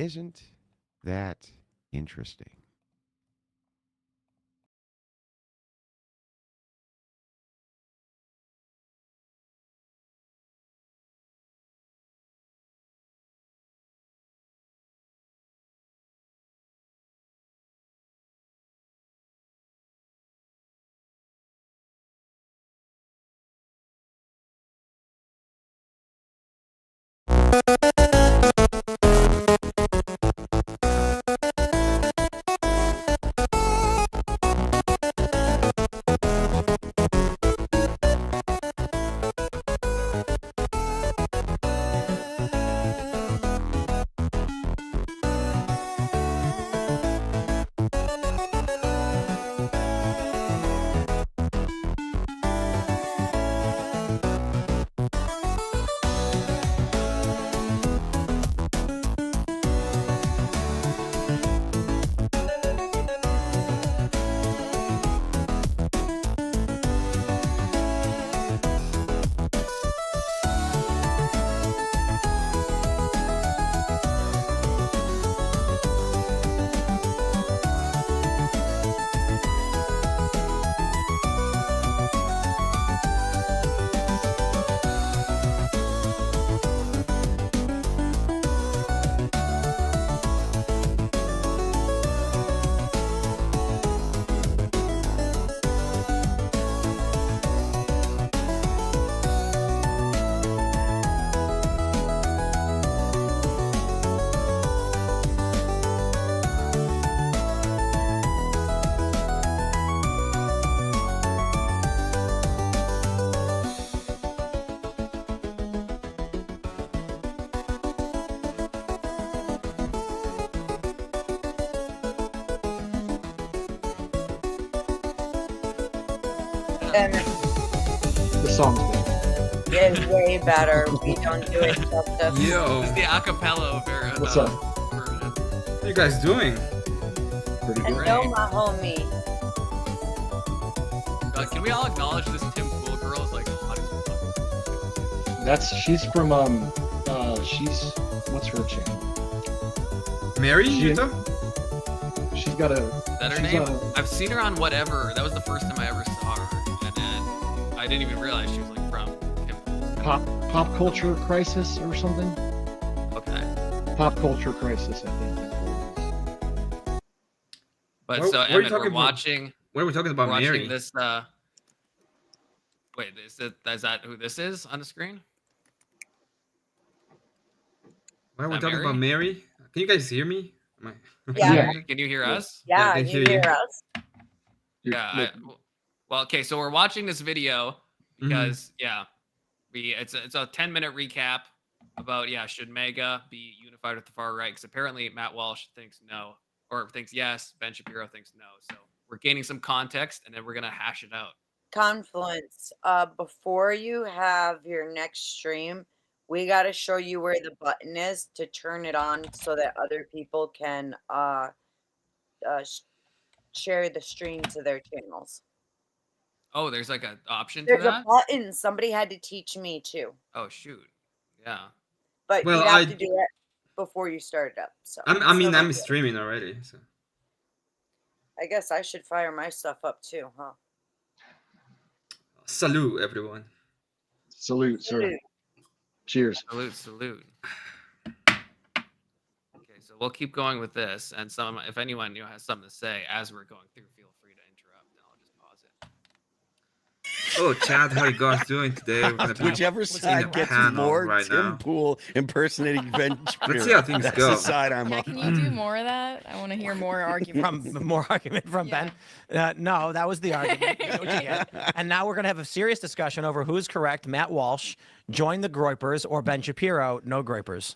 isn't that interesting? The song's better. It's way better. We don't do it justice. Yo, It's the acapella version. What's up? what are you guys doing? Pretty And good. know my homie. Can we all acknowledge this Tim Pool girl is like hot as fuck? She's from she's what's her channel? Mary, She- YouTube? She's got a Is that her she's name? got a- I've seen her on whatever. That was the first time I ever saw her, and then I didn't even realize she was like from Tim Pool. pop culture crisis or something. Okay. Pop culture crisis, I think. That's what it is. But What- so what are you Emmett, we're talking about? watching. When are we talking We're about watching Mary? this. Wait, is that who this is on the screen? Why are we Is that talking about Mary? Can you guys hear me? Am I... Yeah. Yeah. Can you hear us? Yeah, I Yeah, can you hear you. hear us. You're- Yeah. look, Well, okay. So we're watching this video Mm-hmm. because it's a 10-minute recap about should Mega be unified with the far right? Because apparently Matt Walsh thinks no, or thinks yes. Ben Shapiro thinks no. So we're gaining some context, and then we're gonna hash it out. Confluence. Before you have your next stream, we got to show you where the button is to turn it on so that other people can share the stream to their channels. Oh, there's like an option There's to a that. button. Somebody had to teach me too, Oh shoot. Yeah. but Well, you have to do it before you start it up. So I mean, So I'm streaming already. So. I guess I should fire my stuff up too, huh? Salute, everyone. salute, sir. Salute. Cheers. Salute. Okay, so we'll keep going with this, and if anyone has something to say as we're going through, feel free to interrupt, and I'll just pause it. Oh, Chad, how you guys doing today? We're gonna be Whichever in side a gets panel more right Tim now. Pool impersonating Ben Shapiro. Let's see how things That's go. the side I'm Yeah, on. can you do more of that? I want to hear more arguments. More argument from Yeah. Ben. No, that was the argument. You know what you get. And now we're going to have a serious discussion over who's correct, Matt Walsh, join the Groypers, or Ben Shapiro, no Groypers.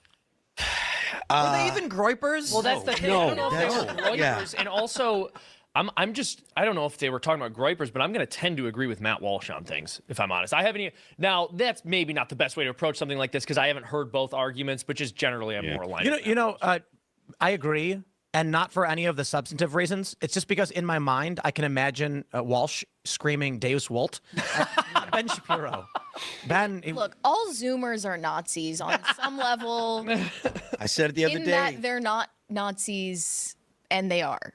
Are they even Groypers? Well, that's the thing. No, I don't know if they that's- were yeah. Groypers, and also, I'm just, I don't know if they were talking about Groypers, but I'm going to tend to agree with Matt Walsh on things, if I'm honest. I haven't even, now that's maybe not the best way to approach something like this because I haven't heard both arguments, but just generally I'm more aligned. You know, I agree. And not for any of the substantive reasons. It's just because in my mind, I can imagine Walsh screaming Deus Volt at Ben Shapiro. Ben, Look, all Zoomers are Nazis on some level. I said it the other in day. that they're not Nazis, and they are.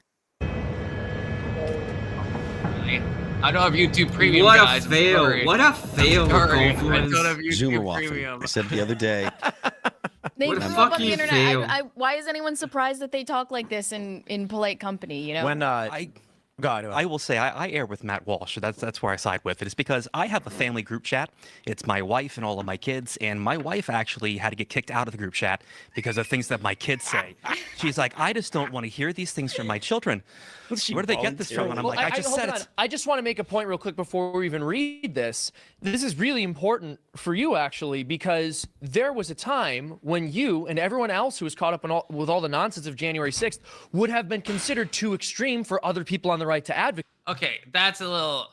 I don't have YouTube Premium, What guys. a I'm fail! sorry. What a fail! Sorry, I Confluence. don't have YouTube Zoomer waffling. Premium. I said it the other day. They What a grew up on the fucking internet. fail. Why is anyone surprised that they talk like this in polite company? You know. when God, I will say I err with Matt Walsh. That's where I side with it. It's because I have a family group chat. It's my wife and all of my kids, and my wife actually had to get kicked out of the group chat because of things that my kids say. She's like, I just don't want to hear these things from my children. Where do they get this from? And I'm like, I just hold said on. it. I just want to make a point real quick before we even read this. This is really important for you, actually, because there was a time when you and everyone else who was caught up in with all the nonsense of January 6th would have been considered too extreme for other people on the right to advocate. Okay, that's a little.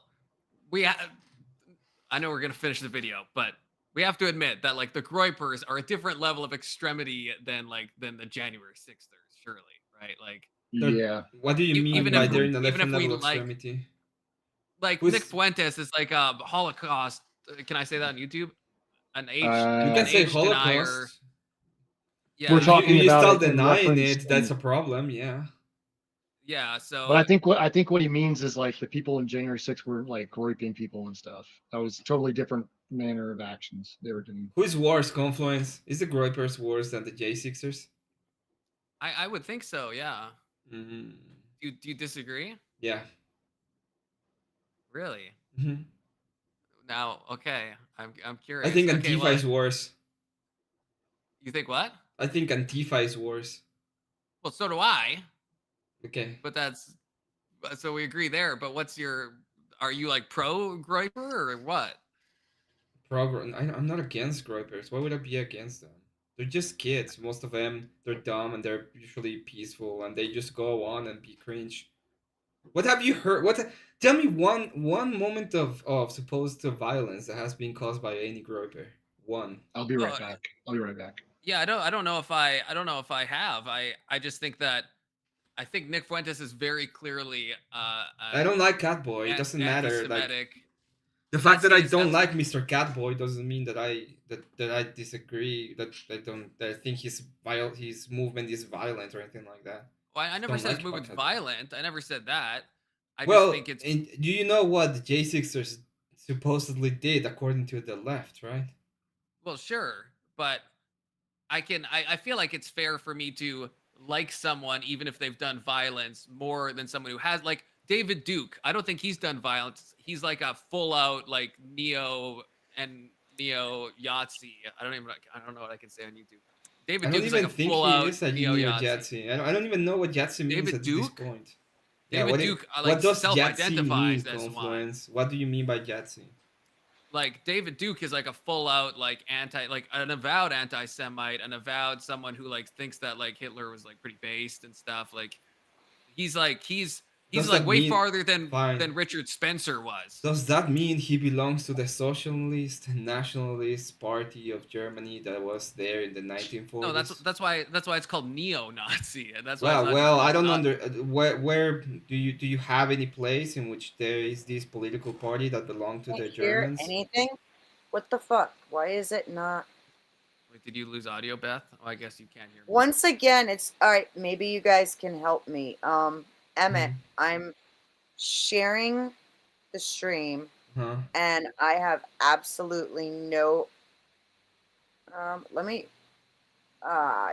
I know we're gonna finish the video, but we have to admit that like the Groypers are a different level of extremity than the January 6thers, surely, right? Like. Yeah. What do you mean Even by if they're we- in a even different if we level of like- extremity? Like Who's- Nick Fuentes is like a Holocaust. Can I say that on YouTube? An age. You You an can say age denier. Holocaust. Yeah. We're If talking you about start it in denying reference it, that's to- a problem. Yeah. Yeah. So. But I think what he means is like the people in January 6th were like raping people and stuff. That was a totally different manner of actions they were doing. Who's worse, Confluence? Is the Groypers worse than the J6ers? I would think so. Yeah. Mm, Do you disagree? yeah. Really? Mhm. Now, okay. I'm curious. I think Okay, Antifa well, is worse. You think what? I think Antifa is worse. Well, so do I. Okay. But so we agree there. But are you like pro Groyper or what? I'm not against Groypers. Why would I be against them? They're just kids. Most of them, they're dumb and they're usually peaceful and they just go on and be cringe. What have you heard? Tell me one moment of supposed violence that has been caused by any Groyper. One. I'll be right back. I'll be right back. Yeah, I don't know if I have. I just think that I think Nick Fuentes is very clearly I don't like Catboy. It doesn't matter. Like, anti-Semitic. the fact that I That's- don't that's- like Mr. Catboy doesn't mean that I disagree. That I think his movement is violent or anything like that. Well, I never Don't said his like movement's Fuentes. violent. I never said that. I Well, just think it's do you know what the J6ers supposedly did according to the left, right? well, sure, but I feel like it's fair for me to like someone even if they've done violence more than someone who has, like David Duke. I don't think he's done violence. He's like a full out like neo Yahtzee. I don't know what I can say on YouTube. David I Duke don't is like even a think full he out is a neo neo Yahtzee. Yahtzee. I don't even know what Yahtzee means David at Duke? this point. David Duke like does self-identifies Yahtzee as mean, one. Confluence? What do you mean by Yahtzee? Like David Duke is like a full out like an avowed anti-Semite, an avowed someone who like thinks that like Hitler was like pretty based and stuff. Like he's Does like that way mean- farther than Fine. Richard Spencer was. Does that mean he belongs to the socialist nationalist party of Germany that was there in the 1940s? No, that's why it's called neo-Nazi, and that's why. Well, I don't know. where do you have any place in which there is this political party that belong to the Can't hear Germans? anything? What the fuck? Why is it not? Wait, did you lose audio, Beth? Oh, I guess you can't hear me. Once again, it's all right. Maybe you guys can help me. Emmett, I'm sharing the stream Huh? and I have absolutely no. Let me.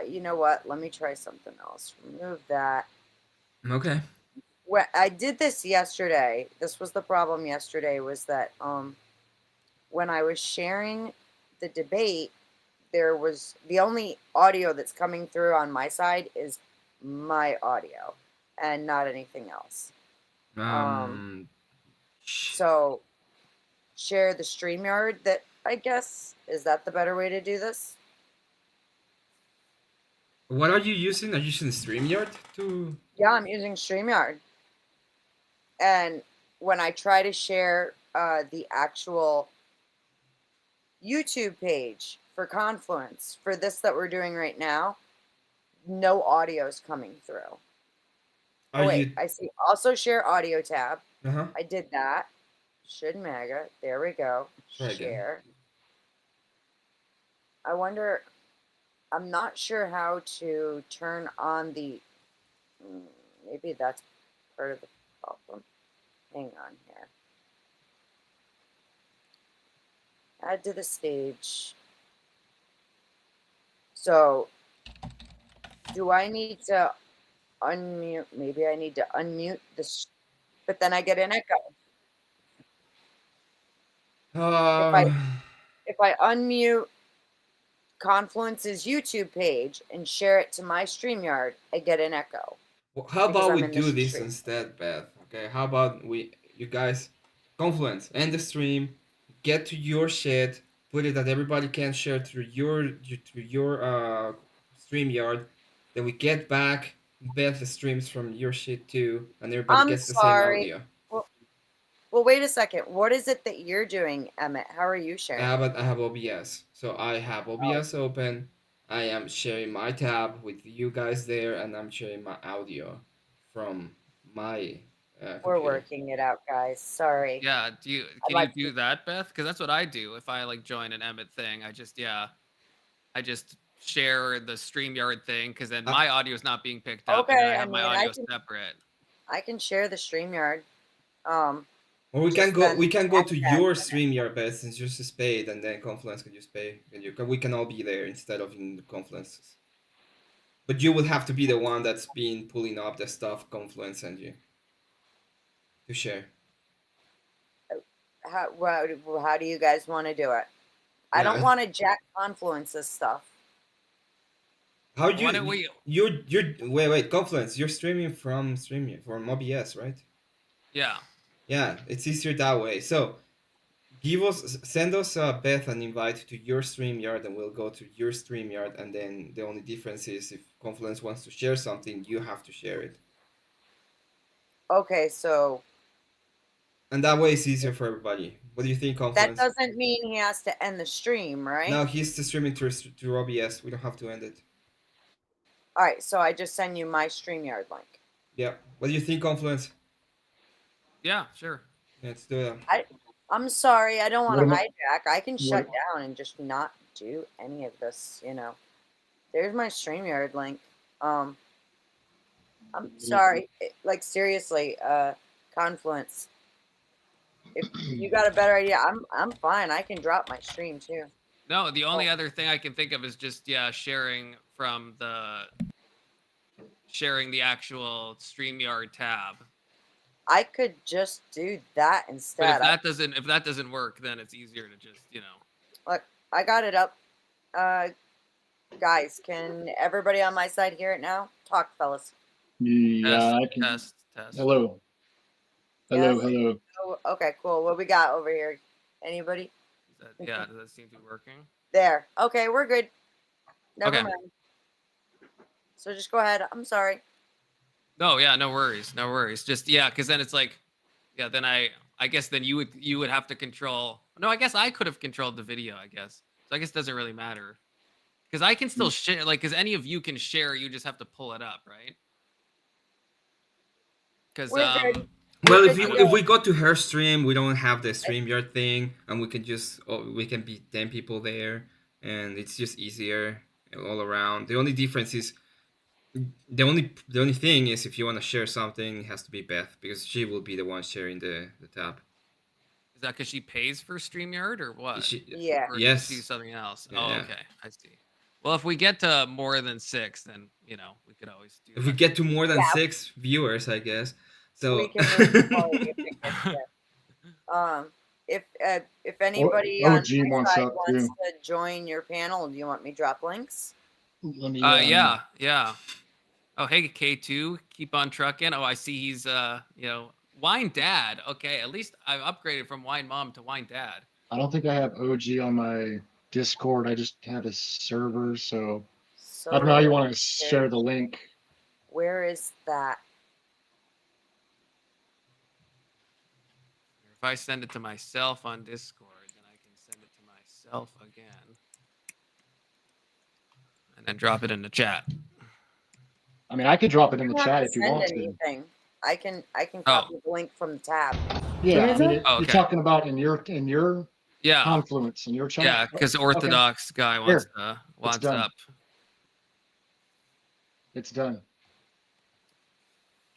You know what? Let me try something else. Remove that. Okay. When I did this yesterday, this was the problem yesterday, was that when I was sharing the debate, there was the only audio that's coming through on my side is my audio and not anything else. So share the StreamYard, that I guess, is that the better way to do this? What are you using? Are you using StreamYard to? Yeah, I'm using StreamYard. And when I try to share the actual YouTube page for Confluence, for this that we're doing right now, no audio is coming through. Are Oh wait, you? I see. Also share audio tab. Uh-huh. I did that. Should mega. There we go. Try again. Share. I wonder. I'm not sure how to turn on the. Maybe that's part of the problem. Hang on here. Add to the stage. So, do I need to unmute? Maybe I need to unmute this, but then I get an echo. Uh, If I unmute Confluence's YouTube page and share it to my StreamYard, I get an echo. well, how because about I'm we in do this this stream. instead, Beth? Okay, how about you guys, Confluence, end the stream, get to your shit, put it that everybody can share through your StreamYard. Then we get back, Beth the streams from your shit too, and everybody I'm gets the same sorry. audio. Well, wait a second. What is it that you're doing, Emmett? How are you I sharing? have OBS, so I have OBS open. I am sharing my tab with you guys there, and I'm sharing my audio from my We're computer. working it out, guys. Sorry. Yeah, can like you do that, Beth? Because that's what I do. If I like join an Emmett thing, I just share the StreamYard thing because then my audio is not being picked up, and then Okay, I I have my mean, audio separate. I can share the StreamYard. Or we can just go. then We can go to access your it. StreamYard, Beth, since yours is paid, and then Confluence can just pay. And we can all be there instead of in the Confluences. But you will have to be the one that's been pulling up the stuff Confluence send you to share. How do you guys want to do it? I Yeah, don't want to jack Confluence's stuff. How Why don't we? you're wait Confluence, you're streaming from OBS, right? Yeah. Yeah, it's easier that way. So send us Beth an invite to your StreamYard, and we'll go to your StreamYard, and then the only difference is if Confluence wants to share something, you have to share it. Okay, so And that way it's easier for everybody. What do you think, that Confluence? doesn't mean he has to end the stream, right? No, he's streaming through OBS. We don't have to end it. All right, so I just send you my StreamYard link. Yeah. What do you think, Confluence? Yeah, sure. Let's do it. I'm sorry, I don't want to What am hijack. I can what- shut down and just not do any of this, you know. There's my StreamYard link. I'm sorry. Like seriously, Confluence. If you got a better idea, I'm fine. I can drop my stream too. No, the only other thing I can think of is just sharing the actual StreamYard tab. I could just do that But instead. if that doesn't work, then it's easier to just Look, I got it up. Guys, can everybody on my side hear it now? Talk, fellas. Yeah, I can. test. Hello. Yes. Hello. Oh, okay, cool. What we got over here? Anybody? Does that seem to be working? There. Okay, we're good. Never Okay. mind. So just go ahead. I'm sorry. No, yeah, no worries. Just because then it's like, then I guess then you would have to control. No, I guess I could have controlled the video. I guess so. I guess it doesn't really matter because I can still share. Like, because any of you can share, you just have to pull it up, right? Because We're good. Well, We're if good to if go. we go to her stream, we don't have the StreamYard thing, and we can be 10 people there, and it's just easier all around. The only difference is the only thing is if you want to share something, it has to be Beth because she will be the one sharing the tab. is that because she pays for StreamYard or what? Yeah. Or Yes. does she do something else? Yeah, Oh, yeah. okay, I see. Well, if we get to more than 6, then we could always do. If we that. get to more than Yeah. 6 viewers, I guess. So We can move the quality if it gets there. If anybody on OG my wants side up, wants too. to join your panel, do you want me to drop links? Let me. Yeah. Oh, hey K2, keep on trucking. Oh, I see he's Wine Dad. Okay, at least I've upgraded from Wine Mom to Wine Dad. I don't think I have OG on my Discord. I just have a server, so I don't know how you want to share the link. Where is that? If I send it to myself on Discord, then I can send it to myself again. And then drop it in the chat. I mean, I could drop it in You the don't have chat to if you send want to. anything. I can Oh. copy the link from the tab. Yeah, I mean, Oh, you're okay. talking about in your Yeah. Confluence, in your chat. Yeah, because Orthodox guy Here, wants done. up. It's done.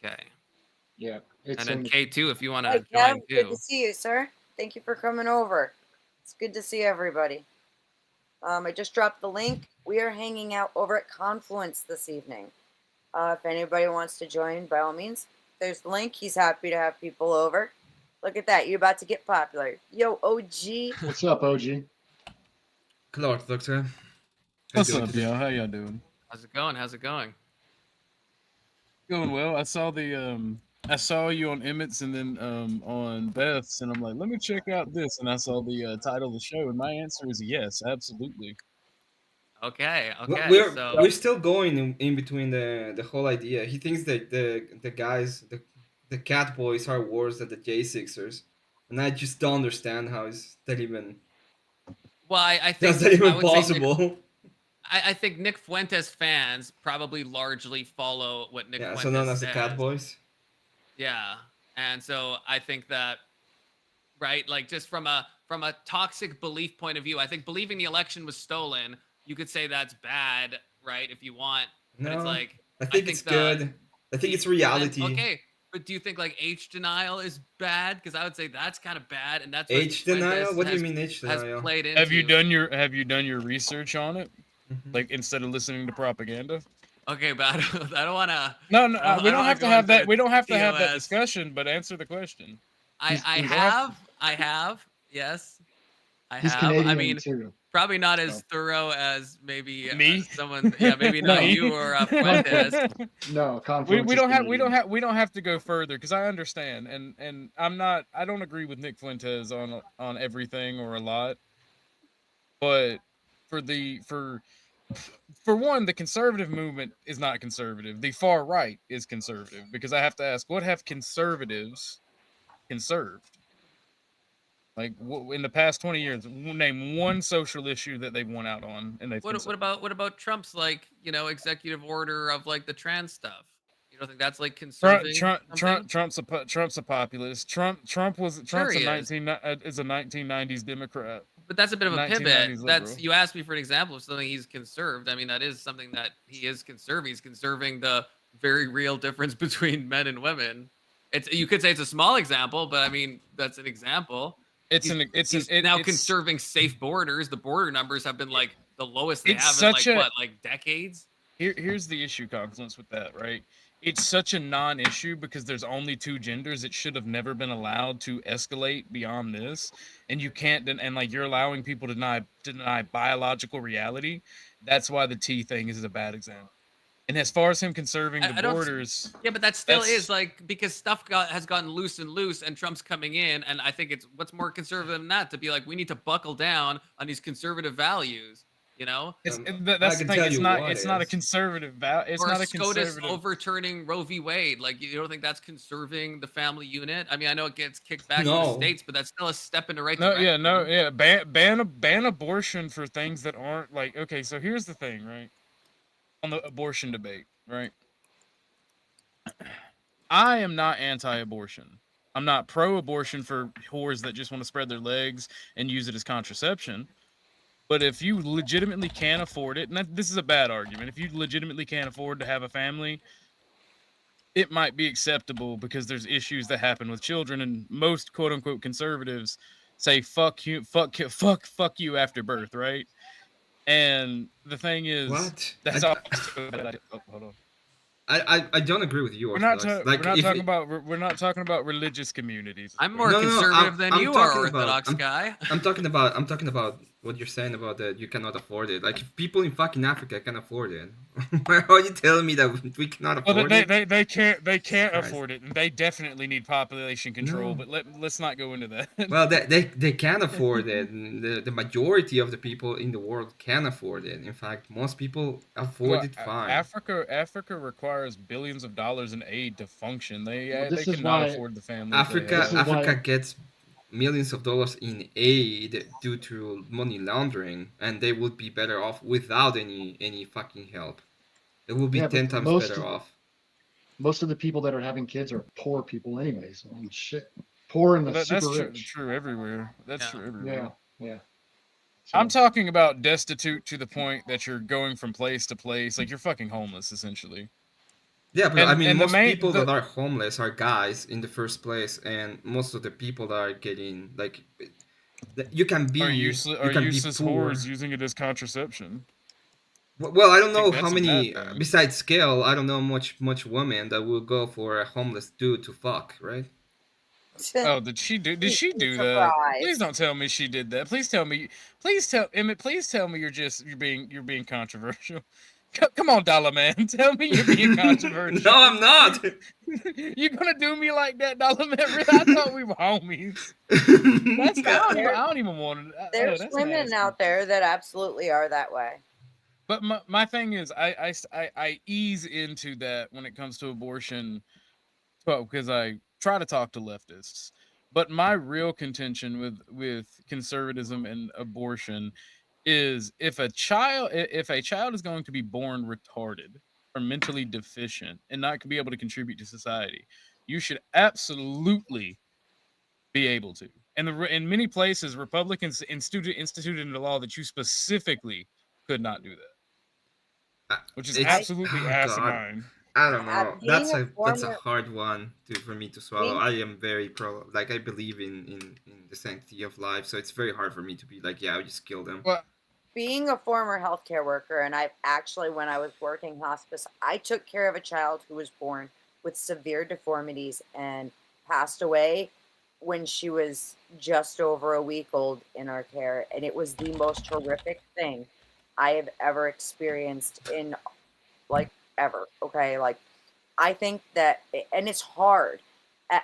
Okay. Yeah, it's And then in. K2 if you want to Hey, join Kev, good too. to see you, sir. Thank you for coming over. It's good to see everybody. I just dropped the link. We are hanging out over at Confluence this evening. If anybody wants to join, by all means, there's the link. He's happy to have people over. Look at that. You're about to get popular. Yo, OG. What's up, OG? Hello, Orthodox guy. How you What's doing up, today? y'all? How y'all doing? How's it going? How's it going? Going well. I saw I saw you on Emmett's and then on Beth's, and I'm like, let me check out this. And I saw the title of the show, and my answer is yes, absolutely. Okay. Well, Okay. We're So we're still going in between the whole idea. He thinks that the guys the cat boys are worse than the J6ers, and I just don't understand how is that even well, I think that's not I even would say possible. I think Nick Fuentes fans probably largely follow what Nick Yeah, Fuentes so known as says. the cat boys. Yeah, and so I think that, right, like just from a toxic belief point of view, I think believing the election was stolen, you could say that's bad, right, if you want. But it's No, like I think it's the- good. I think it's well, then, reality. okay, but do you think like age denial is bad? Because I would say that's kind of bad, and that's what Age denial? Fuentes What do you has- mean age has denial? played into. Have you done your research on it? Mhm. Like instead of listening to propaganda? Okay, but I don't want to. No, no, we don't wanna have to go have into that. We don't have to have that TOS. discussion. But answer the question. I He's have, yes, I He's have. Canadian I mean, too. probably not as Oh. thorough as maybe Me? someone. Yeah, maybe not No. you or Fuentes. No, Confluence. we is don't have Canadian. we don't have to go further because I understand and I don't agree with Nick Fuentes on everything or a lot, but for one, the conservative movement is not conservative. The far right is conservative because I have to ask, what have conservatives conserved? Like in the past 20 years, name one social issue that they've won out on, and they've What about Trump's executive order of the trans stuff? You don't think that's conserving something? Trump's a populist. Trump's Sure a he is. 1990s Democrat. But that's a bit of a pivot. 1990s That's liberal. you asked me for an example of something he's conserved. I mean, that is something that he is conserving. He's conserving the very real difference between men and women. You could say it's a small example, but I mean that's an example. He's now conserving safe borders. The border numbers have been the lowest they have in decades. Here's the issue, Confluence, with that, right? It's such a non-issue because there's only two genders. It should have never been allowed to escalate beyond this, and you can't. And you're allowing people to deny biological reality. That's why the T thing is a bad example. And as far as him conserving the borders, yeah, but that still is because stuff has gotten loose and loose, and Trump's coming in, and I think it's what's more conservative than that to be we need to buckle down on these conservative values. You know, that's the thing. It's not a conservative value. It's not a SCOTUS conservative. overturning Roe v. Wade. You don't think that's conserving the family unit? I mean, I know it gets kicked back to the states, but that's still a step in the right direction. Ban abortion for things that aren't okay. So here's the thing, right? On the abortion debate, right? I am not anti-abortion. I'm not pro-abortion for whores that just want to spread their legs and use it as contraception. But if you legitimately can't afford it, and this is a bad argument, if you legitimately can't afford to have a family, it might be acceptable because there's issues that happen with children, and most quote-unquote conservatives say fuck you after birth, right? And the thing is, What? that's all. Oh, hold on. I don't agree with you. We're not talking about religious communities. I'm more conservative than you are, Orthodox guy. I'm talking about what you're saying about that you cannot afford it. If people in fucking Africa can afford it, why are you telling me that we cannot afford it? They can't afford it, and they definitely need population control. No. But let's not go into that. Well, they can afford it. The majority of the people in the world can afford it. In fact, most people afford it fine. Africa requires billions of dollars in aid to function. They cannot afford the family. Africa gets millions of dollars in aid due to money laundering, and they would be better off without any fucking help. It will be Yeah, but 10 times most better of- off. Most of the people that are having kids are poor people anyways. I mean, shit. Poor and the That's super true, rich. true everywhere. That's Yeah. true everywhere. Yeah. I'm So, talking about destitute to the point that you're going from place to place, like you're fucking homeless essentially. Yeah, but I mean, And the most main people the, that are homeless are guys in the first place, and most of the people that are getting like, you can are be useless poor. whores using it as contraception. Well, I don't I think know how that's a bad many thing. besides scale. I don't know much women that will go for a homeless dude to fuck, right? Oh, did she do You'd be that? Please surprised. don't tell me she did that. Please tell me. Please tell Emmett. Please tell me you're being controversial. Come on, Dollar Man. Tell me you're being controversial. No, I'm not. You gonna do me like that, Dollar Man? Really? I thought we were homies. That's I don't even want to. There's That's women nasty. out there that absolutely are that way. But my thing is, I ease into that when it comes to abortion, because I try to talk to leftists. But my real contention with conservatism and abortion is if a child is going to be born retarded or mentally deficient and not be able to contribute to society, you should absolutely be able to. And in many places, Republicans instituted into law that you specifically could not do that, which is It's absolutely oh god, asinine. I don't know. Being That's a former, hard one for me to swallow. being, I am very pro. Like I believe in the sanctity of life, so it's very hard for me to be like, yeah, I'll just kill them. Well, being a former healthcare worker, and I've actually, when I was working hospice, I took care of a child who was born with severe deformities and passed away when she was just over a week old in our care. And it was the most horrific thing I have ever experienced in like ever. Okay. Like, I think that, and it's hard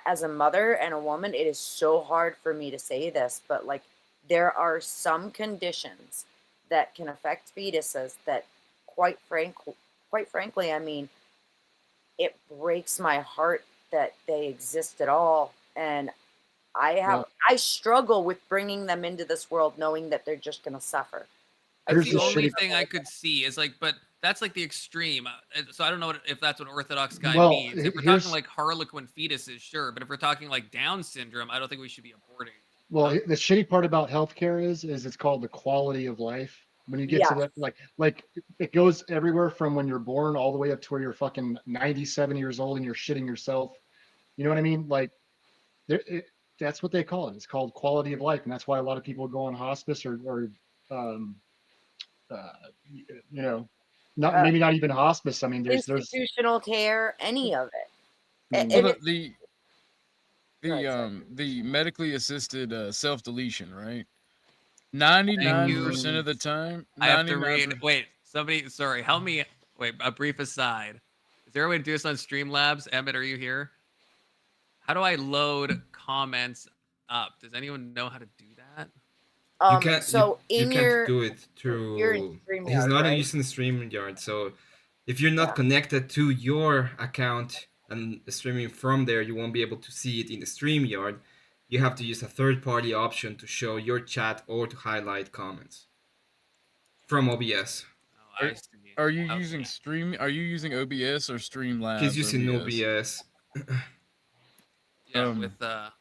as a mother and a woman, it is so hard for me to say this, but like, there are some conditions that can affect fetuses that quite frankly, I mean, it breaks my heart that they exist at all. And Well- I struggle with bringing them into this world knowing that they're just going to suffer. Here's The the only shitty- thing I could see is like, but that's like the extreme. So I don't know if that's what Orthodox guy Well, means. If we're here's- talking like Harlequin fetuses, sure. But if we're talking like Down syndrome, I don't think we should be aborting. Well, the shitty part about healthcare is it's called the quality of life. When you get to Yes. that, like it goes everywhere from when you're born all the way up to where you're fucking 97 years old and you're shitting yourself. You know what I mean? Like, that's what they call it. It's called quality of life, and that's why a lot of people go on hospice or uh, you know, not maybe not even hospice. I mean, there's Institutional care, any of it. Mm. And Well, it's- the sorry. the medically assisted self deletion, right? 99% of the time, I have to 99%. read. Wait, somebody. Sorry, help me. Wait, a brief aside. Is there a way to do this on Streamlabs? Emmett, are you here? How do I load comments up? Does anyone know how to do that? You can't. So you in can't your, do it you're in through. He's StreamYard, not right? using StreamYard, so if you're not Yeah. connected to your account and streaming from there, you won't be able to see it in the StreamYard. You have to use a third-party option to show your chat or to highlight comments from OBS. Oh, I see. Are you Okay. using Are you using OBS or Streamlabs? He's using OBS? OBS. Yeah, Um, with Streamlabs.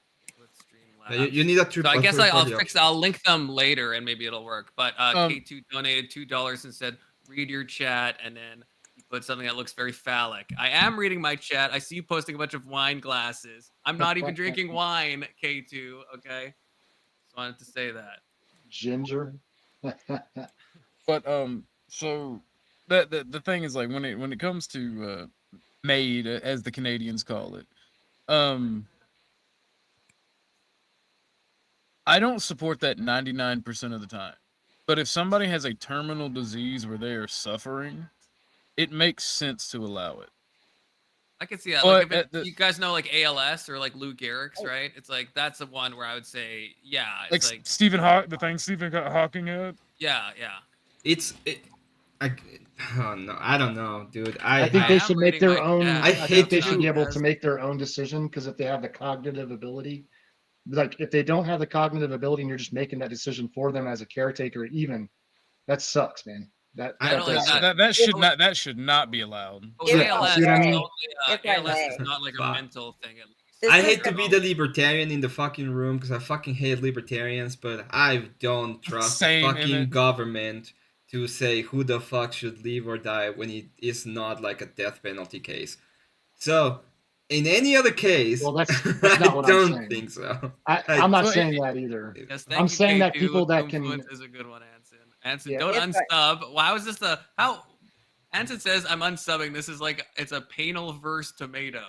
Yeah, you need a So I guess I'll third-party fix. option. I'll link them later, and maybe it'll work. But Um, K2 donated $2 and said, "Read your chat," and then he put something that looks very phallic. I am reading my chat. I see you posting a bunch of wine glasses. I'm not even drinking wine, K2. Okay, just wanted to say that. ginger. But so the thing is, like, when it comes to MAID, as the Canadians call it, I don't support that 99% of the time. But if somebody has a terminal disease where they are suffering, it makes sense to allow it. I can see that. Well, Like, if you guys know, like ALS or like Lou Gehrig's, right? It's like that's the one where I would say, yeah, Like, it's like, the thing Stephen Hawking had. yeah. Oh no, I don't know, dude. I think I they am should make reading their my own. chat. I I think hate they to should be able as- to make their own decision because if they have the cognitive ability, like if they don't have the cognitive ability and you're just making that decision for them as a caretaker, even that sucks, man. That I that don't does think suck. That should not be allowed. Oh, If Yeah, ALS, see what I is mean? only, If I ALS is may. not like a Fuck. mental thing. At least. This I is hate to the- be the libertarian in the fucking room because I fucking hate libertarians, but I don't trust the Same, fucking Emmett. government to say who the fuck should live or die when it is not like a death penalty case. So, in any other case, Well, that's I not what I'm don't saying. think so. I'm not Well, saying that either. Yes, I'm thank you, saying that K2. people that can- Confluence is a good one, Anson. Anson, Yeah. don't If I- unsub. Well, how is this a how? Anson says I'm unsubbing. This is like it's a panel verse tomato.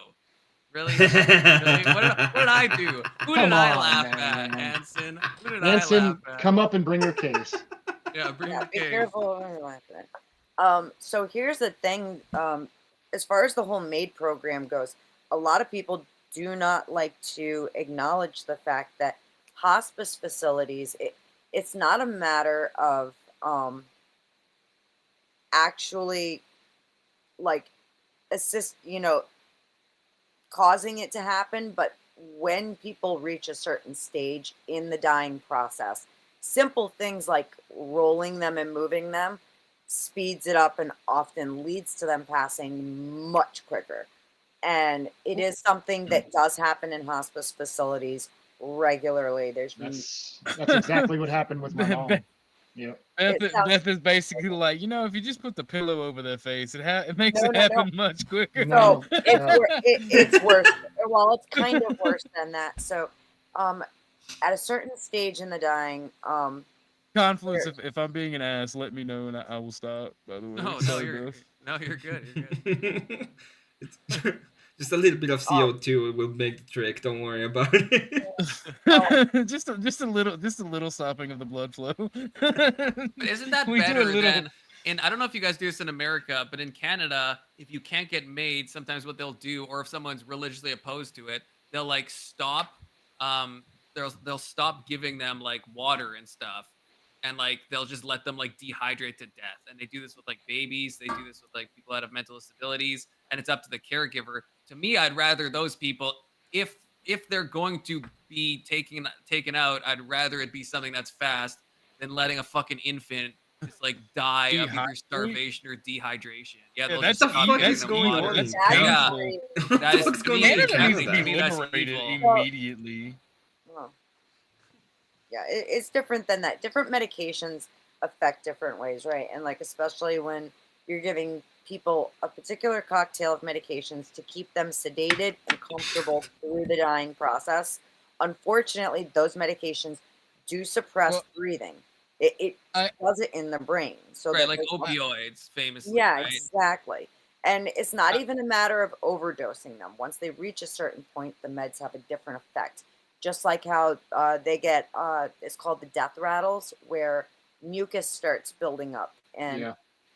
Really? Really? What did I do? Who did Come I on, laugh man. at, Anson? Who did I laugh Anson, at? come up and bring your case. Yeah, bring Yeah, the be case. careful when you laugh at it. So here's the thing. As far as the whole MAID program goes, a lot of people do not like to acknowledge the fact that hospice facilities, it's not a matter of actually like causing it to happen, but when people reach a certain stage in the dying process, simple things like rolling them and moving them speeds it up and often leads to them passing much quicker. And it is something that does happen in hospice facilities regularly. That's exactly what happened with my mom. Yep. Beth is basically like, if you just put the pillow over their face, it makes No, it no, happen much quicker. No. So it's worse. Well, it's kind of worse than that. So, at a certain stage in the dying, Confluence, if I'm being an ass, let me know and I will stop. By the way, No, Sorry, you're Beth. you're good. You're good. It's just a little bit of CO2 will make the trick. Don't worry about it. just a little stopping of the blood flow. But isn't that We do a better little- than? And I don't know if you guys do this in America, but in Canada, if you can't get MAID, sometimes what they'll do, or if someone's religiously opposed to it, they'll like stop. They'll stop giving them like water and stuff, and like they'll just let them like dehydrate to death. And they do this with like babies. They do this with like people that have mental disabilities, and it's up to the caregiver. To me, I'd rather those people, if they're going to be taken out, I'd rather it be something that's fast than letting a fucking infant just like die of either Dehydrate? starvation or dehydration. Yeah, they'll that's just stop fuck giving is them going water. on in that's Yeah. crazy. That the is fuck's to going me, on in Canada needs to Canada? be that's liberated evil. immediately. Well, yeah, it's different than that. Different medications affect different ways, right? And like especially when you're giving people a particular cocktail of medications to keep them sedated and comfortable through the dying process. Unfortunately, those medications do suppress Well, breathing. It I- does it in the brain. So Right, that like there's not- opioids, famously. Yeah, right? exactly. And it's not even a matter of overdosing them. Once they reach a certain point, the meds have a different effect. Just like how they get, it's called the death rattles, where mucus starts building up. And Yeah.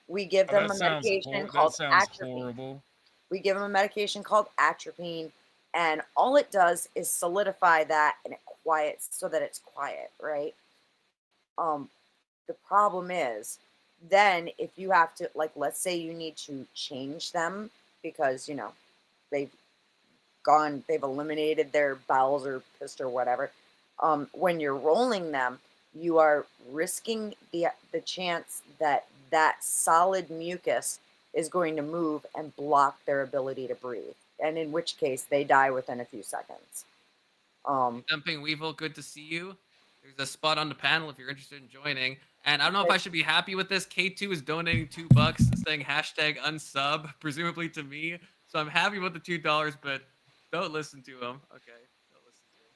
we give Oh, them that a sounds medication that called sounds atropine. horrible. We give them a medication called atropine, and all it does is solidify that and it quiets so that it's quiet, right? The problem is then if you have to, like, let's say you need to change them because they've eliminated their bowels or pissed or whatever. When you're rolling them, you are risking the chance that solid mucus is going to move and block their ability to breathe, and in which case they die within a few seconds. Dumping Weevil, good to see you. There's a spot on the panel if you're interested in joining. And I don't know if I should be happy with this. K2 is donating $2, saying #unsub, presumably to me. So I'm happy with the $2, but don't listen to him. Okay. Don't listen to him.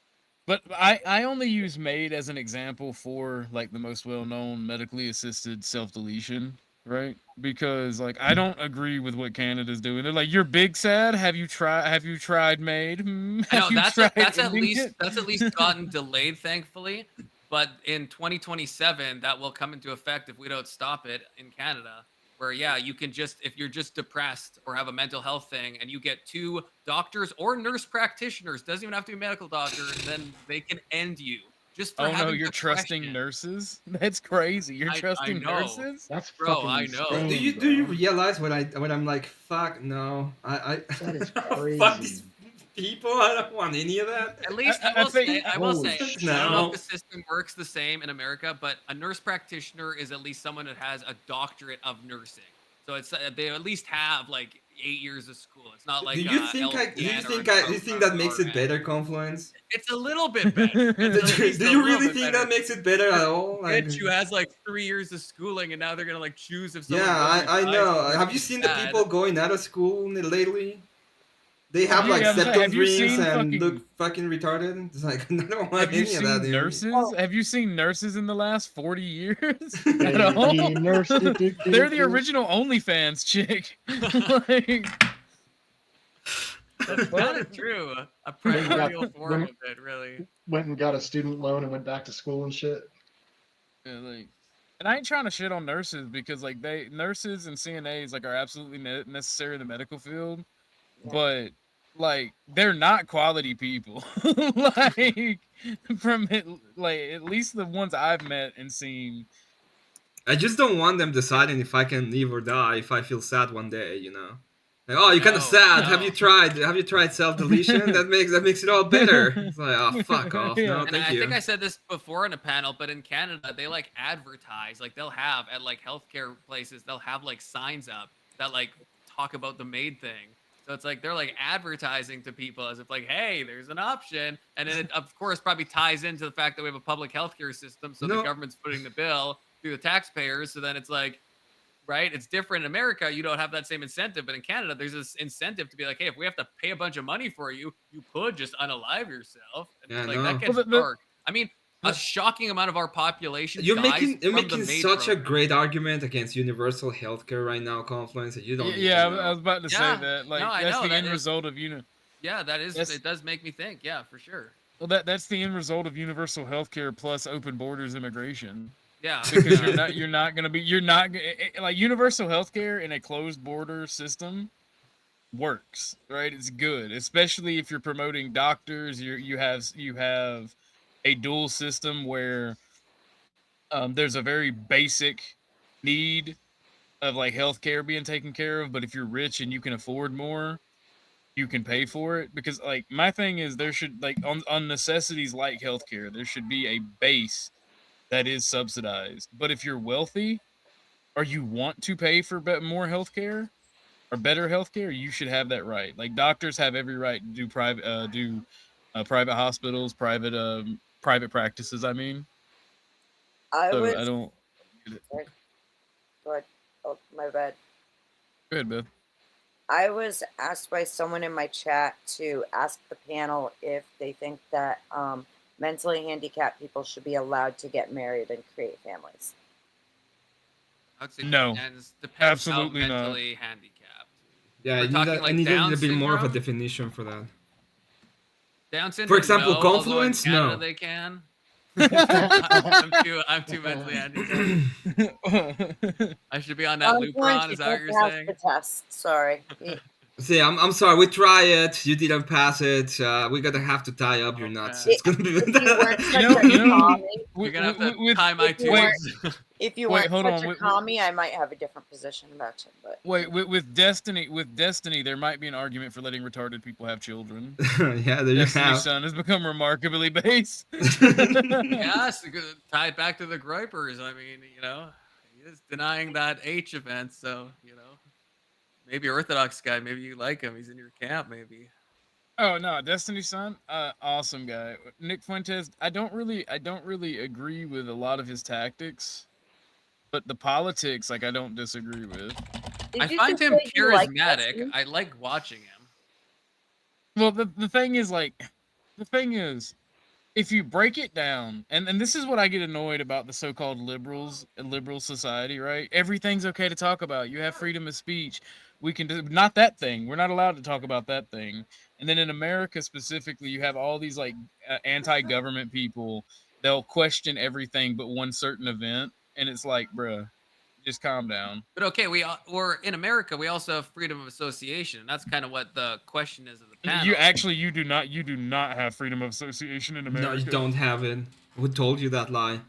But I only use MAID as an example for like the most well-known medically assisted self-deletion, right? Because like I don't agree with what Canada's doing. They're like, "You're big sad. Have you tried MAID? I know Have you that's tried at ending least it?" that's at least gotten delayed, thankfully. But in 2027, that will come into effect if we don't stop it in Canada. Where you can just, if you're just depressed or have a mental health thing, and you get 2 doctors or nurse practitioners, doesn't even have to be a medical doctor, then they can end you just for Oh no, having you're trusting depression. nurses? That's crazy. You're I trusting know. nurses? That's Bro, fucking I know. insane, Do you bro. realize when I'm like, fuck no, I That is fuck crazy. these people. I don't want any of that. At least I I will think- say, I will Holy say, shit. I don't know No. if the system works the same in America, but a nurse practitioner is at least someone that has a doctorate of nursing. So it's they at least have like 8 years of school. It's not like Do you think that makes it better, Confluence? It's a little bit better. It's at least Do a you little really bit think better. that makes it better at all? Like, Bitch who has like 3 years of schooling, and now they're gonna like choose if someone. yeah, goes or I dies know. or Have you is seen the bad. people going out of school lately? They have like Yeah, septum have you dreams seen and fucking- look fucking retarded. It's like I don't want Have you any of that. seen dude. nurses? Have you seen nurses in the last 40 years? At Baby all? nurse, do, do, do, They're the do. original OnlyFans chick. Like, That's kind of true. A primordial form of it, really. Went and got a student loan and went back to school and shit. yeah, like, and I ain't trying to shit on nurses because like nurses and CNAs like are absolutely necessary in the medical field, but like they're not quality people. Like from it, like at least the ones I've met and seen. I just don't want them deciding if I can live or die if I feel sad one day, you know. Like, oh, you're kind No, of sad. no. Have you tried self-deletion? that makes it all better. It's like, oh, fuck off. Yeah. No, And thank I you. think I said this before in a panel, but in Canada, they like advertise, like they'll have at like healthcare places, they'll have like signs up that like talk about the MAID thing. So it's like they're like advertising to people as if like, hey, there's an option. And then it, of course, probably ties into the fact that we have a public healthcare system. So No. the government's putting the bill through the taxpayers. So then it's like, right? It's different in America. You don't have that same incentive, but in Canada, there's this incentive to be like, hey, if we have to pay a bunch of money for you, you could just unalive yourself. And Yeah, like no. that gets Well, dark. I mean, a shocking amount of our population. You're dies making from the MAID such a program. great argument against universal healthcare right now, Confluence. That you don't. Yeah, even I know. was about to Yeah. say that. Like No, I that's know, the that end is- result of Yeah, that is. Yes. It does make me think. Yeah, for sure. Well, that's the end result of universal healthcare plus open borders immigration. Yeah. Because yeah. you're not gonna be like universal healthcare in a closed border system works, right? It's good, especially if you're promoting doctors. You have a dual system where there's a very basic need of like healthcare being taken care of, but if you're rich and you can afford more, you can pay for it. Because like my thing is there should like on necessities like healthcare, there should be a base that is subsidized. But if you're wealthy or you want to pay for more healthcare or better healthcare, you should have that right. Like doctors have every right to do private hospitals, private practices. I mean, I so was. I don't. Go ahead. Oh, my bad. Go ahead, Beth. I was asked by someone in my chat to ask the panel if they think that mentally handicapped people should be allowed to get married and create families. I would say No. depends Absolutely how not. mentally handicapped. Yeah, We're I need, talking I like need Down a bit more of a syndrome? definition for that. Down syndrome. example, no, although in Confluence, Canada no. They can. I'm too mentally handicapped. I should be on that Lupron. Is that what you're saying? The test. Sorry. See, I'm sorry. We try it. You didn't pass it. We're gonna have to tie up your nuts. Okay. It's gonna be. If you weren't such know- a you know- commie, You're gonna have to with- tie my if you weren't- tubes. if you Wait, weren't hold such on, a wait, commie, I might have a different position about you. But Wait, with Destiny, there might be an argument for letting retarded people have children. Yeah, there you Destiny's have. Son has become remarkably base. Yes, tie it back to the Groypers. I mean, you know, he is denying that H event, so you know, maybe Orthodox guy, maybe you like him. He's in your camp, maybe. Oh no, Destiny's Son, awesome guy. Nick Fuentes, I don't really agree with a lot of his tactics, but the politics, like I don't disagree with. I find him charismatic. I like watching him. Well, the thing is, if you break it down, and this is what I get annoyed about the so-called liberal society, right? Everything's okay to talk about. You have freedom of speech. We can do not that thing. We're not allowed to talk about that thing. And then in America specifically, you have all these like anti-government people. They'll question everything but one certain event, and it's like, bruh, just calm down. But okay, or in America, we also have freedom of association. And that's kind of what the question is of the panel. You do not have freedom of association in America. No, you don't have it. Who told you that lie?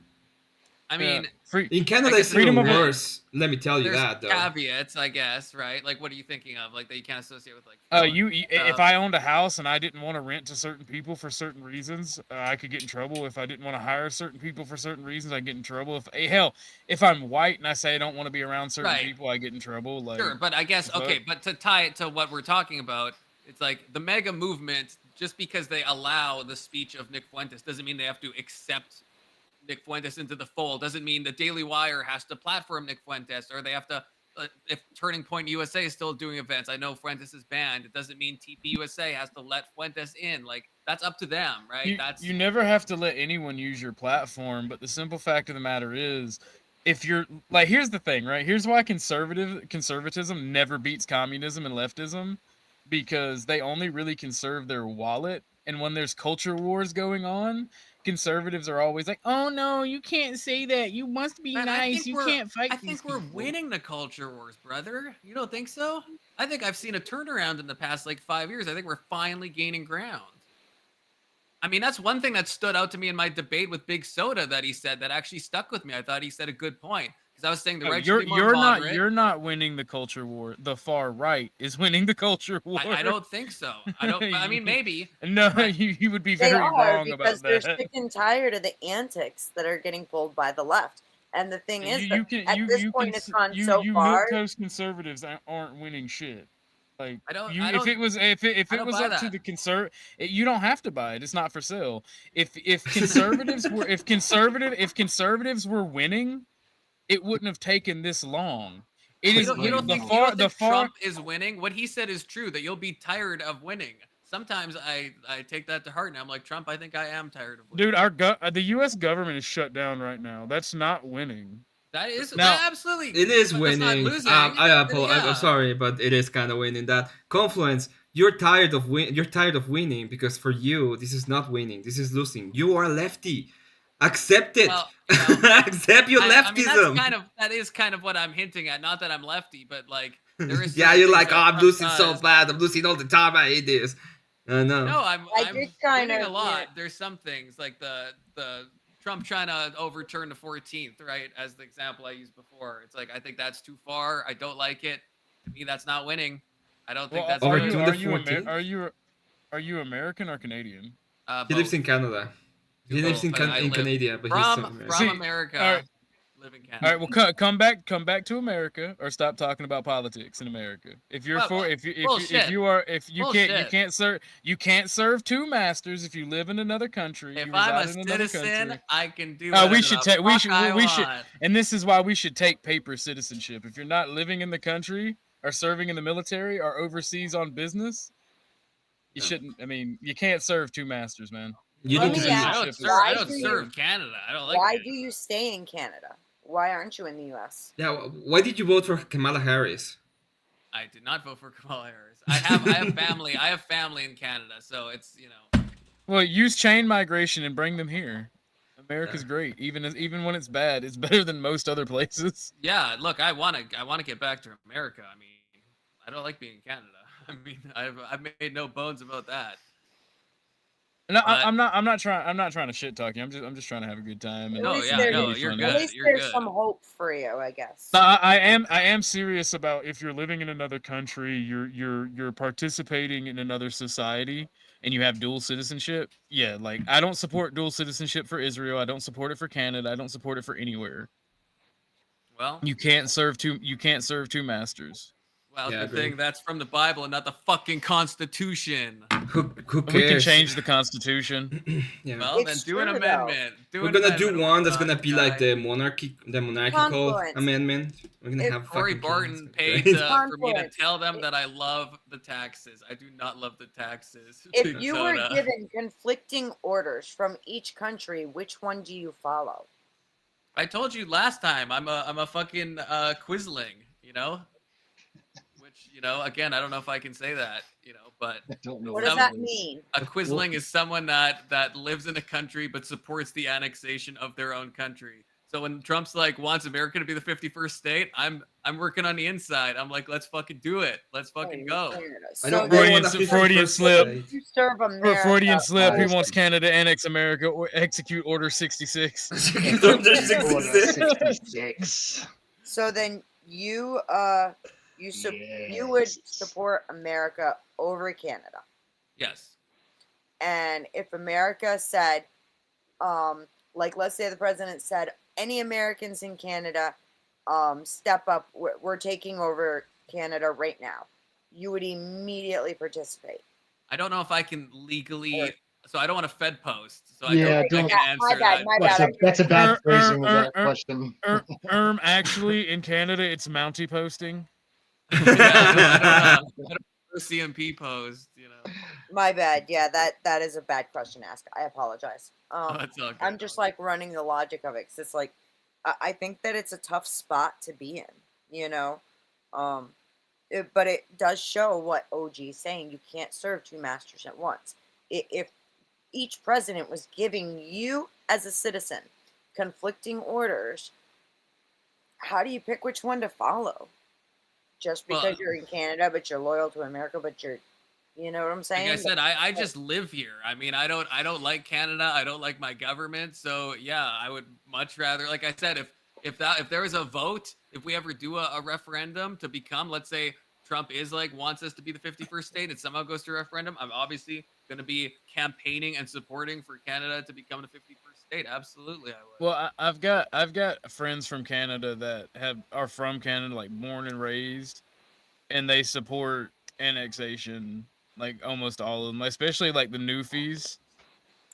I mean, In Canada, guess it's even freedom of- worse. Let me tell you there's that, though. caveats, I guess, right? Like, what are you thinking of? Like that you can't associate with like. If I owned a house and I didn't want to rent to certain people for certain reasons, I could get in trouble. If I didn't want to hire certain people for certain reasons, I get in trouble. If I'm white and I say I don't want to be around certain Right. people, I get in trouble. Like, Sure, but I guess but- okay. But to tie it to what we're talking about, it's like the MAGA movement. Just because they allow the speech of Nick Fuentes doesn't mean they have to accept Nick Fuentes into the fold. Doesn't mean the Daily Wire has to platform Nick Fuentes, or they have to. If Turning Point USA is still doing events, I know Fuentes is banned. It doesn't mean TP USA has to let Fuentes in. Like that's up to them, right? You never have to let anyone use your platform, but the simple fact of the matter is, if you're like, here's the thing, right? Here's why conservatism never beats communism and leftism, because they only really conserve their wallet. And when there's culture wars going on, conservatives are always like, "Oh no, you can't say that. You must be Man, nice. You can't fight." I think we're winning the culture wars, brother. You don't think so? I think I've seen a turnaround in the past like 5 years. I think we're finally gaining ground. I mean, that's one thing that stood out to me in my debate with Big Soda that he said that actually stuck with me. I thought he said a good point because I was saying the right should be more moderate. You're not winning the culture war. The far right is winning the culture war. I don't think so. I don't. I mean, maybe. No, you would be They very are wrong because about they're that. sick and tired of the antics that are getting pulled by the left. And the thing is, at this point, it's gone so far. milquetoast conservatives aren't winning shit. Like if it was up to the you don't have to buy it. It's not for sale. If conservatives were if conservatives were winning, it wouldn't have taken this long. It is You don't think Trump is winning? What he said is true, that you'll be tired of winning. Sometimes I take that to heart and I'm like, Trump, I think I am tired of winning. Dude, the U.S. government is shut down right now. That's not winning. That is Now, absolutely. It is but that's not winning. losing. I'm sorry, but it is kind of winning. That Confluence, you're tired of winning because for you this is not winning. This is losing. You are a lefty. Accept it. Well, you know, Accept your leftism. I mean, that is kind of what I'm hinting at. Not that I'm lefty, but like there is. Yeah, you're like, oh, I'm Trump losing does. so bad. I'm losing all the time. I hate this. No. No, I'm did kind winning of, a lot. yeah. There's some things like the Trump trying to overturn the 14th, right? As the example I used before. It's like I think that's too far. I don't like it. To me, that's not winning. I don't think that's are winning. are you American or Canadian? He lives in Canada. He lives in Canada, but he's from America. All right. Live in Canada. All right, well, come back to America, or stop talking about politics in America. If you're you can't serve two masters if you live in another country. If you I'm a reside in another citizen, country. I can do. We should want. and this is why we should take paper citizenship. If you're not living in the country or serving in the military or overseas on business, you shouldn't. I mean, you can't serve two masters, man. You Let need me to ask, I don't serve Canada. I don't like. Why Canada. do you stay in Canada? Why aren't you in the U.S.? Yeah, why did you vote for Kamala Harris? I did not vote for Kamala Harris. I have family. I have family in Canada, so it's Well, use chain migration and bring them here. America's great, even when it's bad. It's better than most other places. Yeah, look, I want to get back to America. I mean, I don't like being in Canada. I mean, I've made no bones about that. No, I'm not trying to shit talk you. I'm just trying to have a good time. No, least yeah, there's- no, you're At good. least You're there's good. some hope for you, I guess. No, I am serious about if you're living in another country, you're participating in another society, and you have dual citizenship. Yeah, like I don't support dual citizenship for Israel. I don't support it for Canada. I don't support it for anywhere. Well, You can't serve two masters. well, Yeah, good thing that's from the Bible and not the fucking Constitution. Who cares? We can change the Constitution. Yeah. Well, It's then do an true, though. amendment. We're gonna do one that's gonna be like the monarchical Confluence. amendment. We're gonna If have Cory fucking Barton paid Great. for me to Confluence. tell them that I love the taxes. I do not love the taxes. If you were Minnesota. given conflicting orders from each country, which one do you follow? I told you last time I'm a fucking quisling, which again I don't know if I can say that, but I don't know. What does that mean? a quisling is someone that lives in a country but supports the annexation of their own country. So when Trump's like wants America to be the 51st state, I'm working on the inside. I'm like, let's fucking do it. Let's fucking go. I don't then really want a Freudian 51st slip. state. you serve America. Freudian slip. He Nice. wants Canada to annex America or execute Order 66. Order 66. 66. So then you you would Yes. support America over Canada. Yes. And if America said, like, let's say the president said, any Americans in Canada, step up, we're taking over Canada right now, you would immediately participate. I don't know if I can legally. So I don't want to Fed post. So I Yeah, don't think I don't- can answer My bad, that. my bad. That's a bad phrasing of er, that er, question. Actually, in Canada, it's Mountie posting. Yeah, I don't know. CMP post, you know. My bad. Yeah, that is a bad question to ask. I apologize. It's all good. I'm just like running the logic of it, 'cause it's like I think that it's a tough spot to be in, you know. But it does show what OG is saying. You can't serve two masters at once. If each president was giving you as a citizen conflicting orders, how do you pick which one to follow? Just because Well, you're in Canada, but you're loyal to America, but you're, you know what I'm saying? Like I said, I just live here. I mean, I don't like Canada. I don't like my government. So yeah, I would much rather, like I said, if there was a vote, if we ever do a referendum to become, let's say Trump is like wants us to be the 51st state and somehow goes to a referendum, I'm obviously going to be campaigning and supporting for Canada to become the 51st state. Absolutely, I would. Well, I've got friends from Canada that are from Canada, like born and raised, and they support annexation, like almost all of them, especially like the Newfies.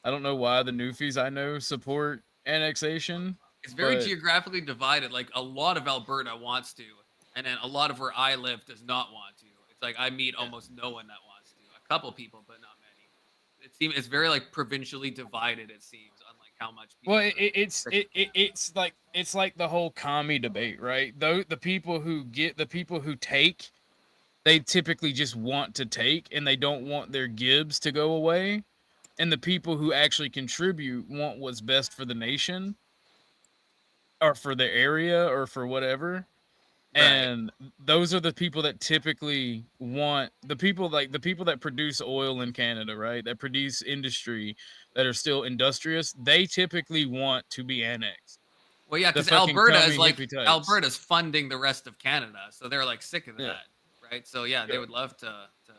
I don't know why the Newfies I know support annexation. It's very but- geographically divided. Like a lot of Alberta wants to, and then a lot of where I live does not want to. It's like I meet almost no one that wants to. A couple people, but not many. It's very like provincially divided. It seems, unlike how much. People Well, are it's like the whole commie debate, right? Though the people who take, they typically just want to take, and they don't want their gibs to go away. And the people who actually contribute want what's best for the nation, or for the area, or for whatever. Right. And those are the people that typically want the people that produce oil in Canada, right? That produce industry, that are still industrious. They typically want to be annexed. Well, yeah, the because fucking Alberta commie is like hippie types. Alberta's funding the rest of Canada, so they're like sick of Yeah. that, right? So yeah, they would love to join.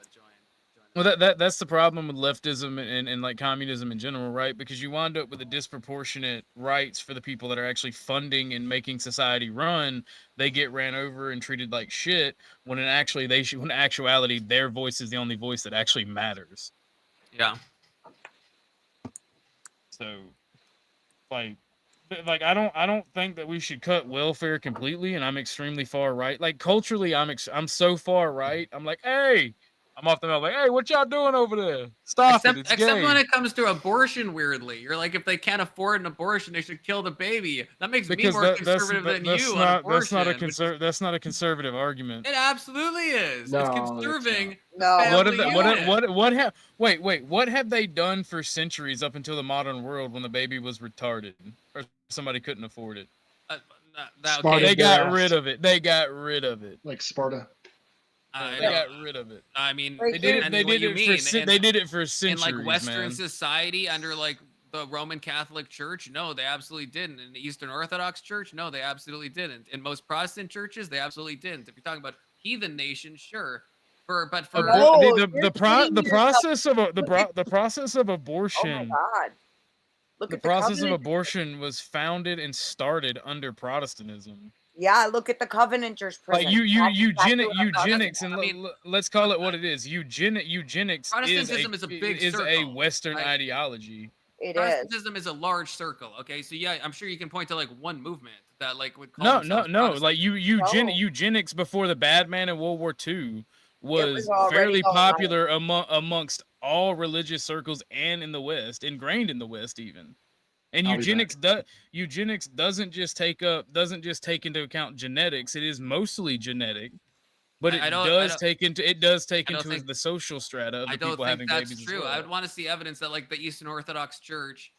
Well, that's the problem with leftism and like communism in general, right? Because you wind up with a disproportionate rights for the people that are actually funding and making society run. They get ran over and treated like shit, when in actuality their voice is the only voice that actually matters. Yeah. So, like I don't think that we should cut welfare completely, and I'm extremely far right. Like culturally, I'm so far right. I'm like, hey. I'm off the mouth like, hey, what y'all doing over there? Stop it. It's Except gay. when it comes to abortion, weirdly. You're like, if they can't afford an abortion, they should kill the baby. That makes me more conservative than you on abortion. That's not a conservative argument. It absolutely is. No, it's it's conserving. No. What have they done for centuries up until the modern world when the baby was retarded or somebody couldn't afford it? Sparta They got gas. rid of it. They got rid of it. Like Sparta. They got rid of it. I mean, They did it- They did it for in centuries, like Western man. society under like the Roman Catholic Church. No, they absolutely didn't. In the Eastern Orthodox Church, no, they absolutely didn't. In most Protestant churches, they absolutely didn't. If you're talking about heathen nations, sure. But for No, the you're kidding the process of Oh my abortion. God. Look The at process of covenant- abortion was founded and started under Protestantism. Yeah, look at the Covenanters prison. Like That's eugenics, and I mean, let's call it what it is. Eugenics Protestantism is a big a circle, Western right? ideology. It is. Protestantism is a large circle. Okay, so yeah, I'm sure you can point to like one movement that like would call No. themselves Protestant. Like eugenics before the bad man in World War II was already fairly all right. popular amongst all religious circles and in the West, ingrained in the West even. And I'll be eugenics doesn't just take into account genetics. It is mostly genetic, but it does take into the social strata of I the don't people think having that's babies true. as well. I would want to see evidence that like the Eastern Orthodox Church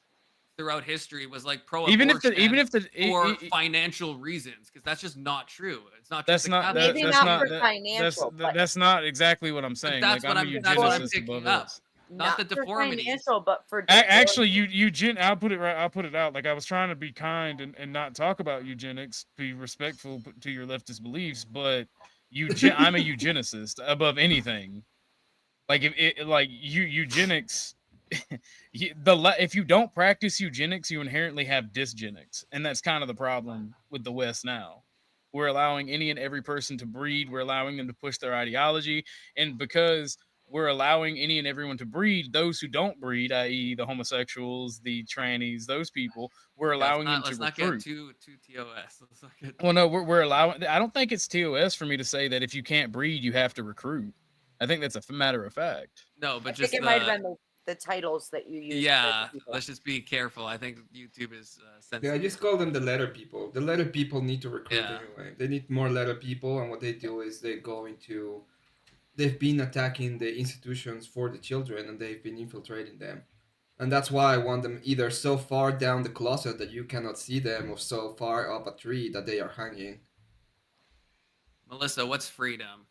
throughout history was like even pro-abortion if the for financial reasons, because that's just not true. It's not. that's Just not the Maybe that's not not for that, financial, but that's not exactly what I'm But saying. that's Like what I'm a that's what I'm eugenicist picking above up. it. Not the for deformities. financial, but for Actually, I'll put it right. I'll put it out. Like I was trying to be kind and not talk about eugenics, be respectful to your leftist beliefs, but I'm a eugenicist above anything. Like eugenics, if you don't practice eugenics, you inherently have dysgenics, and that's kind of the problem with the West now. We're allowing any and every person to breed. We're allowing them to push their ideology, and because we're allowing any and everyone to breed, those who don't breed, i.e., the homosexuals, the trannies, those people, we're allowing them to Let's not recruit. get too TOS. Let's not get Well, no, we're allowing. I don't think it's TOS for me to say that if you can't breed, you have to recruit. I think that's a matter of fact. no, but I just think it might have been the titles that you use. yeah. Let's just be careful. I think YouTube is Yeah, I sensitive. just call them the letter people. The letter people need to recruit Yeah. anyway. They need more letter people, and what they do is they go into. They've been attacking the institutions for the children, and they've been infiltrating them. And that's why I want them either so far down the closet that you cannot see them, or so far up a tree that they are hanging. Melissa, what's freedom?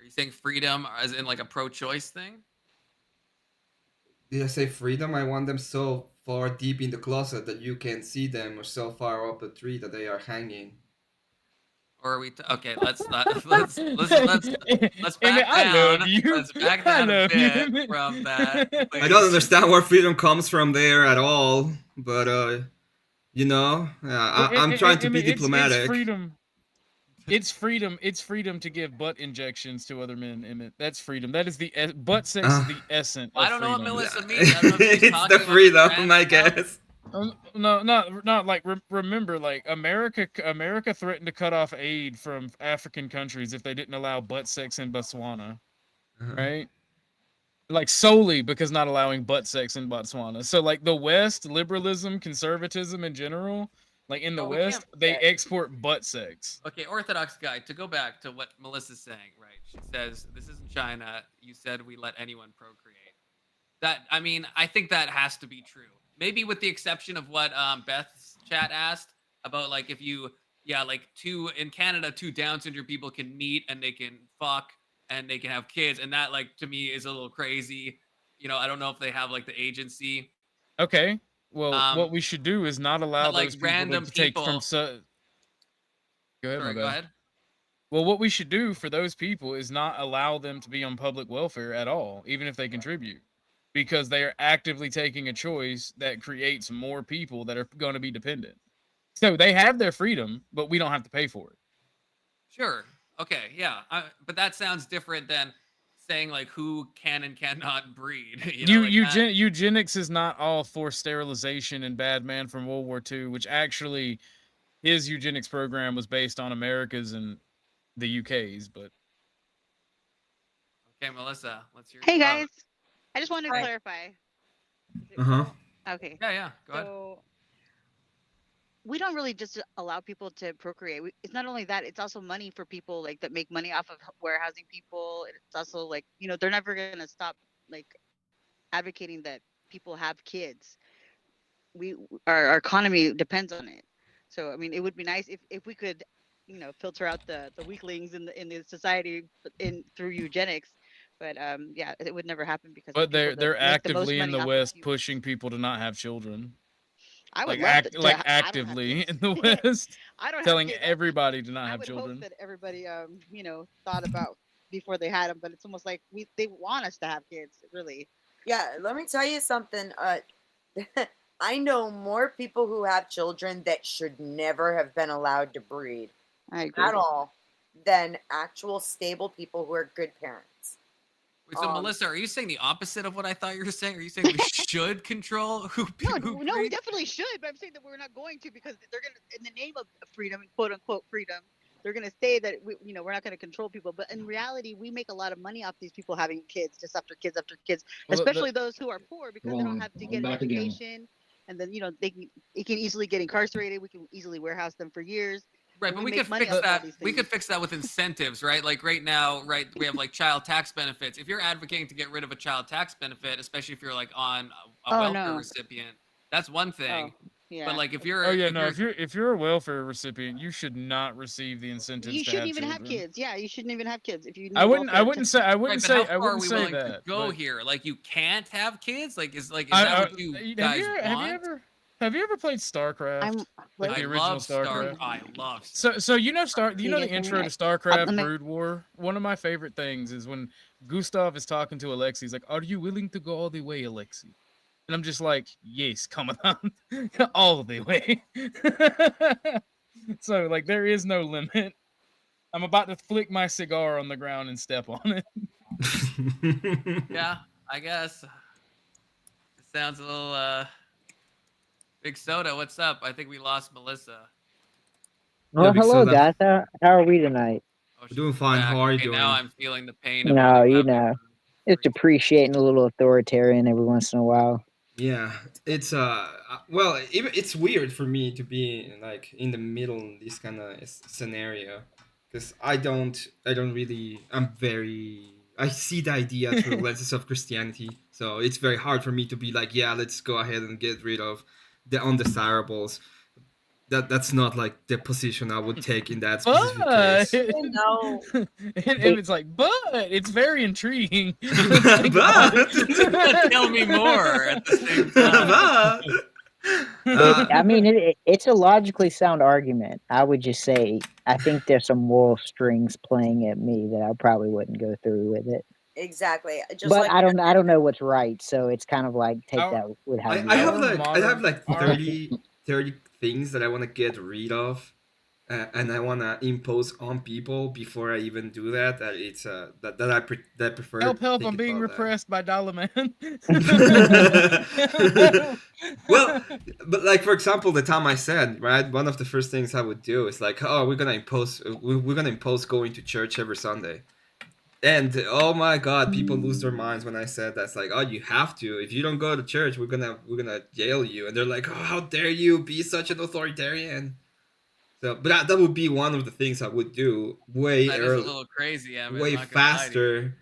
Are you saying freedom as in like a pro-choice thing? Did I say freedom? I want them so far deep in the closet that you can see them, or so far up the tree that they are hanging. Or are we okay? Let's back Emmett, I down. love you. Let's back I down a love you, bit Emmett. from that. I don't understand where freedom comes from there at all, but you know, I'm trying to be Emmett, diplomatic. It's freedom. It's freedom. It's freedom to give butt injections to other men, Emmett. That's freedom. That is the butt sex is the essence. I of don't know what freedom. Melissa means. I don't know if she's It's talking the about freedom, trans I stuff. guess. No, not like remember, like America threatened to cut off aid from African countries if they didn't allow butt sex in Botswana, right? Like solely because not allowing butt sex in Botswana. So like the West, liberalism, conservatism in general, like in the Well, we West, can't- they export butt sex. Okay, Orthodox guy, to go back to what Melissa's saying, right? She says, this isn't China. You said we let anyone procreate. That, I mean, I think that has to be true. Maybe with the exception of what Beth's chat asked about, like, if you, like in Canada, 2 Down syndrome people can meet and they can fuck and they can have kids. And that, like, to me is a little crazy. You know, I don't know if they have, like, the agency. Okay. Well, what we should do is not allow like those people random to take from. people- Go ahead, my Sorry, bad. go ahead. Well, what we should do for those people is not allow them to be on public welfare at all, even if they contribute, because they are actively taking a choice that creates more people that are going to be dependent. So they have their freedom, but we don't have to pay for it. Sure. Okay. Yeah. But that sounds different than saying like who can and cannot breed. Eugenics is not all forced sterilization and Bad Man from World War II, which actually his eugenics program was based on America's and the UK's. But okay, Melissa, let's hear. Hey guys, I just wanted to clarify. Okay. Yeah. Go ahead. So we don't really just allow people to procreate. It's not only that; it's also money for people like that make money off of warehousing people. It's also like they're never gonna stop like advocating that people have kids. Our economy depends on it. So I mean, it would be nice if we could, filter out the weaklings in the society through eugenics. But yeah, it would never happen because. But they're actively in the West pushing people to not have children. I would like actively in the West, telling everybody to not have children. I would hope that everybody, thought about before they had them. But it's almost like they want us to have kids, really. Yeah, let me tell you something. I know more people who have children that should never have been allowed to breed at all than actual stable people who are good parents. Wait, so Melissa, are you saying the opposite of what I thought you were saying? Are you saying we should control who No, we definitely should, but I'm saying that we're not going to because they're going to, in the name of freedom, quote unquote freedom, they're going to say that we're not going to control people. But in reality, we make a lot of money off these people having kids, just after kids after kids, especially those who are poor because they don't have to get an education. And then, they can easily get incarcerated. We can easily warehouse them for years. Right, but we could fix that. We could fix that with incentives, right? Like right now, we have like child tax benefits. If you're advocating to get rid of a child tax benefit, especially if you're like on a welfare recipient, That's one thing. Oh, yeah. But like if you're Oh yeah, no. If you're a welfare recipient, you should not receive the incentives You to shouldn't have even have children. kids. Yeah, you shouldn't even have kids if you. I need wouldn't. I welfare wouldn't say. I Right, wouldn't but say. how I far are wouldn't we say willing to that. go but here? Like you can't have kids? Like is that I- what you have guys you want? have you ever played StarCraft? I'm Like I the original love Star. StarCraft. I love. So you know Can you the guys hear me? intro to Let StarCraft me- Brood War. One of my favorite things is when Gustav is talking to Alexei. He's like, "Are you willing to go all the way, Alexei?" And I'm just like, "Yes, come on, all the way." So like, there is no limit. I'm about to flick my cigar on the ground and step on it. Yeah, I guess. It sounds a little. Big Soda, what's up? I think we lost Melissa. Well, Big hello Soda. guys. How are we tonight? Oh, We're doing she's fine. back. How are you Okay, doing? now I'm feeling the pain of No, only you having know, just appreciating a little authoritarian every once in a while. Yeah, it's well, it's weird for me to be like in the middle in this kind of scenario, because I don't really. I see the idea through lenses of Christianity, so it's very hard for me to be like, yeah, let's go ahead and get rid of the undesirables. That's not like the position I would take in that specific But case. No. and it's like, but it's very intriguing. But Tell me more at the same time. I mean, it's a logically sound argument. I would just say I think there's some moral strings playing at me that I probably wouldn't go through with it. Exactly. Just But like I don't know what's right, so it's kind of like take Our- that with how you I want have it. like Our- 30 things that I want to get rid of, and I want to impose on people before I even do that. That it's that I prefer. Help! I'm thinking being about that. repressed by Dollar Man. Well, but like for example, the time I said, right, one of the first things I would do is like, oh, we're gonna impose going to church every Sunday. And oh my God, people lose their minds when I said that's like, oh, you have to. If you don't go to church, we're gonna jail you. And they're like, oh, how dare you be such an authoritarian? So, but that would be one of the things I would do way That is a early, little crazy, Emmett, way not gonna lie to you. faster.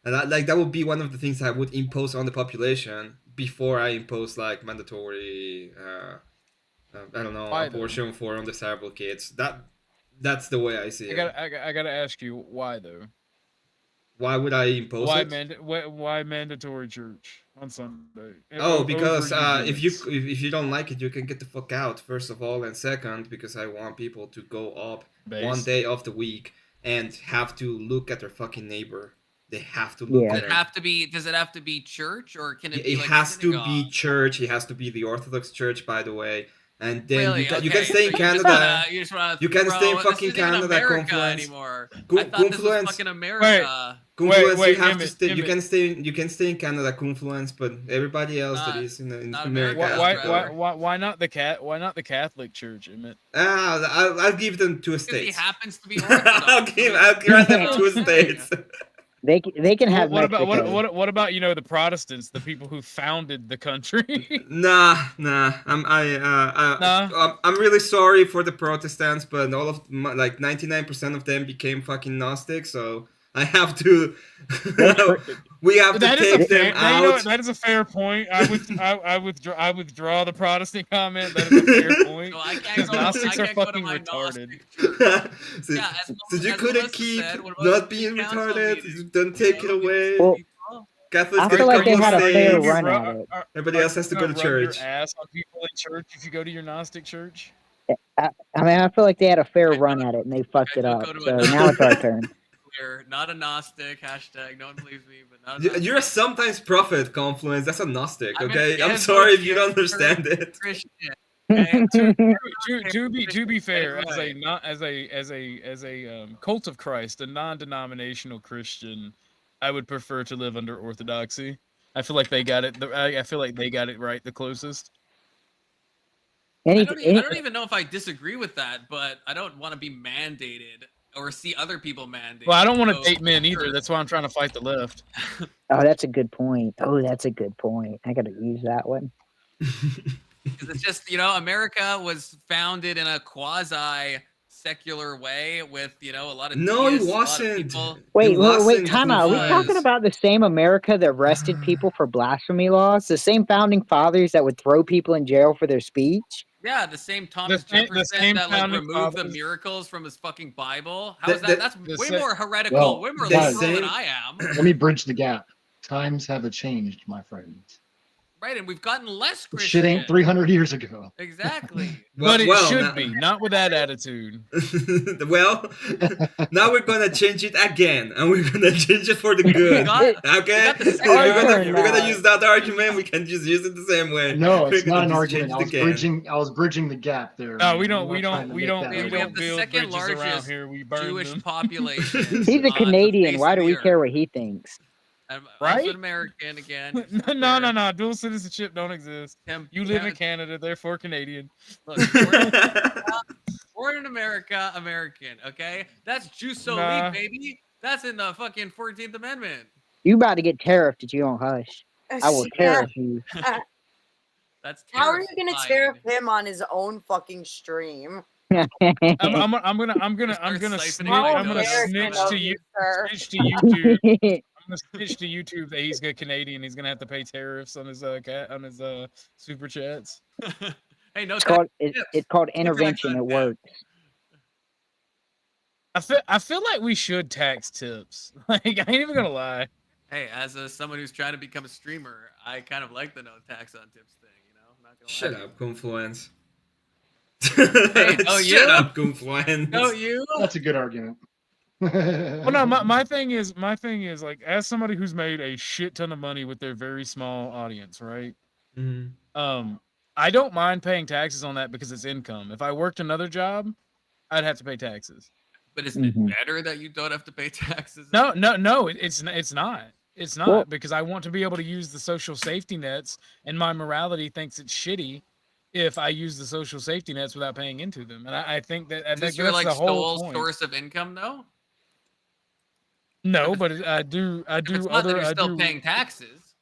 And that would be one of the things I would impose on the population before I impose like mandatory, I don't know, Why, though? abortion for undesirable kids. That's the way I see it. I gotta ask you why though? Why would I impose Why it? why mandatory church on Sunday? Oh, because over if eugenics? you don't like it, you can get the fuck out. First of all, and second, because I want people to go up one Base. day of the week and have to look at their fucking neighbor. They have to look Yeah. at Does it her. have to be? Does it have to be church, or can it be It like has a to synagogue? be church. It has to be the Orthodox Church, by the way. And then Really? you can Okay, stay in so Canada. You just wanna You can throw- stay in this fucking isn't even Canada, America Confluence. anymore. Co- I thought this was Confluence. fucking America. Confluence, wait, you have to Emmett, stay. You Emmett. can stay in Canada, Confluence, but everybody else that Not- is in not America. America. Why not the Catholic Church, Emmett? I'll give them 2 Because he states. happens to be Orthodox. I'll grant them 2 states. They can have What about Mexico. what about the Protestants, the people who founded the country? Nah. Nah? I'm really sorry for the Protestants, but all of like 99% of them became fucking Gnostic, so I have to. We have to That is take a fair. them You know what, out. that is a fair point. I withdraw the Protestant comment. That is a fair point. So I can't Because go, Gnostics I are can't go to fucking my retarded. Gnostic church. so, Yeah, so you as couldn't Melissa keep said, what about not the being council retarded. meetings? You don't take it away. Well, Catholics I get feel a like they couple had of a fair states. run at it. Everybody else has to go to Rub church. your ass on people in church if you go to your Gnostic church. I mean, I feel like they had a fair run at it and they fucked it Guys, up. don't go to So a now it's our Gnostic. turn. Clear. Not a Gnostic. Hashtag. No one believes me, but not a You- Gnostic. You're a sometimes prophet, Confluence. That's a Gnostic, I'm an okay? I'm sorry if you don't evangelical understand it. Christian. Okay? To be fair, as Right. a not as a cult of Christ, a non-denominational Christian, I would prefer to live under Orthodoxy. I feel like they got it. I feel like they got it right the closest. I don't even know if I disagree with that, but I don't want to be mandated or see other people mandated. Well, I don't want to So- date men either. That's why I'm trying to fight the left. Oh, that's a good point. Oh, that's a good point. I got to use that one. 'Cause it's just, America was founded in a quasi secular way with a lot of No, it deists, a lot of wasn't. people. Wait, It wait, wasn't. time out. Are we talking was. about the same America that arrested people for blasphemy laws? The same founding fathers that would throw people in jail for their speech? Yeah, the same Thomas the Jefferson same that like founding removed the fathers. miracles from his fucking Bible. How The- is that? the- That's the way sa- more heretical, Well, way more the liberal same- than I am. Let me bridge the gap. Times have changed, my friends. Right, and we've gotten less This Christian. shit ain't 300 years ago. Exactly. But it should now- be, not with that attitude. Well, now we're gonna change it again, and we're gonna change it for the good. Okay, got the second we're gonna argument. use that argument. We can just use it the same way. No, We're it's gonna not an just argument. change I the was game. bridging the gap there. No, man. we I'm don't. not we trying don't. to We make don't. that We We have don't the build second bridges around largest here. We burn Jewish them. population. He's a on the Canadian. face Why of do the we care earth. what he thinks? I'm Right? also an American again. No. Dual citizenship don't exist. Tim, You live in Canada, therefore Canadian. Look, born in America, American. Okay, that's jus soli, Nah. baby. That's in the fucking 14th Amendment. You about to get tariffed if you don't hush. I will tariff you. That's How are you gonna terrifying. tariff him on his own fucking stream? I'm gonna siphoning How snitch American to of you. sir. Snitch to YouTube. I'm gonna snitch to YouTube that he's a Canadian. He's gonna have to pay tariffs on his super chats. Hey, no. It's called intervention. It works. I feel like we should tax tips. Like I ain't even gonna lie. Hey, as someone who's trying to become a streamer, I kind of like the no tax on tips thing. I'm not gonna Shut lie. up, Confluence. Hey, no, you. Shut up, Confluence. No, you. That's a good argument. Well, no, my thing is like as somebody who's made a shit ton of money with their very small audience, right? Mhm. I don't mind paying taxes on that because it's income. If I worked another job, I'd have to pay taxes. But isn't it better that you don't have to pay taxes? No, it's not. It's not Well- because I want to be able to use the social safety nets, and my morality thinks it's shitty if I use the social safety nets without paying into them. And I think that Is this that's your like the whole sole point. source of income though? No, but I do If it's not, then other you're I still do paying taxes.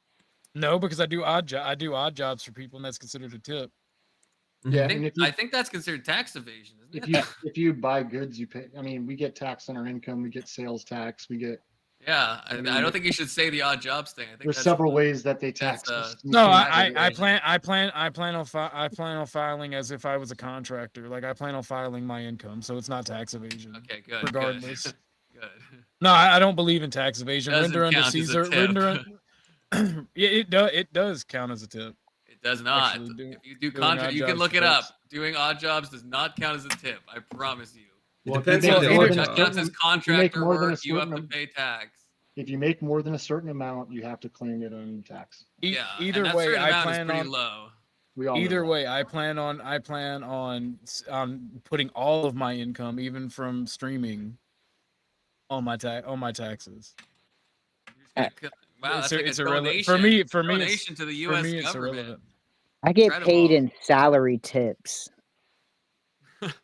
no because I do odd jobs for people, and that's considered a tip. Yeah, I and if you, think that's considered tax evasion, isn't if it? you if you buy goods, you pay. I mean, we get tax on our income. We get sales tax. We get. Yeah, I mean, don't think you should say the odd jobs thing. I think There's that's several ways that they tax. that's, us. No, You can't I evasion. plan on filing as if I was a contractor. Like I plan on filing my income, so it's not tax evasion. Okay, good. Regardless. Good. Good. No, I don't believe in tax evasion. Doesn't Render unto count as a Caesar. tip. Render. Yeah, it does count as a tip. It does not. Actually, If you do doing contract, odd you can jobs look for it up. folks. Doing odd jobs does not count as a tip. I promise you. Well, if Depends you on make the more order. than a That counts as certain- contractor more than a work. You have to certain pay tax. If you make more than a certain amount, you have to claim it on tax. Yeah. Either and that way, certain I amount is plan pretty on. low. We all know Either that. way, I plan on putting all of my income, even from streaming, on my taxes. Wow, that's like it's a irrelevant donation. for me. It's a For me, donation to the for U.S. me, it's government. irrelevant. I get paid Incredible. in salary tips.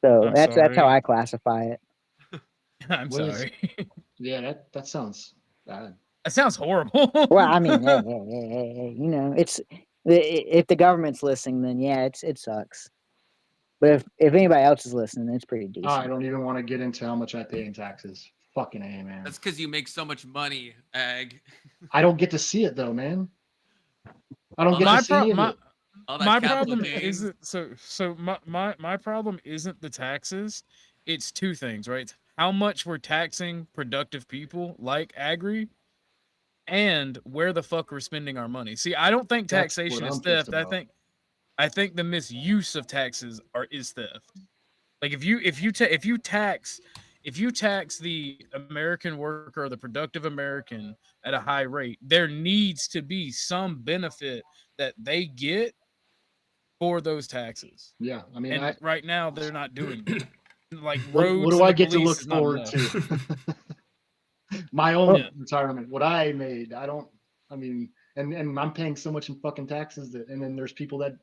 So I'm that's how sorry. I classify it. I'm What is- sorry. Yeah, that sounds bad. That sounds horrible. Well, I mean, hey, you know, if the government's listening, then yeah, it sucks. But if anybody else is listening, it's pretty decent. I don't even want to get into how much I pay in taxes. Fucking A, man. That's because you make so much money, Ag. I don't get to see it though, man. I don't get my to see any of my, it. All that my capital problem gains. isn't so my problem isn't the taxes. It's two things, right? It's how much we're taxing productive people like Agri, and where the fuck we're spending our money. See, I don't think That's what taxation is I'm pissed theft. about. I think the misuse of taxes is theft. Like if you tax the American worker or the productive American at a high rate, there needs to be some benefit that they get for those taxes. Yeah, I mean, And right now they're not doing it. Like what roads. do and I the get to police look is not forward enough. to? My own Yeah. retirement, what I made. I mean, and I'm paying so much in fucking taxes that, and then there's people that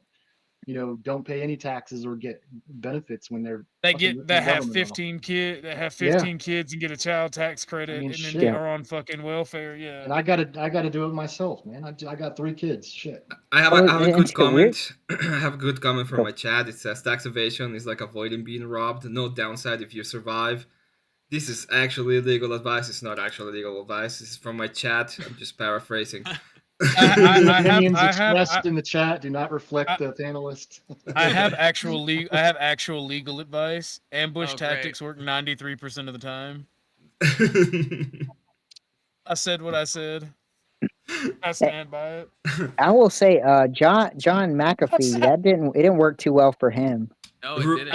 don't pay any taxes or get benefits when they're They fucking get ripping that the have government off. 15 kid that have Yeah. 15 kids and get a child tax credit mean, and then shit. are on fucking welfare. Yeah. And I gotta do it myself, man. I got 3 kids. Shit. I have Well, a and good so weird. comment. I have a good comment from Go. my chat. It says tax evasion is like avoiding being robbed. No downside if you survive. This is actually legal advice. It's not actually legal advice. This is from my chat. I'm just paraphrasing. The I opinions have expressed in the chat do not reflect the panelists. I have actual legal advice. Ambush Oh, tactics work 93% of the time. I said what I said. I stand by it. I will say, John McAfee, it didn't work too well for him. No, it didn't.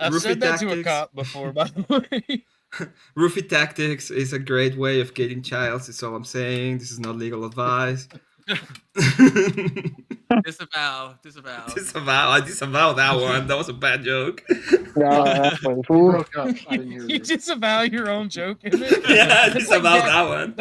I've said that to a cop before, by the way. Roofie tactics is a great way of getting childs. That's all I'm saying. This is not legal advice. Disavow. I disavow that one. That was a bad joke. No, that's You broke up. I didn't hear You you. disavow your own joke, isn't it? Yeah, I That's disavow like that one.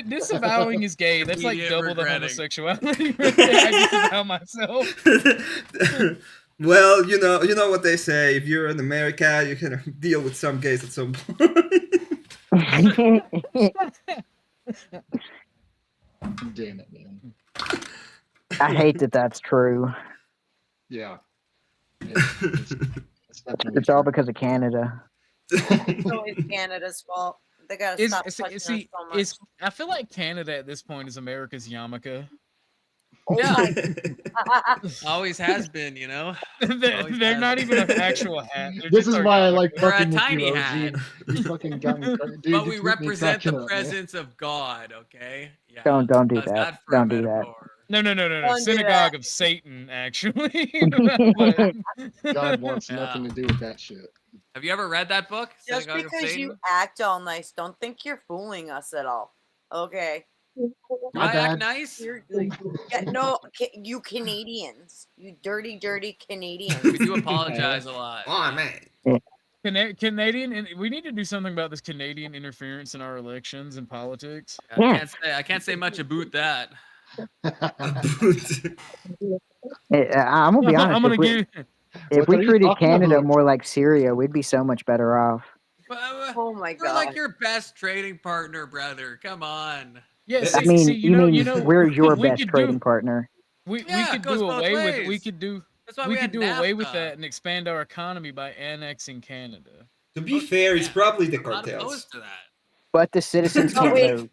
Disavowing is gay. That's like Immediate double the regretting. homosexuality. I disavow myself. Well, you know what they say. If you're in America, you can deal with some gays at some point. Damn it, man. I hate that that's true. Yeah. It's definitely It's all true. because of Canada. It's always Canada's fault. They gotta stop touching us so much. I feel like Canada at this point is America's yarmulke. Oh Yeah. my Always has been, you know. They're not even an actual hat. They're This just is our why I yarmulke. like We're a fucking with tiny you, OG. hat. You fucking got me. Dude, But you we keep me represent cracking the up, man. presence of God, okay? Yeah. Don't do How's that. for a Don't do that. metaphor? No. Don't do Synagogue that. of Satan, actually. God wants Yeah. nothing to do with that shit. Have you ever read that book? Just Synagogue of because Satan? you act all nice, don't think you're fooling us at all. Okay. Do My I act bad. nice? You're you Canadians. You dirty We Canadians. do apologize a lot. Come on, man. Canadian, and we need to do something about this Canadian interference in our elections and politics. I can't say much about that. I'm gonna be honest. I'm gonna if we, give. if What we are you treated talking Canada about? more like Syria, we'd be so much better off. But, Oh my we're god. like your best trading partner, brother. Come on. Yeah, I I mean, see, you mean we're your we best could trading do. partner. We Yeah, could it goes do both away with. ways. We could do. That's why We had could do away with NAFTA. that and expand our economy by annexing Canada. To be fair, it's probably the I'm not cartels. opposed to that. But the citizens Oh, can't wait. vote.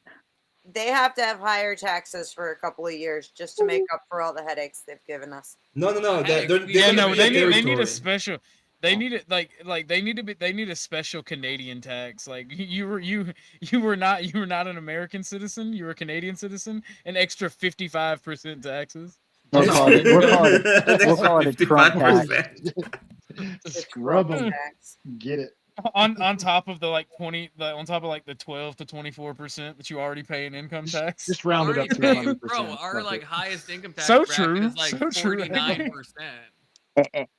They have to have higher taxes for a couple of years just to make up for all the headaches they've given us. No. Hey, They're Yeah, gonna no, be a they need territory. a special. They need it like they need a special Canadian tax. Like you were not an American citizen. You were a Canadian citizen. An extra 55% taxes. We'll call it we'll call it a Trump tax. 55%. Scrub them. Tax. Get it. On top of the on top of like the 12 to 24% that you already pay in income tax. Just round it up to Already 100%. Bro, our Fuck like it. highest income tax So bracket true, is like so true. 49%.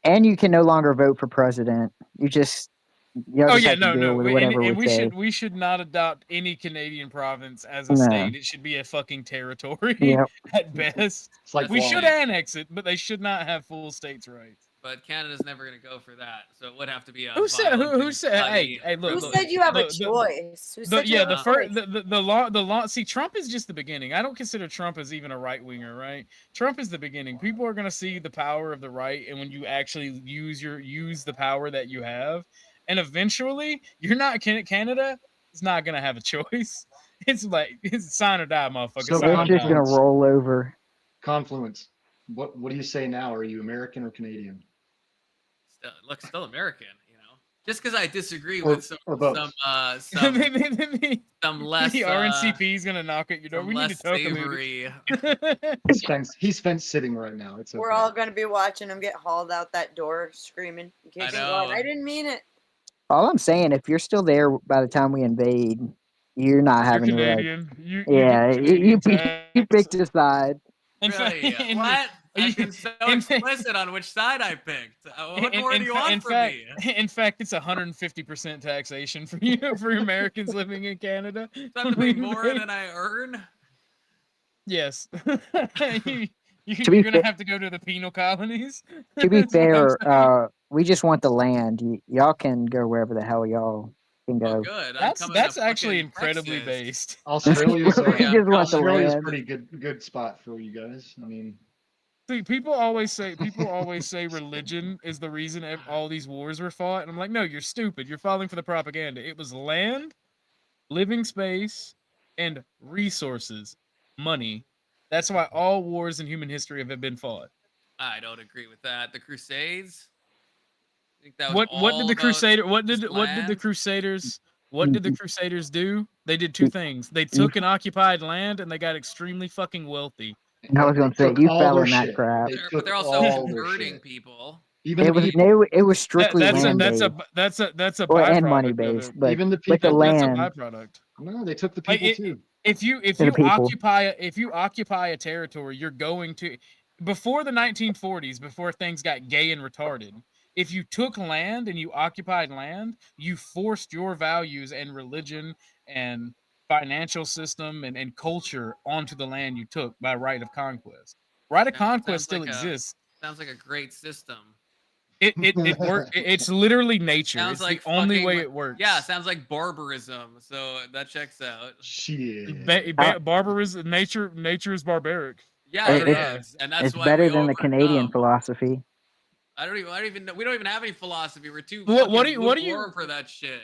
And you can no longer vote for president. You just Oh just yeah, have to deal with whatever and we say. we should not adopt any Canadian province as a No. state. It should be a fucking territory Yep. at best. It's like We Guam. should annex it, but they should not have full states' rights. But Canada's never going to go for that. So it would have to be a Who said? violent Who and said? Hey, bloody hey, look, Who look. said you have a the- choice? Who The, said you yeah, have the a first, choice? the law. See, Trump is just the beginning. I don't consider Trump as even a right winger, right? Trump is the beginning. People are gonna see the power of the right, and when you actually use the power that you have, and eventually, you're not Canada is not gonna have a choice. It's like it's sign or die, motherfucker. So sign It's or just die. gonna roll over. Confluence. What do you say now? Are you American or Canadian? still American, you know. Just because I disagree Or- with some or both. some the less RNCP is gonna knock at your door. some We need to less talk about savory. He's fence sitting right now. It's okay. We're all gonna be watching him get hauled out that door, screaming, I kicking, know. going, I didn't mean it. All I'm saying, if you're still there by the time we invade, you're not You're having to like. Canadian. You Yeah, get you Canadian picked tax. a side. In fact- Really? in- What? in- I've been so in- explicit on which side I picked. What more do you want from me? In fact, it's 150% taxation for you for Americans living in Canada. Do I have to pay more than I earn? Yes. you be You're gonna fa- have to go to the penal colonies. To be That's what I'm saying. fair, we just want the land. Y'all can go wherever the hell y'all can Oh, go. good. I'm That's coming to actually fucking incredibly Texas. based. Australia's We just want the Australia's land. pretty good spot for you guys. I mean, See, people always say religion is the reason all these wars were fought, and I'm like, no, you're stupid. You're falling for the propaganda. It was land, living space, and resources, money. That's why all wars in human history have been fought. I don't agree with that. The Crusades. I think that was What all did the about Crusader just what did the land. Crusaders what did the Crusaders do? They did two things. They took and occupied land, and they got extremely fucking wealthy. I was gonna say took you all fell their in that shit. crap. They But took they're also all their converting shit. people. Even It was the, it was strictly That's a land that's based, a that's a or and money byproduct of based, it. but even the with the people. That's a land, byproduct. No, they took the Like people too. if you the people. occupy a territory, you're going to before the 1940s, before things got gay and retarded. If you took land and you occupied land, you forced your values and religion and financial system and culture onto the land you took by right of conquest. Right of conquest still exists. Sounds like a great system. It works. It's literally nature. Sounds It's like the only fucking, way like- it works. Yeah, sounds like barbarism. So that checks out. Shit. Barbarism. Nature is barbaric. Yeah, It- it it's- is, and that's it's why better we than the Canadian overcome. philosophy. I don't even know. We don't even have any philosophy. We're too What fucking do you lukewarm for that shit.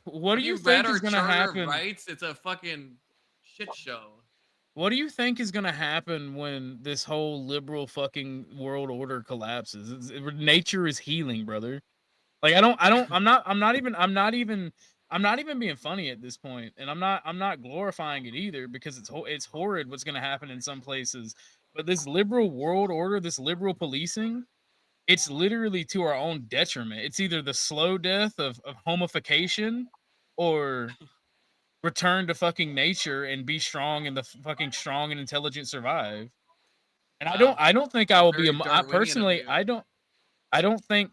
What do Have you read think our is gonna Charter of happen? Rights? It's a fucking shit show. What do you think is gonna happen when this whole liberal fucking world order collapses? Nature is healing, brother. Like I'm not even being funny at this point, and I'm not glorifying it either, because it's horrid what's gonna happen in some places. But this liberal world order, this liberal policing, it's literally to our own detriment. It's either the slow death of homification, or return to fucking nature and be strong, and the fucking strong and intelligent survive. And Wow. I don't think I will be Very Darwinian of personally. you. I don't think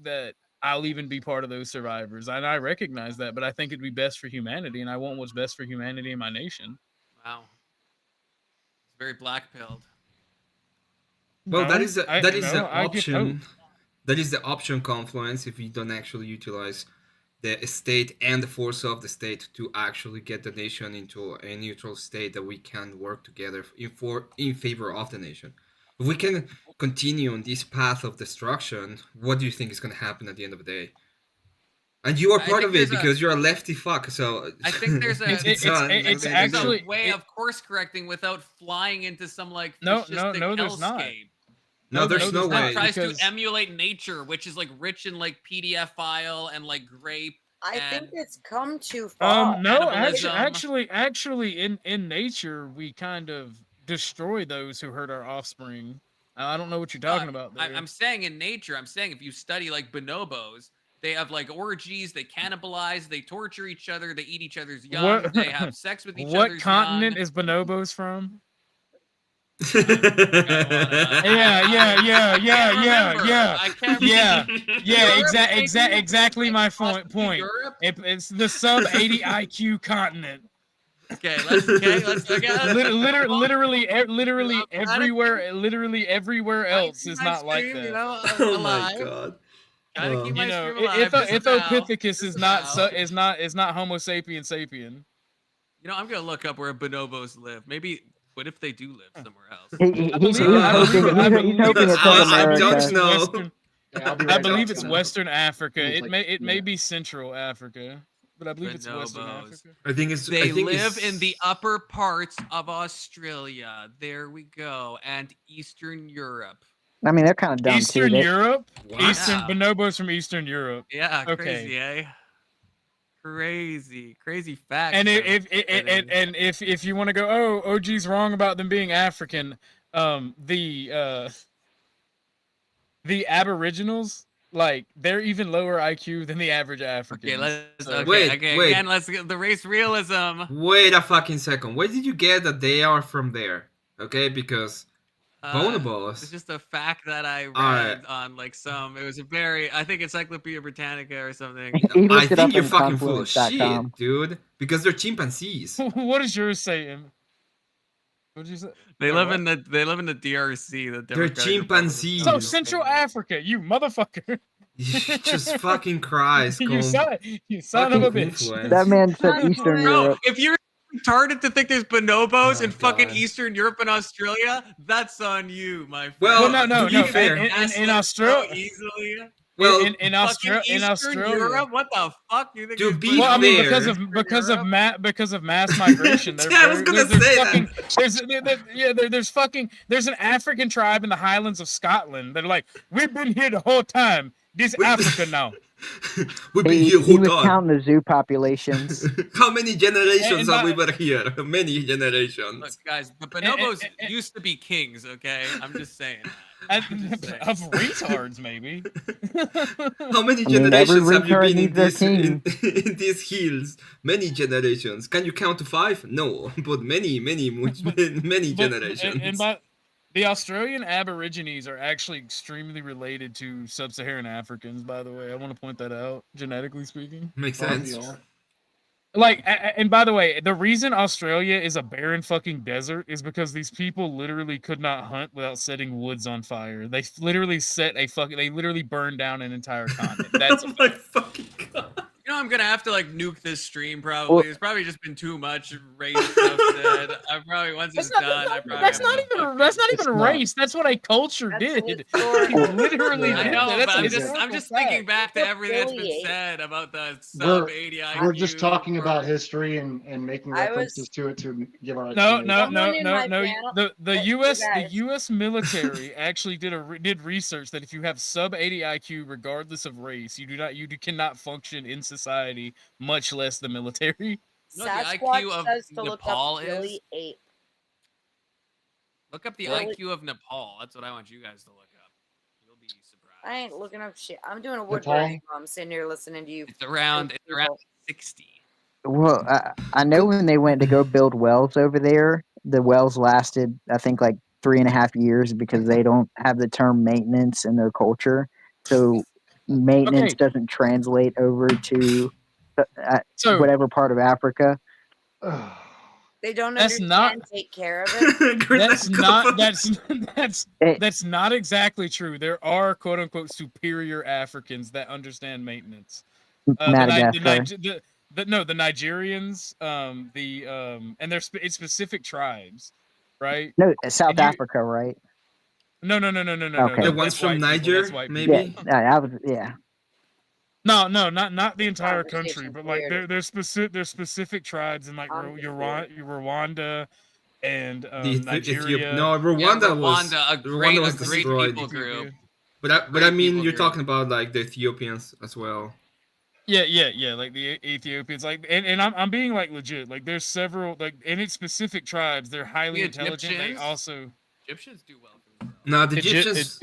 that I'll even be part of those survivors. And I recognize that, but I think it'd be best for humanity, and I want what's best for humanity in my nation. Wow. It's very black pilled. Well, No, that is the I give option. hope. That is the option Confluence if you don't actually utilize the state and the force of the state to actually get the nation into a neutral state that we can work together in favor of the nation. If we can continue on this path of destruction, what do you think is going to happen at the end of the day? And you are I part think of it there's a- because you're a lefty fuck. So I think there's a It's there's actually- a way of course correcting without flying into some like No, fascistic there's not. hellscape. no, there's no there's not, way. Tries because- to emulate nature, which is like rich in like PDF file and like grape. I think And- it's come too far. No, Cannibalism. actually, in nature, we kind of destroy those who hurt our offspring. I don't know what you're talking about there. I'm saying in nature. I'm saying if you study like bonobos, they have like orgies, they cannibalize, they torture each other, they eat each other's young, What- they have sex with each What other's continent young. is bonobos from? Yeah, I can't Yeah. Exactly my point. Europe? It's the sub 80 IQ continent. Okay, let's look at it. Literally everywhere else is not like that. You know, Oh my alive. god. Gotta keep my You know, stream alive. Ithopithecus is not Disavow. is not Homo sapien sapien. You know, I'm gonna look up where bonobos live. Maybe. What if they do live somewhere else? He's I believe hoping it's South I America. don't know. Western, Yeah, I'll be I right believe back. it's Western Africa. It's It may yeah. be Central Africa, but I believe it's Western Bonobos. Africa. I think it's. They I think live it's, in the upper parts of Australia. There we go, and Eastern Europe. I mean, they're kind of dumb Eastern too. Europe, Wow. Eastern Yeah. bonobos from Eastern Europe. Yeah, Okay. crazy, eh? Crazy facts. And there. if you want to go, oh, OG's wrong about them being African. The Aboriginals, like, they're even lower IQ than the average African. Okay, let's So- okay, Wait, okay. wait. Again, let's get the race realism. Wait a fucking second. Where did you get that they are from there? Okay, because It's bonobos. just a fact that I read Alright. on like some. It was a very, I think Encyclopedia Britannica or something. He I looked it up think you're on fucking full of Confluence.com. shit, dude. Because they're chimpanzees. what does yours say, Em? What'd you say? They Wait, live what? in the DRC. The They're Democratic Republic of chimpanzees. So Congo. Central Africa, you motherfucker. Jesus fucking Christ, you son of fucking a bitch. Confluence. That man said Confluence. Eastern Bro, Europe. if you're retarded to think there's bonobos Oh, in fucking God. Eastern Europe and Australia, that's on you, my friend. Well, no. to be fair- In Australia, easily. Well, in Fucking Australia, Eastern Europe? What the fuck do you think? To there's be Well, I mean, fair- because of mass migration. Yeah, I was gonna say fucking, that. there's an African tribe in the Highlands of Scotland that are like, we've been here the whole time. This Africa now. We've been He, here he whole was time. counting the zoo populations. How many generations And have we by- been here? Many generations. Look, guys, the bonobos used to be kings, okay? I'm just saying. Of retards, maybe. How many I mean, every generations have you retard been in needs their this in these hills? Many generations. Can you count to 5? No, but many generations. And by the Australian Aborigines are actually extremely related to sub-Saharan Africans. By the way, I want to point that out. Genetically speaking, Makes sense. like, and by the way, the reason Australia is a barren fucking desert is because these people literally could not hunt without setting woods on fire. They literally they literally burned down an entire continent. That's Oh my fucking god. You know, I'm gonna have to like nuke this stream probably. It's probably just been too much race stuff said. I probably once it's done. That's not even a race. That's what a culture did. Literally, I did know, that. but That's I'm just thinking back to everything that's been said about the sub 80 IQ. We're just talking about history and making I references to it to give our No. panel- The you U.S. guys- the U.S. military actually did research that if you have sub 80 IQ, regardless of race, you cannot function in society, much less the military. You know what the Sasquatch IQ of says to look Nepal up is? Billy Ape. Look up the Billy- IQ of Nepal. That's what I want you guys to look up. You'll be surprised. I ain't looking up shit. I'm doing a wood Nepal? burning while I'm sitting here listening to you. It's around 60. Well, I know when they went to go build wells over there, the wells lasted, I think, like 3.5 years because they don't have the term maintenance in their culture. So maintenance doesn't translate over to So- whatever part of Africa. They don't That's understand. not- Take care of it. That's not exactly true. There are quote unquote superior Africans that understand maintenance. Madagascar. The Nigerians, and it's specific tribes, right? No, South And you- Africa, right? No. Okay. The ones That's from white people, Niger, that's white maybe? people. Yeah. No, not the entire country, Conversation's but like weird. there's specific tribes in like Rwanda and Nigeria. No, Rwanda was Rwanda, a Rwanda was great destroyed. people group. But I Great mean, people you're group. talking about like the Ethiopians as well. Yeah, like the Ethiopians, like, and I'm being like legit. Like, there's several, like, and it's specific tribes. They're highly The intelligent. They Egyptians? also Egyptians do well for themselves. No, the Egyptians.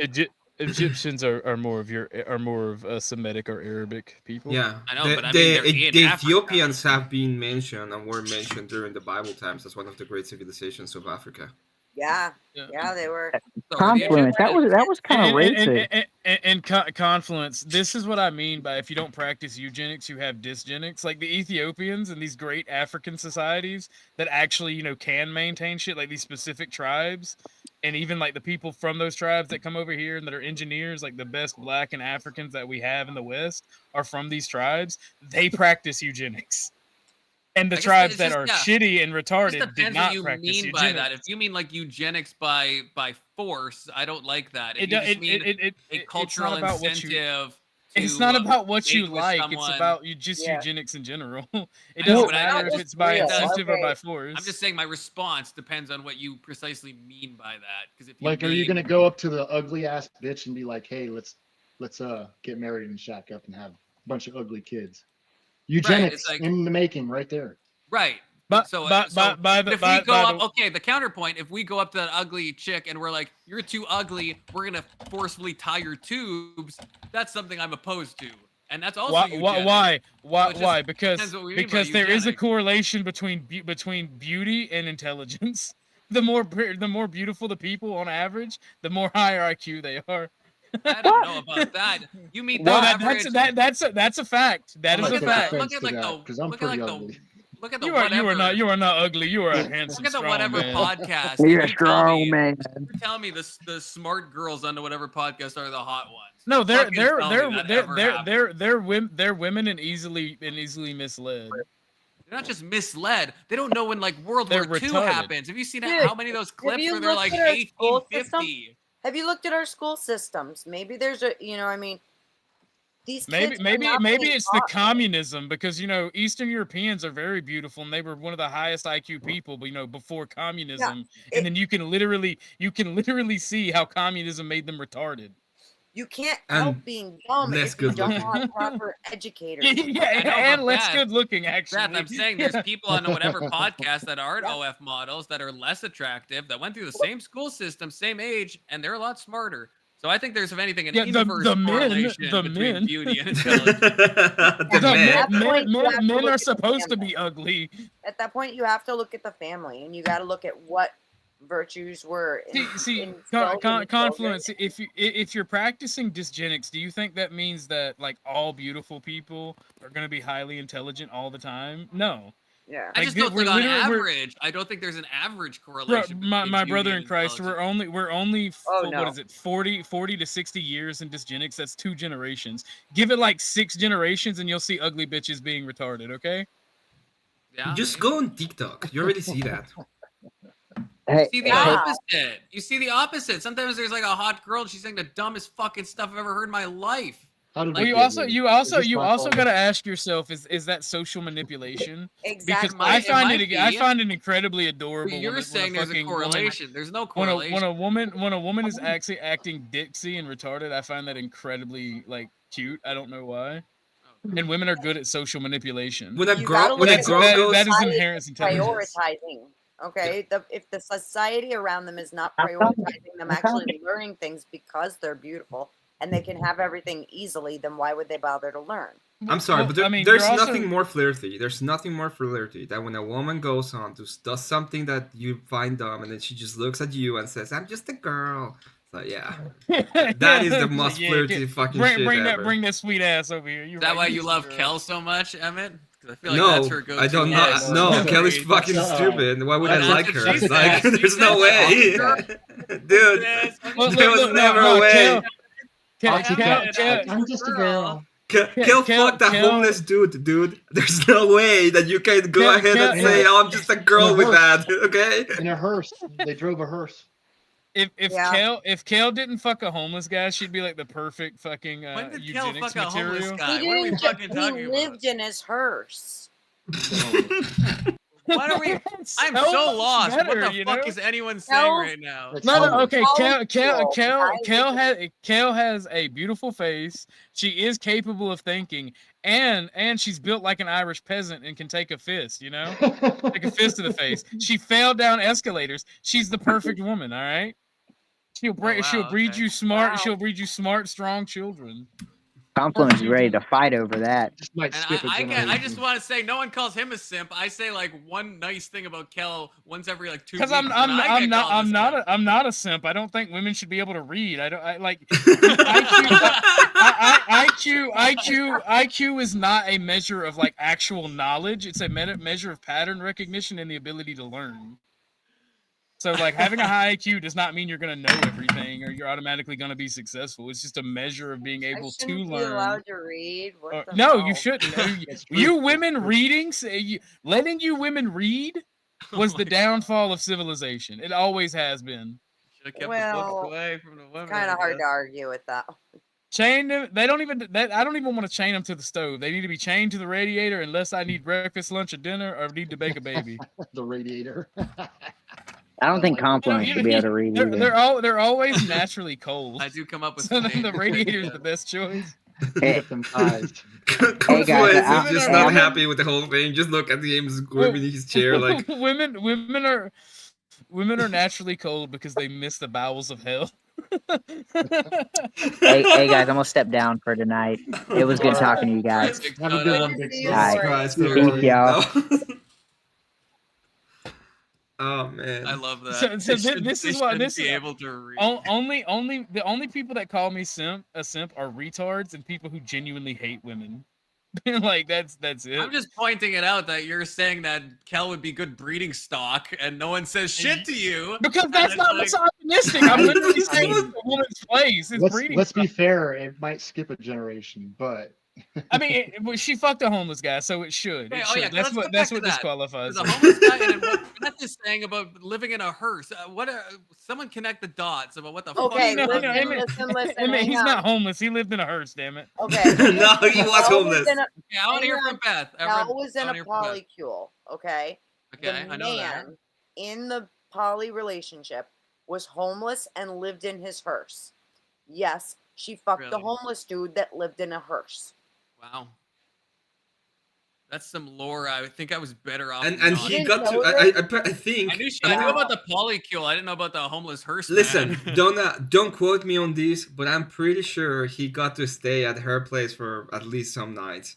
Egyptians are more of Semitic or Arabic people. Yeah, I know, but I mean, they're in the Africa. Ethiopians have been mentioned and were mentioned during the Bible times as one of the great civilizations of Africa. Yeah, they were. Confluence. That was kind of racist. And Confluence. This is what I mean by if you don't practice eugenics, you have dysgenics. Like the Ethiopians and these great African societies that actually, can maintain shit, like these specific tribes, and even like the people from those tribes that come over here and that are engineers, like the best Black and Africans that we have in the West are from these tribes. They practice eugenics. And the I guess tribes it's that just- are yeah. shitty and It retarded just did depends not what you practice mean eugenics. by that. If you mean like eugenics by force, I don't like that. If It you do- just mean it- a it's cultural not about what you- incentive. It's not about what you mate with like. someone. It's about eugenics in general. It I know, doesn't but I matter know if it's by real, incentive or okay. by force. I'm just saying my response depends on what you precisely mean by that. Because if you Like, are you mean- gonna go up to the ugly ass bitch and be like, "Hey, let's get married and shack up and have a bunch of ugly kids"? Eugenics like- in the making, right there. Right. But So, but so by the if by, we go by up, the, okay, the counterpoint, if we go up to that ugly chick and we're like, you're too ugly, we're going to forcefully tie your tubes, that's something I'm opposed to. And that's also why eugenics. why So it just why because depends what we mean by there is a eugenics. correlation between beauty and intelligence. The more beautiful the people on average, the more higher IQ they are. I don't know about that. You mean the Well, average... that's a fact. That is I'm a gonna take fact. offense Look at to like that, the 'cause I'm look at pretty like ugly. Look at the You are whatever. you are not ugly. You are a handsome, Look at the strong whatever man. podcast. You're and a you tell strong me, man. you tell me the smart girls on the whatever podcast are the hot ones. No, they're Fucking tell me that ever happened. they're women and easily misled. They're not just misled. They don't know when like World They're War II retarded. happens. Have you seen Dude, how many of those clips you where they're looked like at our school system? 1850? Have you looked at our school systems? Maybe there's a, I mean, these kids Maybe are not being it's the taught. communism because Eastern Europeans are very beautiful and they were one of the highest IQ people, but before communism, and then you can literally see how communism made them retarded. You can't And help being dumb less if you good don't looking. have proper educators. Yeah, I know, and but less Beth- good looking actually. Beth, I'm saying there's people on whatever podcast that aren't OF models that are less attractive that went through the same school system, same age, and they're a lot smarter. So I think there's, if anything, an inverse correlation between beauty and intelligence. Men are supposed to be ugly. At that point, you have to look at the family, and you got to look at what virtues were. Confluence. If you're practicing dysgenics, do you think that means that like all beautiful people are going to be highly intelligent all the time? No. Yeah. I Like, just don't we're think on literally- we're- average. I don't think there's an average Bro, correlation. my between brother beauty in and Christ, intelligence. we're only Oh, what no. is it 40 to 60 years in dysgenics. That's 2 generations. Give it like 6 generations and you'll see ugly bitches being retarded. Okay. Yeah. Just go on TikTok. You already see that. Hey, See the opposite. You see the opposite. Sometimes there's like a hot girl and she's saying the dumbest fucking stuff I've ever heard in my life. How did Well, we you get also here? you Is also this my fault? got to ask yourself: is that social manipulation? Exactly. Because I It find might it I be. find it incredibly adorable. But you're when saying there's a fucking woman- correlation. There's no when correlation. when a woman is actually acting ditzy and retarded, I find that incredibly like cute. I don't know why. And women are good at social manipulation. When a You girl, gotta when look a at girl that- goes, that is Society inherent intelligence. prioritizing. Okay, if the society around them is not prioritizing them actually learning things because they're beautiful and they can have everything easily, then why would they bother to learn? I'm sorry, Well, but there, I mean, there's you're also- nothing more flirty. There's nothing more flirty than when a woman goes on to does something that you find dumb, and then she just looks at you and says, "I'm just a girl." So yeah, that is the most flirty fucking shit ever. Bring that sweet ass over here. Is that why you love Kel so much, Emmett? 'Cause I feel like No, that's her go-to. I don't know. Yes. No, That's Kelly's great. fucking stupid. Why would I Well, like that's her? what she Like, said. there's She no said way, that. dude. Yes, There was never a way. I'm just a girl. Kel fucked a homeless dude. There's no way that you can go ahead and say, "Oh, I'm just a girl with that." Okay? In a hearse. They drove a hearse. If Kale didn't fuck a homeless guy, she'd be like the perfect fucking When did Kel eugenics fuck a homeless material. guy? He What are we didn't. fucking He talking about? lived in his hearse. What are we? I'm So so much lost. better, What the you fuck know? is anyone saying Kel- right now? No, okay. Kel- Kel has a beautiful face. She is capable of thinking, and she's built like an Irish peasant and can take a fist. You know, take a fist to the face. She fell down escalators. She's the perfect woman. All right. She'll wow, she'll breed okay. you smart. Wow. She'll breed you smart, strong children. Confluence is ready to fight over that. Just might And skip a I generation. just want to say, no one calls him a simp. I say like one nice thing about Kel once every like 2 weeks. Because and I get called a simp. I'm not a simp. I don't think women should be able to read. I like IQ is not a measure of like actual knowledge. It's a measure of pattern recognition and the ability to learn. So like having a high IQ does not mean you're gonna know everything or you're automatically gonna be successful. It's just a measure of being able to Be learn. allowed to read. What the No, hell? you shouldn't. It's true. You women reading, letting you women read was Oh the my downfall of civilization. It always has been. Should have kept the Well, books away from the women. Kind of I hard guess. to argue with that. Chain them. They don't even. I don't even want to chain them to the stove. They need to be chained to the radiator unless I need breakfast, lunch, or dinner, or need to bake a baby. The radiator. I don't think Like- Confluence should be able to read either. They're always naturally cold. I do come up with. So then some the names. radiator is the best choice. Hey, Get them ties. Confluence guys, is just I'm- not I'm- happy with the whole thing. Just look at him squirming in his chair like. women are naturally cold because they miss the bowels of hell. hey guys, I'm gonna step down for tonight. It was good talking to you guys. Have a good one, Big See Sis. you, All right. Lori. Christ, Peace, Lord. y'all. No. Oh man. I love that. So They this they is why shouldn't this be is able to read. the only people that call me a simp are retards and people who genuinely hate women. Like that's it. I'm just pointing it out that you're saying that Kel would be good breeding stock, and no one says shit to you. Because that's not misogynistic. I'm literally saying it's the woman's place. It's breeding. Let's be fair. It might skip a generation, but I mean, she fucked a homeless guy, so it should. Okay, It oh should. yeah, That's let's what go back to that. disqualifies. The it. homeless guy, and then what Beth is saying about living in a hearse. Someone connect the dots about what the Okay, fuck. No, listen, listen. I mean, hang he's on. not homeless. He lived in a hearse. Damn it. Okay. No, he was homeless. Yeah, I want to hear hang from Beth. That was in I a wanna hear from Beth. polycule. Okay. Okay, The I know that. man in the poly relationship was homeless and lived in his hearse. Yes, she fucked the Really? homeless dude that lived in a hearse. Wow. That's some lore. I think I was better off. And not. he didn't got know to. I think. I knew about the polycule. I didn't know about the homeless hearse. Listen, man. don't quote me on this, but I'm pretty sure he got to stay at her place for at least some nights.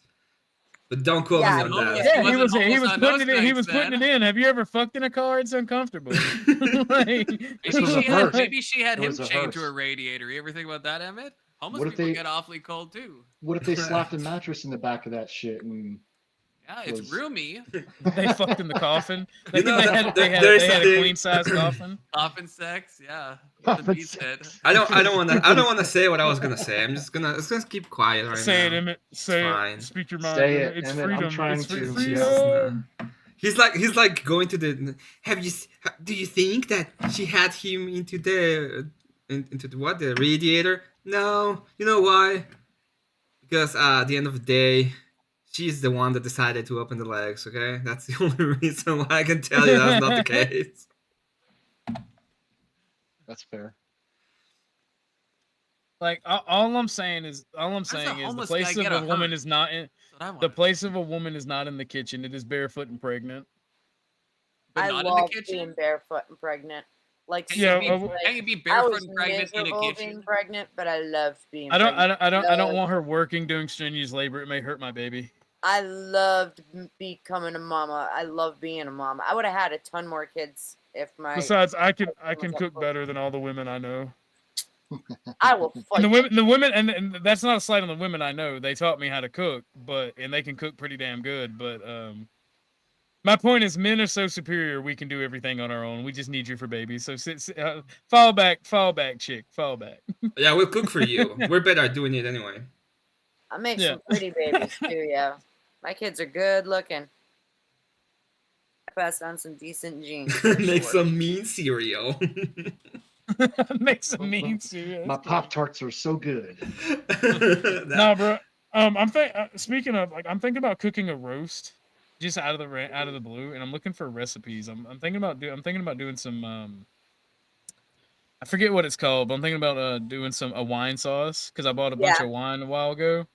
But don't quote Yeah, me on that. Yeah, he wasn't was homeless on putting those it in. He nights, was putting then. it in. Have you ever fucked in a car? It's uncomfortable. Like, Maybe she had It him was a chained to a hearse. radiator. You ever think about that, Emmett? Homeless What if people they- get awfully cold too. what if they slapped a mattress in the back of that shit and Yeah, it's Was- roomy. they fucked in the coffin. You know, They had there's a the- queen size coffin. Coffin sex, yeah. What the Coffin beat said. I don't wanna say what I was gonna say. I'm just gonna keep quiet right Say it, now. Emmett. Say fine. it. Speak your mind. Say it, It's Emmett, I'm freedom. trying It's to. freedom. He's like going to the. Do you think that she had him into the what, the radiator? No. You know why? Because at the end of the day, she's the one that decided to open the legs. Okay, that's the only reason why I can tell you that's not the case. That's fair. Like all I'm saying is the homeless place guy of get a a woman hearse? is not in That's what I the want. place of a woman is not in the kitchen. It is barefoot and pregnant. But I not in the love kitchen? being barefoot and pregnant. Like, Can Yeah, you be, like, can you be I barefoot was and pregnant in a miserable kitchen? being pregnant, but I loved being I pregnant. don't want her working doing strenuous labor. It may hurt my baby. I loved becoming a mama. I love being a mama. I would have had a ton more kids if my. Besides, I can cook better than all the women I know. I will fight. And the women, and that's not a slight on the women I know. They taught me how to cook, and they can cook pretty damn good. But my point is, men are so superior. We can do everything on our own. We just need you for babies. So fall back, chick, fall back. Yeah, we'll cook for you. We're better at doing it anyway. I make Yeah. some pretty babies too. Yeah, my kids are good looking. I passed on some decent genes. for Make sure. some mean cereal. Make some mean cereal. My Pop Tarts are so good. No, bro. Speaking of, like, I'm thinking about cooking a roast, just out of the blue, and I'm looking for recipes. I'm thinking about doing some. I forget what it's called, but I'm thinking about doing a wine sauce because I bought a bunch Yeah. of wine a while ago.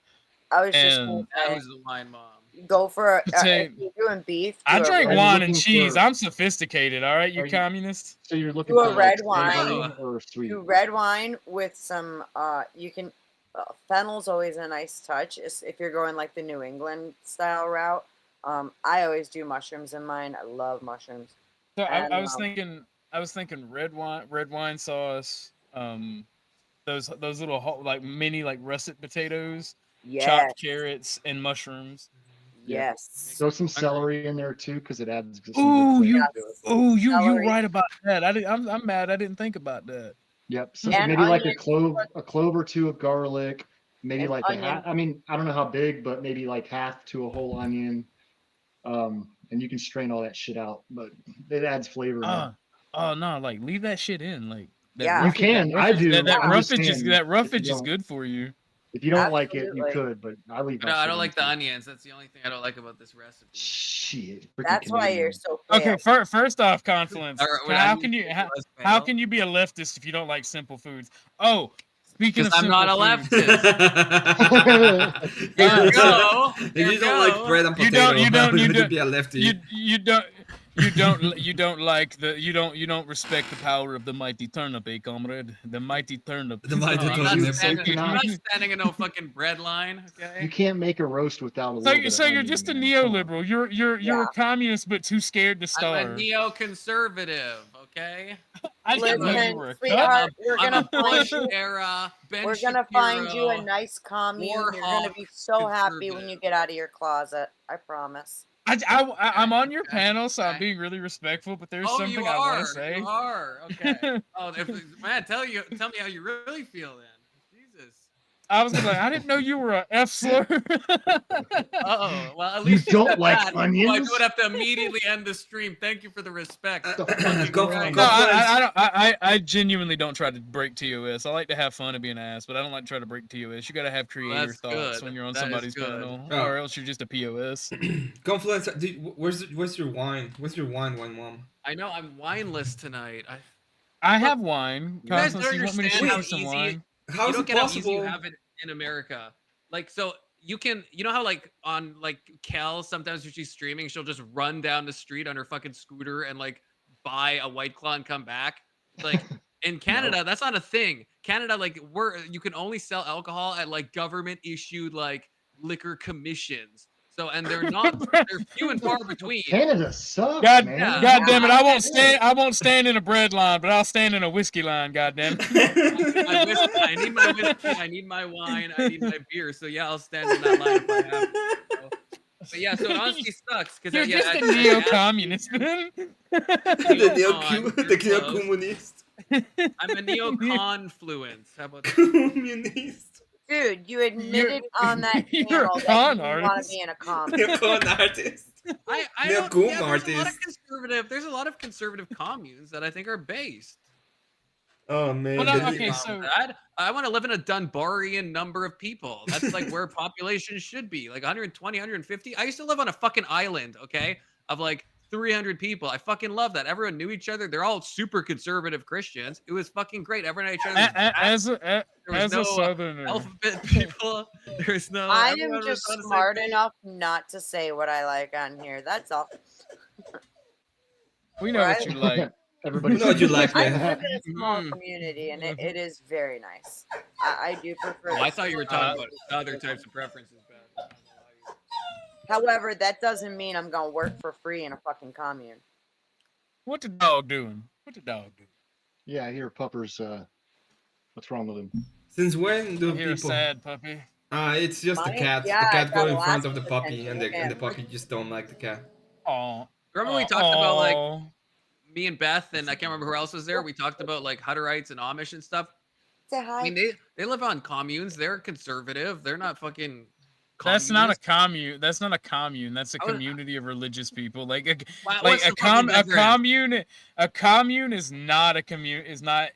I was just gonna And That say, was the wine mom. go for if Potato- you're doing beef. I do a drink red- wine looking and cheese. for- I'm sophisticated. All right, you Are you- communist. So you're looking Do a for red like, wine. savory or sweet? Do red wine with some. You can. Fennel's always a nice touch if you're going like the New England style route. I always do mushrooms in mine. I love mushrooms. So And, I was thinking red wine sauce. Those little like mini like russet potatoes, Yes. chopped carrots, and mushrooms. Yes. Throw some celery in there too, because it adds. some good Ooh, flavor you to it. you're Celery. right about that. I'm mad. I didn't think about that. Yep. So And maybe like a onions. clove or two of garlic. Maybe And like a onion. half. I mean, I don't know how big, but maybe like half to a whole onion. And you can strain all that shit out, but it adds flavor. man. Oh no, like leave that shit in. Like that Yeah. You roughage- can. that I roughage- do. That I'm just roughage is saying, that if roughage you is don't- good for you. If you don't like it, you Absolutely. could, but I leave. No, my I shit don't in like the too. onions. That's the only thing I don't like about this recipe. Shit. freaking That's why you're Canadian. so Okay, pale. first off, Confluence. Or when How I can you used how, it was how pale. can you be a leftist if you don't like simple foods? Oh, speaking of Because I'm not a simple foods, There you go. If There you don't like go. bread and You potato, don't- you don't- how you would don't- be a lefty? you don't You don't like you don't respect the power of the mighty turnip, eh, comrade? The mighty turnip. The mighty I'm not turnip. standing, I'm cannot- not standing in no fucking bread line, okay? You can't make a roast without a So, little bit so of you're onion, just a man. Come on. neoliberal. You're Yeah. a communist, but too scared to I'm a starve. neoconservative, okay? I didn't know you Listen, were a sweetheart, we're I'm gonna a find Bush you. era Ben We're gonna find you a Shapiro. nice commune. You're gonna Warhawk be so happy when you conservative. get out of your closet. I promise. I'm on your Okay, panel, so I'm okay. being really respectful. But there's Oh, something you I want are. to say. You are. Okay. Oh, man, tell me how you really feel then. Jesus. I was gonna be like, I didn't know you were a F slur. Oh, well, at You least don't said like that. Oh, I onions? would have to immediately end the stream. Thank you for the respect. The fuck is Go- going on? No, go- I genuinely don't try to break TOS. I like to have fun and be an ass, but I don't like to try to break TOS. You gotta have creator that's thoughts good. when you're on That is somebody's good. panel, Oh. or else you're just a POS. Confluence. Where's your wine? Where's your wine, Mom? I know I'm wineless tonight. I have wine. You guys Constance, don't you want me to understand shoot how you some easy. wine? How You is don't it get how easy you possible? have it in America. Like, so you know how like on like Kel sometimes when she's streaming she'll just run down the street on her fucking scooter and like buy a White Claw and come back. Like in Canada, that's not a thing. Canada, like you can only sell alcohol at like government issued like liquor commissions. So and they're few and far between. Canada sucks, God, man. Yeah. God damn it! I won't stand in a bread line, but I'll stand in a whiskey line. God damn it! I need my whiskey, I need my wine, I need my beer. So yeah, I'll stand in that line if I have to. But yeah, so it honestly sucks because You're just a neo-communist, man. The neo-communist. I'm a neo-confluence. How about that? Communist. Dude, you admitted on that you're a panel that con you want artist. to be in a commune. You're a con artist. I They're don't. cool Yeah, artists. there's a lot of conservative communes that I think are based. Oh man. Well, no, the- okay, so I want to live in a Dunbarian number of people. That's like where population should be, like 120, 150. I used to live on a fucking island, okay, of like 300 people. I fucking love that. Everyone knew each other. They're all super conservative Christians. It was fucking great. Everyone knew each other. as There was a no southerner, alphabet people. There's no. I everyone am was just on the same smart page. enough not to say what I like on here. That's all. we know what you like. Everybody You know what you like, I man. live in a small Mhm. community, and it is very nice. I do prefer. Oh, the I thought you were talking small about other types of preferences, Ben. However, that doesn't mean I'm gonna work for free in a fucking commune. What the dog doing? What the dog doing? Yeah, I hear Pupper's. What's wrong with him? Since when do I hear a people? sad puppy. It's just the Mine? cat. Yeah, the I cat got go in lots front of of the puppy, attention, and the yeah. puppy just don't like the cat. Oh, Remember we talked about like me and Beth and I can't remember who else was there. We talked about like Hutterites and Amish and stuff. Say hi. I mean, they live on communes. They're conservative. They're not fucking. That's not a communists. commune. That's not a commune. That's a I would- community of religious people. Like a What's the fucking difference? commune. A commune is not a commune. Is not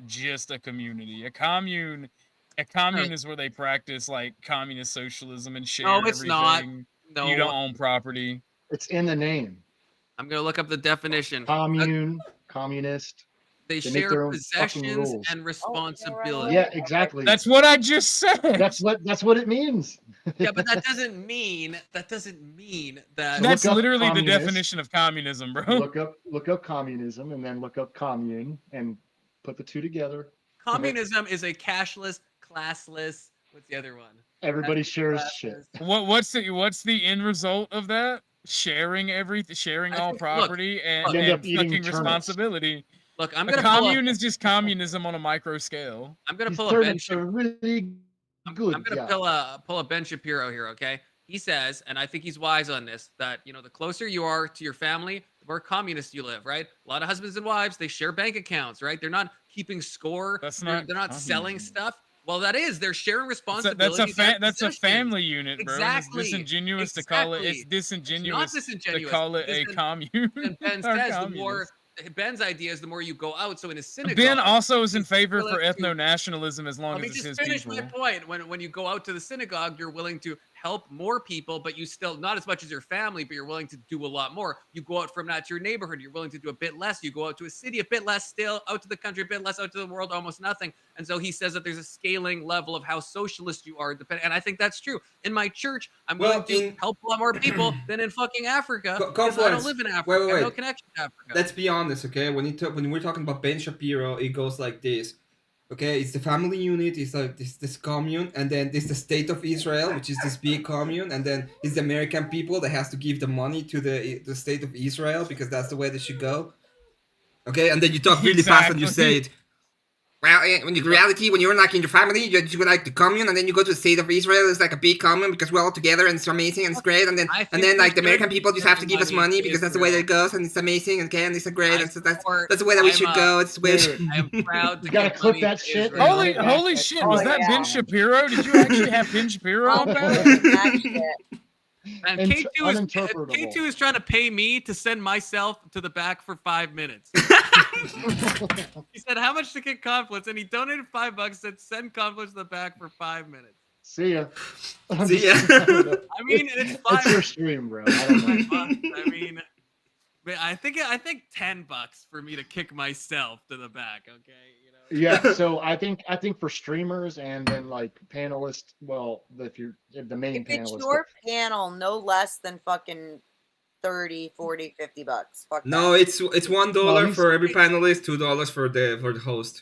just a community. A commune is where they practice like communist socialism and share No, it's not. everything. No, You don't own property. It's in the name. I'm gonna look up the definition. Commune, communist. They make share their own fucking possessions rules. and responsibilities. Yeah, exactly. That's what I just said. That's what it means. Yeah, but that doesn't mean that. That's look up literally the communist. definition of communism, bro. look up communism and then look up commune and put the two together. Communism is a cashless, classless. What's the other one? Everybody That's shares classless. shit. What's the end result of that? Sharing everything, sharing all look, property, and you end up eating fucking turnips. responsibility. Look, I'm A gonna pull commune up. is just communism on a micro scale. I'm gonna These pull a Ben. turnips are really good. I'm gonna pull a Ben Shapiro here. Okay, he says, and I think he's wise on this, that the closer you are to your family, the more communist you live. Right? A lot of husbands and wives, they share bank accounts. Right? They're not keeping score. That's They're not not selling communism. stuff. Well, that is. They're sharing That's responsibilities. that's a and family unit, bro. Exactly. It's disingenuous to call it. It's Exactly. disingenuous, It's not disingenuous, to call it a because commune. And Ben or says communist. Ben's idea is the more you go out. So in a synagogue, Ben also is in he's favor willing for to- ethno-nationalism as long Let me as it's just his finish people. my point. When you go out to the synagogue, you're willing to help more people, but you still not as much as your family, but you're willing to do a lot more. You go out from that to your neighborhood, you're willing to do a bit less. You go out to a city, a bit less still, out to the country, a bit less, out to the world, almost nothing. And so he says that there's a scaling level of how socialist you are, and I think that's true. In my church, I'm willing to help a lot more people than in fucking Africa. Because I don't live in Africa. I have no connection to Africa. Let's be honest, okay? When we're talking about Ben Shapiro, it goes like this. Okay, it's the family unit, it's like this commune, and then there's the state of Israel, which is this big commune, and then it's the American people that has to give the money to the state of Israel because that's the way they should go. Okay, and then you talk really fast and you say it. Well, in reality, when you're like in your family, you go like the commune, and then you go to the state of Israel. It's like a big commune because we're all together and it's amazing and it's great. And then like the American people just have to give us money because that's the way that it goes and it's amazing. Okay, and it's great. And so that's the way that we should go. It's the way. I am proud to You gotta clip that shit. Holy shit! Was that Ben Shapiro? Did you actually have Ben Shapiro on that? And K2 is trying to pay me to send myself to the back for 5 minutes. He said, how much to kick Confluence? And he donated $5, said, send Confluence to the back for 5 minutes. See ya. See ya. I mean, it's fine. It's your stream, bro. I don't know. I mean, I think $10 for me to kick myself to the back, okay? Yeah, so I think for streamers and then like panelists, well, if the main If it's panelist. your panel, no less than fucking 30, 40, $50. Fuck No, that. it's $1 for every panelist, $2 for the host.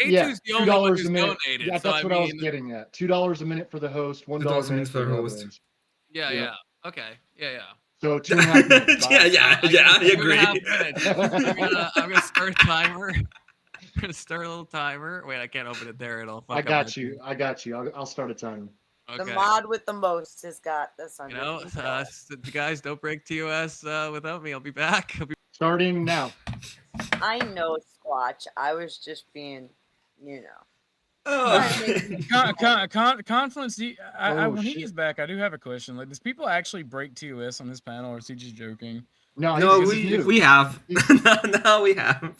K2's the only one who's $2 a minute. donated. Yeah, so that's what I was getting at. $2 a minute for the host, $1 a minute for the host. Yeah. Okay. Yeah. So 2.5 minutes. yeah, I agree. 2.5 minutes. I'm gonna start a timer. I'm gonna start a little timer. Wait, I can't open it there. It'll fuck I up got my- you. I'll start a timer. Okay. The mod with the most has got this on. You know, guys, don't break TOS without me. I'll be back. Starting now. I know, Squatch. I was just being, Confluence. When he shit. gets back, I do have a question. Like, does people actually break TOS on this panel, or is he just joking? No, we have. No, we have.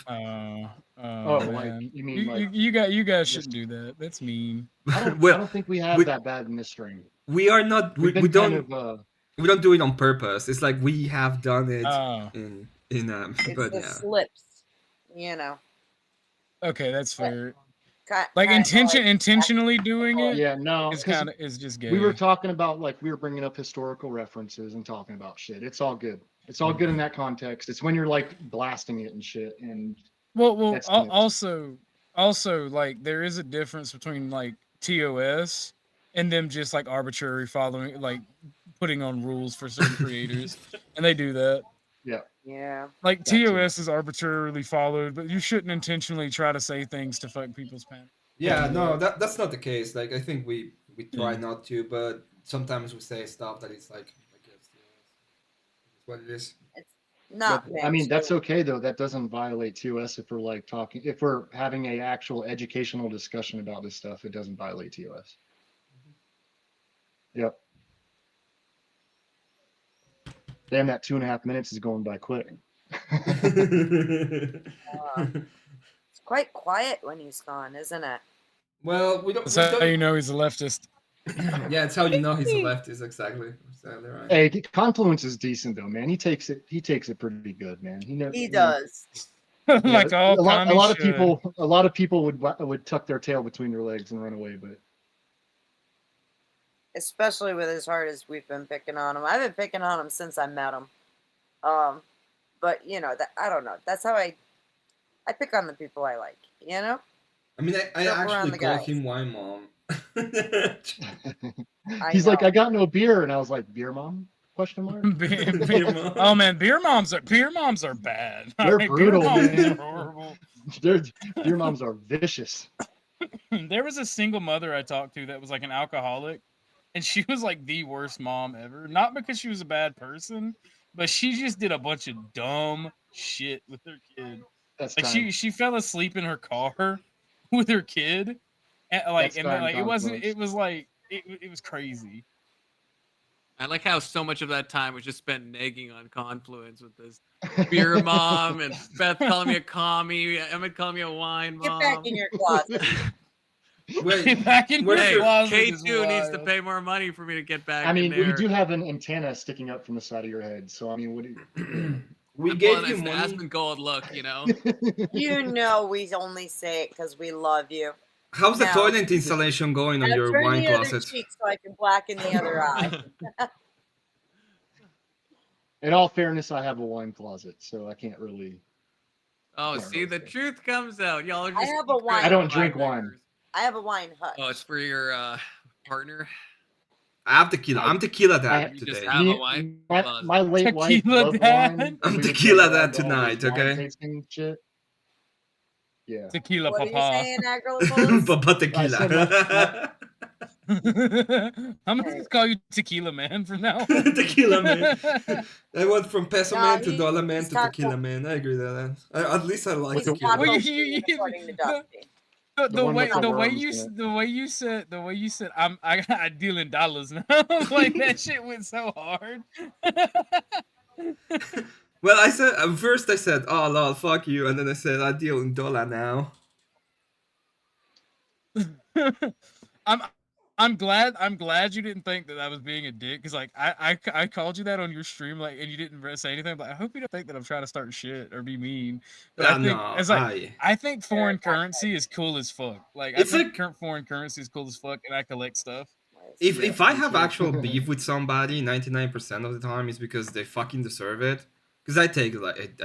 Oh, like, man. you mean you guys shouldn't do that. That's mean. I don't think we have that bad in this stream. We are not. We We've don't. been We don't do it on purpose. It's like we have done it in it's but the yeah. slips, Okay, that's fair. Ki- Like kinda intentionally doing it. Yeah, no, It's 'cause is just gay. we were talking about we were bringing up historical references and talking about shit. It's all good. It's all good in that context. It's when you're like blasting it and shit. And Well, that's kind of- also, like there is a difference between like TOS and them just like arbitrary following, like putting on rules for certain creators, and they do that. Yeah. Like Gotcha. TOS is arbitrarily followed, but you shouldn't intentionally try to say things to fuck people's pan. Yeah, no, that's not the case. Like I think we try not to, but sometimes we say stuff that it's like against the it's what it is. Not. I mean, meant that's to. okay though. That doesn't violate TOS if we're like talking, if we're having a actual educational discussion about this stuff. It doesn't violate TOS. Yep. Damn, that 2.5 minutes is going by quick. It's quite quiet when he's gone, isn't it? Well, we don't. That's we how don't- you know he's a leftist. Yeah, it's how you know he's a leftist. Exactly. Right. Hey, Confluence is decent though, man. He takes it pretty good, man. He does. Like all a lot of commies should. a lot of people would tuck their tail between their legs and run away, but Especially with as hard as we've been picking on him. I've been picking on him since I met him. But that I don't know. That's how I pick on the people I like. I mean, I Jump around actually the call guys. him wine mom. he's like, know. I got no beer, and I was like, beer mom? Question mark. Oh man, beer moms are bad. They're Beer brutal, moms man. are horrible. Beer moms are vicious. There was a single mother I talked to that was like an alcoholic, and she was like the worst mom ever. Not because she was a bad person, but she just did a bunch of dumb shit with her kid. That's Like time. she fell asleep in her car with her kid, and That's time it wasn't. Confluence. It was like it was crazy. I like how so much of that time was just spent nagging on Confluence with this beer mom and Beth calling me a commie, Emmett calling me a wine Get mom. back in your closet. Wait, Back in where's your Hey, your- closet is K2 needs to wild. pay more money for me to get back I mean, in well, you there. do have an antenna sticking up from the side of your head, so I mean, what do you? we Well, gave you it's the money. Aspen Gold look, you know? You know we only say it because we love you. How's the No. toilet installation going on Now your turn wine the other closet? cheek so I can blacken the other eye. In all fairness, I have a wine closet, so I can't really. Oh, Yeah, see, the okay. truth comes out. Y'all are I just have a wine. I don't drink wine. I have a wine hut. Oh, it's for your partner? I have tequila. I'm tequila I- dad You just today. have Me- a wine my, closet. my late wife Tequila loved dad? wine. I'm We would tequila go around dad to all these tonight, wine okay? tasting shit. Yeah. Tequila What are you papa. saying, Agricolas? Papa I said tequila. I'm gonna just call you Tequila Man from now on. Tequila Man. I went from peso No, man to he- dollar man he's to talking- tequila man. I agree with that. At least I like He's tequila. Well, taco you- according to Dusty. The one way with the the way worms you in it. the way you said I deal in dollars now. Like that shit went so hard. Well, I said first I said, "Oh lol, fuck you," and then I said, "I deal in dollar now." I'm glad you didn't think that I was being a dick because like I called you that on your stream like and you didn't say anything. But I hope you don't think that I'm trying to start shit or be mean. But I think No, it's like I think foreign currency is cool as fuck. Like It's I think foreign currency is cool as fuck, and I collect stuff. if I have actual beef with somebody, 99% of the time is because they fucking deserve it. Because I take like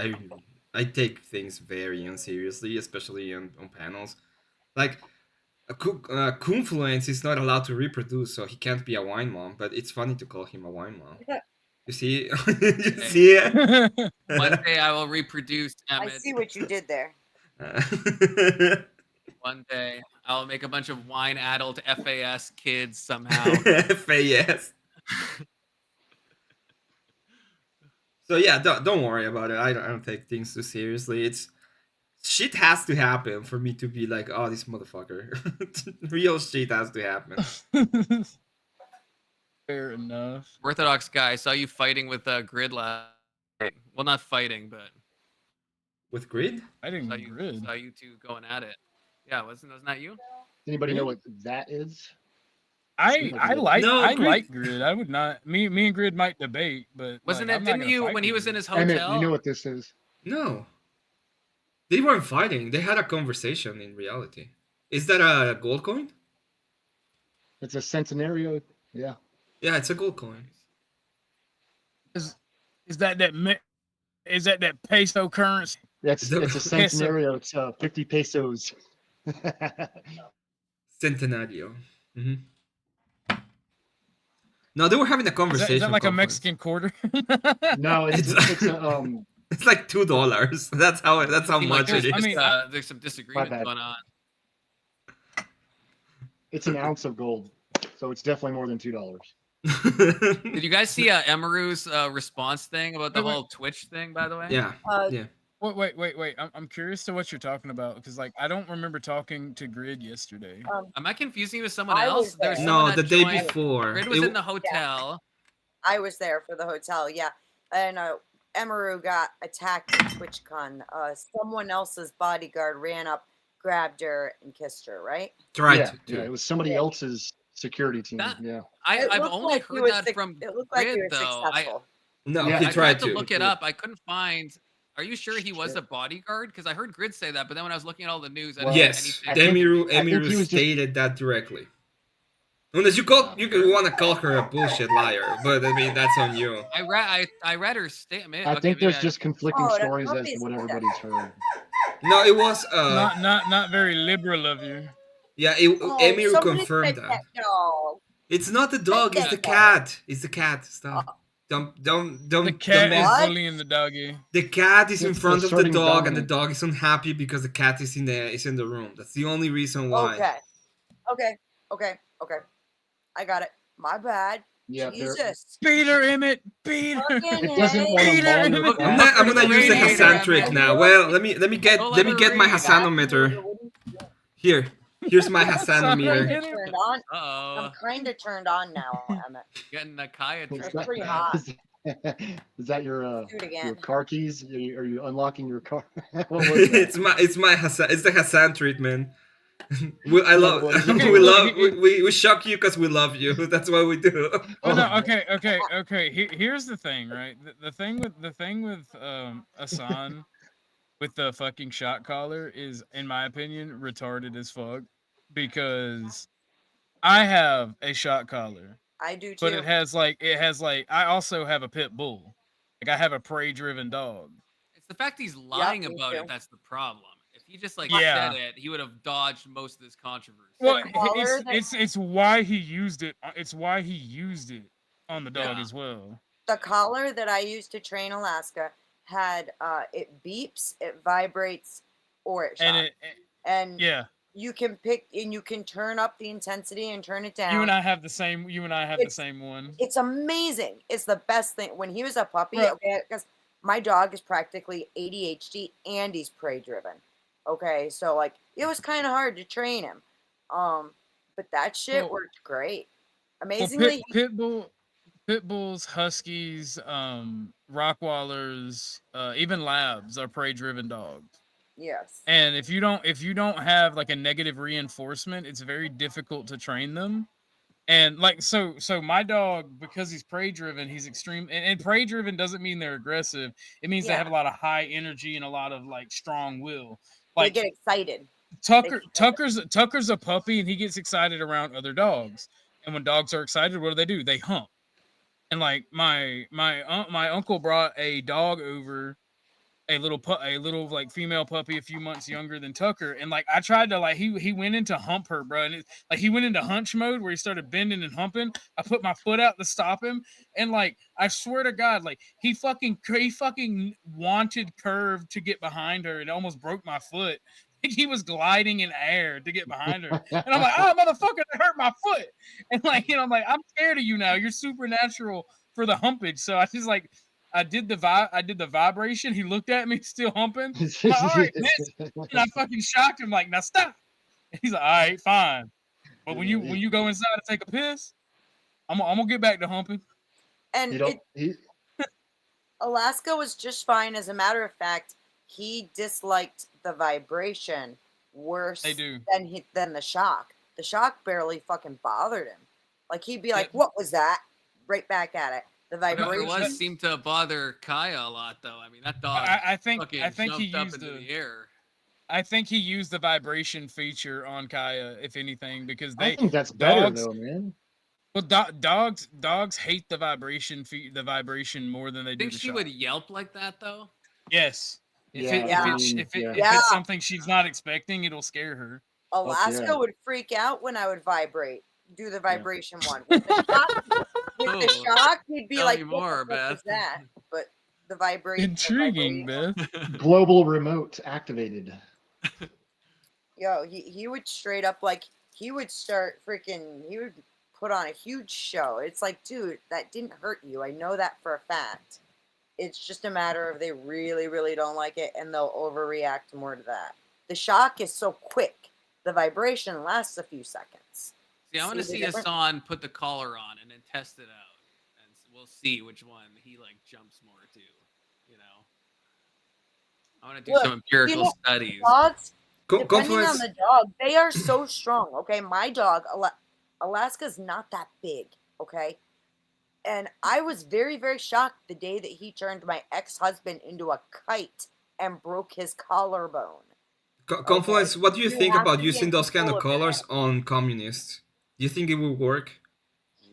I take things very unseriously, especially on panels. Like Confluence is not allowed to reproduce, so he can't be a wine mom. But it's funny to call him a wine mom. You see, you see it. One day I will reproduce I Emmett. see what you did there. One day I'll make a bunch of wine-addled FAS kids somehow. FAS. So yeah, don't worry about it. I don't take things too seriously. It's shit has to happen for me to be like, oh, this motherfucker. Real shit has to happen. Fair enough. Orthodox guy, I saw you fighting with Grid last night. Well, not fighting, but With Grid? Fighting Grid. Saw you two going at it. Yeah, wasn't that you? Anybody know what that is? I like No, I Grid- like Grid. I would not me and Grid might debate, but Wasn't like, it? I'm not Didn't gonna you fight when he with was in Grid. his Emmett, hotel? you know what this is? No. They weren't fighting. They had a conversation in reality. Is that a gold coin? It's a centenario. Yeah. Yeah, it's a gold coin. Is that peso currency? It's The- it's a centenario. It's 50 pesos. Centenario. hmm No, they were having a conversation. Is that like a Confluence. Mexican quarter? No, it's a It's like $2. That's how much it is. There's, I mean, there's some disagreement bad. going on. it's an ounce of gold, so it's definitely more than $2. Did you guys see Emeru's response thing about the Wait, wait. whole Twitch thing? By the way, yeah. Yeah. Wait. I'm curious to what you're talking about because like I don't remember talking to Grid yesterday. am I confusing you with someone I else? was there. There's No, someone the that day joined- before. Grid was It- in the hotel. I was there for the hotel, yeah. And Emeru got attacked at TwitchCon. Someone else's bodyguard ran up, grabbed her, and kissed her, right? tried yeah, to. yeah, it was somebody else's security team. That- yeah. It I've looked only like he heard was that from It looked like he Grid, was though. successful. No, Yeah, he I tried tried to to. look it up. I couldn't find. Are you sure he was Shit. a bodyguard? Because I heard Grid say that, but then when I was looking at all the news, I Well, didn't Yes, see I anything. think- Emiru he was just- stated that directly. Unless you want to call her a bullshit liar, but I mean that's on you. I read her statement. I Okay, think maybe there's just conflicting Oh, that stories as to puppy's what dead. everybody's heard. No, it was Not very liberal of you. yeah. Oh, Emiru somebody confirmed said that. dog. It's not the dog. It's the that cat. It's the cat. Stop. Don't The cat is What? bullying the doggy. The cat is in It's front of the asserting dog, and the dominance. dog is unhappy because the cat is in the room. That's the only reason why. Okay. I got it. My bad. Yeah, Jesus. Beat her, Emmett. Beat her. Fucking it doesn't A. want to Peter, monitor Emmett, that. I'm gonna use the Read it, Hassan trick Emmett. now. Well, let me get Don't let me let get her my read. Hassanometer. Here, here's my Hassanometer. Turned on. Uh-oh. I'm kind of turned on now, Emmett. Getting a Kaya Is trick. That's pretty hot. is that your Do it your again. car keys? Are you unlocking your car? What was that? It's the Hassan treatment. I No, love. well, Okay, We look, love. We shock you because we love you. That's what we do. Well, no, Oh, okay. Here's the thing, right? The thing with Asan with the fucking shot collar is, in my opinion, retarded as fuck. Because I have a shot collar, I do but too. it has like I also have a pit bull. Like I have a prey-driven dog. It's the fact he's Yep, lying me about too. it that's the problem. If he just like Yeah. said it, he would have dodged most of this controversy. Well, collar that- it's why he used it. It's why he used it on the dog Yeah. as well. The collar that I used to train Alaska had it beeps, it vibrates, or it shocks. And And yeah, you can pick and you can turn up the intensity and turn it down. you and I have the same. You and I have the It's- same one. It's amazing. It's the best thing. When he was a puppy, Right. okay, because my dog is practically ADHD and he's prey driven. Okay, so like it was kind of hard to train him. But that shit Well- worked great. Well, Amazingly, pit bulls, huskies, Rockwallers, even labs are prey-driven dogs. yes. And if you don't have like a negative reinforcement, it's very difficult to train them. And like so my dog, because he's prey-driven, he's extreme. And prey-driven doesn't mean they're aggressive. It means they Yeah. have a lot of high energy and a lot of like strong will. They Like get excited. Tucker's a puppy and he gets excited around other dogs. And when dogs are excited, what do? They hump. And like my uncle brought a dog over, a little like female puppy a few months younger than Tucker, and like I tried to like he went into hump her, bro, and like he went into hunch mode where he started bending and humping. I put my foot out to stop him, and like I swear to God, like he fucking wanted curve to get behind her, and almost broke my foot. He was gliding in air to get behind her, and I'm like, oh motherfucker, that hurt my foot, and like I'm like, I'm scared of you now. You're supernatural for the humpage, so I just like. I did the vibration. He looked at me, still humping. I'm like, all right, miss. And I fucking shocked him, like, now stop. And he's like, all right, fine. But when you go inside to take a piss, I'm gonna get back to humping. And Alaska was just fine. As a matter of fact, he disliked the vibration worse than the shock. The shock barely fucking bothered him. Like he'd be like, "What was that?" Right back at it. The vibration seemed to bother Kaya a lot, though. I mean, that dog. I think he he up used into the air. I think he used the vibration feature on Kaya, if anything, because I think that's better though, man. Well, dogs hate the vibration more than they do. Think she would yelp like that though? Yes. If it's something she's not expecting, it'll scare her. Alaska would freak out when I would vibrate. Do the vibration one. With the shock, he'd be Tell like, me more, "What Beth." was that?" But the vibration. Intriguing, Beth. Global remote activated. Yo, he would straight up like he would put on a huge show. It's like, dude, that didn't hurt you. I know that for a fact. It's just a matter of they really, really don't like it and they'll overreact more to that. The shock is so quick. The vibration lasts a few seconds. See, I want to see Hassan put the collar on and then test it out, and we'll see which one he like jumps more to. You know, I want to do some empirical studies. Dogs, depending on the dog, they are so strong. Okay, my dog, Alaska's not that big. Okay, and I was very, very shocked the day that he turned my ex-husband into a kite and broke his collarbone. Confluence, what do you think about using those kind of collars on communists? Do you think it will work?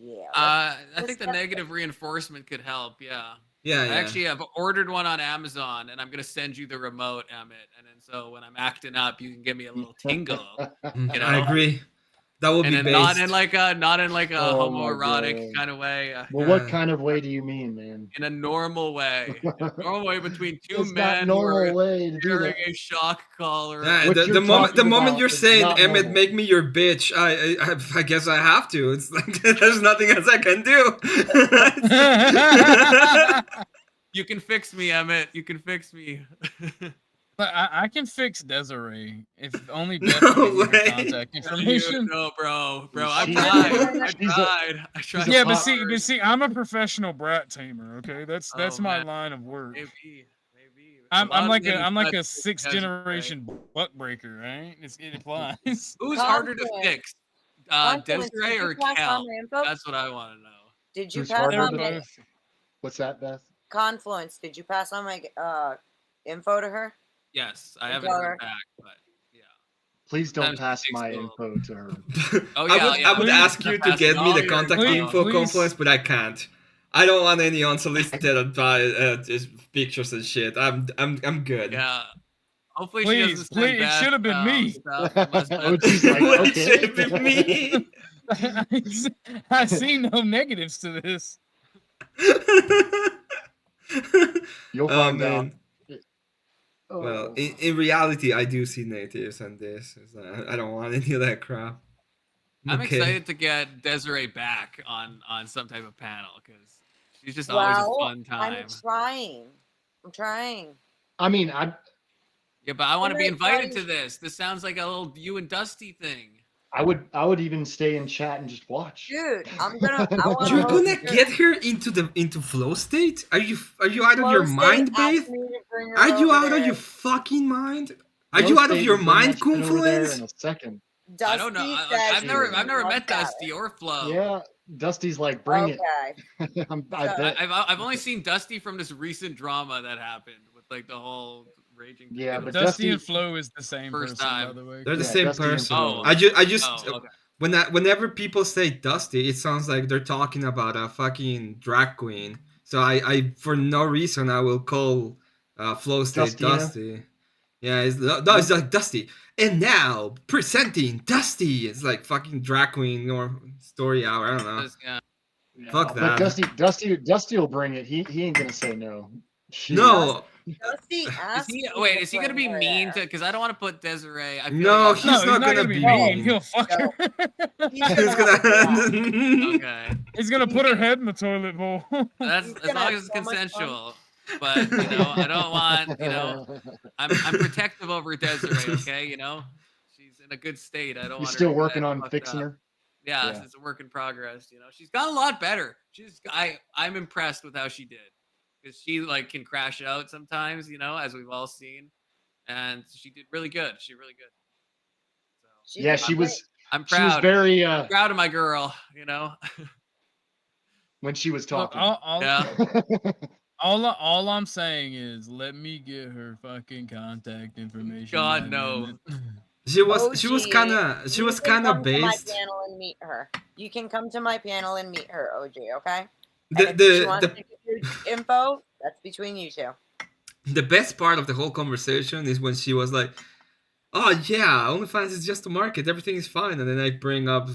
Yeah. I think the negative reinforcement could help. Yeah. Yeah. I actually have ordered one on Amazon, and I'm gonna send you the remote, Emmett. And then so when I'm acting up, you can give me a little tingle. You know? I agree. That would be based. not in like a homoerotic kind of way. Well, what kind of way do you mean, man? In a normal way. A normal way between two It's men not who are normal way to do wearing that. a shock collar. Yeah, the moment you're saying, Emmett, make me your bitch, I guess I have to. It's like there's nothing else I can do. You can fix me, Emmett. You can fix me. But I can fix Desiree if only Beth can give me contact information. No, bro. I tried. Yeah, but see, I'm a professional brat tamer. Okay, that's my line of work. Maybe. I'm like a manufacturers sixth Desiree. generation buck breaker, right? It applies. Who's harder to Confluence. fix, Confluence, Desiree did you or pass Kel? on my info? That's what I want to know. Did you Who's pass harder on to- my both. What's that, Beth? Confluence? Did you pass on my info to her? Yes, I And haven't tell heard her. back, but yeah. Please don't Sometimes pass it takes my a little- info to her. Oh I yeah, would, yeah. I would Please ask you to pass get it me the on or- contact Please- info please. Confluence, but I can't. I don't want any unsolicited advice, just pictures and shit. I'm good. Yeah. Hopefully she Please, doesn't send please, it should have been Beth, me. stuff. It must have Oh, been- she's like, Well, it okay. should be me. I see no negatives to this. You'll Oh, find out. man. Oh. Well, in reality, I do see negatives on this. It's not- I don't want any of that crap. I'm Okay. excited to get Desiree back on some type of panel because she's just always a Well, fun time. I'm trying. I'm trying. I mean, Yeah, but I want to be might invited find- to this. This sounds like a little you and Dusty thing. I would even stay in chat and just watch. Dude, I'm gonna. I want You're gonna get her into flow state? Are you out of your mind, Beth? Are you out of your fucking mind? Are you out of your mind, Confluence? In a second. Dusty I don't know. says I've never he met wants that. Dusty or Flo. Yeah, Dusty's like, bring it. Okay. I bet. I've only seen Dusty from this recent drama that happened with like the whole raging. Yeah, tornado. but Dusty Dusty- and Flo is the same First person, time. by the way. They're the Yeah, same Dusty and person. Flo. I just Oh, okay. whenever people say Dusty, it sounds like they're talking about a fucking drag queen. So I for no reason I will call Flow State Dustina? Dusty. Yeah, it's like Dusty. And now presenting Dusty. It's like fucking drag queen or story hour. I don't know. Yeah. Yeah, Fuck but that. Dusty will bring it. He ain't gonna say no. Shit. No, Dusty Is asked he, me wait, to is he gonna bring be her mean there. to? Because I don't want to put Desiree. I feel No, like he's No, not gonna be mean. He'll fuck her. He's he's gonna help me out. gonna. Okay, He's gonna put her head in the toilet bowl. that's He's as gonna long have as it's so much fun. consensual. But you know, I don't want I'm protective over Desiree. Okay, you know, she's in a good state. I don't You're want still her to get working on fucked fixing up. her. Yeah, Yeah. it's a work in progress. You know, she's gotten a lot better. I'm impressed with how she did because she like can crash out sometimes. You know, as we've all seen, and she did really good. She really good. So Yeah, she was. I'm She was proud. very Proud of my girl. You know. when she was Look, talking. Yeah. all I'm saying is, let me get her fucking contact information. God by no. minute. She was OG, kind of you can come to my based. panel and meet her. You can come to my panel and meet her, OG. Okay. The And if she wants the to give you info, that's between you two. the best part of the whole conversation is when she was like, "Oh yeah, OnlyFans is just a market. Everything is fine." And then I bring up,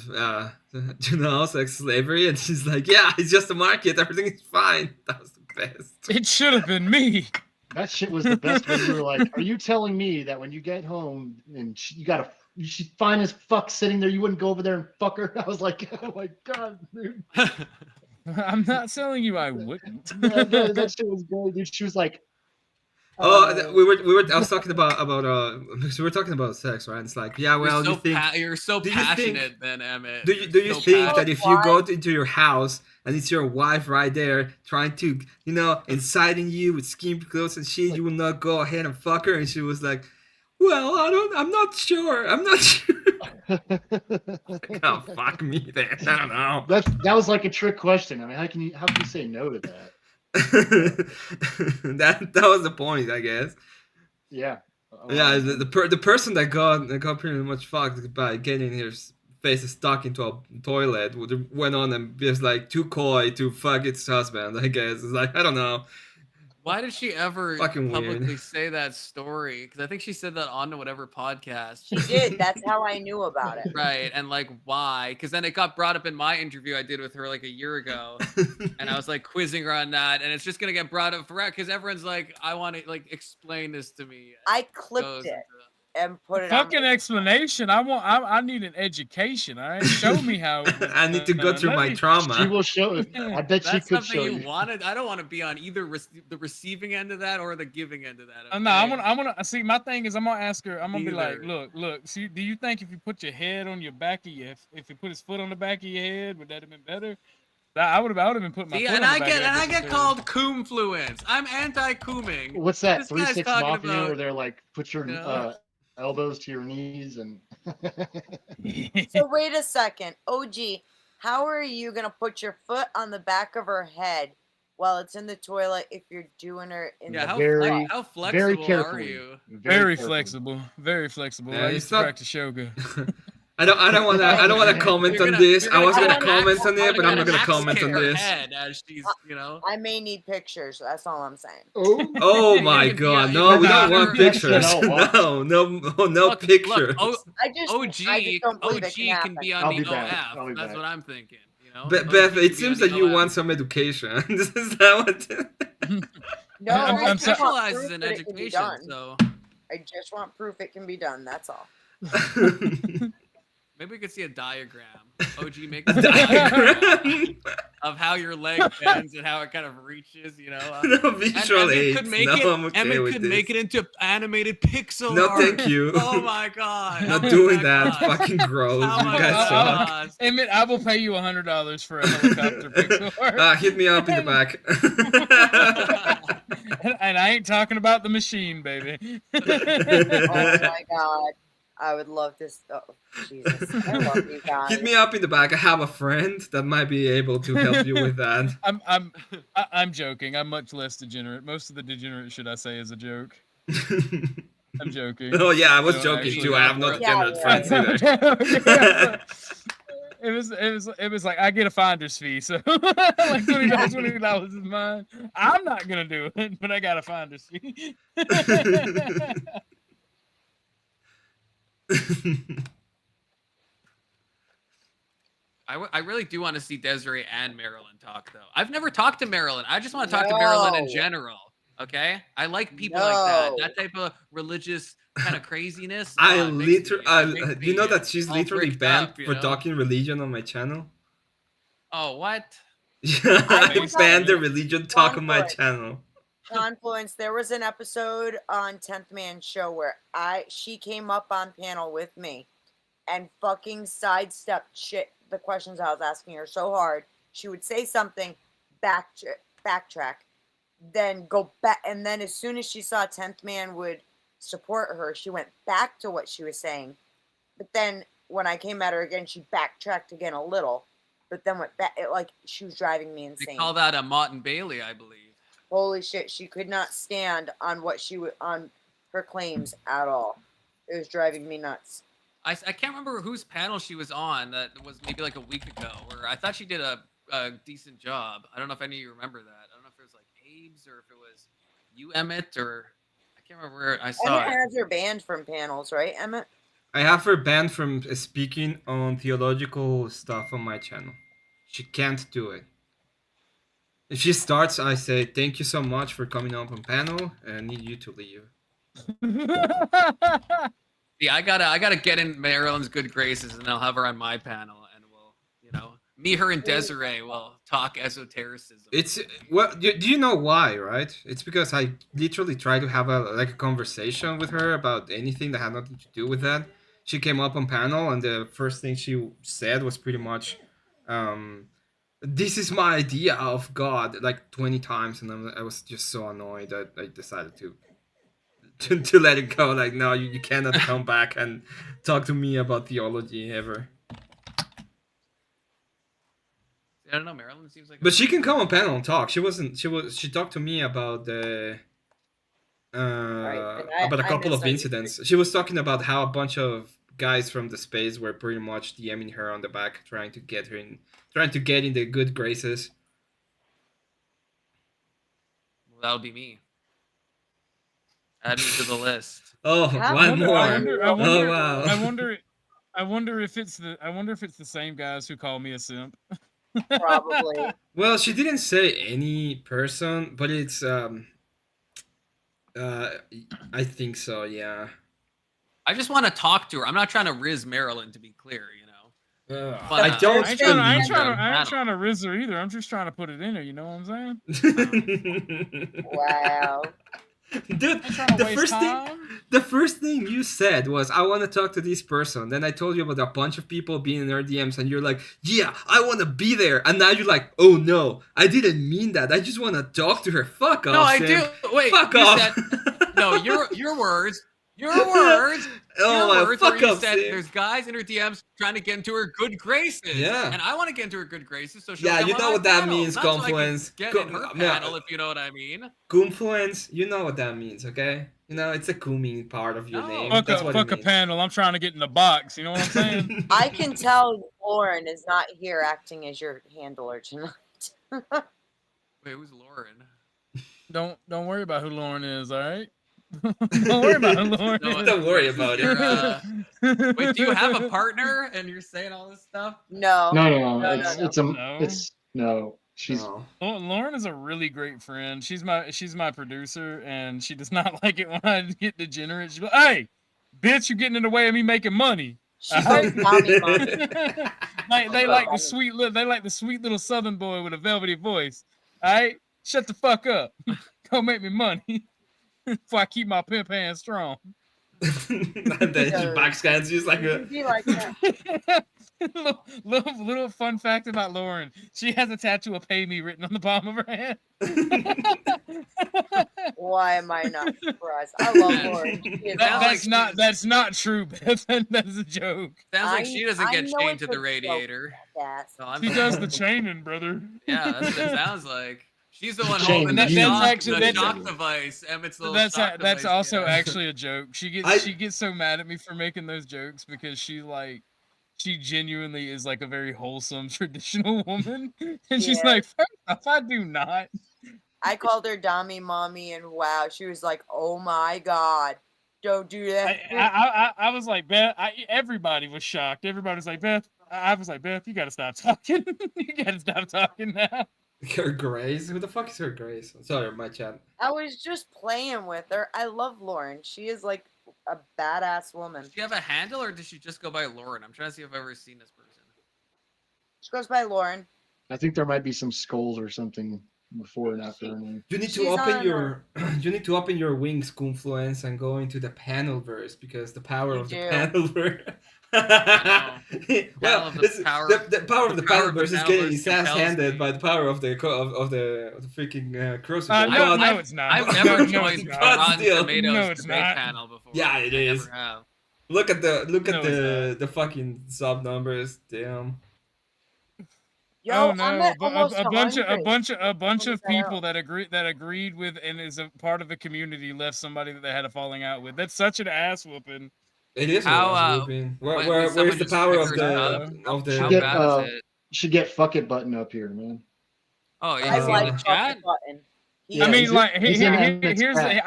sex slavery, and she's like, "Yeah, it's just a market. Everything is fine." That was the best. It should have been me. That shit was the best when you were like, "Are you telling me that when you get home and she's fine as fuck sitting there, you wouldn't go over there and fuck her?" I was like, "Oh my god, dude." I'm not telling you I wouldn't. That shit was great, dude. She was like, We were. I was talking about because we were talking about sex, right? And it's like, yeah, well, you're you think. you're so do you think- passionate, then Emmett. Do you You're so think that passionate. if you go into your house and it's your wife right there trying to, inciting you with skin clothes and shit, you will not go ahead and fuck her? And she was like, "Well, I'm not sure. I'm not sure." Oh, fuck me then. I don't know. that was like a trick question. I mean, how can you say no to that? that was the point, I guess. Yeah. Yeah, the person that got pretty much fucked by getting his face stuck into a toilet went on and was like too coy to fuck its husband. I guess it's like, I don't know. Why did she ever Fucking publicly weird. say that story? Because I think she said that on to whatever podcast. She did. That's how I knew about it. Right, and like why? Because then it got brought up in my interview I did with her like a year ago, and I was like quizzing her on that, and it's just gonna get brought up forever because everyone's like, I want to like explain this to me. I Goes clipped it into- and put it on. Fucking explanation. I need an education. All right, show me how. it was I need to go done. through Let my me- trauma. She will show it. I bet she That's could something show you you. wanted. I don't want to be on either the receiving end of that or the giving end of that. No, I'm okay? gonna see. My thing is, I'm gonna ask her. I'm gonna be like, Neither. look. See, do you think if you put your head on your back of your, if you put his foot on the back of your head, would that have been better? I would have been putting my See, foot and on I the back of get that bitch too. called Coomfluence. I'm anti-cooming. What's that? This Three guy's six talking mafia, about- where they're like, put your you know? elbows to your knees and. So wait a second, OG. How are you gonna put your foot on the back of her head while it's in the toilet if you're doing her in Yeah, the very, how very flexible are carefully. you? Very carefully. flexible. Very flexible. Yeah, I it's used to not- practice yoga. I don't wanna comment You're on gonna- this. you're I was I gonna wanna comment axe- on I it, but I'm not wanna gonna axe comment kick on her this. head as she's, you know. I may need pictures. That's all I'm saying. Oh, Oh Yeah, my you can be god, on- no, we you don't can want be on pictures. SNL, No Look, pictures. I just don't believe it OG can can be happen. on I'll the be back. OF. I'll be That's back. what I'm thinking. You know, Beth, OG can it be seems on that the you OF. want some education. Is that what? No, I'm I just want specializes proof in that it can be education, done. so I just want proof it can be done. That's all. maybe we could see a diagram. OG make a Diagram. of how your leg bends and how it kind of reaches. You know. No And visual Emmett aids. could make No, it. I'm okay Emmett with could this. make it into animated pixel No, art. thank you. Oh my god. How Not much doing would that. cost? Fucking gross. How You much guys would suck. that cost? Emmett, I will pay you $100 for a helicopter pixel art. Hit me up in the back. And I ain't talking about the machine, baby. Oh my god. I would love this. Oh, Jesus. I love you guys. Hit me up in the back. I have a friend that might be able to help you with that. I'm joking. I'm much less degenerate. Most of the degenerate shit I say is a joke. I'm joking. Oh yeah, I was No, joking actually, too. I have not Yeah, degenerate yeah. friends either. It was like I get a finder's fee, so like $20 is mine. I'm not gonna do it, but I got a finder's fee. I really do want to see Desiree and Marilyn talk, though. I've never talked to Marilyn. I just want to talk to Marilyn in No. general. Okay, I like people like that. No. That type of religious kind of craziness. I it makes me- it makes do you know me, that she's all literally bricked banned up, you for know? talking religion on my channel? Oh, what? Yeah, I was banned the on religion talk on my Confluence. channel. Confluence. There was an episode on 10th Man Show where she came up on panel with me and fucking sidestepped shit, the questions I was asking her so hard. She would say something, backtrack, then go back, and then as soon as she saw 10th Man would support her, she went back to what she was saying. But then when I came at her again, she backtracked again a little, but then went back. Like she was driving me They insane. call that a Mott and Bailey, I believe. Holy shit, she could not stand on what she would on her claims at all. It was driving me nuts. I can't remember whose panel she was on. That was maybe like a week ago, where I thought she did a decent job. I don't know if any of you remember that. I don't know if it was like Abe's or if it was you, Emmett, or I can't remember where I saw Emmett it. has her banned from panels, right, Emmett? I have her banned from speaking on theological stuff on my channel. She can't do it. If she starts, I say, thank you so much for coming up on panel, and I need you to leave. Yeah, I gotta get in Marilyn's good graces, and I'll have her on my panel, and we'll, you know, me, her, and Desiree will talk esotericism. It's well, do you know why, right? It's because I literally tried to have a conversation with her about anything that had nothing to do with that. She came up on panel, and the first thing she said was pretty much, "This is my idea of God," like 20 times, and I was just so annoyed that I decided to let it go. Like, no, you cannot come back and talk to me about theology ever. I don't know, Marilyn seems like. But she can come on panel and talk. She talked to me about the about a couple of incidents. She was talking about how a bunch of guys from the space were pretty much DMing her on the back, trying to get in the good graces. Well, that'll be me. Add me to the list. Oh, one more. Oh wow. I wonder if it's the same guys who call me a simp. Probably. Well, she didn't say any person, but it's I think so, yeah. I just want to talk to her. I'm not trying to riz Marilyn, to be clear, you know. But, I don't I ain't trying to rizz her either. I'm just trying to put it in her. You know what I'm saying? Wow. Dude, I'm trying to the waste first thing time. the first thing you said was, I want to talk to this person. Then I told you about a bunch of people being in our DMs, and you're like, yeah, I want to be there. And now you're like, oh no, I didn't mean that. I just want to talk to her. Fuck off, No, I Sim. do. Wait, Fuck you off. said no. Your words. Your words. Oh Your my, words where fuck you off, said Sim. there's guys in her DMs trying to get into her good graces. Yeah. And I want to get into her good graces, so she'll Yeah, come you on know my what that panel. means, Not so I can Confluence. get in her Yeah. panel, if you know what I mean. Confluence, you know what that means, okay? You know, it's a Kumi part of your No. name. Fuck That's a what fuck it a means. panel. I'm trying to get in the box. You know what I'm saying? I can tell Lauren is not here acting as your handler tonight. Wait, who's Lauren? Don't worry about who Lauren is. All right. Don't worry about who Lauren No, is. Don't worry wait, about you're, it. Wait, do you have a partner and you're saying all this stuff? No. No. No, She's No. Lauren is a really great friend. She's my producer, and she does not like it when I get degenerate. She's like, "Hey, bitch, you're getting in the way of me making money." She's very mommy. They like the sweet little Southern boy with a velvety voice. All right, shut the fuck up. Go make me money before I keep my pimp hand strong. And then she backscans you like a. Be like that. little fun fact about Lauren: she has a tattoo of "Pay Me" written on the palm of her hand. Why am I not surprised? I love Lauren. She is awesome. That's not true, Beth. That is a joke. Sounds like she doesn't get know chained it's to a the joke, radiator. Yes. So I'm She does the chaining, brother. Yeah, that's what it sounds like. She's the one Shame holding the you. shock device. Emmett's little That's shock that's device. also yeah. actually a joke. She gets so mad at me for making those jokes because she genuinely is like a very wholesome traditional woman, and she's Yeah. like, "First off, I do not." I called her Dami Mommy, and wow, she was like, "Oh my god, don't do that." I was like, Beth. Everybody was shocked. Everybody was like, Beth. I was like, Beth, you gotta stop talking. You gotta stop talking now. Her Grace? Who the fuck is her Grace? Sorry, my chat. I was just playing with her. I love Lauren. She is like a badass woman. Does she have a handle or does she just go by Lauren? I'm trying to see if I've ever seen this person. She goes by Lauren. I think there might be some skulls or something before and after her name. You need She's to open on, your you need to open your wings, Confluence, and go into the panelverse because the power You of the do. panelverse. Well, the power of the panelverse is getting his ass handed by the power of the freaking crucible. No, it's not. I've No, never no, joined it's not. Rotten Still. Tomatoes No, it's debate not. panel before. Yeah, it I is. never have. Look at No, the fucking sub numbers. Damn. Yo, Oh I'm no! at But almost a bunch 100. of people that agreed with and is a part of the community left somebody that they had a falling out with. That's such an ass whooping. It is How, a ass whooping. when Where's someone the just power of figures out the How Get, bad is it? Should get fuck it button up here, man. Oh, I yeah, he's in like the fuck chat. the button. Yeah, I mean, he's like, in- he's in Emmett's here's chat.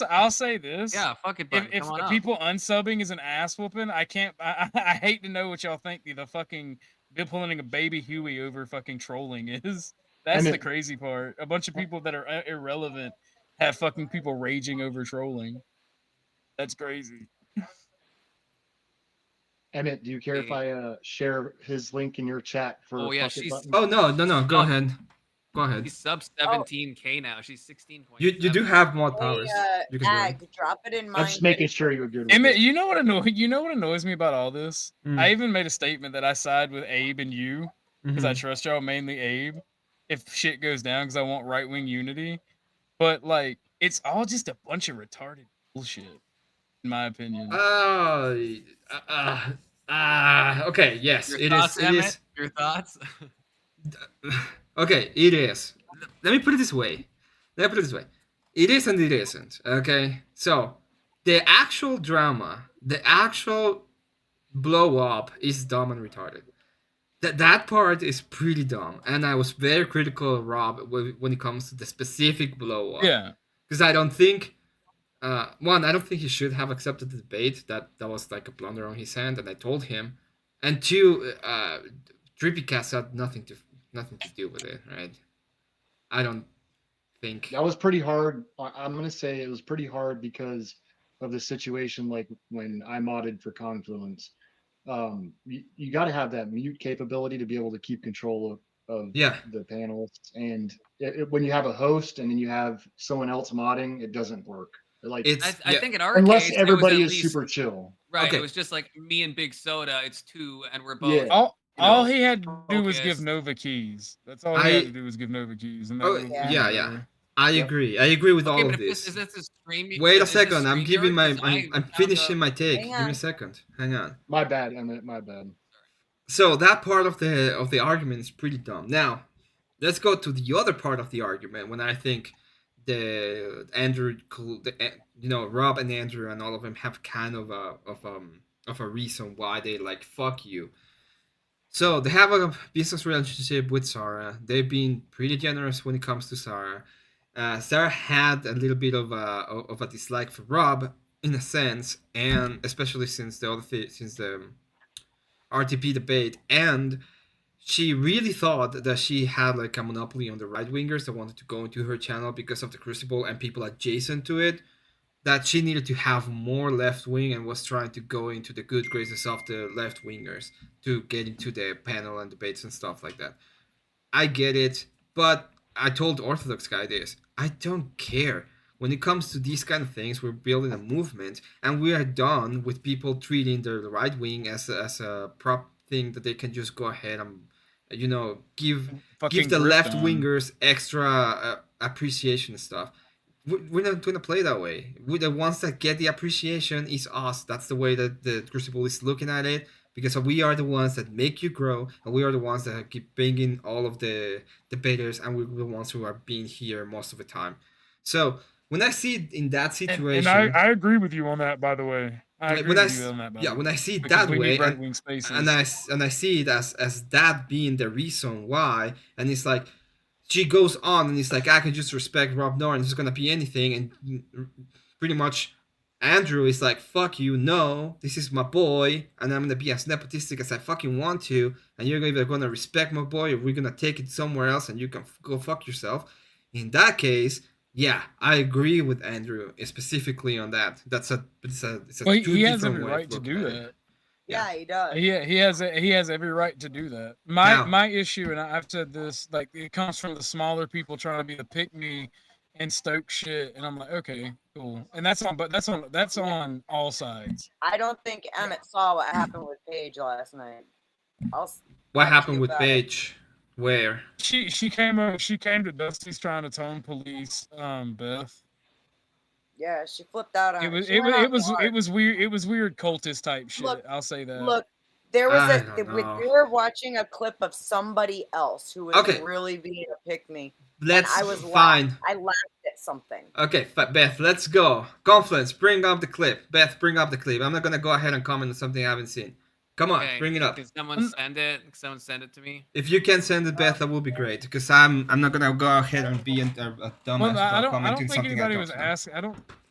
I'll say this. Yeah, fuck it, button. If Come on up. people unsubbing is an ass whooping, I can't. I hate to know what y'all think the fucking pulling a baby Huey over fucking trolling is. That's the Emmett- crazy part. A bunch of people that are irrelevant have fucking people raging over trolling. That's crazy. Emmett, do you care if I share his link in your chat for Oh, yeah, fuck it she's- button? Oh no! Go ahead. Go ahead. She's sub 17K now. She's 16. You do have mod powers. Hey, You can do it. Ag, drop it in I'm mine. just making sure you're good with Emmett, it. you know what annoys me about all this? Mm. I even made a statement that I side with Abe and you because I Mhm. trust y'all, mainly Abe. If shit goes down, because I want right wing unity, but like it's all just a bunch of retarded bullshit, in my opinion. Okay. Yes, Your it thoughts, is. It Emmett? is. Your thoughts? Okay, it is. Let me put it this way. It is and it isn't. Okay, so the actual drama, the actual blow up is dumb and retarded. That part is pretty dumb, and I was very critical of Rob when it comes to the specific blow up. Yeah. Because I don't think, one, I don't think he should have accepted the debate. That was like a blunder on his hand, and I told him. And two, Drippycast had nothing to do with it, right? I don't think. That was pretty hard. I'm going to say it was pretty hard because of the situation like when I modded for Confluence. You got to have that mute capability to be able to keep control of Yeah. the panels, and when you have a host and then you have someone else modding, it doesn't work. Like It's I think in our unless case, everybody it was is at least super chill. right. Okay. It was just like me and Big Soda. It's 2, and we're Yeah. both. All you all know, he had to do was give focused. Nova keys. That's all he had to I do was give Nova keys, and that oh would Yeah. yeah. I Yep. agree. I agree with Okay, all but of if this this. is this a stream, Wait a is this second. I'm giving StreamYard? my 'Cause I I'm found finishing a- my take. Hang Give me a on. second. Hang on. My bad, Emmett. My bad. So that part of the argument is pretty dumb. Now, let's go to the other part of the argument when I think the Andrew, Rob and Andrew and all of them have kind of a reason why they like fuck you. So they have a business relationship with Sarah. They've been pretty generous when it comes to Sarah. Sarah had a little bit of a dislike for Rob in a sense, and especially since since the RTP debate, and she really thought that she had like a monopoly on the right wingers that wanted to go into her channel because of the Crucible and people adjacent to it. That she needed to have more left wing and was trying to go into the good graces of the left wingers to get into the panel and debates and stuff like that. I get it, but I told Orthodox guy this. I don't care. When it comes to these kind of things, we're building a movement, and we are done with people treating the right wing as a prop thing that they can just go ahead and, give fucking the grift left on. wingers extra appreciation and stuff. We're not going to play that way. We're the ones that get the appreciation is us. That's the way that the Crucible is looking at it, because we are the ones that make you grow, and we are the ones that keep bringing all of the debaters, and we're the ones who are being here most of the time. So when I see it in that situation, And I agree with you on that, by the way. I agree with you on that. By the way. when I see it Because that we way, need right-wing spaces. and I see it as that being the reason why, and it's like she goes on and it's like I can just respect Rob Norton. It's gonna be anything, and pretty much Andrew is like, fuck you, no, this is my boy, and I'm gonna be as nepotistic as I fucking want to, and you're either gonna respect my boy or we're gonna take it somewhere else and you can go fuck yourself. In that case, yeah, I agree with Andrew specifically on that. It's a Well, two he has different every way of right to looking do at it. that. Yeah, he does. He has every right to do that. Now- My issue, and I've said this, like it comes from the smaller people trying to be the pick me and stoke shit, and I'm like, okay, cool, and that's on all sides. I don't think Emmett saw what happened with Paige last night. What talk to happened you with about it. Paige? Where? She came to Dusty's trying to tone police Beth. Yeah, she flipped out on It was she went out it was weird. It was weird cultist type shit. Look, I'll say that. Look, there was I don't know. we were watching a clip of somebody else who was Okay. really being a pick me. Let's I was fine. I laughed at something. Okay, Beth, let's go. Confluence, bring up the clip. Beth, bring up the clip. I'm not gonna go ahead and comment on something I haven't seen. Come on, Okay, bring it up. Can someone send it? Can someone send it to me? If you can send it, Beth, that would be great. Because I'm not gonna go ahead and be a dumbass Well, about I don't commenting think something anybody I was don't know. asking.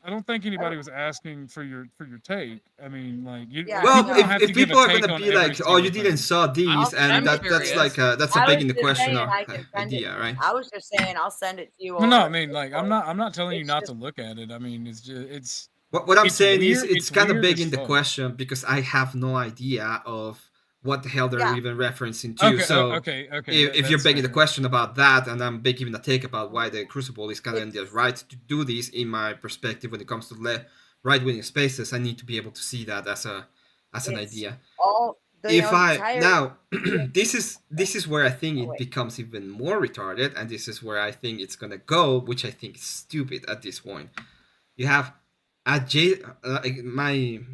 I don't think anybody was asking for your take. I mean, like you. Yeah, Well, people don't have to if give people a are take gonna on be every like, oh, single you thing. didn't saw these, I'm and that's curious. like that's a I big was in the just question saying of I can send idea, it. right? I was just saying I'll send it to you. Well, no, on I mean, like I'm not telling you It's not just- to look at it. I mean, it's just it's. What I'm It's saying weird- is it's kind of weird big as in the fuck. question because I have no idea of what the hell they're Yeah. even referencing to. So okay. if you're that's begging the fair. question about that, and I'm giving a take about why the Crucible is kind of in the It's- right to do this, in my perspective, when it comes to right-wing spaces, I need to be able to see that as an It's idea. all the If I entire now this is where I think it wait. becomes even more retarded, and this is where I think it's gonna go, which I think is stupid at this point. You have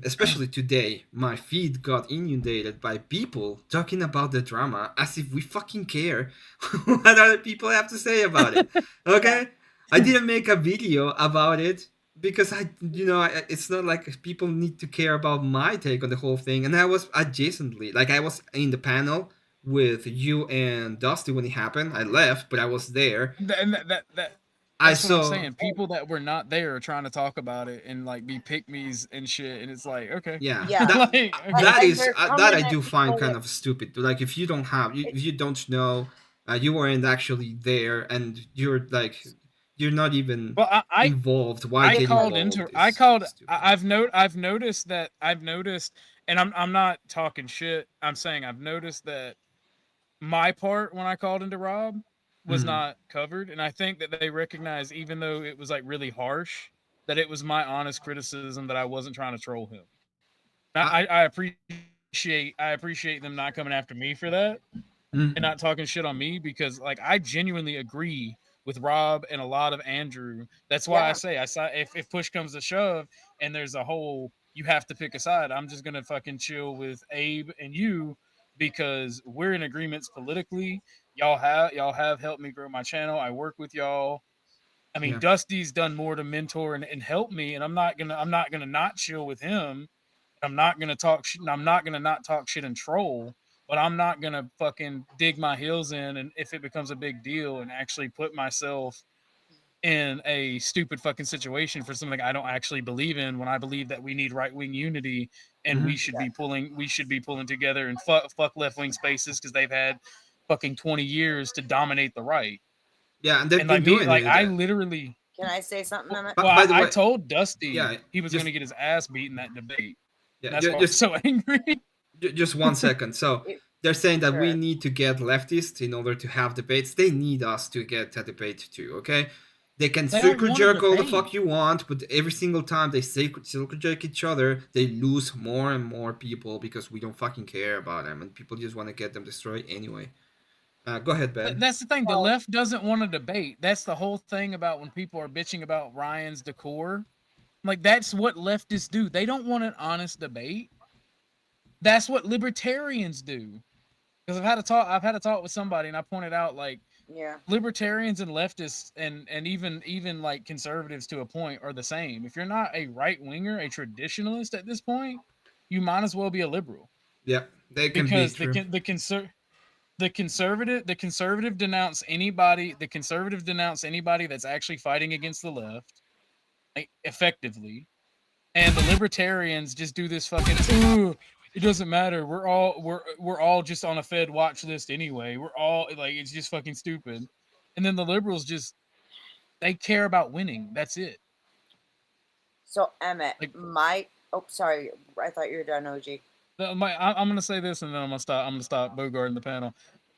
especially today, my feed got inundated by people talking about the drama as if we fucking care what other people have to say about it. Okay, I didn't make a video about it because it's not like people need to care about my take on the whole thing. And I was adjacently, like I was in the panel with you and Dusty when it happened. I left, but I was there. And that I That's what I'm saw. saying. People that were not there are trying to talk about it and like be pick-me's and shit, and it's like, okay. Yeah, Yeah. that, Like, that and is they're that coming I at do find people kind of stupid. Like if you don't have, if you don't know, you weren't actually there, and you're not even well, involved. Why I get called involved? into. is I called. stupid. I've noticed, and I'm not talking shit. I'm saying I've noticed that my part when I called into Rob was Mhm. not covered, and I think that they recognize, even though it was like really harsh, that it was my honest criticism that I wasn't trying to troll him. I appreciate them not coming after me for that Mhm. and not talking shit on me, because like I genuinely agree with Rob and a lot of Andrew. That's why Yeah. I say if push comes to shove and there's a whole you have to pick a side, I'm just gonna fucking chill with Abe and you because we're in agreements politically. Y'all have helped me grow my channel. I work with y'all. I mean, Yeah. Dusty's done more to mentor and help me, and I'm not gonna not chill with him. I'm not gonna talk. I'm not gonna not talk shit and troll, but I'm not gonna fucking dig my heels in, and if it becomes a big deal, and actually put myself in a stupid fucking situation for something I don't actually believe in. When I believe that we need right wing unity, and Mhm. we should be pulling together and fuck left wing spaces because they've had fucking 20 years to dominate the right. Yeah, and they've And been like me, doing like it. I literally, Can I say something, Emmett? well, By the I way, told Dusty yeah, he was just gonna get his ass beat in that debate. yeah, That's why I was so angry. just 1 second. So It- they're saying that we sure. need to get leftists in order to have debates. They need us to get a debate too, okay? They can They don't circle want a jerk all the debate. fuck you want, but every single time they circle jerk each other, they lose more and more people because we don't fucking care about them, and people just want to get them destroyed anyway. Go ahead, Ben. That's the thing. The Well, left doesn't want a debate. That's the whole thing about when people are bitching about Ryan's decor. Like that's what leftists do. They don't want an honest debate. That's what libertarians do. Because I've had a talk with somebody, and I pointed out like yeah. libertarians and leftists and even like conservatives to a point are the same. If you're not a right winger, a traditionalist at this point, you might as well be a liberal, Yeah, they can be because true. the conservative denounce anybody that's actually fighting against the left, like, effectively, and the libertarians just do this fucking ooh, it doesn't matter, we're all just on a Fed watch list anyway, we're all like, it's just fucking stupid. And then the liberals just, they care about winning, that's it. So Emmett, Like, sorry, I thought you were done, OG. I'm gonna say this, and then I'm gonna stop Bogart in the panel.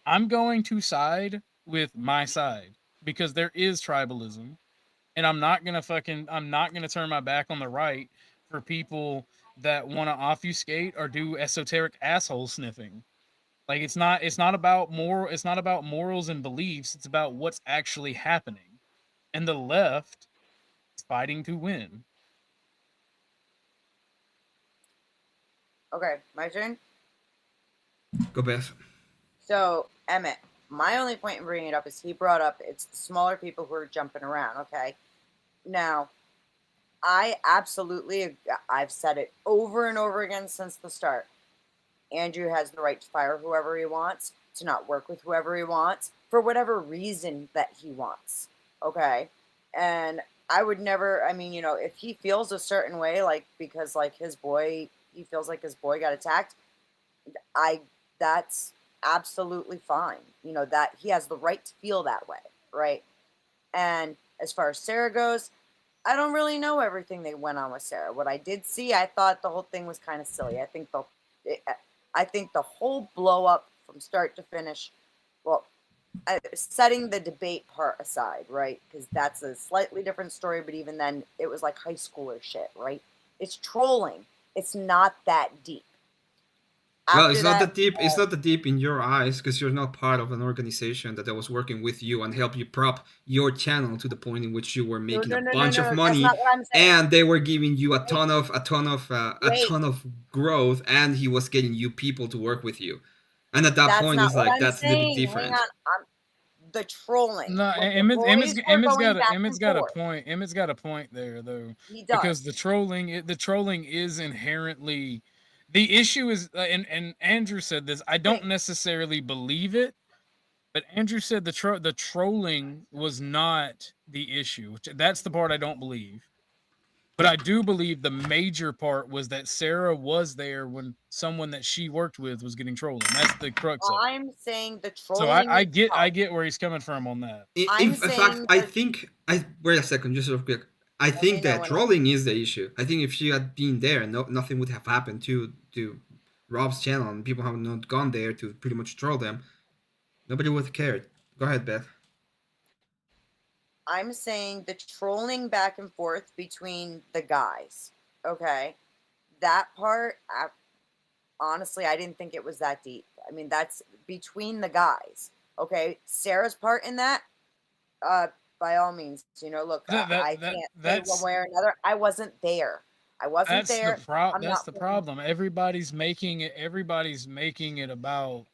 I'm going to side with my side because there is tribalism, and I'm not gonna turn my back on the right for people that want to obfuscate or do esoteric asshole sniffing. Like it's not about morals and beliefs, it's about what's actually happening. And the left is fighting to win. Okay, my turn. Go, Beth. So Emmett, my only point in bringing it up is he brought up it's the smaller people who are jumping around. Okay, now I absolutely, I've said it over and over again since the start. Andrew has the right to fire whoever he wants, to not work with whoever he wants, for whatever reason that he wants. Okay. And I would never, I mean, if he feels a certain way, like because like he feels like his boy got attacked, that's absolutely fine. That he has the right to feel that way. Right. And as far as Sarah goes, I don't really know everything that went on with Sarah. What I did see, I thought the whole thing was kind of silly. I think the whole blow up from start to finish, well, setting the debate part aside, right? Because that's a slightly different story, but even then, it was like high schooler shit, right? It's trolling. It's not that deep. Well, After it's not that, that deep. It's not that deep in your eyes because you're not part of an organization that was working with you and help you prop your channel to the point in which you were making a bunch of that's money, not what I'm saying. and they were giving you a Wait. ton of growth, and he was getting you people to work with you. And at that That's point, not it's what like I'm that's a little bit saying. Hang different. on, the trolling. No, When the boys were going back and Emmett's got a forth. point. Emmett's got a point there though, He does. because the trolling is inherently, the issue is, and Andrew said this. I don't necessarily believe it, but Andrew said the trolling was not the issue. That's the part I don't believe. But I do believe the major part was that Sarah was there when someone that she worked with was getting trolled. That's the crux of it. I'm saying the trolling. So I itself. get where he's coming from on that. I'm In fact, saying I the- think wait a second, just real quick. I Let think me know that when trolling is the issue. I think if she had been there, nothing would have happened to Rob's channel, and people have not gone there to pretty much troll them. Nobody would have cared. Go ahead, Beth. I'm saying the trolling back and forth between the guys. Okay, that part. Honestly, I didn't think it was that deep. I mean, that's between the guys. Okay, Sarah's part in that. By all means, look, I can't say one way or another. I wasn't there. I wasn't there. That's the problem. Everybody's making it about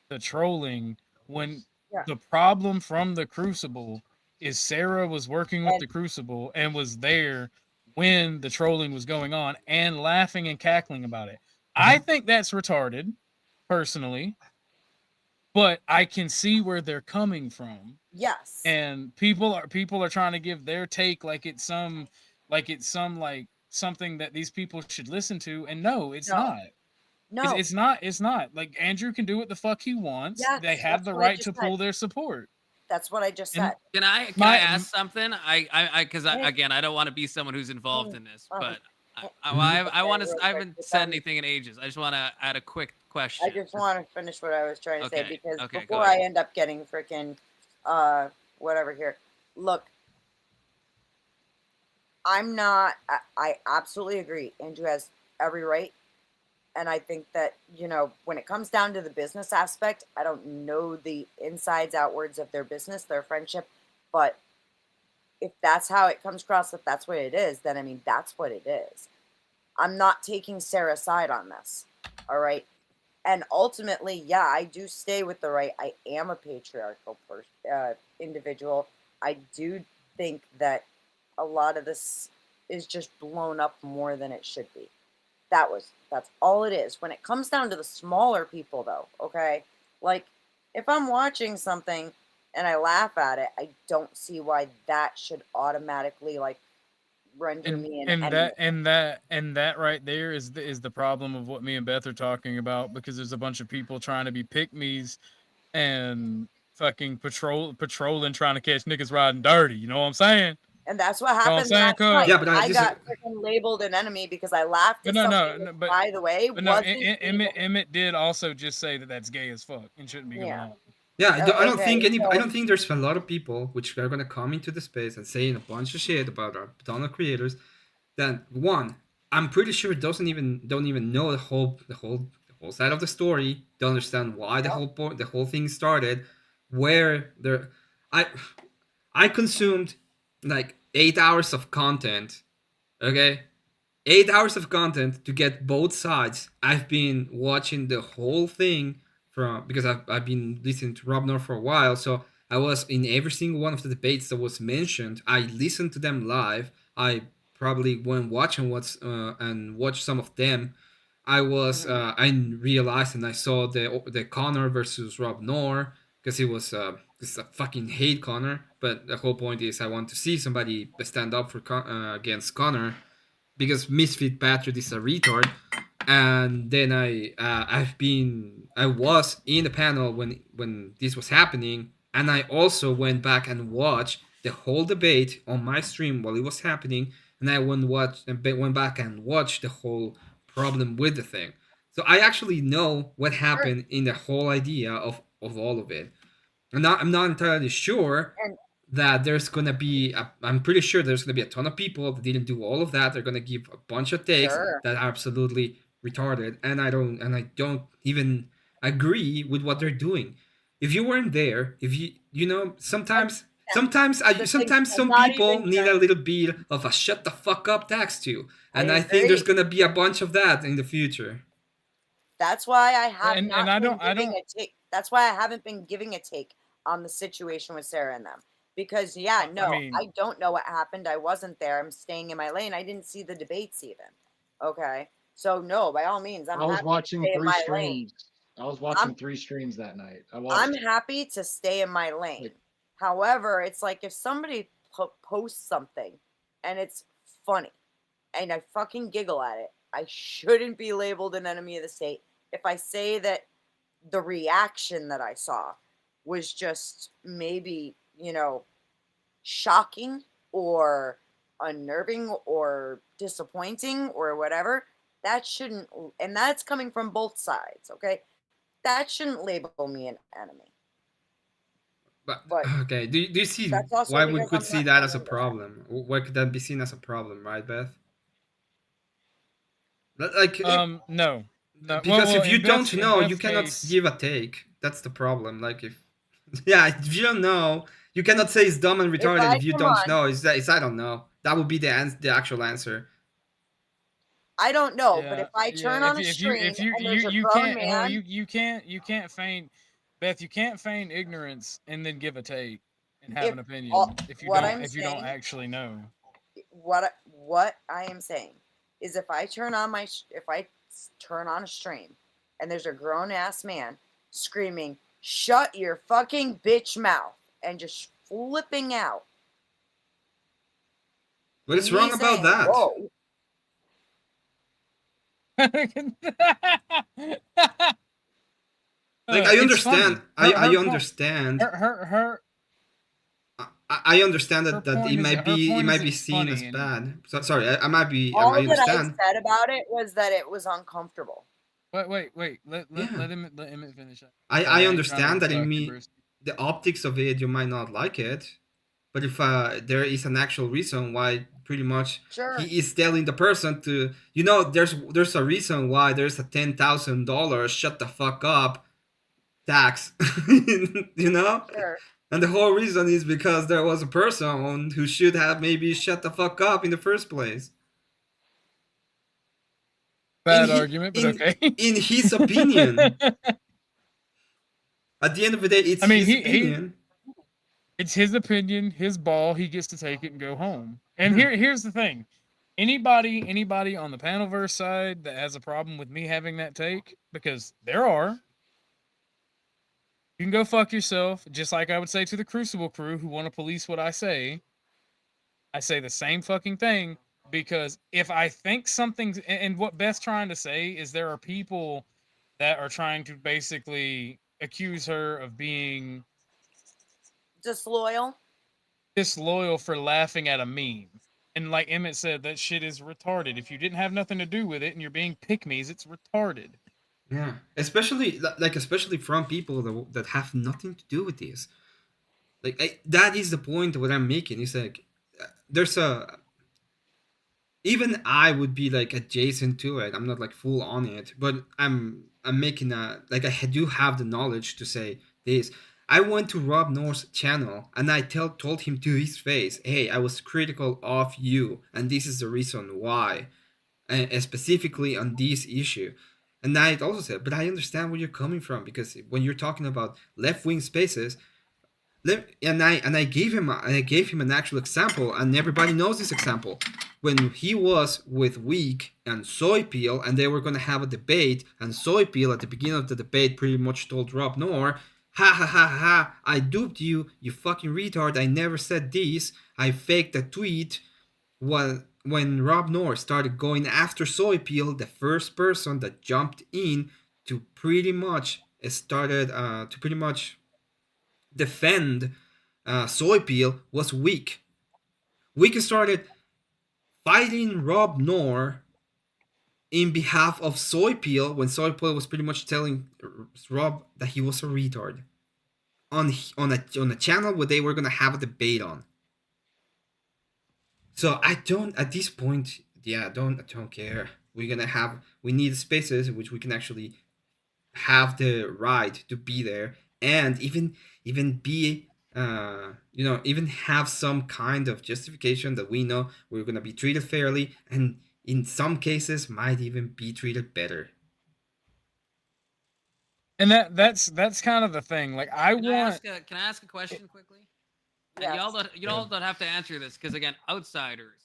the trolling when Yeah. the problem from the Crucible is Sarah was working with And- the Crucible and was there when the trolling was going on and laughing and cackling about it. I think that's retarded, personally, but I can see where they're coming from. Yes. And people are trying to give their take like it's something that these people should listen to, and no, it's not. No. It's not. Like, Andrew can do what the fuck he wants. Yes, They have that's the what I right just to pull said. their support. That's what I just And- said. Can I My- ask something? Because Hey. again, I don't want to be someone who's involved in this, but I Okay, want to. real I haven't quick, said just, anything in ages. I just want to add a quick question. I just want to finish what I was trying to say Okay, because okay, go before I ahead. end up getting freaking whatever here. Look, I'm not. I absolutely agree. Andrew has every right, and I think that when it comes down to the business aspect, I don't know the insides outwards of their business, their friendship, but if that's how it comes across, if that's what it is, then I mean that's what it is. I'm not taking Sarah's side on this. All right. And ultimately, yeah, I do stay with the right. I am a patriarchal individual. I do think that a lot of this is just blown up more than it should be. That's all it is. When it comes down to the smaller people, though, okay, like if I'm watching something and I laugh at it, I don't see why that should automatically like render me an enemy. And that right there is the problem of what me and Beth are talking about, because there's a bunch of people trying to be pick-me's and fucking patrolling trying to catch niggas riding dirty. You know what I'm saying? And that's what Know what I'm happened saying, last cuz? night. Yeah, but I got freaking labeled an enemy because I laughed at But something that, by the way, But no, wasn't Emmett did also just say that that's gay as fuck and shouldn't be going Yeah. on. Yeah, I don't Okay, think so- I don't think there's a lot of people which are gonna come into the space and saying a bunch of shit about our ton of creators. That one, I'm pretty sure don't even know the whole side of the story. Don't understand why the whole thing started. Where there, I consumed like 8 hours of content. Okay, 8 hours of content to get both sides. I've been watching the whole thing because I've been listening to Rob North for a while, so I was in every single one of the debates that was mentioned. I listened to them live. I probably went and watched some of them. I realized and I saw the Connor versus Rob North because it was I fucking hate Connor, but the whole point is I want to see somebody stand up for against Connor because Misfit Patriot is a retard. And then I was in the panel when this was happening, and I also went back and watched the whole debate on my stream while it was happening, and I went back and watched the whole problem with the thing. So I actually know what happened in the whole idea of all of it. I'm not entirely sure And- that there's gonna be I'm pretty sure there's gonna be a ton of people that didn't do all of that. They're gonna give a bunch of takes Sure. that are absolutely retarded, and I don't even agree with what they're doing. If you weren't there, if sometimes some not people even need a trying- little bit of a shut the fuck up text too, and I I think there's agree. gonna be a bunch of that in the future. That's why I have And- not and I been don't- giving a take. That's why I haven't been giving a take on the situation with Sarah and them. Because I mean- don't know what happened. I wasn't there. I'm staying in my lane. I didn't see the debates even. Okay. So no, by all means, I'm I was happy watching to stay in 3 my streams. lane. I was watching 3 streams that night. I I'm watched. happy to stay in my lane. Like- However, it's like if somebody posts something and it's funny and I fucking giggle at it, I shouldn't be labeled an enemy of the state. If I say that the reaction that I saw was just maybe, shocking or unnerving or disappointing or whatever, that shouldn't, and that's coming from both sides, okay? That shouldn't label me an enemy. But But okay, do you see that's also why we because could I'm see not that as a feeling good. problem? Why could that be seen as a problem, right, Beth? Like No. No. because if you In Beth's don't know, you cannot case, give a take. That's the problem. Like if yeah, if you don't know, you cannot say it's dumb and If retarded. I If you come don't on, know, it's I don't know. That would be the actual answer. I don't know, but yeah, if I yeah. turn on a stream and there's a You grown can't man, you can't feign, Beth. You can't feign ignorance and then give a take and have if an opinion all, if what I'm you don't saying, actually know. what I am saying is if I turn on turn on a stream and there's a grown ass man screaming, "Shut your fucking bitch mouth," and just flipping out. What's Me wrong about saying, that? "Whoa." Like I It's understand, funny. Her I her point understand. her I understand her that point is it might be it's seen funny as and bad. So sorry, I might be I All that I understand. said about it was that it was uncomfortable. wait. Yeah. Let Emmett finish. I Sorry, I ain't trying to understand that in interrupt you, me Bruce. the optics of it you might not like it, but if there is an actual reason why pretty much Sure. he is telling the person to there's a reason why there's a $10,000 shut the fuck up tax, you know, Sure. and the whole reason is because there was a person who should have maybe shut the fuck up in the first place. Bad argument, but okay. In his opinion, at the end of the day, it's I mean, his opinion. it's his opinion, his ball. He gets to take it and go home. And Yeah. here's the thing: anybody on the Panelverse side that has a problem with me having that take, because there are, you can go fuck yourself. Just like I would say to the Crucible crew who want to police what I say the same fucking thing. Because if I think something's, and what Beth's trying to say is there are people that are trying to basically accuse her of being Disloyal. disloyal for laughing at a meme. And like Emmett said, that shit is retarded. If you didn't have nothing to do with it and you're being pick-me's, it's retarded. Yeah, especially from people that have nothing to do with this. Like that is the point what I'm making. It's like there's a even I would be like adjacent to it. I'm not like full on it, but I'm making a like I do have the knowledge to say this. I went to Rob North's channel and I told him to his face, "Hey, I was critical of you, and this is the reason why, and specifically on this issue." And I also said, "But I understand where you're coming from because when you're talking about left wing spaces." I gave him an actual example, and everybody knows this example. When he was with Week and Soy Peel, and they were gonna have a debate, and Soy Peel at the beginning of the debate pretty much told Rob Noor, "Ha ha ha ha! I duped you, you fucking retard! I never said this. I faked a tweet." When Rob Noor started going after Soy Peel, the first person that jumped in to pretty much defend Soy Peel was Week. Week started fighting Rob Noor in behalf of Soy Peel when Soy Peel was pretty much telling Rob that he was a retard on a channel where they were gonna have a debate on. So I don't at this point, yeah, I don't care. We need spaces in which we can actually have the right to be there and even be even have some kind of justification that we know we're going to be treated fairly and in some cases might even be treated better. And that's kind of the thing. Like Can I ask a question quickly? And Yes. y'all don't have to answer this because again, outsider.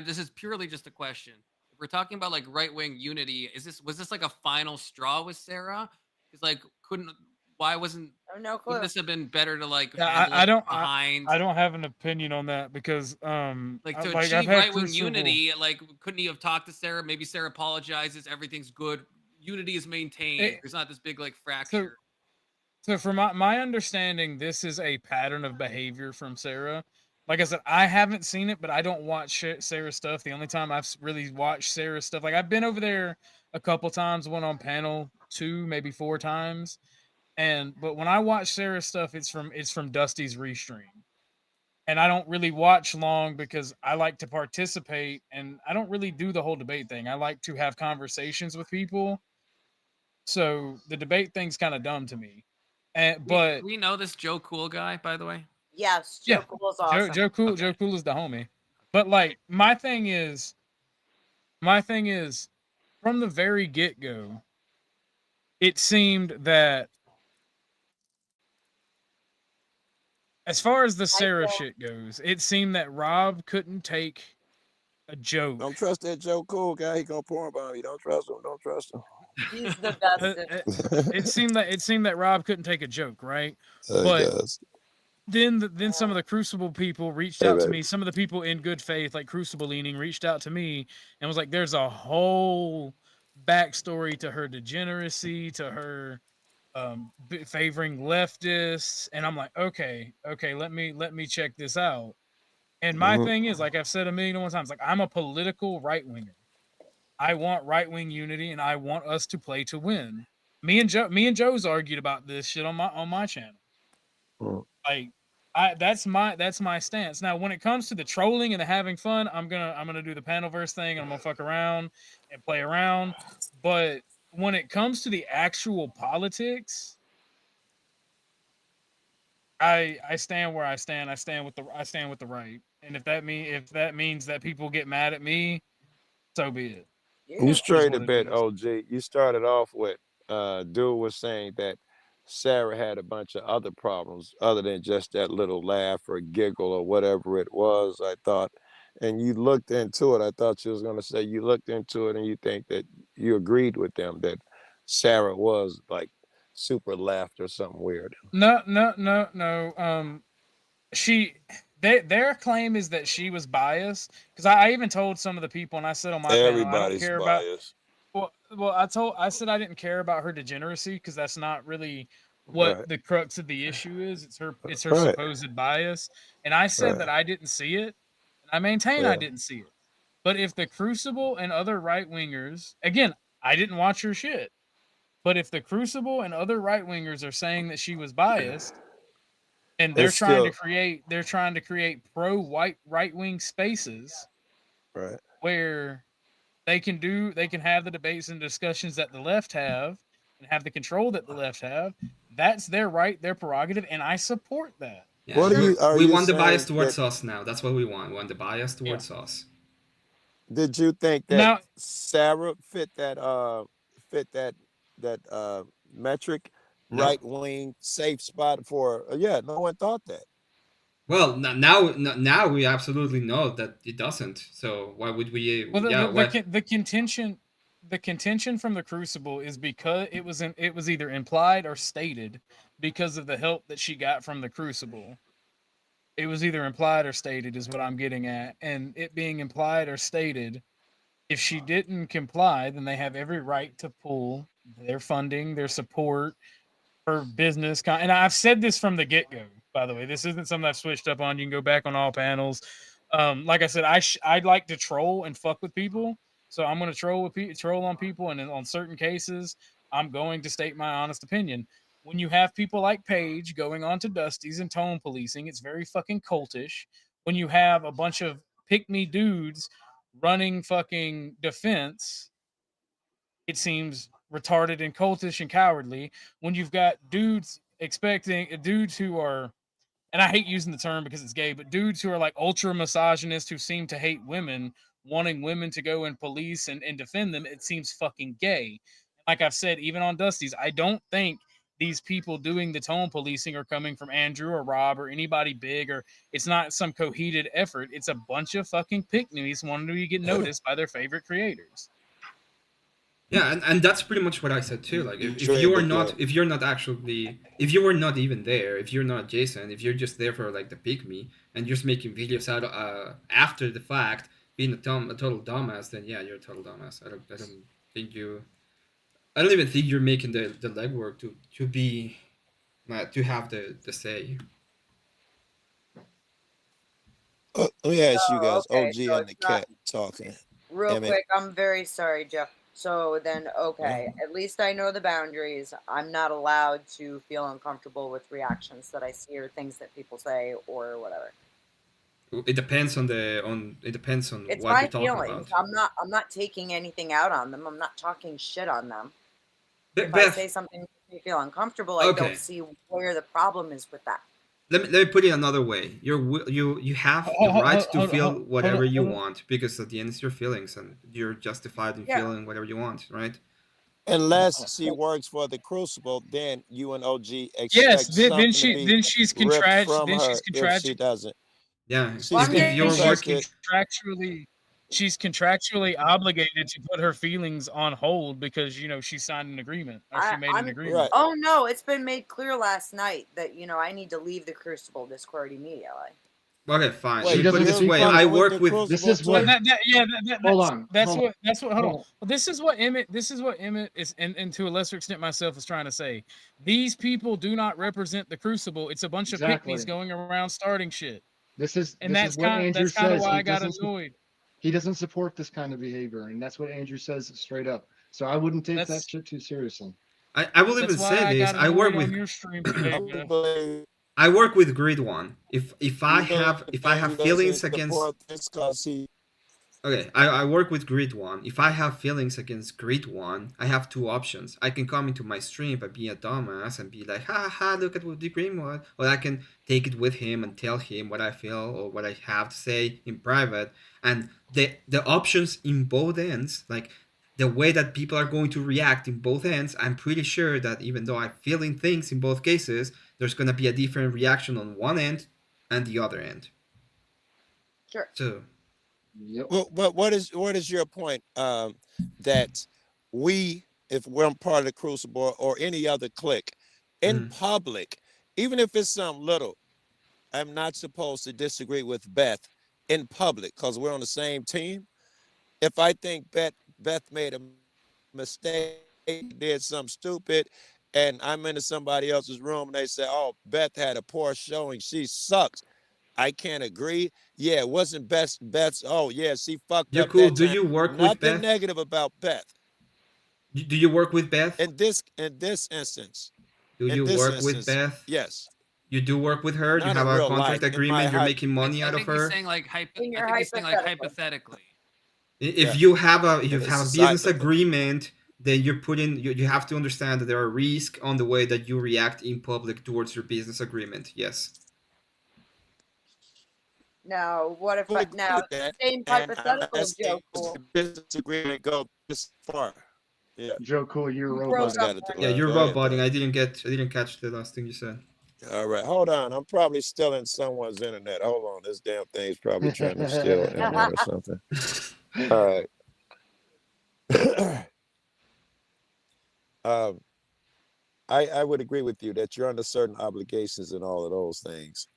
This is purely just a question. If we're talking about like right wing unity, was this like a final straw with Sarah? Because like why wasn't No clue. wouldn't this have been better to like Yeah, handle I it don't behind I don't have an opinion on that because like to I've achieve had right wing Crucible- unity? Like couldn't he have talked to Sarah? Maybe Sarah apologizes, everything's good, unity is maintained. There's not this big like fracture. So from my understanding, this is a pattern of behavior from Sarah. Like I said, I haven't seen it, but I don't watch Sarah's stuff. The only time I've really watched Sarah's stuff, like I've been over there a couple times, went on panel 2, maybe 4 times. But when I watch Sarah's stuff, it's from Dusty's restream. And I don't really watch long because I like to participate and I don't really do the whole debate thing. I like to have conversations with people. So the debate thing's kind of dumb to me. But Do we know this Joe Cool guy, by the way? Yes, Joe yeah, Cool is awesome. Joe Cool is the homie. But like my thing is from the very get-go, it seemed that as far as the Sarah shit goes, it seemed that Rob couldn't take a joke. Don't trust that Joe Cool guy. He gonna pour about you. Don't trust him. Don't trust him. He's the best. It seemed that Rob couldn't take a joke, right? He But does. then some of the Crucible people reached Hey, out to baby. me. Some of the people in good faith, like Crucible leaning, reached out to me and was like, "There's a whole backstory to her degeneracy, to her favoring leftists," and I'm like, okay, let me check this out. And my thing is, like I've said a million and one times, like I'm a political right winger. I want right wing unity, and I want us to play to win. Me and Joe's argued about this shit on my channel. Like, that's my stance. Now, when it comes to the trolling and the having fun, I'm gonna do the panelverse thing, and I'm gonna fuck around and play around. But when it comes to the actual politics, I stand where I stand. I stand with the right. And if that means that people get mad at me, so be it. You strayed a what it bit, is. OG. You started off with dude was saying that Sarah had a bunch of other problems other than just that little laugh or giggle or whatever it was, I thought. And you looked into it. I thought you was gonna say you looked into it and you think that you agreed with them that Sarah was like super laughed or something weird. No. Their claim is that she was biased because I even told some of the people, and I said on my panel, I don't Everybody's care about. biased. Well, I said I didn't care about her degeneracy because that's not really what Right. the crux of the issue is. It's her Right. supposed bias, and I said Right. that I didn't see it, and I maintain I Yeah. didn't see it. But if the Crucible and other right wingers, again, I didn't watch her shit, but if the Crucible and other right wingers are saying that she was biased, and they're It's trying to still create pro white right wing spaces right. where they can have the debates and discussions that the left have and have the control that the left have. That's their right, their prerogative, and I support that. Yeah, What are we you want the bias saying towards that us now. That's what we want. We want the bias towards us. did you think that Now, Sarah fit that metric No. right wing safe spot for yeah, no one thought that. Well, now we absolutely know that it doesn't. So why would we? well, Yeah, why? the contention from the Crucible is because it was either implied or stated because of the help that she got from the Crucible. It was either implied or stated is what I'm getting at, and it being implied or stated, if she didn't comply, then they have every right to pull their funding, their support, her business. And I've said this from the get-go, by the way. This isn't something I've switched up on. You can go back on all panels. Like I said, I'd like to troll and fuck with people, so I'm going to troll on people, and on certain cases, I'm going to state my honest opinion. When you have people like Paige going on to Dusty's and tone policing, it's very fucking cultish. When you have a bunch of pick-me dudes running fucking defense, it seems retarded and cultish and cowardly. When you've got dudes who are, and I hate using the term because it's gay, but dudes who are like ultra misogynist who seem to hate women, wanting women to go and police and defend them, it seems fucking gay. Like I've said, even on Dusty's, I don't think these people doing the tone policing are coming from Andrew or Rob or anybody big, or it's not some coheted effort. It's a bunch of fucking pick-me's wanting to get noticed by their favorite creators. Yeah, and that's pretty much what I said too. Like if Trade you are the not game. if you're not actually if you were not even there, if you're not Jason, if you're just there for like the pick me and just making videos out after the fact, being a total dumbass, then yeah, you're a total dumbass. I don't even think you're making the legwork to be to have the say. Let me ask you guys, okay, OG so and the it's not cat talking. real Emmett. quick. I'm very sorry, Jeff. So then, okay, at least I know the boundaries. I'm not allowed to feel uncomfortable with reactions that I see or things that people say or whatever. It depends on it depends on It's what my you're talking feelings. about. I'm not taking anything out on them. I'm not talking shit on them. But If I Beth, say something that makes me feel uncomfortable, I okay, don't see where the problem is with that. let me put it another way. You have the right to feel whatever you want, because at the end it's your feelings and you're justified in Yeah. feeling whatever you want, right? Unless she works for the Crucible, then UNOG Yes, expects something to be then she's ripped from then she's her if she contractually doesn't. Yeah, She's Well, I'm if getting you're working, she's contractually obligated to put her feelings on hold because she signed an agreement or she made an agreement. Right. Oh no, it's been made clear last night that I need to leave the Crucible Discord immediately. okay, fine. Wait, Let me put it this you're way. fucking I with work the with Crucible This is too? what. Hold on. That's hold what hold on. on. Well, this is what Emmett is, and to a lesser extent myself, is trying to say. These people do not represent the Crucible. It's a bunch of Exactly. picnics going around starting shit. This is And this is what Andrew that's kind of says. why He I got doesn't. annoyed. He doesn't support this kind of behavior, and that's what Andrew says straight up. So I wouldn't take that That's shit too seriously. I will even that's why say I this. got I work annoyed on with your stream today, Beth. I work with Grid One. If I have feelings doesn't against support this because he Okay, I work with Grid One. If I have feelings against Grid One, I have two options. I can come into my stream and be a dumbass and be like, ha ha, look at what the Green one. Or I can take it with him and tell him what I feel or what I have to say in private. And the options in both ends, like the way that people are going to react in both ends, I'm pretty sure that even though I'm feeling things in both cases, there's gonna be a different reaction on one end and the other end. Sure. So Yep. Well, but what is your point? That we, if we're part of the Crucible or any other clique, in public, even if it's something little, I'm not supposed to disagree with Beth in public because we're on the same team. If I think Beth made a mistake, did something stupid, and I'm into somebody else's room and they say, "Oh, Beth had a poor showing, she sucks." I can't agree. Yeah, it wasn't Beth's. Oh, yeah, she fucked you're up cool. that Do time. you work with Nothing Beth? negative about Beth. Do you work with Beth? In this instance. Do In you this work with instance, Beth? yes. You do work with her? You Not have in a real contract life. In my agreement? You're hype. making money I out of think he's her? saying like I In your think he's saying like hypothetical. hypothetically. If Yeah. you have a And it's business hypothetical. agreement, then you have to understand that there are risks on the way that you react in public towards your business agreement. Yes. Now, what if I would now agree with that, same and I'm hypothetical, asking, Joe does Cool? the business agreement go this far? Yeah. Joe Cool, you're a You robot. broke up. Yeah, you're Go ahead, roboting. Beth. I didn't catch the last thing you said. All right, hold on. I'm probably still in someone's internet. Hold on, this damn thing's probably trying to steal internet or something. All right. I would agree with you that you're under certain obligations and all of those things.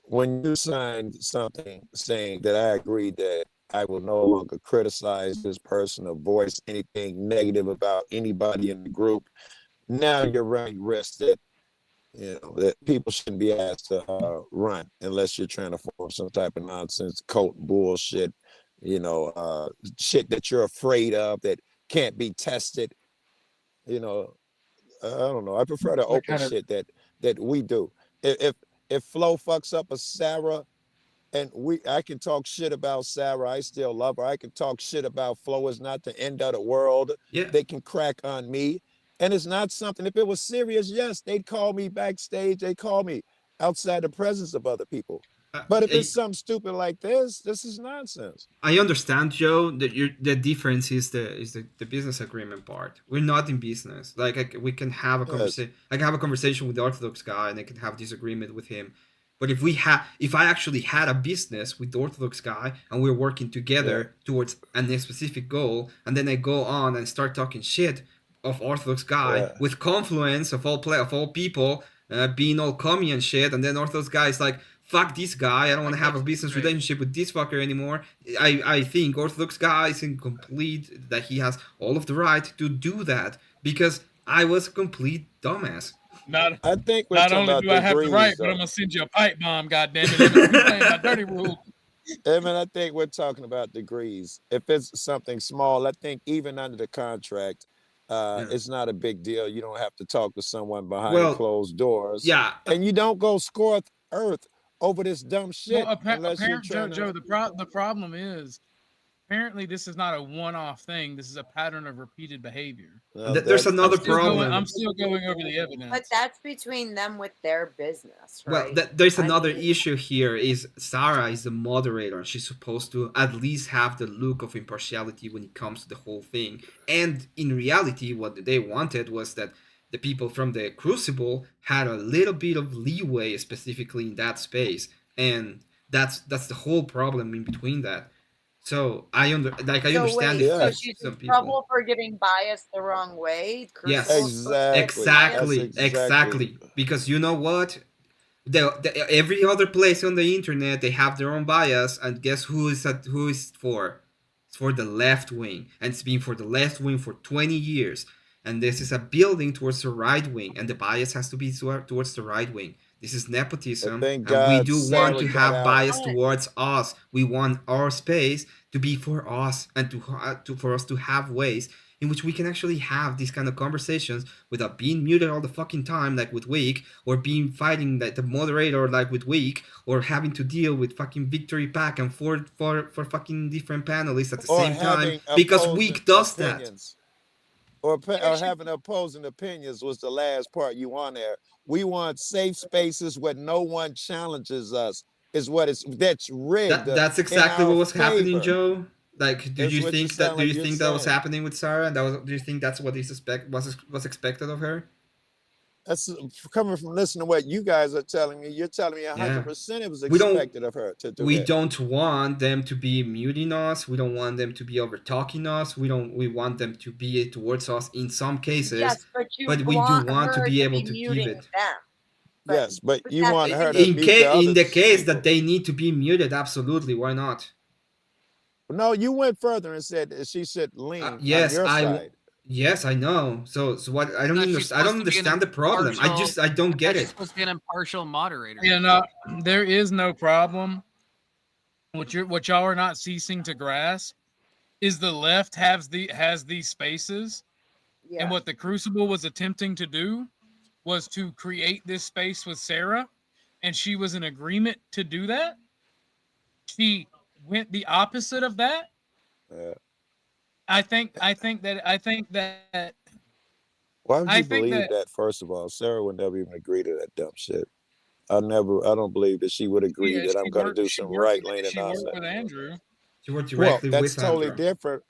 When you signed something saying that I agree that I will no longer criticize this person or voice anything negative about anybody in the group, now you're running risk that that people shouldn't be asked to run unless you're trying to form some type of nonsense cult bullshit, shit that you're afraid of that can't be tested. I don't know. I prefer the What open kind of shit that we do. If Flo fucks up a Sarah and I can talk shit about Sarah, I still love her. I can talk shit about Flo. It's not the end of the world. Yeah. They can crack on me. And it's not something, if it was serious, yes, they'd call me backstage. They call me outside the presence of other people. But if it's something stupid like this is nonsense. I understand, Joe, that the difference is the business agreement part. We're not in business. Like we can have a conversation. I can have a conversation with the Orthodox guy, and I can have disagreement with him. But if I actually had a business with the Orthodox guy and we're working together towards a specific goal, and then I go on and start talking shit of Orthodox guy with Confluence of all people being all commie and shit, and then Orthodox guy is like, fuck this guy, I don't want to have a business relationship with this fucker anymore. I think Orthodox guy is incomplete, that he has all of the right to do that, because I was a complete dumbass. I think Not only do I have the right, but I'm gonna send you a pipe bomb, goddammit. You're playing my dirty rule. I think we're talking about degrees. If it's something small, I think even under the contract, Yeah. it's not a big deal. You don't have to talk to someone behind Well, closed doors, yeah. and you don't go score earth over this dumb shit Well, unless you're apparent trying Joe, to. the problem is apparently this is not a one-off thing. This is a pattern of repeated behavior. There's another problem. I'm still going over the evidence. But that's between them with their business, Well, right? there's I another mean, issue here is Sarah is the moderator. She's supposed to at least have the look of impartiality when it comes to the whole thing. And in reality, what they wanted was that the people from the Crucible had a little bit of leeway, specifically in that space. And that's the whole problem in between that. So I understand wait, if so she's some in people. trouble for giving bias the wrong way? Yes, Crucible's supposed to give exactly, bias? exactly. Because you know what? Every other place on the internet they have their own bias, and guess who is for? It's for the left wing, and it's been for the left wing for 20 years. And this is a building towards the right wing, and the bias has to be towards the right wing. This is nepotism, Thank and we God do want Sarah to got have out. bias towards us. We want our space to be for us, and for us to have ways in which we can actually have these kind of conversations without being muted all the fucking time, like with Week, or being fighting like the moderator, like with Week, or having to deal with fucking Victory Pack and for fucking different panelists at the Or same time having because Week does opinions. Or having opposing opinions was the last part you want there. We want safe spaces where no one challenges us. Is what that's rigged. That's exactly in what our was happening, favor. Joe. Like, do That's you what you think sound that like you're that was saying. happening with Sarah? Do you think that's what was expected of her? That's coming from listening to what you guys are telling me. You're telling me 100% it was We don't- expected of her to do We that. don't want them to be muting us. We don't want them to be over talking us. We want them to be towards us in some cases. Yes, but you we do want want to her be able be to give muting it. them. Yes, but you that's want the her to In, mute the in other the case people. that they need to be muted, absolutely. Why not? No, you went further and said she should lean on Yes, your side. Yes, I know. So what? I don't That she's understand. I don't supposed to be an understand the problem. I don't get She's it. supposed to be an impartial moderator. Yeah, no, there is no problem. What y'all are not ceasing to grasp is the left has these spaces, and what the Crucible was attempting to do was to create this space with Sarah, and she was in agreement to do that. She went the opposite of that. Yeah. I think that. Why would I you think believe that? First of all, Sarah would never even agree to that dumb shit. I don't believe that she would agree that I'm going to do some right leaning She worked nonsense. with Andrew. She worked Well, directly that's with totally Andrew. different.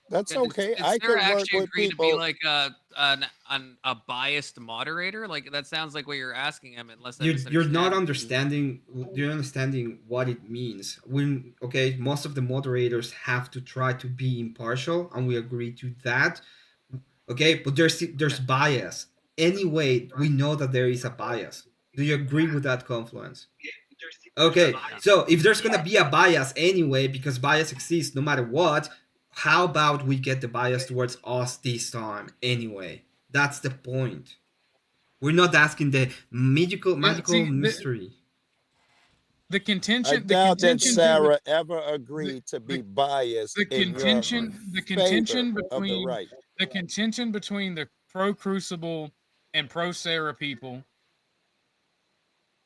That's Yeah, okay. Did I Sarah can work actually with agree people. to be like a biased moderator? Like that sounds like what you're asking him. Unless You're not understanding. You're understanding what it means. Most of the moderators have to try to be impartial, and we agree to that. Okay, but there's bias. Anyway, we know that there is a bias. Do you agree with that, Confluence? Okay, so if there's gonna be a bias anyway, because bias exists no matter what, how about we get the bias towards us this time anyway? That's the point. We're not asking the magical mystery. The contention. I doubt that contention Sarah ever agreed to be biased the in contention. The your contention favor of the between right. the contention between the pro Crucible and pro Sarah people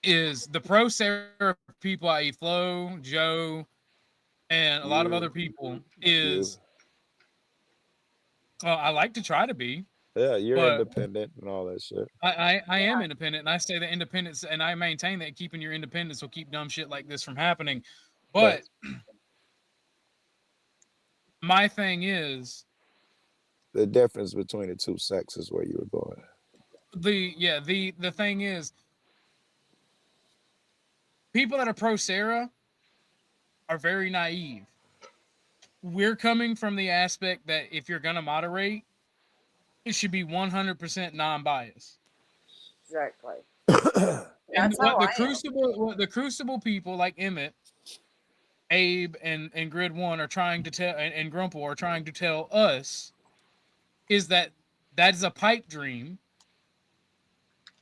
is the pro Sarah people, i.e., Flo, Joe, and a lot of other people. Is I like to try to be. Yeah, you're but independent and all that shit. I am independent, and I say that independence, and I maintain that keeping your independence will keep dumb shit like this from happening. But my thing is the difference between the two sexes where you were going. The thing is, people that are pro Sarah are very naive. We're coming from the aspect that if you're gonna moderate, it should be 100% non-biased. Exactly. And That's how what I the Crucible people like Emmett, Abe, and Grid One are trying to tell, and Grumple are trying to tell us, is that is a pipe dream.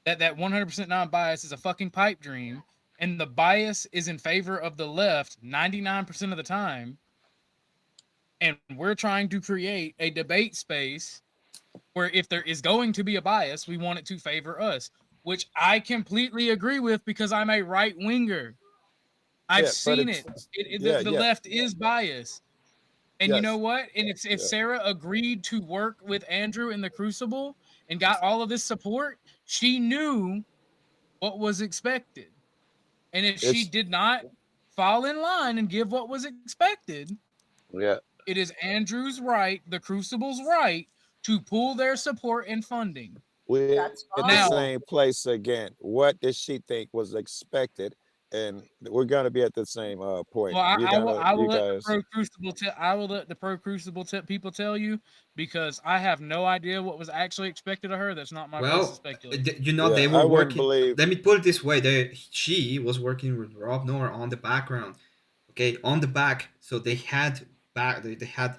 That 100% non-biased is a fucking pipe dream, and the bias is in favor of the left 99% of the time, and we're trying to create a debate space where if there is going to be a bias, we want it to favor us, which I completely agree with because I'm a right winger. I've Yeah, but seen it. it's The left is biased. And you know yes, what? And if Sarah agreed to work with Andrew in the Crucible and got all of this support, she knew what was expected. And if she it's did not fall in line and give what was expected, yeah. it is Andrew's right, the Crucible's right, to pull their support and funding. We're That's at the Now, fine. same place again. What did she think was expected? And we're gonna be at the same point. well, I will You let the guys. Pro Crucible I will let the Pro Crucible people tell you because I have no idea what was actually expected of her. That's not my place to Well, speculate. you know, Yeah, they I were wouldn't working. believe. Let me put it this way: she was working with Rob Noor on the background, okay, on the back. So they had they had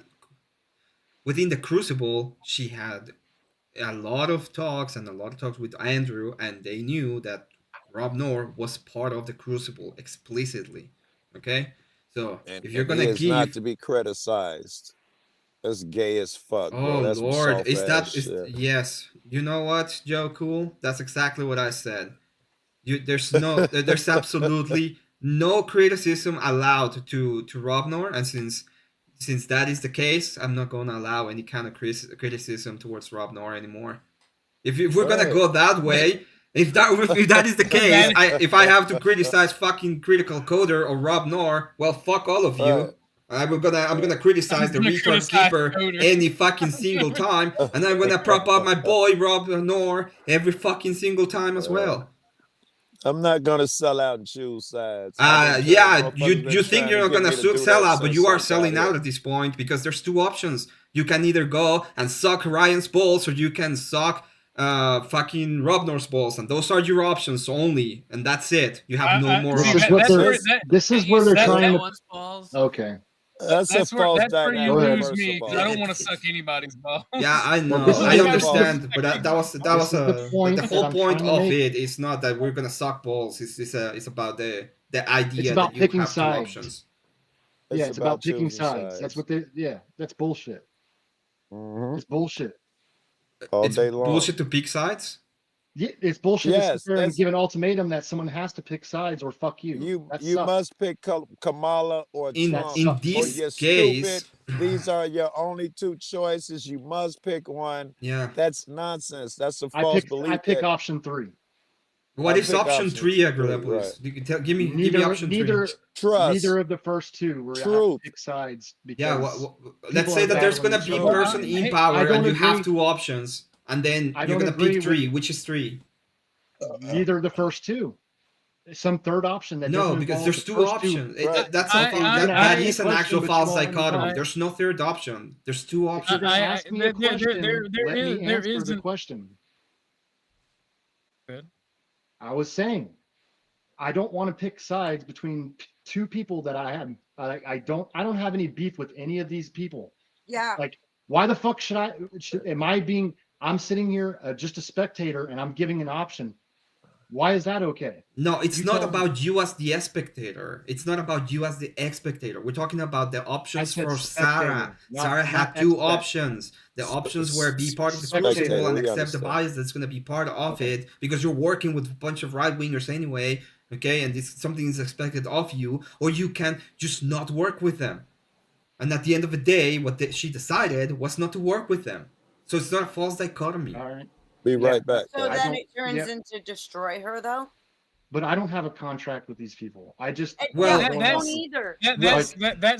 within the Crucible. She had a lot of talks with Andrew, and they knew that Rob Noor was part of the Crucible explicitly. Okay, so if you're And he gonna is not give, to be criticized. That's gay as fuck, bro. oh That's some Lord, soft ass is shit. yes? You know what, Joe? Cool. That's exactly what I said. There's absolutely no criticism allowed to Rob Noor, and since that is the case, I'm not gonna allow any kind of criticism towards Rob Noor anymore. If we're gonna Right. go that way, if that is the case, if I have to criticize fucking Critical Coder or Rob Noor, well, fuck all of you. I'm gonna criticize the Retard Keeper any fucking single time, and I'm gonna prop up my boy Rob Noor every fucking single time as well. I'm not gonna sell out and choose sides. I've been Yeah, motherfuckers been you think trying to you're not get gonna me to do sell that out, but you since are I got selling out here. at this point because there's two options. You can either go and suck Ryan's balls, or you can suck fucking Rob Noor's balls, and those are your options only, and that's it. You have no more This is options. what they're. that- This is Can you where they're suck trying to. someone's balls? Okay. That's a that's where false you dynamic, Go ahead. lose first me of because I all. don't want to suck anybody's balls. Yeah, I know, this is I the- understand, but that was This was is the point the that whole I'm point trying to of make. it is not that we're gonna suck balls. It's about the idea about that you picking have two sides. options. Yeah, it's about picking choosing sides. That's what they. Yeah, that's bullshit. Mhm. It's bullshit. All It's day long. bullshit to pick sides. Yeah, it's bullshit to sit Yes, there and that's give an ultimatum that someone has to pick sides or fuck you. That you sucks. must pick Kamala or In Trump, in sucks. or this you're case, stupid. These are your only two choices. You must pick one. yeah. That's nonsense. That's a I false pick. I belief pick that option 3. What I is pick option option 3, three, Agrila, right. please? Give me Neither. option 3. Neither. Trust, Neither of the first two where I have to truth. pick sides Yeah, because let's people say are that there's battling gonna each be a other. person in Hey, power I don't and you have agree. two options, and then I you're don't gonna agree pick 3. with Which is 3? neither of the first two. Some third option that No, doesn't because involve there's the two first options. two. Right. That's I- a Okay, you're I- gonna that ask me a is an question, actual but you false won't let me dichotomy. talk. There's no third option. There's two If you're options. gonna ask me a question, let me there answer the isn't. question. Good. I was saying, I don't want to pick sides between two people that I have. I don't have any beef with any of these people. Yeah. Like, why the fuck should I? Am I being? I'm sitting here just a spectator, and I'm giving an option. Why is that okay? No, it's You not tell me. about you as the spectator. It's not about you as the spectator. We're talking about the I options said for Sarah. spectator, not- Sarah had not two expect. options. The options were be part of the Spectator, crucible and we accept the understand. bias that's going to be part of it because you're working with a bunch of right wingers anyway. Okay, and this something is expected of you, or you can just not work with them. And at the end of the day, what she decided was not to work with them. So it's not a false dichotomy. All right. Be Yeah, right back. So guys. then don't- it turns yeah. into destroy her, though. But I don't have a contract with these people. I just. Well, yeah, I that's- don't either. That's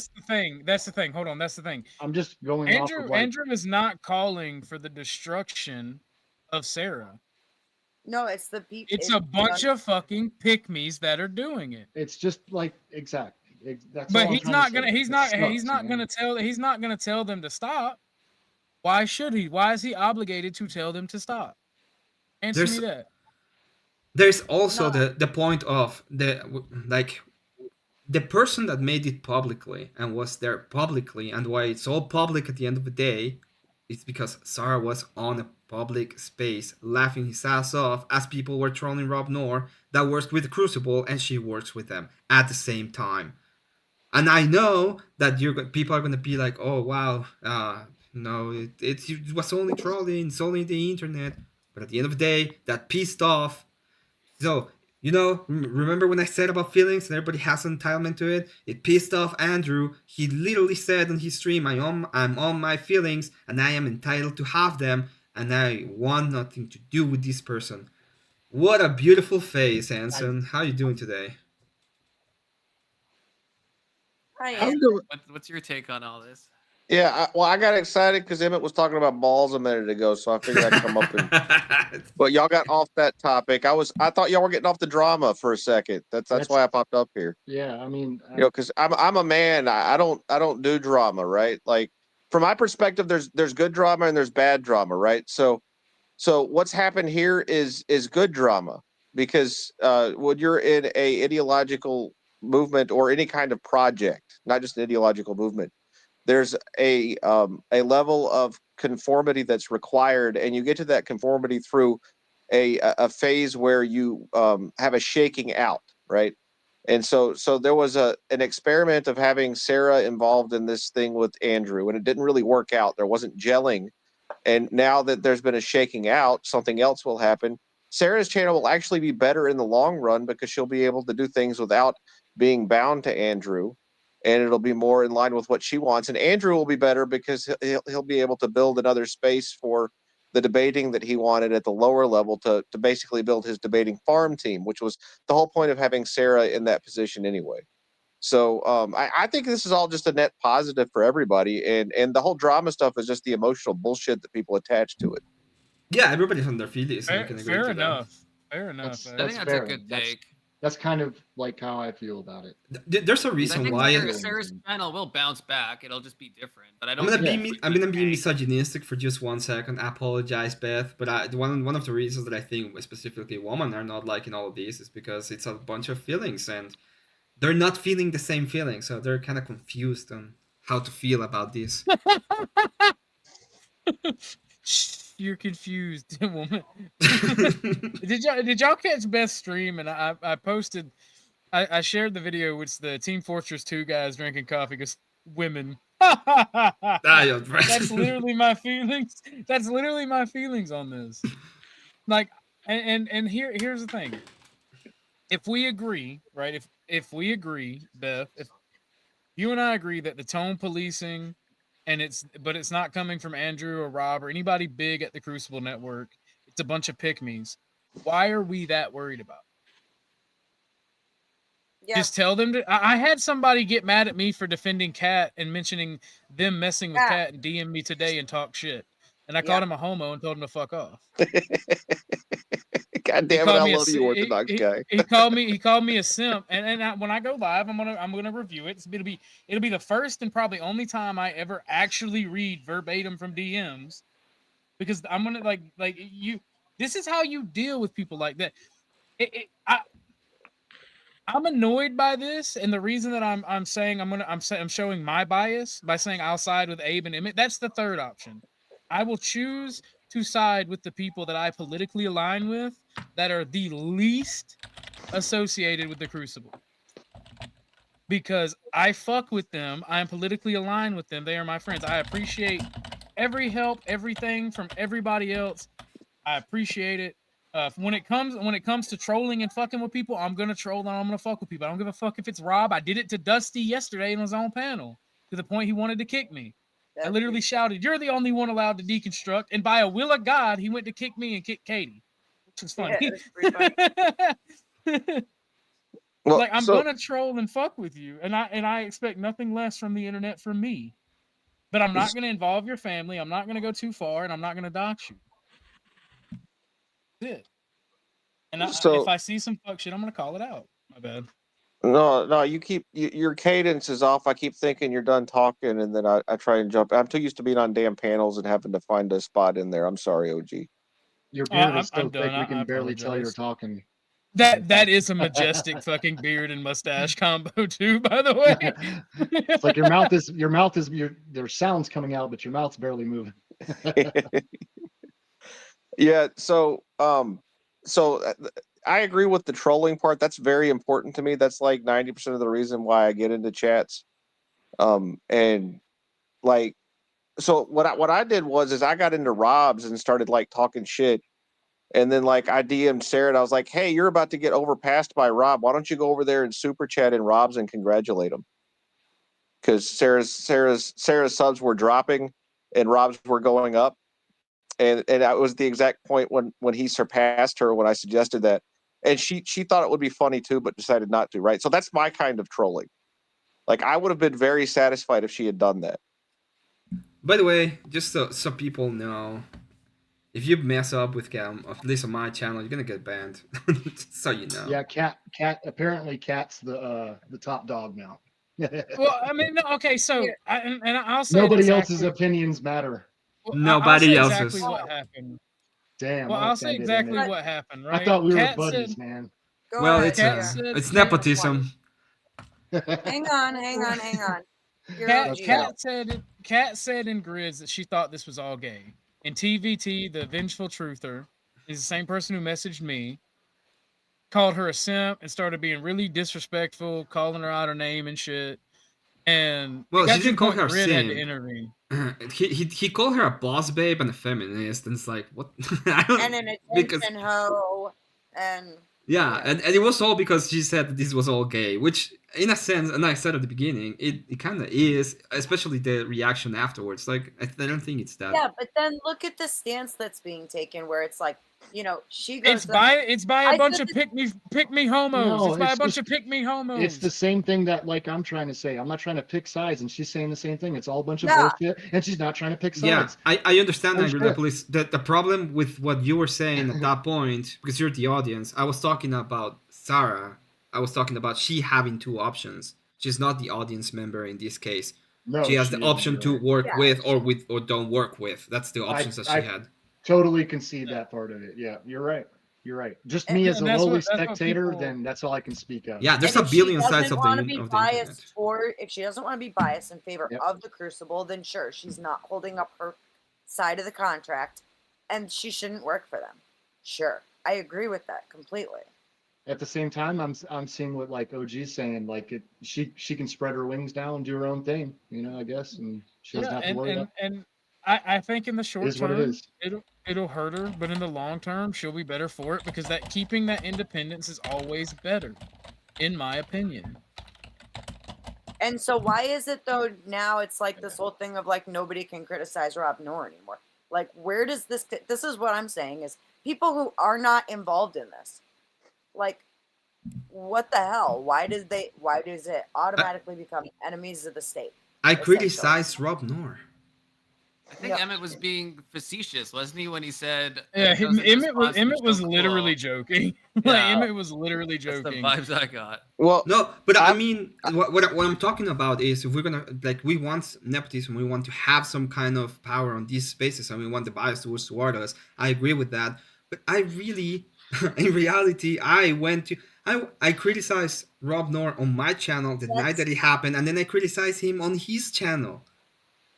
the thing. That's the thing. Hold on. That's the thing. I'm just going off of like. Andrew is not calling for the destruction of Sarah. No, it's the people. It's a bunch of fucking pick-me's that are doing it. It's just like exactly. That's But all I'm he's trying to not say. gonna. He's It not. sucks, He's not man. gonna tell. He's not gonna tell them to stop. Why should he? Why is he obligated to tell them to stop? Answer There's- me that. There's also No. the point of the person that made it publicly and was there publicly and why it's all public at the end of the day it's because Sarah was on a public space laughing his ass off as people were trolling Rob Noor that works with Crucible, and she works with them at the same time. And I know that people are gonna be like, "Oh wow, no, it was only trolling, it's only the internet." But at the end of the day, that pissed off. So remember when I said about feelings and everybody has an entitlement to it? It pissed off Andrew. He literally said on his stream, I'm on my feelings and I am entitled to have them, and I want nothing to do with this person. What a beautiful face, Anson. How you doing today? Hi, I'm Ann. doing. What's your take on all this? Yeah, I got excited because Emmett was talking about balls a minute ago, so I figured I'd come up and. But y'all got off that topic. I thought y'all were getting off the drama for a second. That's why I popped up here. Yeah, I mean, Because I'm a man. I don't do drama, right? Like from my perspective, there's good drama and there's bad drama, right? So what's happened here is good drama, because when you're in a ideological movement or any kind of project, not just an ideological movement, there's a level of conformity that's required, and you get to that conformity through a phase where you have a shaking out, right? And so there was an experiment of having Sarah involved in this thing with Andrew, and it didn't really work out. There wasn't gelling. And now that there's been a shaking out, something else will happen. Sarah's channel will actually be better in the long run because she'll be able to do things without being bound to Andrew, and it'll be more in line with what she wants. And Andrew will be better because he'll be able to build another space for the debating that he wanted at the lower level to basically build his debating farm team, which was the whole point of having Sarah in that position anyway. So I think this is all just a net positive for everybody, and the whole drama stuff is just the emotional bullshit that people attach to it. Yeah, everybody's on their feelings. Fair enough. Fair enough. I think that's a good take. That's kind of like how I feel about it. There's a I reason think why. Sarah's channel will bounce back. It'll just be different. But I I'm don't. gonna be misogynistic for just 1 second. I apologize, Beth. But one of the reasons that I think specifically women are not liking all of these is because it's a bunch of feelings, and they're not feeling the same feeling, so they're kind of confused on how to feel about this. You're confused, woman. Did y'all catch Beth's stream? And I posted, I shared the video with the Team Fortress 2 guys drinking coffee because women. That's literally my feelings. That's literally my feelings on this. Like, and here's the thing. If we agree, right? If we agree, Beth, if you and I agree that the tone policing, but it's not coming from Andrew or Rob or anybody big at the Crucible Network, it's a bunch of pick-me's. Why are we that worried about it? Yeah. Just tell them to. I had somebody get mad at me for defending Kat and mentioning them messing with Kat and DM me today and talk shit. And I called him a homo and told him to fuck off. God damn it! I love you, Orthodox guy. He called me a simp, and when I go live, I'm gonna review it. It'll be the first and probably only time I ever actually read verbatim from DMs, because I'm gonna like you. This is how you deal with people like that. I'm annoyed by this, and the reason that I'm saying I'm showing my bias by saying I'll side with Abe and Emmett. That's the third option. I will choose to side with the people that I politically align with that are the least associated with the Crucible. Because I fuck with them. I'm politically aligned with them. They are my friends. I appreciate every help, everything from everybody else. I appreciate it. When it comes to trolling and fucking with people, I'm gonna troll and I'm gonna fuck with people. I don't give a fuck if it's Rob. I did it to Dusty yesterday in his own panel to the point he wanted to kick me. I literally shouted, "You're the only one allowed to deconstruct," and by a will of God, he went to kick me and kick Katie, which is funny. Yeah, that's funny. Well, like I'm gonna troll and fuck with you, and I expect nothing less from the internet from me. But I'm not gonna involve your family. I'm not gonna go too far, and I'm not gonna dox you. That's it. And if I see some fuck shit, I'm gonna call it out. My bad. No, your cadence is off. I keep thinking you're done talking, and then I try and jump. I'm too used to being on damn panels and having to find a spot in there. I'm sorry, OG. Your beard is so thick we can barely tell you're talking. That is a majestic fucking beard and mustache combo too, by the way. It's like your sound's coming out, but your mouth's barely moving. Yeah. So I agree with the trolling part. That's very important to me. That's like 90% of the reason why I get into chats. And like, so what I did was I got into Rob's and started like talking shit. And then like I DM'd Sarah and I was like, hey, you're about to get overpassed by Rob. Why don't you go over there and super chat in Rob's and congratulate him? Because Sarah's subs were dropping and Rob's were going up. And that was the exact point when he surpassed her when I suggested that. And she thought it would be funny too, but decided not to, right? So that's my kind of trolling. Like I would have been very satisfied if she had done that. By the way, just so people know, if you mess up with Cam, at least on my channel, you're gonna get banned. Just so you know. Yeah, cat. Apparently, cat's the top dog now. Well, I mean, no, okay, so I'll say Nobody exactly, else's opinions matter. well, Nobody I'll say else's. exactly what happened. Damn. Well, I'm I'll say offended, exactly Emmett. what happened, I right? thought we were Kat buddies, said, man. Go Well, ahead, it's Kat yeah. said, it's Kat, nepotism. Hang on. You're Kat, OG. Kat said in grids that she thought this was all gay. And TVT, the vengeful truther, is the same person who messaged me, called her a simp and started being really disrespectful, calling her out her name and shit. And Well, it got she to the didn't call point her a Grid had to simp. intervene. He called her a boss babe and a feminist, and it's like what? I don't, And an because attention hoe. And yeah, and it was all because she said that this was all gay, which in a sense, and I said at the beginning, it kind of is, especially the reaction afterwards. Like I don't think it's that. yeah, but then look at the stance that's being taken where it's like, she goes It's by a bunch of pick me homos. No, it's by a it's bunch just- of pick me homos. It's the same thing that like I'm trying to say. I'm not trying to pick sides, and she's saying the same thing. It's all a bunch of Yeah. bullshit, and she's not trying to pick Yeah, sides. I understand, Oh, Angry shit. Police. The problem with what you were saying at that point, because you're the audience, I was talking about Sarah. I was talking about she having two options. She's not the audience member in this case. No, she has she the isn't, option you're to right. work Yeah. with or don't work with. That's the options that she I had. totally concede that part of it. Yeah, you're right. You're right. Just me And- as a and that's lowly what spectator, people- then that's all I can speak of. Yeah, there's and a if she billion sides doesn't of wanna the be internet. biased if she doesn't want to be biased in favor Yep. of the Crucible, then sure, she's not holding up her side of the contract, and she shouldn't work for them. Sure, I agree with that completely. At the same time, I'm seeing what like OG's saying. Like she can spread her wings down and do her own thing. I guess, and she doesn't have to worry about. and I think in the short is what it term, is. it'll hurt her, but in the long term, she'll be better for it because keeping that independence is always better, in my opinion. And so why is it though now it's like this whole thing of like nobody can criticize Rob Noor anymore? Like where does this is what I'm saying is people who are not involved in this. Like what the hell? Why does it automatically become enemies of the state? I essentially? criticized Rob Noor. I think Emmett was being facetious, wasn't he, when he said? Yeah, that was in Emmett response to was Chocobo? literally joking. Like Yeah. Emmett was literally That's the joking. vibes I got. Well, No, but I mean, what I'm talking about is if we're gonna we want nepotism, we want to have some kind of power on these spaces, and we want the bias toward us. I agree with that, but I really, in reality, I criticized Rob Noor on my channel the night that it happened, and then I criticized him on his channel.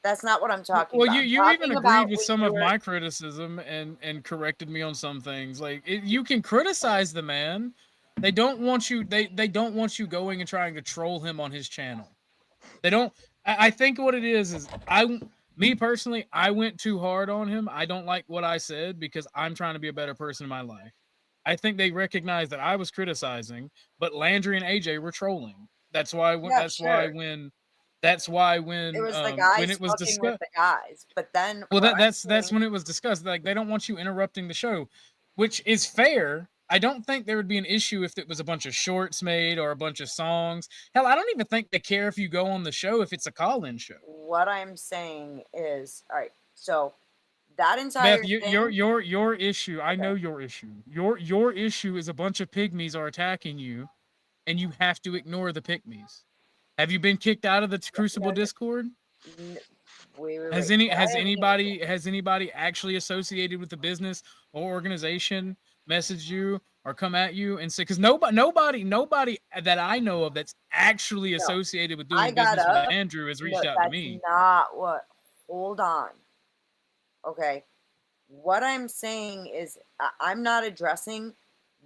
That's not what I'm talking Well, about. you I'm even talking about agreed with when some you of were- my criticism and corrected me on some things. Like you can criticize the man. They don't want you. They don't want you going and trying to troll him on his channel. They don't. I think what it is me personally, I went too hard on him. I don't like what I said because I'm trying to be a better person in my life. I think they recognize that I was criticizing, but Landry and AJ were trolling. That's why. Yeah, sure. That's why when It was the when guys it was fucking discussed. with the guys, but then Well, what I'm that's saying- when it was discussed. Like they don't want you interrupting the show, which is fair. I don't think there would be an issue if it was a bunch of shorts made or a bunch of songs. Hell, I don't even think they care if you go on the show if it's a call-in show. what I'm saying is, all right. So that entire Beth, thing, your issue. I know your issue. Your issue is a bunch of pygmies are attacking you, and you have to ignore the pygmies. Have you been kicked out of the Crucible Discord? wait, Has wait. anybody actually associated with the business or organization messaged you or come at you and say, because nobody that I know of that's actually associated with I doing got business with up. Andrew has reached No, out to that's me. not what. Hold on. Okay. What I'm saying is, I'm not addressing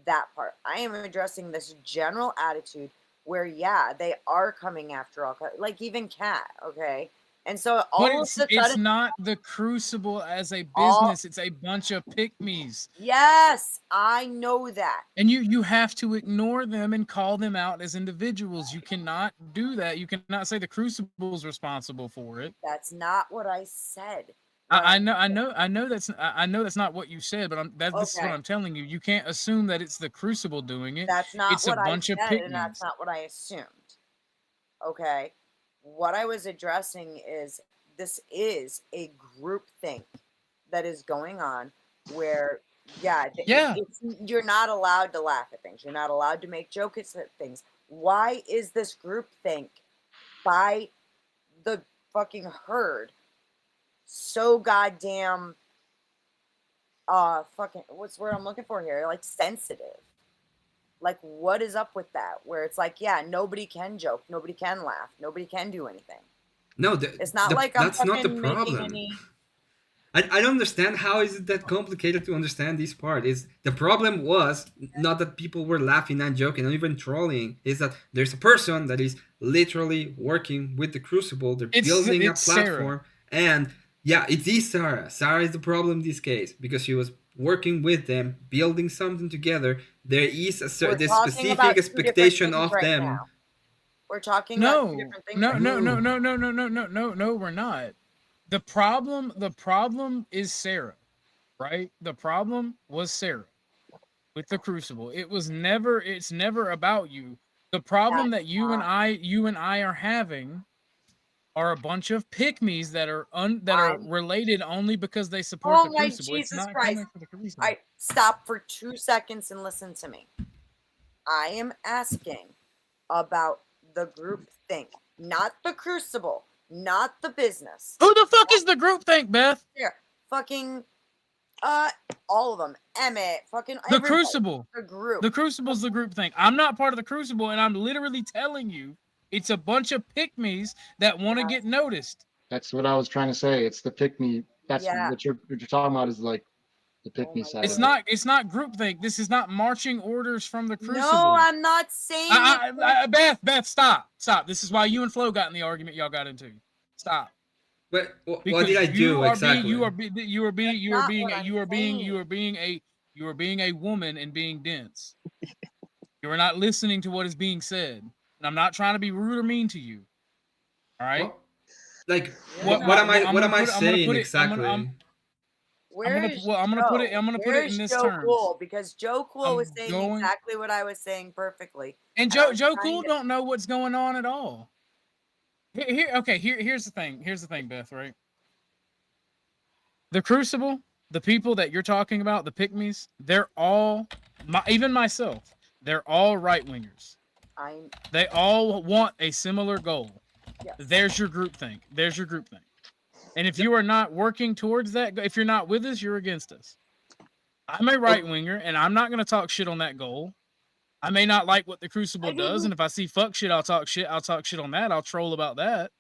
that part. I am addressing this general attitude where, yeah, they are coming after all, like even Cat, okay? And so But all of it's a sudden, not the Crucible as a all business. It's a bunch of pick-me's. yes, I know that. And you have to ignore them and call them out as individuals. You cannot do that. You cannot say the Crucible's responsible for it. That's not what I said. I know that's not what you said, but this is what Okay. I'm telling you. You can't assume that it's the Crucible doing it. That's not It's a what I bunch of said, and pick-me's. that's not what I assumed. Okay. What I was addressing is this is a group thing that is going on where, yeah, you're not allowed to laugh at things. You're not allowed to make jokes at things. Why is this group think by the fucking herd so goddamn fucking, what's the word I'm looking for here? Like sensitive. Like, what is up with that? Where it's like, yeah, nobody can joke, nobody can laugh, nobody can do anything. No, it's not like I'm that's not the fucking making problem. any. I don't understand how is it that complicated to understand this part. Is the problem was not that people were laughing and joking and even trolling. Is that there's a person that is literally working with the Crucible. They're building a platform, and yeah, it is Sarah. Sarah is the problem in this case because she was working with them, building something together. There is a the specific expectation of them. Now. We're talking about two different things. No, we're not. The problem is Sarah, right? The problem was Sarah with the Crucible. It's never about you. The problem that you and I are having are a bunch of pick-me's that are related only because they support the Crucible. Jesus it's not Christ. coming for the Crucible. Stop for 2 seconds and listen to me. I am asking about the group think, not the Crucible, not the business. Who the fuck is the group think, Beth? Here, fucking, all of them. Emmett, fucking the everybody. Crucible. The group. The Crucible's the group think. I'm not part of the Crucible, and I'm literally telling you, it's a bunch of pick-me's that want to get noticed. That's what I was trying to say. It's the pick-me. That's what you're talking about is like the pick-me side. It's not groupthink. This is not marching orders from the Crucible. No, I'm not saying Beth, stop. This is why you and Flo got in the argument y'all got into. Stop. What did I do exactly? You are being a woman and being dense. You are not listening to what is being said. And I'm not trying to be rude or mean to you. All right? What am I saying exactly? I'm gonna put it in this terms. Cool, because Joe Cool was saying exactly what I was saying perfectly. And Joe Cool don't know what's going on at all. Here's the thing. Here's the thing, Beth, right? The Crucible, the people that you're talking about, the pick-me's, they're all, even myself, they're all right-wingers. They all want a similar goal. Yes. There's your groupthink. And if you are not working towards that, if you're not with us, you're against us. I'm a right-winger, and I'm not going to talk shit on that goal. I may not like what the Crucible does, and if I see fuck shit, I'll talk shit on that. I'll troll about that.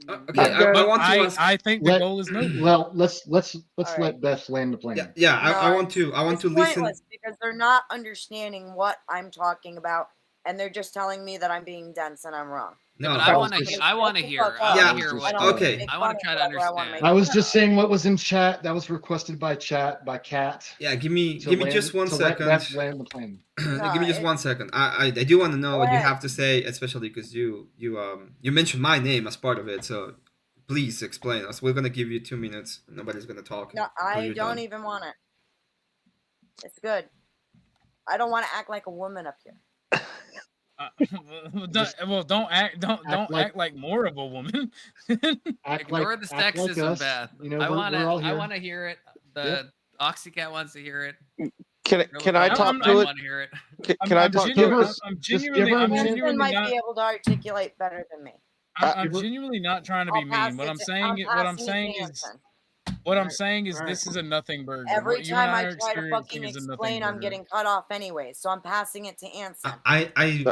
Okay, I want to ask. I think the goal is noble. Well, let's let Beth land the plane. Yeah. I want to listen. Because they're not understanding what I'm talking about, and they're just telling me that I'm being dense and I'm wrong. No, but I want to hear. I want to hear what. Okay. I want to try to understand. I was just saying what was in chat. That was requested by Cat. Yeah, give me just 1 second. Land the plane. Give me just 1 second. I do want to know what you have to say, especially because you mentioned my name as part of it. So please explain us. We're gonna give you 2 minutes. Nobody's gonna talk. No, I don't even want it. It's good. I don't want to act like a woman up here. Don't act like more of a woman. Ignore the sexism, Beth. You know, I want to hear it. The Oxycat wants to hear it. Can I talk to it? Can I talk to it? I'm genuinely might be able to articulate better than me. I'm genuinely not trying to be mean. What I'm saying What I'm Alright, saying is alright. this is a nothing burger. Every What you and time I I are try to experiencing fucking is a nothing explain, I'm burger. getting cut off anyway. So I'm passing it to Anson.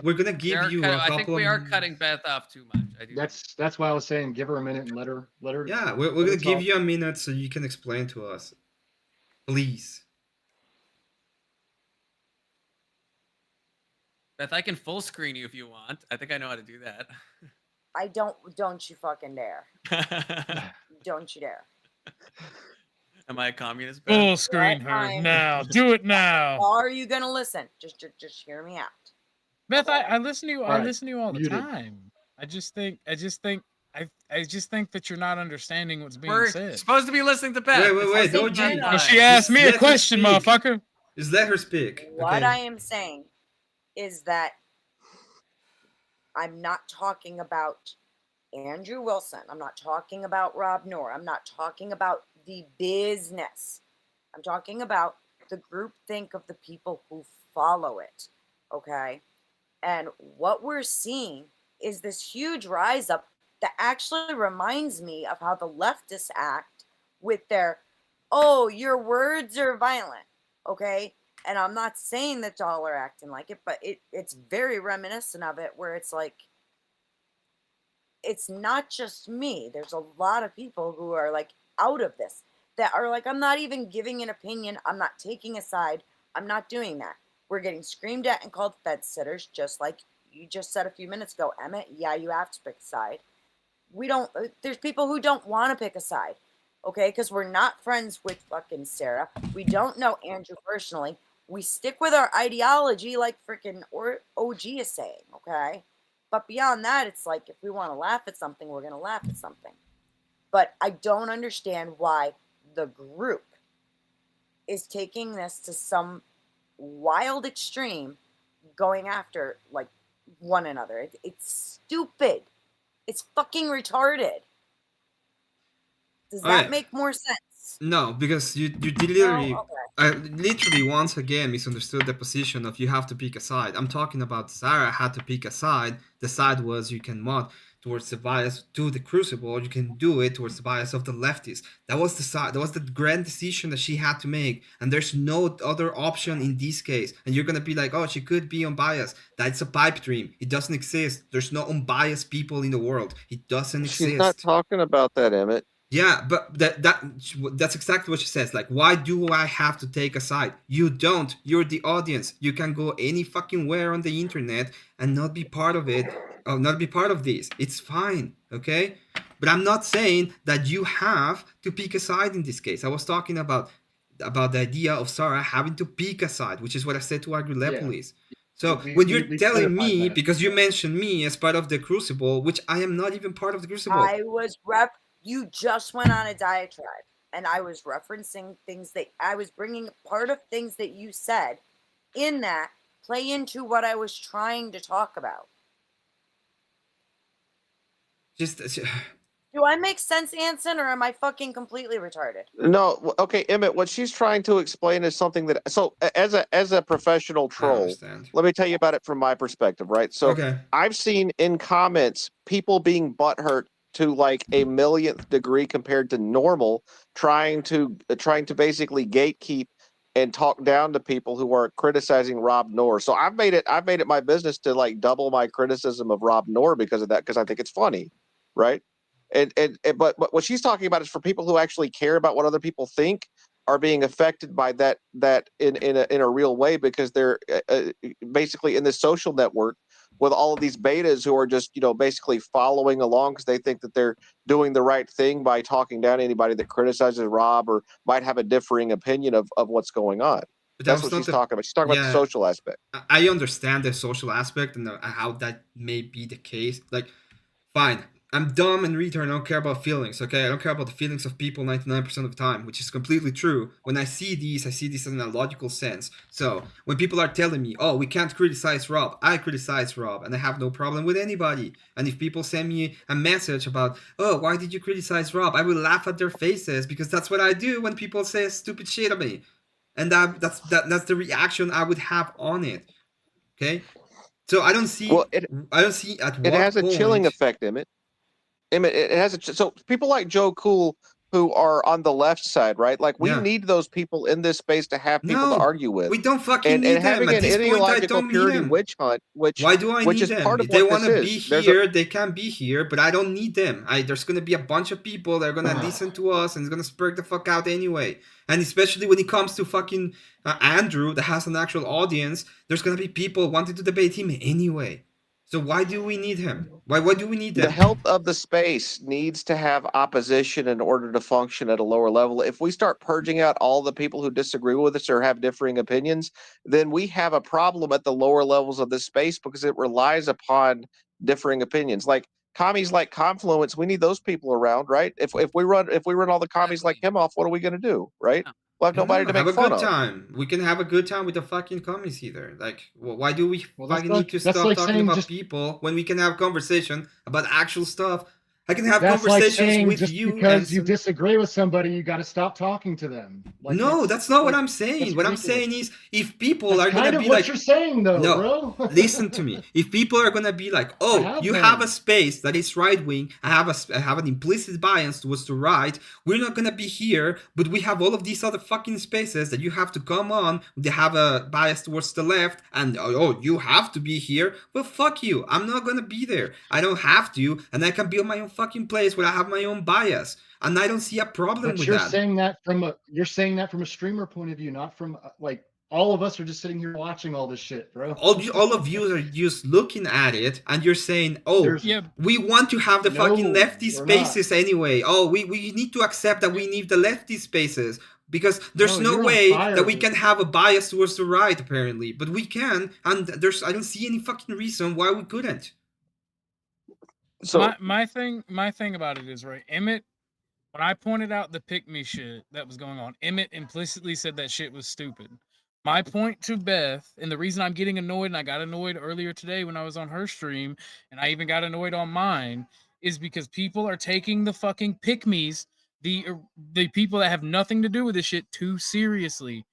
We're gonna give you a I think couple we of. are cutting Beth off too much. I do. That's why I was saying give her a minute and let her. Yeah, we're let her gonna give talk. you a minute so you can explain to us, please. Beth, I can full screen you if you want. I think I know how to do that. I don't you fucking dare. Don't you dare. Am I a communist, Beth? Full screen What her I'm- now. Do it now. Are you gonna listen? Just hear me out. Beth, I listen to you. I Alright, listen to you all the muted. time. I just think that you're not understanding what's being We're said. supposed to be listening to Beth. Wait, don't Jim. you? Well, she asked me a let her question, speak. motherfucker. Just let her speak. What Okay. I am saying is that I'm not talking about Andrew Wilson. I'm not talking about Rob Noor. I'm not talking about the business. I'm talking about the group think of the people who follow it. Okay. And what we're seeing is this huge rise up that actually reminds me of how the leftists act with their, oh, your words are violent. Okay. And I'm not saying that y'all are acting like it, but it's very reminiscent of it, where it's like, it's not just me. There's a lot of people who are like out of this, that are like, I'm not even giving an opinion. I'm not taking a side. I'm not doing that. We're getting screamed at and called fence sitters, just like you just said a few minutes ago, Emmett. Yeah, you have to pick a side. There's people who don't want to pick a side, okay? Because we're not friends with fucking Sarah. We don't know Andrew personally. We stick with our ideology, like freaking OG is saying, okay? But beyond that, it's like, if we want to laugh at something, we're going to laugh at something. But I don't understand why the group is taking this to some wild extreme, going after like one another. It's stupid. It's fucking retarded. Does that Okay. make more sense? No, because you literally, No? Okay. I literally once again misunderstood the position of you have to pick a side. I'm talking about Sarah had to pick a side. The side was you can mod towards the bias to the Crucible. You can do it towards the bias of the leftists. That was the side. That was the grand decision that she had to make. And there's no other option in this case. And you're gonna be like, oh, she could be unbiased. That's a pipe dream. It doesn't exist. There's no unbiased people in the world. It doesn't exist. She's not talking about that, Emmett. Yeah, but that's exactly what she says. Like, why do I have to take a side? You don't. You're the audience. You can go any fucking where on the internet and not be part of it, or not be part of this. It's fine, okay? But I'm not saying that you have to pick a side in this case. I was talking about the idea of Sarah having to pick a side, which is what I said to Agrilepolis. So when you're telling me, because you mentioned me as part of the Crucible, which I am not even part of the Crucible. You just went on a diatribe, and I was referencing things that I was bringing part of things that you said in that play into what I was trying to talk about. Do I make sense, Anson, or am I fucking completely retarded? No, okay, Emmett. What she's trying to explain is something that. So, as a professional troll, let me tell you about it from my perspective, right? So, okay. I've seen in comments people being butthurt to like a millionth degree compared to normal, trying to basically gatekeep and talk down to people who are criticizing Rob Noor. So I've made it my business to like double my criticism of Rob Noor because of that, because I think it's funny, right? But what she's talking about is for people who actually care about what other people think are being affected by that in a real way, because they're basically in this social network with all of these betas who are just basically following along because they think that they're doing the right thing by talking down anybody that criticizes Rob or might have a differing opinion of what's going on. But that's what she's talking about. She's talking about the social aspect. I understand the social aspect and how that may be the case. Like, fine. I'm dumb and retard. I don't care about feelings, okay? I don't care about the feelings of people 99% of the time, which is completely true. When I see this in a logical sense. So, when people are telling me, oh, we can't criticize Rob, I criticize Rob, and I have no problem with anybody. And if people send me a message about, oh, why did you criticize Rob? I will laugh at their faces, because that's what I do when people say stupid shit at me. And that's the reaction I would have on it, okay? So, I don't see at what it has a point... chilling effect, Emmett. It has so people like Joe Cool who are on the left side, right? Like we Yeah. need those people in this space to have people to No, argue with. we don't fucking And need them. having At an this point, I ideological don't need purity them. witch hunt, Why do I which need is them? part If of they what want this to is. be There's a here, they can be here, but I don't need them. There's going to be a bunch of people that are going to listen to us and it's going to spark the fuck out anyway. And especially when it comes to fucking Andrew that has an actual audience, there's going to be people wanting to debate him anyway. So why do we need him? Why do we need the them? health of the space needs to have opposition in order to function at a lower level. If we start purging out all the people who disagree with us or have differing opinions, then we have a problem at the lower levels of this space because it relies upon differing opinions. Like commies like Confluence, we need those people around, right? If we run all the commies like him off, what are we going to do, right? We'll have nobody to make have a fun good of. time. We can have a good time with the fucking commies either. Like, why do we fucking need to that's stop like talking saying about just- people when we can have conversation about actual stuff? I can have That's like conversations saying with just you because and you disagree with somebody, you got to stop talking to them. Like, no, that's not what like, I'm saying. that's What I'm ridiculous. saying is, if people That's are kind gonna of be what like, you're saying, though, no, bro. listen to me. If people are gonna be like, oh, you have a space that is right wing, I have an implicit bias towards the right. We're not gonna be here, but we have all of these other fucking spaces that you have to come on. They have a bias towards the left, and oh, you have to be here. Well, fuck you. I'm not gonna be there. I don't have to, and I can build my own fucking place where I have my own bias. And I don't see a problem But with you're that. saying that from a streamer point of view, not from like all of us are just sitting here watching all this shit, bro. All of you are just looking at it and you're saying, oh, Yeah. we want to have the fucking lefty we're spaces anyway. Oh, we need to accept that we need the lefty spaces because there's No, no you're on way fire, that we dude. can have a bias towards the right, apparently. But we can, and I don't see any fucking reason why we couldn't. So my thing about it is, right, Emmett, when I pointed out the pick me shit that was going on, Emmett implicitly said that shit was stupid. My point to Beth, and the reason I'm getting annoyed, and I got annoyed earlier today when I was on her stream, and I even got annoyed on mine, is because people are taking the fucking pick me's, the people that have nothing to do with this shit, too seriously.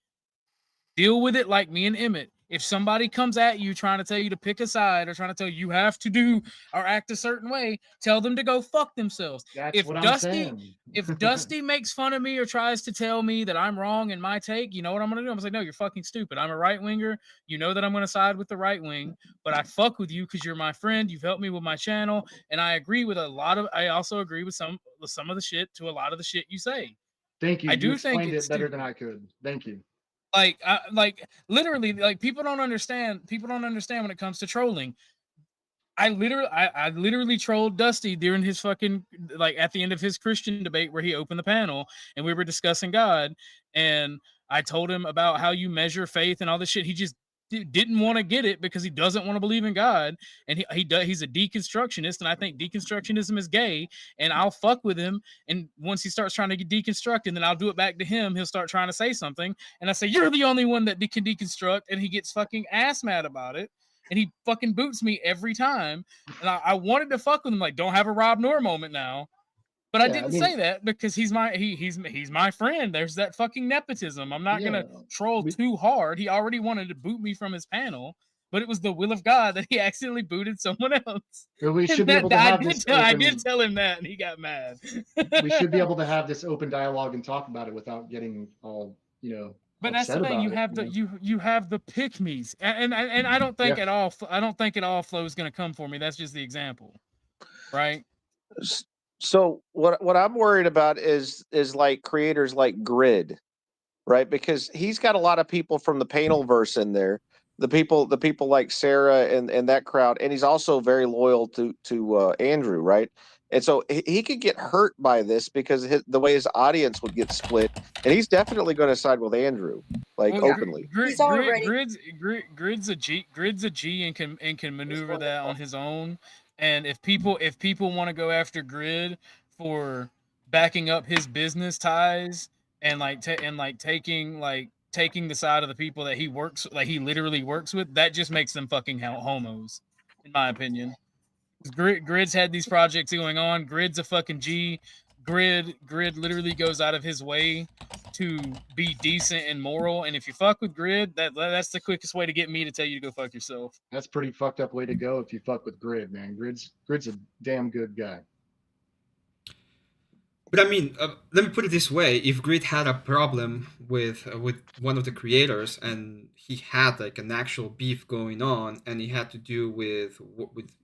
Deal with it like me and Emmett. If somebody comes at you trying to tell you to pick a side or trying to tell you have to do or act a certain way, tell them to go fuck themselves. That's If what I'm Dusty, saying. if Dusty makes fun of me or tries to tell me that I'm wrong in my take, you know what I'm gonna do? I'm gonna say, no, you're fucking stupid. I'm a right winger. You know that I'm gonna side with the right wing, but I fuck with you because you're my friend. You've helped me with my channel, and I agree with a lot of. I also agree with some of the shit to a lot of the shit you say. Thank you. I You do think explained it's it better stupid. than I could. Thank you. Like literally, like people don't understand when it comes to trolling. I literally trolled Dusty during his fucking, like, at the end of his Christian debate where he opened the panel and we were discussing God, and I told him about how you measure faith and all this shit. He just didn't want to get it because he doesn't want to believe in God, and he's a deconstructionist, and I think deconstructionism is gay, and I'll fuck with him. And once he starts trying to get deconstructed, then I'll do it back to him. He'll start trying to say something, and I say, you're the only one that can deconstruct, and he gets fucking ass mad about it. And he fucking boots me every time. And I wanted to fuck with him, like, don't have a Rob Noor moment now. But I didn't say that because he's my friend. There's that fucking nepotism. I'm not gonna troll too hard. He already wanted to boot me from his panel, but it was the will of God that he accidentally booted someone else. We should be able to have this. I did tell him that, and he got mad. We should be able to have this open dialogue and talk about it without getting all, But that's the thing. You have the pick me's, and I don't think at all. I don't think at all Flow is going to come for me. That's just the example, right? So what I'm worried about is like creators like Grid, right? Because he's got a lot of people from the panel verse in there. The people like Sarah and that crowd, and he's also very loyal to Andrew, right? And so he could get hurt by this because the way his audience would get split, and he's definitely going to side with Andrew, like openly. Grid's a G and can maneuver that on his own. And if people want to go after Grid for backing up his business ties and taking the side of the people that he works, like he literally works with, that just makes them fucking homos, in my opinion. Grid's had these projects going on. Grid's a fucking G. Grid literally goes out of his way to be decent and moral. And if you fuck with Grid, that's the quickest way to get me to tell you to go fuck yourself. That's a pretty fucked up way to go if you fuck with Grid, man. Grid's a damn good guy. But I mean, let me put it this way: if Grid had a problem with one of the creators, and he had like an actual beef going on, and he had to do with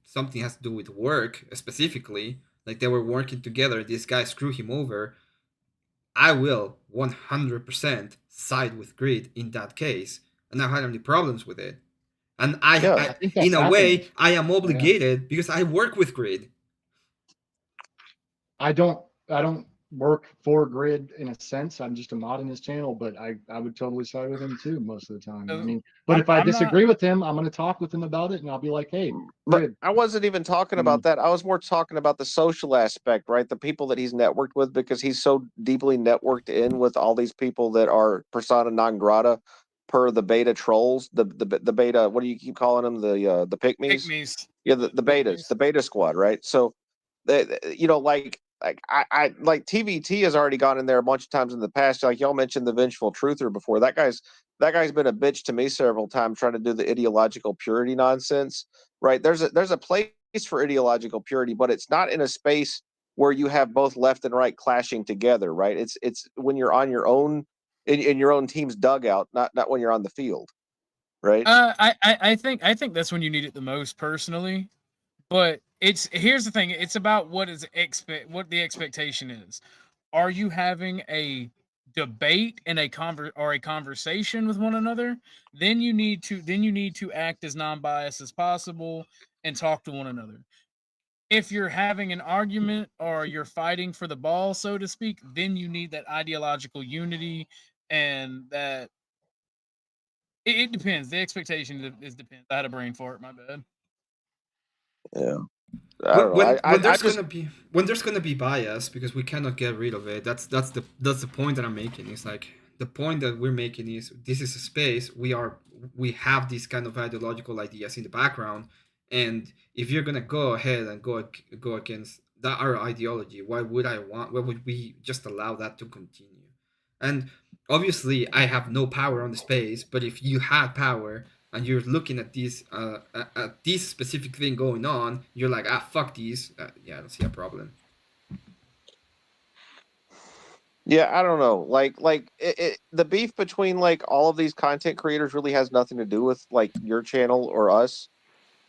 something has to do with work specifically, like they were working together, this guy screwed him over, I will 100% side with Grid in that case, and I don't have any problems with it. And Yeah. I think that's in a happened. way, I am Yeah. obligated because I work with Grid. I don't work for Grid in a sense. I'm just a mod in his channel, but I would totally side with him too most of the time. I mean, but if I I'm not- disagree with him, I'm going to talk with him about it, and I'll be like, hey, But Grid. I wasn't even talking about that. I was more talking about the social aspect, right? The people that he's networked with, because he's so deeply networked in with all these people that are persona non grata per the beta trolls, the beta. What do you keep calling them? The pygmies. Pygmies. Yeah, the betas, the beta squad, right? So, you know, like I like TVT has already gone in there a bunch of times in the past. Like y'all mentioned the Vengeful Truther before. That guy's been a bitch to me several times trying to do the ideological purity nonsense. Right? There's a place for ideological purity, but it's not in a space where you have both left and right clashing together. Right? It's when you're on your own in your own team's dugout, not when you're on the field. Right? I think that's when you need it the most, personally. But here's the thing: it's about what the expectation is. Are you having a debate and a conversation with one another? Then you need to act as non-biased as possible and talk to one another. If you're having an argument or you're fighting for the ball, so to speak, then you need that ideological unity, and that it depends. The expectation is depends. I had a brain fart. My bad. Yeah. I don't know. When there's gonna be bias, because we cannot get rid of it. That's the point that I'm making. It's like the point that we're making is this is a space we have these kind of ideological ideas in the background, and if you're gonna go ahead and go against our ideology, why would we just allow that to continue? And obviously, I have no power on the space, but if you had power and you're looking at this specific thing going on, you're like, fuck these. Yeah, I don't see a problem. Yeah, I don't know. The beef between like all of these content creators really has nothing to do with like your channel or us.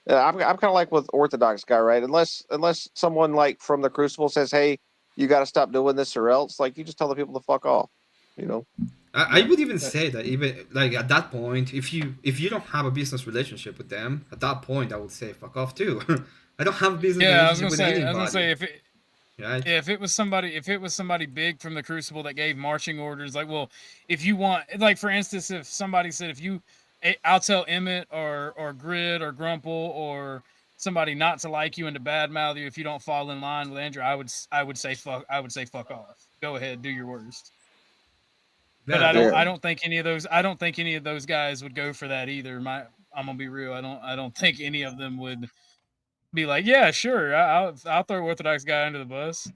I'm kind of like with Orthodox guy, right? Unless someone like from the Crucible says, "Hey, you got to stop doing this or else," like you just tell the people to fuck off. You know. I would even say that even like at that point, if you don't have a business relationship with them, at that point I would say fuck off too. I don't have a business relationship with anybody. I was gonna say if it. Right? Yeah, if it was somebody big from the Crucible that gave marching orders, like, well, if you want, like, for instance, if somebody said, I'll tell Emmett or Grid or Grumple or somebody not to like you and to badmouth you if you don't fall in line with Andrew, I would say fuck off. Go ahead, do your worst. But I don't think any of those guys would go for that either. I'm gonna be real. I don't think any of them would be like, yeah, sure, I'll throw Orthodox guy under the bus.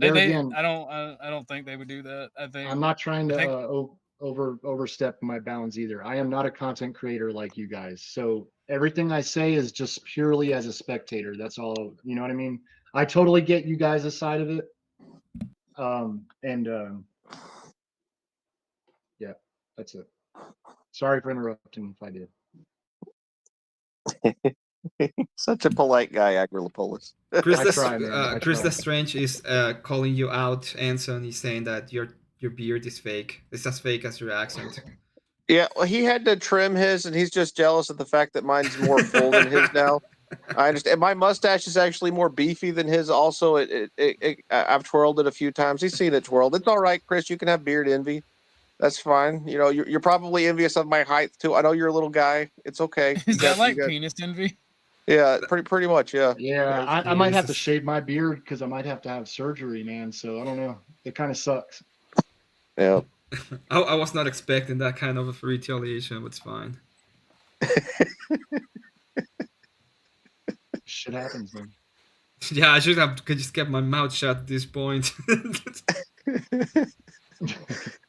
I don't think they would do that. I think I'm not trying to overstep my bounds either. I am not a content creator like you guys. So everything I say is just purely as a spectator. That's all. You know what I mean? I totally get you guys' side of it. Yeah, that's it. Sorry for interrupting if I did. Such a polite guy, Agrilopolis. Chris Lestrange is calling you out, Anson. He's saying that your beard is fake. It's as fake as your accent. Yeah, well, he had to trim his, and he's just jealous of the fact that mine's more full than his now. I understand. My mustache is actually more beefy than his. Also, I've twirled it a few times. He's seen it twirled. It's all right, Chris. You can have beard envy. That's fine. You know, you're probably envious of my height too. I know you're a little guy. It's okay. Is that like penis envy? Yeah, pretty much. Yeah. Yeah, I might have to shave my beard because I might have to have surgery, man. So I don't know. It kind of sucks. Yeah. I was not expecting that kind of retaliation, but it's fine. Shit happens, man. Yeah, I should have just kept my mouth shut at this point.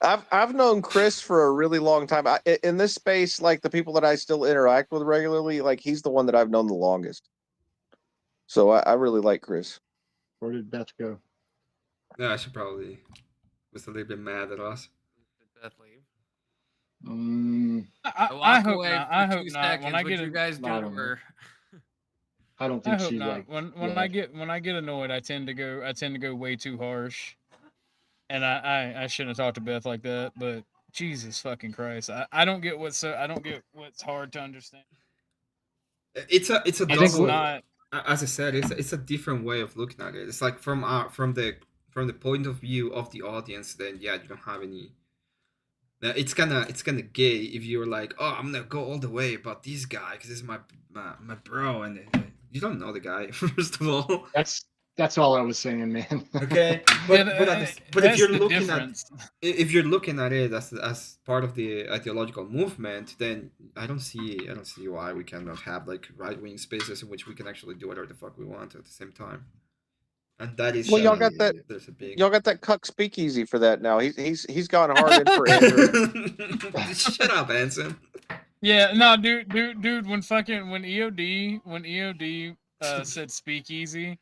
I've known Chris for a really long time. In this space, like the people that I still interact with regularly, like he's the one that I've known the longest. So I really like Chris. Where did Beth go? Yeah, she probably was a little bit mad at us. Did Beth leave? I Walk hope away not. for I hope 2 not. When seconds. I What'd get you guys do I to don't know. her? I don't I think hope she not. like. When I get annoyed, I tend to go way too harsh. And I shouldn't have talked to Beth like that, but Jesus fucking Christ. I don't get what's hard to understand. It's a It's double. not As I said, it's a different way of looking at it. It's like from the point of view of the audience. Then yeah, you don't have any. It's kind of gay if you're like, oh, I'm gonna go all the way about this guy because this is my bro, and you don't know the guy first of all. That's all I was saying, man. Okay, Yeah, but if that's you're the looking difference. if you're looking at it as part of the ideological movement, then I don't see why we cannot have like right wing spaces in which we can actually do whatever the fuck we want at the same time. And that is Well, y'all got that. there's a big Y'all got that cuck speakeasy for that now. He's gone hard in for Andrew. Shut up, Anson. Yeah, no, dude. When EOD said speakeasy,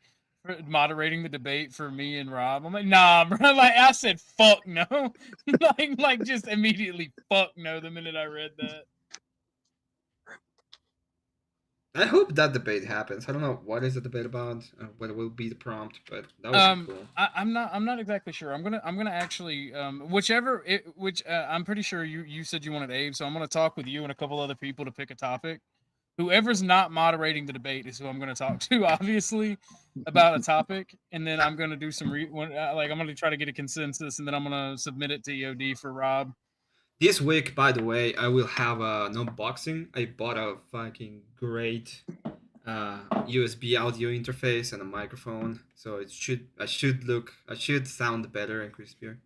moderating the debate for me and Rob, I'm like, nah, bro. Like I said, fuck no. like just immediately, fuck no. The minute I read that. I hope that debate happens. I don't know what is the debate about, what will be the prompt, but that would be cool. I'm not exactly sure. I'm gonna actually I'm pretty sure you said you wanted Abe, so I'm gonna talk with you and a couple other people to pick a topic. Whoever's not moderating the debate is who I'm gonna talk to, obviously, about a topic, and then I'm gonna do some I'm gonna try to get a consensus, and then I'm gonna submit it to EOD for Rob. This week, by the way, I will have an unboxing. I bought a fucking great USB audio interface and a microphone, so I should sound better and crispier.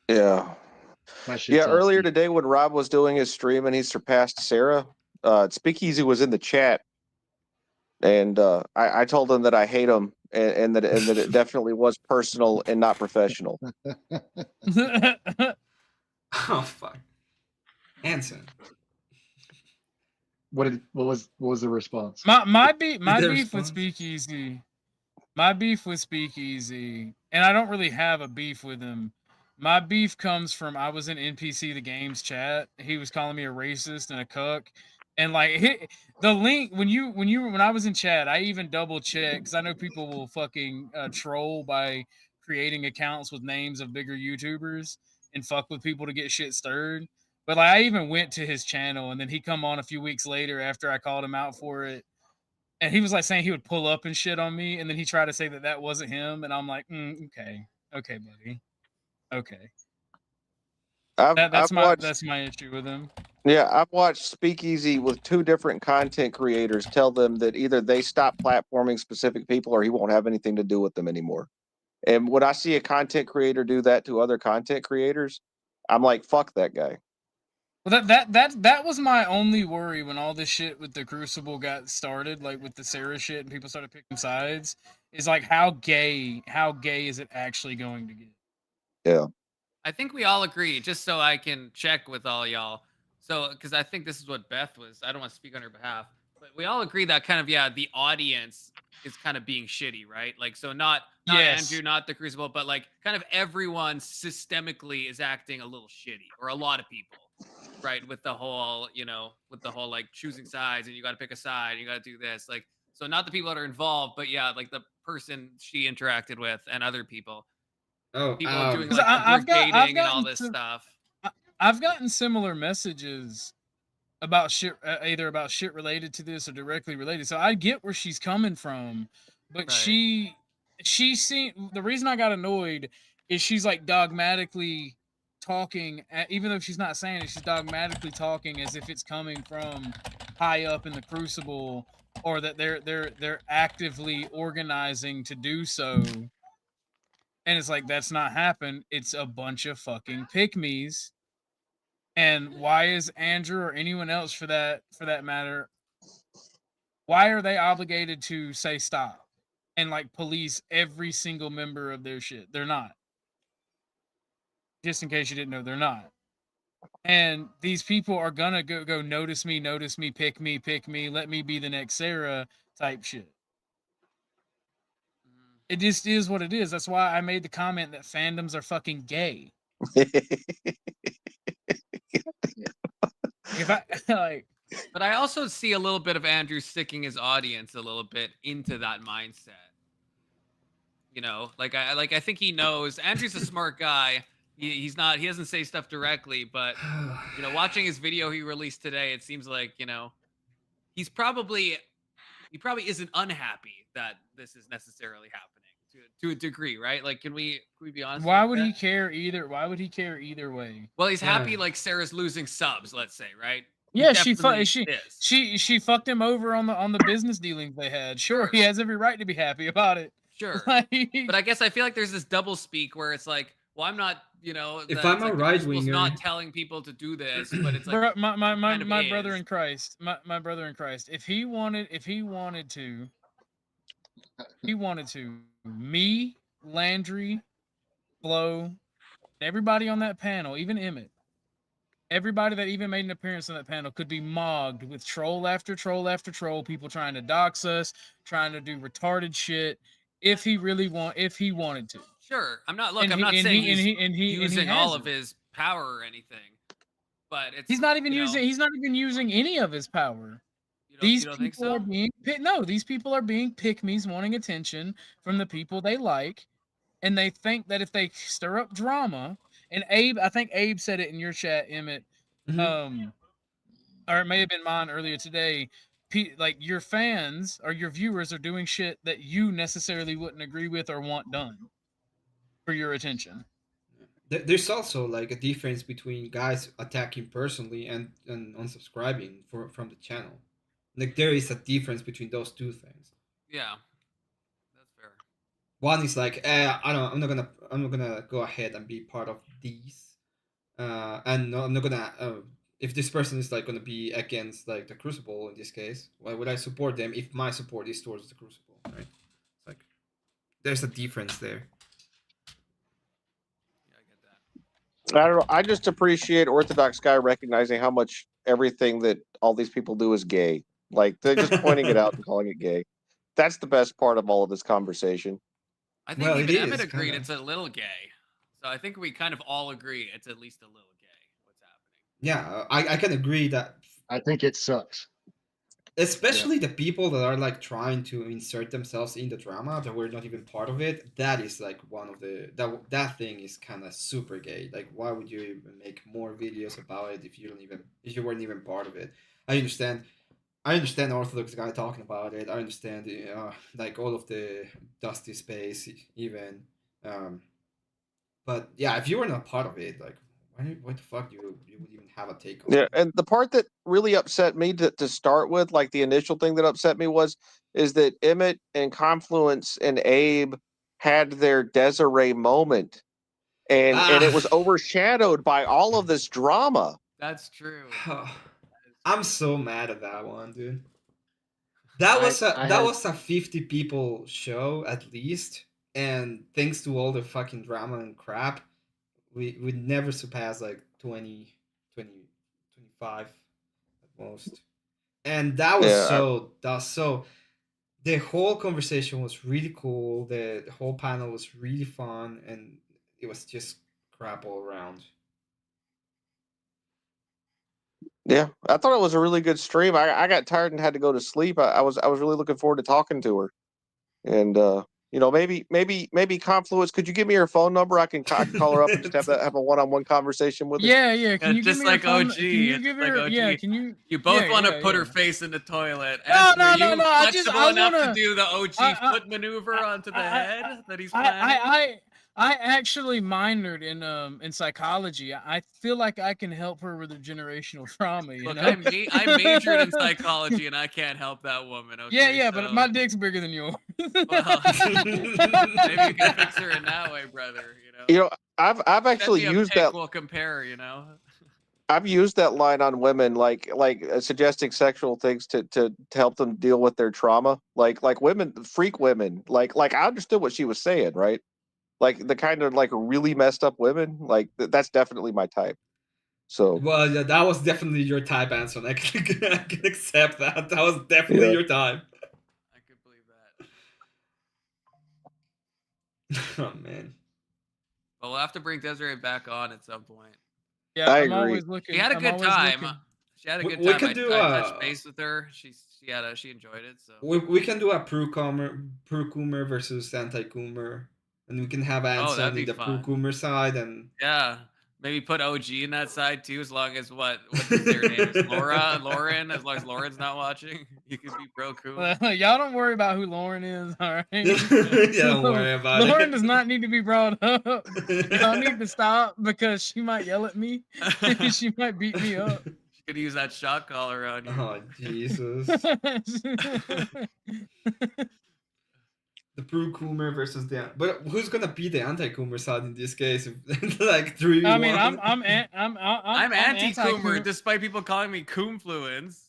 Yeah. Yeah, earlier today when Rob was doing his stream and he surpassed Sarah, Speakeasy was in the chat, and I told him that I hate him and that it definitely was personal and not professional. Oh fuck, Anson. What was the response? My beef with Speakeasy. My beef with Speakeasy, and I don't really have a beef with him. My beef comes from I was in NPC the games chat. He was calling me a racist and a cuck, and like the link when I was in chat, I even double checked because I know people will fucking troll by creating accounts with names of bigger YouTubers and fuck with people to get shit stirred. But like I even went to his channel, and then he come on a few weeks later after I called him out for it. And he was like saying he would pull up and shit on me, and then he tried to say that wasn't him, and I'm like, okay, buddy, okay. That's my issue with him. Yeah, I've watched Speakeasy with 2 different content creators tell them that either they stop platforming specific people or he won't have anything to do with them anymore. And when I see a content creator do that to other content creators, I'm like, fuck that guy. Well, that was my only worry when all this shit with the Crucible got started, like with the Sarah shit, and people started picking sides. Is like how gay is it actually going to get? Yeah. I think we all agree, just so I can check with all y'all. So, because I think this is what Beth was. I don't want to speak on her behalf, but we all agree that kind of the audience is kind of being shitty, right? Like, so not Yes. Andrew, not the Crucible, but like kind of everyone systemically is acting a little shitty, or a lot of people, right? With the whole, like choosing sides, and you got to pick a side, and you got to do this, like. So not the people that are involved, but yeah, like the person she interacted with and other people. Oh, people doing 'Cause like I've dating and all gotten this some- stuff. I've gotten similar messages about shit, either about shit related to this or directly related. So I get where she's coming from, but Right. she seen the reason I got annoyed is she's like dogmatically talking, even though she's not saying it, she's dogmatically talking as if it's coming from high up in the Crucible, or that they're actively organizing to do so. And it's like that's not happened. It's a bunch of fucking pick-me's. And why is Andrew or anyone else for that matter, why are they obligated to say stop and like police every single member of their shit? They're not. Just in case you didn't know, they're not. And these people are gonna go notice me, pick me, let me be the next Sarah type shit. It just is what it is. That's why I made the comment that fandoms are fucking gay. If I like, But I also see a little bit of Andrew sticking his audience a little bit into that mindset. You know, I think he knows Andrew's a smart guy. He doesn't say stuff directly, but you know, watching his video he released today, it seems like, you know, he probably isn't unhappy that this is necessarily happening to a degree, right? Like, can we be honest? why would he care either? Why would he care either way? Well, he's happy like Sarah's losing subs, let's say, right? He Yeah, she definitely is. she fucked him over on the business dealings they had. Sure, he has every right to be happy about it. Sure. Like, But I guess I feel like there's this double speak where it's like, well, I'm not, you know, If that I'm it's a like the right principal's winger, not telling people to do this, but it's like my brother in Christ, my brother in Christ. If he wanted to, me, Landry, Flo, everybody on that panel, even Emmett, everybody that even made an appearance on that panel could be mogged with troll after troll after troll, people trying to dox us, trying to do retarded shit. If he wanted to. Sure. I'm not saying he's using all of his power or anything. But he's not even using any of his power. You don't think so? These people are being pick-me's wanting attention from the people they like, and they think that if they stir up drama, and I think Abe said it in your chat, Emmett, or it may have been mine earlier today, like your fans or your viewers are doing shit that you necessarily wouldn't agree with or want done for your attention. There's also like a difference between guys attacking personally and unsubscribing from the channel. Like there is a difference between those two things. Yeah, that's fair. One is like, I'm not gonna go ahead and be part of these, and no, I'm not gonna. If this person is like gonna be against like the Crucible in this case, why would I support them if my support is towards the Crucible, right? It's like there's a difference there. I don't know. I just appreciate Orthodox guy recognizing how much everything that all these people do is gay. Like they're just pointing it out and calling it gay. That's the best part of all of this conversation. I think even Emmett agreed it's a little gay. So I think we kind of all agree it's at least a little gay what's happening. Yeah, I can agree that. I think it sucks. Especially the people that are like trying to insert themselves in the drama that were not even part of it. That is like one of the that thing is kind of super gay. Like, why would you even make more videos about it if you weren't even part of it? I understand the Orthodox guy talking about it. I understand like all of the Dusty space even. But yeah, if you were not part of it, like what the fuck you would even have a take on? Yeah, and the part that really upset me to start with, like the initial thing that upset me is that Emmett and Confluence and Abe had their Desiree moment, and it was overshadowed by all of this drama. That's true. I'm so mad at that one, dude. That was a 50 people show at least, and thanks to all the fucking drama and crap, we would never surpass like 20, 25 at most. And that was so the whole conversation was really cool. The whole panel was really fun, and it was just crap all around. Yeah, I thought it was a really good stream. I got tired and had to go to sleep. I was really looking forward to talking to her, and you know, maybe Confluence. Could you give me her phone number? I can call her up and just have a one-on-one conversation with her. Yeah. Can you just give me like her phone? OG. Can you give her? OG. Yeah. Can you? You both want to put her face in the toilet. No. I want to to do the OG foot maneuver onto the head that he's planning. I actually minored in psychology. I feel like I can help her with her generational trauma. You Look, know? I majored in psychology and I can't help that woman. Okay, yeah, but my dick's bigger than yours. Well, maybe you can fix her in that way, brother. You know, I've actually used that. We'll compare. You know. I've used that line on women, like suggesting sexual things to help them deal with their trauma. Like women, freak women. Like I understood what she was saying, right? Like the kind of like really messed up women. Like that's definitely my type. So well, yeah, that was definitely your type, Anson. I can accept that. That was definitely your type. I could believe that. Oh man. But we'll have to bring Desiree back on at some point. Yeah, I I'm agree. always looking. She had a I'm good always time. looking. She had a good We time. could do I touched base with her. She enjoyed it. So we can do a pro-coomer versus anti-coomer, and we can have that'd Anson be in the fun. pro-coomer side, and yeah, maybe put OG in that side too. As long as what's their name is Lauren. As long as Lauren's not watching, you could be pro cool. Y'all don't worry about who Lauren is, all right? yeah, don't worry about Lauren it. does not need to be brought up. Y'all need to stop because she might yell at me. She might beat me up. She could use that shot collar on you. Oh Jesus. The pro-coomer versus but who's gonna be the anti-coomer side in this case? Like 3-1. I mean, I'm I'm anti-coomer, anti-coomer. despite people calling me Coomfluence.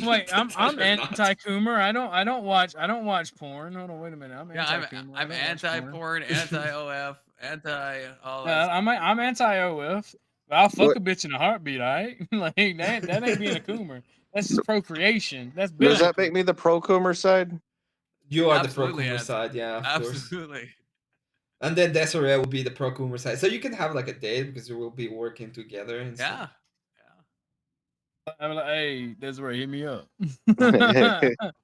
Wait, I'm anti-coomer. I don't watch porn. Hold on, wait a minute. I'm anti-coomer. I'm anti-porn, anti-OF, anti all that. I'm anti-OF. I'll fuck a bitch in a heartbeat. All right, like that ain't being a coomer. That's just procreation. That's Does biblical. that make me the pro coomer side? You are Absolutely the pro-coomer anti. side, yeah, of course. Absolutely. And then Desiree will be the pro-coomer side. So you can have like a date because you will be working together and Yeah. stuff. I'm like, hey, Desiree, hit me up.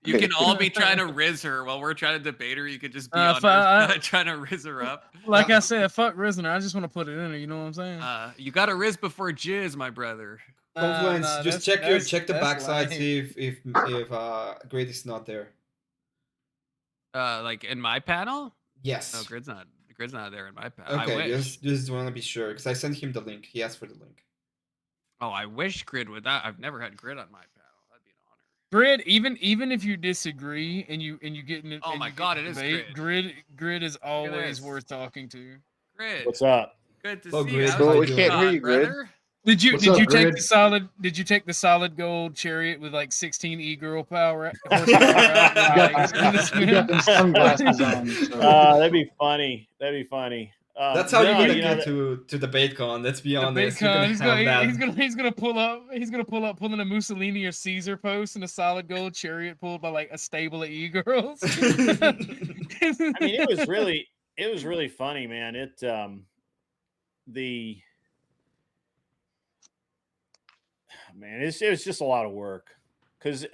You can all be trying to riz her while we're trying to debate her. You could just be on her trying to riz her up. Like I said, fuck Risner. I just want to put it in there. You know what I'm saying? You got to riz before jizz, my brother. Confluence, just check the backside, lame. see if Grid is not there. Like in my panel? Yes. No, Grid's not there in my panel. Okay, I wish. just want to be sure because I sent him the link. He asked for the link. Oh, I wish Grid would. I've never had Grid on my panel. That'd be an honor. Grid, even if you disagree and you get in it. Oh my God, it is Grid. Grid is always worth talking to. Grid. What's up? Good to Oh, see Grid, you. Well, we can't hear you, Grid. Brother. Did you What's up, take Grid? the solid? Did you take the solid gold chariot with like 16 e-girl power? You got them sunglasses on. So. That'd be funny. That'd be funny. That's how you're gonna get to DebateCon. Let's be honest. He's gonna pull up pulling a Mussolini or Caesar post in a solid gold chariot pulled by like a stable of e-girls. I mean, it was really funny, man. It was just a lot of work because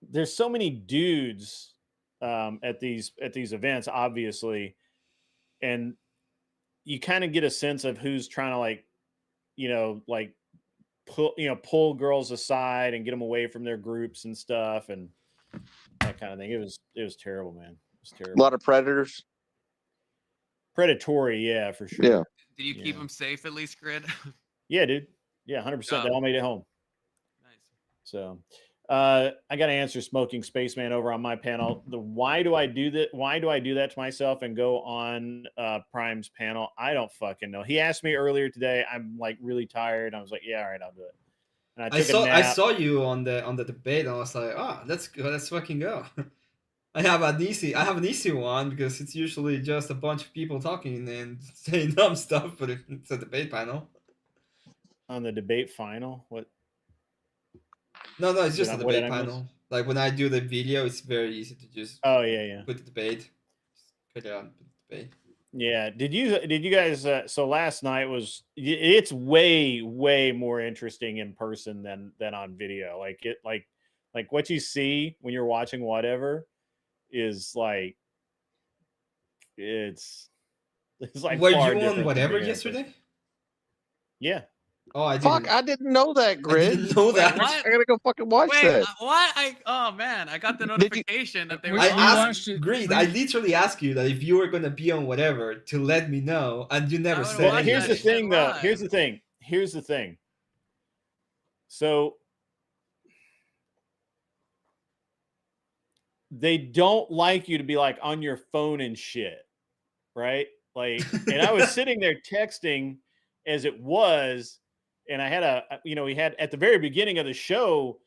there's so many dudes at these events, obviously, and you kind of get a sense of who's trying to pull girls aside and get them away from their groups and stuff and that kind of thing. It was terrible, man. It was terrible. A lot of predators. Predatory, yeah, for sure. Yeah. Did you keep them safe at least, Grid? Yeah, dude. Yeah, 100%. They all made it home. Nice. So, I got to answer Smoking Spaceman over on my panel. Why do I do that? Why do I do that to myself and go on Prime's panel? I don't fucking know. He asked me earlier today. I'm like really tired. I was like, yeah, all right, I'll do it. And I saw you on the debate, and I was like, oh, let's go. Let's fucking go. I have an easy one because it's usually just a bunch of people talking and saying dumb stuff, but it's a debate panel. On the debate final, what? No, it's just a debate panel. Like when I do the video, it's very easy to just put the debate. Put it on the debate. Yeah. Did you guys? So last night it's way more interesting in person than on video. Like what you see when you're watching whatever is like it's like. Were you on whatever yesterday? Yeah. Oh, I didn't. Fuck, I didn't know that, Grid. I didn't know that. What? I gotta go fucking watch that. What? Oh man, I got the notification that they were. I asked Grid. I literally asked you that if you were gonna be on whatever to let me know, and you never said. Well, here's the thing, though. Here's the thing. So they don't like you to be like on your phone and shit, right? Like, and I was sitting there texting as it was, and I had we had at the very beginning of the show,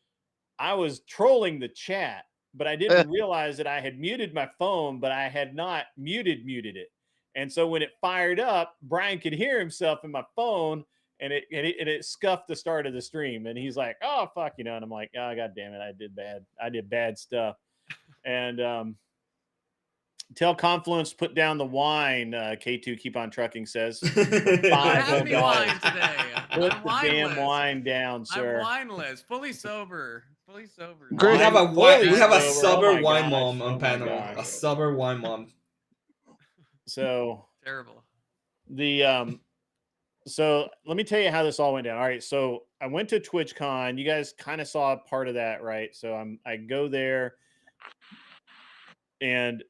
I was trolling the chat, but I didn't realize that I had muted my phone, but I had not muted it. And so when it fired up, Brian could hear himself in my phone, and it scuffed the start of the stream. And he's like, "Oh fuck," and I'm like, "Oh god damn it, I did bad stuff." And Tell Confluence to put down the wine. K2 keep on trucking says. Don't have any $5 wine today. Put I'm the damn wineless. wine down, I'm sir. wineless. Fully sober. Fully sober. We have a Fully we have a sober. sober Oh my wine gosh. mom Oh on my panel. gosh. A sober wine mom. So Terrible. So let me tell you how this all went down. All right, so I went to TwitchCon. You guys kind of saw part of that, right? So I go there, and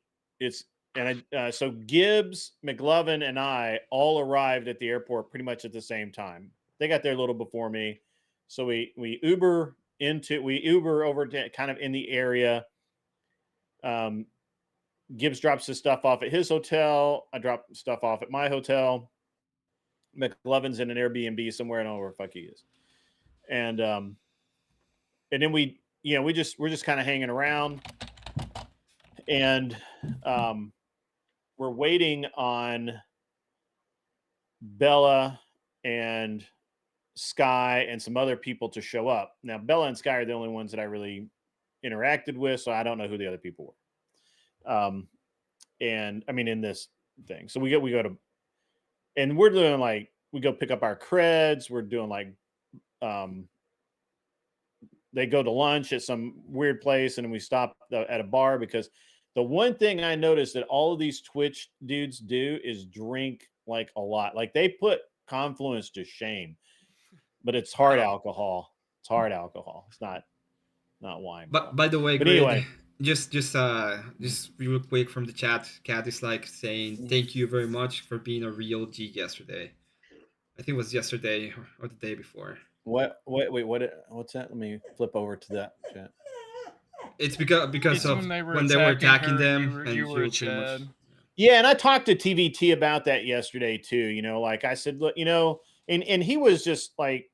so Gibbs, McLovin, and I all arrived at the airport pretty much at the same time. They got there a little before me, so we Uber over to kind of in the area. Gibbs drops his stuff off at his hotel. I drop stuff off at my hotel. McLovin's in an Airbnb somewhere. I don't know where the fuck he is. And then we're just kind of hanging around, and we're waiting on Bella and Sky and some other people to show up. Now, Bella and Sky are the only ones that I really interacted with, so I don't know who the other people were. And I mean, in this thing, so we go to, and we're doing like, we go pick up our creds. We're doing like, they go to lunch at some weird place, and then we stop at a bar, because the one thing I noticed that all of these Twitch dudes do is drink like a lot. Like they put Confluence to shame, but it's hard alcohol. It's hard alcohol. It's not wine. But by the way, but Grid, anyway, just real quick from the chat. Cat is like saying thank you very much for being a real G yesterday. I think it was yesterday or the day before. Wait, what's that? Let me flip over to that chat. It's because It's of when they were attacking her, them, you and were you pretty much. Chad. Yeah, and I talked to TVT about that yesterday too. You know, like I said, look, you know, and he was just like,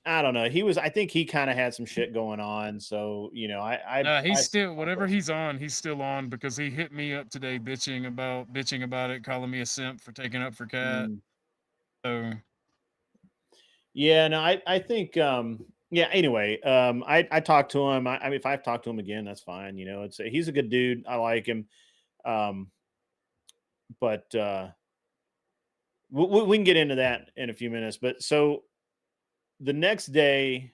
I don't know. I think he kind of had some shit going on. So, you know, He's still, whatever he's still on, because he hit me up today bitching about it, calling me a simp for taking up for Cat. So yeah, no, I think yeah, anyway, I talked to him. I mean, if I've talked to him again, that's fine. You know, he's a good dude. I like him. But we can get into that in a few minutes. But so the next day,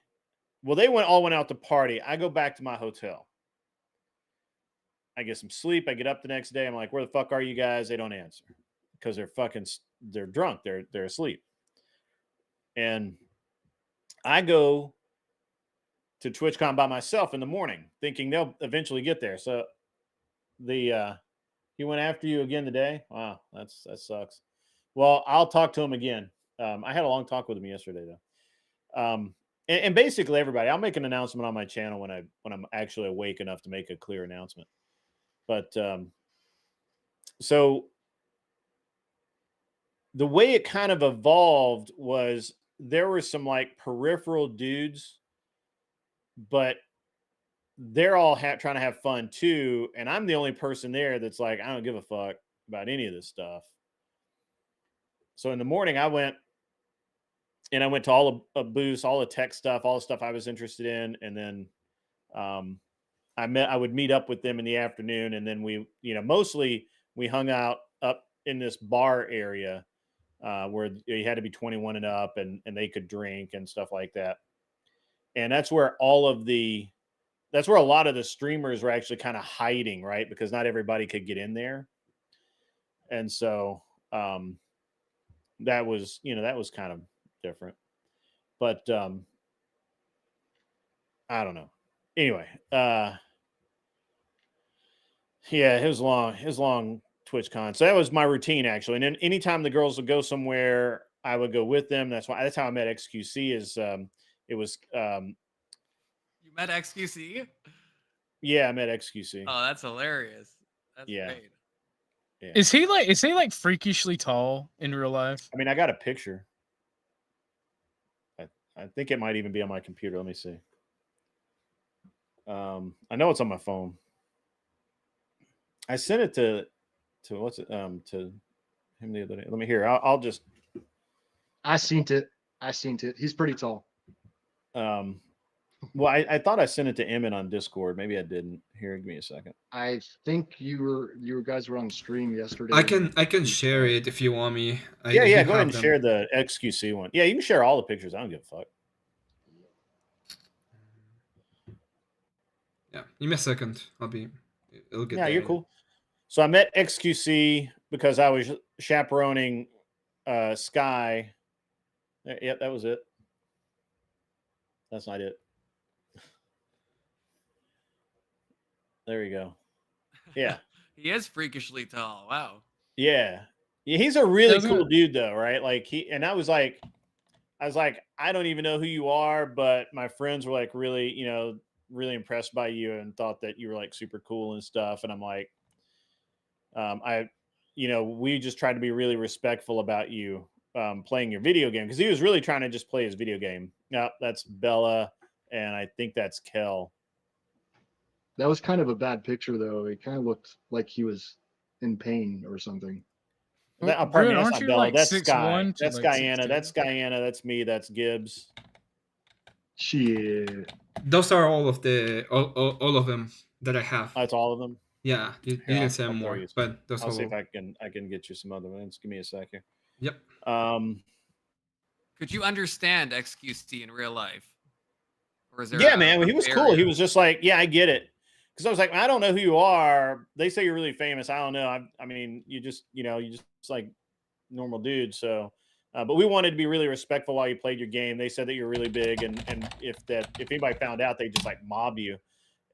well, they all went out to party. I go back to my hotel. I get some sleep. I get up the next day. I'm like, where the fuck are you guys? They don't answer because they're drunk. They're asleep. And I go to TwitchCon by myself in the morning, thinking they'll eventually get there. So he went after you again today. Wow, that sucks. Well, I'll talk to him again. I had a long talk with him yesterday though. And basically everybody, I'll make an announcement on my channel when I'm actually awake enough to make a clear announcement. But so the way it kind of evolved was there were some like peripheral dudes, but they're all trying to have fun too. And I'm the only person there that's like, I don't give a fuck about any of this stuff. So in the morning I went to all the booths, all the tech stuff, all the stuff I was interested in. And then I would meet up with them in the afternoon. And then we, you know, mostly we hung out up in this bar area where you had to be 21 and up and they could drink and stuff like that. And that's where a lot of the streamers were actually kind of hiding, right? Because not everybody could get in there. And so that was kind of different. But I don't know. Anyway, yeah, it was long TwitchCon. So that was my routine actually. And then anytime the girls would go somewhere, I would go with them. That's how I met XQC. It was You met XQC? Yeah, I met XQC. Oh, that's hilarious. That's great. Yeah. Is he like freakishly tall in real life? I mean, I got a picture. I think it might even be on my computer. Let me see. I know it's on my phone. I sent it to to him the other day. Let me hear. I'll just. I seen it. He's pretty tall. Well, I thought I sent it to Emmett on Discord. Maybe I didn't. Here, give me a second. I think you guys were on stream yesterday. I can share it if you want me. Yeah, I yeah. do Go ahead have and them. share the XQC one. Yeah, you can share all the pictures. I don't give a fuck. Yeah, give me a second. It'll get Yeah, there. you're cool. So I met XQC because I was chaperoning Sky. Yep, that was it. That's not it. There you go. Yeah. He is freakishly tall. Wow. Yeah. Yeah, he's a really Doesn't cool it? dude though, right? Like I was like, I don't even know who you are, but my friends were like really, really impressed by you and thought that you were like super cool and stuff. And I'm like, we just tried to be really respectful about you playing your video game because he was really trying to just play his video game. Yeah, that's Bella, and I think that's Kel. That was kind of a bad picture, though. It kind of looked like he was in pain or something. Pardon me, Bruin, that's aren't not you Bella. like That's 6'1" Sky. to, That's like, Guyana. 6'2"? That's Guyana. That's me. That's Gibbs. Shit. Those are all of all of them that I have. That's all of them. Yeah, you Here, can I'll send throw more, you but those I'll are see all. if I can get you some other ones. Give me a second. Yep. Could you understand XQC in real life? Or is there Yeah, a man. He was cool. He barrier? was just like, yeah, I get it. Because I was like, I don't know who you are. They say you're really famous. I don't know. I mean, you just like normal dude. So, but we wanted to be really respectful while you played your game. They said that you're really big, and if anybody found out, they just like mob you.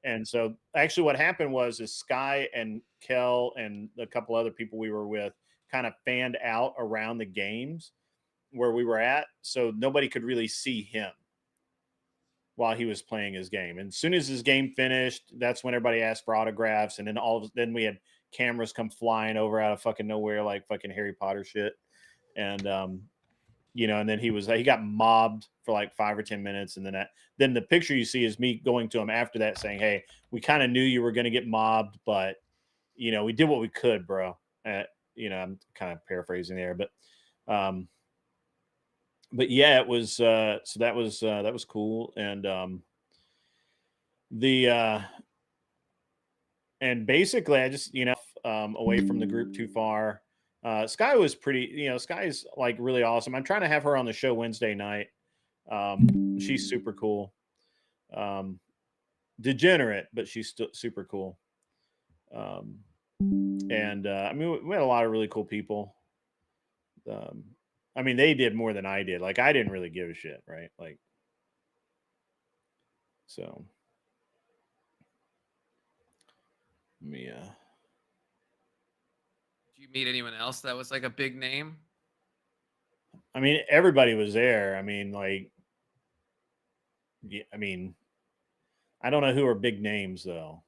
And so, actually, what happened is Sky and Kel and a couple other people we were with kind of fanned out around the games where we were at, so nobody could really see him while he was playing his game. And as soon as his game finished, that's when everybody asked for autographs. And then then we had cameras come flying over out of fucking nowhere, like fucking Harry Potter shit. And, and then he got mobbed for like 5 or 10 minutes. And then the picture you see is me going to him after that saying, hey, we kind of knew you were going to get mobbed, but we did what we could, bro. I'm kind of paraphrasing there, but yeah, it was so that was cool. And and basically I just away from the group too far. Sky was pretty, Sky's like really awesome. I'm trying to have her on the show Wednesday night. She's super cool. Degenerate, but she's still super cool. And I mean, we had a lot of really cool people. I mean, they did more than I did. Like, I didn't really give a shit, right? Like, so let me Did you meet anyone else that was like a big name? I mean, everybody was there. I mean, like, yeah, I mean, I don't know who are big names though,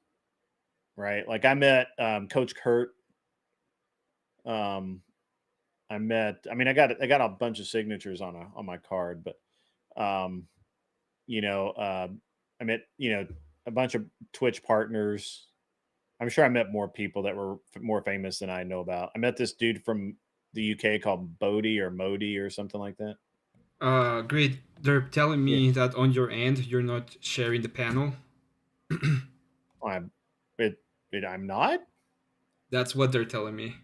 right? Like, I met Coach Kurt. I got a bunch of signatures on my card, but I met a bunch of Twitch partners. I'm sure I met more people that were more famous than I know about. I met this dude from the UK called Bodie or Modi or something like that. Great. They're telling me that on your end you're not sharing the panel. I'm not. That's what they're telling me.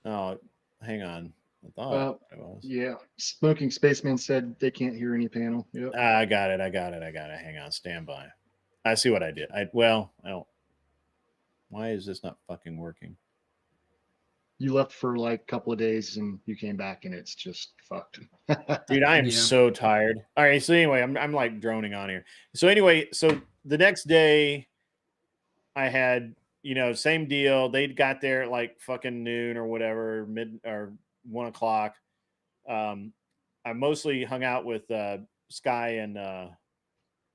Oh, hang on. I thought I was. Yeah, Smoking Spaceman said they can't hear any panel. Yep. I got it. Hang on, stand by. I see what I did. I don't. Why is this not fucking working? You left for like a couple of days and you came back and it's just fucked. Dude, I am so tired. All right, so anyway, I'm like droning on here. So anyway, so the next day I had, same deal. They got there at like fucking noon or whatever, 1 o'clock. I mostly hung out with Sky and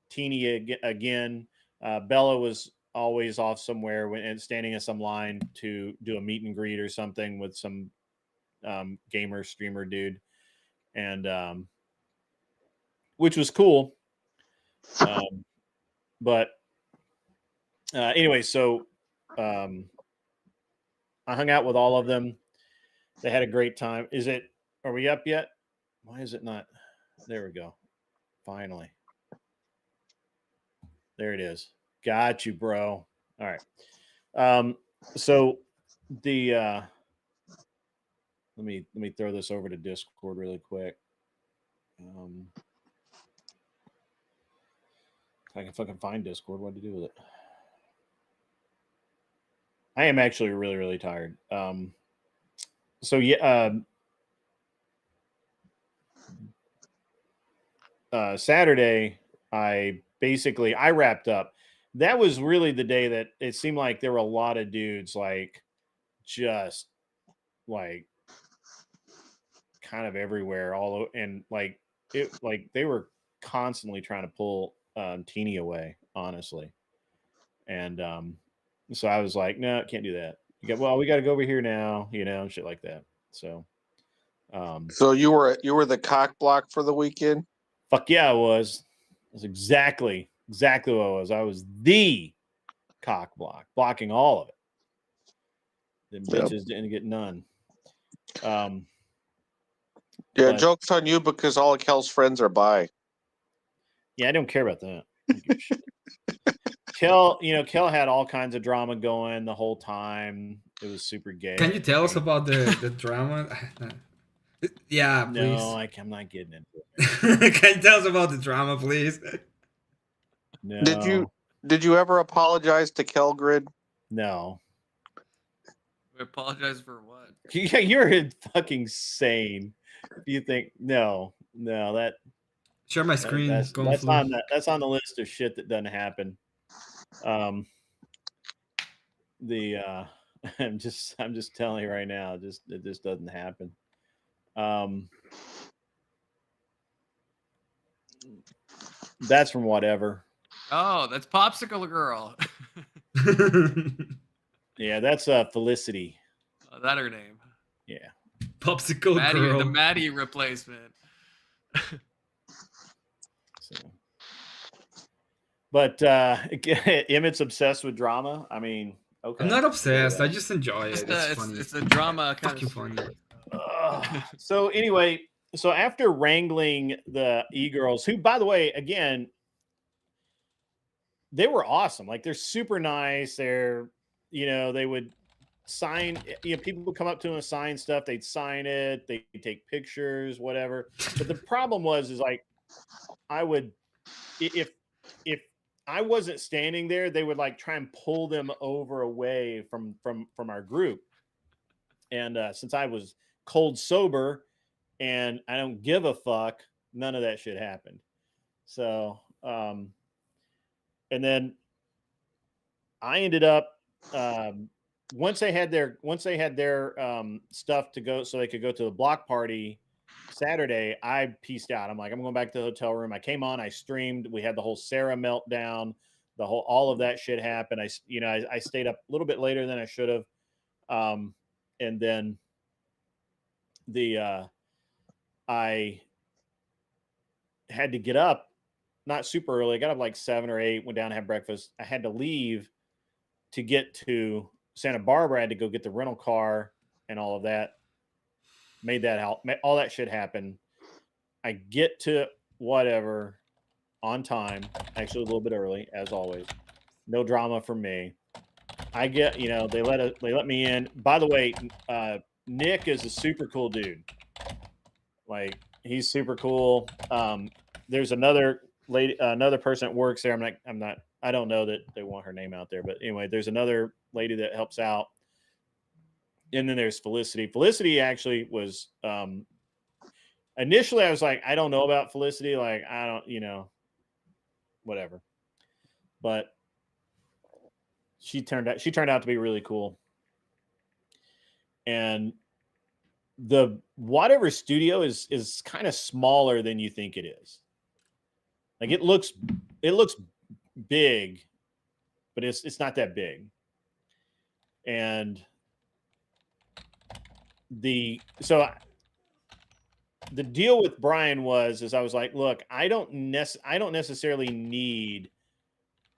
Teeny again. Bella was always off somewhere and standing in some line to do a meet and greet or something with some gamer streamer dude, and which was cool. But anyway, so I hung out with all of them. They had a great time. Are we up yet? Why is it not? There we go. Finally. There it is. Got you, bro. All right. So the let me throw this over to Discord really quick. If I can fucking find Discord, what to do with it? I am actually really, really tired. So yeah, Saturday, I wrapped up. That was really the day that it seemed like there were a lot of dudes like just like kind of everywhere, and like they were constantly trying to pull Teeny away, honestly. And so I was like, no, can't do that. We got to go over here now, and shit like that. So So you were the cock block for the weekend? fuck yeah, I was. That's exactly what I was. I was the cock block, blocking all of it. The bitches didn't get none. Yeah, but- joke's on you because all of Kel's friends are bi. Yeah, I don't care about that. I don't give a shit. Kel had all kinds of drama going the whole time. It was super gay. Can you tell us about the drama? Yeah, please. No, I'm not getting into it. Can you tell us about the drama, please? No. Did you ever apologize to Kelgrid? No. We apologize for what? Yeah, you're fucking sane. You think no that Share my screen. That's on the list of shit that doesn't happen. I'm just telling you right now, it just doesn't happen. That's from whatever. Oh, that's Popsicle Girl. Yeah, that's Felicity. Oh, that her name. Yeah. Popsicle Girl. The Maddie replacement. But Emmett's obsessed with drama. I mean, okay. I'm not obsessed. I just enjoy it. It's funny. It's a drama kind Fucking of funny. So anyway, after wrangling the e-girls, who, by the way, again, they were awesome. Like, they're super nice. They're, they would sign, people would come up to them and sign stuff. They'd sign it. They'd take pictures, whatever. But the problem is like, I would, if I wasn't standing there, they would like try and pull them over away from our group. And since I was cold sober and I don't give a fuck, none of that shit happened. So, and then I ended up, once they had their stuff to go so they could go to the block party Saturday, I peaced out. I'm like, I'm going back to the hotel room. I came on, I streamed. We had the whole Sarah meltdown, all of that shit happened. I stayed up a little bit later than I should have. And then I had to get up, not super early. I got up like 7 or 8, went down and had breakfast. I had to leave to get to Santa Barbara. I had to go get the rental car and all of that. Made that help. All that shit happen. I get to whatever on time, actually a little bit early, as always. No drama for me. I get, they let me in. By the way, Nick is a super cool dude. Like, he's super cool. There's another lady, another person that works there. I don't know that they want her name out there, but anyway, there's another lady that helps out. And then there's Felicity. Felicity actually was, initially I was like, I don't know about Felicity. Like, I don't, whatever. But she turned out to be really cool. And the whatever studio is kind of smaller than you think it is. Like, it looks big, but it's not that big. And the deal with Brian is I was like, look, I don't necessarily need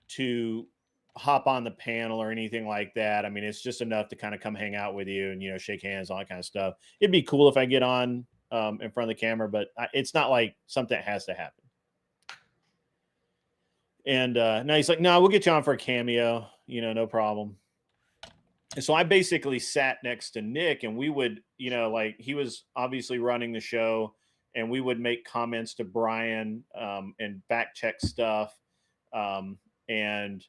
to hop on the panel or anything like that. I mean, it's just enough to kind of come hang out with you and, shake hands, all that kind of stuff. It'd be cool if I get on in front of the camera, but it's not like something that has to happen. And now he's like, no, we'll get you on for a cameo, no problem. And so I basically sat next to Nick, and we would, like, he was obviously running the show, and we would make comments to Brian and back check stuff and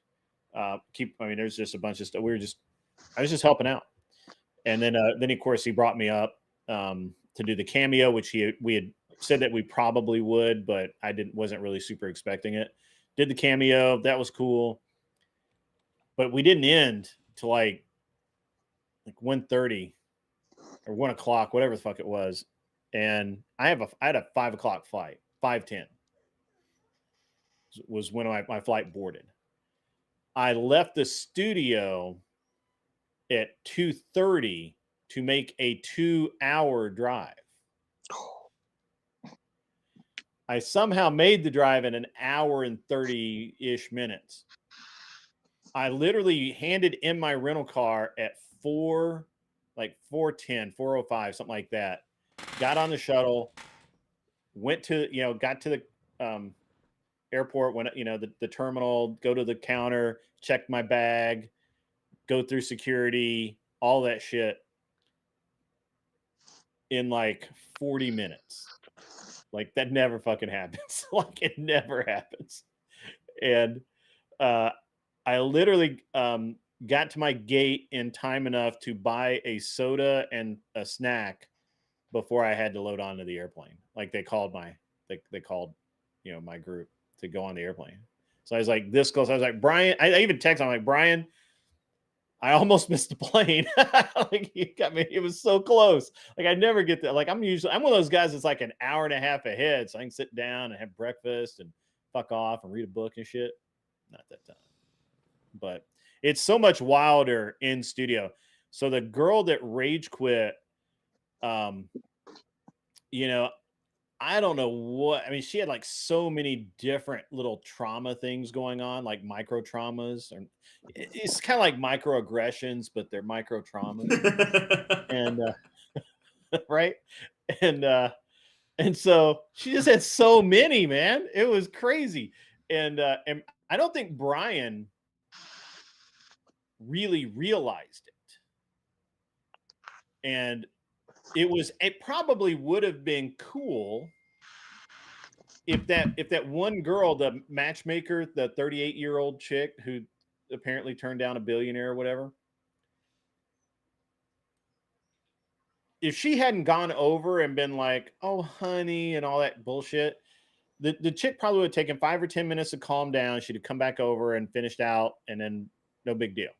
there's just a bunch of stuff. I was just helping out. And then of course he brought me up to do the cameo, which we had said that we probably would, but I wasn't really super expecting it. Did the cameo. That was cool. But we didn't end till like 1:30 or 1 o'clock, whatever the fuck it was. And I had a 5 o'clock flight. 5:10 was when my flight boarded. I left the studio at 2:30 to make a 2-hour drive. I somehow made the drive in an hour and 30-ish minutes. I literally handed in my rental car at 4:10, 4:05, something like that. Got on the shuttle, went to, got to the airport, went, the terminal, go to the counter, check my bag, go through security, all that shit in like 40 minutes. Like, that never fucking happens. Like, it never happens. And I literally got to my gate in time enough to buy a soda and a snack before I had to load onto the airplane. Like, they called my group to go on the airplane. So I was like, this close. I was like, Brian, I even texted him, I'm like, Brian, I almost missed the plane. Like, you got me. It was so close. Like, I never get that. Like, I'm one of those guys that's like an hour and a half ahead, so I can sit down and have breakfast and fuck off and read a book and shit. Not that time. But it's so much wilder in studio. So the girl that rage quit, I don't know what, she had like so many different little trauma things going on, like micro traumas, and it's kind of like microaggressions, but they're micro traumas. And right. And so she just had so many, man. It was crazy. And I don't think Brian really realized it. And it probably would have been cool if that one girl, the matchmaker, the 38-year-old chick who apparently turned down a billionaire or whatever, if she hadn't gone over and been like, oh honey, and all that bullshit, the chick probably would have taken 5 or 10 minutes to calm down. She'd have come back over and finished out, and then no big deal.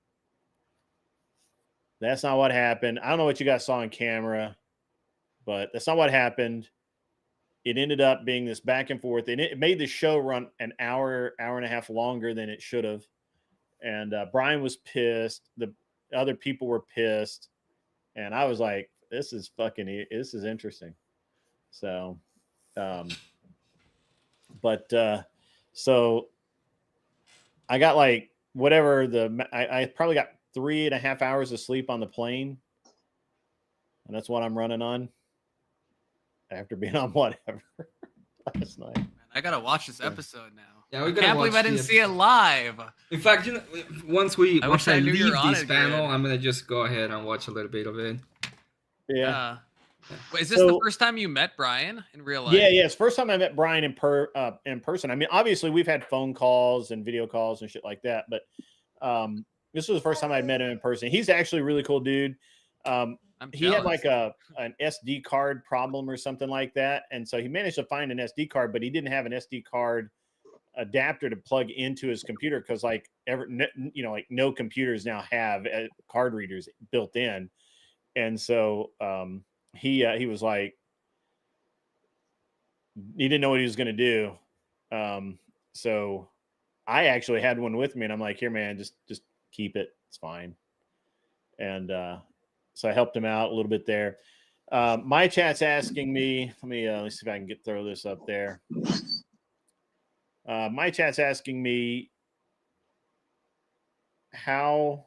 That's not what happened. I don't know what you guys saw on camera, but that's not what happened. It ended up being this back and forth, and it made the show run an hour and a half longer than it should have. And Brian was pissed. The other people were pissed. And I was like, this is interesting. So, so I got like whatever I probably got 3.5 hours of sleep on the plane. And that's what I'm running on after being on whatever last night. Man, I gotta watch this episode now. Yeah, I can't believe I didn't see it live. In fact, once I knew you leave were on this it, panel, Grid. I'm gonna just go ahead and watch a little bit of it. Yeah. Wait, is this the first time you met Brian in real life? Yeah, it's first time I met Brian in person. Obviously we've had phone calls and video calls and shit like that, but this was the first time I met him in person. He's actually a really cool dude. He had like an SD card problem or something like that, and so he managed to find an SD card, but he didn't have an SD card adapter to plug into his computer because like no computers now have card readers built in, and so he was like, he didn't know what he was going to do, so I actually had one with me, and I'm like, here man, just keep it, it's fine. And so I helped him out a little bit there. My chat's asking me, let me see if I can throw this up there. My chat's asking me how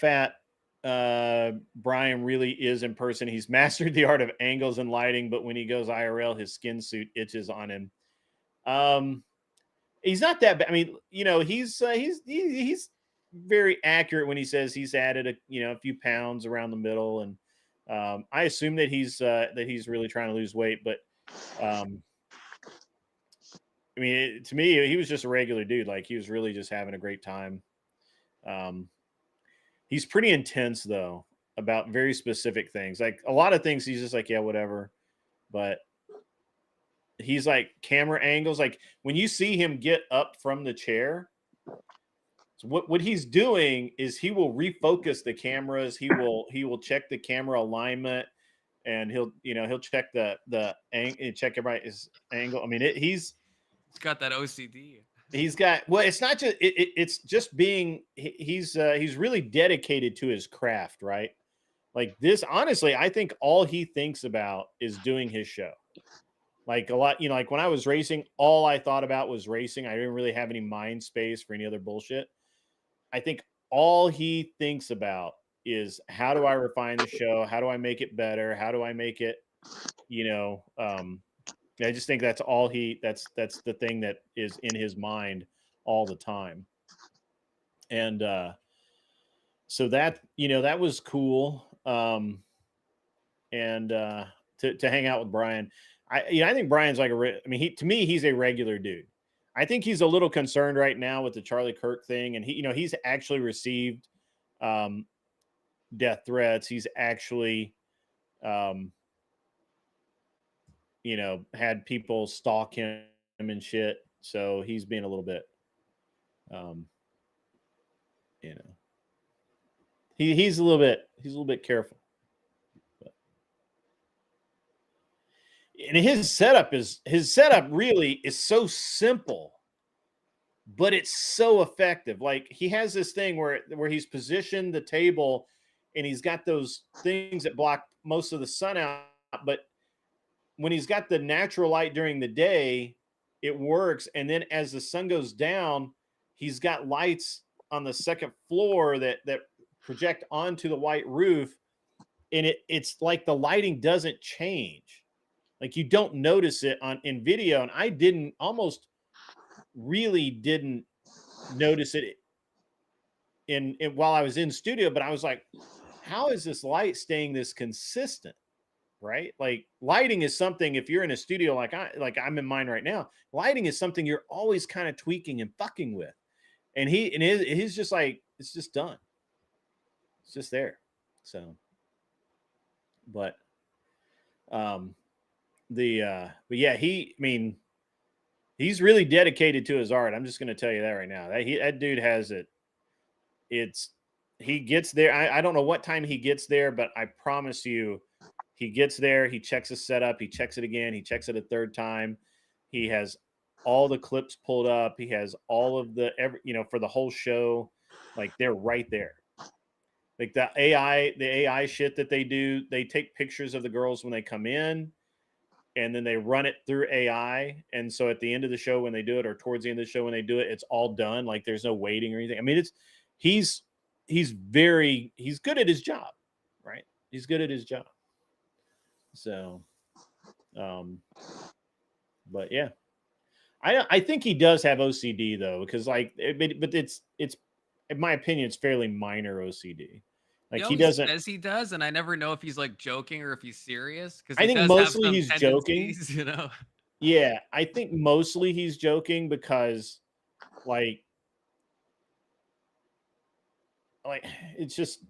fat Brian really is in person. He's mastered the art of angles and lighting, but when he goes IRL, his skin suit itches on him. He's not that bad. I mean, he's very accurate when he says he's added a few pounds around the middle, and I assume that he's really trying to lose weight. But I mean, to me, he was just a regular dude. Like, he was really just having a great time. He's pretty intense though about very specific things. Like, a lot of things, he's just like, yeah, whatever. But he's like, camera angles, like when you see him get up from the chair, so what he's doing is he will refocus the cameras. He will check the camera alignment, and he'll check the angle, check everybody's angle. I mean, he's got that OCD. He's got, well, it's not just it's just being, he's really dedicated to his craft, right? Like, this, honestly, I think all he thinks about is doing his show. Like, a lot, like when I was racing, all I thought about was racing. I didn't really have any mind space for any other bullshit. I think all he thinks about is, how do I refine the show? How do I make it better? How do I make it, I just think that's all that's the thing that is in his mind all the time. And so that, that was cool. And to hang out with Brian, I think Brian's like to me, he's a regular dude. I think he's a little concerned right now with the Charlie Kirk thing, and he's actually received death threats. He's actually had people stalk him and shit. So he's being a little bit he's a little bit careful. And his setup really is so simple, but it's so effective. Like, he has this thing where he's positioned the table, and he's got those things that block most of the sun out. But when he's got the natural light during the day, it works. And then as the sun goes down, he's got lights on the second floor that project onto the white roof. And it's like the lighting doesn't change. Like, you don't notice it in video. And I really didn't notice it in while I was in studio, but I was like, how is this light staying this consistent? Right? Like, lighting is something, if you're in a studio like I'm in mine right now, lighting is something you're always kind of tweaking and fucking with. And he's just like, it's just done. It's just there. So, but yeah, he's really dedicated to his art. I'm just going to tell you that right now. That dude has it. He gets there. I don't know what time he gets there, but I promise you, he gets there, he checks his setup, he checks it again, he checks it a third time. He has all the clips pulled up. He has all of for the whole show. Like, they're right there. Like, the AI shit that they do, they take pictures of the girls when they come in, and then they run it through AI. And so at the end of the show, when they do it, or towards the end of the show when they do it, it's all done. Like, there's no waiting or anything. I mean, he's good at his job, right? He's good at his job. So, but yeah, I think he does have OCD though, because but it's in my opinion, it's fairly minor OCD. Like, he doesn't. Says he does, and I never know if he's like joking or if he's serious. Because I think mostly he's joking. Yeah, I think mostly he's joking because, like it's just,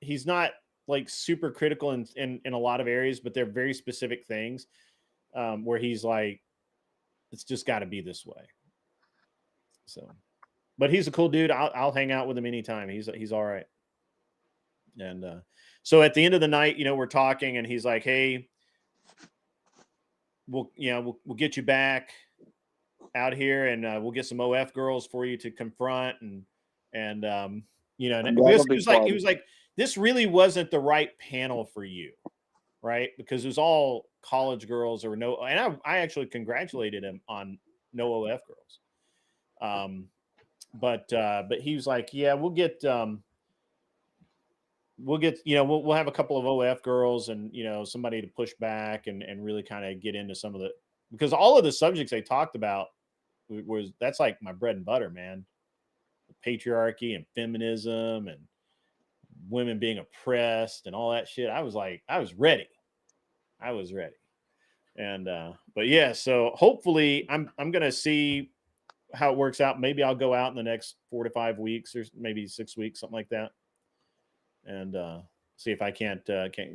he's not like super critical in a lot of areas, but they're very specific things where he's like, it's just got to be this way. So, but he's a cool dude. I'll hang out with him anytime. He's all right. And so at the end of the night, we're talking, and he's like, "Hey, we'll get you back out here, and we'll get some OF girls for you to confront." And he was like, this really wasn't the right panel for you, right? Because it was all college girls or no. And I actually congratulated him on no OF girls. But he was like, yeah, we'll have a couple of OF girls and, somebody to push back and really kind of get into some of because all of the subjects they talked about that's like my bread and butter, man. Patriarchy and feminism and women being oppressed and all that shit. I was ready. And but yeah, so hopefully I'm gonna see how it works out. Maybe I'll go out in the next 4 to 5 weeks or maybe 6 weeks, something like that, and see if I can't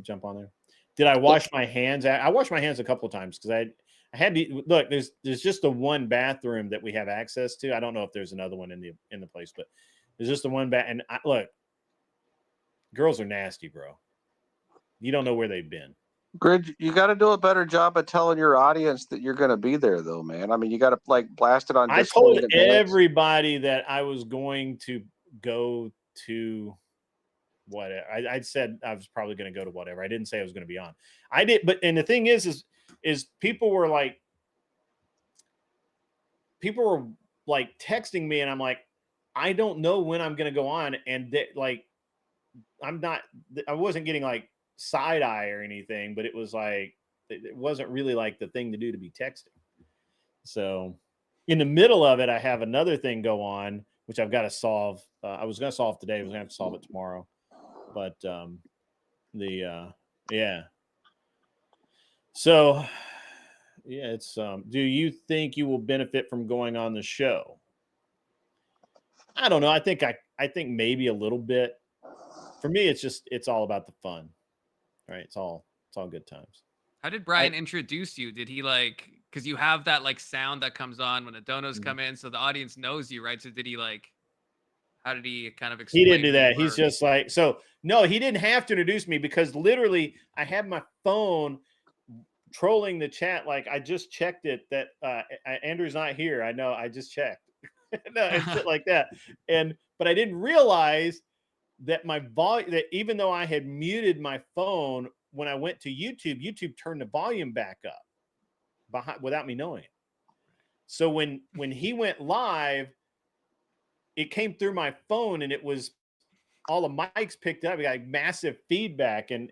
jump on there. Did I wash my hands? I washed my hands a couple of times because I had to look. There's just the one bathroom that we have access to. I don't know if there's another one in the place, but there's just the one and look, girls are nasty, bro. You don't know where they've been. Grid, you got to do a better job of telling your audience that you're going to be there, though, man. I mean, you got to like blast it on I Discord told in advance. everybody that I was going to go to whatever. I said I was probably going to go to whatever. I didn't say I was going to be on. I did, but and the thing is people were like texting me, and I'm like, I don't know when I'm going to go on, and like I wasn't getting like side eye or anything, but it was like it wasn't really like the thing to do to be texting. So in the middle of it, I have another thing go on, which I've got to solve. I was going to solve today. I was going to have to solve it tomorrow. But yeah. So yeah, it's do you think you will benefit from going on the show? I don't know. I think maybe a little bit. For me, it's all about the fun. Right? It's all good times. How did Brian introduce you? Did he because you have that like sound that comes on when the donos come in, so the audience knows you, right? So did he how did he kind of explain? He didn't do that. He's just like, so no, he didn't have to introduce me because literally I had my phone trolling the chat. Like I just checked it that Andrew's not here. I know, I just checked. No, and shit like that. But I didn't realize that my volume, that even though I had muted my phone, when I went to YouTube turned the volume back up without me knowing it. So when he went live, it came through my phone, and it was all the mics picked up. We got massive feedback, and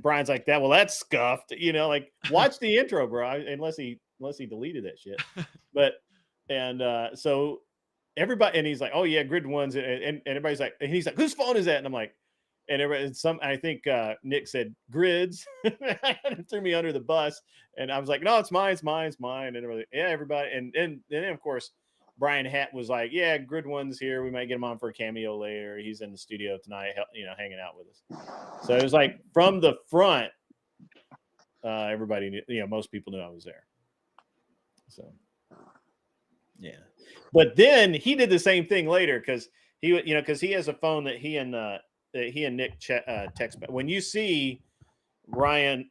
Brian's like, that. Well, that's scuffed, like watch the intro, bro. Unless he deleted that shit. But so everybody, and he's like, oh yeah, Grid Ones, and everybody's like, and he's like, whose phone is that? And I'm like, and I think Nick said Grids, threw me under the bus, and I was like, no, it's mine, and everybody, yeah, everybody, and then of course Brian Hatt was like, yeah, Grid One's here. We might get him on for a cameo later. He's in the studio tonight, hanging out with us. So it was like from the front, everybody knew, most people knew I was there. So yeah, but then he did the same thing later because he has a phone that he and Nick text. When you see Brian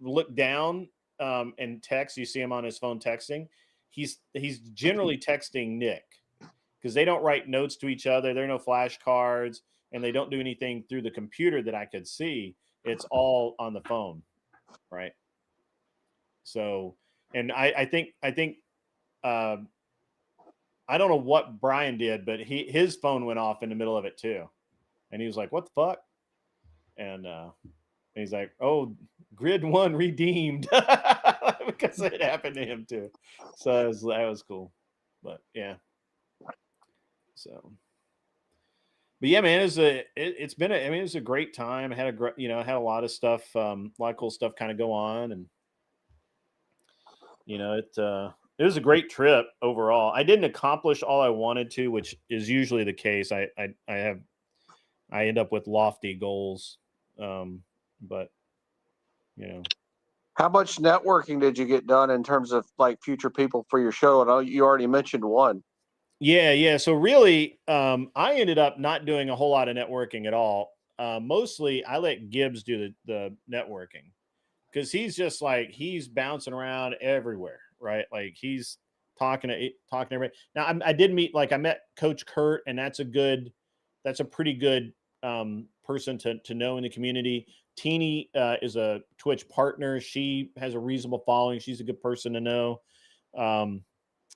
look down and text, you see him on his phone texting. He's generally texting Nick because they don't write notes to each other. There are no flashcards, and they don't do anything through the computer that I could see. It's all on the phone, right? So, and I think I don't know what Brian did, but his phone went off in the middle of it too, and he was like, "What the fuck?" And he's like, "Oh, Grid One redeemed," because it happened to him too. So that was cool, but yeah. So, but yeah, man, it's been it was a great time. I had a lot of stuff, a lot of cool stuff kind of go on, and it was a great trip overall. I didn't accomplish all I wanted to, which is usually the case. I end up with lofty goals, but How much networking did you get done in terms of like future people for your show? I know you already mentioned one. Yeah. So really, I ended up not doing a whole lot of networking at all. Mostly, I let Gibbs do the networking because he's just like he's bouncing around everywhere, right? Like he's talking to everybody. Now I did meet I met Coach Kurt, and that's a pretty good person to know in the community. Teeny is a Twitch partner. She has a reasonable following. She's a good person to know.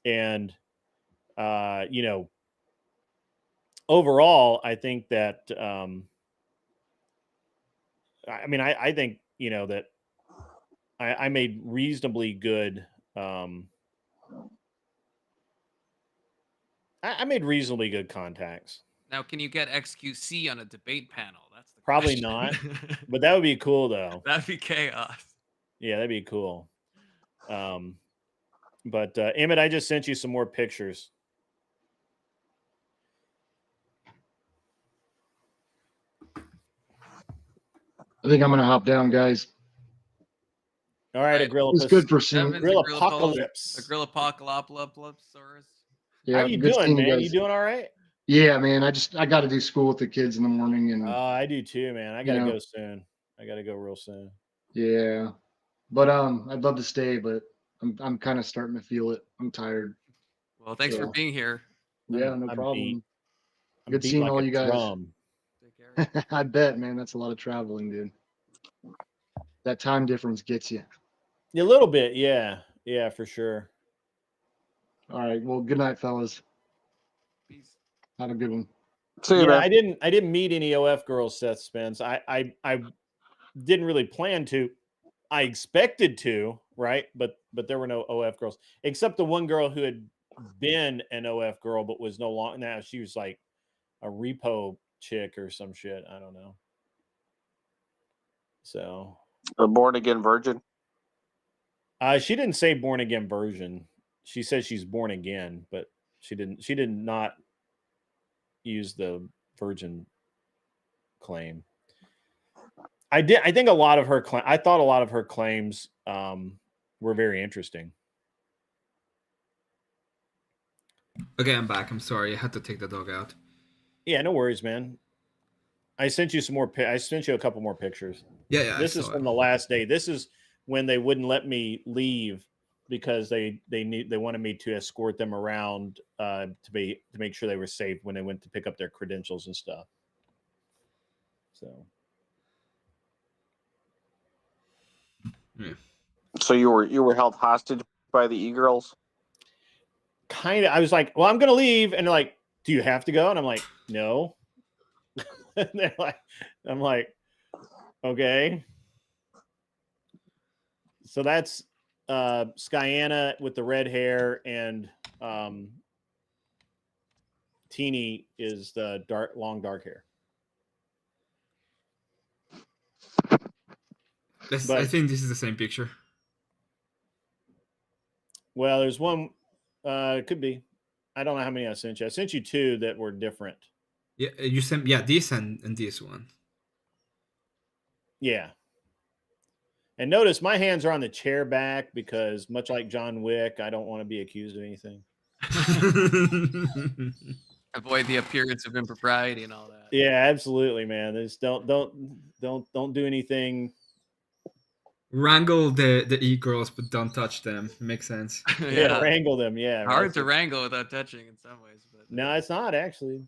And overall, I think that I think that I made reasonably good. I made reasonably good contacts. Now, can you get XQC on a debate panel? That's the Probably question. not, but that would be cool though. That'd be chaos. Yeah, that'd be cool. But Emmett, I just sent you some more pictures. I think I'm gonna hop down, guys. All right, Right. Agrillipus. It's good for seeing. Evans, Grill Agrillipus, apocalypse. Agrillapocalypsaurus. Yeah, How you good doing, seeing man? You guys. doing all right? Yeah, man. I got to do school with the kids in the morning, and I do too, man. I gotta know. go soon. I gotta go real soon. yeah. But I'd love to stay, but I'm kind of starting to feel it. I'm tired. Well, thanks for So, being here. yeah, I'm no beat. problem. I'm Good beat seeing like all a you guys. drum. Take care. I bet, man. That's a lot of traveling, dude. That time difference gets you. A little bit, yeah, yeah, for sure. All right. Well, good night, fellas. Peace. Have a good one. See you, Yeah, man. I didn't meet any OF girls, Seth Spence. I didn't really plan to. I expected to, right? But there were no OF girls except the one girl who had been an OF girl but was no longer. Now she was like a repo chick or some shit. I don't know. So A born again virgin. she didn't say born again version. She said she's born again, but she did not use the virgin claim. I think a lot of her I thought a lot of her claims were very interesting. Okay, I'm back. I'm sorry. I had to take the dog out. Yeah, no worries, man. I sent you some more. I sent you a couple more pictures. Yeah. This is from the last day. This is when they wouldn't let me leave because they wanted me to escort them around to make sure they were safe when they went to pick up their credentials and stuff. So. Yeah. So you were held hostage by the e-girls? Kind of. I was like, well, I'm gonna leave, and they're like, do you have to go? And I'm like, no. And they're like, I'm like, okay. So that's Skyana with the red hair, and Teeny is the long dark hair. I think this is the same picture. Well, there's one. It could be. I don't know how many I sent you. I sent you two that were different. Yeah, you sent this and this one. Yeah. And notice my hands are on the chair back because, much like John Wick, I don't want to be accused of anything. Avoid the appearance of impropriety and all that. Yeah, absolutely, man. Just don't do anything. Wrangle the e-girls, but don't touch them. Makes sense. Yeah, wrangle them. Yeah, hard to wrangle without touching in some ways, but no, it's not actually.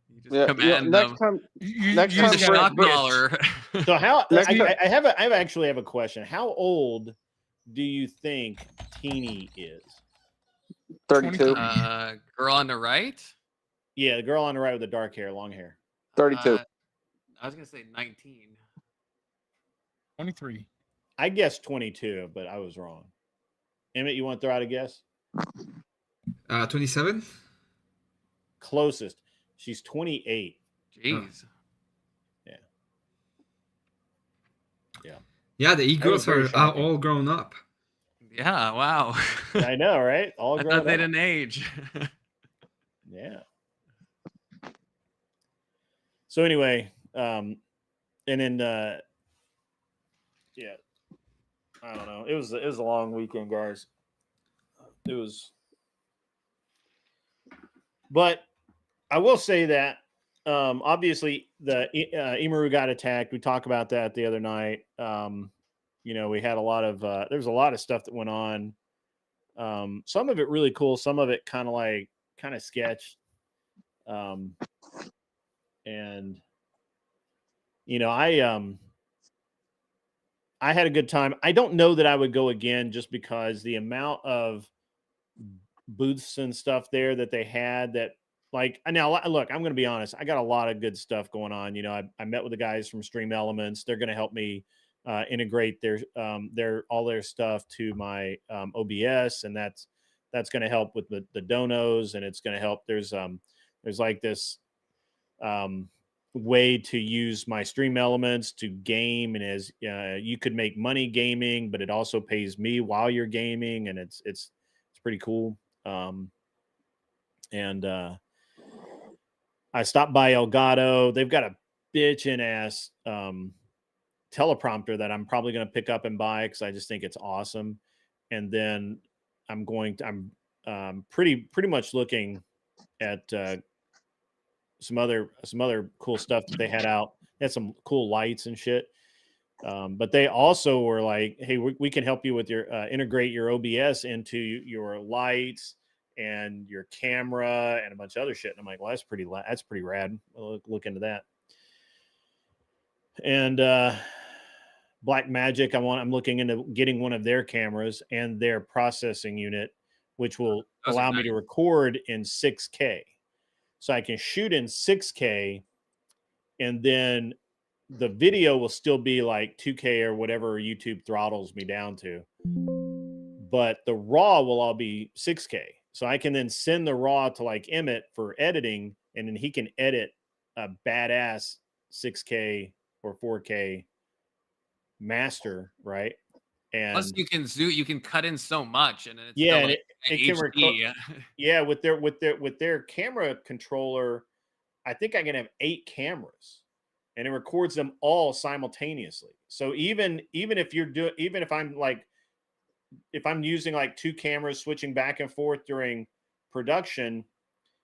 You just command next them. Next use time, a shock collar. So how? I actually have a question. How old do you think Teeny is? 32. Girl on the right. Yeah, the girl on the right with the dark hair, long hair. 32. I was gonna say 19. 23. I guessed 22, but I was wrong. Emmett, you want to throw out a guess? 27. Closest. She's 28. Jeez. Yeah. Yeah. Yeah, the e-girls are all grown up. Yeah. Wow. I know, right? All I grown thought they up. didn't age. Yeah. So anyway, and then yeah, I don't know. It was a long weekend, guys. It was, but I will say that obviously the Imaru got attacked. We talked about that the other night. We had a lot of there was a lot of stuff that went on. Some of it really cool, some of it kind of sketch. And I had a good time. I don't know that I would go again just because the amount of booths and stuff there that they had that now look, I'm going to be honest. I got a lot of good stuff going on. I met with the guys from Stream Elements. They're going to help me integrate their all their stuff to my OBS, and that's going to help with the donos, and it's going to help. There's like this way to use my stream elements to game, and as you could make money gaming, but it also pays me while you're gaming, and it's pretty cool. And I stopped by Elgato. They've got a bitchin' ass teleprompter that I'm probably going to pick up and buy because I just think it's awesome. And then I'm pretty much looking at some other cool stuff that they had out. They had some cool lights and shit. But they also were like, hey, we can help you with your integrate your OBS into your lights and your camera and a bunch of other shit. And I'm like, well, that's pretty rad. I'll look into that. And Black Magic, I'm looking into getting one of their cameras and their processing unit, which will allow me to record in 6K. So I can shoot in 6K, and then the video will still be like 2K or whatever YouTube throttles me down to. But the raw will all be 6K. So I can then send the raw to like Emmett for editing, and then he can edit a badass 6K or 4K master, right? And plus you can cut in so much, and then it's yeah, still and like it can HD. yeah, with their camera controller, I think I can have 8 cameras, and it records them all simultaneously. So even if I'm using like 2 cameras switching back and forth during production,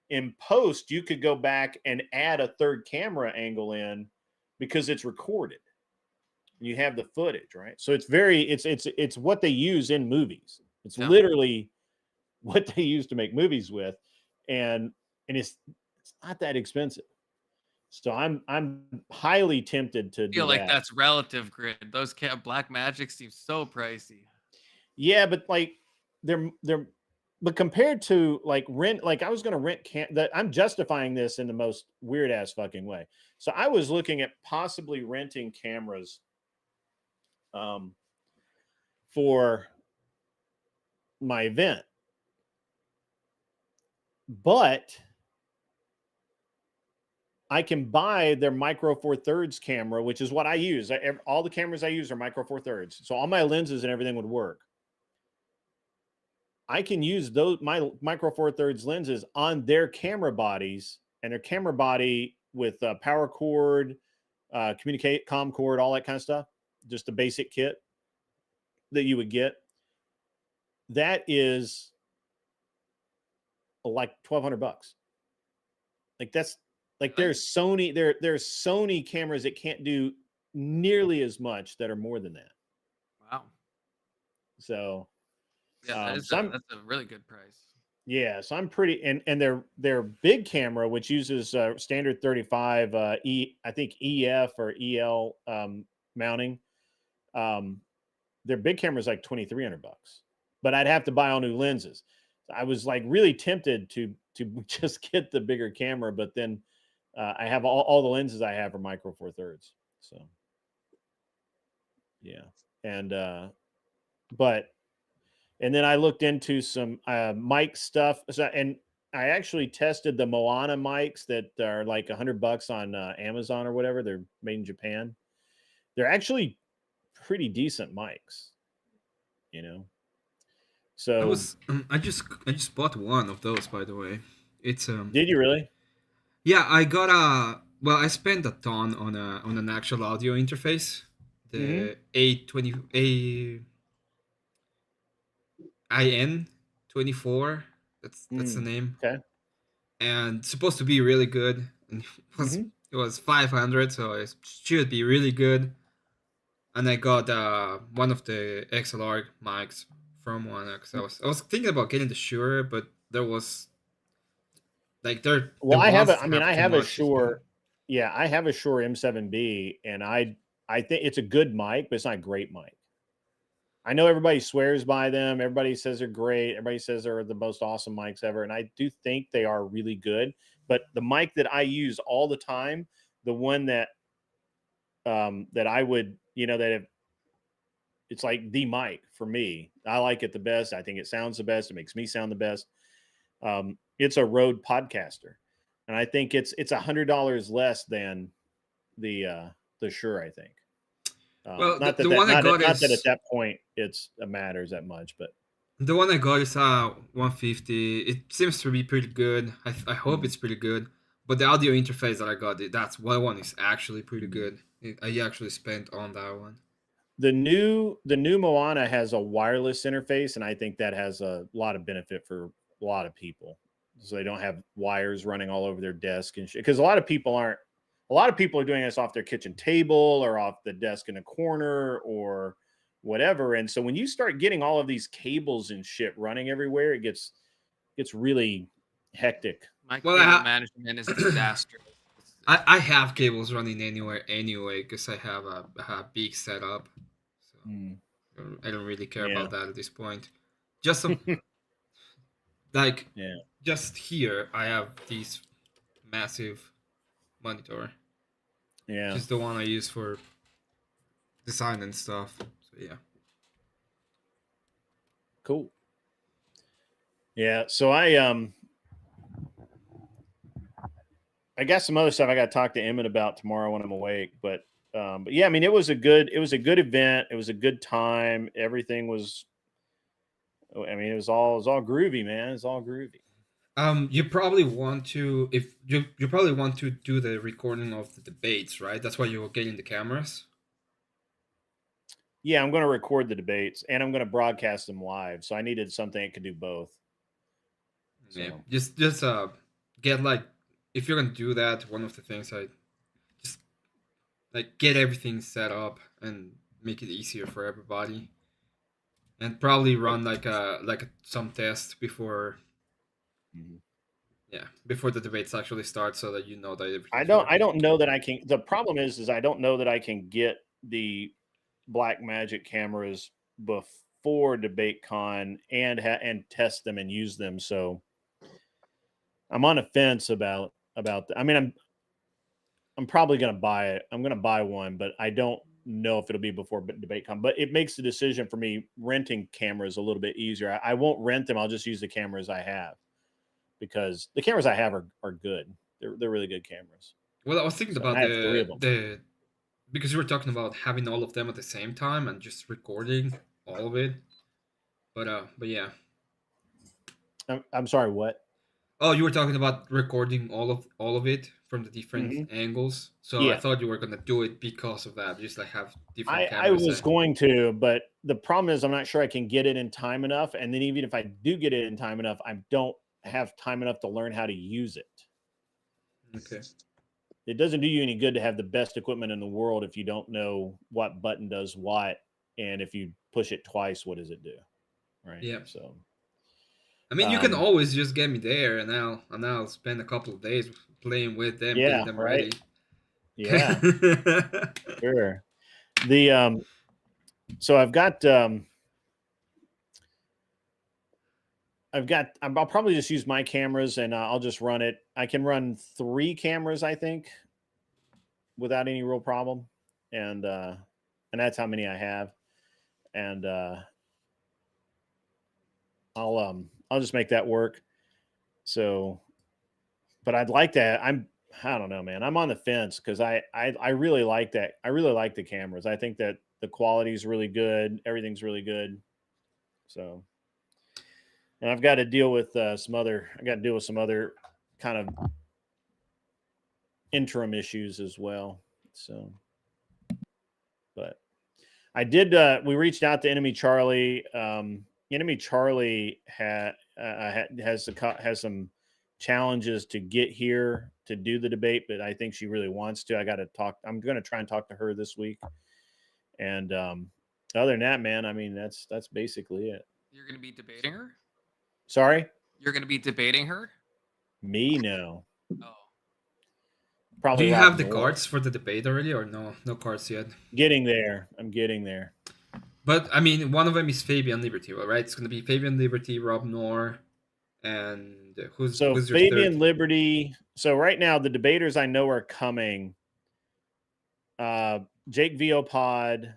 in post you could go back and add a 3rd camera angle in because it's recorded. You have the footage, right? So it's what they use in movies. It's literally what they use to make movies with, and it's not that expensive. So I'm highly tempted to feel do like that. that's relative, Grid. Those Black Magic seem so pricey. Yeah, but like but compared to like rent, like I was going to rent that I'm justifying this in the most weird ass fucking way. So I was looking at possibly renting cameras for my event, but I can buy their Micro Four Thirds camera, which is what I use. All the cameras I use are Micro Four Thirds, so all my lenses and everything would work. I can use my Micro Four Thirds lenses on their camera bodies, and their camera body with power cord, comm cord, all that kind of stuff. Just the basic kit that you would get. That is like $1,200. Like that's like there's Sony cameras that can't do nearly as much that are more than that. Wow. So yeah, that's a really good price. Yeah, so I'm pretty and their big camera, which uses standard 35 I think EF or EL mounting. Their big camera is like $2,300, but I'd have to buy all new lenses. I was like really tempted to just get the bigger camera, but then I have all the lenses I have are Micro Four Thirds. So yeah, and then I looked into some mic stuff. And I actually tested the Moana mics that are like $100 on Amazon or whatever. They're made in Japan. They're actually pretty decent mics, you know. So I just bought one of those, by the way. It's Did you really? Yeah, I got I spent a ton on an actual audio interface. The A20 IN24. That's the name. Okay. And it's supposed to be really good. And it was 500, so it should be really good. And I got one of the XLR mics from one. Cause I was thinking about getting the Shure, but there was like there. Well, I have a Shure. Yeah, I have a Shure M7B, and I think it's a good mic, but it's not a great mic. I know everybody swears by them. Everybody says they're great. Everybody says they're the most awesome mics ever, and I do think they are really good. But the mic that I use all the time, the one that I would, that it's like the mic for me. I like it the best. I think it sounds the best. It makes me sound the best. It's a Rode Podcaster, and I think it's $100 less than the Shure. I think. Well, not the one I got not that at is that point it matters that much, but the one I got is 150. It seems to be pretty good. I hope it's pretty good. But the audio interface that I got, that's one is actually pretty good. I actually spent on that one. the new Moana has a wireless interface, and I think that has a lot of benefit for a lot of people. So they don't have wires running all over their desk and shit. Because a lot of people are doing this off their kitchen table or off the desk in a corner or whatever. And so when you start getting all of these cables and shit running everywhere, it gets really hectic. My Well, cable management is disastrous. I have cables running anyway because I have a big setup. So I don't really care about that at this point. Just some like just here I have this massive monitor. Yeah. Which is the one I use for design and stuff. So yeah. Cool. Yeah, so I got some other stuff I got to talk to Emmett about tomorrow when I'm awake, but yeah, I mean it was a good event. It was a good time. Everything was, I mean, it was all groovy, man. It's all groovy. You probably want to you probably want to do the recording of the debates, right? That's why you're getting the cameras. Yeah, I'm going to record the debates and I'm going to broadcast them live. So I needed something that could do both. So. Yeah, just get like, if you're gonna do that, one of the things I just like get everything set up and make it easier for everybody, and probably run like some tests before. Yeah, before the debates actually start, so that you know that I don't know that I can. The problem is I don't know that I can get the Black Magic cameras before DebateCon and test them and use them. So I'm on a fence about that. I mean, I'm probably going to buy it. I'm going to buy one, but I don't know if it'll be before DebateCon. But it makes the decision for me renting cameras a little bit easier. I won't rent them. I'll just use the cameras I have, because the cameras I have are good. They're really good cameras. Well, I was thinking about I have 3 of them. Because you were talking about having all of them at the same time and just recording all of it. But yeah. I'm sorry, what? Oh, you were talking about recording all of it from the different angles. So Yeah. I thought you were gonna do it because of that, just like have different I cameras. was going to, but the problem is I'm not sure I can get it in time enough. And then even if I do get it in time enough, I don't have time enough to learn how to use it. Okay. It doesn't do you any good to have the best equipment in the world if you don't know what button does what, and if you push it twice, what does it do? Right. Yeah. So I mean, you can always just get me there, and I'll spend a couple of days playing with them, getting them ready. Yeah. Sure. The so I'll probably just use my cameras, and I'll just run it. I can run 3 cameras, I think, without any real problem. And that's how many I have. And I'll just make that work. So, but I'd like to, I don't know, man. I'm on the fence because I really like that. I really like the cameras. I think that the quality is really good. Everything's really good. So, and I've got to deal with some other kind of interim issues as well. So, but I did, we reached out to Enemy Charlie. Enemy Charlie has some challenges to get here to do the debate, but I think she really wants to. I'm going to try and talk to her this week. And other than that, man, I mean, that's basically it. You're going to be debating her? Sorry? You're going to be debating her? Me? No. Oh. Probably. Do you have the cards for the debate already, or no cards yet? Getting there. I'm getting there. But I mean, one of them is Fabian Liberty, right? It's going to be Fabian Liberty, Rob Knorr, and who's your Fabian third? Liberty. So right now, the debaters I know are coming. Jake Viopod,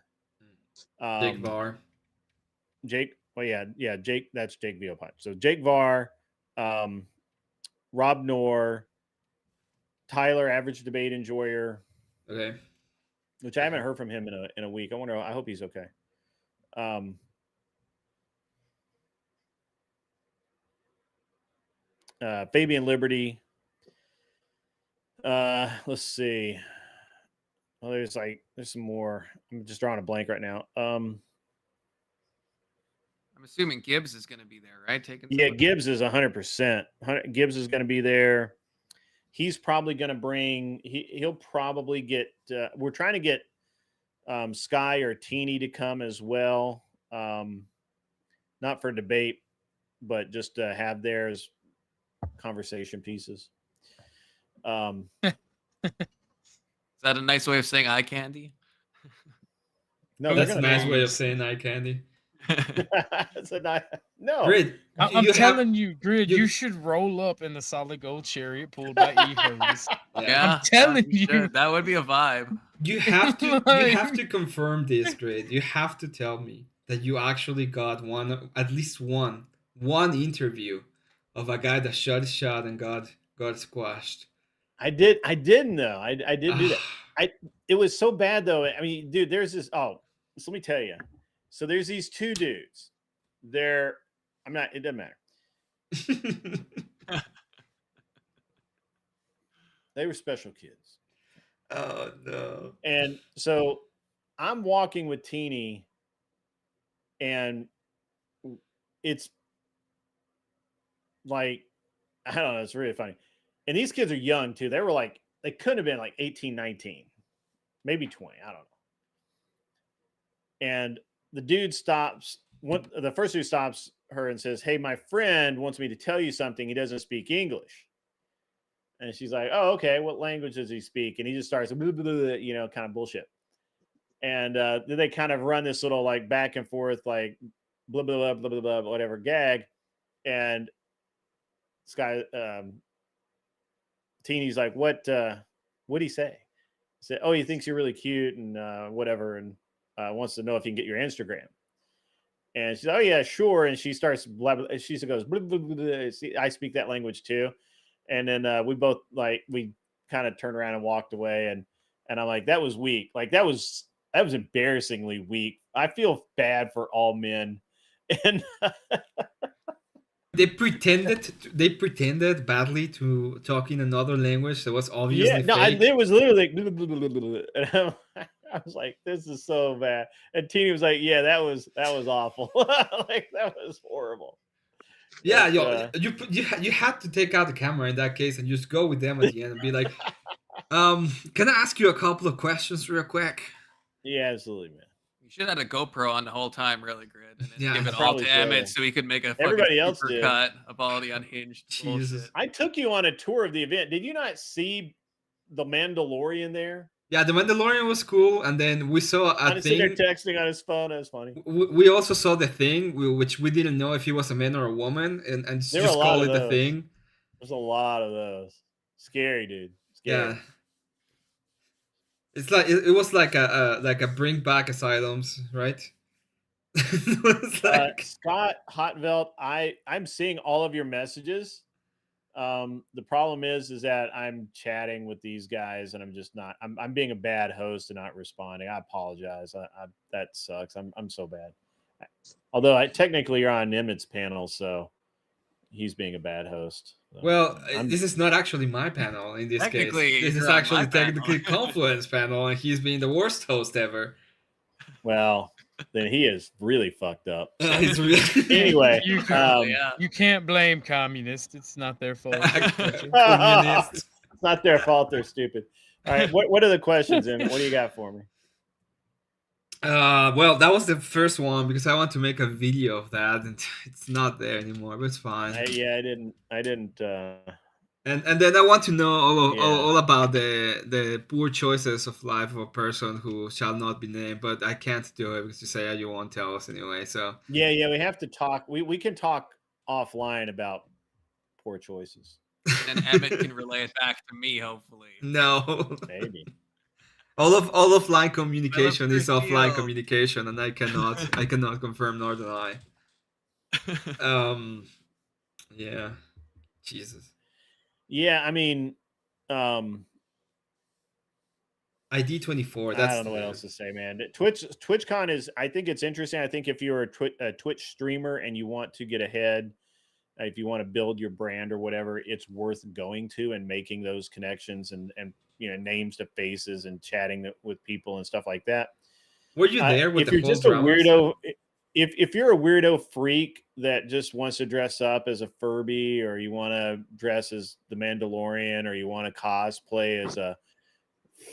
Jake Var. Jake. Well, yeah, Jake. That's Jake Viopach. So Jake Var, Rob Knorr, Tyler, average debate enjoyer. Okay. Which I haven't heard from him in a week. I hope he's okay. Fabian Liberty. Let's see. Well, there's some more. I'm just drawing a blank right now. I'm assuming Gibbs is going to be there, right? Yeah, Gibbs is 100%. Gibbs is going to be there. He's probably going to bring. He'll probably get. We're trying to get Sky or Teeny to come as well. Not for debate, but just to have theirs conversation pieces. Is that a nice way of saying eye candy? No, that's a nice way of saying eye candy. No. Grid, I'm telling you, Grid, you should roll up in the solid gold chariot pulled by E-Hose. Yeah, I'm telling you. That would be a vibe. You have to confirm this, Grid. You have to tell me that you actually got at least one interview of a guy that shot his shot and got squashed. I didn't though. I did do that. It was so bad though. I mean, dude, there's this. So let me tell you. So there's these two dudes. It doesn't matter. They were special kids. Oh no. And so I'm walking with Teeny, and it's like, I don't know, it's really funny. And these kids are young too. They couldn't have been like 18, 19, maybe 20. I don't know. And the dude stops. The first dude stops her and says, "Hey, my friend wants me to tell you something. He doesn't speak English." And she's like, "Oh, okay. What language does he speak?" And he just starts, blah, blah, blah, kind of bullshit. And then they kind of run this little like back and forth, like blah, blah, blah, blah, blah, blah, whatever gag. And Sky, Teeny's like, what'd he say? He said, "Oh, he thinks you're really cute and whatever. And wants to know if you can get your Instagram." And she's like, "Oh yeah, sure." And she starts blah, blah, she goes, blah, blah, blah, blah. See, I speak that language too. And then we both we kind of turned around and walked away. And I'm like, that was weak. Like that was embarrassingly weak. I feel bad for all men. And They pretended badly to talk in another language that was obviously fake. It was literally like, blah, blah, blah, blah, blah. And I was like, this is so bad. And Teeny was like, yeah, that was awful. Like that was horrible. Yeah, you had to take out the camera in that case and just go with them at the end and be like, can I ask you a couple of questions real quick? Yeah, absolutely, man. You should have had a GoPro on the whole time, really, Grid, and then Yeah, give it all to Emmett so he could make a Everybody else fucking did. cut of all the unhinged Jesus. bullshit. I took you on a tour of the event. Did you not see the Mandalorian there? Yeah, the Mandalorian was cool, and then we saw a Sitting there thing. texting on his phone. That was funny. We also saw the thing, which we didn't know if he was a man or a woman, and There were just a lot call of it the those. thing. There's a lot of those. Scary, dude. Scary. Yeah. It's like it was like a bring back asylums, right? It was like Scott Hotveld, I'm seeing all of your messages. The problem is that I'm chatting with these guys and I'm just not. I'm being a bad host and not responding. I apologize. That sucks. I'm so bad. Although technically you're on Emmett's panel, so he's being a bad host. So well, this is not actually my panel in this case. Technically, This is you're on actually my panel. technically Confluence panel, and he's being the worst host ever. Well, then he is really fucked up. He's really Anyway, You can't blame communists. It's not their fault. it's not their fault. They're stupid. All right, what are the questions, Emmett? What do you got for me? Well, that was the first one because I want to make a video of that, and it's not there anymore, but it's fine. I didn't. And then I want to know all about the poor choices of life of a person who shall not be named, but I can't do it because you say you won't tell us anyway. So Yeah, we have to talk. We can talk offline about poor choices. And Emmett can relay it back to me, hopefully. no, Maybe. All of offline communication is Chris offline Steele. communication, and I cannot confirm nor deny. Yeah, Jesus. Yeah, I mean, ID24. I That's don't know what else to say, man. TwitchCon is. I think it's interesting. I think if you're a Twitch streamer and you want to get ahead, if you want to build your brand or whatever, it's worth going to and making those connections and names to faces and chatting with people and stuff like that. Were you there with if the you're whole just a dramas? weirdo, if you're a weirdo freak that just wants to dress up as a Furby, or you want to dress as the Mandalorian, or you want to cosplay as a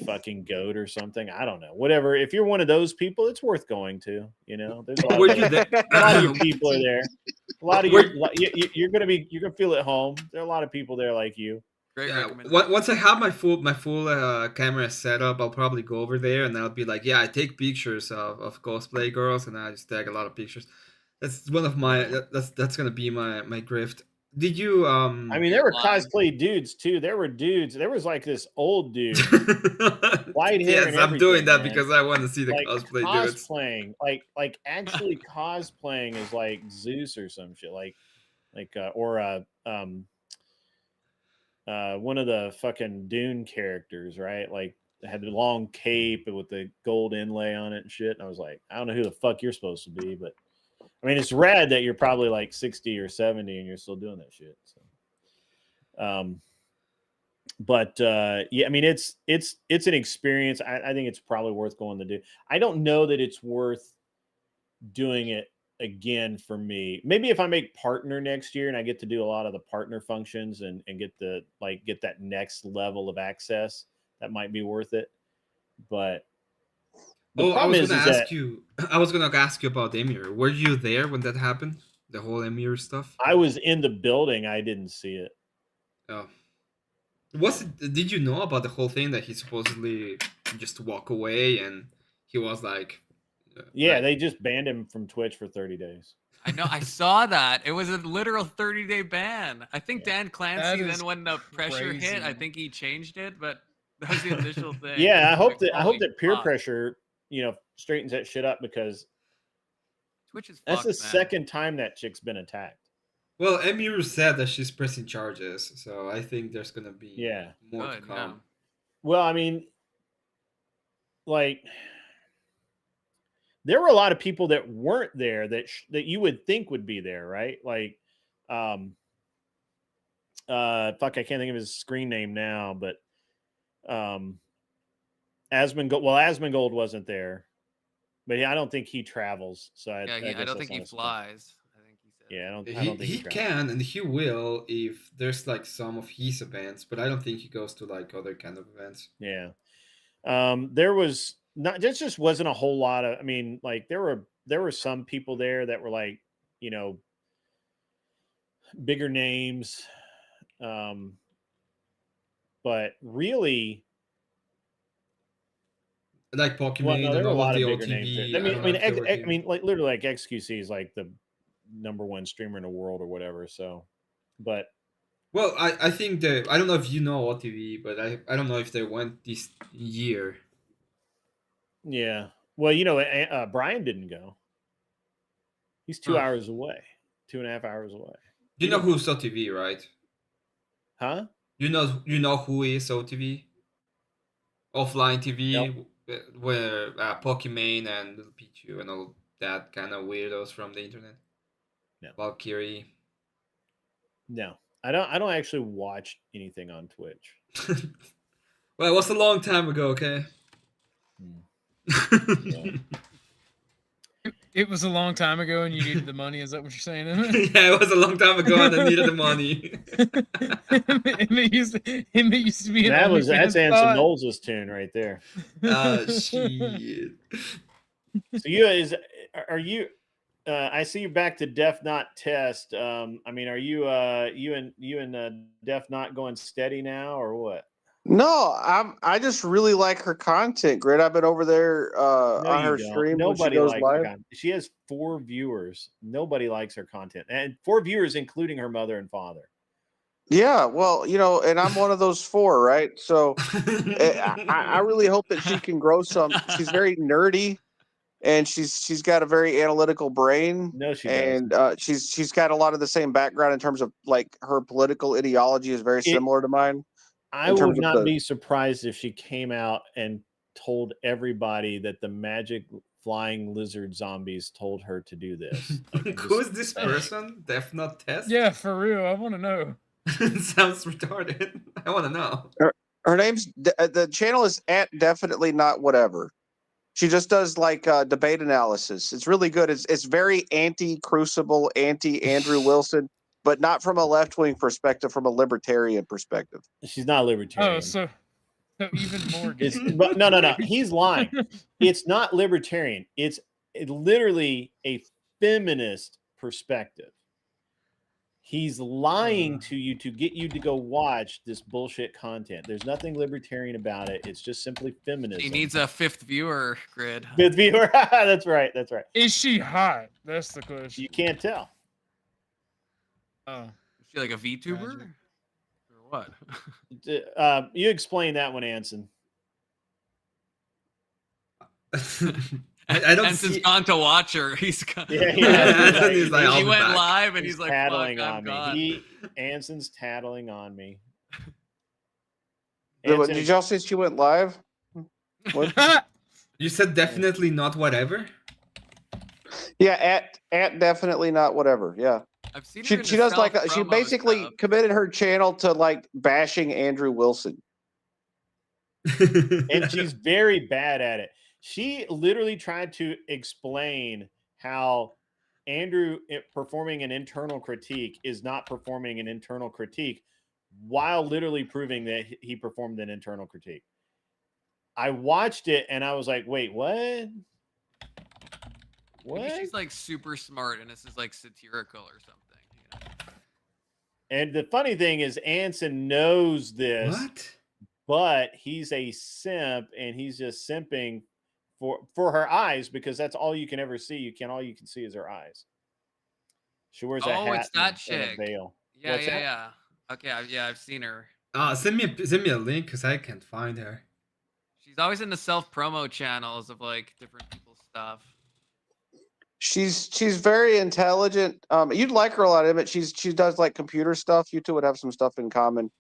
fucking goat or something, I don't know, whatever, if you're one of those people, it's worth going to. There's a lot, a lot of your people are there. A lot of you're gonna feel at home. There are a lot of people there like you. Great recommendation. Once I have my full camera set up, I'll probably go over there and I'll be like, yeah, I take pictures of cosplay girls, and I just tag a lot of pictures. That's one of my that's gonna be my grift. Did you I mean, there were cosplay dudes too. There were dudes. There was like this old dude, white hair. Yes, and I'm doing everything, that man. because I want to see the like cosplay dudes. cosplaying, like actually cosplaying is like Zeus or some shit, one of the fucking Dune characters, right? Like had the long cape with the gold inlay on it and shit. And I was like, I don't know who the fuck you're supposed to be, but I mean, it's rad that you're probably like 60 or 70 and you're still doing that shit. So, yeah, I mean, it's an experience. I think it's probably worth going to do. I don't know that it's worth doing it again for me. Maybe if I make partner next year and I get to do a lot of the partner functions and get that next level of access, that might be worth it. But I was gonna ask you about Emir. Were you there when that happened? The whole Emir stuff? I was in the building. I didn't see it. Oh. Did you know about the whole thing that he supposedly just walk away and he was like they just banned him from Twitch for 30 days. I know, I saw that. It was a literal 30-day ban. I think Dan Clancy, then when the pressure hit, I think he changed it, but that was the initial thing. Yeah, I hope that peer pressure, straightens that shit up, because Twitch is that's fucked, the man. second time that chick's been attacked. Well, Emir said that she's pressing charges, so I think there's gonna be more to come. Yeah. Well, I mean, like, there were a lot of people that weren't there that you would think would be there, right? Like, fuck, I can't think of his screen name now, but Asmongold wasn't there, but I don't think he travels. So I don't think he flies. I think he said. Yeah, I don't think he can and he will if there's like some of his events, but I don't think he goes to like other kind of events. Yeah, there was not. This just wasn't a whole lot of. I mean, like there were some people there that were like, bigger names, but really. Like Pokemon, well, no, there were a lot of bigger names. I mean, like literally, like XQC is like the #1 streamer in the world or whatever. So, but well, I think I don't know if you know OTV, but I don't know if they went this year. Yeah, well, Brian didn't go. He's 2 hours away, 2.5 hours away. You know who's OTV, right? Huh? You know who is OTV? Offline TV. Nope. Where Pokemon and Little Pichu and all that kind of weirdos from the internet. No. Valkyrie. No, I don't actually watch anything on Twitch. Well, it was a long time ago, okay? Yeah. It was a long time ago, and you needed the money. Is that what you're saying? Yeah, it was a long time ago, and I needed the money. It used to be. That's Anson Knowles' tune right there. Shit. So are you? I see you back to Def Not Test. I mean, are you and Def Not going steady now, or what? No, I just really like her content. Great, I've been over there on her stream. Nobody when she goes likes live. her content. She has 4 viewers. Nobody likes her content, and 4 viewers, including her mother and father. Yeah, well, and I'm one of those 4, right? So I really hope that she can grow some. She's very nerdy, and she's got a very analytical brain. No, she and doesn't. she's got a lot of the same background in terms of like her political ideology is very similar to mine. I in would terms of not be surprised if she came out and told everybody that the magic flying lizard zombies told her to do this. Who's this person? Death Not Test? Yeah, for real. I want to know. Sounds retarded. I want to know. Her name's the channel is at definitely not whatever. She just does like debate analysis. It's really good. It's very anti-Crucible, anti-Andrew Wilson, but not from a left-wing perspective, from a libertarian perspective. She's not libertarian. Oh, so even more. But no. He's lying. It's not libertarian. It's literally a feminist perspective. He's lying to you to get you to go watch this bullshit content. There's nothing libertarian about it. It's just simply feminism. He needs a 5th viewer grid. 5th viewer. That's right. That's right. Is she hot? That's the question. You can't tell. Oh. Is she like a VTuber? Or what? You explain that one, Anson. I don't Anson's see. gone to watch her. He's gone. Yeah, He's like, I'll he be went back. live and he's like, tattling fuck, on I'm me. gone. Anson's tattling on me. Did y'all see she went live? What? You said definitely not whatever. Yeah, at definitely not whatever. Yeah. I've seen her She in she the does like she self-promo basically stuff. committed her channel to like bashing Andrew Wilson. And she's very bad at it. She literally tried to explain how Andrew performing an internal critique is not performing an internal critique while literally proving that he performed an internal critique. I watched it and I was like, wait, what? Maybe she's like super smart and this is like satirical or something. You know? And the funny thing is Anson knows this, What? but he's a simp and he's just simping for her eyes because that's all you can ever see. All you can see is her eyes. She wears a hat It's that and a chick. veil. Yeah, What's that? yeah. Okay, I've seen her. Send me a link because I can't find her. She's always in the self-promo channels of like different people's stuff. She's very intelligent. You'd like her a lot, Emmett. She does like computer stuff. You two would have some stuff in common.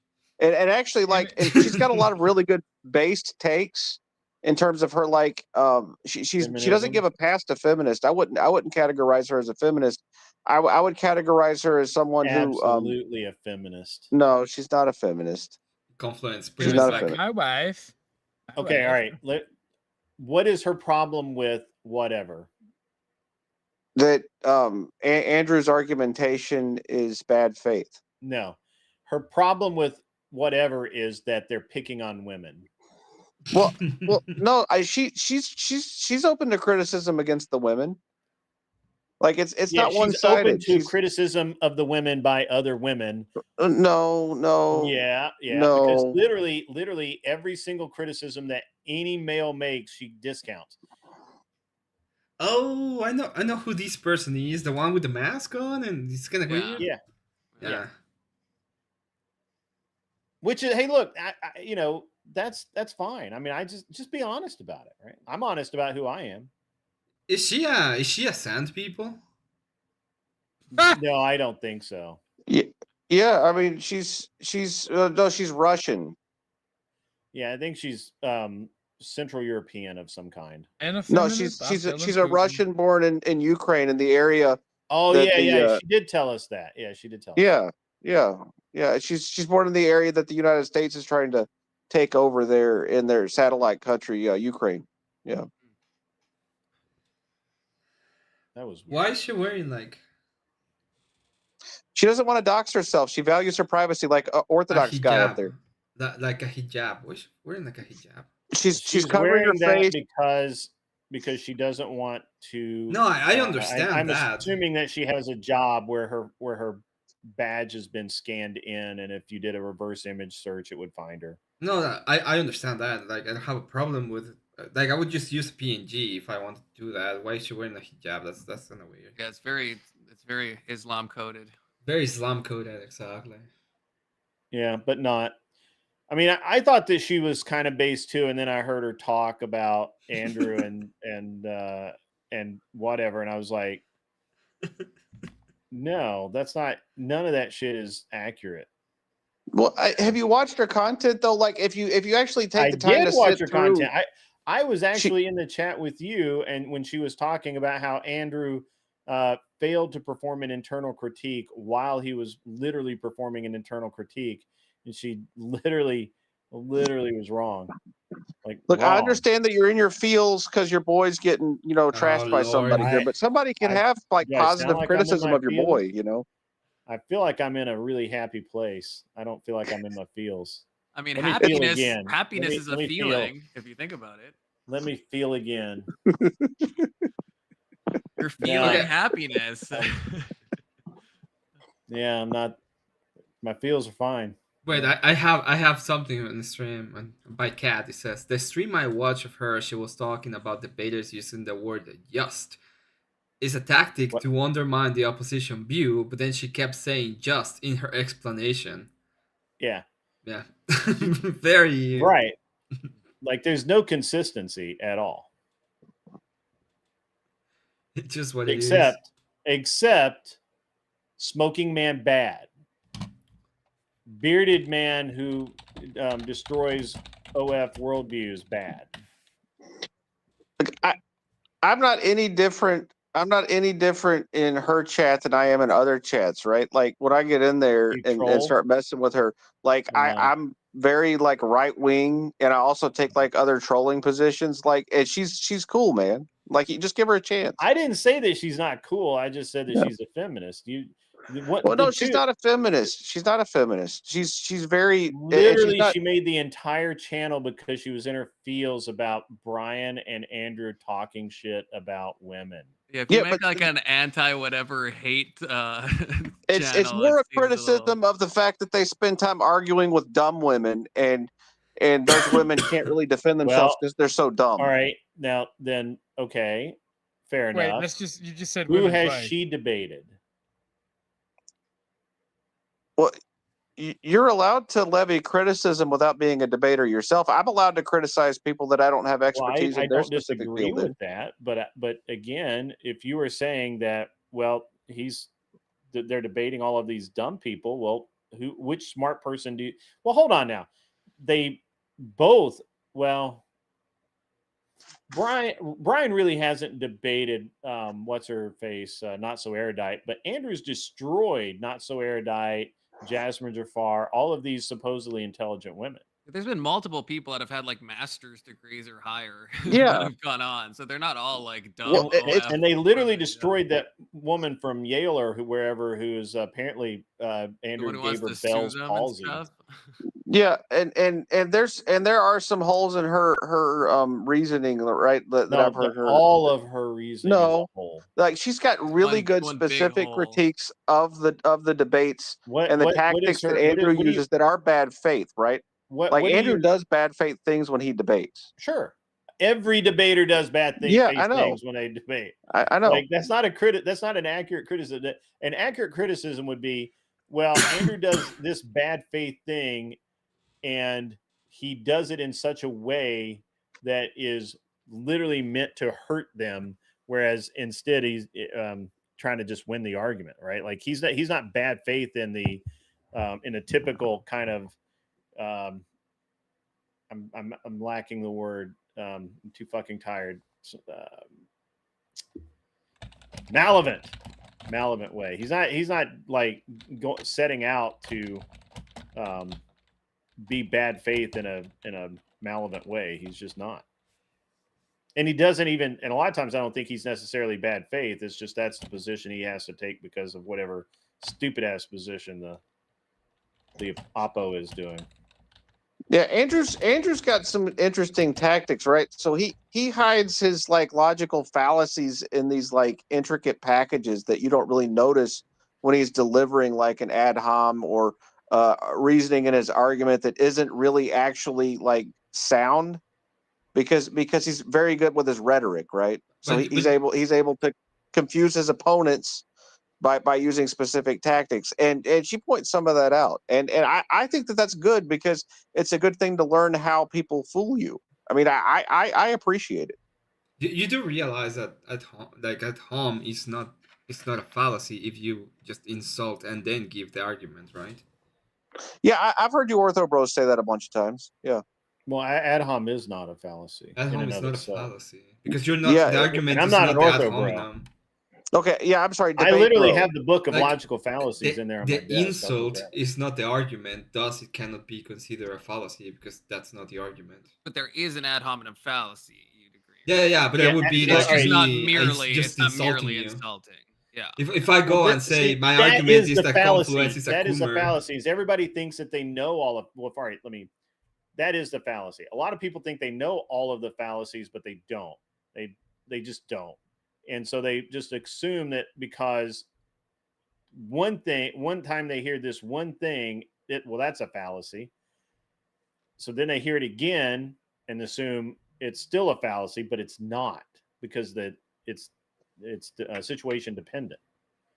And actually like and she's got a lot of really good based takes in terms of her like she doesn't give a pass to feminist. I wouldn't categorize her as a feminist. I would categorize her as someone Absolutely a feminist. No, she's not a feminist. Confluence. She's not a feminist. My wife. Okay, all right. What is her problem with whatever? That Andrew's argumentation is bad faith. No. Her problem with whatever is that they're picking on women. Well, no, she's open to criticism against the women. Like it's not one She's open sided. to criticism of the women by other women. No. Yeah. No. Because literally every single criticism that any male makes, she discounts. Oh, I know who this person is. The one with the mask on, and he's kind of weird. Yeah. Which is, hey, look, I that's fine. I mean, I just be honest about it, right? I'm honest about who I am. Is she a sand people? No, I don't think so. Yeah. I mean, she's no, she's Russian. Yeah, I think she's Central European of some kind. No, she's a Russian born in Ukraine in the area. Oh yeah. She did tell us that. Yeah, she did tell us. Yeah. She's born in the area that the United States is trying to take over there in their satellite country, Ukraine. Yeah. That was weird. Why is she wearing like? She doesn't want to dox herself. She values her privacy like an Orthodox guy up there. Like a hijab. Why is she wearing like a hijab? She's covering her wearing face that because she doesn't want to. No, I understand I'm that. assuming that she has a job where her badge has been scanned in, and if you did a reverse image search, it would find her. No, I understand that. Like, I don't have a problem with. Like, I would just use a PNG if I wanted to do that. Why is she wearing a hijab? That's kind of weird. Yeah, it's very Islam coded. Very Islam coded, exactly. Yeah, but not. I mean, I thought that she was kind of base too, and then I heard her talk about Andrew and whatever, and I was like, no, that's not. None of that shit is accurate. Well, have you watched her content though? Like, if you actually take I the time did to watch sit her through, content. I was actually in the chat with you, and when she was talking about how Andrew failed to perform an internal critique while he was literally performing an internal critique, and she literally was wrong. Like, look, I wrong. understand that you're in your feels because your boy's getting, trashed by somebody here, but somebody can have like do I sound positive like I'm in criticism my of your feels? boy. I feel like I'm in a really happy place. I don't feel like I'm in my feels. I mean, Let me feel happiness again. happiness is a Let me feel. feeling if you think about it. Let me feel again. You're feeling Yeah. happiness. Yeah, I'm not. My feels are fine. Wait, I have something on the stream by Cat. It says the stream I watched of her, she was talking about debaters using the word just is a tactic to undermine the opposition view, but then she kept saying just in her explanation. Yeah. Yeah. Very right. Like there's no consistency at all. It's just what it is. Except smoking man bad. Bearded man who destroys OF worldviews bad. I'm not any different. I'm not any different in her chat than I am in other chats, right? Like when I get in there and start messing with her, like I'm very like right wing, and I also take like other trolling positions. Like, and she's cool, man. Like, you just give her a chance. I didn't say that she's not cool. I just said that she's a feminist. Well, no, she's not a feminist. She's not a feminist. She's very literally. she's not, she made the entire channel because she was in her feels about Brian and Andrew talking shit about women. Yeah, if you make like an anti-whatever hate it's channel, more it a criticism of the fact that they spend time arguing with dumb women, and those women can't really defend themselves because they're so dumb. All right, now then, okay, fair Wait, enough. you just said who women's has rights. she debated? Well, you're allowed to levy criticism without being a debater yourself. I'm allowed to criticize people that I don't have expertise I in their don't specific disagree field. with that, but again, if you were saying that, well, they're debating all of these dumb people. Well, which smart person do you? Well, hold on now. They both. Well, Brian really hasn't debated what's her face, Not So Erudite, but Andrew's destroyed Not So Erudite, Jasmine Jafar, all of these supposedly intelligent women. There's been multiple people that have had like master's degrees or higher Yeah. that have gone on, so they're not all like dumb. Well, and they literally destroyed that woman from Yale or wherever who's apparently Andrew gave her Bell's palsy. Yeah, and there are some holes in her reasoning, right? That I've heard her. All of her reasoning. No, is a hole. like she's got really good specific critiques of the debates and the tactics that Andrew uses that are bad faith, right? Andrew does bad faith things when he debates. Sure, every debater does bad things. Yeah, I know. Things when they debate. I know. Like that's not an accurate criticism. An accurate criticism would be, well, Andrew does this bad faith thing, and he does it in such a way that is literally meant to hurt them, whereas instead he's trying to just win the argument, right? Like he's not bad faith in a typical kind of I'm lacking the word. I'm too fucking tired. Malevolent way. He's not like setting out to be bad faith in a malevolent way. He's just not. And he doesn't even, and a lot of times I don't think he's necessarily bad faith. It's just that's the position he has to take because of whatever stupid ass position the oppo is doing. Yeah, Andrew's got some interesting tactics, right? So he hides his like logical fallacies in these like intricate packages that you don't really notice when he's delivering like an ad hom or reasoning in his argument that isn't really actually like sound, because he's very good with his rhetoric, right? So he's able to confuse his opponents by using specific tactics, and she points some of that out, and I think that that's good because it's a good thing to learn how people fool you. I mean, I appreciate it. You do realize that at home is not, it's not a fallacy if you just insult and then give the argument, right? Yeah, I've heard you ortho bros say that a bunch of times. Yeah. Well, ad hom is not a fallacy At in home and is of not a itself. fallacy because you're not. Yeah, The And argument I'm is not not an the ad ortho bro. hominem. Okay. Yeah, I'm sorry. I Debate literally bro. have the book of Like, logical fallacies in there on my The desk. I'll look insult at it. is not the argument, thus it cannot be considered a fallacy because that's not the argument. But there is an ad hominem fallacy. You'd agree. Yeah, but that would be It's like just not me merely. just It's not insulting merely you. insulting. Yeah. If I go Well, and say my that argument is is the that fallacy. Confluence is a That is the Coomer. fallacy. Is everybody thinks that they know all of. Well, all right. That is the fallacy. A lot of people think they know all of the fallacies, but they don't. They just don't, and so they just assume that because one time they hear this one thing, that's a fallacy. So then they hear it again and assume it's still a fallacy, but it's not because it's situation dependent.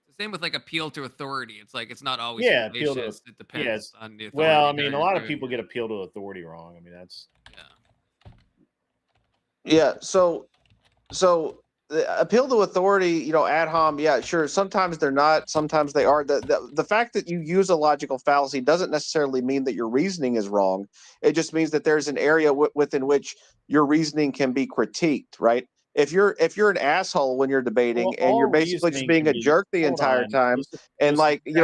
It's the same with like appeal to authority. It's like it's not always Appeal to fallacious. It depends on the authority. Well, I mean, a lot of people get appeal to authority wrong. I mean, that's Yeah. So the appeal to authority, ad hom, yeah, sure. Sometimes they're not, sometimes they are. The fact that you use a logical fallacy doesn't necessarily mean that your reasoning is wrong. It just means that there's an area within which your reasoning can be critiqued, right? If you're an asshole when you're debating and you're basically just being a jerk the entire time and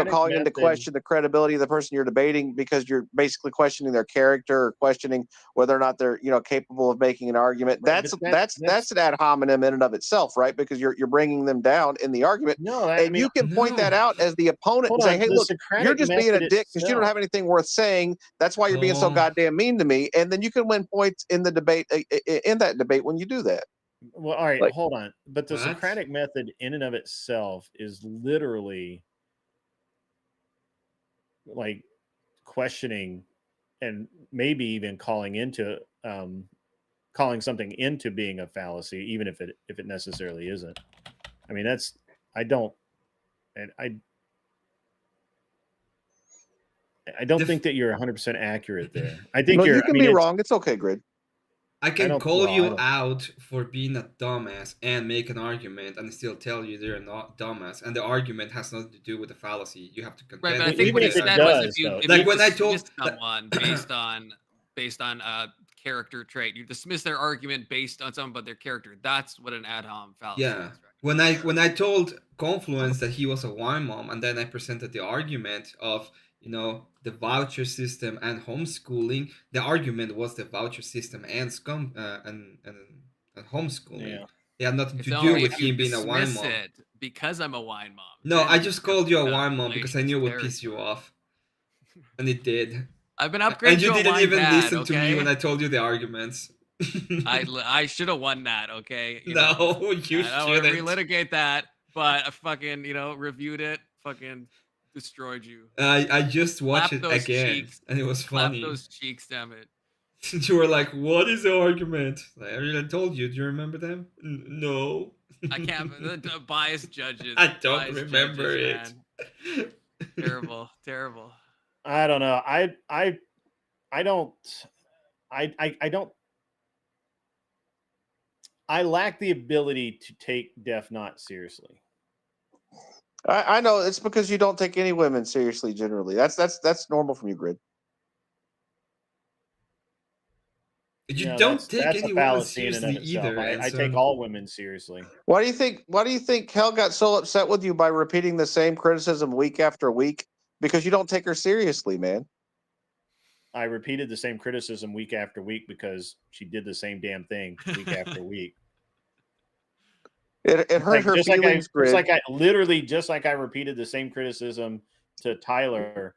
calling into question the credibility of the person you're debating because you're basically questioning their character or questioning whether or not they're capable of making an argument, Right, that's an ad hominem in and of itself, right? Because you're bringing them down in the argument. You can point that out as the opponent and say, hey, look, you're just being a dick because you don't have anything worth saying. That's why you're being so goddamn mean to me. And then you can win points in the debate, in that debate, when you do that. Well, all right, hold on. But the Socratic method in and of itself is literally like questioning and maybe even calling something into being a fallacy, even if it necessarily isn't. I mean, I don't think that you're 100% accurate there. I think you can be wrong. It's okay, Grid. I can call you out for being a dumbass and make an argument and still tell you they're not dumbass, and the argument has nothing to do with the fallacy. You have to contend. Right, but I think what he said was if you dismiss someone based on a character trait, you dismiss their argument based on something but their character. That's what an ad hom fallacy is. Right? When I told Confluence that he was a wine mom, and then I presented the argument of the voucher system and homeschooling, the argument was the voucher system and homeschooling. Yeah. It had nothing to do with him being a wine mom. Because I'm a wine mom. No, I just called you a wine mom because I knew it would piss you off, and it did. I've been upgraded. And you to didn't wine even dad, listen to me when I told you the arguments. I should have won that. Okay. You shouldn't. I don't want to relitigate that, but I fucking reviewed it. Fucking destroyed you. I just watched it again, and it was funny. Slap those cheeks, damn it. You were like, "What is the argument?" I already told you. Do you remember them? No. I can't. The biased judges. I don't remember it. Terrible, terrible. I don't know. I don't. I lack the ability to take Def Not seriously. I know it's because you don't take any women seriously generally. That's normal from you, Grid. You don't take any women seriously either. I take all women seriously. Why do you think Kel got so upset with you by repeating the same criticism week after week? Because you don't take her seriously, man. I repeated the same criticism week after week because she did the same damn thing week after week. It hurt her feelings, Grid. Just like I repeated the same criticism to Tyler.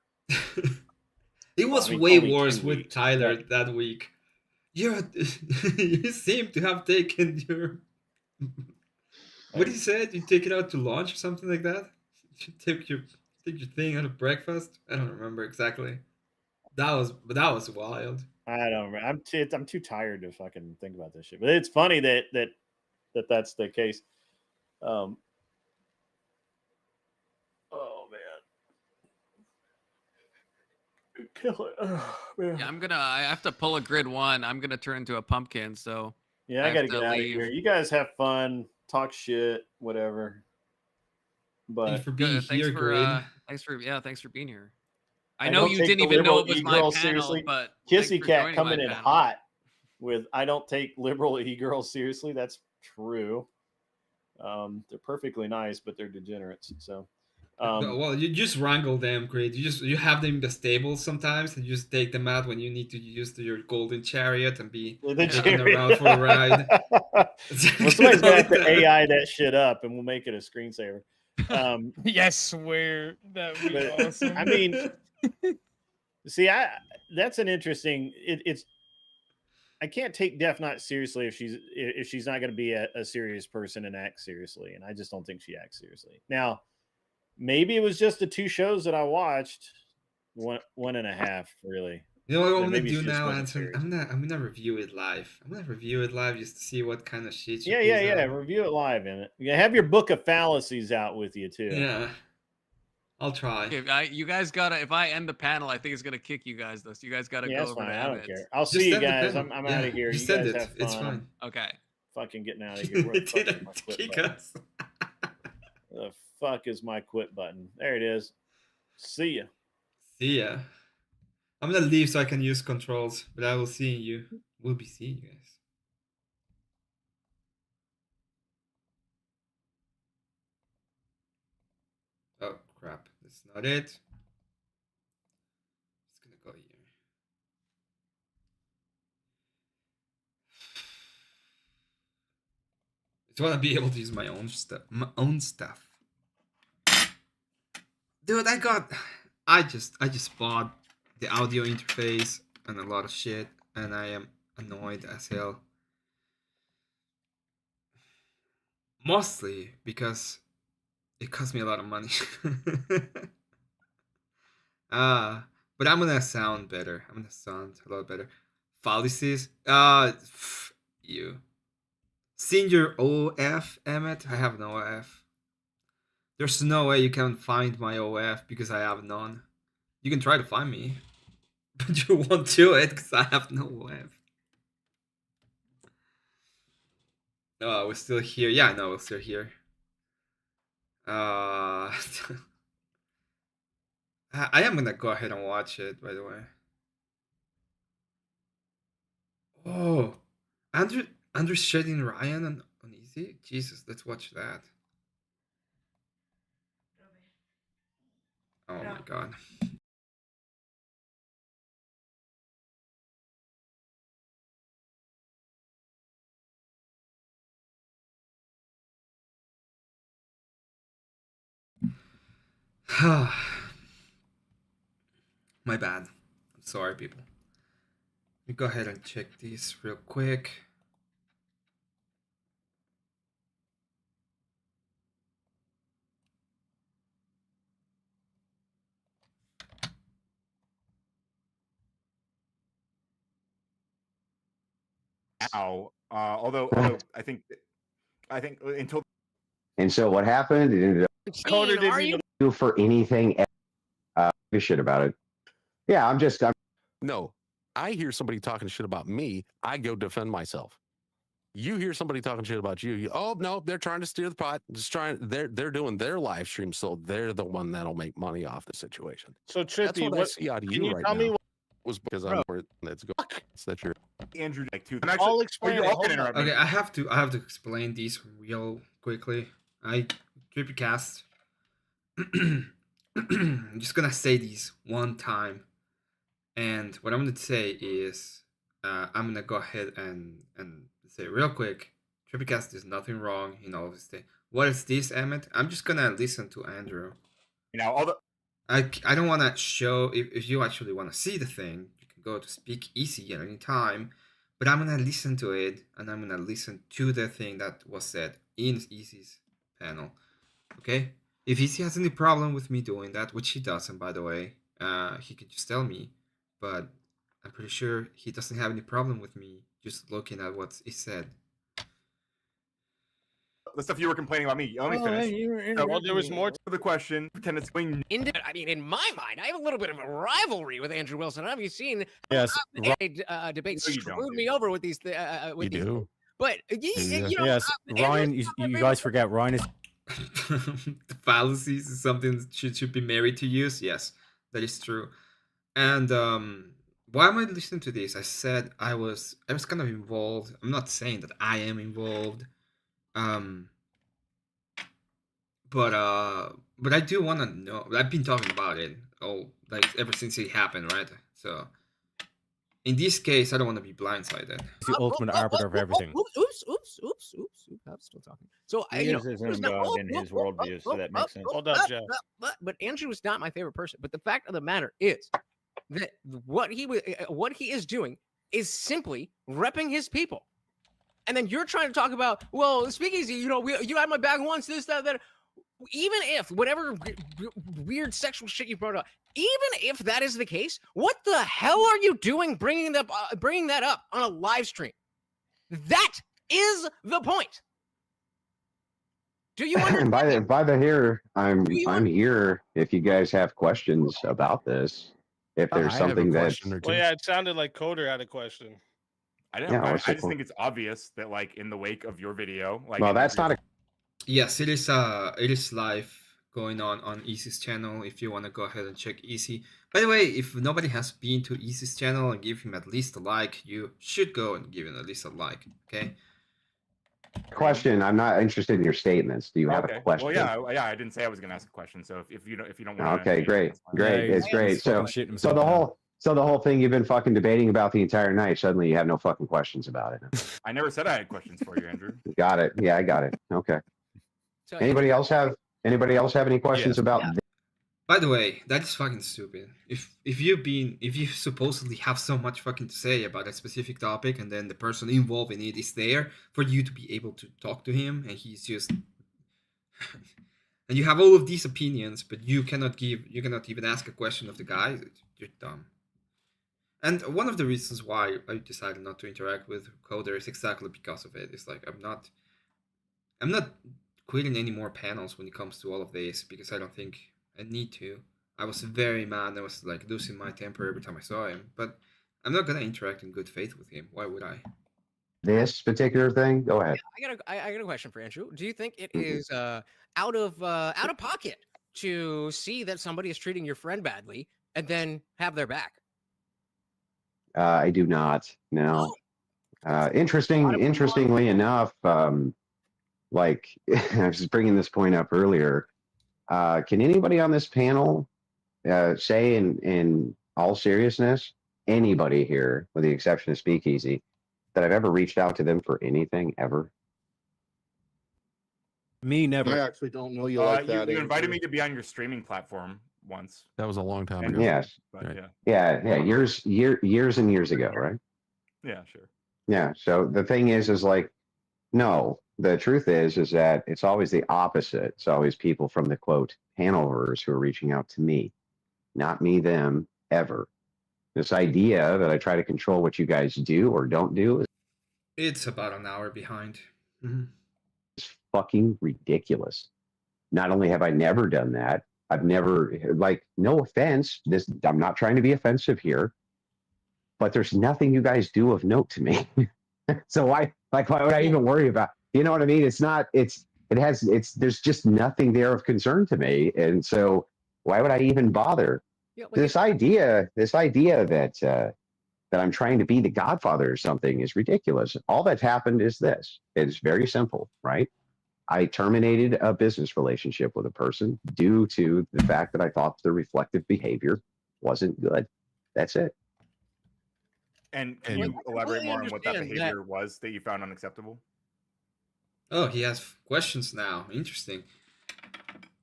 It was way worse with Tyler that week. You seem to have taken your. What he said? You take it out to lunch or something like that. You take your thing out of breakfast. I don't remember exactly. That was wild. I don't remember. I'm too tired to fucking think about this shit. But it's funny that's the case. Kill it. Oh, man. Yeah, I have to pull a grid 1. I'm gonna turn into a pumpkin, so Yeah, I have gotta get out of leave. here. You guys have fun, talk shit, whatever. Thank you But for being here, Grade. Thanks for being here. I I know don't you take didn't the even know liberal it was my e-girl panel, seriously. but thanks Kissy for Cat joining coming my in panel. hot with I don't take liberal e-girls seriously. That's true. They're perfectly nice, but they're degenerates. So, No, well, you just wrangle them, Grade. You have them in the stable sometimes, and you just take them out when you need to use your golden chariot and be taken around for a ride. Well, somebody's gonna have to AI that shit up, and we'll make it a screensaver. Yeah, I swear that would be But, awesome. I mean, see, that's an interesting. It's I can't take Def not seriously if she's not going to be a serious person and act seriously, and I just don't think she acts seriously. Now, maybe it was just the 2 shows that I watched, one and a half, really. You know what I'm That gonna maybe do she just now, wasn't Anton? serious. I'm gonna review it live. I'm gonna review it live just to see what kind of shit she Yeah. pulls out. Review it live in it. You have your book of fallacies out with you too. Yeah, I'll try. Okay, you guys gotta. If I end the panel, I think it's gonna kick you guys though. So you guys gotta Yeah, go that's over fine. to I don't Emmett. care. I'll Just see you send the guys. panel. I'm Yeah, out of here. just You send guys it. have fun. It's fine. Okay. Fucking getting out of here. Where the fuck is my quit Kick button? us. The fuck is my quit button? There it is. See ya. See ya. I'm gonna leave so I can use controls, but I will see you. We'll be seeing you guys. Oh crap, that's not it. It's gonna go here. I just wanna be able to use my own stuff. Dude, I just bought the audio interface and a lot of shit, and I am annoyed as hell. Mostly because it cost me a lot of money. But I'm gonna sound better. I'm gonna sound a lot better. Fallacies? You. Seen your OF, Emmet? I have no OF. There's no way you can find my OF because I have none. You can try to find me, but you won't do it because I have no OF. Oh, we're still here. Yeah, I know we're still here. I am gonna go ahead and watch it, by the way. Oh, Andrew shedding Ryan on easy. Jesus, let's watch that. Oh my god. My bad. I'm sorry, people. Let me go ahead and check these real quick. Now, although I think until. And so what happened? It ended up Coder didn't even do for anything. Give a shit about it. Yeah, I'm No, I hear somebody talking shit about me. I go defend myself. You hear somebody talking shit about you. Oh no, they're trying to steer the pot. They're doing their live stream, so they're the one that'll make money off the situation. So That's Trippy, what I see out of can you you right tell me now. what- Was because Bro. I'm where it's going. It's that you're Andrew like too. I'll explain it. Hold on. Okay, I have to explain these real quickly. Trippycast. I'm just gonna say these one time, and what I'm gonna say is, I'm gonna go ahead and say real quick. Trippycast is nothing wrong in all of this thing. What is this, Emmett? I'm just gonna listen to Andrew. Now all the. I don't want to show if you actually want to see the thing, you can go to Speak Easy at any time. But I'm gonna listen to it, and I'm gonna listen to the thing that was said in Easy's panel. Okay? If Easy has any problem with me doing that, which he doesn't, by the way, he can just tell me. But I'm pretty sure he doesn't have any problem with me just looking at what he said. the stuff you were complaining about me. Let me finish. Well, there was more to the question. Pretend it's going. I mean, in my mind, I have a little bit of a rivalry with Andrew Wilson. Have you seen? Yes, Debate No, you don't, screwed dude. me over with these. you do. But you know, Yes, Ryan. You guys forget Ryan is. The fallacies is something that should be married to use. Yes, that is true. And why am I listening to this? I said I was kind of involved. I'm not saying that I am involved. But I do want to know. I've been talking about it like ever since it happened, right? So in this case, I don't want to be blindsided. He's the ultimate arbiter of everything. Oops. I'm still talking. So He uses him dog in his worldview, so that makes sense. Hold up, Jeff. But Andrew is not my favorite person. But the fact of the matter is that what he is doing is simply repping his people. And then you're trying to talk about, well, speakeasy, you had my back once, this, that. Even if whatever weird sexual shit you brought up, even if that is the case, what the hell are you doing bringing that up on a live stream? That is the point. Do you understand? by the here, I'm here if you guys have questions about this. If there's something that Well, yeah, it sounded like Coder had a question. I don't. Yeah, I what's the just think it's obvious that, like, in the wake of your video, like, well, that's not a Yes, it is live going on Easy's channel. If you want to go ahead and check Easy. By the way, if nobody has been to Easy's channel and give him at least a like, you should go and give him at least a like. Okay. question. I'm not interested in your statements. Do you have a question? Well, yeah. I didn't say I was going to ask a question. So if you don't want. Okay, great. It's great. So shitting the whole thing you've been fucking debating about the entire night. Suddenly you have no fucking questions about it. I never said I had questions for you, Andrew. Got it. Yeah, I got it. Okay. Anybody else have any questions about? By the way, that is fucking stupid. If you supposedly have so much fucking to say about a specific topic, and then the person involved in it is there for you to be able to talk to him, and he's just and you have all of these opinions, but you cannot even ask a question of the guy. You're dumb. And one of the reasons why I decided not to interact with Coder is exactly because of it. It's like I'm not quitting any more panels when it comes to all of this, because I don't think I need to. I was very mad. I was like losing my temper every time I saw him, but I'm not gonna interact in good faith with him. Why would I? This particular thing? Go ahead. I got a question for Andrew. Do you think it is out of pocket to see that somebody is treating your friend badly and then have their back? I do not. No. Interestingly enough, like I was bringing this point up earlier. Can anybody on this panel say in all seriousness, anybody here, with the exception of Speakeasy, that I've ever reached out to them for anything ever? Me never. I actually don't know you like that. You invited me to be on your streaming platform once. That was a long time ago. Yes. But, Right. Yeah. Years and years ago, right? Yeah, sure. Yeah. So the thing is like, no. The truth is that it's always the opposite. It's always people from the quote panelers who are reaching out to me, not me, them, ever. This idea that I try to control what you guys do or don't do It's about an hour behind. is fucking ridiculous. Not only have I never done that, I've never, like, no offense, I'm not trying to be offensive here, but there's nothing you guys do of note to me. So why would I even worry about? You know what I mean? There's just nothing there of concern to me. And so why would I even bother? This idea that I'm trying to be the godfather or something is ridiculous. All that's happened is this. It's very simple, right? I terminated a business relationship with a person due to the fact that I thought the reflective behavior wasn't good. That's it. And can you elaborate more on what that behavior was that you found unacceptable? Oh, he has questions now. Interesting.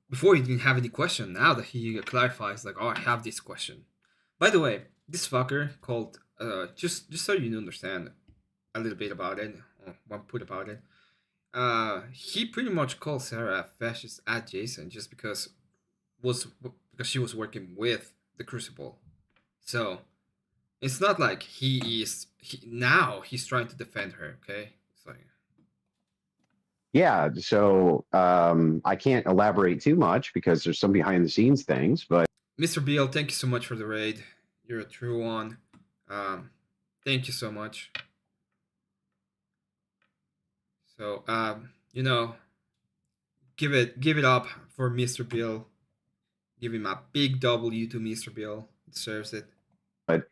Before he didn't have any question. Now that he clarifies, like, oh, I have this question. By the way, this fucker called, just so you understand a little bit about it, or one put about it, he pretty much called Sarah a fascist adjacent just because she was working with the Crucible. So it's not like now he's trying to defend her. Okay, it's like yeah, so I can't elaborate too much because there's some behind the scenes things, but Mr. Beal, thank you so much for the raid. You're a true one. Thank you so much. So you know, give it up for Mr. Bill. Give him a big W to Mr. Bill. He deserves it. but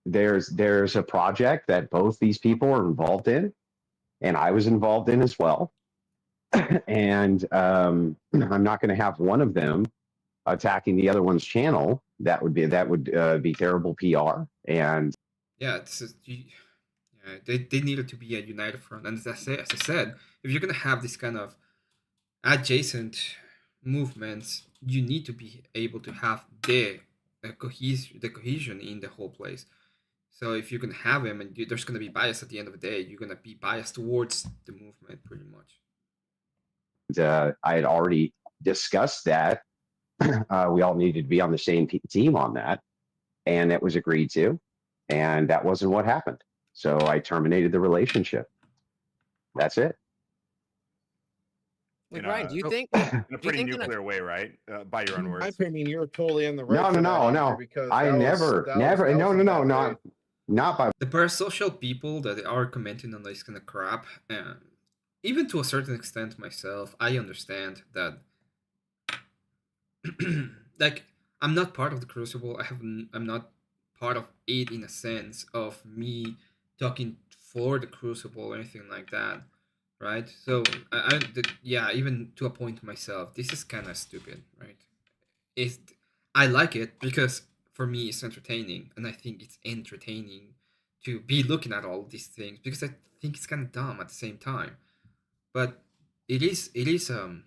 there's a project that both these people are involved in, and I was involved in as well. And I'm not going to have one of them attacking the other one's channel. That would be terrible PR. And Yeah, they needed to be a united front. And as I said, if you're gonna have this kind of adjacent movements, you need to be able to have the cohesion in the whole place. So if you're gonna have them and there's gonna be bias at the end of the day, you're gonna be biased towards the movement pretty much. I had already discussed that. We all needed to be on the same team on that, and it was agreed to, and that wasn't what happened. So I terminated the relationship. That's it. Like, Ryan, do you think in a pretty nuclear way, right? By your own In my words. opinion, you're totally in the right. No. Because I never, not by the parasocial people that are commenting on this kind of crap. Even to a certain extent, myself, I understand that. Like, I'm not part of the Crucible. I'm not part of it in a sense of me talking for the Crucible or anything like that, right? So yeah, even to a point myself, this is kind of stupid, right? I like it because for me it's entertaining, and I think it's entertaining to be looking at all these things because I think it's kind of dumb at the same time, but it is dumb,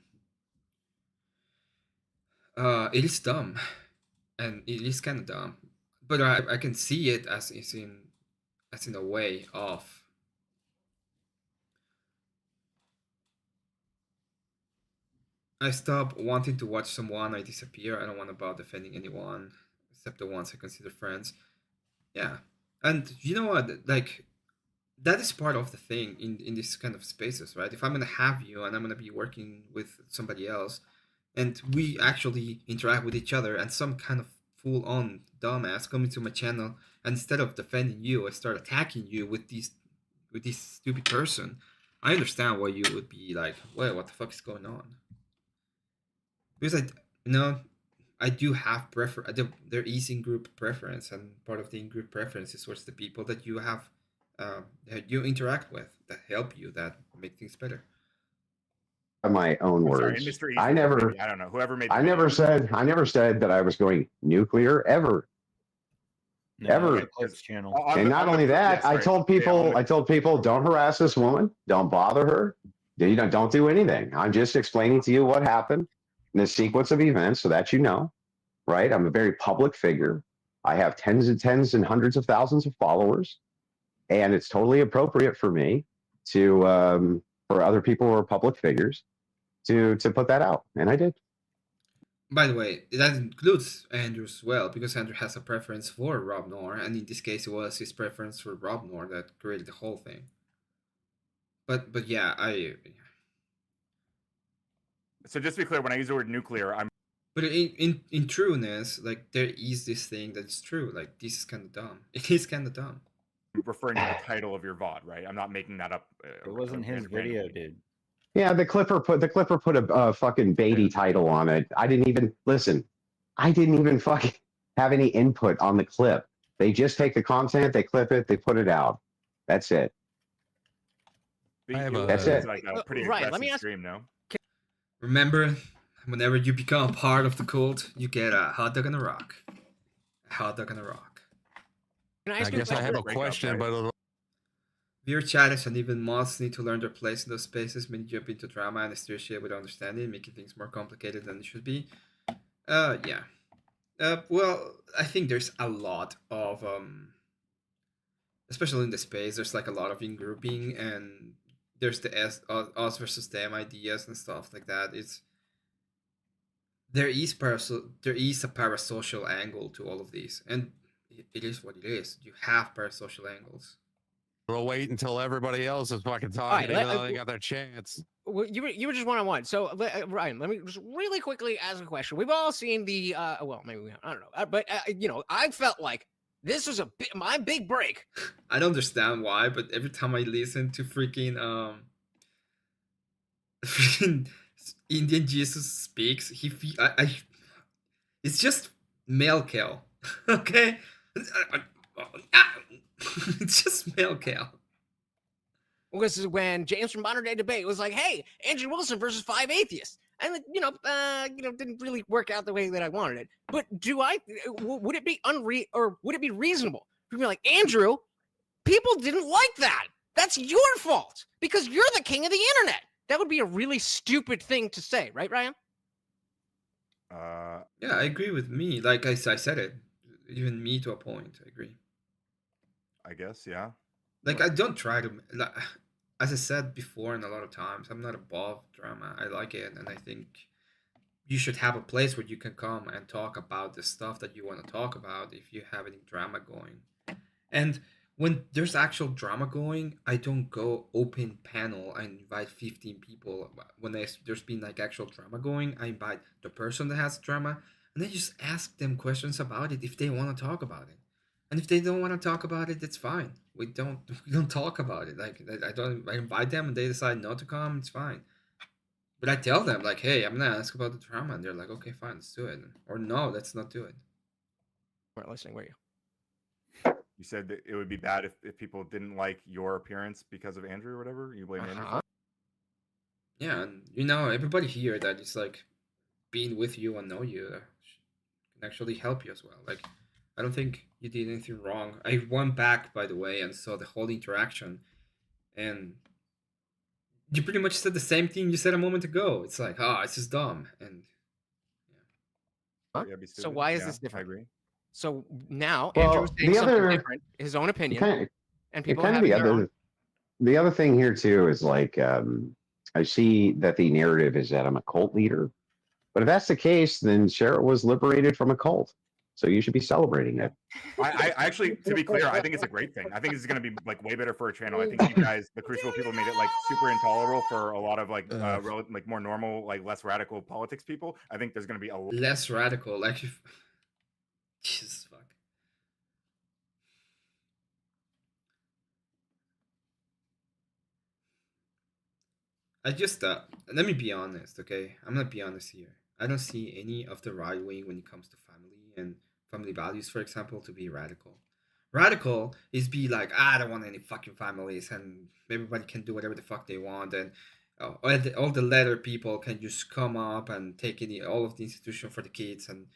and it is kind of dumb, but I can see it as in a way of I stop wanting to watch someone, I disappear. I don't want about defending anyone except the ones I consider friends. Yeah, and you know what? Like, that is part of the thing in this kind of spaces, right? If I'm gonna have you and I'm gonna be working with somebody else, and we actually interact with each other, and some kind of full-on dumbass comes to my channel, and instead of defending you, I start attacking you with this stupid person. I understand why you would be like, well, what the fuck is going on? Because I do have there is in-group preference, and part of the in-group preference is towards the people that you have that you interact with, that help you, that make things better. My own words. Mr. I Eason, never. maybe. I don't know. Whoever made. I never said that I was going nuclear ever. Ever. Channel. And not only that, I told people, don't harass this woman, don't bother her, don't do anything. I'm just explaining to you what happened in the sequence of events so that you know, right? I'm a very public figure. I have tens and hundreds of thousands of followers, and it's totally appropriate for me to for other people who are public figures to put that out, and I did. By the way, that includes Andrew as well, because Andrew has a preference for Rob Noir, and in this case, it was his preference for Rob Noir that created the whole thing. But yeah, So just to be clear, when I use the word nuclear, I'm. But in trueness, like, there is this thing that's true. Like, this is kind of dumb. It is kind of dumb. Referring to the title of your VOD, right? I'm not making that up. It wasn't his video, dude. Yeah, the Clipper put a fucking Beatty title on it. I didn't even listen. I didn't even fucking have any input on the clip. They just take the content, they clip it, they put it out. That's it. That's it. Like a pretty Right, let me ask. stream, no? Remember, whenever you become part of the cult, you get a hot dog and a rock. A hot dog and a rock. Can I ask I guess I have a question, but Viewer chatters and even mods need to learn their place in those spaces. Many jump into drama and steer shit without understanding, making things more complicated than it should be. Yeah. Well, I think there's a lot of especially in the space, there's like a lot of in-grouping, and there's the us versus them ideas and stuff like that. There is a parasocial angle to all of these, and it is what it is. You have parasocial angles. We'll wait until everybody else is fucking All right, talking, even though they got their chance. well, you were just one on one. So Ryan, let me just really quickly ask a question. We've all seen the well, maybe we haven't, I don't know, but you know, I felt like this was my big break. I don't understand why, but every time I listen to freaking freaking Indian Jesus speaks, it's just male Cal. Okay? It's just male Cal. Well, this is when James from Modern Day Debate was like, "Hey, Andrew Wilson versus 5 atheists," and didn't really work out the way that I wanted it. But would it be would it be reasonable to be like, Andrew, people didn't like that. That's your fault because you're the king of the internet. That would be a really stupid thing to say, right, Ryan? Yeah, I agree with me. Like I said it, even me to a point. I agree. I guess, yeah. Like I don't try to, like, as I said before, and a lot of times, I'm not above drama. I like it, and I think you should have a place where you can come and talk about the stuff that you want to talk about if you have any drama going. And when there's actual drama going, I don't go open panel and invite 15 people. When there's been like actual drama going, I invite the person that has drama, and then just ask them questions about it if they want to talk about it. And if they don't want to talk about it, it's fine. We don't talk about it. Like I invite them and they decide not to come, it's fine. But I tell them like, hey, I'm gonna ask about the drama, and they're like, okay, fine, let's do it. Or no, let's not do it. We're listening. Were you? You said that it would be bad if people didn't like your appearance because of Andrew or whatever. You blame Andrew. For Yeah, and everybody here that is like being with you and know you can actually help you as well. Like, I don't think you did anything wrong. I went back, by the way, and saw the whole interaction, and you pretty much said the same thing you said a moment ago. It's like, it's just dumb, and Huh? So why is this different? I agree. So now Well, Andrew's saying the something other- different, his own opinion, and people kind have of their own. the other thing here too is like I see that the narrative is that I'm a cult leader, but if that's the case, then Sarah was liberated from a cult, so you should be celebrating it. I actually, to be clear, I think it's a great thing. I think it's going to be like way better for a channel. I think you guys, the Crucible people, made it like super intolerable for a lot of like like more normal, like less radical politics people. I think there's going to be a less radical. Like, Jesus fuck. I just let me be honest, okay? I'm gonna be honest here. I don't see any of the right wing when it comes to family and family values, for example, to be radical. Radical is be like, I don't want any fucking families, and everybody can do whatever the fuck they want, and all the letter people can just come up and take all of the institution for the kids and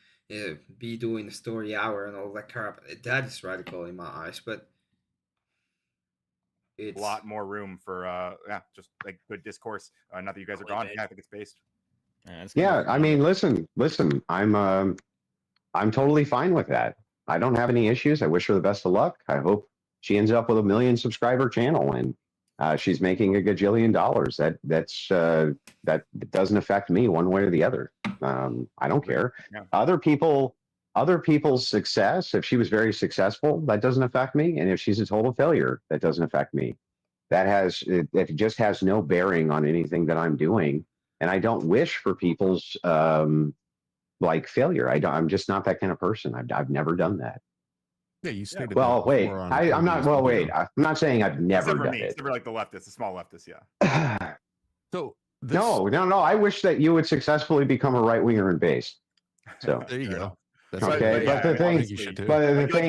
be doing a story hour and all that crap. That is radical in my eyes, but a lot more room for just like good discourse. Not that you guys are gone. Yeah, I think it's based. Yeah, I mean, listen, I'm totally fine with that. I don't have any issues. I wish her the best of luck. I hope she ends up with a 1 million subscriber channel and she's making a gajillion dollars. That doesn't affect me one way or the other. I don't care. Yeah. Other people's success, if she was very successful, that doesn't affect me. And if she's a total failure, that doesn't affect me. It just has no bearing on anything that I'm doing. And I don't wish for people's like failure. I'm just not that kind of person. I've never done that. Yeah, you stated Well, that wait, before on I'm not. previous Well, video. wait, I'm not saying I've never Except for done me, it. except for like the leftists, the small leftists, yeah. So No. I wish that you would successfully become a right winger in base. So there you go. Okay, but the thing,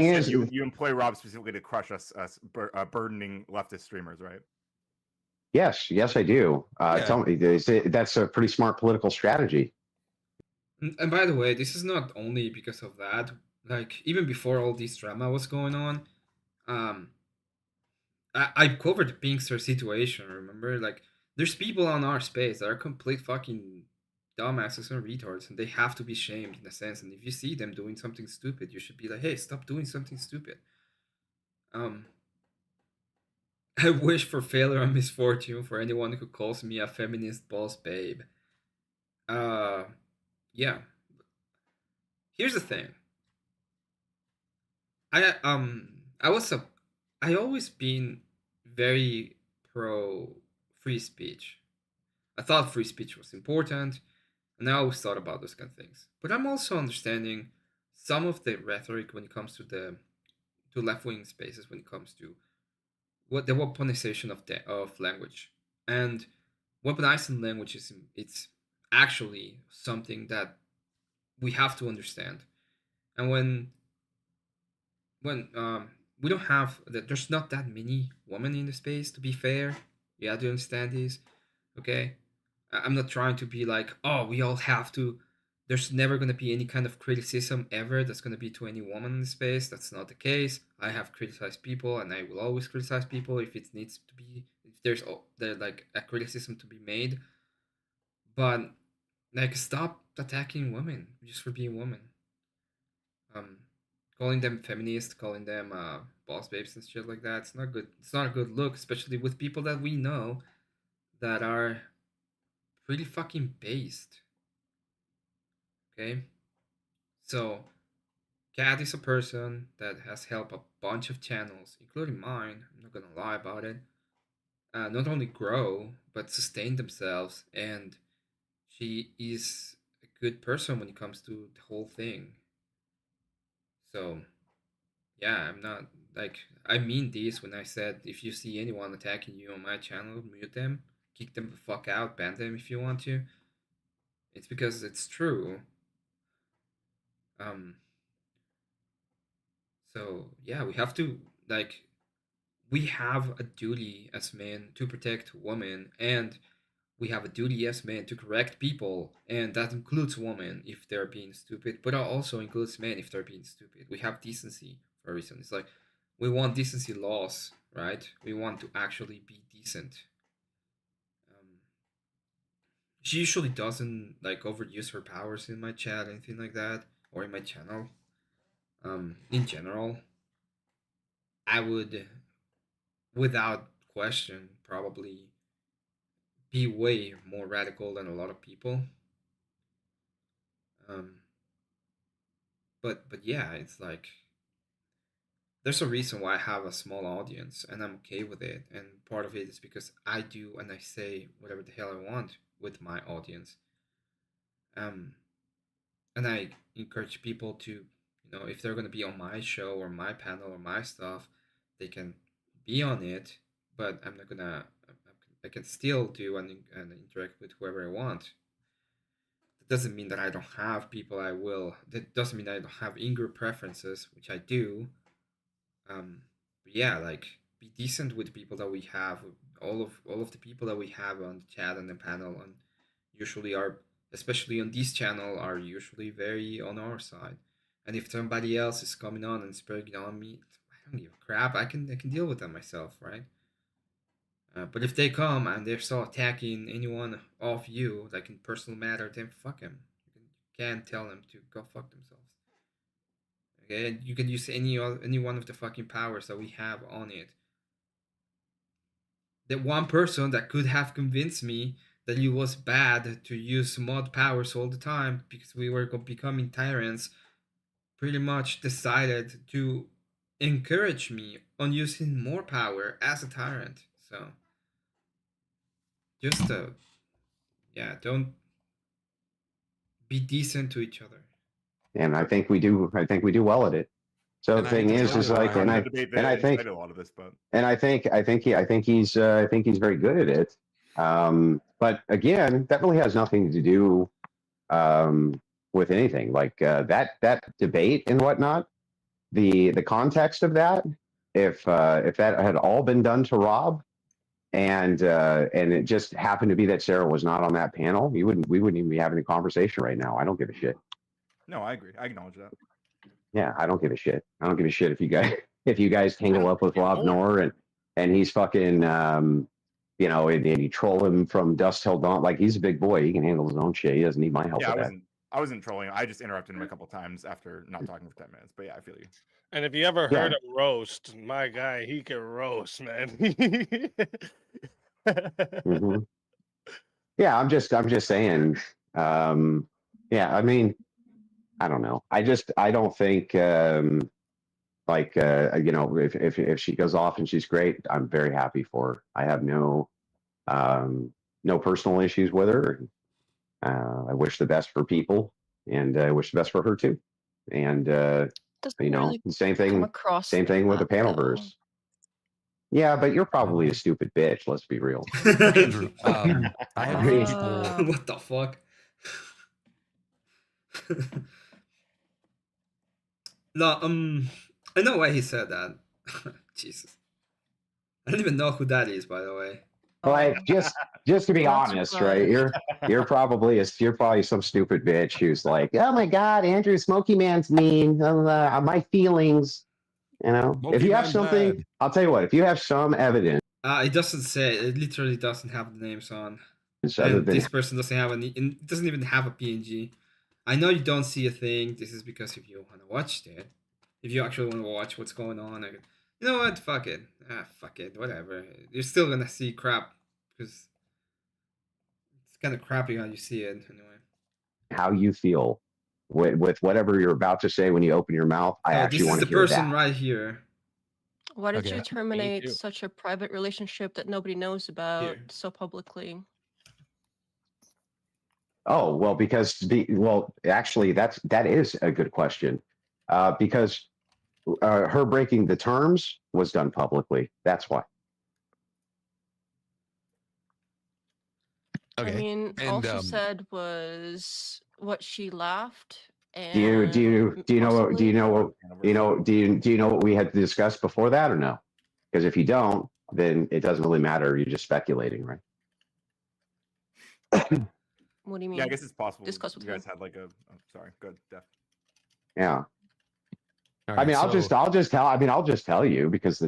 is, you employ Rob specifically to crush us burdening leftist streamers, right? yes, I do. Tell me, that's a pretty smart political strategy. And by the way, this is not only because of that. Like, even before all this drama was going on, I covered the Pinkster situation, remember? Like, there's people on our space that are complete fucking dumbasses and retards, and they have to be shamed in a sense. And if you see them doing something stupid, you should be like, hey, stop doing something stupid. I wish for failure and misfortune for anyone who calls me a feminist boss babe. Yeah. Here's the thing. I always been very pro free speech. I thought free speech was important, and I always thought about those kind of things. But I'm also understanding some of the rhetoric when it comes to left-wing spaces, when it comes to what the weaponization of language. And weaponizing language it's actually something that we have to understand. And when we don't have that, there's not that many women in the space, to be fair. You have to understand this, okay? I'm not trying to be like, oh, we all have to. There's never going to be any kind of criticism ever that's going to be to any woman in the space. That's not the case. I have criticized people, and I will always criticize people if it needs to be. If there's like a criticism to be made, but like stop attacking women just for being women. Calling them feminist, calling them boss babes and shit like that. It's not good. It's not a good look, especially with people that we know that are pretty fucking based. Okay? So, Kat is a person that has helped a bunch of channels, including mine, I'm not gonna lie about it, not only grow, but sustain themselves, and she is a good person when it comes to the whole thing. So, yeah, I'm not, like, I mean this when I said if you see anyone attacking you on my channel, mute them, kick them the fuck out, ban them if you want to. It's because it's true. So yeah, we have to like we have a duty as men to protect women, and we have a duty as men to correct people, and that includes women if they're being stupid, but it also includes men if they're being stupid. We have decency for a reason. It's like we want decency laws, right? We want to actually be decent. She usually doesn't like overuse her powers in my chat, anything like that, or in my channel. In general, I would, without question, probably be way more radical than a lot of people. But yeah, it's like there's a reason why I have a small audience, and I'm okay with it. And part of it is because I do and I say whatever the hell I want with my audience. And I encourage people to, you know, if they're gonna be on my show or my panel or my stuff, they can be on it. But I'm not gonna. I can still do and interact with whoever I want. That doesn't mean that I don't have people I will. That doesn't mean that I don't have in-group preferences, which I do. But yeah, like be decent with the people that we have. All of the people that we have on the chat and the panel, and usually are, especially on this channel, are usually very on our side. And if somebody else is coming on and spreading on me, I don't give a crap. I can deal with them myself, right? But if they come and they're still attacking anyone of you, like in personal matter, then fuck them. You can't tell them to go fuck themselves. Okay, you can use any one of the fucking powers that we have on it. The one person that could have convinced me that it was bad to use mod powers all the time because we were becoming tyrants pretty much decided to encourage me on using more power as a tyrant. So just yeah, don't be decent to each other. And I think we do. I think we do well at it. So And the thing is like, and I think a lot of this, but I think he's very good at it. But again, that really has nothing to do with anything like that debate and whatnot. The context of that, if that had all been done to Rob, and it just happened to be that Sarah was not on that panel, we wouldn't even be having a conversation right now. I don't give a shit. No, I agree. I acknowledge that. Yeah, I don't give a shit. I don't give a shit if you guys tangle up with Rob Knorr and he's fucking you know, and you troll him from dusk till dawn. Like he's a big boy. He can handle his own shit. He doesn't need my help with that. I wasn't trolling. I just interrupted him a couple times after not talking for 10 minutes. But yeah, I feel you. And if you ever heard him roast, my guy, he can roast, man. Mm-hmm. Yeah, I'm just saying. Yeah, I mean, I don't know. I don't think Like, if she goes off and she's great, I'm very happy for her. I have no personal issues with her. I wish the best for people, and I wish the best for her too. And same thing with the Panelverse. Yeah, but you're probably a stupid bitch. Let's be real. Andrew, I have people. What the fuck? No, I know why he said that. Jesus, I don't even know who that is, by the way. Like, just to be honest, right? You're probably some stupid bitch who's like, oh my God, Andrew Smoky Man's mean. My feelings. If you have something, bad. I'll tell you what. If you have some evidence, it doesn't say. It literally doesn't have the names on. And this person doesn't have any. It doesn't even have a PNG. I know you don't see a thing. This is because if you want to watch it, if you actually want to watch what's going on, you know what? Fuck it. Fuck it. Whatever. You're still gonna see crap because it's kind of crappy how you see it anyway. How you feel with whatever you're about to say when you open your mouth, I actually want to hear that. This is the person right here. Why did you terminate such a private relationship that nobody knows about so publicly? Oh, well, actually, that is a good question. Because her breaking the terms was done publicly. That's why. Okay. I mean, all she said was what she laughed. And Do you know what we had discussed before that or no? Because if you don't, then it doesn't really matter. You're just speculating, right? What do you mean? Yeah, I guess it's possible. Discuss with you guys had like a. Oh, sorry, good, Def. Yeah. Right, I mean, I'll just tell you because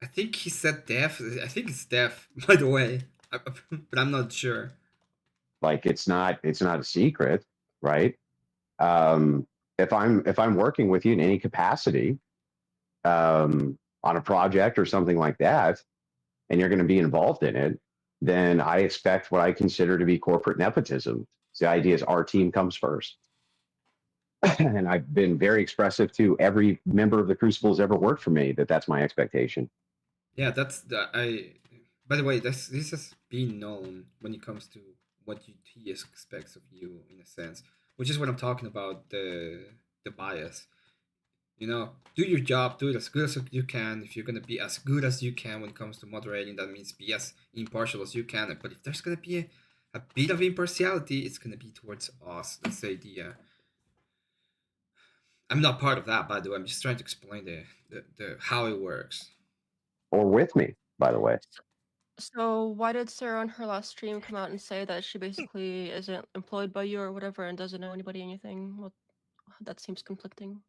I think he said Def. I think it's Def, by the way, but I'm not sure. Like it's not a secret, right? If I'm working with you in any capacity, on a project or something like that, and you're going to be involved in it, then I expect what I consider to be corporate nepotism. So the idea is our team comes first. And I've been very expressive to every member of the Crucible who's ever worked for me that's my expectation. Yeah, by the way, this has been known when it comes to what he expects of you, in a sense, which is what I'm talking about, the bias. Do your job, do it as good as you can. If you're going to be as good as you can when it comes to moderating, that means be as impartial as you can. But if there's going to be a bit of impartiality, it's going to be towards us. Let's say I'm not part of that, by the way. I'm just trying to explain the how it works. Or with me, by the way. So why did Sarah on her last stream come out and say that she basically isn't employed by you or whatever and doesn't know anybody anything? Well, that seems conflicting.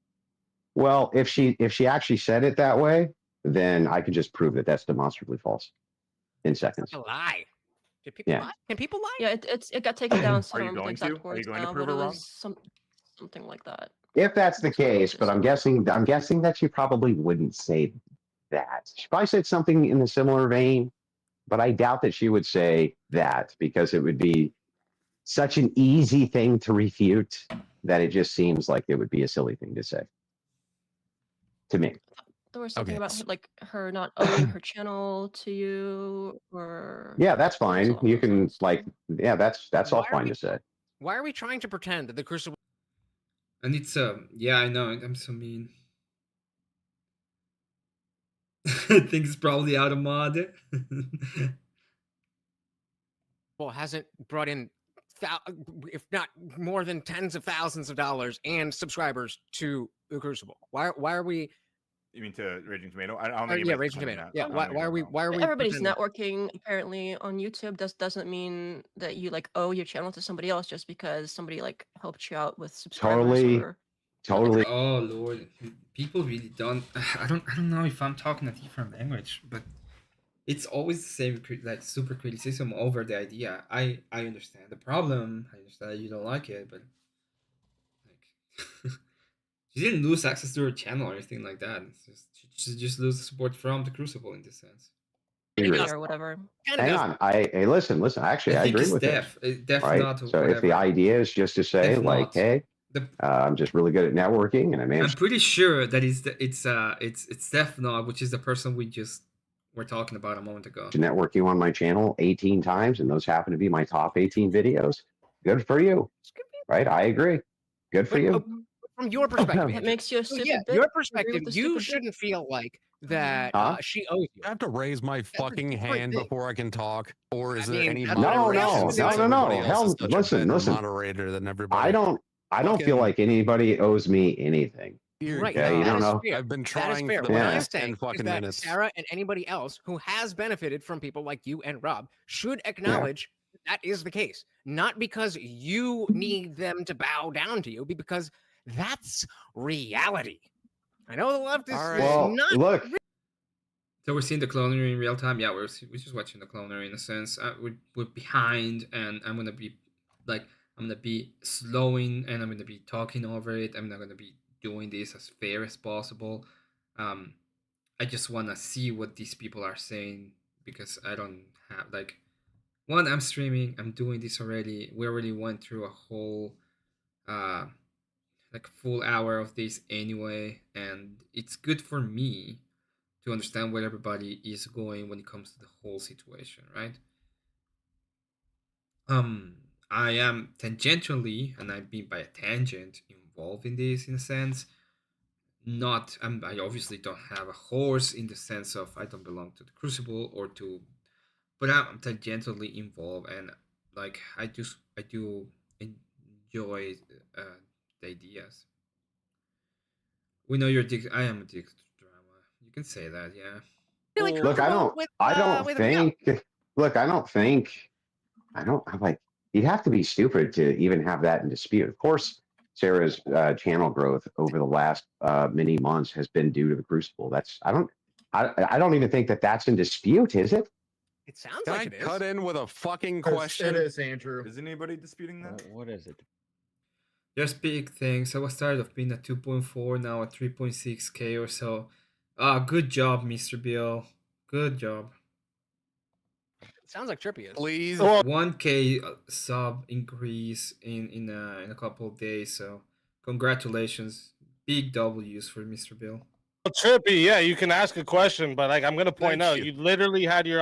Well, if she actually said it that way, then I can just prove that that's demonstrably false in seconds. That's a lie. Did people lie? Can people lie? Yeah, it got taken down. So Are you going to? Are you going to prove her wrong? Something like that. If that's the case, but I'm guessing that she probably wouldn't say that. She probably said something in a similar vein, but I doubt that she would say that because it would be such an easy thing to refute that it just seems like it would be a silly thing to say. To me. There was something about like her not owning her channel to you, or yeah, that's fine. You can that's all fine to say. Why are we trying to pretend that the Crucible? And it's yeah, I know I'm so mean. I think it's probably out of mod. Well, hasn't brought in, if not more than tens of thousands of dollars and subscribers to the Crucible. Why are we? You mean to Raging Tomato? I don't think. Yeah, Raging Tomato. Yeah. Why are we? Everybody's networking apparently on YouTube. Doesn't mean that you like owe your channel to somebody else just because somebody like helped you out with subscribers. Totally. Oh Lord, people really don't. I don't know if I'm talking a different language, but it's always the same like super criticism over the idea. I understand the problem. I understand that you don't like it, but like she didn't lose access to her channel or anything like that. It's she just lose the support from the Crucible in this sense. Or whatever. Hang on. Hey, listen. Actually, I agree with Def, this. Def Right? not So if the idea is just to say, like, hey, I'm just really good at networking, and I I'm managed pretty sure that it's Deathnog, which is the person we just were talking about a moment ago. to network you on my channel 18 times, and those happen to be my top 18 videos. Good for you, right? I agree. Good for you. From your perspective, That Andrew. makes you a So stupid yeah, bitch. your Agree perspective, with the you stupid bitch. shouldn't feel like that Huh? she owes you. I have to raise my fucking hand before I can talk, or is there any that's No, moderation no, since no, no, everybody no. else is Hell, such a better listen. moderator than everybody? I don't feel Fucking- like anybody owes me anything. Right. Okay, you that don't is know. fair. I've been That is trying fair. for the What I'm past 10 saying is fucking that minutes. Sarah and anybody else who has benefited from people like you and Rob should acknowledge that is the case. Not because you need them to bow down to you, but because that's reality. I know the left is, Well, not. look. So we're seeing the cloner in real time. Yeah, we're just watching the cloner in a sense. We're behind, and I'm gonna be slowing, and I'm gonna be talking over it. I'm not gonna be doing this as fair as possible. I just wanna see what these people are saying because I don't have one. I'm streaming. I'm doing this already. We already went through a whole full hour of this anyway, and it's good for me to understand where everybody is going when it comes to the whole situation, right? I am tangentially, and I mean by a tangent, involved in this in a sense. I obviously don't have a horse in the sense of I don't belong to the Crucible but I'm tangentially involved, and I do enjoy the ideas. We know you're addicted. I am addicted to drama. You can say that, yeah. Really Look, I don't think. I'm like, you'd have to be stupid to even have that in dispute. Of course, Sarah's channel growth over the last many months has been due to the Crucible. I don't even think that that's in dispute, is it? It sounds Can like I it is. cut in with a fucking It question? is, Andrew. Is anybody disputing that? What is it? Just big things. I was tired of being at 2.4, now at 3.6k or so. Good job, Mr. Bill. Good job. Sounds like Trippy is. Please. 1k sub increase in a couple of days. So congratulations. Big W's for Mr. Bill. Well, Trippy, yeah, you can ask a question, but I'm gonna point Thank out you. you literally had your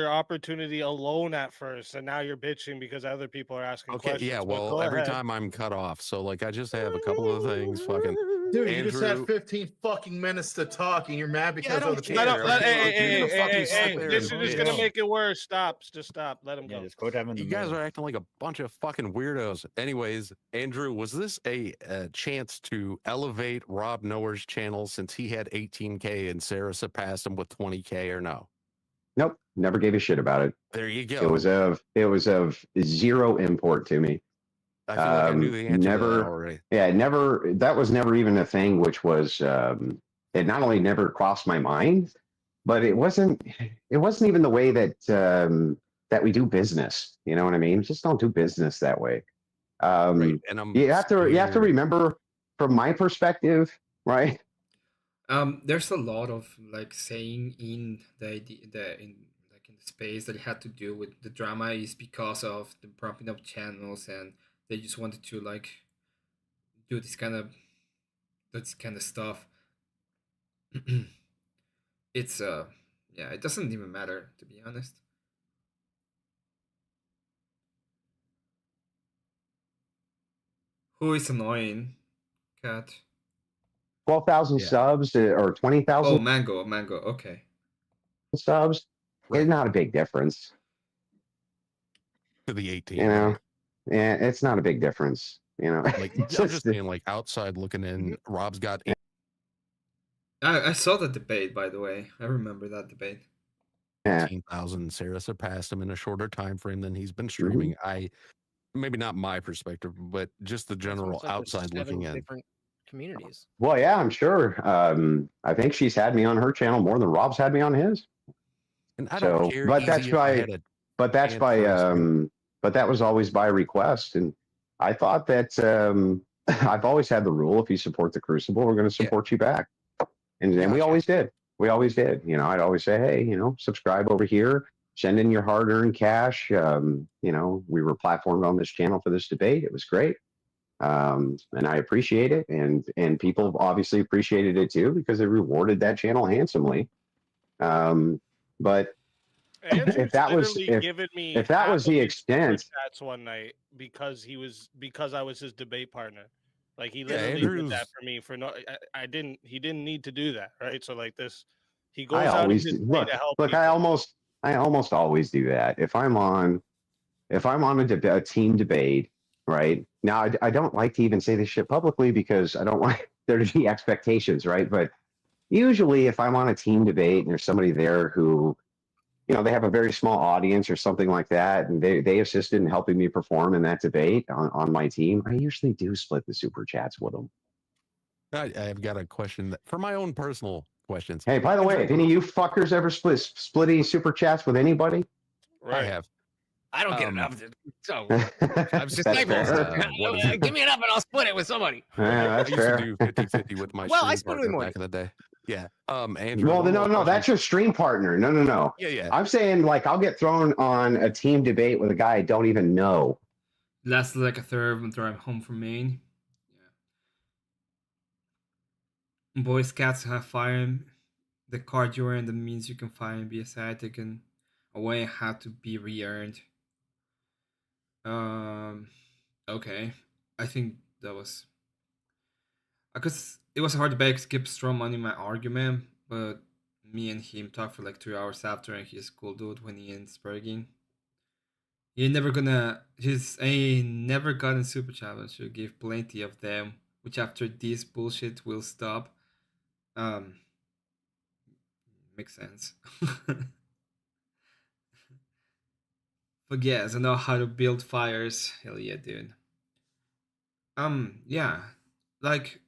opportunity alone at first, and now you're bitching because other people are asking Okay, questions. yeah, But well, go every ahead. time I'm cut off. So, I just have a couple of things. Fucking Dude, you just had Andrew. 15 fucking minutes to talk, and you're mad because don't other care. people. I don't, Hey, this is just gonna bitch. make it worse. Stop. Just stop. Let him Yeah, go. just quote him in the You guys middle. are acting like a bunch of fucking weirdos. Anyways, Andrew, was this a chance to elevate Rob Noah's channel since he had 18K and Sarah surpassed him with 20K or no? Nope, never gave a shit about it. There you go. It was of zero import to me. I feel like I knew the answer to that already. Yeah, never. That was never even a thing. Which was it not only never crossed my mind, but it wasn't. It wasn't even the way that that we do business. You know what I mean? Just don't do business that way. Right, and I'm you have to scared. remember, from my perspective, right? There's a lot of saying in in the space that it had to do with the drama is because of the propping up channels, and they just wanted to do this kind of stuff. It's yeah, it doesn't even matter, to be honest. Who is annoying, Cat? 12,000 subs or 20,000. Oh, Mango. Okay. Subs. It's not a big difference. To the 18. You know, yeah, it's not a big difference. You know, I'm just saying, outside looking in, Rob's got. I saw the debate, by the way. I remember that debate. 18,000. Sarah surpassed him in a shorter time frame than he's been streaming. Maybe not my perspective, but just the general outside looking in. Different communities. Well, yeah, I'm sure. I think she's had me on her channel more than Rob's had me on his. And I don't care. But that was always by request. And I thought that I've always had the rule: if you support the Crucible, we're going to support you back. And we always did. We always did. You know, I'd always say, hey, subscribe over here, send in your hard-earned cash. We were platformed on this channel for this debate. It was great. And I appreciate it, and people obviously appreciated it too because they rewarded that channel handsomely. But Andrew's if that was literally given me if that half was of the his super extent, chats one night because I was his debate partner. Like he Yeah, literally did that Andrew's. for me for no. He didn't need to do that, right? So like this, he I goes out of always his do. way to help Look. I people. almost always do that. If I'm on a team debate, right now, I don't like to even say this shit publicly because I don't want there to be expectations, right? But usually, if I'm on a team debate and there's somebody there who, they have a very small audience or something like that, and they assisted in helping me perform in that debate on my team, I usually do split the super chats with them. I've got a question for my own personal questions. Hey, by the way, have any of you fuckers ever split any super chats with anybody? Right. I have. I don't get enough. So I'm just That's fair. give me enough and I'll split it with somebody. Yeah, that's I used fair. to do 50-50 with my Well, I stream split it partner with more. back in the day. Yeah. Andrew. Well, one more no, question. that's your stream partner. No. Yeah. I'm saying like I'll get thrown on a team debate with a guy I don't even know. Last like a third until I'm home from Maine. Yeah. Boy Scouts have fire. The card you're in, that means you can fire and be aside taken away and have to be re-earned. Okay. I think that was because it was a hard debate. Skip strong money my argument, but me and him talked for like 2 hours after, and he's a cool dude when he ends Spurging. He's never gotten super challenge. You give plenty of them, which after this bullshit will stop. Makes sense. But yes, I know how to build fires. Hell yeah, dude. Yeah, like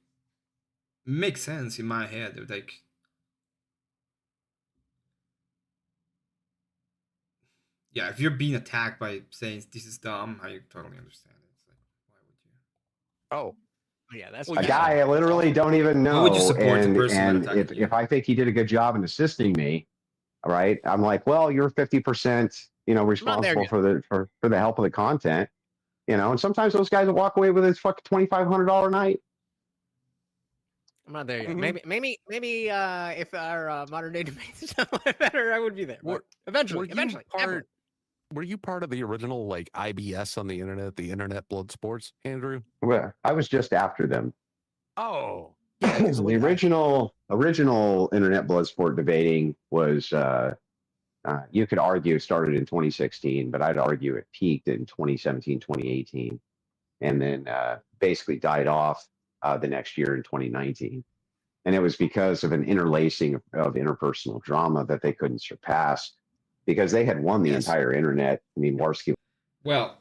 makes sense in my head. Like, yeah, if you're being attacked by saying this is dumb, I totally understand it. It's like, why would you? Oh, yeah, that's A guy I literally don't even know. Why would you support the person that and attacked you? if I think he did a good job in assisting me, all right, I'm like, well, you're 50%, responsible yet. for the help of the content, and sometimes those guys will walk away with his fucking $2,500 night. I'm not there yet. Mm-hmm. Maybe if our modern day debates better, I would be there. But eventually. Were you part of the original like IBS on the internet, the Internet Blood Sports, Andrew? Well, I was just after them. Oh, The original Internet Bloodsport debating was, you could argue started in 2016, but I'd argue it peaked in 2017, 2018, and then basically died off the next year in 2019. And it was because of an interlacing of interpersonal drama that they couldn't surpass because they had won the entire internet. I mean, Warski. Well,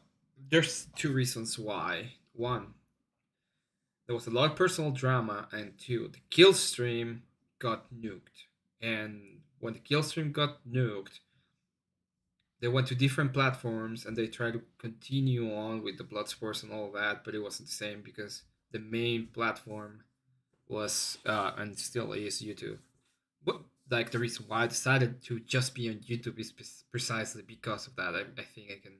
there's two reasons why. One, there was a lot of personal drama, and two, the kill stream got nuked. And when the kill stream got nuked, they went to different platforms and they tried to continue on with the Bloodsports and all that, but it wasn't the same because the main platform was and still is YouTube. But like the reason why I decided to just be on YouTube is precisely because of that. I think I can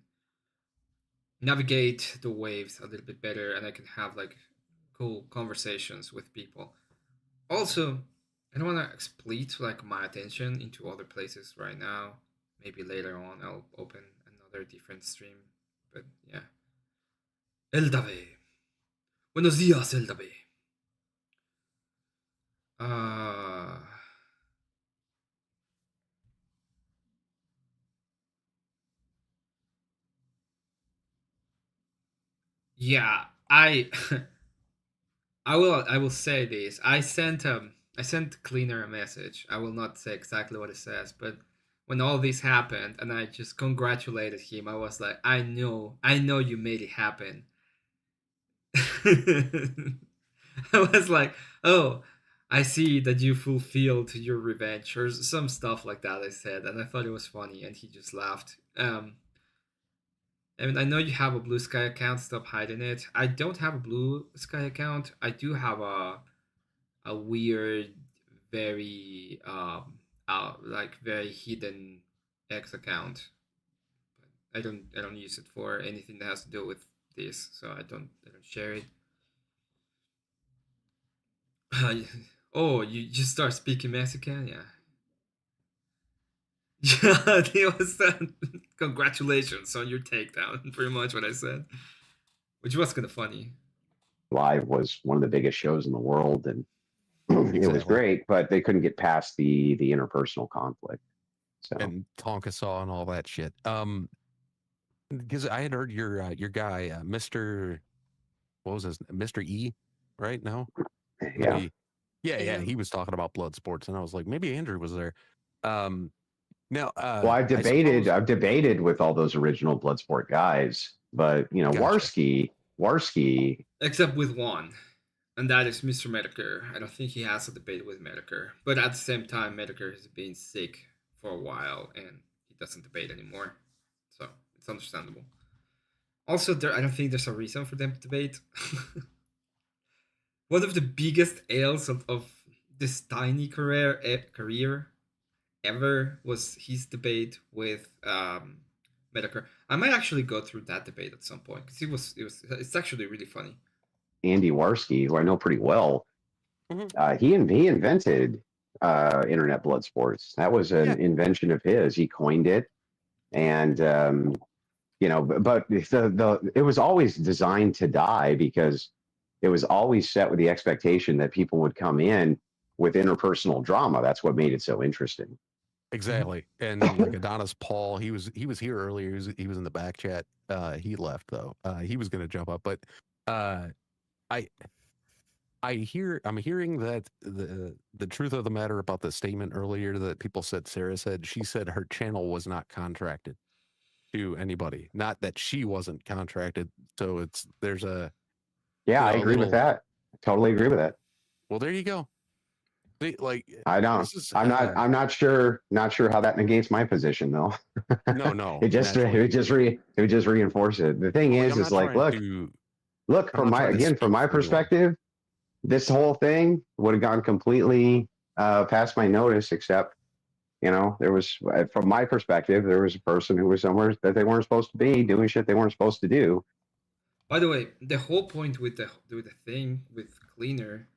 navigate the waves a little bit better, and I can have like cool conversations with people. Also, I don't want to split like my attention into other places right now. Maybe later on I'll open another different stream. But yeah. Eldave. Buenos días, Eldave. Yeah, I will say this. I sent Cleaner a message. I will not say exactly what it says, but when all this happened and I just congratulated him, I was like, I know you made it happen. I was like, oh, I see that you fulfilled your revenge or some stuff like that, I said, and I thought it was funny, and he just laughed. I mean, I know you have a Blue Sky account. Stop hiding it. I don't have a Blue Sky account. I do have a weird, very like very hidden X account. But I don't use it for anything that has to do with this, so I don't share it. Oh, you just start speaking Mexican? Yeah. Yeah, it was congratulations on your takedown, pretty much what I said. Which was kind of funny. Live was one of the biggest shows in the world, and it was Exactly. great, but they couldn't get past the interpersonal conflict. So And Tonka Saw and all that shit. Because I had heard your guy, Mr. What was his Mr. E, right? No? yeah. Maybe, yeah, he was talking about blood sports, and I was like, maybe Andrew was there. Now, Well, I've debated with all those original Bloodsport guys, but you know, Gotcha. Warski. Except with one, and that is Mr. Medicare. I don't think he has a debate with Medicare, but at the same time, Medicare has been sick for a while, and he doesn't debate anymore, so it's understandable. Also, I don't think there's a reason for them to debate. One of the biggest ails of this tiny career ever was his debate with Medicare. I might actually go through that debate at some point because it's actually really funny. Andy Warski, who I know pretty well, he invented internet blood sports. That was an invention of his. He coined it, and you know, but it was always designed to die because it was always set with the expectation that people would come in with interpersonal drama. That's what made it so interesting. Exactly. And like Adonis Paul, he was here earlier. He was in the back chat. He left though. He was going to jump up, but I'm hearing that the truth of the matter about the statement earlier that people said Sarah said, she said her channel was not contracted to anybody, not that she wasn't contracted. So there's a I agree with that. Totally agree with that. Well, there you go. Like I don't. I'm not sure how that negates my position though. No. It just reinforce it. The thing is like, look from my perspective, this whole thing would have gone completely past my notice, except, you know, there was, from my perspective, there was a person who was somewhere that they weren't supposed to be doing shit they weren't supposed to do. By the way, the whole point with the thing with Cleaner,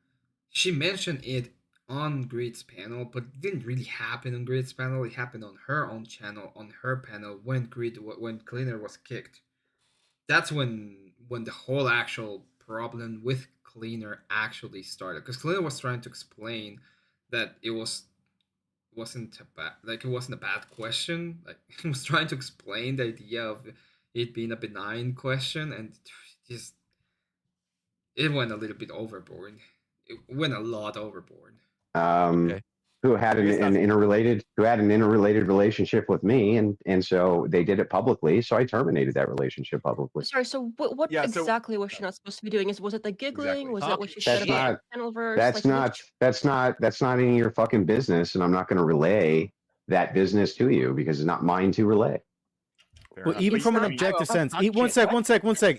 she mentioned it on Grid's panel, but it didn't really happen on Grid's panel. It happened on her own channel, on her panel, when Cleaner was kicked. That's when the whole actual problem with Cleaner actually started, because Cleaner was trying to explain that it wasn't a bad question. Like, he was trying to explain the idea of it being a benign question, and it went a little bit overboard. It went a lot overboard. Who had an interrelated relationship with me, and so they did it publicly. So I terminated that relationship publicly. Sorry. So what exactly was she not supposed to be doing? Was it the giggling? Was that what she said about the Panelverse? That's not any of your fucking business, and I'm not going to relay that business to you because it's not mine to relay. Well, even from an objective sense, one sec.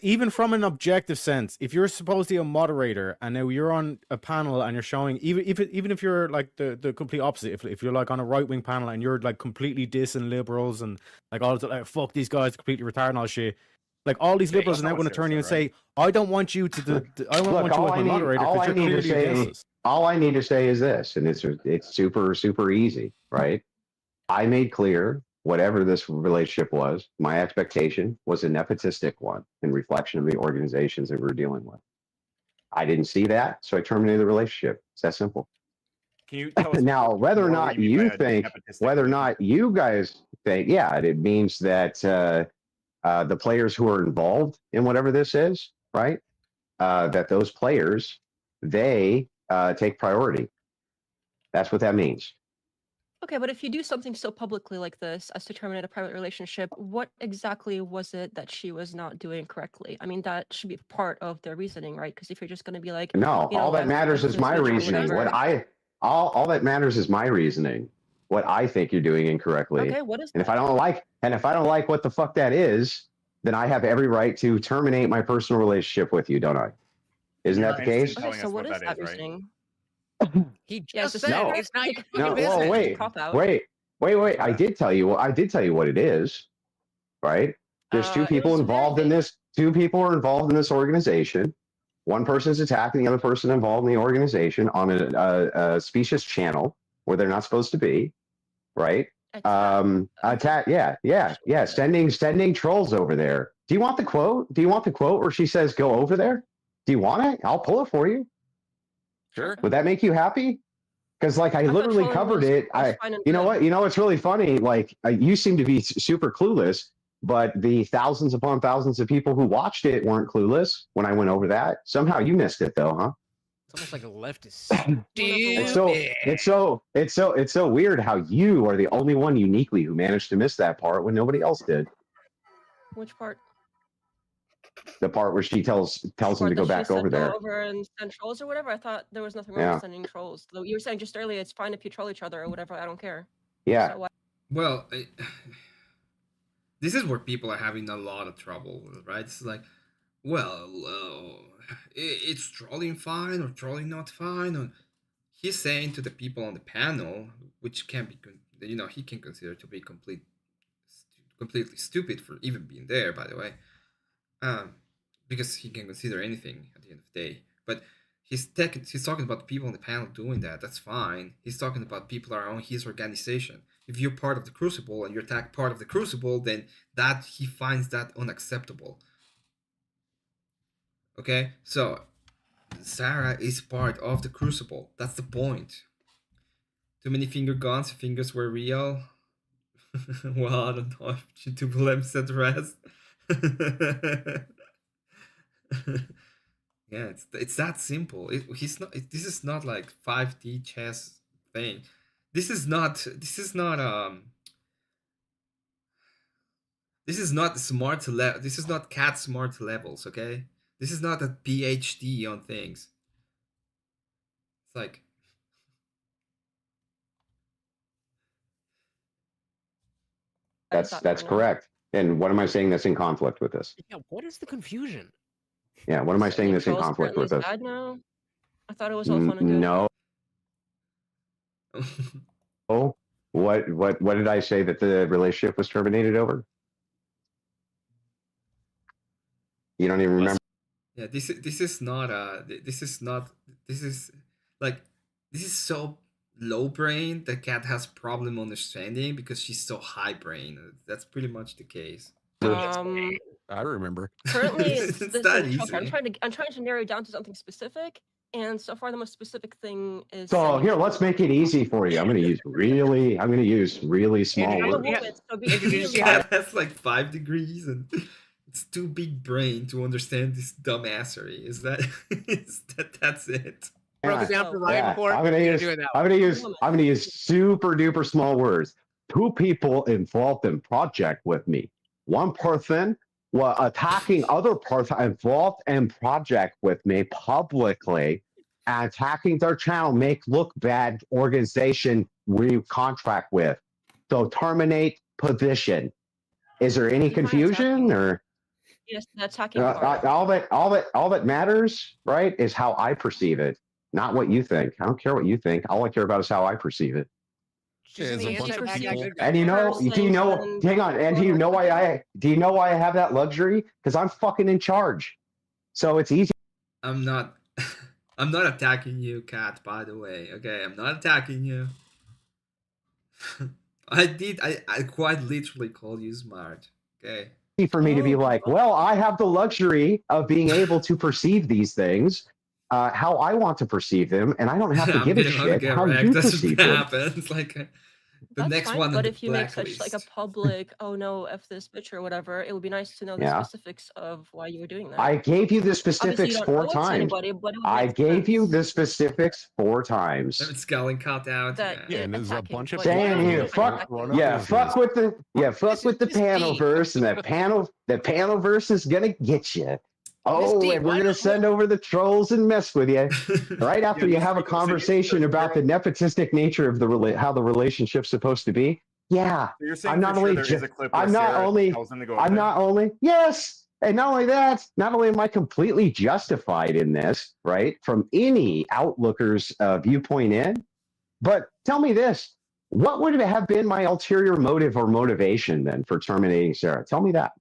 Even from an objective sense, if you're supposed to be a moderator and now you're on a panel and you're showing, even if you're like the complete opposite, if you're like on a right wing panel and you're like completely dissing liberals and like all like fuck these guys, completely retarded and all shit, like all these liberals are now going to turn you and say, I don't want you to, I don't want you as my moderator because you're clearly against us. All I need to say is this, and it's super easy, right? I made clear, whatever this relationship was, my expectation was a nepotistic one in reflection of the organizations that we're dealing with. I didn't see that, so I terminated the relationship. It's that simple. Can you tell us now whether or not you guys think, yeah, it means that the players who are involved in whatever this is, right? That those players, they take priority. That's what that means. Okay, but if you do something so publicly like this as to terminate a private relationship, what exactly was it that she was not doing correctly? I mean, that should be part of their reasoning, right? Because if you're just going to be like, no, all that matters is my reasoning. All that matters is my reasoning. What I think you're doing incorrectly. Okay, what is? And if I don't like what the fuck that is, then I have every right to terminate my personal relationship with you, don't I? Isn't that the case? Okay, so what is that reasoning? He just said it's not your fucking business. Wait. I did tell you what it is, right? There's two people involved in this. Two people are involved in this organization. One person's attacking the other person involved in the organization on a specious channel where they're not supposed to be, right? Attack. Yeah. Sending trolls over there. Do you want the quote? Do you want the quote where she says, "Go over there"? Do you want it? I'll pull it for you. Sure. Would that make you happy? Because like I thought literally trolling covered was it. fine and You know good. what? You know what's really funny? Like you seem to be super clueless, but the thousands upon thousands of people who watched it weren't clueless when I went over that. Somehow you missed it though, huh? It's almost like a leftist. It's so weird how you are the only one uniquely who managed to miss that part when nobody else did. Which part? The part where she tells him to go back over there. Go over and send trolls or whatever. I thought there was nothing wrong Yeah. with sending trolls. Though you were saying just earlier it's fine if you troll each other or whatever. I don't care. Yeah. So why? Well, this is where people are having a lot of trouble, right? It's like, well, it's trolling fine or trolling not fine. Or he's saying to the people on the panel, which can be, he can consider to be completely stupid for even being there, by the way, because he can consider anything at the end of the day. But he's talking about the people on the panel doing that. That's fine. He's talking about people around his organization. If you're part of the Crucible and you attack part of the Crucible, then that he finds that unacceptable. Okay, so Sarah is part of the Crucible. That's the point. Too many finger guns. Fingers were real. Well, I don't know if G2 said the rest. Yeah, it's that simple. This is not like 5D chess thing. This is not smart level. This is not cat smart levels, okay? This is not a PhD on things. It's like That's correct. And what am I saying that's in conflict with this? Yeah, what is the confusion? Yeah, what am I saying that's in Trolls conflict with apparently this? is bad now. I thought it was all fun and good. No. Oh, what did I say that the relationship was terminated over? You don't even remember. Yeah, this is so low brain that Cat has problem understanding because she's so high brain. That's pretty much the case. I remember. Currently, it's It's this that is- okay, easy. I'm trying to narrow it down to something specific, and so far the most specific thing is. So sending here, let's make it easy for you. I'm going to use really small I'm a words. woman, so be really Cat has like 5 degrees and it's too big brain to understand this dumbassery. That's it? Broke it down for Ryan Yeah, before. I'm gonna You're use doing that I'm one. gonna use super duper small words. 2 people involved in project with me. 1 person was attacking other person involved in project with me publicly, and attacking their channel make look bad organization we contract with. So terminate position. Is there any confusion or? Yes, the attacking part. All that matters, right, is how I perceive it, not what you think. I don't care what you think. All I care about is how I perceive it. Just the anti-bad guy, good guy. And do you know? Hang on. And do you know why I have that luxury? Because I'm fucking in charge. So it's easy. I'm not attacking you, Cat, by the way. Okay, I'm not attacking you. I quite literally called you smart. Okay. For me to be like, well, I have the luxury of being able to perceive these things how I want to perceive them, and I don't have to I'm give a getting shit how wrecked. you That's perceive what them. happens. Like the That's next fine, one. on but the if you make such like a blacklist. public, oh no, F this bitch or whatever, it would be nice to know the Yeah. specifics of why you were doing that. I gave you the Obviously, specifics you don't 4 owe it to times. anybody, but it would I make gave you the specifics 4 times. It's Scowling cut out. Yeah, and there's a bunch of Saying people here, who fuck run a fuck business. fuck with the panel verse, and the panel verse is gonna get you. Oh, and we're gonna send over the trolls and mess with you right after you have a conversation about the nepotistic nature of how the relationship's supposed to be. Yeah, So you're saying I'm not for sure only there is a clip where I'm not Sarah only tells them to go I'm over not only yes, and not only that, not only am I completely justified in this, right, from any outlooker's viewpoint in, but tell me this: what would have been my ulterior motive or motivation then for terminating Sarah? Tell me that.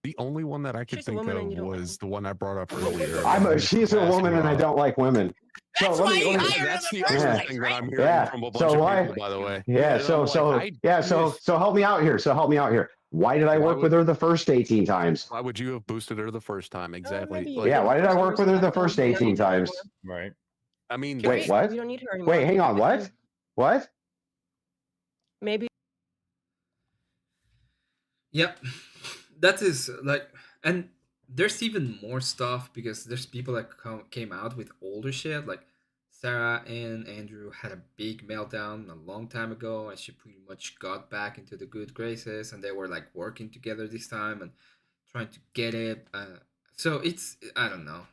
The only one that I could She's a think woman of and you don't like was the one I brought up earlier. She's a woman and I don't like women. So That's let why me, he let me, hired her in That's the the first other place, thing that right? I'm hearing yeah. from a bunch So of why? people, by the way. Yeah. And I'm like, So help me out here. So help me out here. Why did I work with her the first 18 times? Why would you have boosted her the first time? Exactly. Maybe you Yeah. didn't Why did for I some work with reason her the back then, first but you don't 18 need her times? anymore. Right. I mean, Wait, Great. what? You don't need her anymore. Wait, hang on. What? What? Maybe. Yep. That is like, and there's even more stuff because there's people that came out with older shit. Like Sarah and Andrew had a big meltdown a long time ago, and she pretty much got back into the good graces, and they were like working together this time and trying to get it. So it's, I don't know.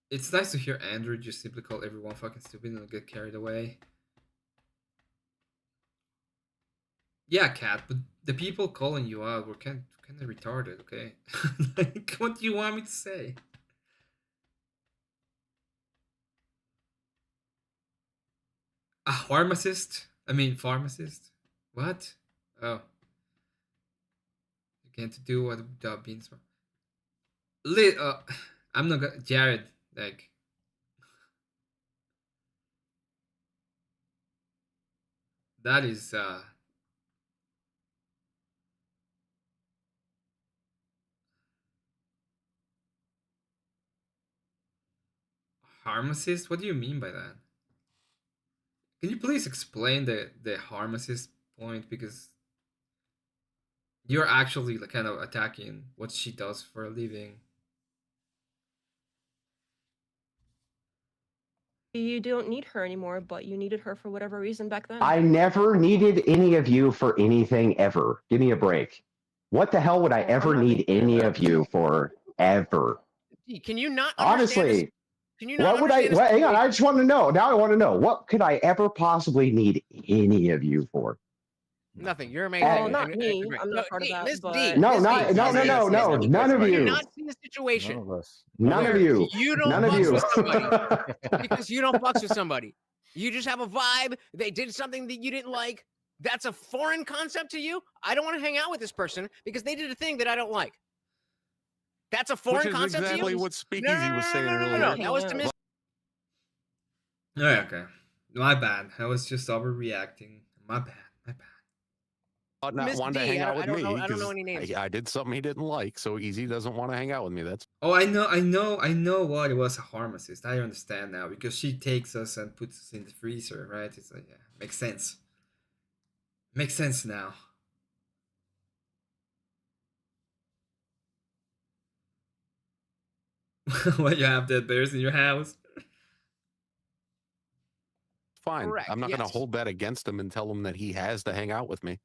It's nice to hear Andrew just simply call everyone fucking stupid and get carried away. Yeah, Kat, but the people calling you out were kind of retarded, okay? Like, what do you want me to say? A pharmacist? I mean, pharmacist? What? Oh. You can't do what without being smart. I'm not gonna. Jared, like. That is, pharmacist? What do you mean by that? Can you please explain the pharmacist point? Because you're actually like kind of attacking what she does for a living. You don't need her anymore, but you needed her for whatever reason back then. I never needed any of you for anything ever. Give me a break. What the hell would I ever need any of you for ever? Can you not understand this? Honestly, Can you not what would I? understand this What, hang on, situation? I just want to know. Now I want to know. What could I ever possibly need any of you for? Nothing. You're amazing. Well, not me. I'm not part of that. Miss But D. No, Miss not D, no, no, no, no. None of Do you you. not see the situation? None of us. None of where you. You don't None of fucks you. with somebody because you don't fucks with somebody. You just have a vibe. They did something that you didn't like. That's a foreign concept to you. I don't want to hang out with this person because they did a thing that I don't like. That's a foreign Which is concept exactly to you. what Speakeasy was saying earlier. No, that was to Miss. Oh, yeah, okay. My bad. I was just overreacting. My bad. Not Miss wanting to D, hang out with I don't me know because any names. I did something he didn't like, so Easy doesn't want to hang out with me. That's Oh, I know what it was, a pharmacist. I understand now because she takes us and puts us in the freezer, right? It's like, yeah, makes sense. Makes sense now. Why you have dead bears in your house? fine. Correct, I'm not going yes. to hold that against him and tell him that he has to hang out with me.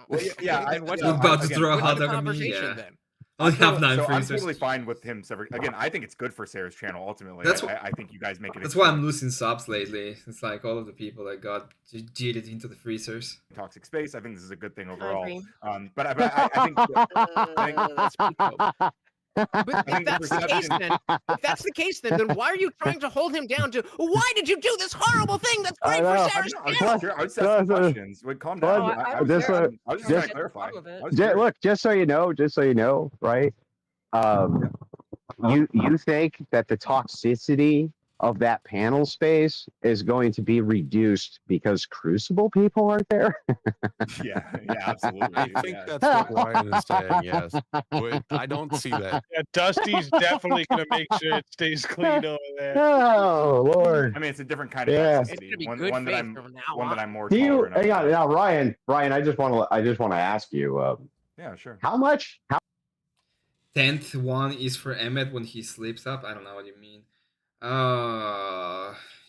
Well, yeah, Then what's You're about to again, throw a what's hot the dog at me, conversation yeah. then? I only have 9 so I'm freezers. totally fine with him severing. Again, I think it's good for Sarah's channel. Ultimately, That's I think you guys make it. That's why I'm losing subs lately. It's like all of the people that got cheated into the freezers. Toxic space. I think this is a good thing I overall. agree. But I think. But if that's the case, then why are you trying to hold him down to? Why did you do this horrible thing that's great for Sarah's channel? I was asking questions. Wait, calm down. I was just trying to clarify. Look, just so you know, right? You think that the toxicity of that panel space is going to be reduced because Crucible people aren't there? yeah, absolutely. I think that's what Ryan is saying, yes. But I don't see that. Yeah, Dusty's definitely gonna make sure it stays clean over there. Oh Lord! I mean, it's a different kind of Yeah. toxicity. One that I'm more Do you? tolerant of. Hang on, now, Ryan. I just want to ask you. Yeah, sure. How much? 10th one is for Emmet when he sleeps up. I don't know what you mean.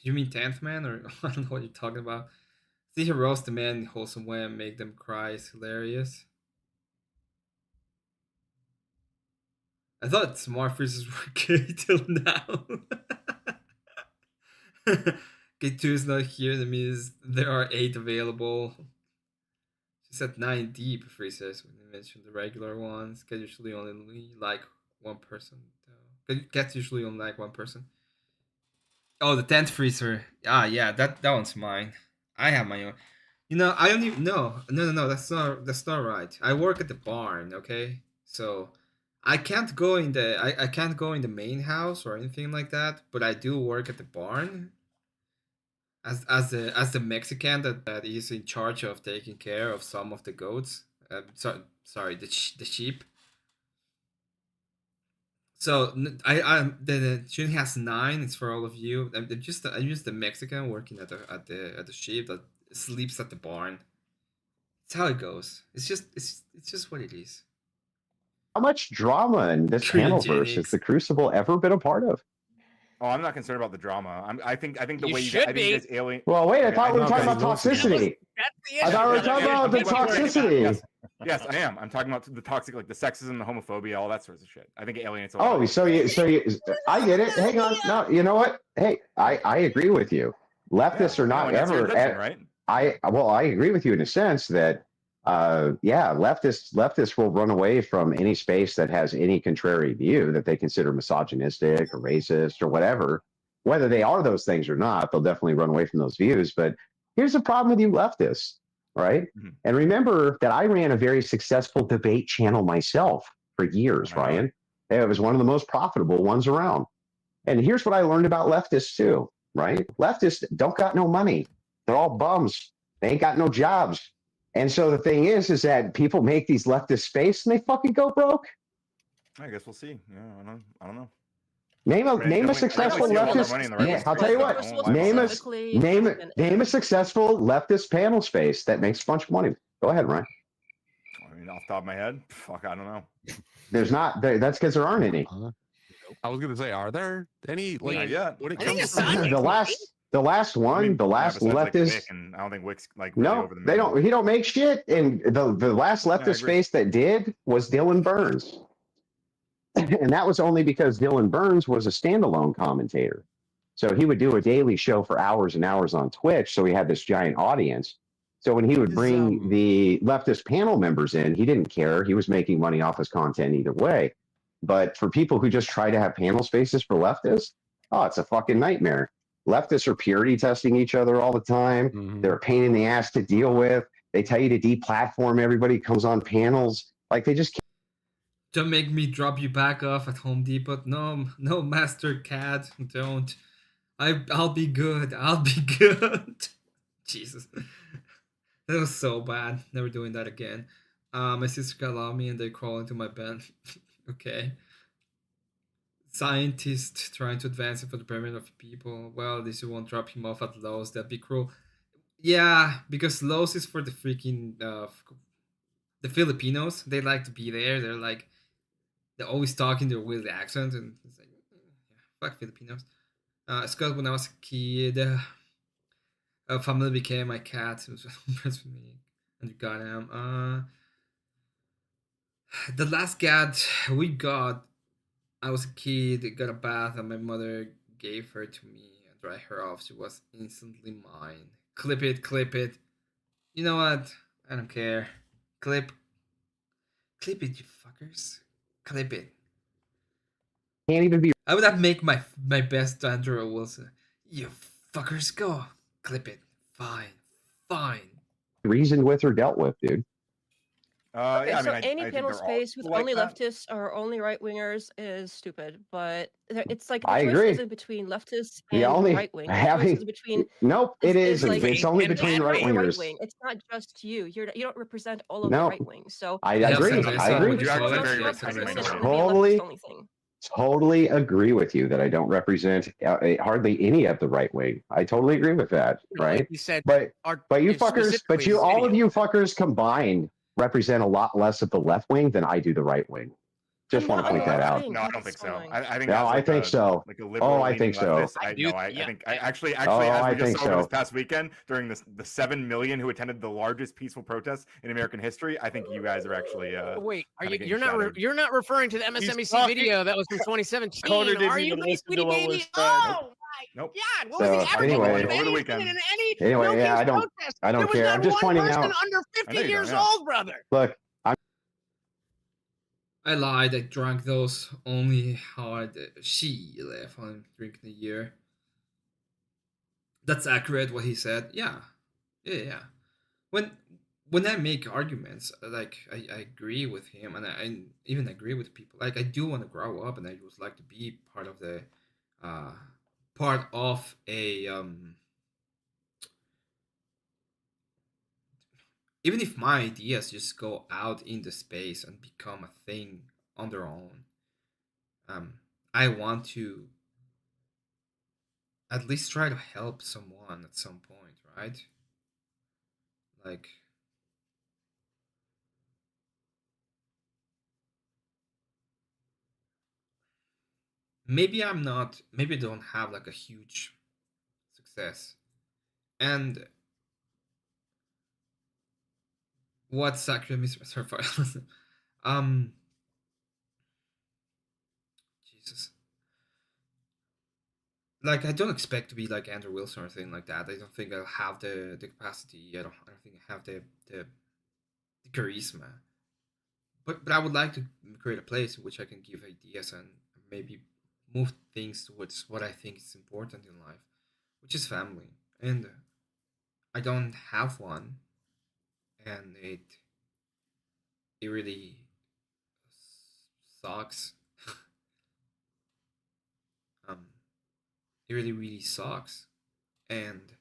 You mean 10th man, or I don't know what you're talking about. See, he roast the man in a wholesome way and make them cry is hilarious. I thought smart freezers were gay till now. K2 is not here. That means there are 8 available. She said 9 deep freezers when you mentioned the regular ones. Cats usually only like one person. Cats usually only like one person. Oh, the 10th freezer. Ah, yeah, that one's mine. I have my own. You know, I don't even no. That's not right. I work at the barn, okay? So I can't go in the I can't go in the main house or anything like that, but I do work at the barn as the Mexican that is in charge of taking care of some of the goats. Sorry, the sheep. So the student has 9. It's for all of you. I'm just the Mexican working at the sheep that sleeps at the barn. It's how it goes. It's just what it is. How much drama in this panelverse has the Crucible ever been a part of? Oh, I'm not concerned about the drama. I think the You way should I think you guys alien. Well, wait, I Okay, thought we were know talking that about he loves the drama. toxicity. I thought we were talking about the toxicity. Yes, I am. I'm talking about the toxic, like the sexism, the homophobia, all that sorts of shit. I think it alienates a lot. Oh, so you, I get it. Hang on. No, you know what? Hey, I agree with you. Leftists are not and that's your ever. addiction, right? I agree with you in a sense that, leftists will run away from any space that has any contrary view that they consider misogynistic or racist or whatever. Whether they are those things or not, they'll definitely run away from those views. But here's the problem with you leftists, right? Mm-hmm. And remember that I ran a very successful debate channel myself for years, Ryan. It was one of the most profitable ones around. And here's what I learned about leftists too, right? Leftists don't got no money. They're all bums. They ain't got no jobs. And so the thing is that people make these leftist space and they fucking go broke. I guess we'll see. Yeah, I don't know. Name a successful leftist. I'll tell you what. Name a successful leftist panel space that makes a bunch of money. Go ahead, Ryan. I mean, off the top of my head, fuck, I don't know. There's not. That's because there aren't any. I was gonna say, are there any? Like, not yet. When it comes to the last leftist. I don't think Wick's like no, over the they don't. He don't make shit. And the last leftist space that did was Dylan Burns. And that was only because Dylan Burns was a standalone commentator. So he would do a daily show for hours and hours on Twitch. So he had this giant audience. So when he would bring the leftist panel members in, he didn't care. He was making money off his content either way. But for people who just try to have panel spaces for leftists, oh, it's a fucking nightmare. Leftists are purity testing each other all the time. Mm-hmm. They're a pain in the ass to deal with. They tell you to deplatform everybody who comes on panels. Like they just can't. Don't make me drop you back off at Home Depot. No, Master Cat, don't. I'll be good. I'll be good. Jesus, that was so bad. Never doing that again. My sister got on me and they crawl into my bed. Okay. Scientist trying to advance it for the betterment of people. Well, at least you won't drop him off at Lowe's. That'd be cruel. Yeah, because Lowe's is for the freaking the Filipinos. They like to be there. They're always talking their weird accent, and it's like, yeah, fuck Filipinos. Scott, when I was a kid, a family became my cat. It was impressed with me, and you got him. The last cat we got, I was a kid, got a bath, and my mother gave her to me and dried her off. She was instantly mine. Clip it. You know what? I don't care. Clip it, you fuckers. Clip it. Can't even be. I would have make my best Andrew Wilson. You fuckers, go. Clip it. Fine. Reasoned with or dealt with, dude. Okay, yeah, I so mean, any I think panel they're all space with like only that. leftists or only right wingers is stupid. But it's like the I choice agree. isn't between leftists The and only right wing. The choice having is between nope, it is isn't. like It's only between right and right wingers. wing. It's not just you. You don't represent all of No. the right wing. So I agree. I agree. You actually very That's tiny just minority. gonna be a leftist only thing. Totally agree with you that I don't represent hardly any of the right wing. I totally agree with that, right? Like you said, but you it's fuckers, but specifically you all of video. you fuckers combined represent a lot less of the left wing than I do the right wing. Just want to point that out. No, I don't think so. I think No, as, I like, think a, so. Like a liberal I think so. leftist, I think I actually Oh, as I we just think saw over this so. past weekend during the 7 million who attended the largest peaceful protest in American history, I think you guys are actually wait, are kinda you getting shadowed. you're not referring to the MSNBC video that was from 2017? Coder didn't Are you, even buddy, listen to sweetie what was baby? said. Oh Nope. my God! What So, was the average anyway- age of Over the anything weekend. in any Anyway, No yeah, Kings I don't- protest? I don't there was care. not I'm just one pointing person out- under I 50 know you years don't, yeah. old, brother. Look, I lied. I drank those only hard. She left on drinking a year. That's accurate what he said. Yeah. when I make arguments, like I agree with him, and I even agree with people. Like I do want to grow up, and I would like to be uh, part of a even if my ideas just go out into space and become a thing on their own. I want to at least try to help someone at some point, right? Like maybe I don't have like a huge success. And what sacrifice um Jesus. Like I don't expect to be like Andrew Wilson or anything like that. I don't think I'll have the capacity. I don't think I have the charisma. But I would like to create a place in which I can give ideas and maybe move things towards what I think is important in life, which is family. And I don't have one, and it really sucks. um, it really sucks, and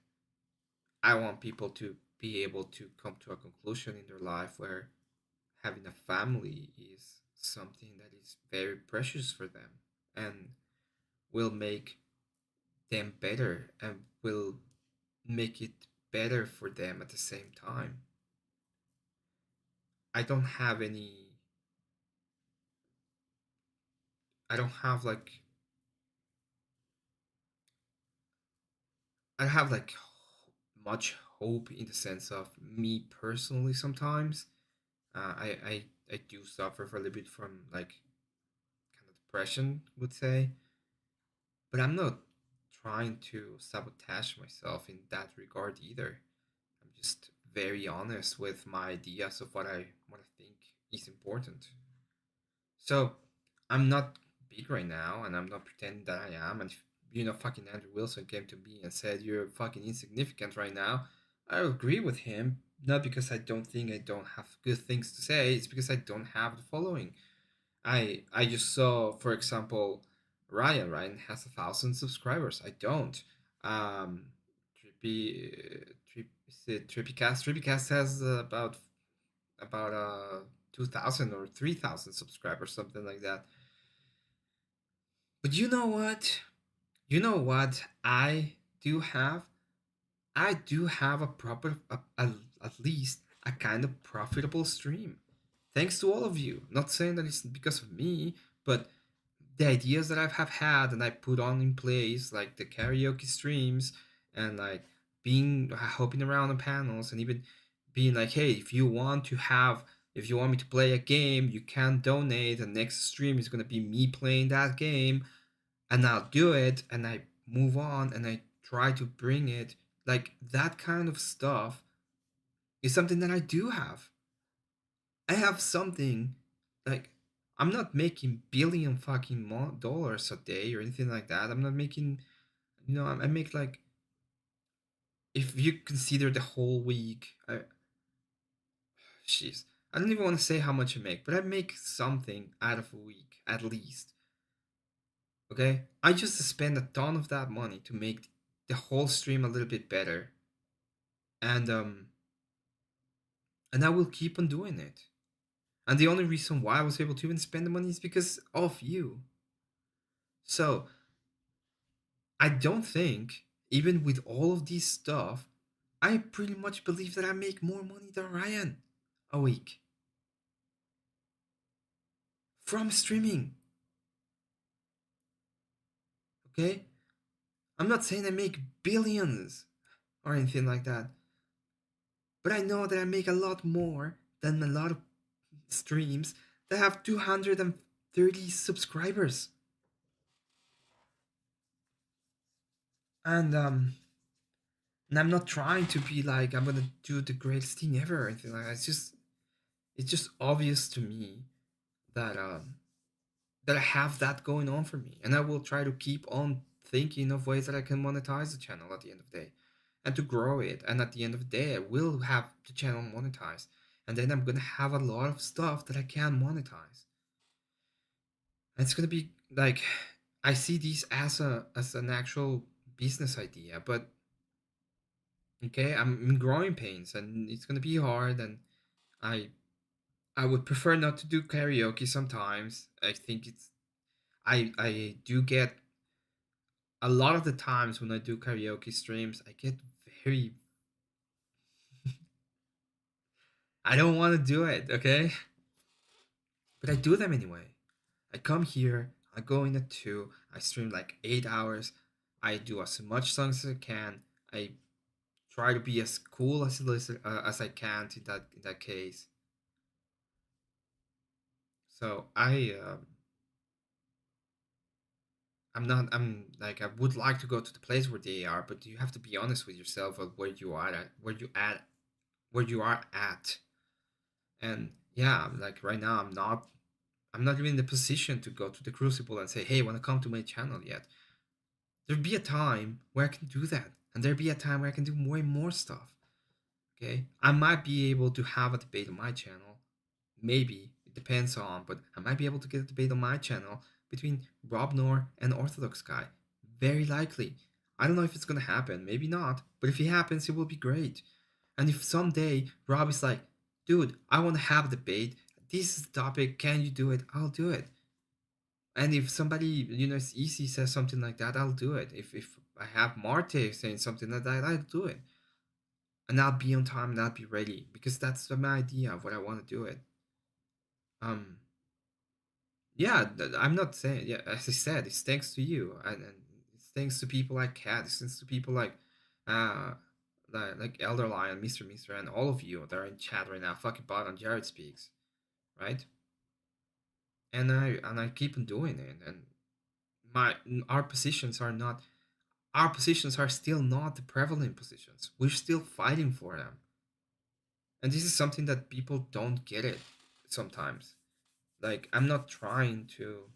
I want people to be able to come to a conclusion in their life where having a family is something that is very precious for them and will make them better and will make it better for them at the same time. I don't have any I don't have like I have like much hope in the sense of me personally sometimes. I do suffer for a little bit from like kind of depression, would say, but I'm not trying to sabotage myself in that regard either. I'm just very honest with my ideas of what I think is important. So I'm not big right now, and I'm not pretending that I am. And if, fucking Andrew Wilson came to me and said you're fucking insignificant right now, I agree with him. Not because I don't think I don't have good things to say. It's because I don't have the following. I just saw, for example, Ryan. Ryan has 1,000 subscribers. I don't. Um, Trippycast. Trippycast has about 2,000 or 3,000 subscribers, something like that. But you know what? You know what I do have? I do have a proper, at least a kind of profitable stream. Thanks to all of you. Not saying that it's because of me, but the ideas that I have had and I put on in place, like the karaoke streams and like being hopping around on panels and even being like, hey, if you want me to play a game, you can donate. The next stream is gonna be me playing that game, and I'll do it, and I move on and I try to bring it. Like that kind of stuff is something that I do have. I have something like I'm not making billion fucking dollars a day or anything like that. I'm not making, I make like, if you consider the whole week, jeez, I don't even want to say how much I make, but I make something out of a week at least. Okay, I just spend a ton of that money to make the whole stream a little bit better, and I will keep on doing it. And the only reason why I was able to even spend the money is because of you. So I don't think, even with all of this stuff, I pretty much believe that I make more money than Ryan a week from streaming. Okay? I'm not saying I make billions or anything like that, but I know that I make a lot more than a lot of streams that have 230 subscribers. And I'm not trying to be like I'm gonna do the greatest thing ever or anything like that. It's just obvious to me that that I have that going on for me, and I will try to keep on thinking of ways that I can monetize the channel at the end of the day. and to grow it. And at the end of the day, I will have the channel monetized. And then I'm gonna have a lot of stuff that I can monetize. And it's gonna be like, I see these as an actual business idea, but okay, I'm in growing pains, and it's gonna be hard, and I would prefer not to do karaoke sometimes. I think I do get a lot of the times when I do karaoke streams, I get very I don't want to do it, okay? But I do them anyway. I come here, I go in at 2, I stream like 8 hours, I do as much songs as I can, I try to be as cool as I can in that case. So I'm like, I would like to go to the place where they are, but you have to be honest with yourself of where you are at. And yeah, like right now I'm not even in the position to go to the Crucible and say, hey, wanna come to my channel yet. There'll be a time where I can do that, and there'll be a time where I can do way more stuff. Okay? I might be able to have a debate on my channel. Maybe. It depends on, but I might be able to get a debate on my channel between Rob Nor and Orthodox Guy. Very likely. I don't know if it's gonna happen, maybe not, but if it happens, it will be great. And if someday Rob is like, dude, I want to have a debate, this is the topic, can you do it? I'll do it. And if somebody, it's easy, says something like that, I'll do it. If I have Marte saying something like that, I'll do it. And I'll be on time and I'll be ready, because that's my idea of what I want to do it. Yeah, I'm not saying, yeah, as I said, it's thanks to you, and it's thanks to people like Kat, it's thanks to people like Elder Lion, Mr. Mister, and all of you that are in chat right now, fucking bot on Jared Speaks, right? And I keep on doing it, and our positions are still not the prevalent positions. We're still fighting for them, and this is something that people don't get it sometimes. Like, I'm not trying to.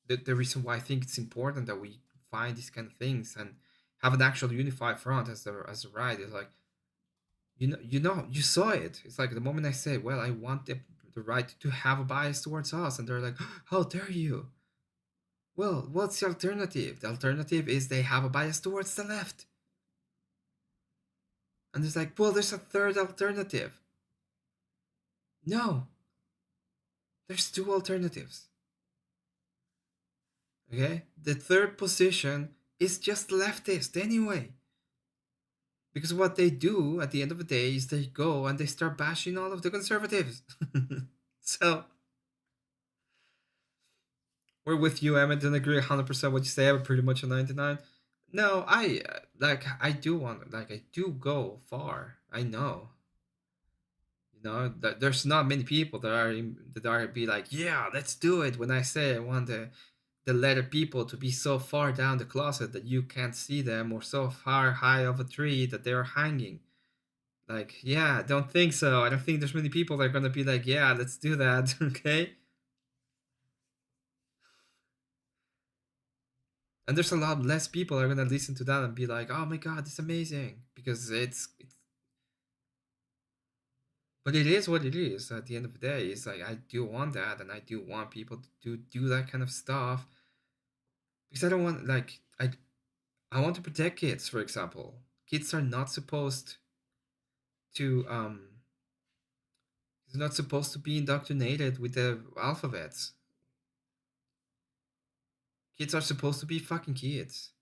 The reason why I think it's important that we find these kind of things and have an actual unified front as the right is like, you saw it. It's like the moment I say, well, I want the right to have a bias towards us, and they're like, how dare you? Well, what's the alternative? The alternative is they have a bias towards the left. And it's like, well, there's a third alternative. No. There's 2 alternatives. Okay? The third position is just leftist anyway. Because what they do at the end of the day is they go and they start bashing all of the conservatives. So, we're with you, Emmett. Don't agree 100% what you say, but pretty much a 99. No, I do go far. I know. There's not many people that are be like, yeah, let's do it. When I say I want the letter people to be so far down the closet that you can't see them, or so far high of a tree that they're hanging. Like, yeah, I don't think so. I don't think there's many people that are gonna be like, yeah, let's do that. Okay. And there's a lot less people that are gonna listen to that and be like, oh my god, it's amazing, because it's but it is what it is. At the end of the day, it's like, I do want that, and I do want people to do that kind of stuff, because I don't want, like, I want to protect kids. For example, kids are not supposed to is not supposed to be indoctrinated with the alphabets. Kids are supposed to be fucking kids.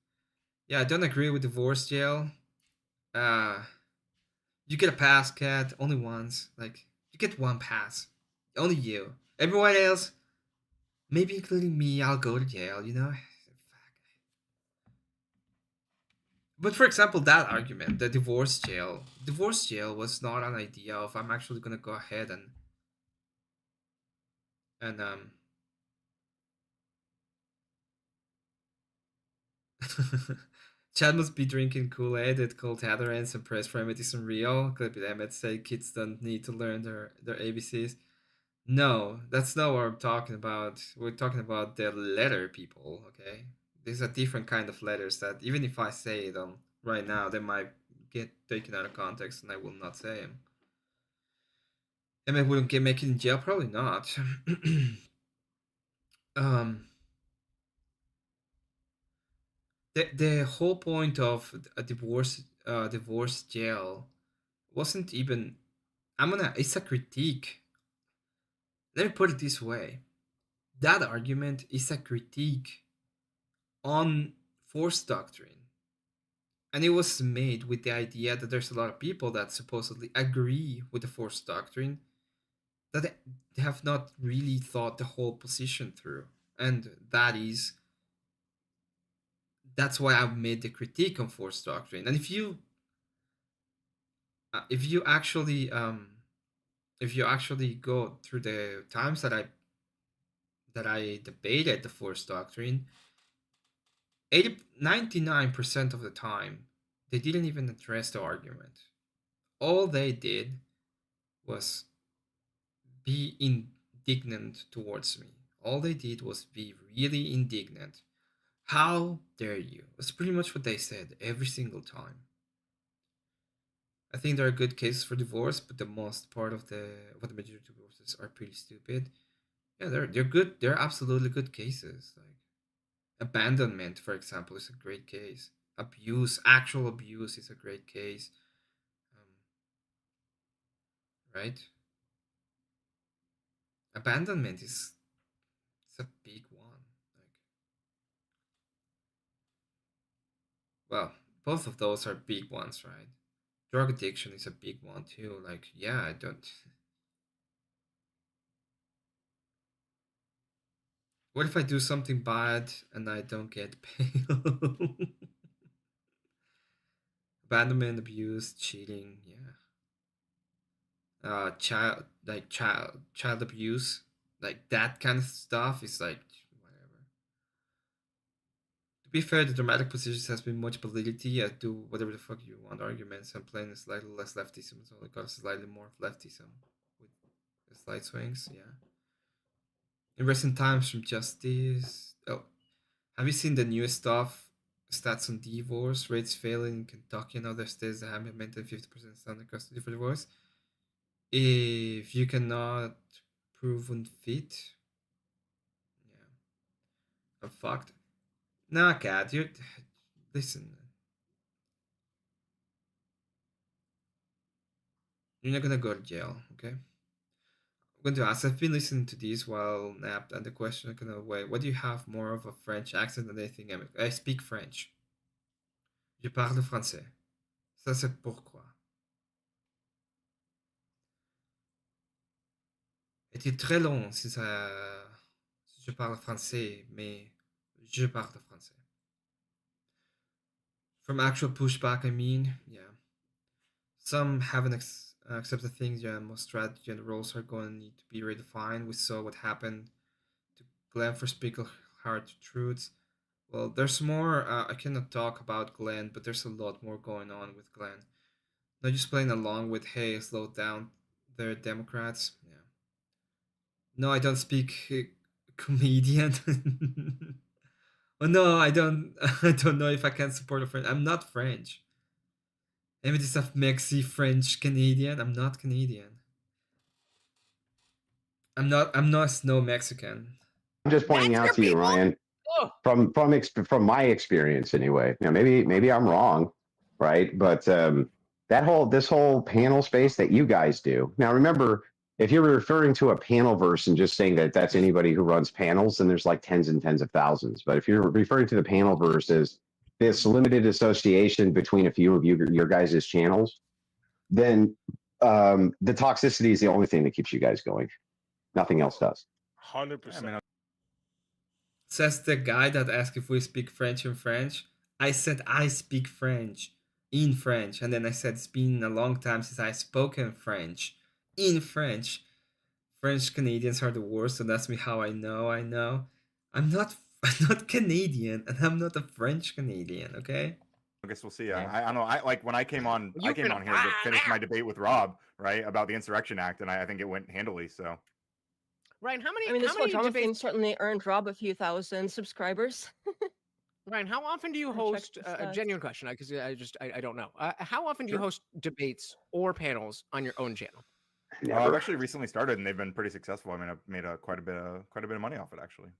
Yeah, I don't agree with divorce jail. You get a pass, Cat, only once. Like, you get 1 pass. Only you. Everyone else, maybe including me, I'll go to jail, But for example, that argument, the divorce jail was not an idea of, I'm actually gonna go ahead and Chad must be drinking Kool-Aid. It called Hatterans and press for Emmett isn't real. Clip it, Emmett say kids don't need to learn their ABCs. No, that's not what I'm talking about. We're talking about the letter people, okay? There's a different kind of letters that even if I say them right now, they might get taken out of context, and I will not say him. Emmett wouldn't get make it in jail, probably not. The whole point of a divorce jail wasn't even. It's a critique. Let me put it this way: that argument is a critique on force doctrine. And it was made with the idea that there's a lot of people that supposedly agree with the force doctrine that they have not really thought the whole position through. And that's why I've made the critique on force doctrine. And if you actually go through the times that I debated the force doctrine, 99% of the time, they didn't even address the argument. All they did was be indignant towards me. All they did was be really indignant. How dare you? That's pretty much what they said every single time. I think there are good cases for divorce, but the most part of the majority of divorces are pretty stupid. Yeah, they're good. They're absolutely good cases. Like abandonment, for example, is a great case. Actual abuse is a great case. Right? Abandonment is a big one. Well, both of those are big ones, right? Drug addiction is a big one too. Like, yeah, I don't. What if I do something bad and I don't get paid? Abandonment, abuse, cheating, yeah. Child abuse, like that kind of stuff is like whatever. To be fair, the dramatic positions has been much validity. I do whatever the fuck you want arguments. I'm playing slightly less leftism, so I got slightly more leftism with the slight swings, yeah. In recent times from Justice. Oh, have you seen the newest stuff? Stats on divorce rates failing in Kentucky and other states that have implemented 50% standard custody for divorce. If you cannot prove unfit, yeah, I'm fucked. Nah, cat, you listen. You're not gonna go to jail, okay? I'm going to ask. I've been listening to these while napped, and the question kind of way: what do you have more of a French accent than anything? I speak French. Je parle français. Ça c'est pourquoi. C'était très long si je parle français, mais je parle français. From actual pushback, I mean, yeah. Some haven't accepted things, yeah, most strategy and roles are going to need to be redefined. We saw what happened to Glenn for speaking hard truths. Well, there's more. I cannot talk about Glenn, but there's a lot more going on with Glenn. Not just playing along with, hey, slow down, they're Democrats. Yeah. No, I don't speak comedian. Oh no, I don't. I don't know if I can support a French. I'm not French. Maybe this is Mexi French Canadian. I'm not Canadian. I'm not snow Mexican. I'm just pointing out to you, Ryan, from my experience anyway. Now maybe I'm wrong, right? But this whole panel space that you guys do. Now remember, if you're referring to a panel verse and just saying that that's anybody who runs panels, then there's like tens and tens of thousands. But if you're referring to the panel verse as this limited association between a few of your guys' channels, then the toxicity is the only thing that keeps you guys going. Nothing else does. 100%. Says the guy that asked if we speak French in French. I said I speak French in French, and then I said it's been a long time since I've spoken French in French. French Canadians are the worst, so that's me how I know. I'm not Canadian, and I'm not a French Canadian, okay? I guess we'll see. I don't know. I like when I came on here to finish my debate with Rob, right, about the Insurrection Act, and I think it went handily. So, Ryan, how many? I mean, this how whole many drama debates? thing certainly earned Rob a few thousand subscribers. Ryan, how often do you I checked host the a stats. genuine question? Because I don't know. How often do you Sure. host debates or panels on your own channel? I've actually recently started, and they've been pretty successful. I mean, I've made quite a bit of money off it, actually.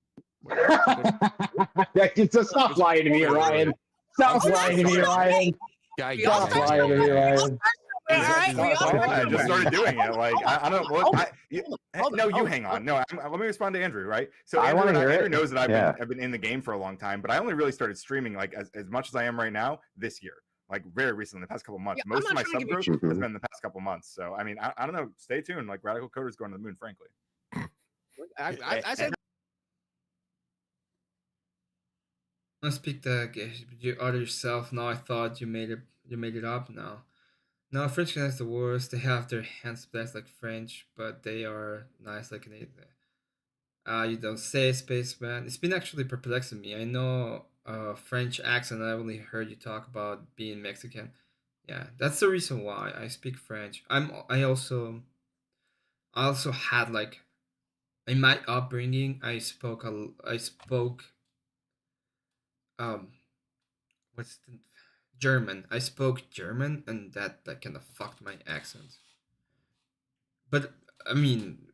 Stop lying to me, Ryan. Stop lying to me, Ryan. Stop lying to me, Ryan. I just started doing it. Like I don't know. No, you hang on. No, let me respond to Andrew. Right. So I wanna hear Andrew it. knows that Yeah. I've been in the game for a long time, but I only really started streaming like as much as I am right now this year. Like very recently, the past couple months. Yeah, Most of my trying to sub give growth you- has been the past couple months. So I mean, I don't know. Stay tuned. Like Radical Coder's going to the moon, frankly. I said. Let's pick the other yourself. Now I thought you made it up now. No, French is the worst. They have their hands blessed like French, but they are nice like Canadian. You don't say spaceman. It's been actually perplexing me. I know French accent. I only heard you talk about being Mexican. Yeah, that's the reason why I speak French. I also had like in my upbringing. I spoke what's the German. I spoke German, and that kind of fucked my accent. But I mean,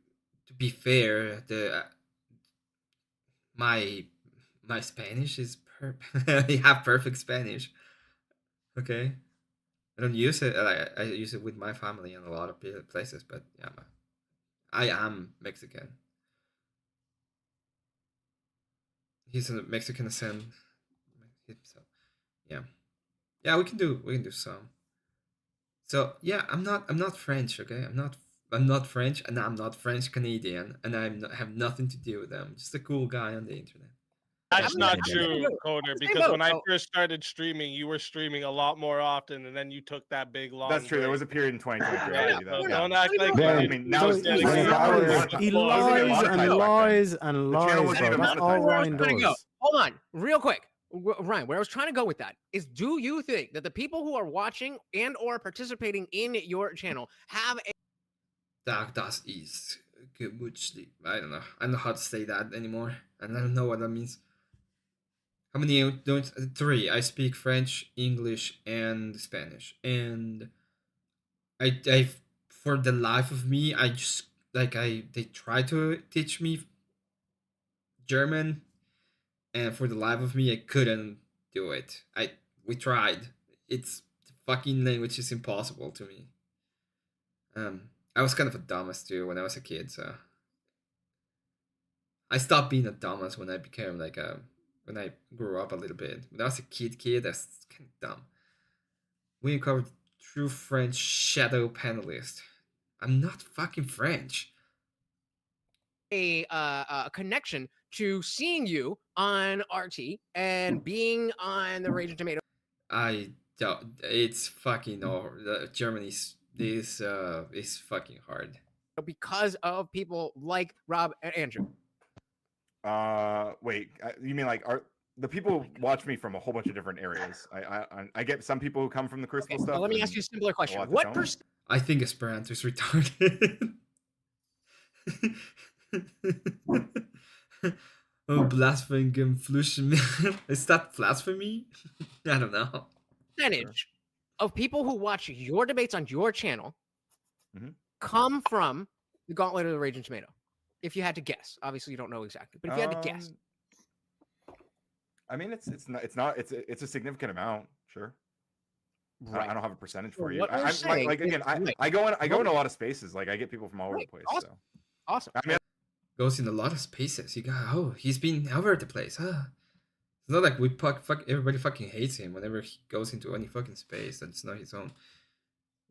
to be fair, my Spanish is I have perfect Spanish. Okay, I don't use it. I use it with my family in a lot of places, but yeah, I am Mexican. He's a Mexican ascent. So, yeah, we can do some. So yeah, I'm not French. Okay, I'm not French, and I'm not French Canadian, and have nothing to do with them. Just a cool guy on the internet. That's not I'm true, boat. Coder, I'm because when I boat. first started streaming, you were streaming a lot more often, and then you took that big long That's true. There break. was a period in 2023. Yeah, I'll give you so that. don't act like But, I that. mean, now So it's he lies, he lies and lies and The channel lies, wasn't bro. even That's monetized. all Where I was Ryan trying to go. does. Hold on, real quick, Ryan. Where I was trying to go with that is, do you think that the people who are watching and or participating in your channel have a Das ist gemütlich. I don't know. I don't know how to say that anymore, and I don't know what that means. How many don't? 3. I speak French, English, and Spanish, and I for the life of me, I just they try to teach me German, and for the life of me, I couldn't do it. We tried. It's the fucking language is impossible to me. I was kind of a dumbass too when I was a kid, so I stopped being a dumbass when I became when I grew up a little bit. When I was a kid, that's kind of dumb. We uncovered true French shadow panelist. I'm not fucking French. a connection to seeing you on RT and being on the Raging Tomato? I don't. It's fucking over. Germany's is fucking hard. Because of people like Rob and Andrew. Wait, you mean like the people watch me from a whole bunch of different areas? I get some people who come from the Crucible stuff. So let me ask and you a simpler a question. lot that What don't. percent? I think Esperanto is retarded. Oh, blasphemy is that blasphemy? I don't know. Percentage of people who watch your debates on your channel Mm-hmm. come from the Gauntlet of the Raging Tomato? If you had to guess, obviously you don't know exactly, but if you had to guess, I mean, it's a significant amount, sure. Right. I don't have a percentage So for you. what we're saying Like again, is, I go in a lot of spaces. Like I get people from all over the place. Awesome. So Awesome. I mean, Goes in a lot of spaces. You go, he's been all over the place. Huh? It's not like everybody fucking hates him whenever he goes into any fucking space that's not his own.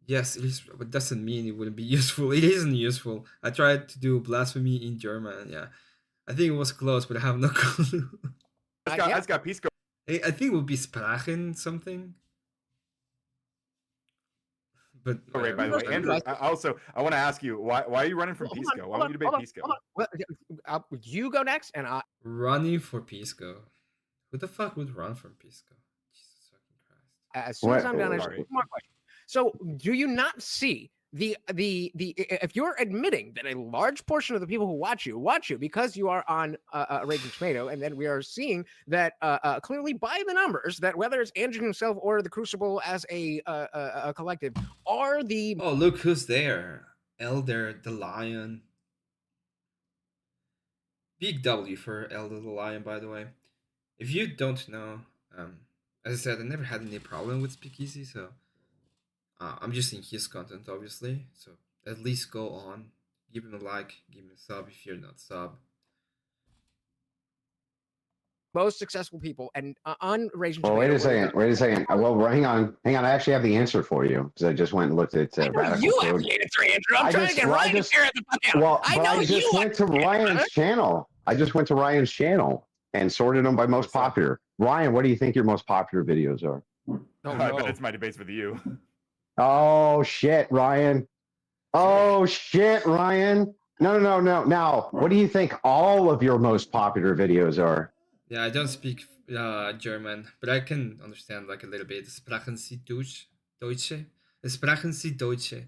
Yes, it is, but doesn't mean it wouldn't be useful. It isn't useful. I tried to do blasphemy in German. Yeah, I think it was close, but I have no clue. it's got Pisco. I think it would be Sprachen something. But Oh, right, by the way, Andrew, I want to ask you why are you running from Pisco? Why would you debate Pisco? Well, you go next, and I running for Pisco. Who the fuck would run from Pisco? Jesus fucking Christ! As soon as I'm done, I just one more question. So, do you not see if you're admitting that a large portion of the people who watch you because you are on Raging Tomato, and then we are seeing that clearly by the numbers that whether it's Andrew himself or the Crucible as a collective are the Oh, look who's there. Elder the Lion. Big W for Elder the Lion, by the way. If you don't know, as I said, I never had any problem with Speakeasy, so I'm just in his content, obviously. So at least go on, give him a like, give him a sub if you're not sub. most successful people and on Raging Well, Tomato. wait a second. Well, hang on. I actually have the answer for you because I just went and looked at Radical You have Code. the answer, Andrew. I'm trying to get Ryan here at the fucking Well, I know I just went to Ryan's channel. I just went to Ryan's channel and sorted them by most popular. Ryan, what do you think your most popular videos are? I bet it's my debates with you. Oh shit, Ryan. Oh shit, Ryan. No. Now, what do you think all of your most popular videos are? Yeah, I don't speak German, but I can understand like a little bit. Sprachen Sie Deutsch? Sprachen Sie Deutsche?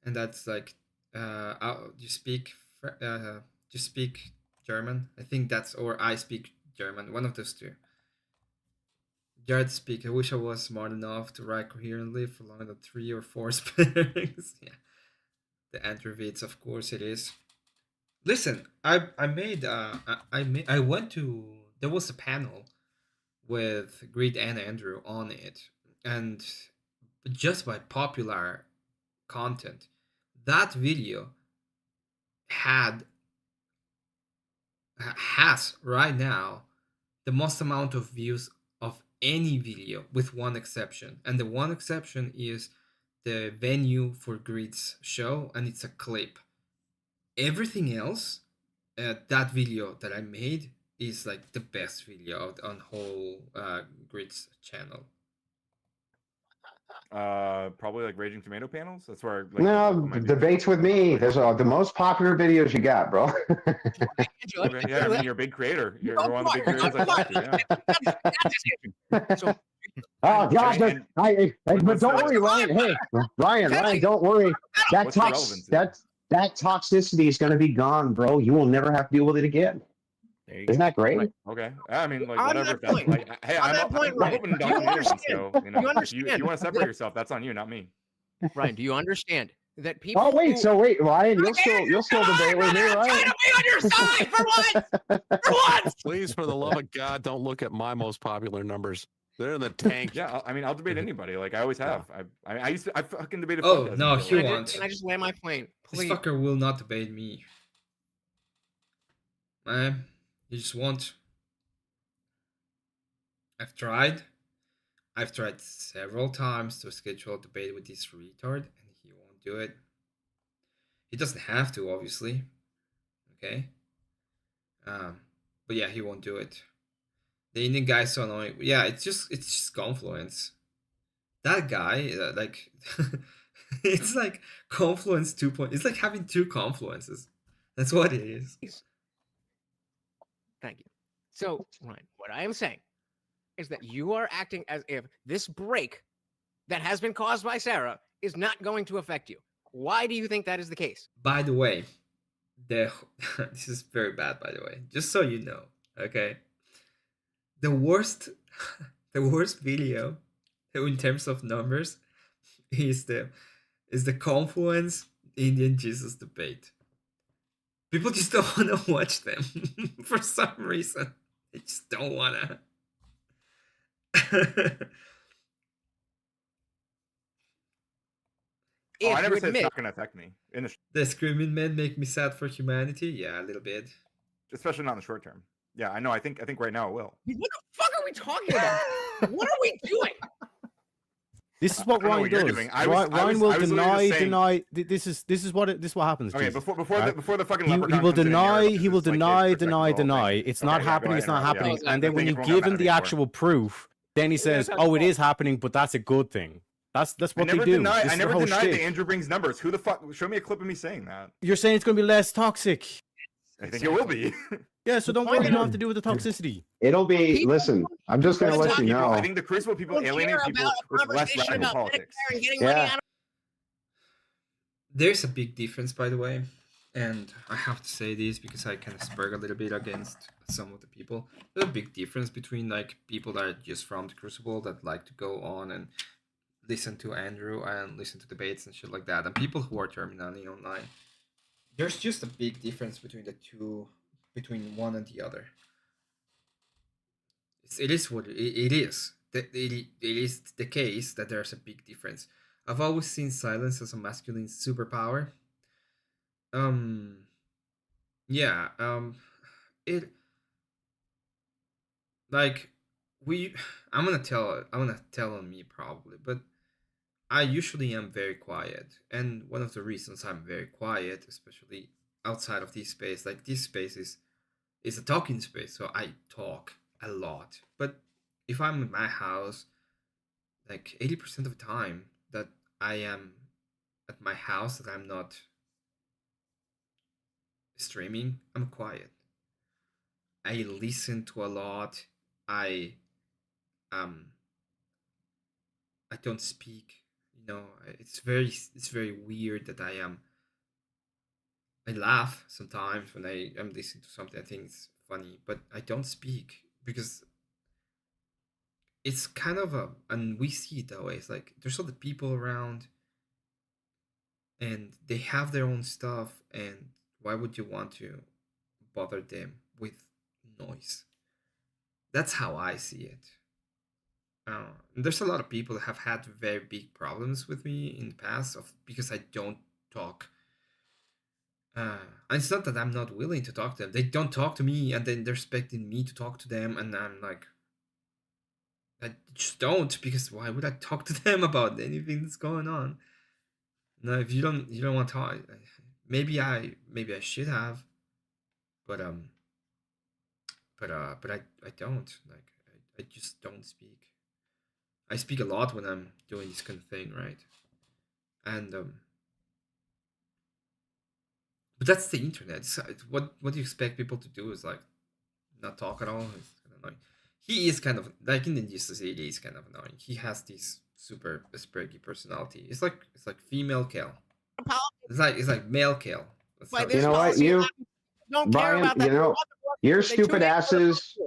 And that's like, you speak German? I think that's, or I speak German. One of those two. Jared speak. I wish I was smart enough to write coherently for longer than 3 or 4 spellings. Yeah, the Androvids, of course it is. Listen, I went to, there was a panel with Greed and Andrew on it, and just by popular content, that video has right now the most amount of views of any video, with one exception, and the one exception is the venue for Greed's show, and it's a clip. Everything else, that video that I made is like the best video on whole Grid's channel. Probably like Raging Tomato panels. That's where. Like, No, debates with me. There's the most popular videos you got, bro. Okay, yeah, I mean, you're a big creator. You're one of the big creators I talk to. Yeah. Oh gosh, but don't worry, Ryan. Hey, Ryan, don't worry. That toxicity is going to be gone, bro. You will never have to deal with it again. Isn't that great? Okay, I mean, like whatever. That's like, hey, I'm open to documentaries, so you know, if you want to separate yourself, that's on you, not me. Ryan, do you understand that people? Oh wait, Ryan, you'll still debate with me, right? I'm trying to be on your side for once. For once. Please, for the love of God, don't look at my most popular numbers. They're in the tank. Yeah, I mean, I'll debate anybody. Like I always have. I fucking debated. Oh no, he won't. Can I just land my plane, please? This fucker will not debate me. Man, you just won't. I've tried several times to schedule a debate with this retard, and he won't do it. He doesn't have to, obviously. Okay. But yeah, he won't do it. The Indian guy's so annoying. Yeah, it's just Confluence. That guy, like, it's like Confluence 2.0. It's like having 2 Confluences. That's what it is. Thank you. So, Ryan, what I am saying is that you are acting as if this break that has been caused by Sarah is not going to affect you. Why do you think that is the case? By the way, this is very bad, by the way. Just so you know, okay? The worst video in terms of numbers is the Confluence Indian Jesus debate. People just don't want to watch them for some reason. They just don't want to. I never said it's not going to affect me. The screaming men make me sad for humanity. Yeah, a little bit. Especially not in the short term. Yeah, I know. I think right now it will. What the fuck are we talking about? What are we doing? This is what Ryan does. Ryan will deny. This is what happens. Okay, Jesus, before the fucking he leprechaun will comes in here, deny. He will it's like deny. it's respectable It's thing. not Okay, yeah, happening. go It's ahead, not yeah. happening. Yeah, And then the when thing you won't give happen him the anymore. actual proof, then he says, guys "Oh, have it is happening, but that's a good thing." That's what I they never do. denied. This I is never their whole denied shtick. that Andrew brings numbers. Who the fuck? Show me a clip of me saying that. You're saying it's going to be less toxic. I think it will be. Yeah, so don't worry. You don't have to deal with the toxicity. It'll be. Listen, I'm just going to let you know. I think the Crucible people alienate people with less radical politics. Yeah. There's a big difference, by the way, and I have to say this because I kind of spurred a little bit against some of the people. There's a big difference between like people that are just from the Crucible that like to go on and listen to Andrew and listen to debates and shit like that, and people who are terminally online. There's just a big difference between the two, between one and the other. It is what it is. It is the case that there's a big difference. I've always seen silence as a masculine superpower. Yeah. It like we. I'm gonna tell on me probably, but I usually am very quiet, and one of the reasons I'm very quiet, especially outside of this space, like this space is a talking space, so I talk a lot. But if I'm in my house, like 80% of the time that I am at my house, that I'm not streaming, I'm quiet. I listen to a lot. I um I don't speak. It's very weird that I laugh sometimes when I am listening to something I think is funny, but I don't speak because it's kind of and we see it that way. It's like there's other people around and they have their own stuff, and why would you want to bother them with noise? That's how I see it. There's a lot of people that have had very big problems with me in the past because I don't talk. And it's not that I'm not willing to talk to them. They don't talk to me, and then they're expecting me to talk to them, and I'm like, I just don't, because why would I talk to them about anything that's going on? No, if you don't want to talk, maybe I should have, but I don't like. I just don't speak. I speak a lot when I'm doing this kind of thing, right? And but that's the internet. What do you expect people to do? Is like not talk at all. It's kind of annoying. He is kind of like in the news society. He's kind of annoying. He has this super spriggy personality. It's like female Kel. It's like male Kel. You know what, Brian? You know, your stupid asses.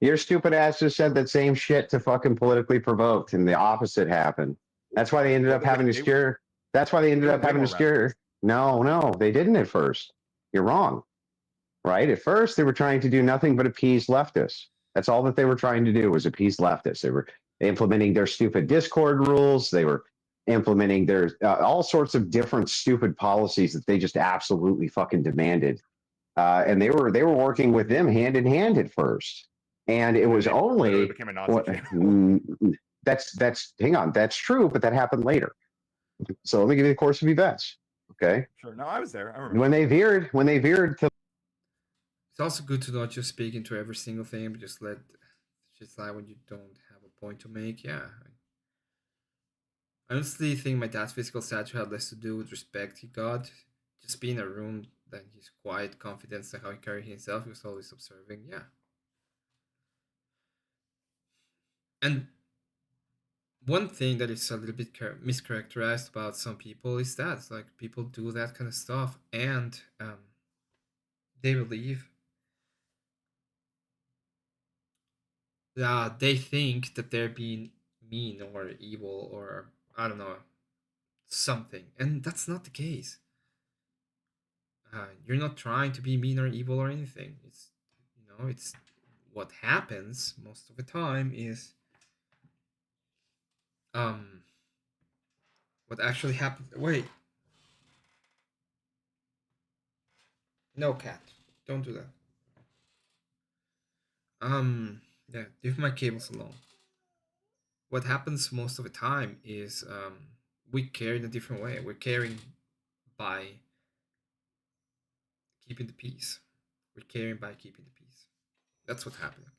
Your stupid asses said that same shit to fucking politically provoked, and the opposite happened. That's why they ended up having to steer. That's why they ended up having to steer. No, they didn't at first. You're wrong. Right? At first, they were trying to do nothing but appease leftists. That's all that they were trying to do was appease leftists. They were implementing their stupid Discord rules. They were implementing their all sorts of different stupid policies that they just absolutely fucking demanded. And they were working with them hand in hand at first. And it was only that's hang on, that's true, but that happened later. So let me give you the course of events. Okay. Sure. No, I was there. I remember. When they veered to. It's also good to not just speak into every single thing, but just let shit slide when you don't have a point to make. Yeah. I honestly think my dad's physical stature had less to do with respect he got. Just being in a room, than his quiet confidence and how he carried himself. He was always observing. Yeah. And one thing that is a little bit mischaracterized about some people is that it's like people do that kind of stuff and they believe they think that they're being mean or evil or I don't know, something, and that's not the case. You're not trying to be mean or evil or anything. It's what happens most of the time is what actually happened. Wait, no, cat, don't do that. Yeah, leave my cables alone. What happens most of the time is we care in a different way. We're caring by keeping the peace. We're caring by keeping the peace. That's what's happening.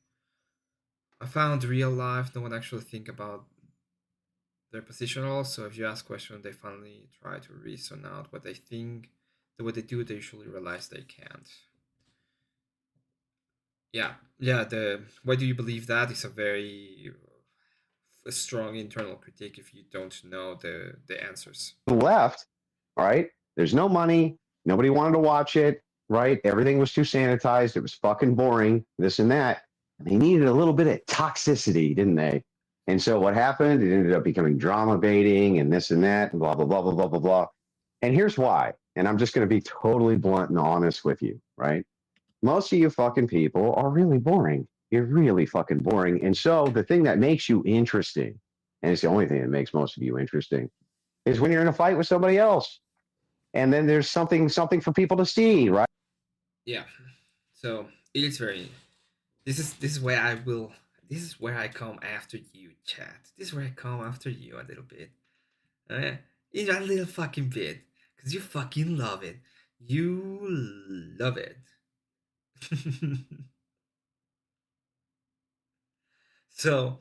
I found real life, no one actually think about their position at all. So if you ask questions, they finally try to reason out what they think. The way they do, they usually realize they can't. Yeah. Why do you believe that is a very strong internal critique if you don't know the answers. Left, All right. There's no money. Nobody wanted to watch it. Right. Everything was too sanitized. It was fucking boring. This and that. And they needed a little bit of toxicity, didn't they? And so what happened? It ended up becoming drama baiting and this and that and blah, blah, blah, blah, blah, blah, blah. And here's why. And I'm just going to be totally blunt and honest with you. Right. Most of you fucking people are really boring. You're really fucking boring. And so the thing that makes you interesting, and it's the only thing that makes most of you interesting, is when you're in a fight with somebody else. And then there's something for people to see, right? Yeah. So it is very. This is where I will. This is where I come after you, chat. This is where I come after you a little bit. In a little fucking bit, because you fucking love it. You love it. So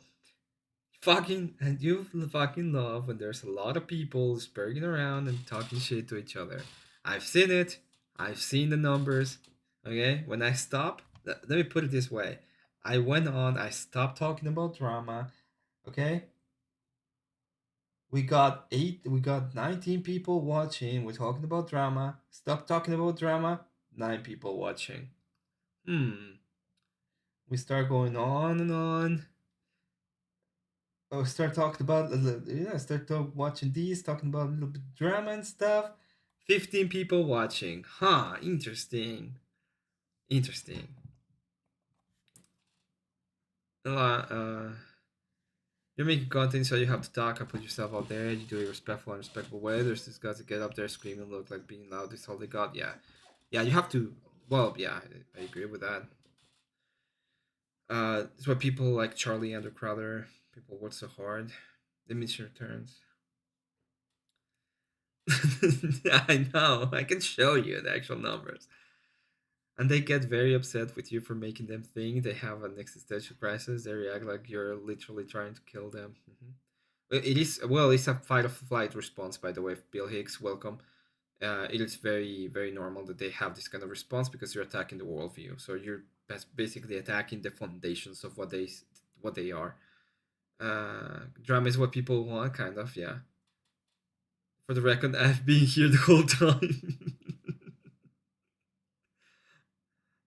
you fucking love when there's a lot of people spurging around and talking shit to each other. I've seen it. I've seen the numbers. Okay, when I stop, let me put it this way. I went on. I stopped talking about drama. Okay. We got 19 people watching. We're talking about drama. Stop talking about drama. 9 people watching. We start going on and on. Oh, start talking about watching these, talking about a little bit of drama and stuff. 15 people watching. Huh, interesting. Interesting. You're making content, so you have to talk and put yourself out there. You do it respectful and respectful way. There's this guys that get up there screaming, look like being loud. This all they got. Yeah, you have to. Well, yeah, I agree with that. It's why people like Charlie and the Crowder, people work so hard. They miss your turns. I know. I can show you the actual numbers. And they get very upset with you for making them think they have an existential crisis. They react like you're literally trying to kill them. It's a fight or flight response, by the way. Bill Hicks, welcome. It is very, very normal that they have this kind of response because you're attacking the worldview. So you're basically attacking the foundations of what they are. Drama is what people want, kind of, yeah. For the record, I've been here the whole time.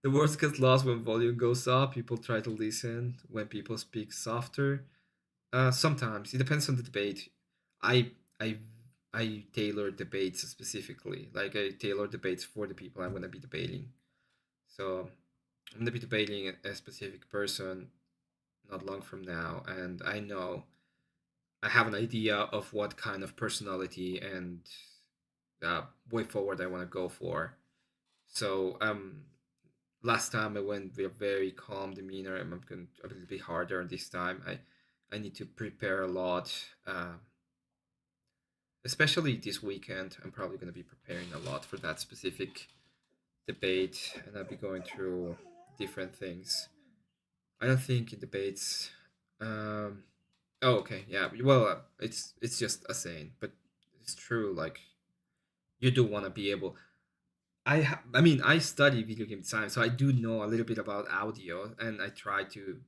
The words get lost when volume goes up. People try to listen when people speak softer. Sometimes it depends on the debate. I tailor debates specifically. Like I tailor debates for the people I'm gonna be debating. So I'm gonna be debating a specific person not long from now, and I know I have an idea of what kind of personality and way forward I want to go for. So last time I went with a very calm demeanor. I'm going a little bit harder this time. I need to prepare a lot, especially this weekend. I'm probably going to be preparing a lot for that specific debate, and I'll be going through different things. I don't think in debates. Oh, okay, yeah. Well, it's just a saying, but it's true. Like, you do want to be able. I mean, I study video game design, so I do know a little bit about audio, and I try to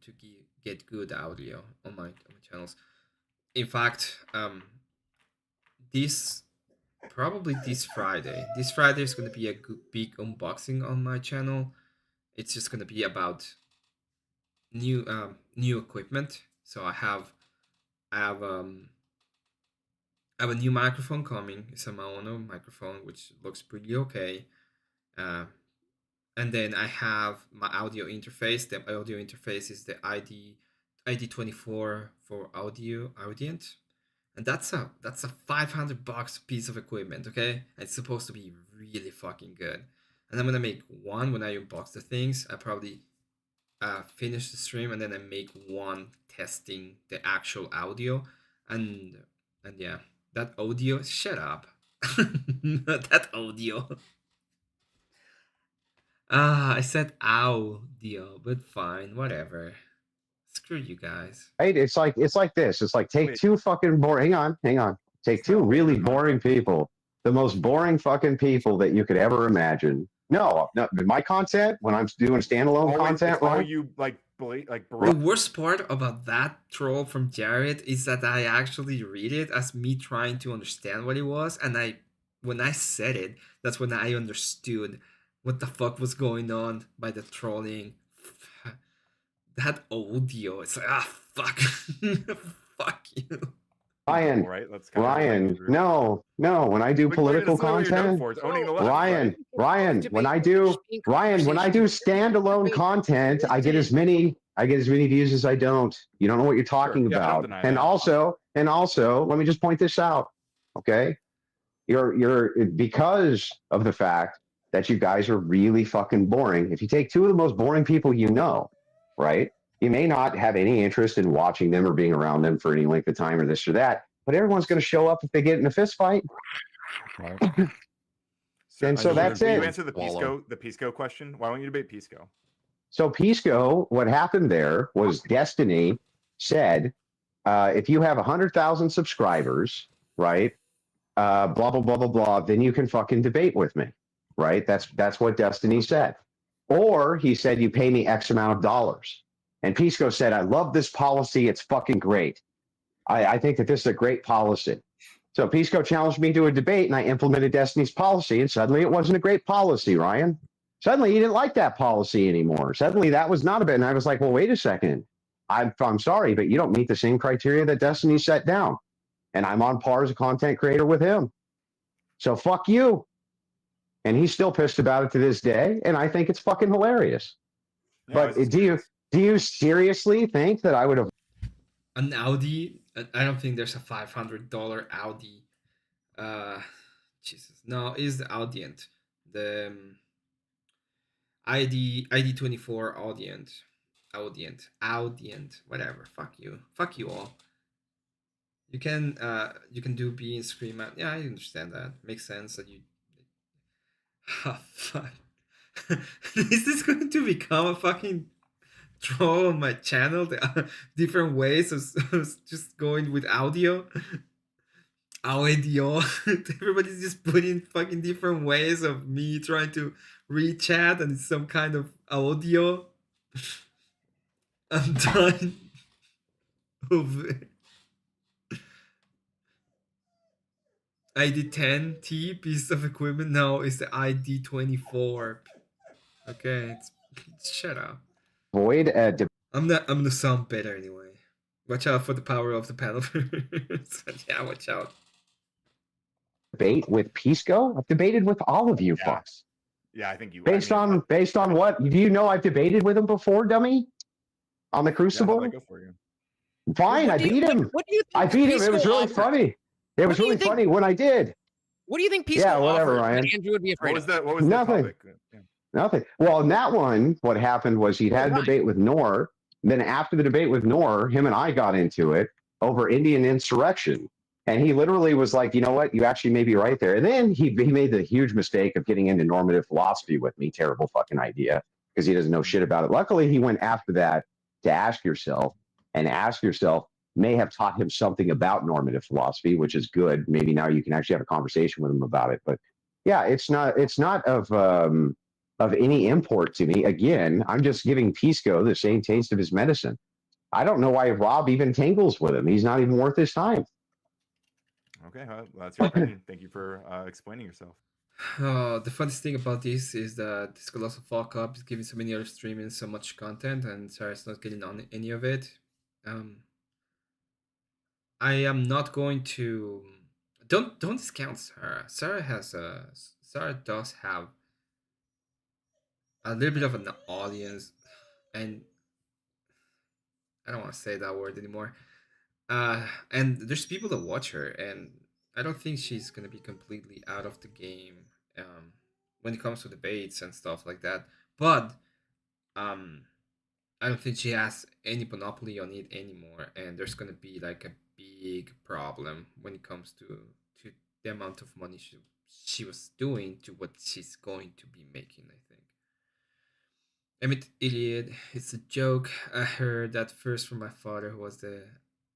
get good audio on my channels. In fact, this Friday is going to be a big unboxing on my channel. It's just going to be about new equipment. So I have a new microphone coming. It's a mono microphone, which looks pretty okay. And then I have my audio interface. The audio interface is the ID24 for Audient, and that's a $500 piece of equipment. Okay, it's supposed to be really fucking good. And I'm gonna make one when I unbox the things. I probably finish the stream and then I make one testing the actual audio, and yeah, that audio. Shut up. That audio. I said audio, but fine, whatever. Screw you guys. Right? It's like this. It's like take two fucking boring. Hang on. Take two really boring people, the most boring fucking people that you could ever imagine. No, my content when I'm doing standalone content, all right? you The worst part about that troll from Jared is that I actually read it as me trying to understand what it was, and I when I said it, that's when I understood what the fuck was going on by the trolling. That audio, it's like, fuck. Fuck you. People, Ryan, right? That's kind of Ryan, no. When I do But Brandon, political that's what you're known content, for, is owning the left, right? Ryan, when I do standalone content, I get as many views as I don't. You don't know what you're talking Yeah, I don't about. deny And that. also, let me just point this out. Okay. You're because of the fact that you guys are really fucking boring. If you take two of the most boring people you know, right? You may not have any interest in watching them or being around them for any length of time or this or that, but everyone's going to show up if they get in a fist fight. And so that's will it. you answer the Pisco question? Why don't you debate Pisco? So Pisco, what happened there was Destiny said, if you have 100,000 subscribers, right? Blah, blah, blah, blah, blah, then you can fucking debate with me, right? That's what Destiny said. Or he said, you pay me X amount of dollars. And Pisco said, I love this policy. It's fucking great. I think that this is a great policy. So Pisco challenged me to a debate and I implemented Destiny's policy and suddenly it wasn't a great policy, Ryan. Suddenly he didn't like that policy anymore. Suddenly that was not a bit. And I was like, well, wait a second. I'm sorry, but you don't meet the same criteria that Destiny set down. And I'm on par as a content creator with him. So fuck you. And he's still pissed about it to this day. And I think it's fucking hilarious. Yeah, but do you seriously think that I would have an Audi? I don't think there's a $500 Audi. Jesus, no, it's the Audient, the ID24 Audient, whatever. Fuck you all. You can do B and scream out. Yeah, I understand that. Makes sense that you. Oh, fuck. Is this going to become a fucking troll on my channel? The different ways of just going with audio. Everybody's just putting fucking different ways of me trying to read chat, and it's some kind of audio. I'm done of it. ID10T piece of equipment. No, it's the ID24. Okay, shut up. avoid a I'm gonna sound better anyway. Watch out for the power of the panel. Yeah, watch out. debate with Pisco? I've debated with all of you fucks. Yeah, I think you. Based on what? Do you know I've debated with him before, dummy? On the Crucible? Yeah, go for you. Fine, I beat him. I beat him. It was really funny. It was really funny when I did. What do you think Pisco whatever, offered Ryan. that Andrew would be afraid of? What was Nothing. the topic? Yeah. Nothing. Well, in that one, what happened was he'd had a debate with Noor. Then after the debate with Noor, him and I got into it over Indian insurrection. And he literally was like, you know what? You actually may be right there. And then he made the huge mistake of getting into normative philosophy with me. Terrible fucking idea because he doesn't know shit about it. Luckily, he went after that to ask yourself may have taught him something about normative philosophy, which is good. Maybe now you can actually have a conversation with him about it. But yeah, it's not of any import to me. Again, I'm just giving Pisco the same taste of his medicine. I don't know why Rob even tangles with him. He's not even worth his time. Okay, well, that's your opinion. Thank you for explaining yourself. The funniest thing about this is that this Colossal Fuck Up is giving so many other streamers so much content, and Sarah's not getting on any of it. I am not going to. Don't discount Sarah. Sarah does have a little bit of an audience, and I don't want to say that word anymore. And there's people that watch her, and I don't think she's gonna be completely out of the game when it comes to debates and stuff like that. But I don't think she has any monopoly on it anymore, and there's gonna be like a big problem when it comes to the amount of money she was doing to what she's going to be making, I think. Emmett idiot, it's a joke. I heard that first from my father, who was the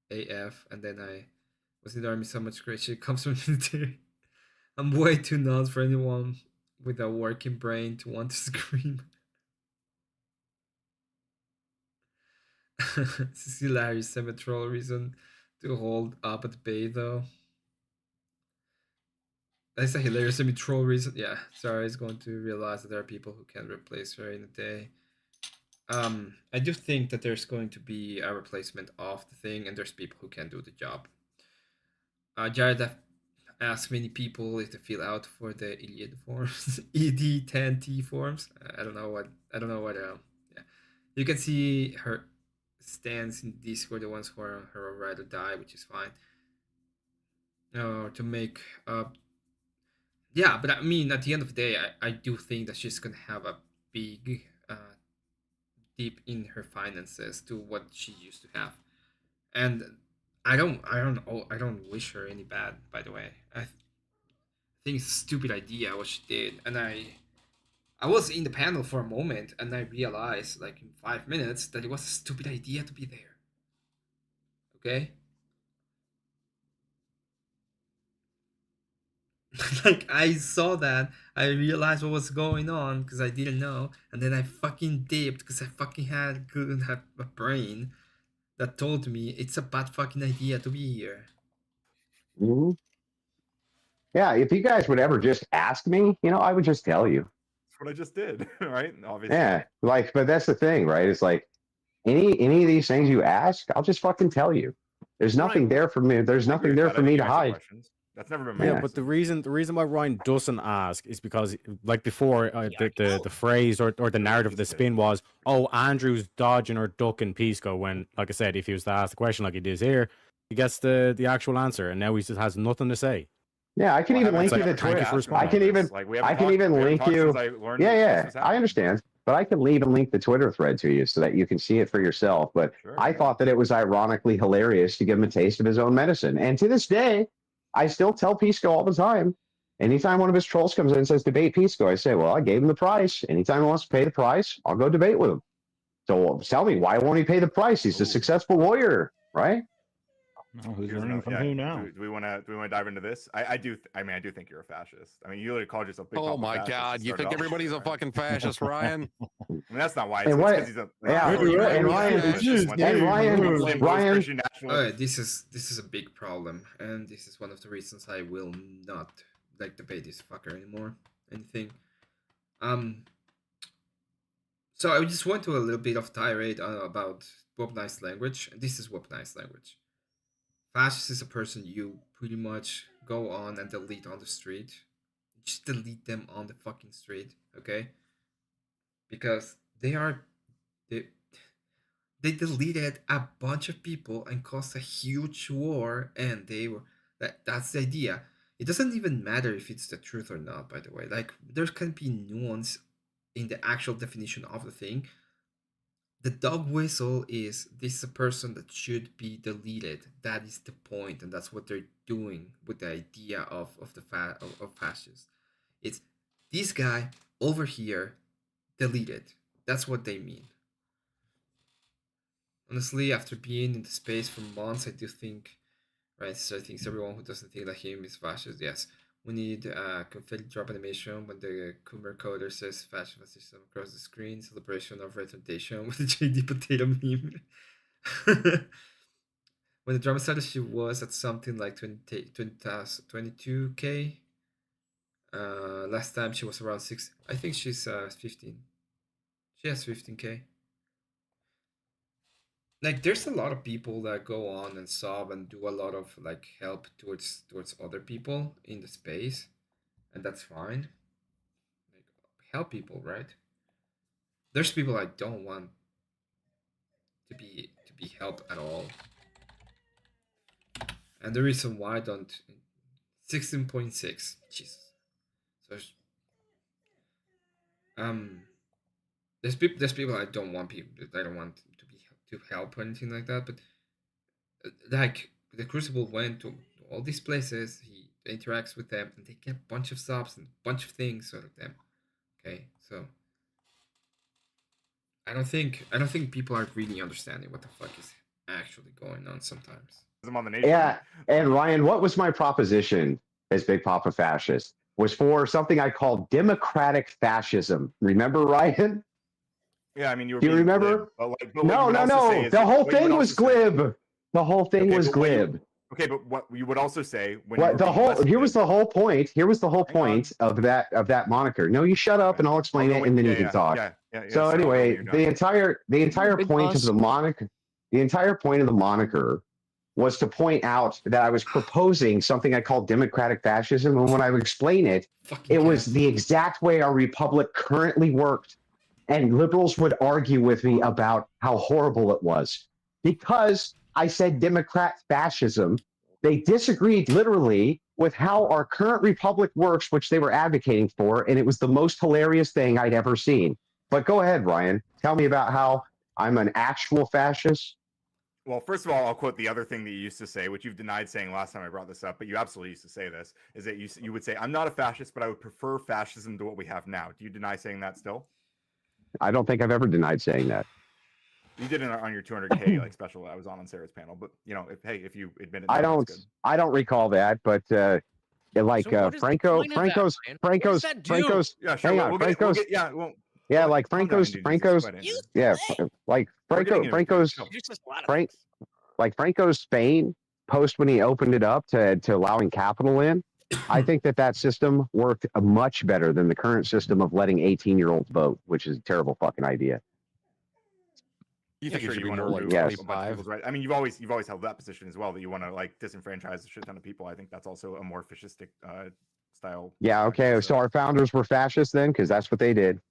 AF, and then I was in the army. So much great shit comes from military. I'm way too nuts for anyone with a working brain to want to scream. This is hilarious. Semi-troll reason to hold up at bay though. That's a hilarious semi-troll reason. Yeah, Sarah is going to realize that there are people who can replace her in a day. I do think that there's going to be a replacement of the thing, and there's people who can do the job. Jared asked many people if they fill out for the Iliad forms, ED10T forms. I don't know what. Yeah, you can see her stands in Discord, the ones who are her ride or die, which is fine. To make yeah, but I mean, at the end of the day, I do think that she's gonna have a big dip in her finances to what she used to have, and I don't wish her any bad. By the way, I think it's a stupid idea what she did, and I was in the panel for a moment, and I realized, like in 5 minutes, that it was a stupid idea to be there. Okay. Like, I saw that, I realized what was going on because I didn't know, and then I fucking dipped because I fucking couldn't have a brain that told me it's a bad fucking idea to be here. Mhm. Yeah, if you guys would ever just ask me, I would just tell you. That's what I just did, right? Obviously. Yeah, like, but that's the thing, right? It's like any of these things you ask, I'll just fucking tell you. There's nothing there for me. There's nothing there for me to hide. That's never been my Yeah, but the reason why Ryan doesn't ask is because, like before, the phrase or the narrative, the spin was, oh, Andrew's dodging or ducking Pisco. When, like I said, if he was to ask the question like he does here, he gets the actual answer, and now he just has nothing to say. Yeah, I can even link you to Twitter. I can even link you. Yeah, I understand. But I can even link the Twitter thread to you so that you can see it for yourself. But I thought that it was ironically hilarious to give him a taste of his own medicine. And to this day, I still tell Pisco all the time. Anytime one of his trolls comes in and says, debate Pisco, I say, well, I gave him the price. Anytime he wants to pay the price, I'll go debate with him. So tell me, why won't he pay the price? He's a successful lawyer, right? Oh, who's learning from who now? Do we want to dive into this? I do think you're a fascist. I mean, you literally called yourself. Big Oh Papa my fascist God! to You start think off. everybody's a fucking fascist, Ryan? I mean, that's not why. And It's what- because he's a Ryan. This is a big problem, and this is one of the reasons I will not debate this fucker anymore. Anything. So I just went to a little bit of tirade about weaponized language, and this is weaponized language. Fascist is a person you pretty much go on and delete on the street. Just delete them on the fucking street, okay? Because they deleted a bunch of people and caused a huge war, and that's the idea. It doesn't even matter if it's the truth or not, by the way. Like, there can be nuance in the actual definition of the thing. The dog whistle is, this is a person that should be deleted. That is the point, and that's what they're doing with the idea of fascists. It's this guy over here deleted. That's what they mean. Honestly, after being in the space for months, I do think, right, so I think everyone who doesn't think that him is fascist, yes. We need confetti drop animation when the Coomer coder says fascism across the screen, celebration of representation with the JD potato meme. When the drama started, she was at something like 22k. Last time she was around 6. I think she's 15. She has 15k. Like, there's a lot of people that go on and sob and do a lot of help towards other people in the space, and that's fine. Like, help people, right? There's people I don't want to be helped at all, and the reason why I don't 16.6 Jesus. So there's people I don't want to help or anything like that, but like the Crucible went to all these places, he interacts with them, and they get a bunch of subs and a bunch of things out of them. Okay, so I don't think people are really understanding what the fuck is actually going on sometimes. Yeah, and Ryan, what was my proposition as Big Papa Fascist? Was for something I called democratic fascism. Remember, Ryan? Yeah, I mean, Do you remember? Glib, but No. The whole thing was glib. The whole thing was glib. Okay, but what you would also say when What the whole here was the whole point. Here was the whole point of that moniker. No, you shut up and I'll explain it, and then you can talk. So anyway, the entire Big point of boss. the moniker, was to point out that I was proposing something I call democratic fascism, and when I would explain it, it was the exact way our republic currently worked, and liberals would argue with me about how horrible it was because I said democrat fascism. They disagreed literally with how our current republic works, which they were advocating for, and it was the most hilarious thing I'd ever seen. But go ahead, Ryan. Tell me about how I'm an actual fascist. Well, first of all, I'll quote the other thing that you used to say, which you've denied saying last time I brought this up, but you absolutely used to say this, is that you would say, I'm not a fascist, but I would prefer fascism to what we have now. Do you deny saying that still? I don't think I've ever denied saying that. You did it on your 200K like special that I was on Sarah's panel, but you know, if you admit it, I now, don't that's good. I don't recall that, but like So what is the Franco, point of that, Ryan? What does that do? Yeah, sure. hang on, We'll Franco's, get, yeah, well, yeah, like calm down, Franco's, dude. yeah, like Franco's, Franco's Spain post when he opened it up to allowing capital in. I think that system worked much better than the current system of letting 18-year-olds vote, which is a terrible fucking idea. You think it should be wanna more like remove a bunch of 25? people's rights. I mean, you've always held that position as well, that you want to like disenfranchise a shit ton of people. I think that's also a more fascistic style. Yeah, okay, so our founders were fascists then, because that's what they did.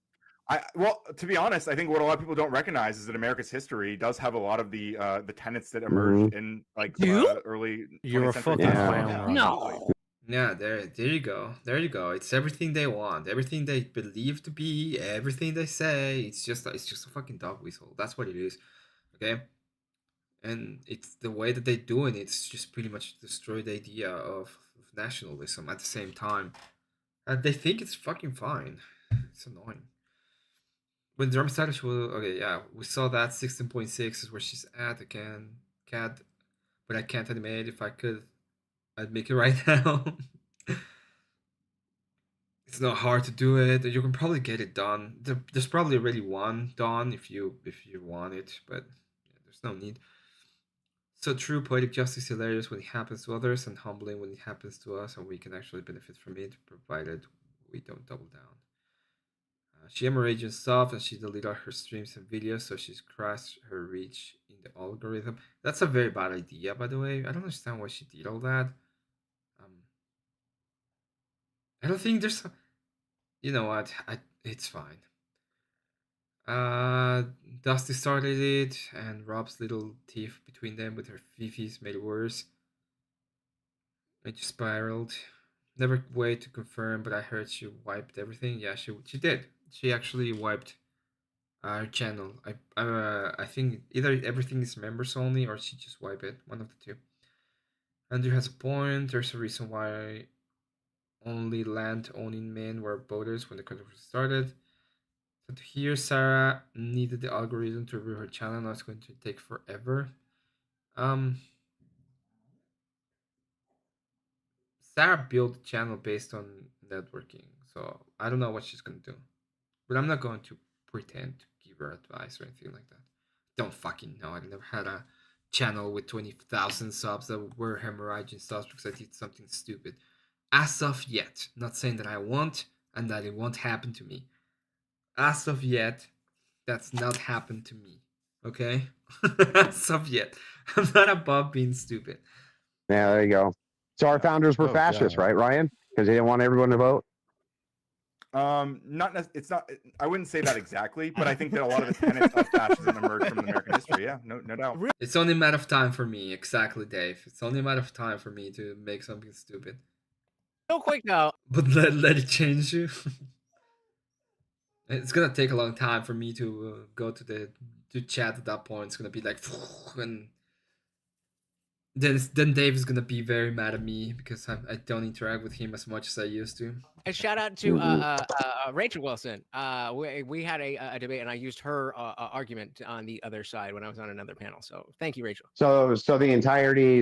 Well, to be honest, I think what a lot of people don't recognize is that America's history does have a lot of the tenets that emerged in like early. You're a 20th century. fucking clown. No. Yeah, there you go. There you go. It's everything they want, everything they believe to be, everything they say. It's just a fucking dog whistle. That's what it is. Okay? And it's the way that they do it, it's just pretty much destroy the idea of nationalism at the same time. And they think it's fucking fine. It's annoying. When drum started, she was okay, yeah, we saw that 16.6 is where she's at again. Cat, but I can't animate. If I could, I'd make it right now. It's not hard to do it. You can probably get it done. There's probably already one done if you want it, but yeah, there's no need. So true, poetic justice is hilarious when it happens to others and humbling when it happens to us, and we can actually benefit from it, provided we don't double down. She hemorrhaged stuff, and she deleted all her streams and videos, so she's crashed her reach in the algorithm. That's a very bad idea, by the way. I don't understand why she did all that. I don't think there's. You know what? It's fine. Dusty started it, and Rob's little tiff between them with her fifis made it worse. It just spiraled. Never wait to confirm, but I heard she wiped everything. Yeah, she did. She actually wiped our channel. I think either everything is members only or she just wiped it. One of the two. Andrew has a point. There's a reason why only land-owning men were voters when the controversy started. So to hear Sarah needed the algorithm to review her channel, now it's going to take forever. Sarah built the channel based on networking, so I don't know what she's going to do. But I'm not going to pretend to give her advice or anything like that. Don't fucking know. I never had a channel with 20,000 subs that were hemorrhaging subs because I did something stupid. As of yet, not saying that I won't and that it won't happen to me. As of yet, that's not happened to me. Okay? As of yet. I'm not above being stupid. Yeah, there you go. So our founders were fascists, right, Ryan? Because they didn't want everyone to vote. It's not. I wouldn't say that exactly, but I think that a lot of the tenets of fascism emerged from American history. Yeah, no doubt. It's only a matter of time for me. Exactly, Dave. It's only a matter of time for me to make something stupid. Real quick now. But let it change you. It's gonna take a long time for me to go to chat at that point. It's gonna be like, and then Dave is gonna be very mad at me because I don't interact with him as much as I used to. And shout out to Rachel Wilson. We had a debate, and I used her argument on the other side when I was on another panel. So thank you, Rachel. So the entirety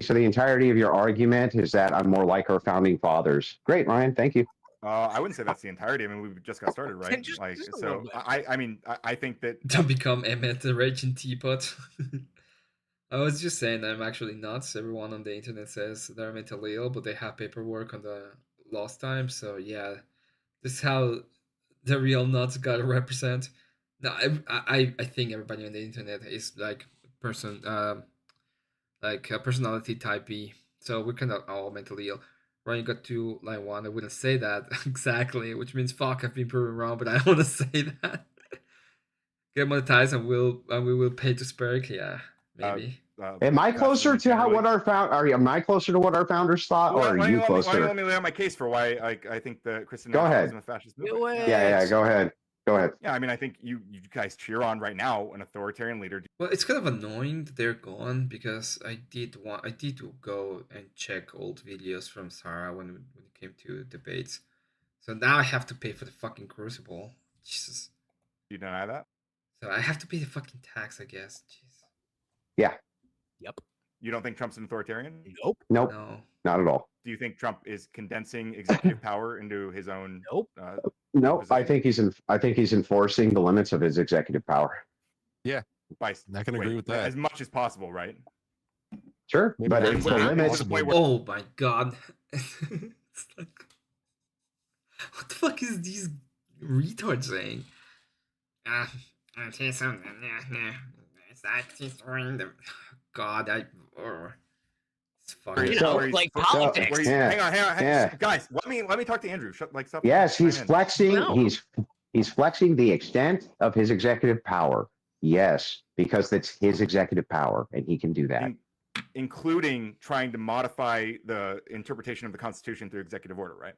of your argument is that I'm more like our founding fathers. Great, Ryan. Thank you. I wouldn't say that's the entirety. I mean, we just got started, right? Just so I mean, I think that don't become Emmet the raging teapot. I was just saying that I'm actually nuts. Everyone on the internet says they're mentally ill, but they have paperwork on the lost time. So yeah, this is how the real nuts gotta represent. No, I think everybody on the internet is like like a personality type B. So we're kind of all mentally ill. Ryan got to line 1. I wouldn't say that exactly, which means fuck. I've been proven wrong, but I don't want to say that. Get monetized and we will pay to Spark. Yeah, maybe. Am I closer to how what our am I closer to what our founders thought, or are you Why closer? don't you let me lay out my case for why I think the Christian Go ahead. nationalism and fascist movement? Yeah, go ahead. Go ahead. Yeah, I mean, I think you guys cheer on right now an authoritarian leader. Well, it's kind of annoying that they're gone because I did go and check old videos from Sarah when it came to debates. So now I have to pay for the fucking Crucible. Jesus. You deny that? So I have to pay the fucking tax, I guess. Jeez. Yeah. Yep. You don't think Trump's an authoritarian? Nope. Nope. No. Not at all. Do you think Trump is condensing executive power into his own? Nope. No, I think he's enforcing the limits of his executive power. Yeah, I can agree with that. As much as possible, right? Sure, but it's the limits. Oh my god. It's like, what the fuck is these retards saying? I'll tell you something. It's actually throwing the. God, it's fucking. You know, like politics. Hang on. Guys, let me talk to Andrew. Stop. Yes, he's flexing. No. He's flexing the extent of his executive power. Yes, because that's his executive power, and he can do that. Including trying to modify the interpretation of the Constitution through executive order, right?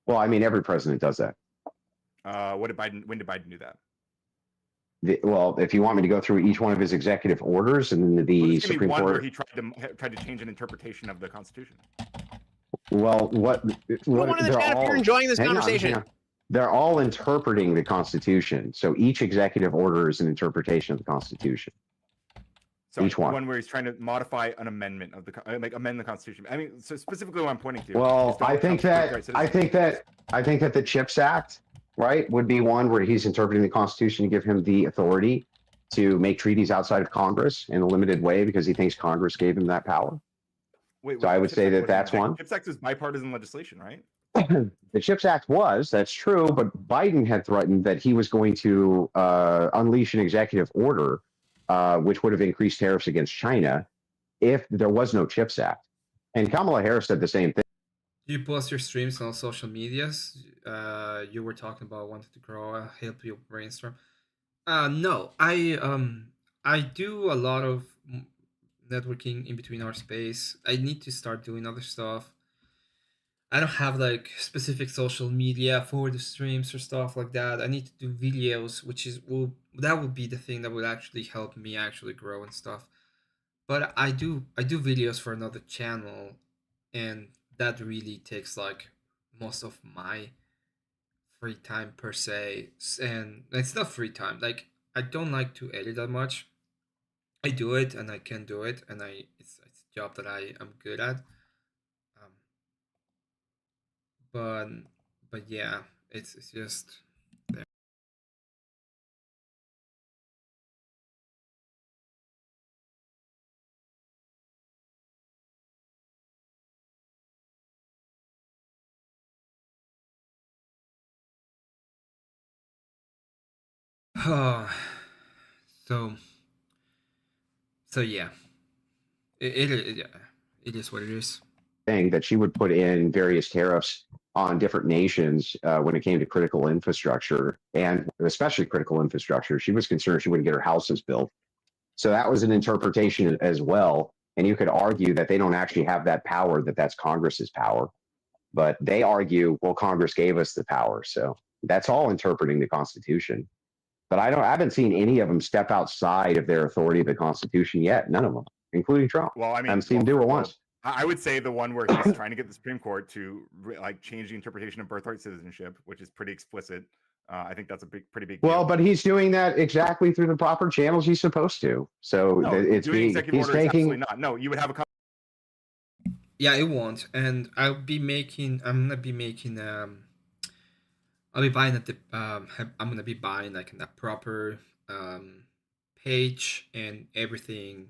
Well, I mean, every president does that. When did Biden do that? Well, if you want me to go through each one of his executive orders and the Supreme Court, where he tried to change an interpretation of the Constitution. Well, One in the chat if you're enjoying this conversation. They're all interpreting the Constitution. So each executive order is an interpretation of the Constitution. So each one. Where he's trying to modify an amendment of amend the Constitution. I mean, so specifically what I'm pointing to. Well, I think that the CHIPS Act, right, would be one where he's interpreting the Constitution to give him the authority to make treaties outside of Congress in a limited way because he thinks Congress gave him that power. So I would say that that's one. CHIPS Act is bipartisan legislation, right? The CHIPS Act that's true, but Biden had threatened that he was going to unleash an executive order, which would have increased tariffs against China if there was no CHIPS Act. And Kamala Harris said the same thing. Do you post your streams on social medias? You were talking about wanting to grow, help you brainstorm. No, I do a lot of networking in between our space. I need to start doing other stuff. I don't have like specific social media for the streams or stuff like that. I need to do videos, that would be the thing that would actually help me actually grow and stuff. But I do videos for another channel, and that really takes like most of my free time per se. And it's not free time. Like I don't like to edit that much. I do it and I can do it, and it's a job that I am good at. But yeah, it's just there. So yeah, it is what it is. Thing that she would put in various tariffs on different nations when it came to critical infrastructure, and especially critical infrastructure. She was concerned she wouldn't get her houses built. So that was an interpretation as well. And you could argue that they don't actually have that power, that's Congress's power. But they argue, well, Congress gave us the power. So that's all interpreting the Constitution. But I haven't seen any of them step outside of their authority of the Constitution yet. None of them, including Trump. Well, I mean, I haven't seen him do it once. I would say the one where he's trying to get the Supreme Court to like change the interpretation of birthright citizenship, which is pretty explicit. I think that's a pretty big. Well, but he's doing that exactly through the proper channels he's supposed to. So no, it's doing executive he's order is taking. absolutely not. No, you would have a. Yeah, it won't, and I'm gonna be making. I'll be buying I'm gonna be buying like a proper page and everything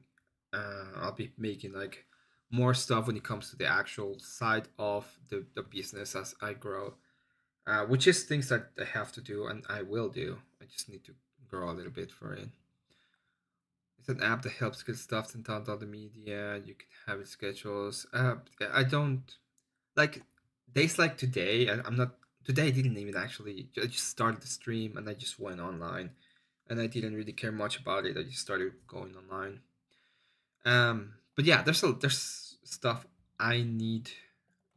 I'll be making like more stuff when it comes to the actual side of the business as I grow, which is things that I have to do and I will do. I just need to grow a little bit for it. It's an app that helps get stuff sent out on the media. You can have it schedules. I don't like days like today. I'm not today. I didn't even actually. I just started the stream and I just went online, and I didn't really care much about it. I just started going online. But yeah, there's stuff I need.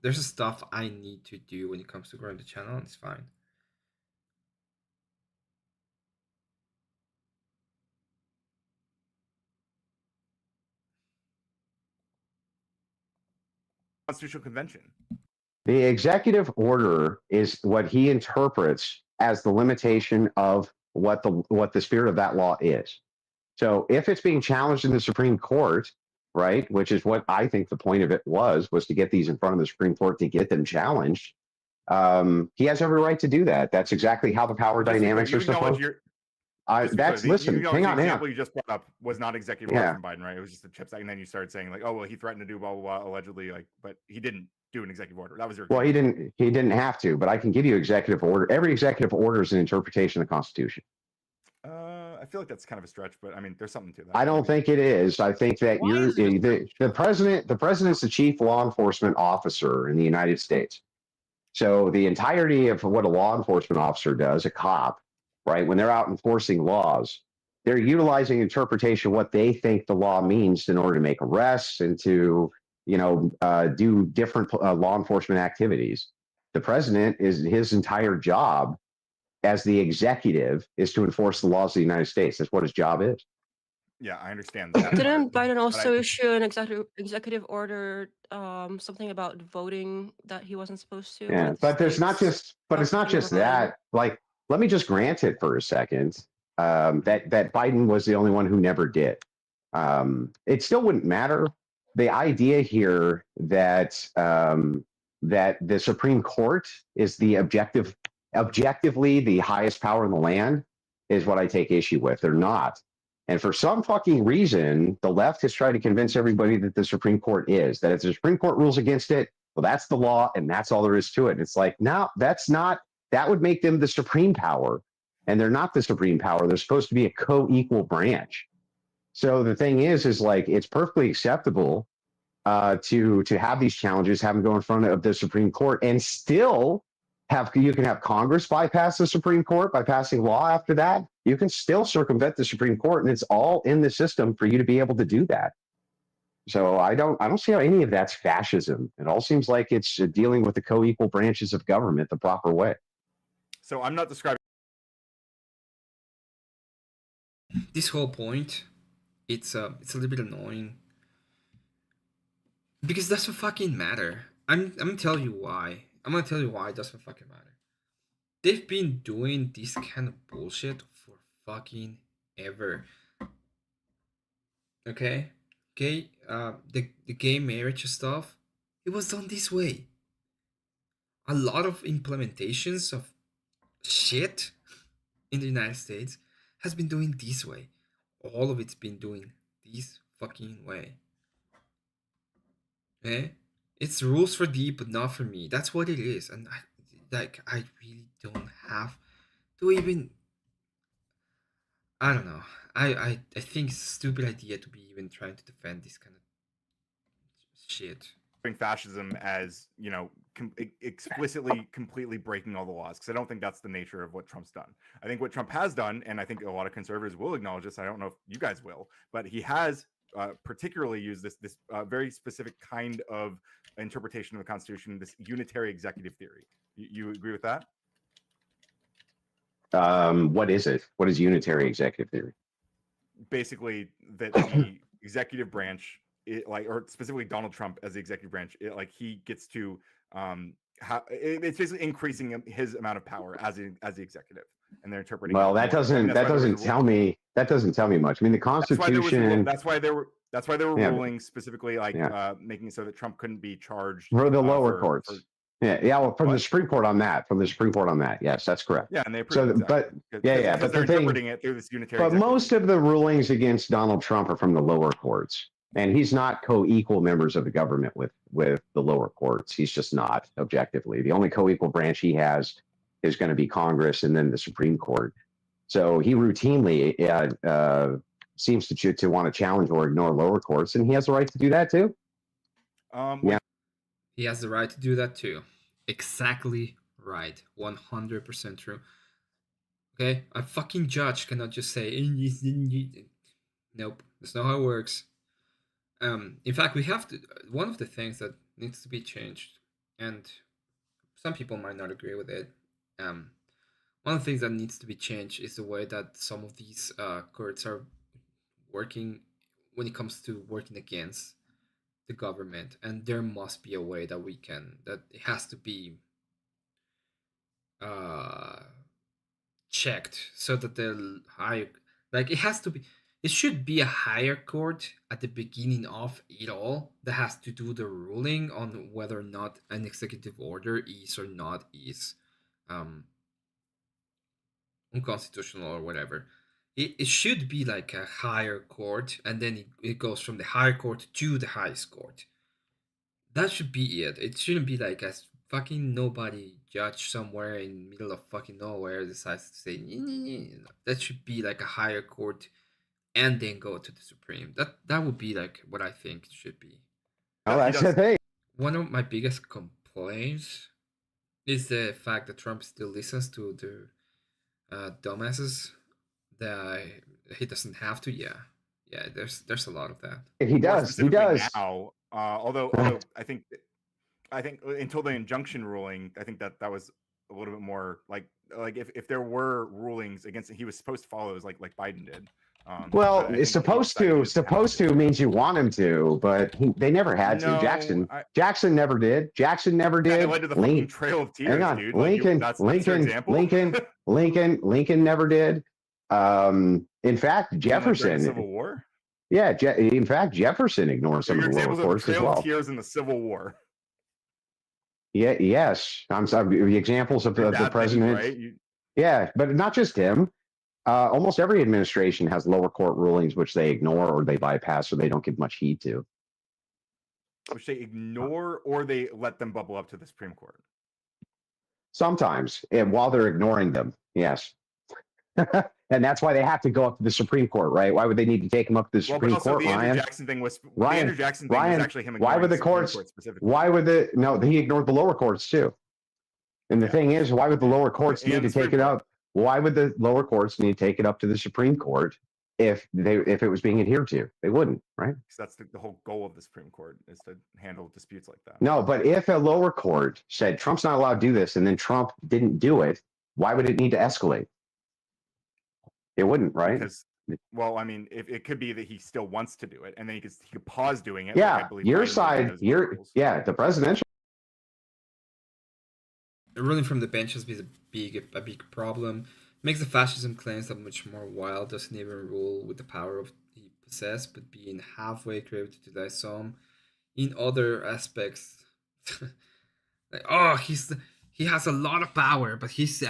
There's stuff I need to do when it comes to growing the channel, and it's fine. Constitutional convention. The executive order is what he interprets as the limitation of what the spirit of that law is. So if it's being challenged in the Supreme Court, right, which is what I think the point of it was to get these in front of the Supreme Court to get them challenged, he has every right to do that. That's exactly how the power dynamics are supposed to. Listen, hang on. The example you just brought up was not executive order Yeah. from Biden, right? It was just a CHIPS Act, and then you started saying like, oh well, he threatened to do blah blah blah allegedly, like, but he didn't do an executive order. That was your. Well, he didn't have to, but I can give you executive order. Every executive order is an interpretation of the Constitution. I feel like that's kind of a stretch, but I mean, there's something to that. I don't think it is. I think that the president. The president's the chief law enforcement officer in the United States. So the entirety of what a law enforcement officer does, a cop, right, when they're out enforcing laws, they're utilizing interpretation of what they think the law means in order to make arrests and to do different law enforcement activities. The president is his entire job as the executive is to enforce the laws of the United States. That's what his job is. Yeah, I understand that. Didn't Biden also issue an executive order, something about voting that he wasn't supposed to? Yeah, but it's not just that. Like, let me just grant it for a second. That Biden was the only one who never did. It still wouldn't matter. The idea here that that the Supreme Court is the objectively the highest power in the land is what I take issue with. They're not. And for some fucking reason, the left has tried to convince everybody that the Supreme Court is, that if the Supreme Court rules against it, well, that's the law and that's all there is to it. And it's like, no, that's not, that would make them the supreme power. And they're not the supreme power. They're supposed to be a co-equal branch. So the thing is like, it's perfectly acceptable to have these challenges, have them go in front of the Supreme Court and still you can have Congress bypass the Supreme Court by passing law after that. You can still circumvent the Supreme Court, and it's all in the system for you to be able to do that. So I don't see how any of that's fascism. It all seems like it's dealing with the co-equal branches of government the proper way. So I'm not describing this whole point. It's a little bit annoying because it doesn't fucking matter. I'm gonna tell you why. I'm gonna tell you why it doesn't fucking matter. They've been doing this kind of bullshit for fucking ever. Okay? The gay marriage stuff, it was done this way. A lot of implementations of shit in the United States has been doing this way. All of it's been doing this fucking way. Okay? It's rules for thee, but not for me. That's what it is. And I really don't have to even. I don't know. I think it's a stupid idea to be even trying to defend this kind of shit. Fascism as explicitly completely breaking all the laws, because I don't think that's the nature of what Trump's done. I think what Trump has done, and I think a lot of conservatives will acknowledge this, I don't know if you guys will, but he has particularly used this very specific kind of interpretation of the Constitution, this unitary executive theory. You agree with that? What is it? What is unitary executive theory? Basically, that the executive branch, or specifically Donald Trump as the executive branch, he gets to it's basically increasing his amount of power as the executive, and they're interpreting. Well, that doesn't tell me much. I mean, the Constitution. That's why there were ruling specifically making it so that Trump couldn't be charged for the lower courts. Well, from the Supreme Court on that. Yes, that's correct. Yeah, and they approved but they're the interpreting it through this unitary. But most of the rulings against Donald Trump are from the lower courts. And he's not co-equal members of the government with the lower courts. He's just not objectively. The only co-equal branch he has is going to be Congress and then the Supreme Court. So he routinely seems to want to challenge or ignore lower courts, and he has the right to do that too. Yeah, he has the right to do that too. Exactly right. 100% true. Okay, a fucking judge cannot just say, nope, that's not how it works. In fact, we have to. One of the things that needs to be changed, and some people might not agree with it. One of the things that needs to be changed is the way that some of these courts are working when it comes to working against the government, and there must be a way that we can. That it has to be checked so that the higher, like it has to be. It should be a higher court at the beginning of it all that has to do the ruling on whether or not an executive order is or not is unconstitutional or whatever. It should be like a higher court, and then it goes from the higher court to the highest court. That should be it. It shouldn't be like a fucking nobody judge somewhere in the middle of fucking nowhere decides to say, that should be like a higher court and then go to the Supreme. That would be like what I think it should be. Oh, that's the thing. One of my biggest complaints is the fact that Trump still listens to the dumbasses that he doesn't have to. Yeah, there's a lot of that. He does. He does. Now, although I think until the injunction ruling, I think that was a little bit more like if there were rulings against it, he was supposed to follow those like Biden did. Well, it's supposed to means you want him to, but they never had to. No, Jackson never did. Jackson never did. It led to the fucking Trail of Tears, hang on. dude. Lincoln, That's your example? Lincoln never did. In fact, Jefferson. Civil War. Yeah, in fact, Jefferson ignored some of the lower courts as well. Trail of Tears in the Civil War. Yeah. Yes. I'm sorry. The examples of the president. Right? Yeah, but not just him. Almost every administration has lower court rulings which they ignore or they bypass or they don't give much heed to. Which they ignore or they let them bubble up to the Supreme Court. Sometimes, and while they're ignoring them, yes. And that's why they have to go up to the Supreme Court, right? Why would they need to take them up to the Supreme Court, the Ryan? Andrew Jackson thing was actually him ignoring why would the Supreme courts? Court specifically. Why would he ignored the lower courts too? And the thing is, why would the lower courts need to take it up? Why would the lower courts need to take it up to the Supreme Court if it was being adhered to? They wouldn't, right? Because that's the whole goal of the Supreme Court is to handle disputes like that. No, but if a lower court said Trump's not allowed to do this, and then Trump didn't do it, why would it need to escalate? It wouldn't, right? Because, well, I mean, if it could be that he still wants to do it, and then he could pause doing it. Yeah, like I believe your Biden side, the presidential. The ruling from the bench has been a big problem. Makes the fascism claims that much more wild. Doesn't even rule with the power of he possess, but being halfway created to die some. In other aspects, like he has a lot of power, but he's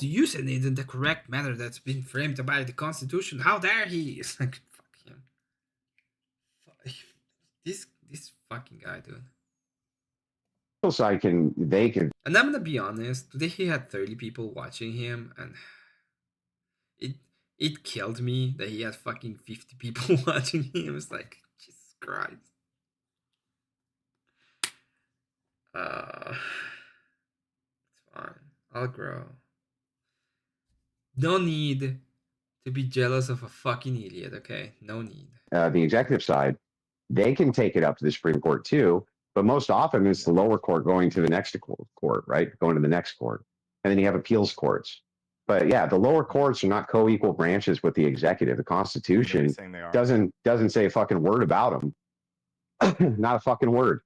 using it in the correct manner that's been framed by the Constitution. How dare he? It's like fuck him. This fucking guy, dude. Side they can. And I'm gonna be honest. Today he had 30 people watching him, and it killed me that he had fucking 50 people watching him. It's like Jesus Christ. It's fine. I'll grow. No need to be jealous of a fucking idiot. Okay, no need. The executive side, they can take it up to the Supreme Court too. But most often it's the lower court going to the next court, right? Going to the next court. And then you have appeals courts. But yeah, the lower courts are not co-equal branches with the executive. The Constitution doesn't say a fucking word about them. Not a fucking word.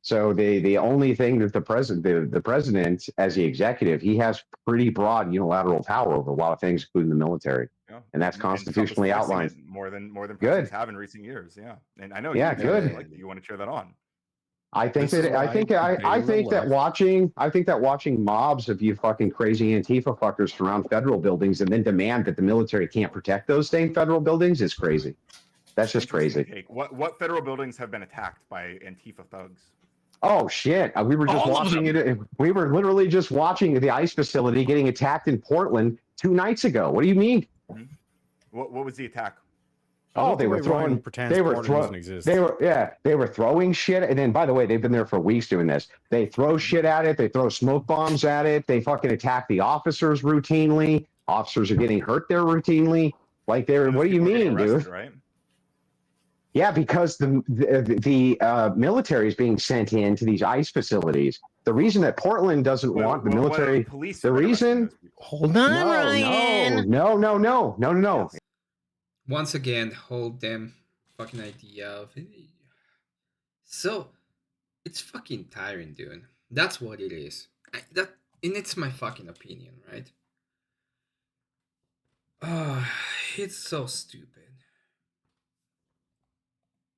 So the only thing that the president as the executive, he has pretty broad unilateral power over a lot of things, including the military. Yeah. And that's constitutionally outlined. More than presidents have in recent years. Yeah. And I know you want to cheer that on. I think that watching mobs of you fucking crazy Antifa fuckers surround federal buildings and then demand that the military can't protect those same federal buildings is crazy. That's just Interesting crazy. take. What federal buildings have been attacked by Antifa thugs? Oh shit! We were just All of watching them. it. We were literally just watching the ICE facility getting attacked in Portland 2 nights ago. What do you mean? What was the attack? Oh, they were throwing. They were throwing. They were throwing shit. And then, by the way, they've been there for weeks doing this. They throw shit at it. They throw smoke bombs at it. They fucking attack the officers routinely. Officers are getting hurt there routinely. Like they're. What do you mean, dude? Right? Yeah, because the military is being sent into these ICE facilities. The reason that Portland doesn't want the military, the reason. Hold on, Ryan. No. Once again, hold them fucking idea of it. So, it's fucking tiring, dude. That's what it is. And it's my fucking opinion, right? It's so stupid.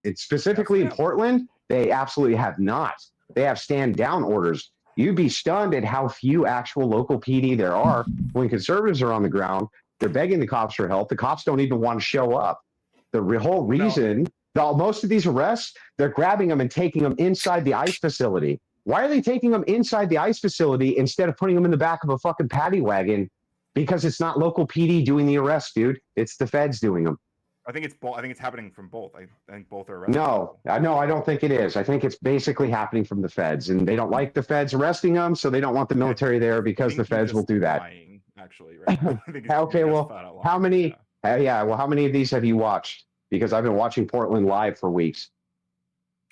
It's specifically in Portland, they absolutely have not. They have stand down orders. You'd be stunned at how few actual local PD there are. When conservatives are on the ground, they're begging the cops for help. The cops don't even want to show up. The whole reason, most of these arrests, they're grabbing them and taking them inside the ICE facility. Why are they taking them inside the ICE facility instead of putting them in the back of a fucking paddy wagon? Because it's not local PD doing the arrests, dude. It's the feds doing them. I think it's both. I think it's happening from both. I think both are arresting. No, I don't think it is. I think it's basically happening from the feds, and they don't like the feds arresting them, so they don't want the military there because the feds will do that. Lying, actually, right? Okay, well, how many? Well, how many of these have you watched? Because I've been watching Portland live for weeks,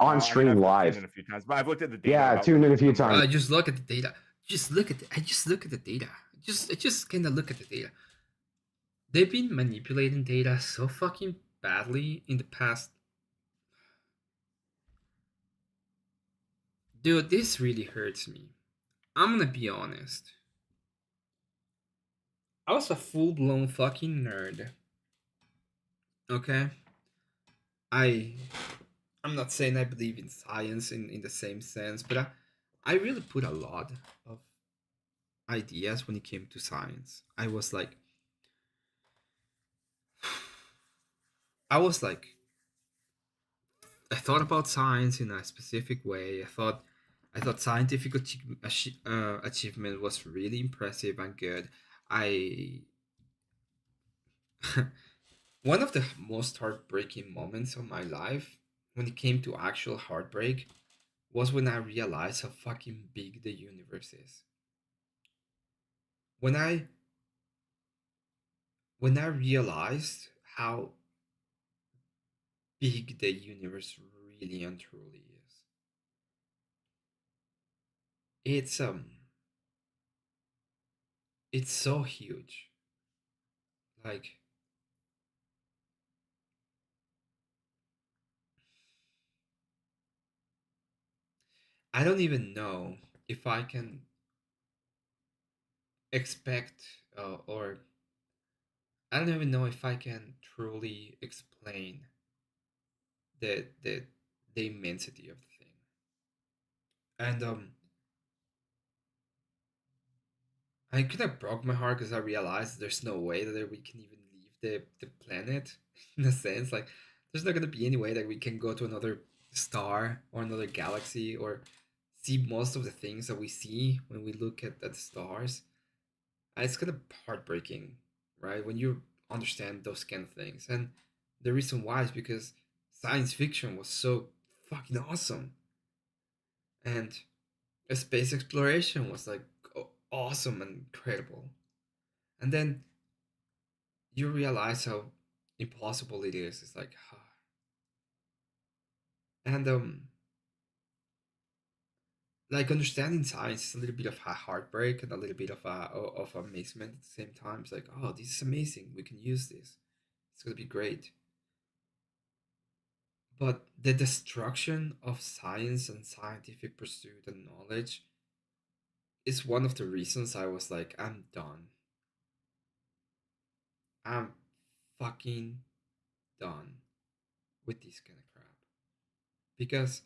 on stream live. I've tuned in a few times, but I've looked at the data. Yeah, tuned in a few times. Just look at the data. Just look at the data. Just kind of look at the data. They've been manipulating data so fucking badly in the past. Dude, this really hurts me. I'm gonna be honest. I was a full-blown fucking nerd. Okay? I'm not saying I believe in science in the same sense, but I really put a lot of ideas when it came to science. I was like, I thought about science in a specific way. I thought scientific achievement was really impressive and good. One of the most heartbreaking moments of my life, when it came to actual heartbreak, was when I realized how fucking big the universe is. When I realized how big the universe really and truly is. It's so huge. Like, I don't even know if I can expect or I don't even know if I can truly explain the immensity of the thing. And I kind of broke my heart because I realized there's no way that we can even leave the planet in a sense. Like, there's not gonna be any way that we can go to another star or another galaxy or see most of the things that we see when we look at the stars. It's kind of heartbreaking, right? When you understand those kind of things. And the reason why is because science fiction was so fucking awesome. And space exploration was like awesome and incredible. And then you realize how impossible it is. It's like, and like understanding science is a little bit of a heartbreak and a little bit of amazement at the same time. It's like, oh, this is amazing. We can use this. It's gonna be great. But the destruction of science and scientific pursuit and knowledge is one of the reasons I was like, I'm done. I'm fucking done with this kind of crap. Because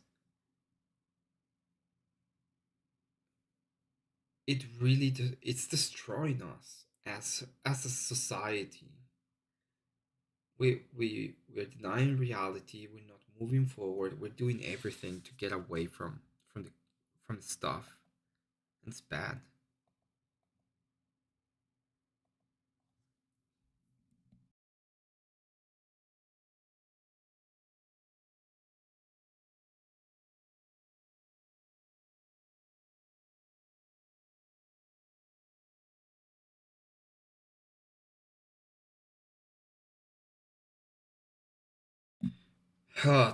it really it's destroying us as a society. we're denying reality. We're not moving forward. We're doing everything to get away from the stuff. It's bad.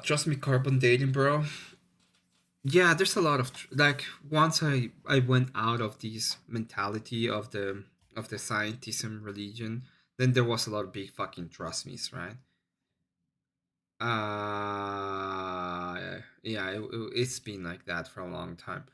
Trust me, carbon dating, bro. Yeah, there's a lot of like once I went out of this mentality of the scientism religion, then there was a lot of big fucking trust me's, right? Yeah, it's been like that for a long time.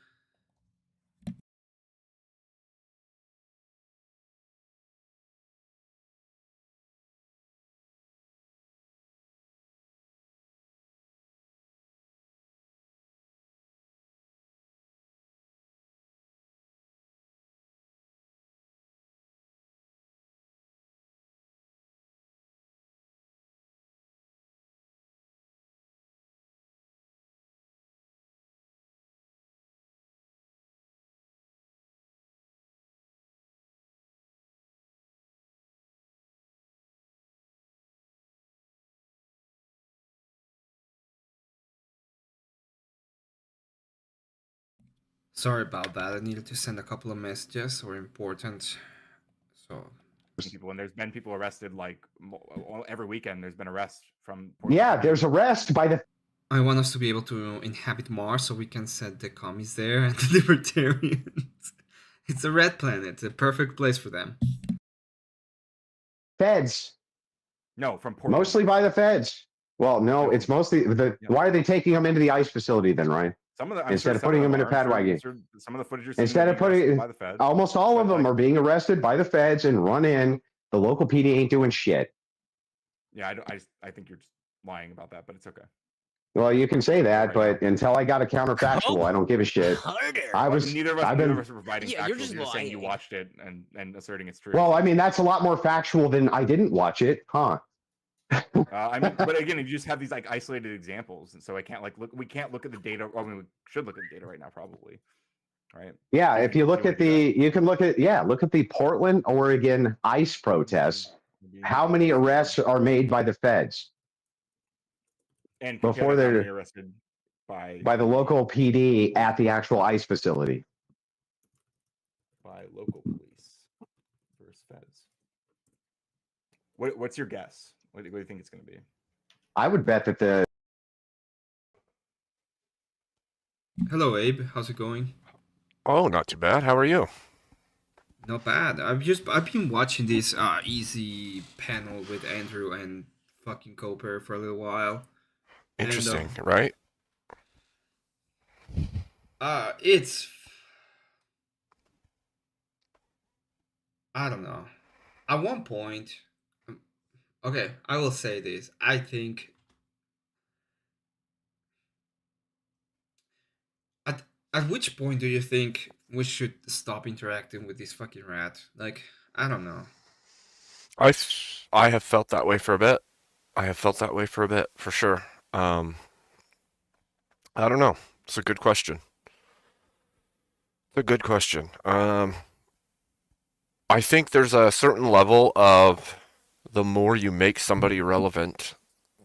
Sorry about that. I needed to send a couple of messages that were important. So people, and there's been people arrested like every weekend. There's been arrests from. Yeah, there's arrest by the. I want us to be able to inhabit Mars so we can set the commies there and the libertarians. It's a red planet, a perfect place for them. Feds. No, from Portland. Mostly by the feds. Well, no, it's mostly the. Why are they taking them into the ICE facility then, Ryan? Some of the, instead of putting them in a pad wagon. Some of the footage you're seeing Instead of putting, by the feds, almost all of them are being arrested by the feds and run in. The local PD ain't doing shit. Yeah, I think you're just lying about that, but it's okay. Well, you can say that, but until I got a counterfactual, I don't give a shit. I was. Neither of us, I've neither been. of us are providing factual. You're just saying you watched it and asserting it's true. Well, I mean, that's a lot more factual than I didn't watch it, huh? I mean, but again, you just have these like isolated examples, and so I can't like look. We can't look at the data. Or, I mean, we should look at the data right now, probably. Right. Yeah, if you look at you can look at look at the Portland, Oregon ICE protests. How many arrests are made by the feds? And before they're arrested by the local PD at the actual ICE facility. By local police versus feds. What's your guess? What do you think it's going to be? I would bet that the. Hello, Abe. How's it going? Oh, not too bad. How are you? Not bad. I've been watching this easy panel with Andrew and fucking Cooper for a little while. Interesting, right? It's. I don't know. At one point, okay, I will say this. I think at which point do you think we should stop interacting with this fucking rat? Like, I don't know. I have felt that way for a bit. For sure. I don't know. It's a good question. I think there's a certain level of the more you make somebody relevant,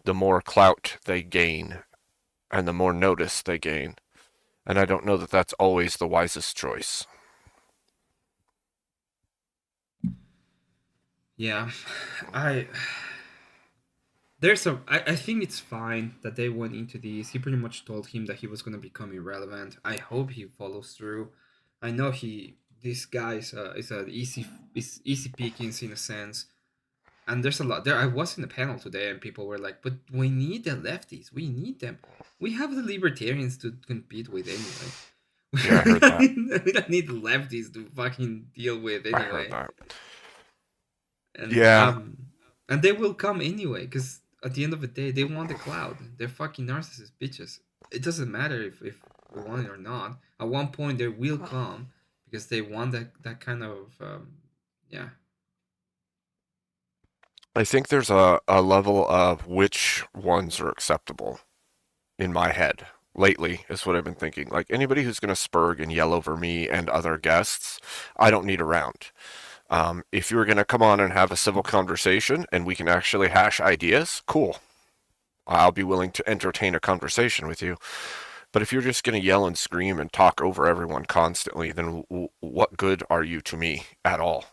the more clout they gain and the more notice they gain. And I don't know that that's always the wisest choice. Yeah, I think it's fine that they went into these. He pretty much told him that he was going to become irrelevant. I hope he follows through. I know this guy is an easy pickings in a sense. And there's a lot there. I was in the panel today and people were like, but we need the lefties. We need them. We have the libertarians to compete with anyway. Yeah, I heard that. We don't need the lefties to fucking deal with anyway. I heard that. And, yeah. And they will come anyway, because at the end of the day, they want the cloud. They're fucking narcissist bitches. It doesn't matter if we want it or not. At one point, they will come because they want that kind of, yeah. I think there's a level of which ones are acceptable in my head lately, is what I've been thinking. Like anybody who's going to spurg and yell over me and other guests, I don't need around. If you're going to come on and have a civil conversation and we can actually hash ideas, cool. I'll be willing to entertain a conversation with you. But if you're just going to yell and scream and talk over everyone constantly, then what good are you to me at all?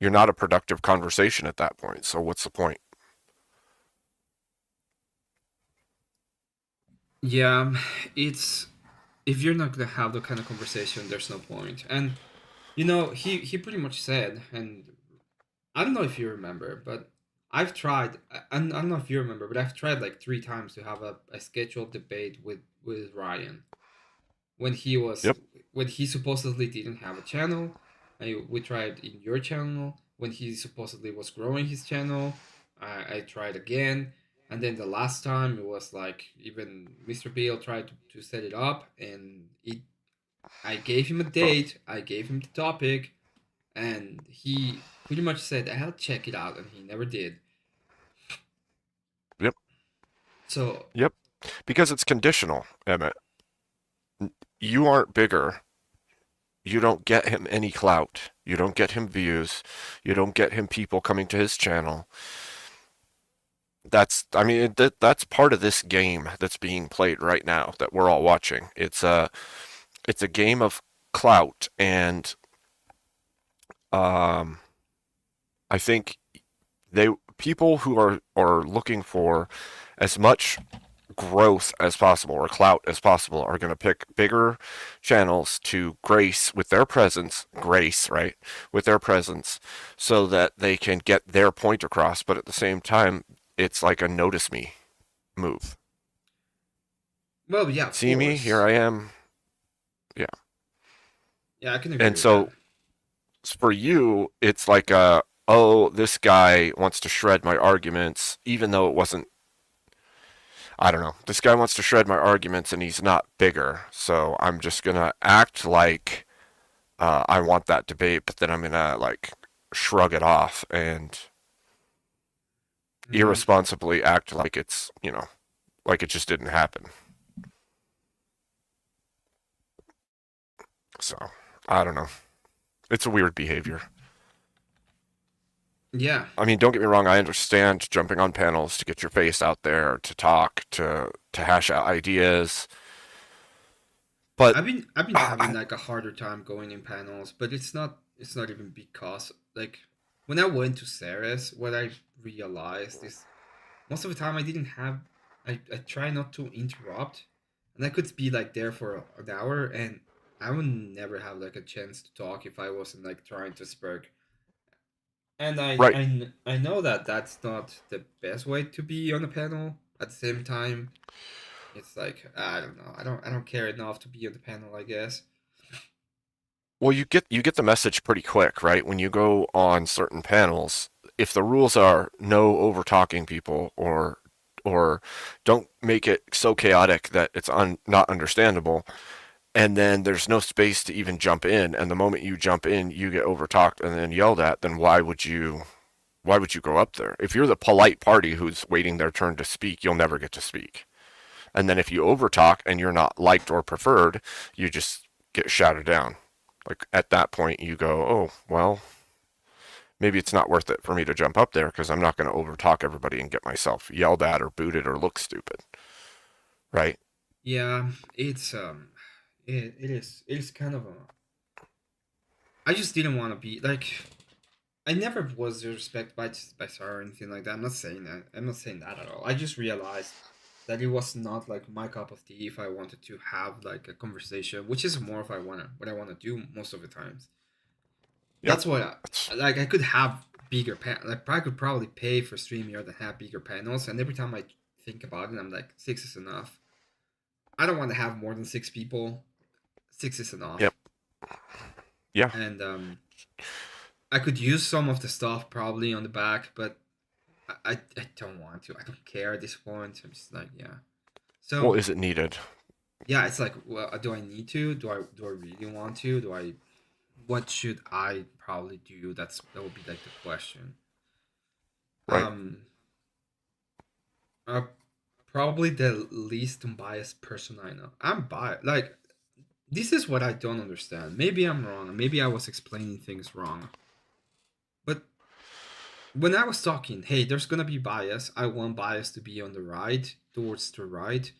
You're not a productive conversation at that point. So what's the point? Yeah, it's if you're not gonna have the kind of conversation, there's no point. And you know, he pretty much said, and I don't know if you remember, but I've tried. I don't know if you remember, but I've tried like 3 times to have a scheduled debate with Ryan when he was when he supposedly didn't have a channel. We tried in your channel when he supposedly was growing his channel. I tried again, and then the last time it was like even Mr. Beale tried to set it up, and I gave him a date, I gave him the topic, and he pretty much said I'll check it out, and he never did. Yep. So Yep. Because it's conditional, Emmett. You aren't bigger. You don't get him any clout. You don't get him views. You don't get him people coming to his channel. That's part of this game that's being played right now that we're all watching. It's a game of clout, and I think people who are looking for as much growth as possible or clout as possible are going to pick bigger channels to grace with their presence, with their presence, so that they can get their point across. But at the same time, it's like a notice me move. Well, yeah. See me, here I am. Yeah. Yeah, I can agree. And so for you, it's like this guy wants to shred my arguments, even though it wasn't. I don't know. This guy wants to shred my arguments, and he's not bigger. So I'm just gonna act like I want that debate, but then I'm gonna like shrug it off and irresponsibly act like it's, like it just didn't happen. So I don't know. It's a weird behavior. Yeah. I mean, don't get me wrong. I understand jumping on panels to get your face out there, to talk, to hash out ideas. But I've been having like a harder time going in panels, but it's not even because like when I went to Ceres, what I realized is most of the time I try not to interrupt, and I could be like there for an hour, and I would never have like a chance to talk if I wasn't like trying to spark. And I know that that's not the best way to be on a panel. At the same time, it's like I don't know. I don't care enough to be on the panel, I guess. Well, you get the message pretty quick, right? When you go on certain panels, if the rules are no over talking people or don't make it so chaotic that it's not understandable, and then there's no space to even jump in, and the moment you jump in, you get over talked and then yelled at, then why would you go up there? If you're the polite party who's waiting their turn to speak, you'll never get to speak. And then if you overtalk and you're not liked or preferred, you just get shouted down. Like at that point you go, oh, well, maybe it's not worth it for me to jump up there because I'm not going to overtalk everybody and get myself yelled at or booted or look stupid. Right? Yeah, it's it is kind of I just didn't want to be like I never was disrespected by Sarah or anything like that. I'm not saying that at all. I just realized that it was not like my cup of tea if I wanted to have like a conversation, which is more if what I want to do most of the times. Yep. That's what I could have bigger like I could probably pay for StreamYard to have bigger panels, and every time I think about it, I'm like 6 is enough. I don't want to have more than 6 people. 6 is enough. Yep. Yeah. And I could use some of the stuff probably on the back, but I don't want to. I don't care at this point. I'm just like, yeah. So well, is it needed? Yeah, it's like, well, do I need to? Do I really want to? What should I probably do? That would be like the question. Right. Probably the least unbiased person I know. I'm biased. Like, this is what I don't understand. Maybe I'm wrong. Maybe I was explaining things wrong. But when I was talking, hey, there's gonna be bias. I want bias to be on the right, towards the right,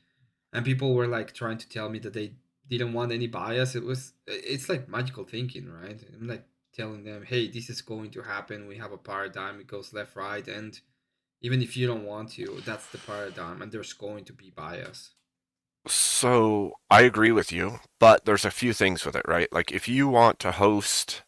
and people were like trying to tell me that they didn't want any bias. It's like magical thinking, right? I'm like telling them, hey, this is going to happen. We have a paradigm. It goes left, right, and even if you don't want to, that's the paradigm, and there's going to be bias. So I agree with you, but there's a few things with it, right? Like if you want to host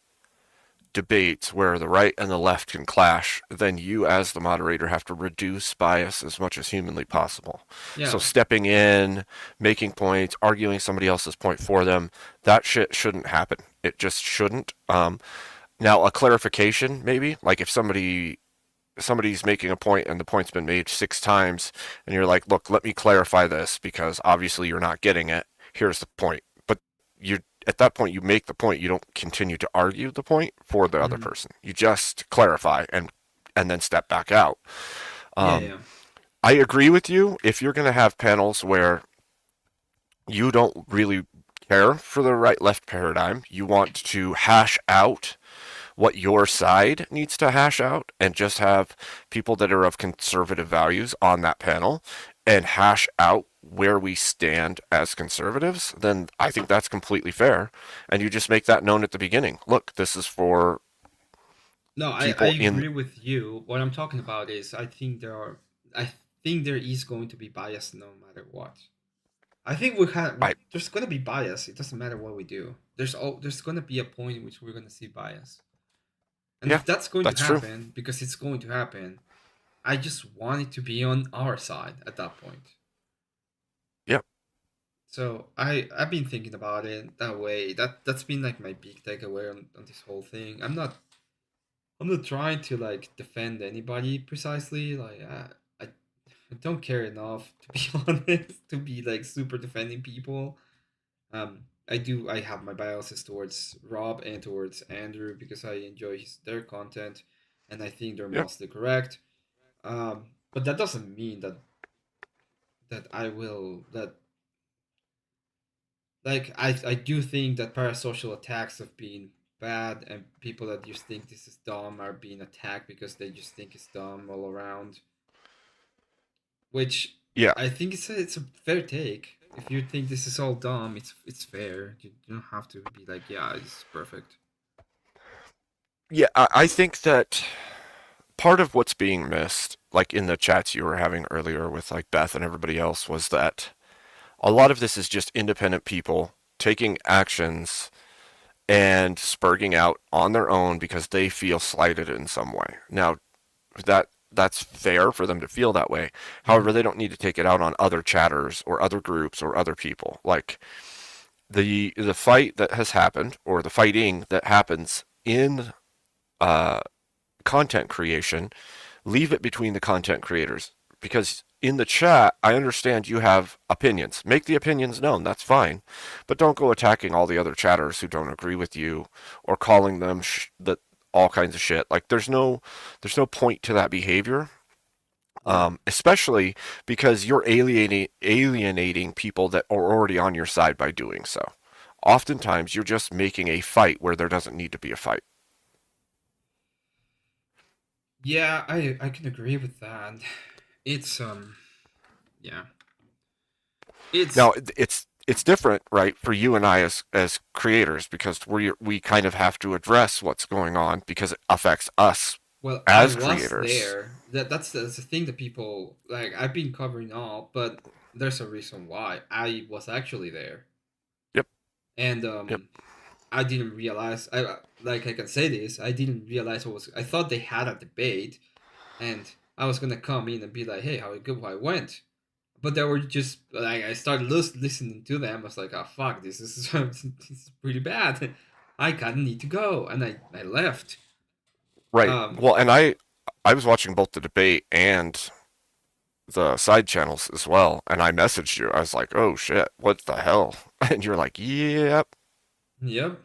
debates where the right and the left can clash, then you as the moderator have to reduce bias as much as humanly possible. Yeah. So stepping in, making points, arguing somebody else's point for them, that shit shouldn't happen. It just shouldn't. Now a clarification maybe, like if somebody's making a point and the point's been made 6 times and you're like, look, let me clarify this because obviously you're not getting it. Here's the point. But you at that point you make the point. You don't continue to argue the point for the other person. You just clarify and then step back out. Yeah. I agree with you. If you're going to have panels where you don't really care for the right-left paradigm, you want to hash out what your side needs to hash out and just have people that are of conservative values on that panel and hash out where we stand as conservatives, then I think that's completely fair. And you just make that known at the beginning. Look, this is for No, I agree with you. What I'm talking about is I think there is going to be bias no matter what. I think there's going to be bias. It doesn't matter what we do. There's going to be a point in which we're going to see bias. And if that's going to happen, because it's going to happen, I just want it to be on our side at that point. Yep. So I've been thinking about it that way. That's been like my big takeaway on this whole thing. I'm not trying to like defend anybody precisely. Like I don't care enough to be honest to be like super defending people. I have my biases towards Rob and towards Andrew because I enjoy their content, and I think they're mostly correct. But that doesn't mean that I will I do think that parasocial attacks have been bad, and people that just think this is dumb are being attacked because they just think it's dumb all around. Which I think it's a fair take. If you think this is all dumb, it's fair. You don't have to be like, yeah, it's perfect. Yeah, I think that part of what's being missed, like in the chats you were having earlier with like Beth and everybody else, was that a lot of this is just independent people taking actions and spurging out on their own because they feel slighted in some way. Now, that's fair for them to feel that way. However, they don't need to take it out on other chatters or other groups or other people. Like the fight that has happened or the fighting that happens in content creation, leave it between the content creators, because in the chat, I understand you have opinions. Make the opinions known. That's fine. But don't go attacking all the other chatters who don't agree with you or calling them all kinds of shit. Like there's no point to that behavior. Especially because you're alienating people that are already on your side by doing so. Oftentimes, you're just making a fight where there doesn't need to be a fight. Yeah, I can agree with that. It's yeah. Now it's different, right, for you and I as creators, because we kind of have to address what's going on because it affects us as creators. There. That's the thing that people like. I've been covering all, but there's a reason why I was actually there. Yep. And I didn't realize. I can say this. I didn't realize what was. I thought they had a debate, and I was gonna come in and be like, "Hey, how good I went," but they were just like I started listening to them. I was like, "Oh fuck, this is this is pretty bad. I kind of need to go," and I left. Right. Well, and I was watching both the debate and the side channels as well, and I messaged you. I was like, "Oh shit, what the hell?" And you're like, "Yep." Yep.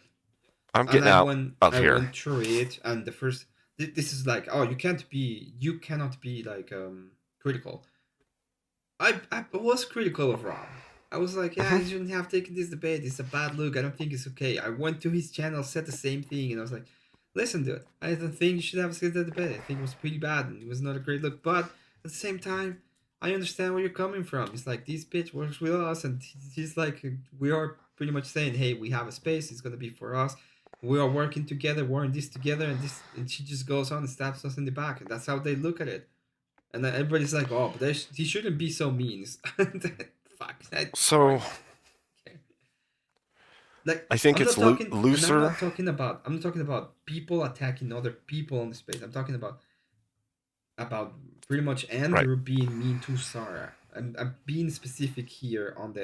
I'm getting out of here. I went through it, and this is like, oh, you cannot be like critical. I was critical of Rob. I was like, yeah, he shouldn't have taken this debate. It's a bad look. I don't think it's okay. I went to his channel, said the same thing, and I was like, listen, dude, I don't think you should have said that debate. I think it was pretty bad and it was not a great look. But at the same time, I understand where you're coming from. It's like, this bitch works with us, and he's like, we are pretty much saying, hey, we have a space. It's gonna be for us. We are working together. We're in this together, and she just goes on and stabs us in the back, and that's how they look at it. And then everybody's like, "Oh, but he shouldn't be so mean." Fuck. So Like, I think I'm it's not talking, and looser. I'm not talking about people attacking other people on the space. I'm talking about pretty much Andrew being mean to Sarah. I'm being specific here on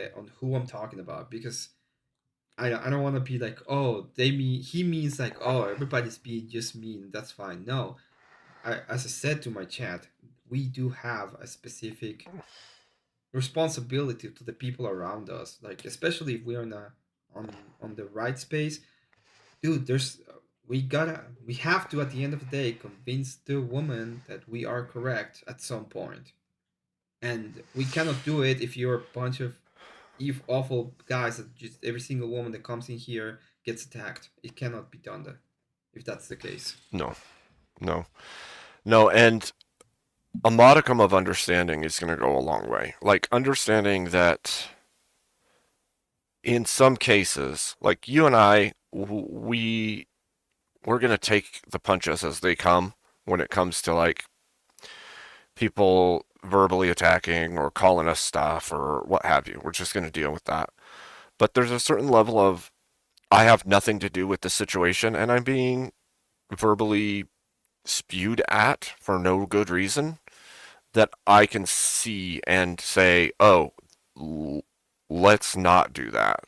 who I'm talking about, because I don't want to be like, oh, he means like, oh, everybody's being just mean. That's fine. No, as I said to my chat, we do have a specific responsibility to the people around us. Like, especially if we're on the right space, dude. We have to, at the end of the day, convince the woman that we are correct at some point, and we cannot do it if you're a bunch of awful guys that just every single woman that comes in here gets attacked. It cannot be done if that's the case. No, and a modicum of understanding is going to go a long way. Like, understanding that in some cases, like you and I, we're going to take the punches as they come when it comes to like people verbally attacking or calling us stuff or what have you. We're just going to deal with that. But there's a certain level of, I have nothing to do with the situation and I'm being verbally spewed at for no good reason, that I can see and say, oh, let's not do that.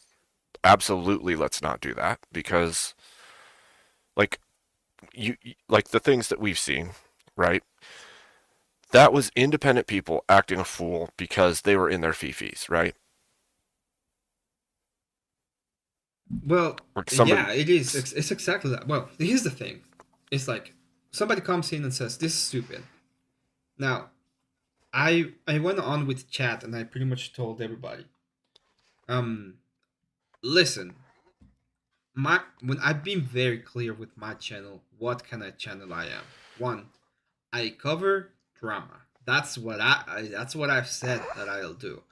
Absolutely, let's not do that, because like like the things that we've seen, right? That was independent people acting a fool because they were in their fifis, right? Well, yeah, it is. It's exactly that. Well, here's the thing. It's like somebody comes in and says, this is stupid. Now, I went on with chat and I pretty much told everybody, listen, when I've been very clear with my channel, what kind of channel I am. One, I cover drama. That's what I've said that I'll do.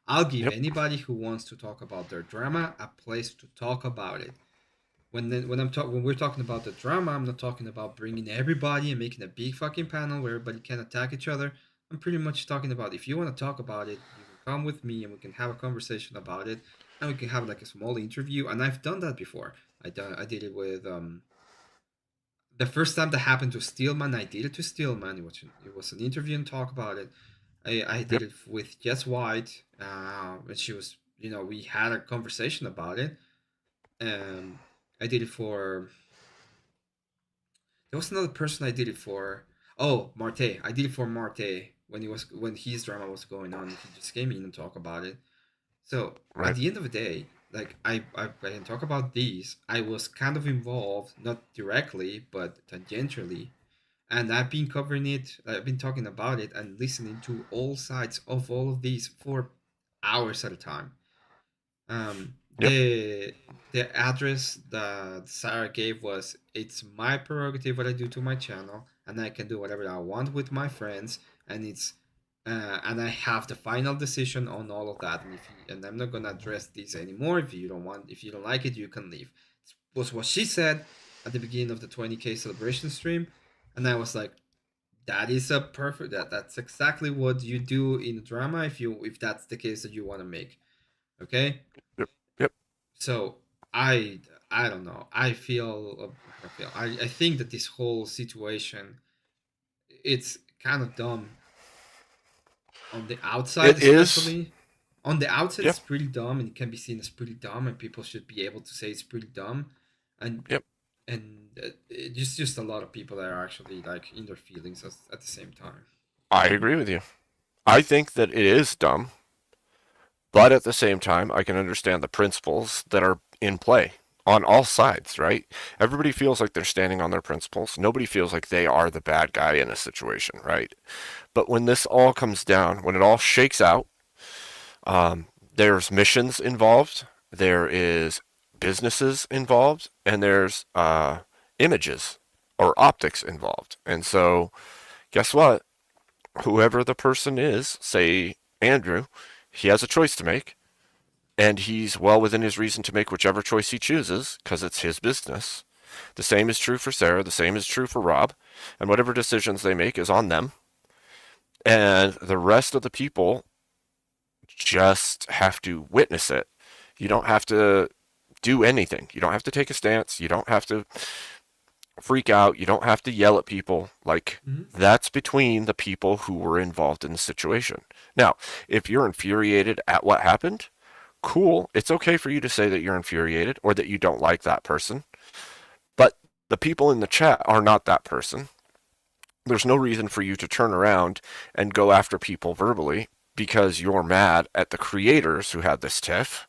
I'll give anybody who wants to talk about their drama a place to talk about it. When we're talking about the drama, I'm not talking about bringing everybody and making a big fucking panel where everybody can attack each other. I'm pretty much talking about, if you want to talk about it, you can come with me and we can have a conversation about it, and we can have like a small interview. And I've done that before. I did it with the first time that happened to Steelman. I did it to Steelman. It was an interview and talk about it. I did it with Jess White, and she was, we had a conversation about it. I did it for. There was another person I did it for. Oh, Marte. I did it for Marte when his drama was going on. He just came in and talked about it. So at the end of the day, like I can talk about these. I was kind of involved, not directly, but tangentially, and I've been covering it. I've been talking about it and listening to all sides of all of these for hours at a time. The address that Sarah gave was, it's my prerogative what I do to my channel, and I can do whatever I want with my friends, and it's and I have the final decision on all of that. And I'm not gonna address this anymore. If you don't like it, you can leave. It was what she said at the beginning of the 20K celebration stream, and I was like, that is a perfect. That's exactly what you do in drama if that's the case that you want to make. Okay. Yep. So I don't know. I think that this whole situation, it's kind of dumb. On the outside, especially. On the outside, it's pretty dumb, and it can be seen as pretty dumb, and people should be able to say it's pretty dumb. And it's just a lot of people that are actually like in their feelings at the same time. I agree with you. I think that it is dumb, but at the same time, I can understand the principles that are in play. on all sides, right? Everybody feels like they're standing on their principles. Nobody feels like they are the bad guy in a situation, right? But when this all comes down, when it all shakes out, there's missions involved, there is businesses involved, and there's images or optics involved. And so, guess what? Whoever the person is, say Andrew, he has a choice to make. And he's well within his reason to make whichever choice he chooses, because it's his business. The same is true for Sarah. The same is true for Rob. And whatever decisions they make is on them. And the rest of the people just have to witness it. You don't have to do anything. You don't have to take a stance. You don't have to freak out. You don't have to yell at people. Like, that's between the people who were involved in the situation. Now, if you're infuriated at what happened, cool. It's okay for you to say that you're infuriated or that you don't like that person. But the people in the chat are not that person. There's no reason for you to turn around and go after people verbally because you're mad at the creators who had this tiff.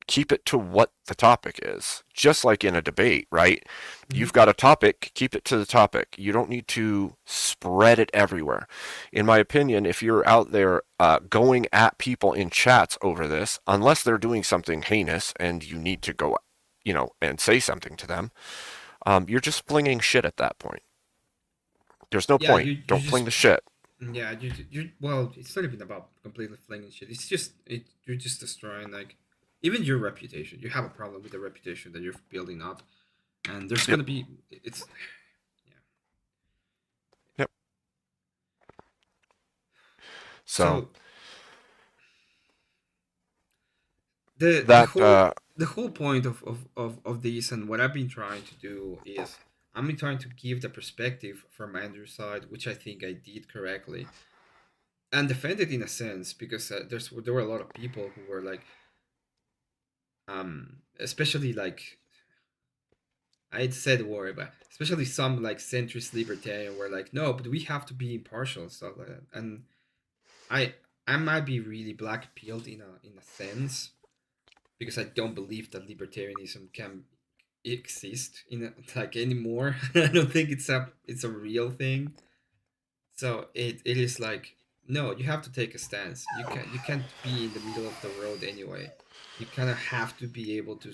Keep it to what the topic is. Just like in a debate, right? You've got a topic, keep it to the topic. You don't need to spread it everywhere. In my opinion, if you're out there going at people in chats over this, unless they're doing something heinous and you need to go, and say something to them, you're just flinging shit at that point. There's no point. Don't fling the shit. Yeah, well, it's not even about completely flinging shit. It's just you're just destroying even your reputation. You have a problem with the reputation that you're building up, and there's gonna be it's. Yep. So the whole point of this and what I've been trying to do is I've been trying to give the perspective from Andrew's side, which I think I did correctly, and defend it in a sense because there were a lot of people who were like. Especially I'd said war, but especially some centrist libertarian were like, no, but we have to be impartial and stuff like that. And I might be really black pilled in a sense because I don't believe that libertarianism can exist anymore. I don't think it's a real thing. So it is no, you have to take a stance. You can't be in the middle of the road anyway. You kind of have to be able to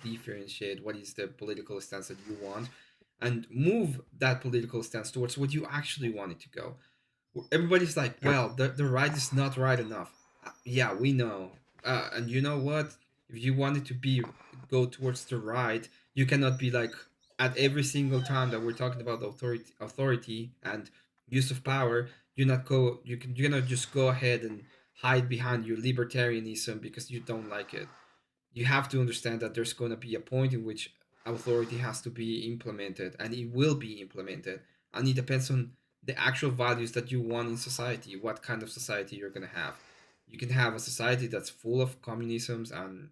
differentiate what is the political stance that you want and move that political stance towards what you actually want it to go. Everybody's like, well, the right is not right enough. Yeah, we know. And you know what? If you want it to go towards the right, you cannot be at every single time that we're talking about authority and use of power, you cannot just go ahead and hide behind your libertarianism because you don't like it. You have to understand that there's going to be a point in which authority has to be implemented, and it will be implemented, and it depends on the actual values that you want in society, what kind of society you're going to have. You can have a society that's full of communisms and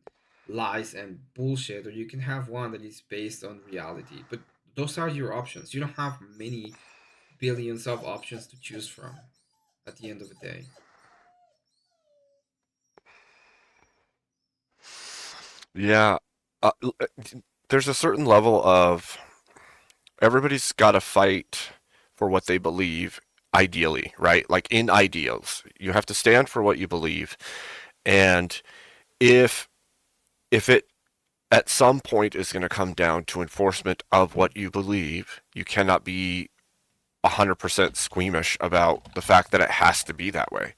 lies and bullshit, or you can have one that is based on reality. But those are your options. You don't have many billions of options to choose from at the end of the day. Yeah, there's a certain level of everybody's got to fight for what they believe, ideally, right? Like in ideals, you have to stand for what you believe, and if it at some point is going to come down to enforcement of what you believe, you cannot be 100% squeamish about the fact that it has to be that way.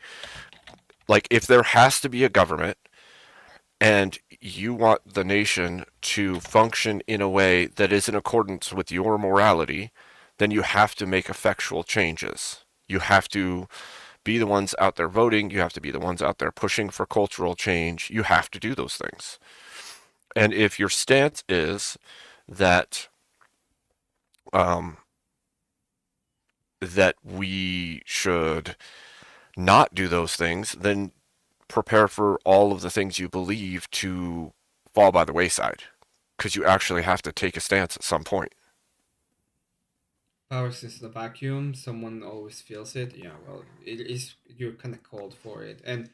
Like if there has to be a government and you want the nation to function in a way that is in accordance with your morality, then you have to make effectual changes. You have to be the ones out there voting. You have to be the ones out there pushing for cultural change. You have to do those things. And if your stance is that that we should not do those things, then prepare for all of the things you believe to fall by the wayside, because you actually have to take a stance at some point. Power since the vacuum, someone always feels it. Yeah, well, it is. You're kind of called for it, and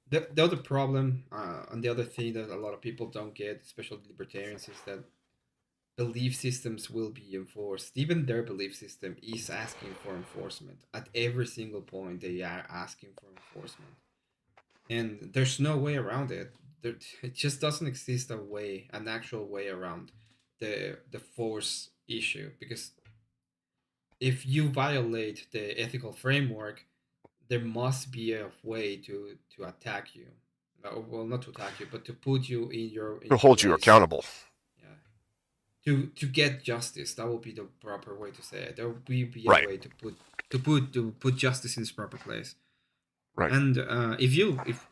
The other problem, and the other thing that a lot of people don't get, especially libertarians, is that belief systems will be enforced. Even their belief system is asking for enforcement. At every single point, they are asking for enforcement. And there's no way around it. It just doesn't exist an actual way around the force issue. Because if you violate the ethical framework, there must be a way to attack you. Well, not to attack you, but to put you in your To hold you place. accountable. To get justice. That will be the proper way to say it. There will be a Right. way to put justice in its proper place. Right. And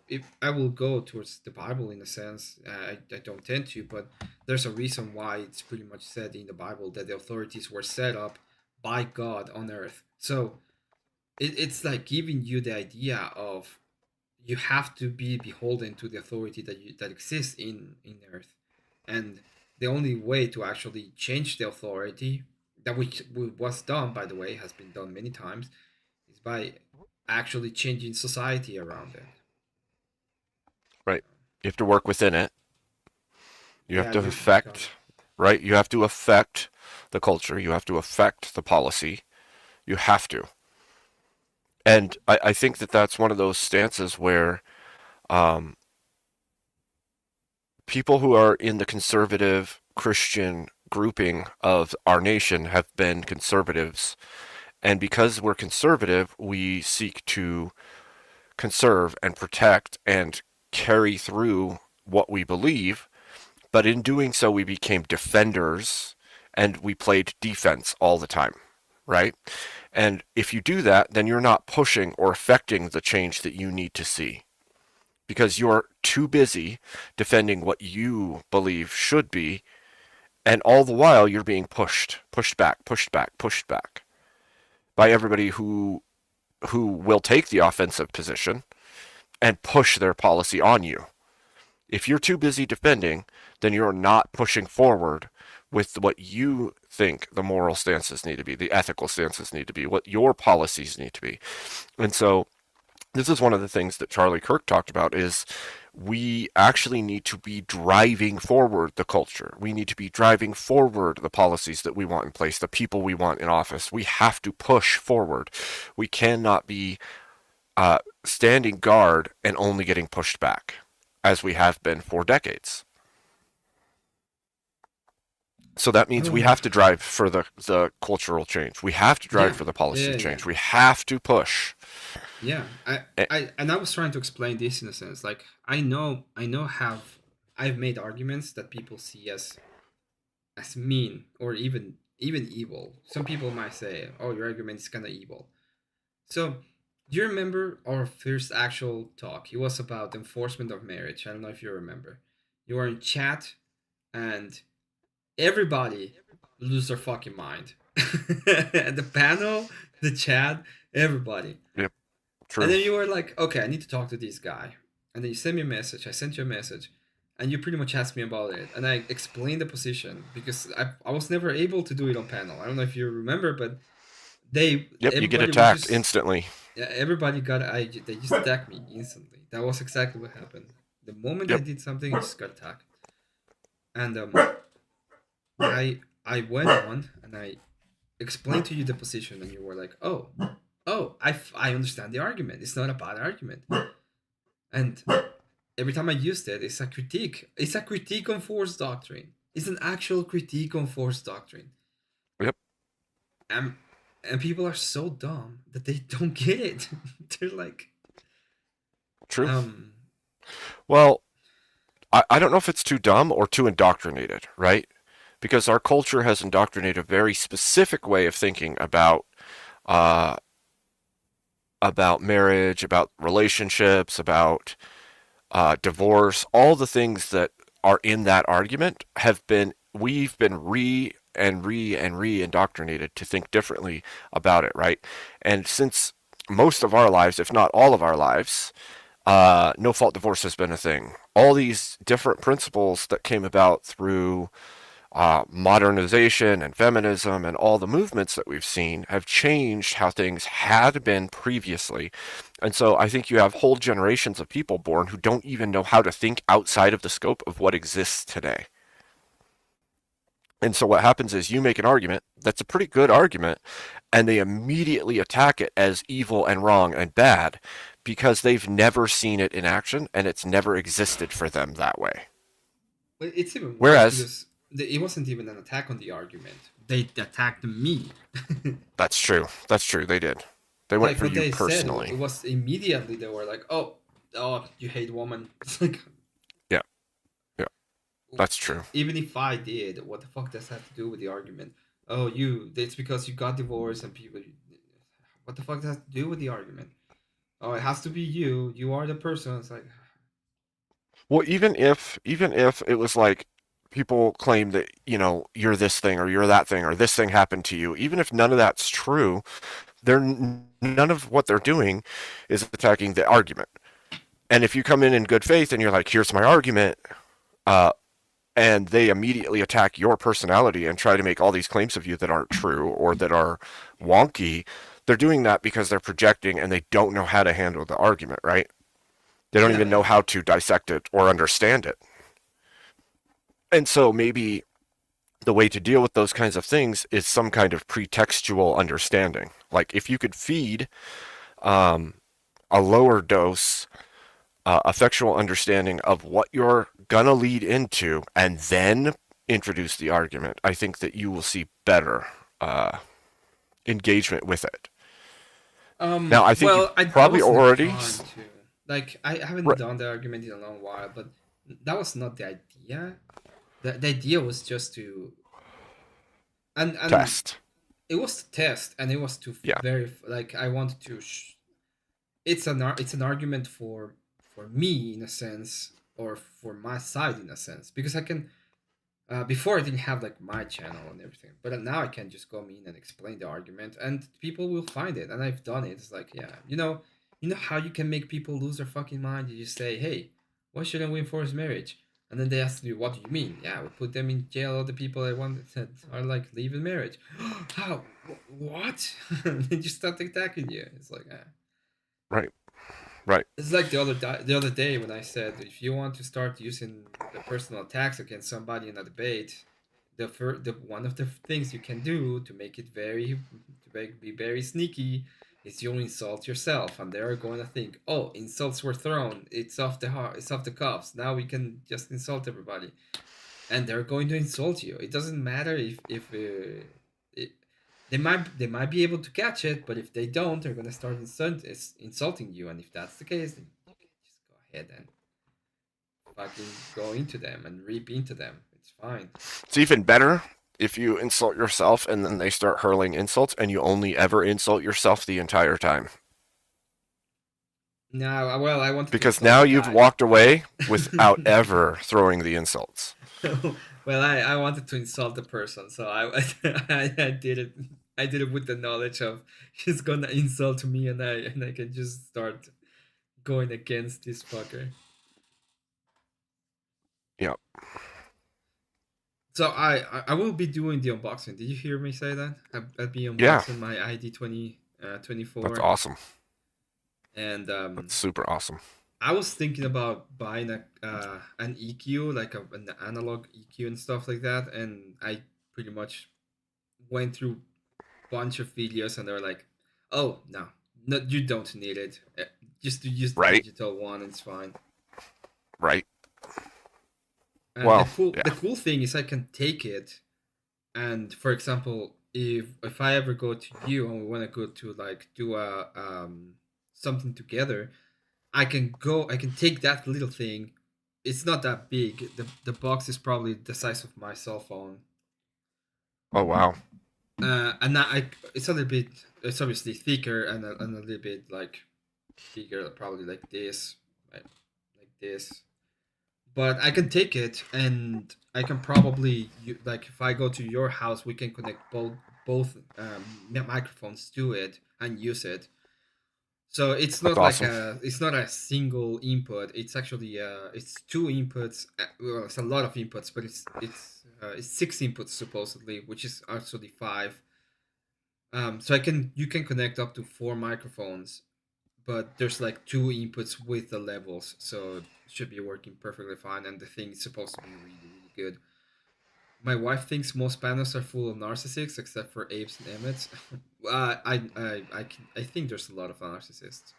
if I will go towards the Bible in a sense, I don't tend to, but there's a reason why it's pretty much said in the Bible that the authorities were set up by God on earth. So it's like giving you the idea of you have to be beholden to the authority that exists in earth, and the only way to actually change the authority, that which was done, by the way, has been done many times, is by actually changing society around it. Right. You have to work within it. You have Yeah, to you- affect, right? You have to affect the culture. You have to affect the policy. You have to. And I think that that's one of those stances where people who are in the conservative Christian grouping of our nation have been conservatives. And because we're conservative, we seek to conserve and protect and carry through what we believe. But in doing so, we became defenders and we played defense all the time, right? And if you do that, then you're not pushing or affecting the change that you need to see, because you're too busy defending what you believe should be, and all the while you're being pushed back by everybody who will take the offensive position and push their policy on you. If you're too busy defending, then you're not pushing forward with what you think the moral stances need to be, the ethical stances need to be, what your policies need to be. And so this is one of the things that Charlie Kirk talked about, is we actually need to be driving forward the culture. We need to be driving forward the policies that we want in place, the people we want in office. We have to push forward. We cannot be standing guard and only getting pushed back, as we have been for decades. So that means we have to drive for the cultural change. We have to drive for the policy change. We have to push. Yeah, I was trying to explain this in a sense. Like I know I've made arguments that people see as mean or even evil. Some people might say, "Oh, your argument is kind of evil." So, do you remember our first actual talk? It was about enforcement of marriage. I don't know if you remember. You were in chat, and everybody lose their fucking mind. The panel, the chat, everybody. Yep. True. And then you were like, okay, I need to talk to this guy. And then you sent me a message. I sent you a message. And you pretty much asked me about it. And I explained the position because I was never able to do it on panel. I don't know if you remember, but you get attacked instantly. Yeah, everybody they just attacked me instantly. That was exactly what happened. The moment I did something, I just got attacked. And I went on and I explained to you the position, and you were like, oh, I understand the argument. It's not a bad argument. And every time I used it, it's a critique. It's a critique on force doctrine. It's an actual critique on force doctrine. Yep. And people are so dumb that they don't get it. They're like, true. Well, I don't know if it's too dumb or too indoctrinated, right? Because our culture has indoctrinated a very specific way of thinking about marriage, about relationships, about divorce. All the things that are in that argument we've been re-indoctrinated to think differently about it, right? And since most of our lives, if not all of our lives, no-fault divorce has been a thing. All these different principles that came about through modernization and feminism and all the movements that we've seen have changed how things had been previously. And so I think you have whole generations of people born who don't even know how to think outside of the scope of what exists today. And so what happens is you make an argument that's a pretty good argument, and they immediately attack it as evil and wrong and bad because they've never seen it in action and it's never existed for them that way. But it's even worse Whereas because it wasn't even an attack on the argument. They attacked me. that's true. That's true. They did. They went Like for what you they personally. said, it was immediately they were like, "Oh, you hate women." It's like, Yeah. Yeah. That's true. even if I did, what the fuck does that have to do with the argument? Oh, it's because you got divorced and people. What the fuck does that have to do with the argument? Oh, it has to be you. You are the person. It's like, Well, even if it was like people claim that, you're this thing or you're that thing or this thing happened to you, even if none of that's true, none of what they're doing is attacking the argument. And if you come in good faith and you're like, here's my argument, and they immediately attack your personality and try to make all these claims of you that aren't true or that are wonky, they're doing that because they're projecting and they don't know how to handle the argument, right? They don't even know how to dissect it or understand it. And so maybe the way to deal with those kinds of things is some kind of pretextual understanding. Like if you could feed a lower dose effectual understanding of what you're going to lead into and then introduce the argument, I think that you will see better engagement with it. Now, I think you probably already... Like, I haven't done the argument in a long while, but that was not the idea. The idea was just to... And test. It was to test, and it was to like, I wanted to... It's an argument for me, in a sense, or for my side, in a sense. Because I can... before I didn't have, like, my channel and everything. But now I can just go in and explain the argument, and people will find it. And I've done it. It's like, yeah, you know how you can make people lose their fucking mind? You just say, hey, why shouldn't we enforce marriage? And then they ask you, what do you mean? Yeah, we put them in jail, all the people that are like leaving marriage. How? What? They just start attacking you. It's like, Right. It's like the other day when I said, if you want to start using the personal attacks against somebody in a debate, the one of the things you can do to make it be very sneaky is you insult yourself, and they're going to think, oh, insults were thrown, it's off the cuffs, now we can just insult everybody, and they're going to insult you. It doesn't matter if they might be able to catch it, but if they don't, they're going to start insulting you, and if that's the case, then you can just go ahead and fucking go into them and rip into them. It's fine. It's even better if you insult yourself and then they start hurling insults and you only ever insult yourself the entire time. No, well, I want because now you've walked away without ever throwing the insults. Well, I wanted to insult the person, so I did it. I did it with the knowledge of he's gonna insult me, and I can just start going against this fucker. Yep. So I will be doing the unboxing. Did you hear me say that? I'll be unboxing my ID 2024. That's awesome. And that's super awesome. I was thinking about buying an EQ, like an analog EQ and stuff like that, and I pretty much went through a bunch of videos, and they're like, "Oh no, you don't need it. Just use the digital one. It's fine." Right. And the cool thing is I can take it, and for example, if I ever go to you and we want to go to like do a something together, I can take that little thing. It's not that big. The box is probably the size of my cell phone. Oh wow. And it's a little bit. It's obviously thicker and a little bit like bigger, probably like this, right? Like this. But I can take it, and I can probably like if I go to your house, we can connect both microphones to it and use it. So it's not like it's not a single input. It's actually it's two inputs. Well, it's a lot of inputs, but it's it's 6 inputs supposedly, which is actually 5. So you can connect up to 4 microphones, but there's like 2 inputs with the levels, so it should be working perfectly fine, and the thing is supposed to be really, really good. My wife thinks most panels are full of narcissists, except for Abe's and Emmet's. I think there's a lot of narcissists.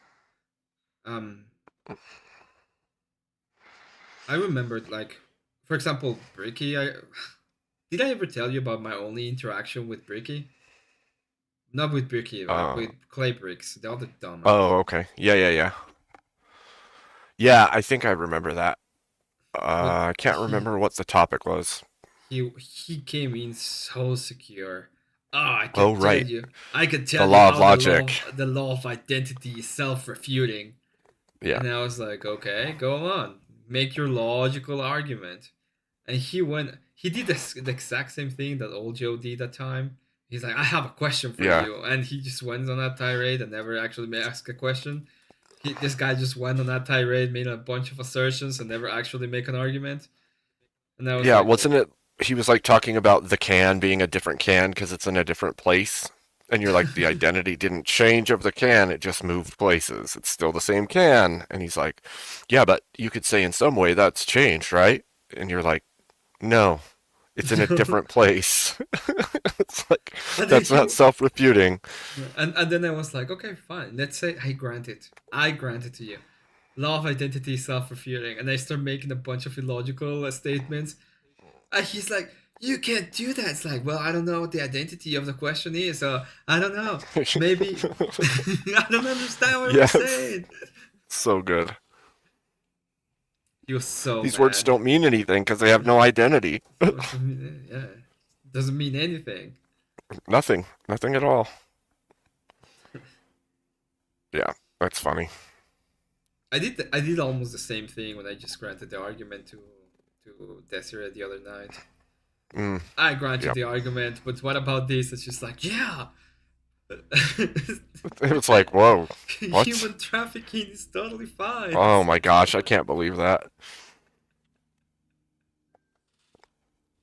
I remembered, like, for example, Bricky. Did I ever tell you about my only interaction with Bricky? Not with Bricky, with Clay Bricks, the other dumbass. Oh, okay. Yeah. Yeah, I think I remember that. I can't remember what the topic was. He came in so secure. I can Oh, tell right. you. I could The tell law you of how logic. the law of identity is self-refuting. Yeah. And I was like, okay, go on. Make your logical argument. And he did the exact same thing that old Joe did that time. He's like, I have a question for Yeah. you. And he just went on that tirade and never actually asked a question. This guy just went on that tirade, made a bunch of assertions, and never actually make an argument. And I was Yeah, like, wasn't it? He was like talking about the can being a different can because it's in a different place. And you're like, the identity didn't change of the can, it just moved places. It's still the same can. And he's like, yeah, but you could say in some way that's changed, right? And you're like, no, it's in a different place. It's like, that's not self-refuting. And then I was like, okay, fine. Let's say I grant it. I grant it to you. Law of identity is self-refuting. And I start making a bunch of illogical statements. And he's like, you can't do that. It's like, well, I don't know what the identity of the question is. So I don't know. Maybe I don't understand what you're saying. So good. He was so These mad. words don't mean anything because they have no identity. Yeah. Doesn't mean anything. Nothing at all. Yeah, that's funny. I did almost the same thing when I just granted the argument to Desiree the other night. I granted the argument, but what about this? It's just like, yeah. It's like, whoa, what? Human trafficking is totally fine. Oh my gosh, I can't believe that.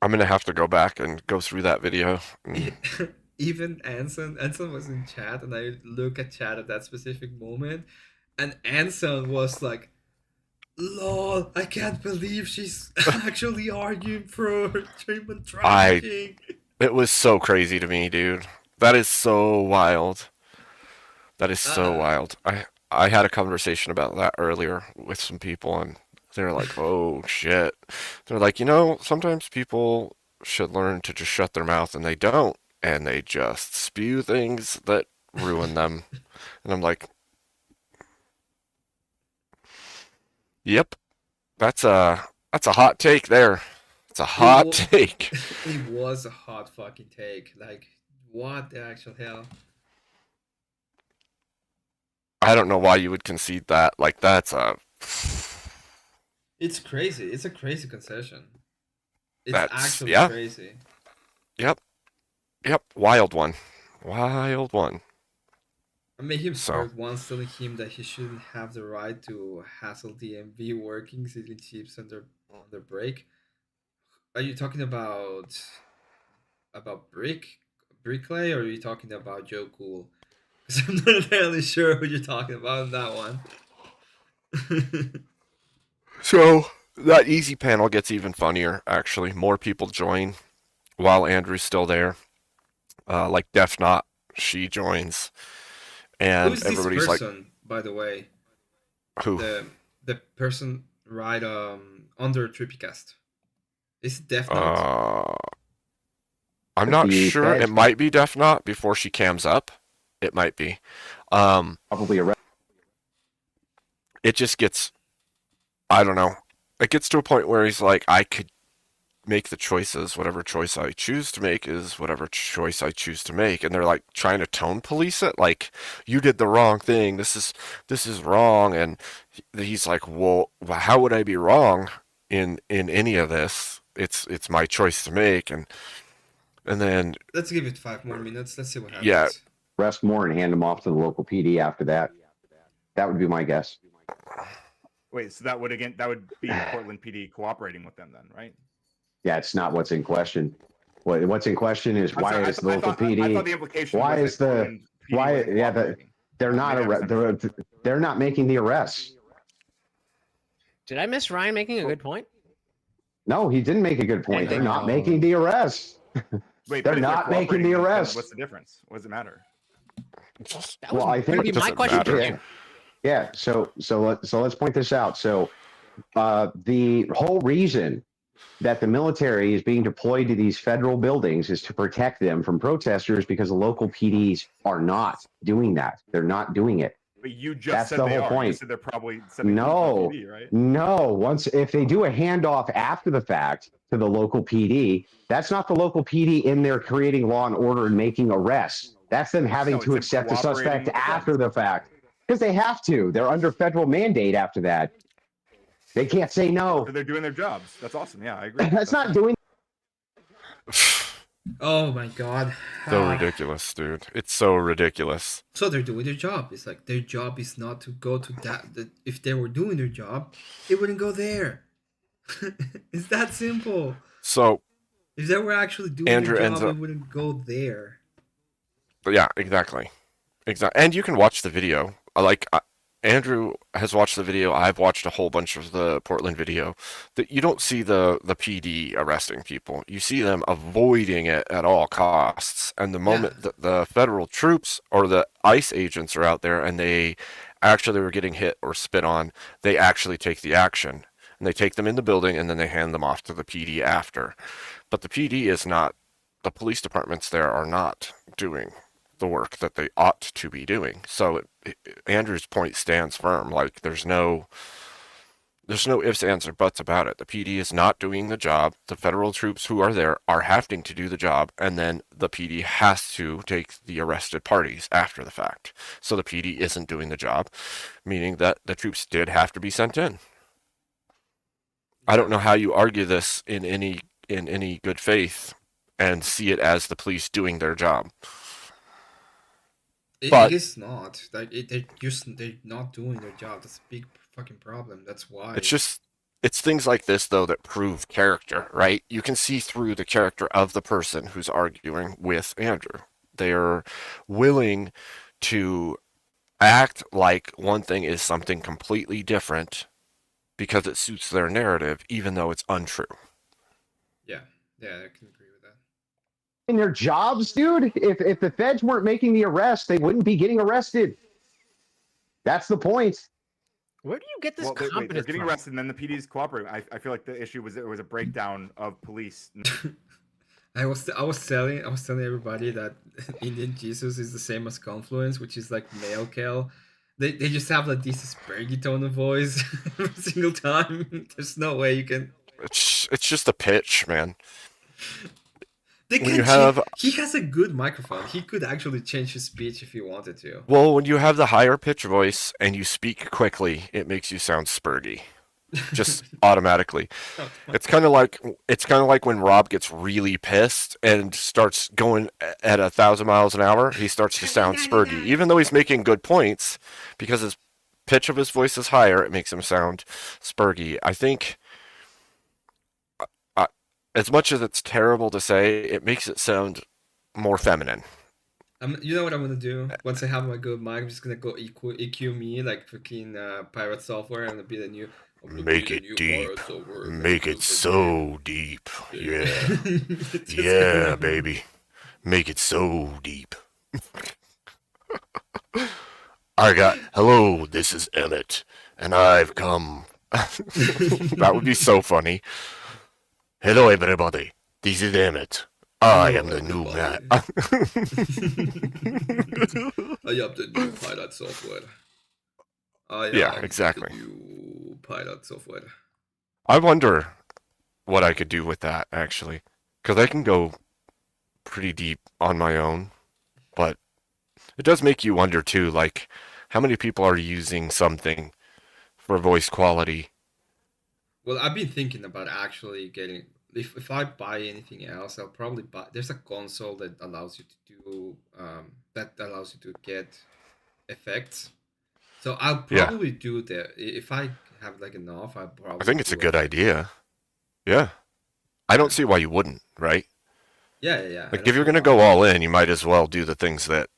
I'm gonna have to go back and go through that video. Even Anson was in chat, and I look at chat at that specific moment, and Anson was like, lol, I can't believe she's actually arguing for human trafficking. It was so crazy to me, dude. That is so wild. That is so wild. I had a conversation about that earlier with some people, and they're like, oh shit. They're like, sometimes people should learn to just shut their mouth, and they don't. And they just spew things that ruin them. And I'm like, yep. That's a hot take there. It's a hot take. It was a hot fucking take. Like, what the actual hell? I don't know why you would concede that. Like, that's a... It's crazy. It's a crazy concession. It's That's, actually yeah. crazy. Yep. Wild one. Wild one. I made him start once telling him that he shouldn't have the right to hassle DMV workings eating chips under break. Are you talking about Bricklay, or are you talking about Joe Cool? Because I'm not entirely sure who you're talking about in that one. So that easy panel gets even funnier, actually. More people join while Andrew's still there. Like Def Not, she joins. And Who's everybody's this person, like, by the way? Who? The person right under Trippycast. Is it Def Not? I'm not sure. It might be Def Not before she cams up. It might be. Probably a. It just gets, I don't know. It gets to a point where he's like, I could make the choices. Whatever choice I choose to make is whatever choice I choose to make. And they're like trying to tone police it. Like, you did the wrong thing. This is wrong. And he's like, well, how would I be wrong in any of this? It's my choice to make. And then let's give it 5 more minutes. Let's see what happens. Yeah. Rest more and hand them off to the local PD after that. That would be my guess. Wait, so that would be Portland PD cooperating with them then, right? Yeah, it's not what's in question. What's in question is I'm why sorry, is the local I thought the PD? implication Why was is that the Portland PD why? wasn't Yeah, cooperating. they're not Maybe I they're not making the arrests. Did I miss Ryan making a good point? No, he didn't make a good point. They're not making the arrests. Wait, They're but if not making the cooperating, then arrests. what's the difference? What does it matter? That Well, I think be my question to you. Yeah. So let's point this out. So the whole reason that the military is being deployed to these federal buildings is to protect them from protesters, because the local PDs are not doing that. They're not doing it. But you just That's said the they whole are. point. You said they're probably sending No, PD, right? no. If they do a handoff after the fact to the local PD, that's not the local PD in there creating law and order and making arrests. That's them having to accept the suspect after the fact, because they have to. They're under federal mandate after that. They can't say no. So they're doing their jobs. That's awesome. Yeah, I agree. That's not doing. Oh my god. So ridiculous, dude. It's so ridiculous. So they're doing their job. It's like their job is not to go to that. If they were doing their job, they wouldn't go there. It's that simple. So if they were actually doing Andrew their ends job, up- they wouldn't go there. But yeah, exactly. And you can watch the video. Andrew has watched the video. I've watched a whole bunch of the Portland video. That you don't see the PD arresting people. You see them avoiding it at all costs. And the moment that the federal troops or the ICE agents are out there and they actually were getting hit or spit on, they actually take the action. And they take them in the building and then they hand them off to the PD after. But the PD is not, the police departments there are not doing the work that they ought to be doing. So Andrew's point stands firm. Like there's no ifs, ands, or buts about it. The PD is not doing the job. The federal troops who are there are having to do the job, and then the PD has to take the arrested parties after the fact. So the PD isn't doing the job, meaning that the troops did have to be sent in. I don't know how you argue this in any good faith and see it as the police doing their job. It is not. Like they're not doing their job. That's a big fucking problem. That's why. It's things like this though that prove character, right? You can see through the character of the person who's arguing with Andrew. They're willing to act like one thing is something completely different because it suits their narrative, even though it's untrue. Yeah, I can agree with that. In their jobs, dude. If the feds weren't making the arrest, they wouldn't be getting arrested. That's the point. Where do you get this They're confidence getting from? arrested and then the PD's cooperating. I feel like the issue was it was a breakdown of police. I was telling everybody that Indian Jesus is the same as Confluence, which is like male Kel. They just have like this Aspergy tone of voice every single time. There's no way you can. It's just a pitch, man. He has a good microphone. He could actually change his speech if he wanted to. Well, when you have the higher pitch voice and you speak quickly, it makes you sound spurgy, just automatically. It's kind of like when Rob gets really pissed and starts going at 1,000 miles an hour. He starts to sound spurgy, even though he's making good points, because his pitch of his voice is higher. It makes him sound spurgy. I think. As much as it's terrible to say, it makes it sound more feminine. You know what I'm gonna do? Once I have my good mic, I'm just gonna go EQ me like fucking pirate software, and it'll be the new. Make it deep. Make it so deep. Yeah. Yeah, baby. Make it so deep. Hello, this is Emmett, and I've come. That would be so funny. Hello, everybody. This is Emmett. I am the new man. I am the new pilot software. Exactly. The new pilot software. I wonder what I could do with that, actually. Because I can go pretty deep on my own. But it does make you wonder, too, like, how many people are using something for voice quality? Well, I've been thinking about actually getting. If I buy anything else, I'll probably buy. There's a console that allows you to do that allows you to get effects. So I'll probably do that if I have like enough. I think it's a good idea. Yeah, I don't see why you wouldn't, right? Yeah. Like if you're gonna go all in, you might as well do the things that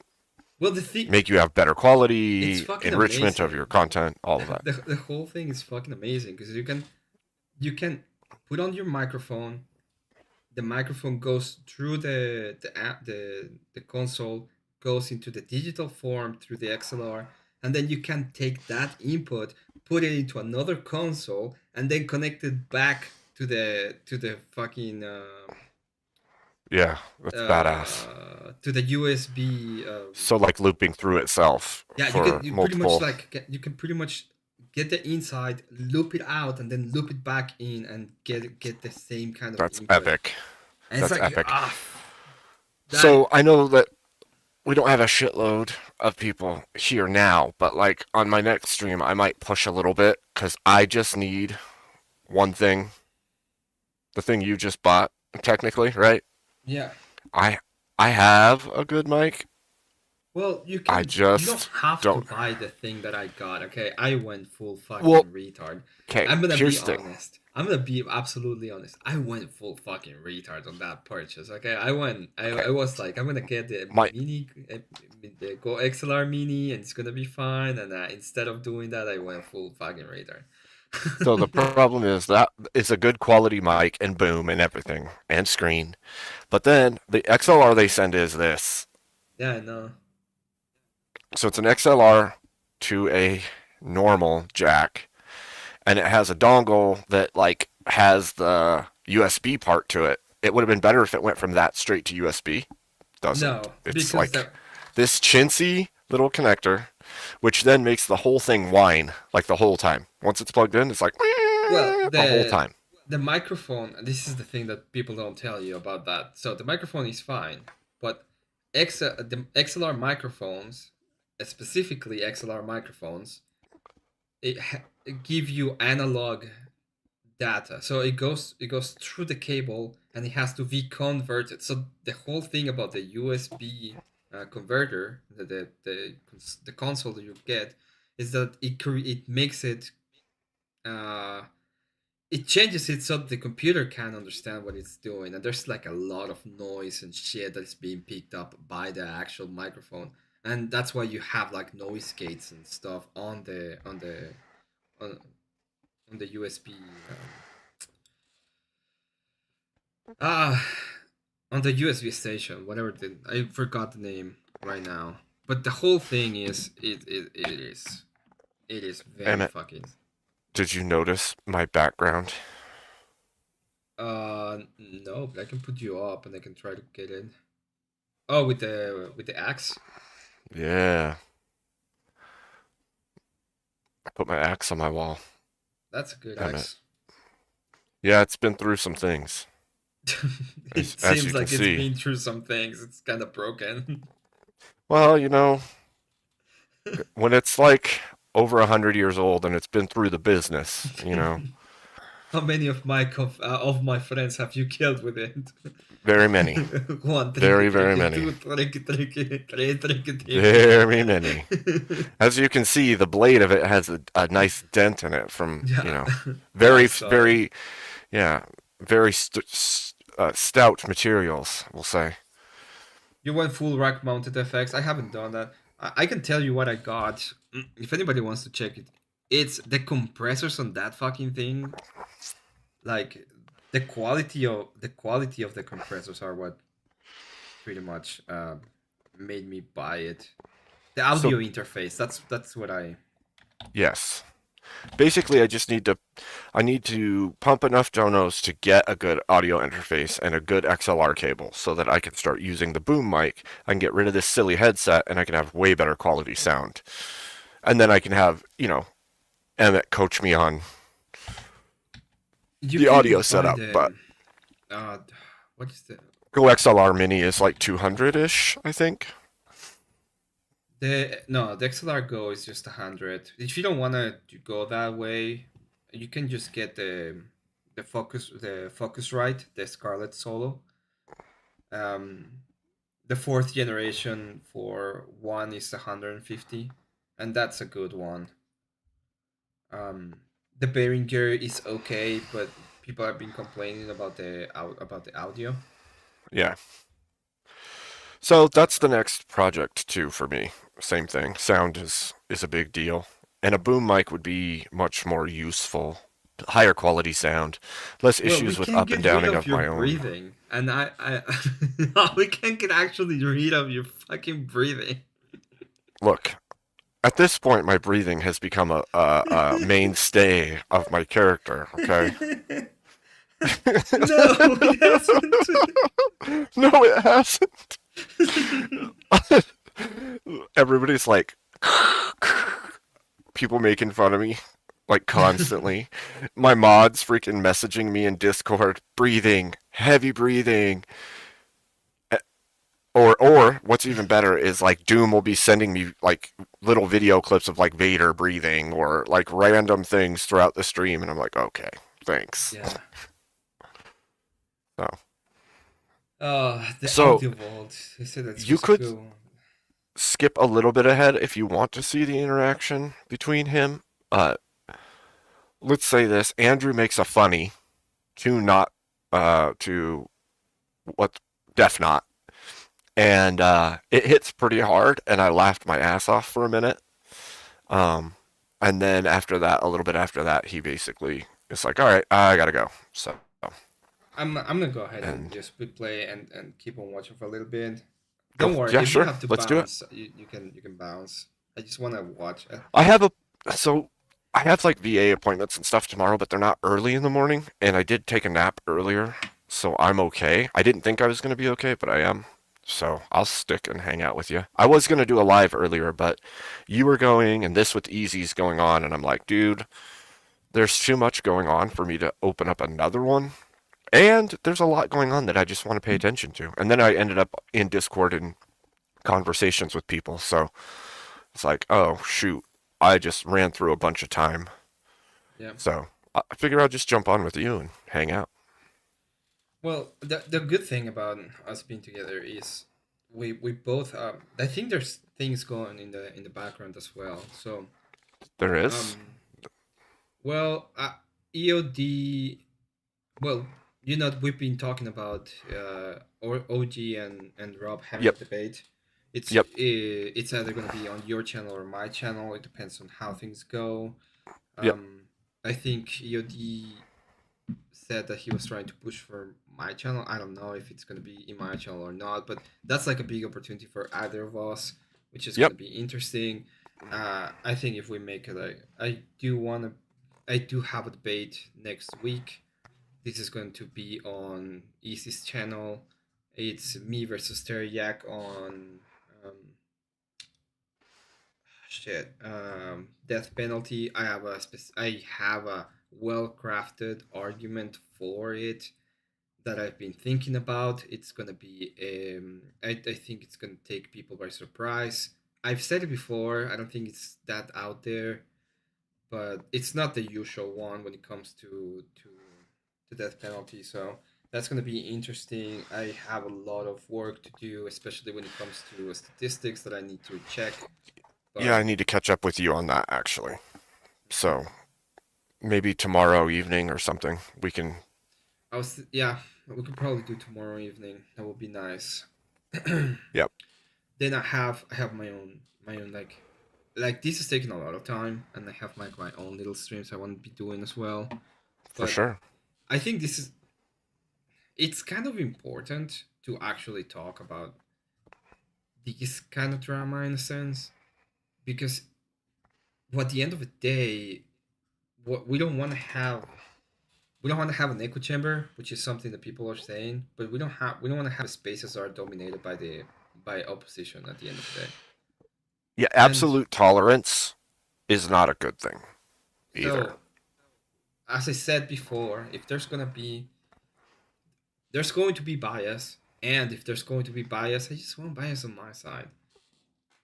Well, the thing make you have better it's quality, fucking enrichment of amazing. your content, all of that. The whole thing is fucking amazing because you can put on your microphone. The microphone goes through the app, the console goes into the digital form through the XLR, and then you can take that input, put it into another console, and then connect it back to the fucking Yeah, that's badass. to the USB. So like looping through itself Yeah, for you multiple. pretty much you can pretty much get the inside, loop it out, and then loop it back in, and get the same kind of. That's input. epic. And That's it's like, epic. that- So I know that we don't have a shitload of people here now, but like on my next stream, I might push a little bit because I just need one thing. The thing you just bought, technically, right? Yeah. I have a good mic. Well, you can. I just you don't have don't. to buy the thing that I got. Okay, I went full fucking Well, retard. okay, I'm gonna be here's the thing. honest. I'm gonna be absolutely honest. I went full fucking retard on that purchase. Okay, I was like, I'm gonna get the mini, the Go XLR Mini, and it's gonna be fine. And instead of doing that, I went full fucking retard. So the problem is that it's a good quality mic and boom and everything and screen, but then the XLR they send is this. Yeah, I know. So it's an XLR to a normal jack, and it has a dongle that like has the USB part to it. It would have been better if it went from that straight to USB. Doesn't. No, It's because like this chintzy little connector, which then makes the whole thing whine like the whole time. Once it's plugged in, it's like well, the whole time. The microphone. This is the thing that people don't tell you about that. So the microphone is fine, but the XLR microphones, specifically XLR microphones, it give you analog data. So it goes through the cable and it has to be converted. So the whole thing about the USB converter, the console that you get, is that it makes it it changes it so the computer can understand what it's doing, and there's like a lot of noise and shit that's being picked up by the actual microphone, and that's why you have like noise gates and stuff on the USB on the USB station, whatever I forgot the name right now, but the whole thing is it is very Emmett, fucking. Did you notice my background? No, but I can put you up and I can try to get in. Oh, with the axe? Yeah. I put my axe on my wall. That's a good Emmett. axe. Yeah, it's been through some things. It as seems you like can it's see. been through some things. It's kind of broken. Well, you know, when it's like over 100 years old and it's been through the business, you know. How many of my friends have you killed with it? Very many. One, Very many. two, three. Very many. As you can see, the blade of it has a nice dent in it from, you know, very stout materials, we'll say. You went full rack mounted FX. I haven't done that. I can tell you what I got. If anybody wants to check it, it's the compressors on that fucking thing. Like the quality of the compressors are what pretty much made me buy it. The audio interface. That's what I. Yes. Basically, I need to pump enough donos to get a good audio interface and a good XLR cable so that I can start using the boom mic. I can get rid of this silly headset and I can have way better quality sound. And then I can have, you know, Emmett coach me on the audio setup. But what is the Go XLR Mini is like 200-ish, I think. The XLR Go is just 100. If you don't want to go that way, you can just get the Focusrite, the Scarlett Solo. The fourth generation for one is 150, and that's a good one. The Behringer is okay, but people have been complaining about the audio. Yeah. So that's the next project too for me. Same thing. Sound is a big deal, and a boom mic would be much more useful. Higher quality sound, less issues with up and downing of my own. Breathing, and we can get actually rid of your fucking breathing. Look, at this point, my breathing has become a mainstay of my character. Okay. No, it hasn't. No, it hasn't. Everybody's like, people making fun of me, like constantly. My mods freaking messaging me in Discord, breathing, heavy breathing. Or what's even better is like Doom will be sending me like little video clips of like Vader breathing or like random things throughout the stream, and I'm like, okay, thanks. Yeah. So. The audio vault. They said that's you could go. skip a little bit ahead if you want to see the interaction between him. Let's say this: Andrew makes a funny to Def Not, and it hits pretty hard, and I laughed my ass off for a minute. And then after that, a little bit after that, he basically is like, "All right, I gotta go." So. I'm gonna go ahead and just quit play and keep on watching for a little bit. Don't worry. Yeah, if sure. You have to Let's bounce, do it. You can bounce. I just want to watch. I have like VA appointments and stuff tomorrow, but they're not early in the morning, and I did take a nap earlier, so I'm okay. I didn't think I was gonna be okay, but I am. So I'll stick and hang out with you. I was gonna do a live earlier, but you were going, and this with Easy's going on, and I'm like, dude, there's too much going on for me to open up another one. And there's a lot going on that I just want to pay attention to. And then I ended up in Discord in conversations with people. So it's like, oh, shoot. I just ran through a bunch of time. Yeah. So I figure I'll just jump on with you and hang out. Well, the good thing about us being together is we both I think there's things going in the background as well. So there is. Well, EOD. Well, we've been talking about OG and Rob having a debate. It's either going to be on your channel or my channel. It depends on how things go. I think EOD said that he was trying to push for my channel. I don't know if it's going to be in my channel or not, but that's like a big opportunity for either of us, which is going to be interesting. I think if we make it, I do have a debate next week. This is going to be on Easy's channel. It's me versus Teriyak on death penalty. I have a well-crafted argument for it that I've been thinking about. It's gonna be I think it's gonna take people by surprise. I've said it before. I don't think it's that out there, but it's not the usual one when it comes to death penalty. So that's going to be interesting. I have a lot of work to do, especially when it comes to statistics that I need to check. But yeah, I need to catch up with you on that actually. So maybe tomorrow evening or something we can. We could probably do tomorrow evening. That would be nice. Yep. Then I have my own like this is taking a lot of time, and I have my own little streams I want to be doing as well. For sure. I think it's kind of important to actually talk about this kind of drama in a sense, because at the end of the day, what we don't want to have an echo chamber, which is something that people are saying, but we don't want to have spaces that are dominated by opposition at the end of the day. Yeah, absolute tolerance is not a good thing either. So, as I said before, if there's going to be bias, and if there's going to be bias, I just want bias on my side.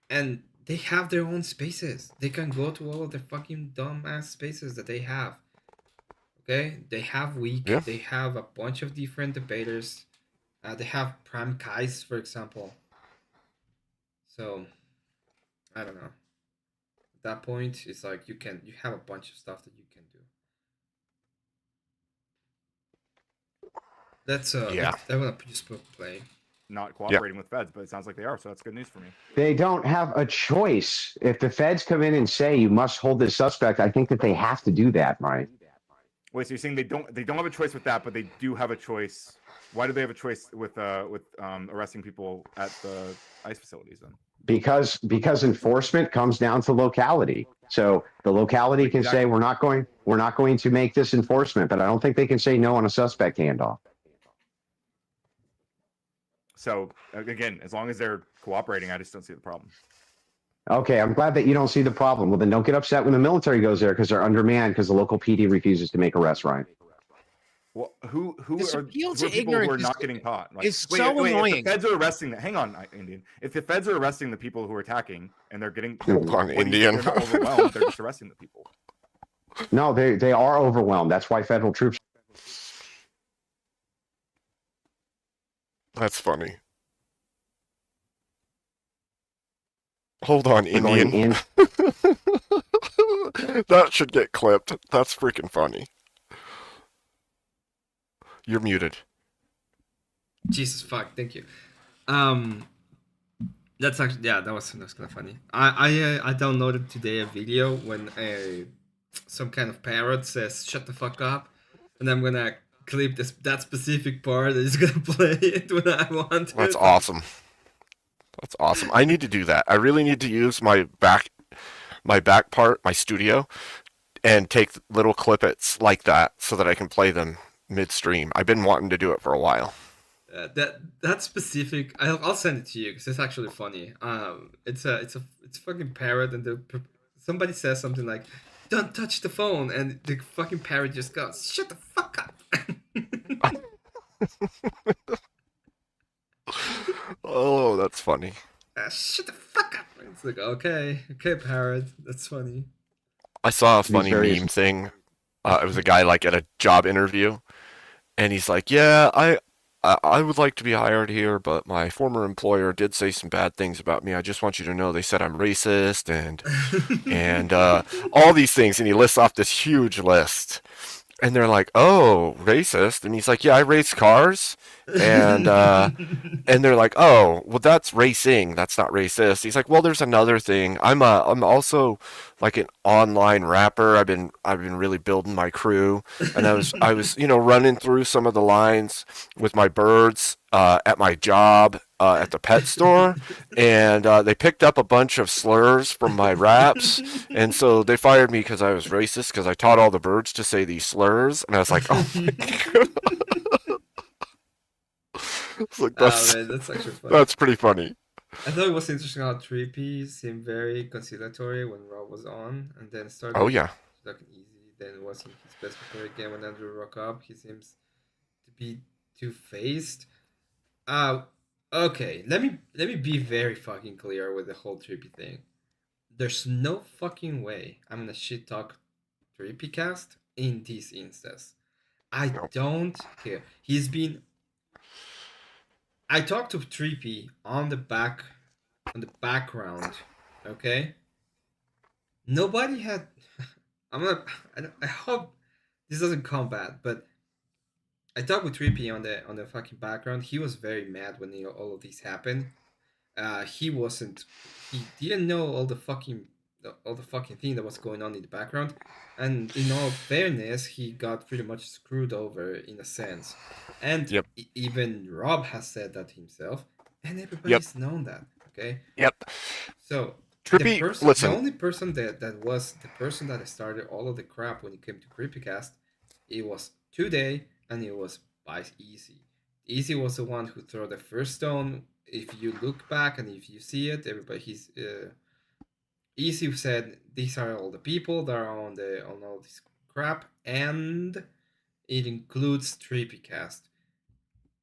And they have their own spaces. They can go to all of the fucking dumbass spaces that they have. Okay? They have Week. Yeah. They have a bunch of different debaters. They have Prime Kais, for example. So, I don't know. At that point, it's like you have a bunch of stuff that you can do. That's Yeah. I want to just play. Not cooperating with feds, but it sounds like they are, so that's good news for me. They don't have a choice. If the feds come in and say you must hold this suspect, I think that they have to do that, right? Wait, so you're saying they don't have a choice with that, but they do have a choice? Why do they have a choice with arresting people at the ICE facilities then? Because enforcement comes down to locality. So the locality can say we're not going to make this enforcement, but I don't think they can say no on a suspect handoff. So again, as long as they're cooperating, I just don't see the problem. Okay, I'm glad that you don't see the problem. Well, then don't get upset when the military goes there because they're undermanned because the local PD refuses to make arrests, Ryan. Well, who This are appeal who are to people who are ignorance not getting caught? is so annoying. If the feds are arresting hang on, Indian. If the feds are arresting the people who are attacking and they're getting Hold on, Indian. They're not overwhelmed. They're just arresting the people. No, they are overwhelmed. That's why federal troops. That's funny. Hold on, Indian. That should get clipped. That's freaking funny. You're muted. Jesus fuck, thank you. That's actually that's kind of funny. I downloaded today a video when some kind of parrot says "shut the fuck up," and I'm gonna clip that specific part and it's gonna play it when I want to. That's awesome. That's awesome. I need to do that. I really need to use my back part, my studio, and take little clippets like that so that I can play them midstream. I've been wanting to do it for a while. That specific, I'll send it to you because it's actually funny. It's fucking parrot and somebody says something like, "Don't touch the phone," and the fucking parrot just goes, "Shut the fuck up." Oh, that's funny. Shut the fuck up. It's like, okay, parrot, that's funny. I saw a funny meme thing. It was a guy like at a job interview, and he's like, "Yeah, I would like to be hired here, but my former employer did say some bad things about me. I just want you to know they said I'm racist and all these things." And he lists off this huge list. And they're like, "Oh, racist?" And he's like, "Yeah, I race cars." And they're like, "Oh, well, that's racing. That's not racist." He's like, "Well, there's another thing. I'm also like an online rapper. I've been really building my crew, and I was running through some of the lines with my birds at my job at the pet store, and they picked up a bunch of slurs from my raps, and so they fired me because I was racist because I taught all the birds to say these slurs." And I was like, "Oh my god." Like, Man, that's actually funny. That's pretty funny. I thought it was interesting how Trippy seemed very conciliatory when Rob was on, and then started talking easy. Then wasn't his best before again when Andrew rock up. He seems to be two-faced. Okay, let me be very fucking clear with the whole Trippy thing. There's no fucking way I'm gonna shit talk Trippy cast in this instance. I don't care. I talked to Trippy on the background, okay? Nobody had. I hope this doesn't come bad, but I talked with Trippy on the fucking background. He was very mad when all of these happened. He didn't know all the fucking thing that was going on in the background, and in all fairness, he got pretty much screwed over in a sense. And even Rob has said that himself, and everybody's known that. Okay. Yep. So Trippy, listen. The only person that was the person that started all of the crap when it came to Creepycast, it was Today, and it was by Easy. Easy was the one who threw the first stone. If you look back and if you see it, Easy said these are all the people that are on all this crap, and it includes Trippycast.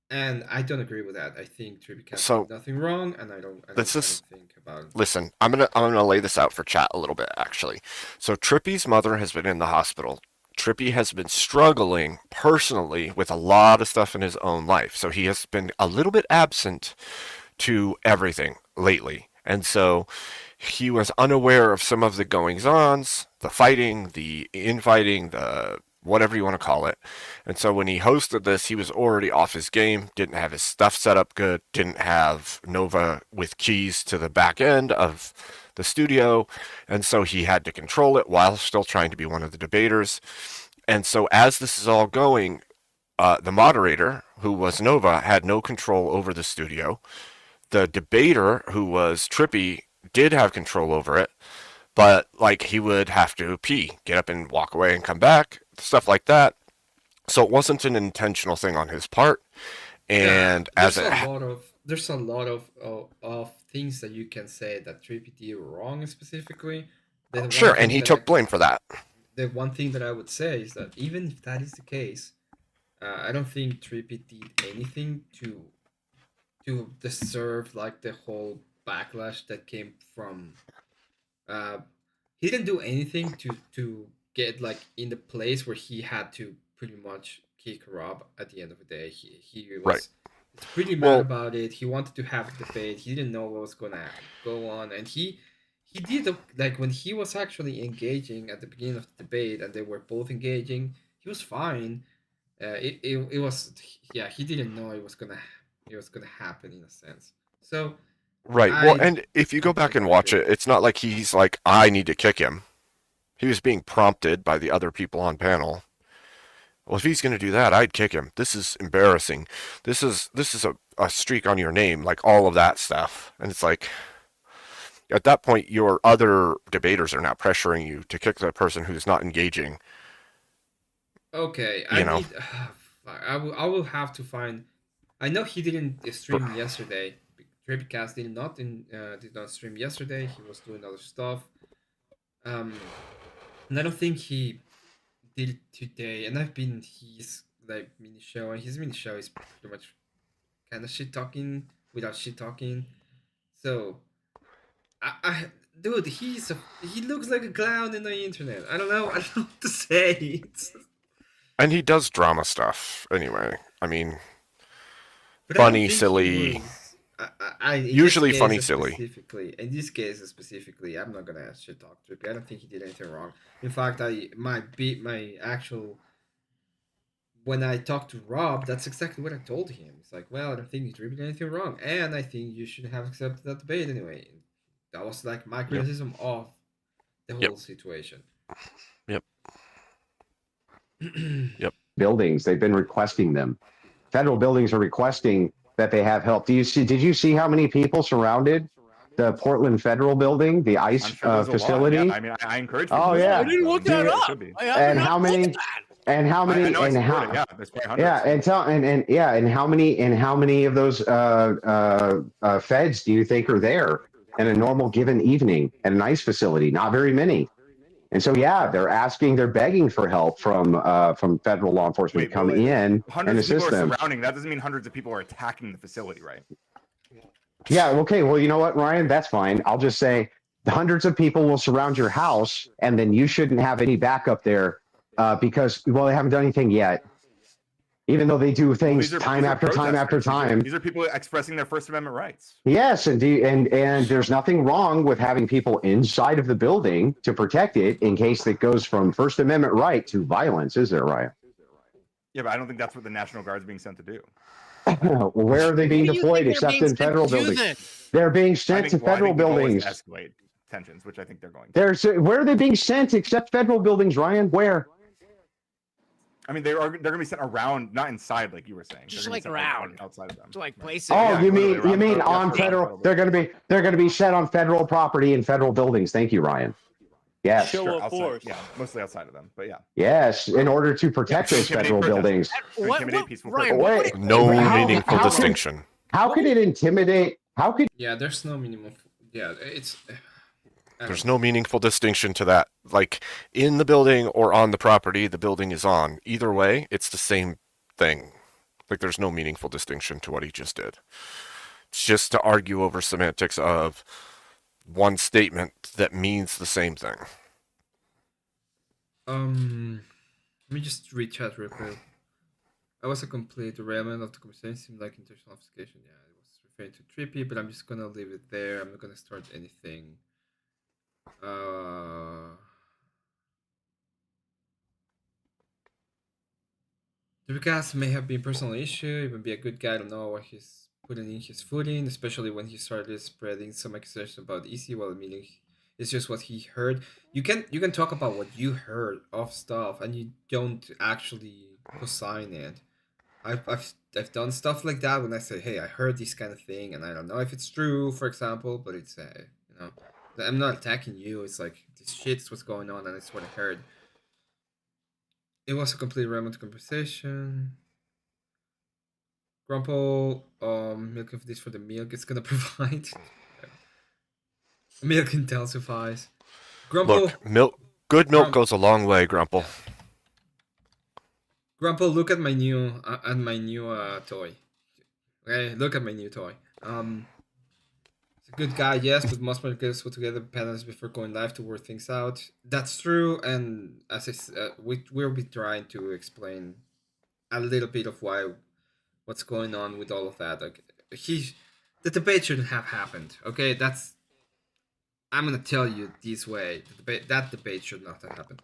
And I don't agree with that. I think Trippycast did nothing wrong, and I don't think about it. Listen, I'm gonna lay this out for chat a little bit actually. So Trippy's mother has been in the hospital. Trippy has been struggling personally with a lot of stuff in his own life. So he has been a little bit absent to everything lately. And so he was unaware of some of the goings-ons, the fighting, the infighting, the whatever you want to call it. And so when he hosted this, he was already off his game, didn't have his stuff set up good, didn't have Nova with keys to the back end of the studio, and so he had to control it while still trying to be one of the debaters. And so as this is all going, the moderator, who was Nova, had no control over the studio. The debater, who was Trippy, did have control over it, but like he would have to pee, get up and walk away and come back, stuff like that. So it wasn't an intentional thing on his part. And there's a lot of things that you can say that Trippy did wrong specifically. Sure, and he took blame for that. The one thing that I would say is that even if that is the case, I don't think Trippy did anything to deserve like the whole backlash that came from. He didn't do anything to get like in the place where he had to pretty much kick Rob at the end of the day. He was pretty mad about it. He wanted to have a debate. He didn't know what was gonna go on, and he did like when he was actually engaging at the beginning of the debate, and they were both engaging. He was fine. It was he didn't know it was gonna happen in a sense. So right. Well, and if you go back and watch it, it's not like he's like, I need to kick him. He was being prompted by the other people on panel. Well, if he's going to do that, I'd kick him. This is embarrassing. This is a streak on your name, like all of that stuff. And it's like, at that point, your other debaters are now pressuring you to kick the person who's not engaging. Okay, I will have to find. I know he didn't stream yesterday. Trippycast did not stream yesterday. He was doing other stuff. And I don't think he did it today. And I've been his like mini show, and his mini show is pretty much kind of shit talking without shit talking. So, dude, he looks like a clown in the internet. I don't know what to say. And he does drama stuff anyway. I mean, funny, silly. Usually funny, silly. In this case specifically, I'm not gonna shit talk Trippy. I don't think he did anything wrong. In fact, when I talked to Rob, that's exactly what I told him. It's like, well, I don't think Trippy did anything wrong, and I think you should have accepted that debate anyway. That was like my criticism of the whole situation. Yep. Buildings, they've been requesting them. Federal buildings are requesting that they have help. Did you see how many people surrounded the Portland Federal Building, the ICE facility? Yeah. I mean, I encourage people. Oh yeah, I didn't look that up. And how many? And how many? And how? Yeah, and how many of those feds do you think are there in a normal given evening at an ICE facility? Not very many. And so, they're begging for help from federal law enforcement to come in and assist them. Surrounding that doesn't mean hundreds of people are attacking the facility, right? Yeah. Okay. Well, you know what, Ryan? That's fine. I'll just say the hundreds of people will surround your house, and then you shouldn't have any backup there because they haven't done anything yet. Even though they do things time after time. These are people expressing their First Amendment rights. Yes, and there's nothing wrong with having people inside of the building to protect it in case it goes from First Amendment right to violence, is there, Ryan? Yeah, but I don't think that's what the National Guard's being sent to do. Where are they being deployed except in federal buildings? They're being sent to federal buildings. Escalate tensions, which I think they're going to. Where are they being sent except federal buildings, Ryan? Where? I mean, they're going to be sent around, not inside, like you were saying. Just like around, outside of them. to like places. Oh, you mean on federal? They're going to be set on federal property in federal buildings. Thank you, Ryan. Yes. Show of force. Yeah, mostly outside of them, but yeah. Yes, in order to protect those federal buildings. No meaningful distinction. How could it intimidate? How could? Yeah, there's no minimum. Yeah, it's. There's no meaningful distinction to that. Like, in the building or on the property, the building is on. Either way, it's the same thing. Like, there's no meaningful distinction to what he just did. It's just to argue over semantics of one statement that means the same thing. Let me just read chat real quick. I was a complete derailment of the conversation. Seemed like intentional obfuscation. Yeah, it was referring to Trippy, but I'm just gonna leave it there. I'm not gonna start anything. The recast may have been a personal issue. He would be a good guy to know what he's putting in his footing, especially when he started spreading some accusations about EC while admitting it's just what he heard. You can talk about what you heard of stuff, and you don't actually co-sign it. I've done stuff like that when I say, hey, I heard this kind of thing, and I don't know if it's true, for example, but it's I'm not attacking you. It's like this shit's what's going on, and it's what I heard. It was a complete relevant conversation. Grumple, milk of this for the milk it's gonna provide. Milk intensifies. Grumple, Look, good milk goes a long way, Grumple. Grumple, look at my new toy. Okay, look at my new toy. It's a good guy, yes, but most marketers put together panels before going live to work things out. That's true, and as I said, we'll be trying to explain a little bit of what's going on with all of that. Like, the debate shouldn't have happened. Okay, I'm gonna tell you this way: that debate should not have happened.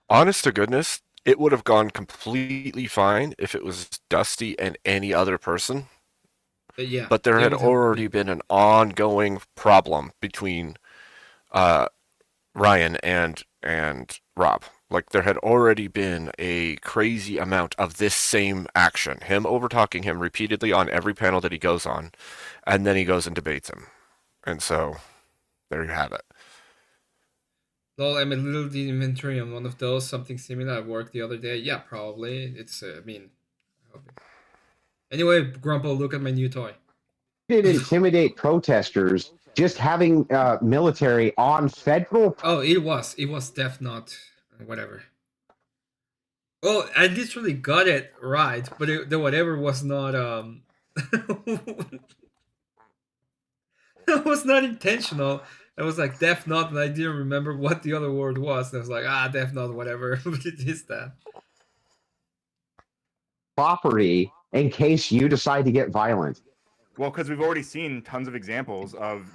Honest to goodness, it would have gone completely fine if it was Dusty and any other person. Yeah, but there had already been an ongoing problem between Ryan and Rob. Like, there had already been a crazy amount of this same action. Him over-talking him repeatedly on every panel that he goes on, and then he goes and debates him. And so, there you have it. Lol, I'm a little the inventory on one of those. Something similar at work the other day. Yeah, probably. It's, Anyway, Grumpo, look at my new toy. Did intimidate protesters just having military on federal. Oh, it was def not whatever. Oh, I literally got it right, but the whatever was not that was not intentional. I was like def not, and I didn't remember what the other word was. And I was like, def not, whatever. But it is that. Property in case you decide to get violent. Well, because we've already seen tons of examples of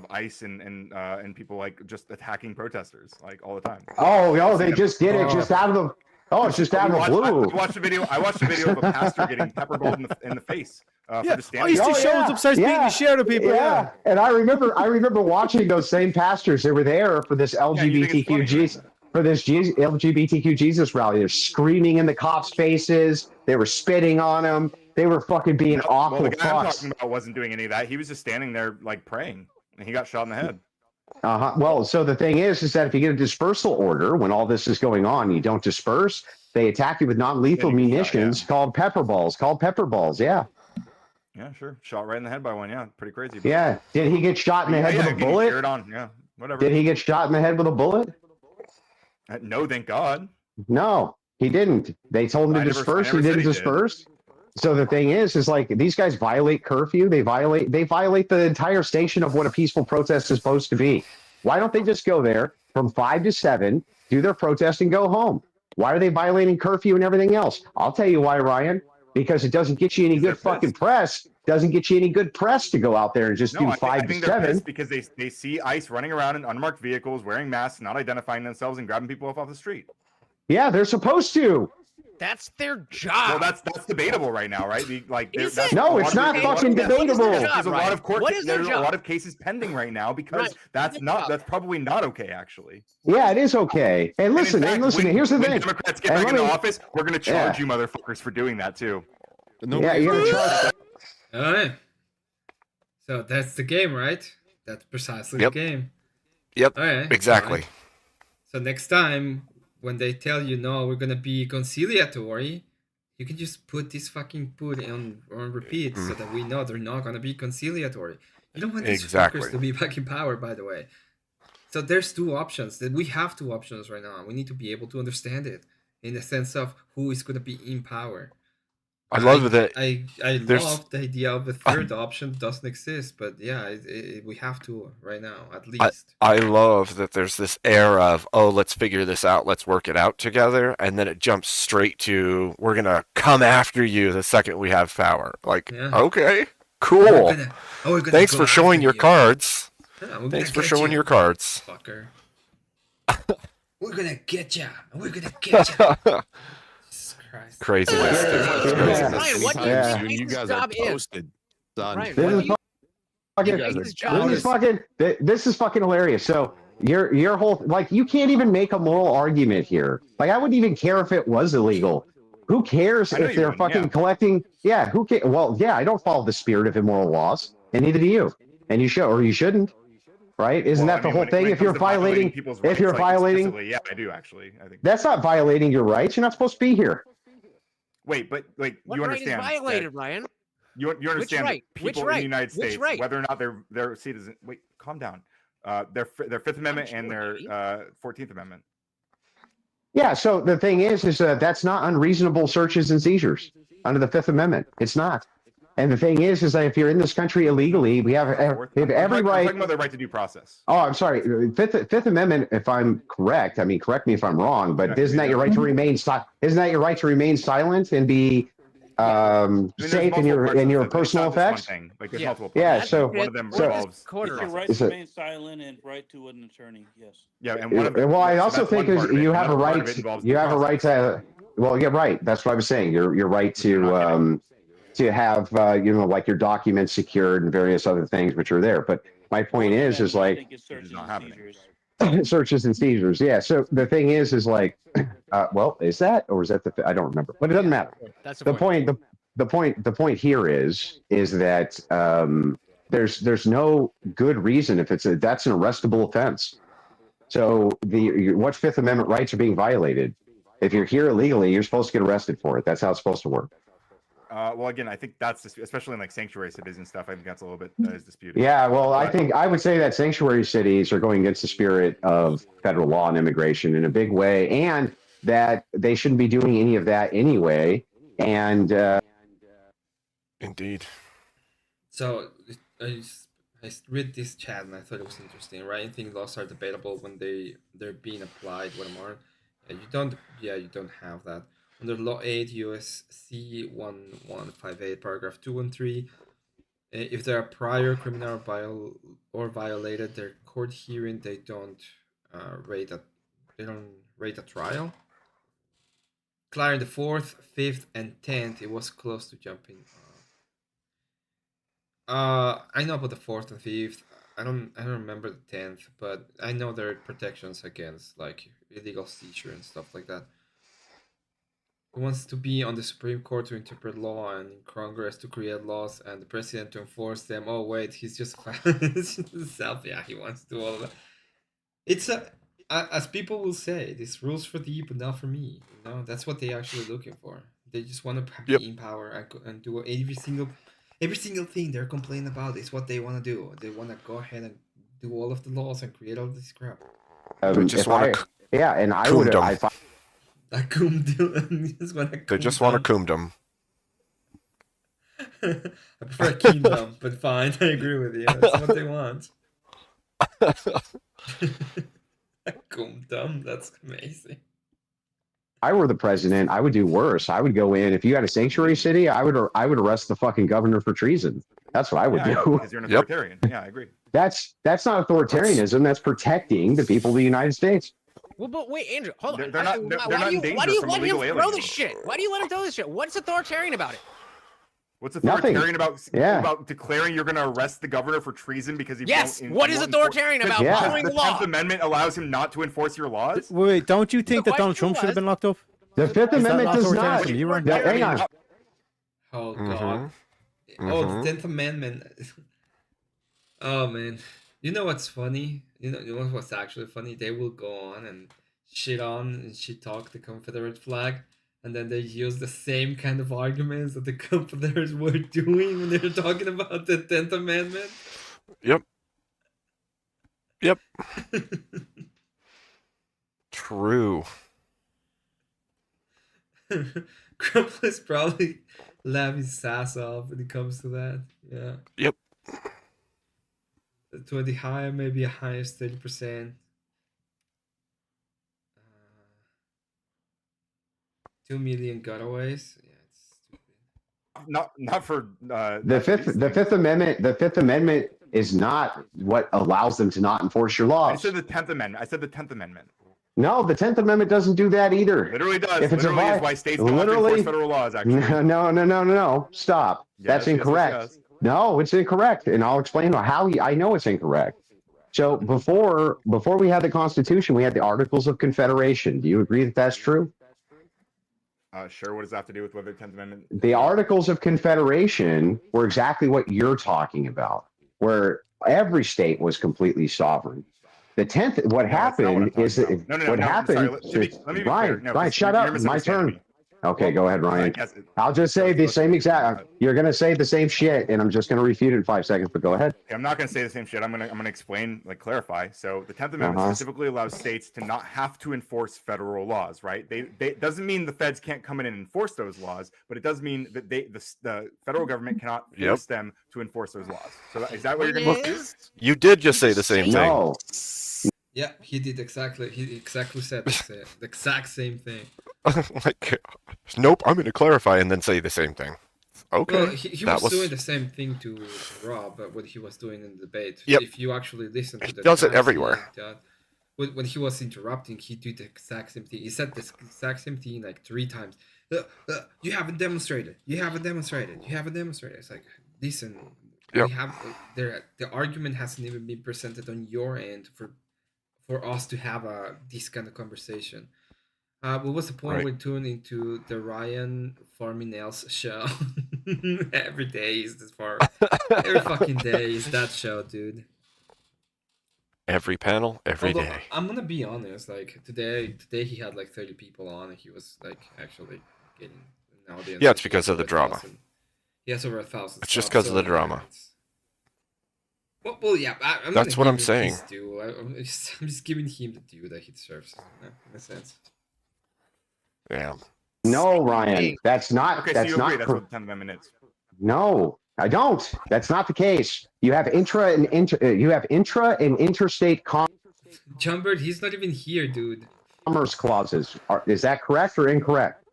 ICE and people like just attacking protesters like all the time. Oh, they just did it just out of the. Oh, it's just out of the blue. I watched a video of a pastor getting pepper balled in the face. For just standing. I used to show us upstairs beating the shit out of people. Yeah. And I remember watching those same pastors. They were there for this LGBTQ Jesus. For this LGBTQ Jesus rally. They're screaming in the cops' faces. They were spitting on them. They were fucking being awful. Well, the guy I'm talking about wasn't doing any of that. He was just standing there like praying, and he got shot in the head. Well, so the thing is that if you get a dispersal order when all this is going on, you don't disperse. They attack you with non-lethal munitions called pepper balls. Yeah. Yeah, sure. Shot right in the head by one. Yeah, pretty crazy. But... Yeah. Did he get shot in the head with a bullet? Yeah, whatever. Did he get shot in the head with a bullet? No, thank God. No, he didn't. They told him to disperse. He didn't disperse. So the thing is like these guys violate curfew. They violate the entire station of what a peaceful protest is supposed to be. Why don't they just go there from 5 to 7, do their protest, and go home? Why are they violating curfew and everything else? I'll tell you why, Ryan. Because it doesn't get you any good fucking press. Doesn't get you any good press to go out there and just do 5 to 7. Because they see ICE running around in unmarked vehicles, wearing masks, not identifying themselves, and grabbing people off the street. Yeah, they're supposed to. That's their job. Well, that's debatable right now, right? No, it's not fucking debatable. There's a lot of there's a lot of cases pending right now because that's probably not okay, actually. Yeah, it is okay. Hey, listen, here's the thing. When Democrats get back into office, we're gonna charge you motherfuckers for doing that too. Yeah, you're gonna charge. All right. So that's the game, right? That's precisely the game. Yep. All right. Exactly. Right. So next time, when they tell you no, we're gonna be conciliatory, you can just put this fucking on repeat so that we know they're not gonna be conciliatory. You don't want these fuckers to be back in power, by the way. So there's two options. That we have two options right now. We need to be able to understand it in the sense of who is gonna be in power. I love that. I love the idea of the third option doesn't exist, but yeah, we have to right now at least. I love that there's this air of, let's figure this out, let's work it out together, and then it jumps straight to, we're gonna come after you the second we have power. Like, okay, cool. Thanks for showing your cards. Thanks for showing your cards. Fucker. We're gonna get ya. We're gonna get ya. Jesus Christ. Craziness. dude. It's craziness. Ryan, what do you Anytime think soon. You his guys are job is? toasted, son. Ryan, This what is do you fucking, think his this job is is? fucking, this is fucking hilarious. So your whole, like, you can't even make a moral argument here. Like, I wouldn't even care if it was illegal. Who cares I know if you they're wouldn't, fucking yeah. collecting? Yeah, who cares? Well, yeah, I don't follow the spirit of immoral laws, and neither do you. And you should, or you shouldn't, right? Isn't Well, that I the mean, whole when it thing? comes If you're to violating violating, people's if rights, you're like, violating, explicitly, yeah, I do actually. I think that's not violating your rights. You're not supposed to be here. Wait, but like What you right is understand violated, that, Ryan? you understand right? that Which people in right? the United Which States, right? whether or not they're citizens. Wait, calm down. Their Fifth Amendment and their 14th Amendment. Yeah. So the thing is that's not unreasonable searches and seizures under the Fifth Amendment. It's not. And the thing is that if you're in this country illegally, we have every I'm right. talking about the right to due process. Oh, I'm sorry. Fifth Amendment. If I'm correct, I mean, correct me if I'm wrong, but isn't that your right to remain silent? Isn't that your right to remain silent and be safe in your personal effects? Like there's multiple. Yeah. parts. So one of them so- involves It's your right Is to it- remain silent and right to an attorney. Yes. Yeah, and one of them. well, I so also that's think one part of it. you have a Another part right. of it involves You due have a right process. to. Well, yeah, right. That's what I was saying. Your right to have like your documents secured and various other things which are there. But my point is I like think it's searches and seizures. searches and seizures. Yeah. So the thing is like, well, is that or is that the? I don't remember. But it doesn't matter. That's The point. The point here is that there's no good reason if that's an arrestable offense. So what Fifth Amendment rights are being violated? If you're here illegally, you're supposed to get arrested for it. That's how it's supposed to work. Well, again, I think that's especially in like sanctuary cities and stuff. I think that's a little bit that is disputed. Yeah, well, I would say that sanctuary cities are going against the spirit of federal law and immigration in a big way, and that they shouldn't be doing any of that anyway. And indeed. So I read this chat and I thought it was interesting. Right? I think laws are debatable when they're being applied when more. You don't have that. Under Law 8 USC 1158 paragraph 2 and 3, if there are prior criminal violated their court hearing, they don't rate a trial. Clearing the 4th, 5th, and 10th, it was close to jumping. I know about the 4th and 5th. I don't remember the 10th, but I know there are protections against like illegal seizure and stuff like that. Who wants to be on the Supreme Court to interpret law and in Congress to create laws and the president to enforce them? Oh wait, he's just himself. Yeah, he wants to do all of that. It's as people will say, this rules for thee, but not for me. You know, that's what they're actually looking for. They just want to be in power and do every single thing they're complaining about is what they want to do. They want to go ahead and do all of the laws and create all this crap. They just want to. Yeah, and I would. They just want a kingdom. I prefer a kingdom, but fine, I agree with you. That's what they want. A kingdom, that's amazing. I were the president, I would do worse. I would go in if you had a sanctuary city. I would arrest the fucking governor for treason. That's what I would do. Because you're an authoritarian. Yeah, I agree. That's not authoritarianism. That's protecting the people of the United States. Well, but wait, Andrew, hold on. They're not Why in do danger you from let him illegal throw aliens. this shit? Why do you let him throw this shit? What's authoritarian about it? What's Nothing. authoritarian about Yeah. declaring you're going to arrest the governor for treason because he Yes. won't What is won't authoritarian enforce- about because following the the law? 10th Amendment allows him not to enforce your laws? Wait, don't you think The that Donald question Trump should have been locked up? The Fifth Is that Amendment does not. authoritarianism? You were Hang on. Oh god. Oh, the 10th Amendment. Oh man. You know what's funny? You know what's actually funny? They will go on and shit talk the Confederate flag, and then they use the same kind of arguments that the Confederates were doing when they were talking about the 10th Amendment. Yep. True. Crumple is probably laughing his ass off when it comes to that. Yeah. Yep. To the higher, maybe a highest 30%. 2 million gotaways. Yeah, it's not for The Fifth Amendment is not what allows them to not enforce your I laws. said the 10th Amendment. No, the 10th Amendment doesn't do that either. Literally does. If it's Literally a is why states don't have to enforce federal laws. Actually, no. Stop. That's Yes, incorrect. yes. No, it's incorrect, and I'll explain how I know it's incorrect. So before we had the Constitution, we had the Articles of Confederation. Do you agree that that's true? Sure. What does that have to do with whether 10th Amendment? The Articles of Confederation were exactly what you're talking about, where every state was completely sovereign. The 10th, what happened is that what happened. Ryan, shut up. My turn. Okay, go ahead, Ryan. I'll just say the same exact. You're gonna say the same shit, and I'm just gonna refute it in 5 seconds. But go ahead. Okay, I'm not going to say the same shit. I'm gonna explain, like clarify. So the 10th Amendment specifically allows states to not have to enforce federal laws, right? They doesn't mean the feds can't come in and enforce those laws, but it does mean that the federal government cannot force them to enforce those laws. So is that what you're going to do? You did just say the same thing. No. Yeah, he did exactly. He exactly said the exact same thing. Like, nope, I'm going to clarify and then say the same thing. Okay. Well, he was doing the same thing to Rob, but what he was doing in the debate. Yep. If you actually listen to the He does it everywhere. When he was interrupting, he did the exact same thing. He said the exact same thing like 3 times. You haven't demonstrated. You haven't demonstrated. You haven't demonstrated. It's like, listen, we have the argument hasn't even been presented on your end for us to have this kind of conversation. What was the point we tuned into the Ryan Farminel's show? Every day is this far. Every fucking day is that show, dude. Every panel, every day. I'm gonna be honest. Like today he had like 30 people on, and he was like actually getting an audience. Yeah, it's because of the drama. He has over 1,000. It's just because of the drama. Well, yeah. That's what I'm saying. I'm just giving him the due that he deserves, in a sense. Yeah. No, Ryan, that's not. Okay, that's so you not. agree that's what the 10th Amendment is. No, I don't. That's not the case. You have intra and interstate Jumbert, he's not even here, dude. Commerce clauses. Is that correct or incorrect?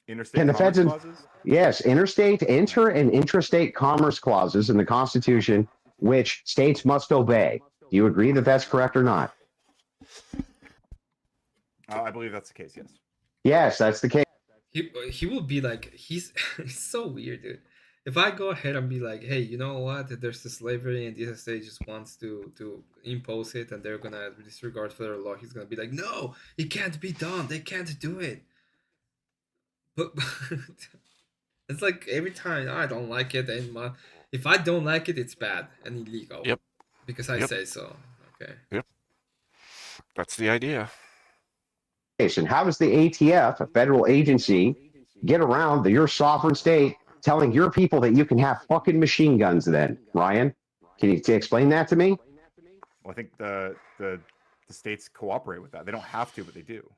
Interstate Can the commerce feds? clauses? Yes, inter and intrastate commerce clauses in the Constitution, which states must obey. Do you agree that that's correct or not? I believe that's the case. Yes. Yes, that's the case. He will be like, he's so weird, dude. If I go ahead and be like, hey, you know what? There's the slavery, and this state just wants to impose it, and they're gonna disregard federal law. He's gonna be like, no, it can't be done. They can't do it. But it's like every time I don't like it, and if I don't like it, it's bad and illegal. Yep. Because I say so. Okay. Yep. That's the idea. And how does the ATF, a federal agency, get around your sovereign state telling your people that you can have fucking machine guns then? Ryan, can you explain that to me? Well, I think the states cooperate with that. They don't have to, but they do.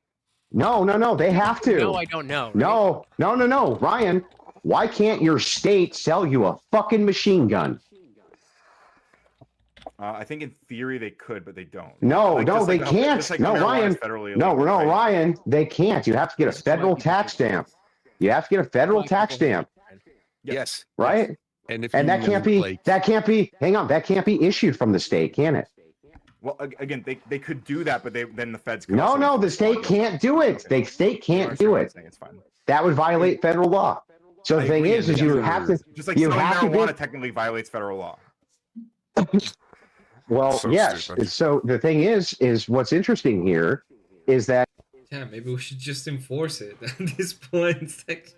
No, they have to. No, I don't know. Right? No. Ryan, why can't your state sell you a fucking machine gun? I think in theory they could, but they don't. No, they can't. No, Ryan. No, right? Ryan, they can't. You have to get a federal tax stamp. You have to get a federal tax stamp. Yes. Right? And that can't be. Hang on, that can't be issued from the state, can it? Well, again, they could do that, but then the feds could. No, the state can't do it. The state can't do it. It's fine. That would violate federal law. So the thing is you have to. Just like you selling have marijuana to technically violates federal law. Well, So yes. stupid. So the thing is what's interesting here is that. Yeah, maybe we should just enforce it at this point. It's like,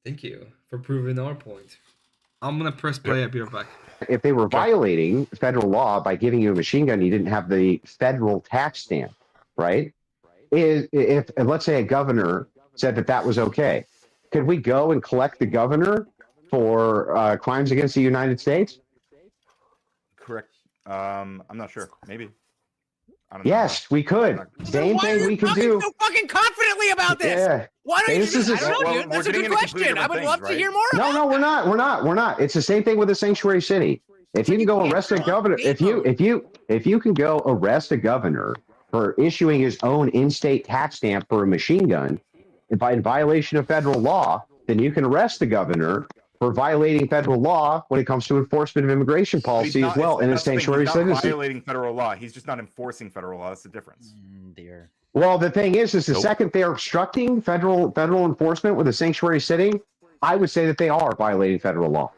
thank you for proving our point. I'm gonna press play. I'll be right back. If they were violating federal law by giving you a machine gun, you didn't have the federal tax stamp, right? If let's say a governor said that was okay, could we go and collect the governor for crimes against the United States? Correct. I'm not sure. Maybe. I don't Yes, we could. Same thing we could do. So fucking confidently about this. Yeah. Why don't This you? is I don't know, dude. That's a good question. I would love to hear more. No, we're not. It's the same thing with a sanctuary city. If you can go arrest a governor, if you can go arrest a governor for issuing his own in-state tax stamp for a machine gun, in violation of federal law, then you can arrest the governor for violating federal law when it comes to enforcement of immigration But he's policy not- as well, and a that's the thing, sanctuary he's not citizen. violating federal law. He's just not enforcing federal law. That's the difference. Dear. Well, the thing is the second they are obstructing federal enforcement with a sanctuary city, I would say that they are violating federal law.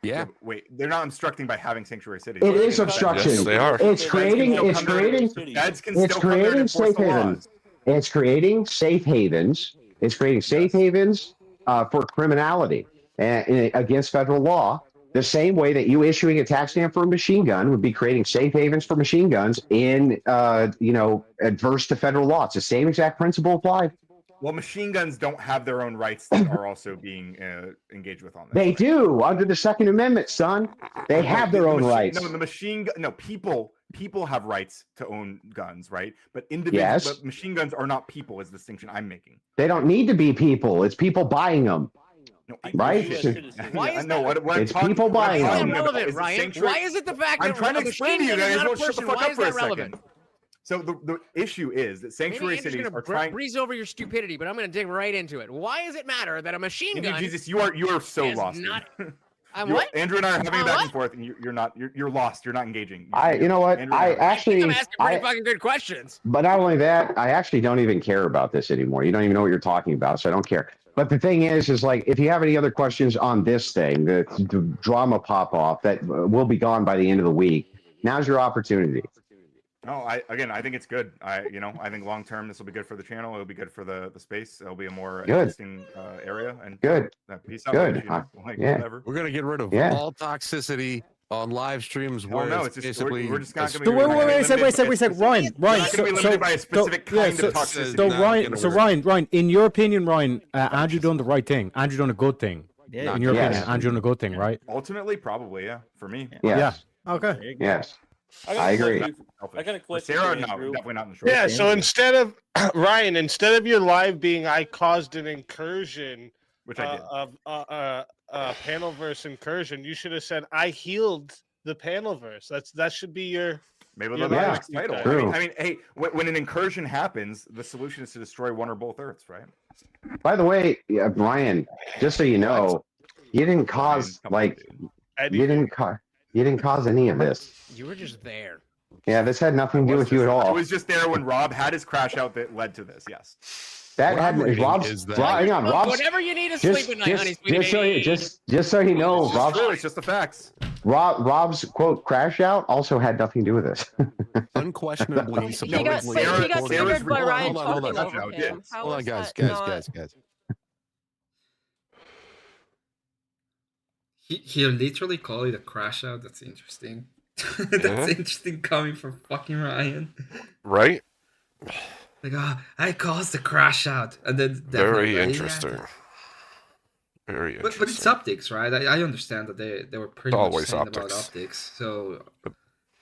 Yeah. Wait, they're not obstructing by having sanctuary cities. It is obstruction. Yes, they are. It's creating Feds can still come there and enforce safe the havens. laws. It's creating safe havens. It's creating safe havens for criminality and against federal law. The same way that you issuing a tax stamp for a machine gun would be creating safe havens for machine guns in, adverse to federal law. It's the same exact principle applied. Well, machine guns don't have their own rights that are also being engaged with on this. They do under the Second Amendment, son. They have their own rights. No, the machine gun. No, people have rights to own guns, right? But Yes. but machine guns are not people. Is the distinction I'm making. They don't need to be people. It's people buying them. No, Right? Why is no, what It's people buying Why is them. that relevant, Ryan? Why is it the fact that I'm trying to a explain to machine you gun is guys. not a Won't shut the person? fuck Why up is for a that second. relevant? So the issue is that sanctuary Maybe Andrew's cities gonna are trying. breeze over your stupidity, but I'm going to dig right into it. Why does it matter that a machine gun? Jesus, you are so is lost. not- dude. I'm You're- what? Andrew and I are having a I'm back what? and forth, and you're not. You're lost. You're not engaging. You know what? Andrew I and actually, I'm asking pretty fucking good questions. but not only that, I actually don't even care about this anymore. You don't even know what you're talking about, so I don't care. But the thing is like, if you have any other questions on this thing, the drama pop off that will be gone by the end of the week, now's your opportunity. No, I think it's good. I think long term this will be good for the channel. It'll be good for the space. It'll be a more Good. interesting area. And Good. Peace out. Good. Yeah. Whatever. We're gonna get rid of Yeah. all toxicity on live streams. Well, Where no, it's it's just basically we're just not a going to be. Wait a sec. Ryan. We're not going to be limited by a specific kind of toxicity. So Ryan, in your opinion, Ryan, Andrew done the right thing. Andrew done a good thing. Yeah. In your Yes. opinion, Andrew done a good thing, right? Ultimately, probably, yeah. For me, Yes. Yeah. Okay. Yes. got I a agree. question- I got a For question. Sarah, for no, Andrew. definitely not in the short. Yeah, so instead of Ryan, instead of your live being I caused an incursion, which I did, of Panelverse incursion, you should have said I healed the Panelverse. That should be your Maybe your they'll live the next title. title. I mean, hey, when an incursion happens, the solution is to destroy one or both Earths, right? By the way, Brian, just so you know, you didn't cause you didn't cause any of this. You were just there. Yeah, this had nothing to do with you at I all. was just there when Rob had his crash out that led to this. Yes. That had hang on, Rob's. Whatever you need to Just, sleep at night, honey, just, sweetie. just so you know, Rob's, It's just the facts. Rob's quote crash out also had nothing to do with this. Unquestionably, He got triggered by Ryan talking over him. How Hold on, is guys, that not- guys. He literally called it a crash out. That's interesting. That's interesting coming from fucking Ryan. Right? Like, I caused the crash out, and then Very interesting. Very interesting. But it's optics, right? I understand that they were pretty much Always saying about optics. optics. So,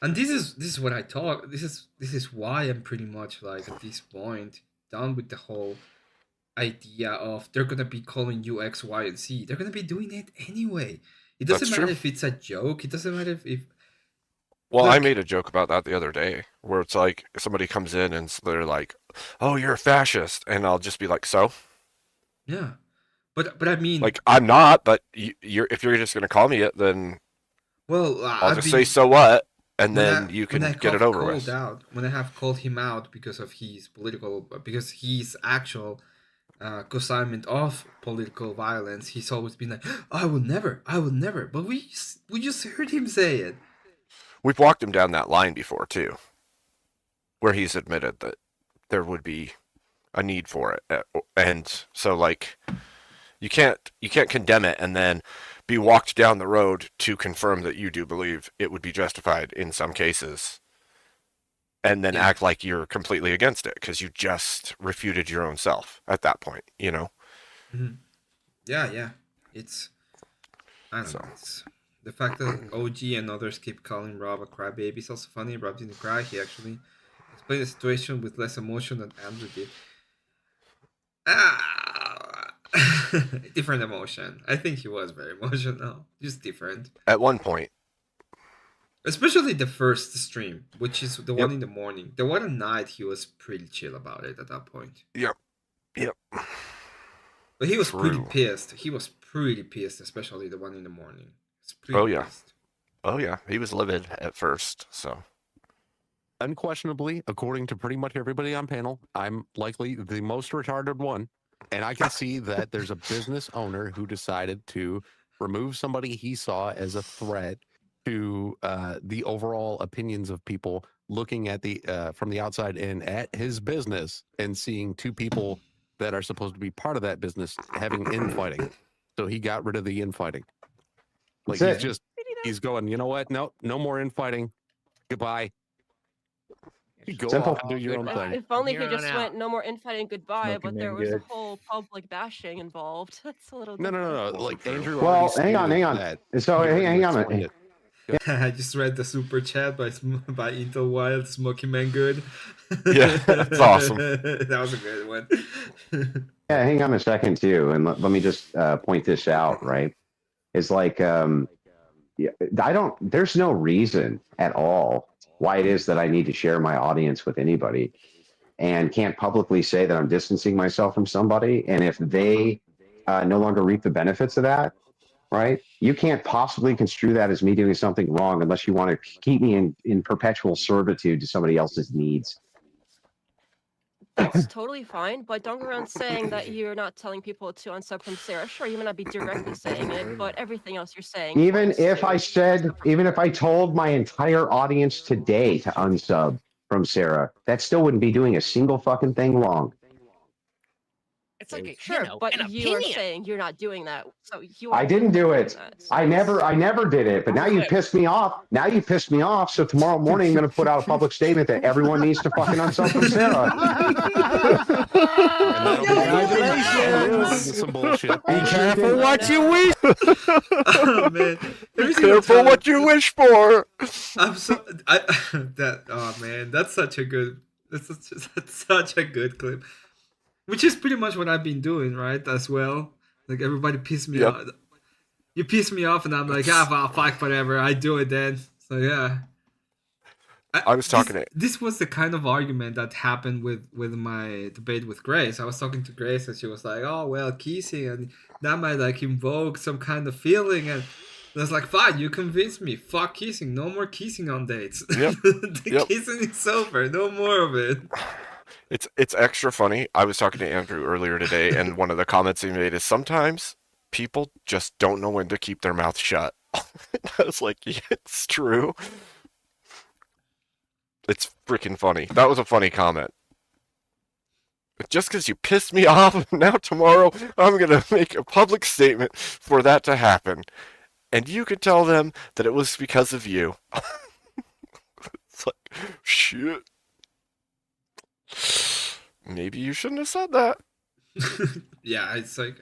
and this is what I talk. This is why I'm pretty much like at this point done with the whole idea of they're gonna be calling you X, Y, and Z. They're gonna be doing it anyway. It doesn't That's matter true. if it's a joke. It doesn't matter if Well, I like- made a joke about that the other day, where it's like somebody comes in and they're like, "Oh, you're a fascist," and I'll just be like, "So?" yeah. But I mean, Like, I'm not, but you're if you're just gonna call me it, then well, I'll I've just been- say so what, and when then you can get it over with. When I have called him out because of his actual consignment of political violence, he's always been like, I will never. But we just heard him say it. We've walked him down that line before too, where he's admitted that there would be a need for it, and so like you can't condemn it and then be walked down the road to confirm that you do believe it would be justified in some cases, and then act like you're completely against it because you just refuted your own self at that point, you know. Mm-hmm. Yeah. It's I don't know. It's, the fact that OG and others keep calling Rob a crybaby is also funny. Rob didn't cry. He actually explained the situation with less emotion than Andrew did. Different emotion. I think he was very emotional. Just different. At one point. Especially the first stream, which is the one in the morning. The one at night, he was pretty chill about it at that point. Yep. But he was pretty True. pissed. He was pretty pissed, especially the one in the morning. Oh yeah. Oh yeah. He was livid at first. So unquestionably, according to pretty much everybody on panel, I'm likely the most retarded one. And I can see that there's a business owner who decided to remove somebody he saw as a threat to the overall opinions of people looking at the from the outside in at his business and seeing two people that are supposed to be part of that business having infighting. So he got rid of the infighting. Like he's going, you know what? No more infighting. Goodbye. Go Simple. off and do your own thing. If only he Here just on went out. no more infighting, goodbye, Smoking but there man was a good. whole public bashing involved. That's a little No. different. Like Andrew. Well, already hang on. stated that So he already hang on. explained it. I just read the super chat by Intel Wild, Smoky Man Good. Yeah, that's awesome. That was a good one. Yeah, hang on a second too, and let me just point this out. Right, it's like There's no reason at all why it is that I need to share my audience with anybody, and can't publicly say that I'm distancing myself from somebody. And if they no longer reap the benefits of that, right? You can't possibly construe that as me doing something wrong unless you want to keep me in perpetual servitude to somebody else's needs. That's totally fine, but don't go around saying that you're not telling people to unsub from Sarah. Sure, you may not be directly saying it, but everything else you're saying. Even points if to- I told my entire audience today to unsub from Sarah, that still wouldn't be doing a single fucking thing wrong. It's like a, Sure, but an you are opinion. saying you're not doing that. So you. I didn't do it. I never did it. But now you pissed me off. Now you pissed me off. So tomorrow morning I'm going to put out a public statement that everyone needs to fucking unsub from Sarah. Some bullshit. Be careful what you wish. Oh man, Be careful what you wish for. Oh man, that's such a good clip. Which is pretty much what I've been doing, right? As well. Like everybody pissed me off. You piss me off, and I'm like, well, fuck, whatever. I do it then. So yeah. I was talking to. This was the kind of argument that happened with my debate with Grace. I was talking to Grace, and she was like, "Oh well, kissing, and that might like invoke some kind of feeling." And I was like, "Fine, you convinced me. Fuck kissing. No more kissing on dates. Yep. Kissing is over. No more of it." It's extra funny. I was talking to Andrew earlier today, and one of the comments he made is sometimes people just don't know when to keep their mouth shut. I was like, yeah, it's true. It's freaking funny. That was a funny comment. Just because you pissed me off, now tomorrow I'm going to make a public statement for that to happen. And you could tell them that it was because of you. It's like, shit. Maybe you shouldn't have said that. Yeah, it's like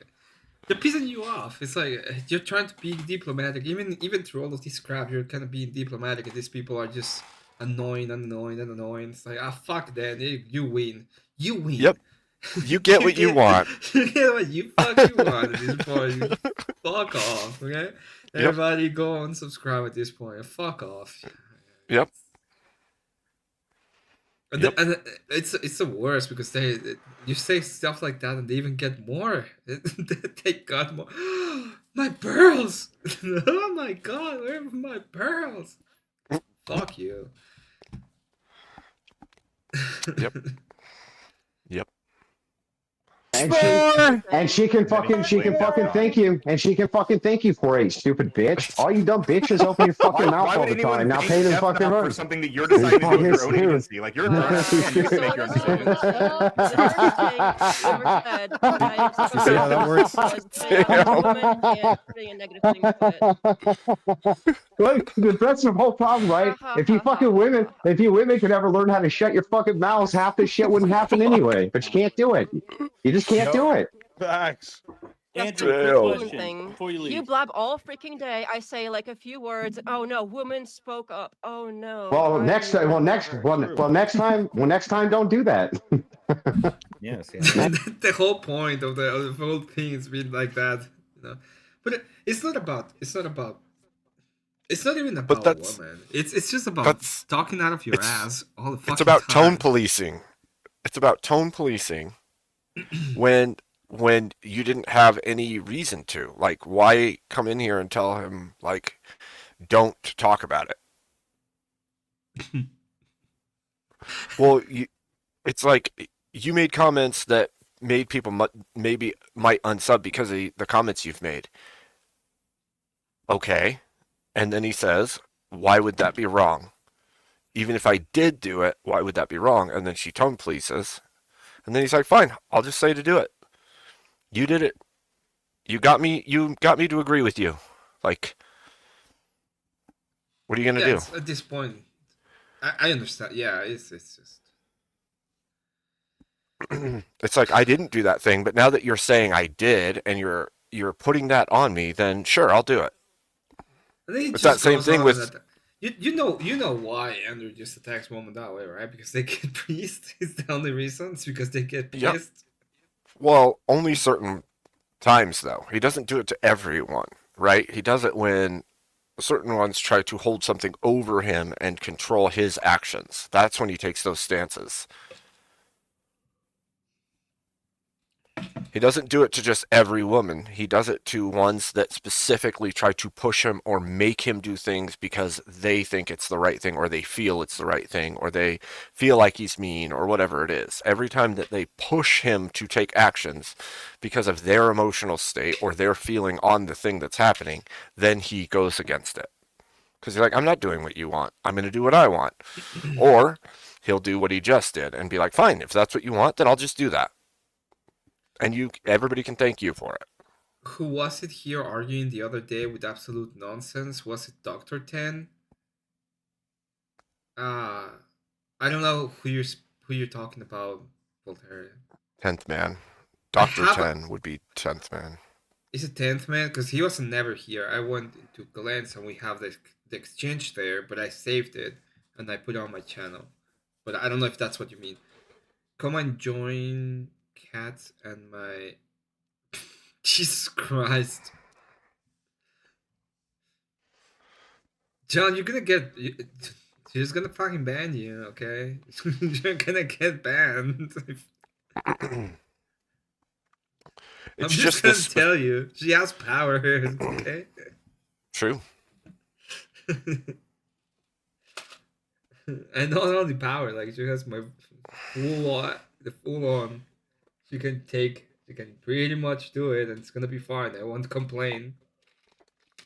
they're pissing you off. It's like you're trying to be diplomatic. Even through all of this crap, you're kind of being diplomatic, and these people are just annoying. It's like, fuck that. You win. You win. Yep. You get what you want. You get what you fucking want at this point. Fuck off, okay? Everybody go and subscribe at this point. Fuck off. Yep. And it's the worst because you say stuff like that and they even get more. They got more. My pearls! Oh my god, where are my pearls? Fuck you. Yep. Yep. And she can fucking thank you. And she can fucking thank you for it, you stupid bitch. All you dumb bitches open your fucking mouth all the time. Now pay the fucking for rent. something that you're deciding to do with your own agency? Like you're a you can make your own decisions. See how that works? Look, that's the whole problem, right? If you women could ever learn how to shut your fucking mouths, half this shit wouldn't happen anyway. But you can't do it. You just can't do it. Facts. Andrew, quick question before you leave. You blab all freaking day. I say like a few words. Oh no, women spoke up. Oh no. Well, next time, don't do that. Yes. The whole point of the whole thing is being like that, you know. But it's not even about a woman. It's just about talking out of your ass all the fucking It's about time. tone policing. It's about tone policing when when you didn't have any reason to? Like, why come in here and tell him, like, don't talk about it? Well, it's like you made comments that made people maybe might unsub because of the comments you've made. Okay. And then he says, why would that be wrong? Even if I did do it, why would that be wrong? And then she tone pleases. And then he's like, fine, I'll just say to do it. You did it. You got me to agree with you. Like, what are you going to do? At this point, I understand. Yeah, it's just... It's like, I didn't do that thing, but now that you're saying I did, and you're putting that on me, then sure, I'll do it. I think it's that same thing with... You know why Andrew just attacks women that way, right? Because they get pissed. It's the only reason. It's because they get pissed. Yep. Well, only certain times, though. He doesn't do it to everyone, right? He does it when certain ones try to hold something over him and control his actions. That's when he takes those stances. He doesn't do it to just every woman. He does it to ones that specifically try to push him or make him do things because they think it's the right thing, or they feel it's the right thing, or they feel like he's mean, or whatever it is. Every time that they push him to take actions because of their emotional state or their feeling on the thing that's happening, then he goes against it. Because he's like, I'm not doing what you want. I'm going to do what I want. Or he'll do what he just did and be like, fine, if that's what you want, then I'll just do that. And everybody can thank you for it. Who was it here arguing the other day with absolute nonsense? Was it Dr. 10? I don't know who you're talking about, Voltaire. 10th man. Dr. 10 would be 10th man. Is it 10th man? Because he was never here. I went to Glenn's and we have the exchange there, but I saved it and I put it on my channel. But I don't know if that's what you mean. Come and join Cats and my... Jesus Christ. John, you're gonna get... She's gonna fucking ban you, okay? You're gonna get banned. I'm just gonna tell you. She has power, okay? True. And not only power, like she has my full on. She can pretty much do it, and it's gonna be fine. I won't complain.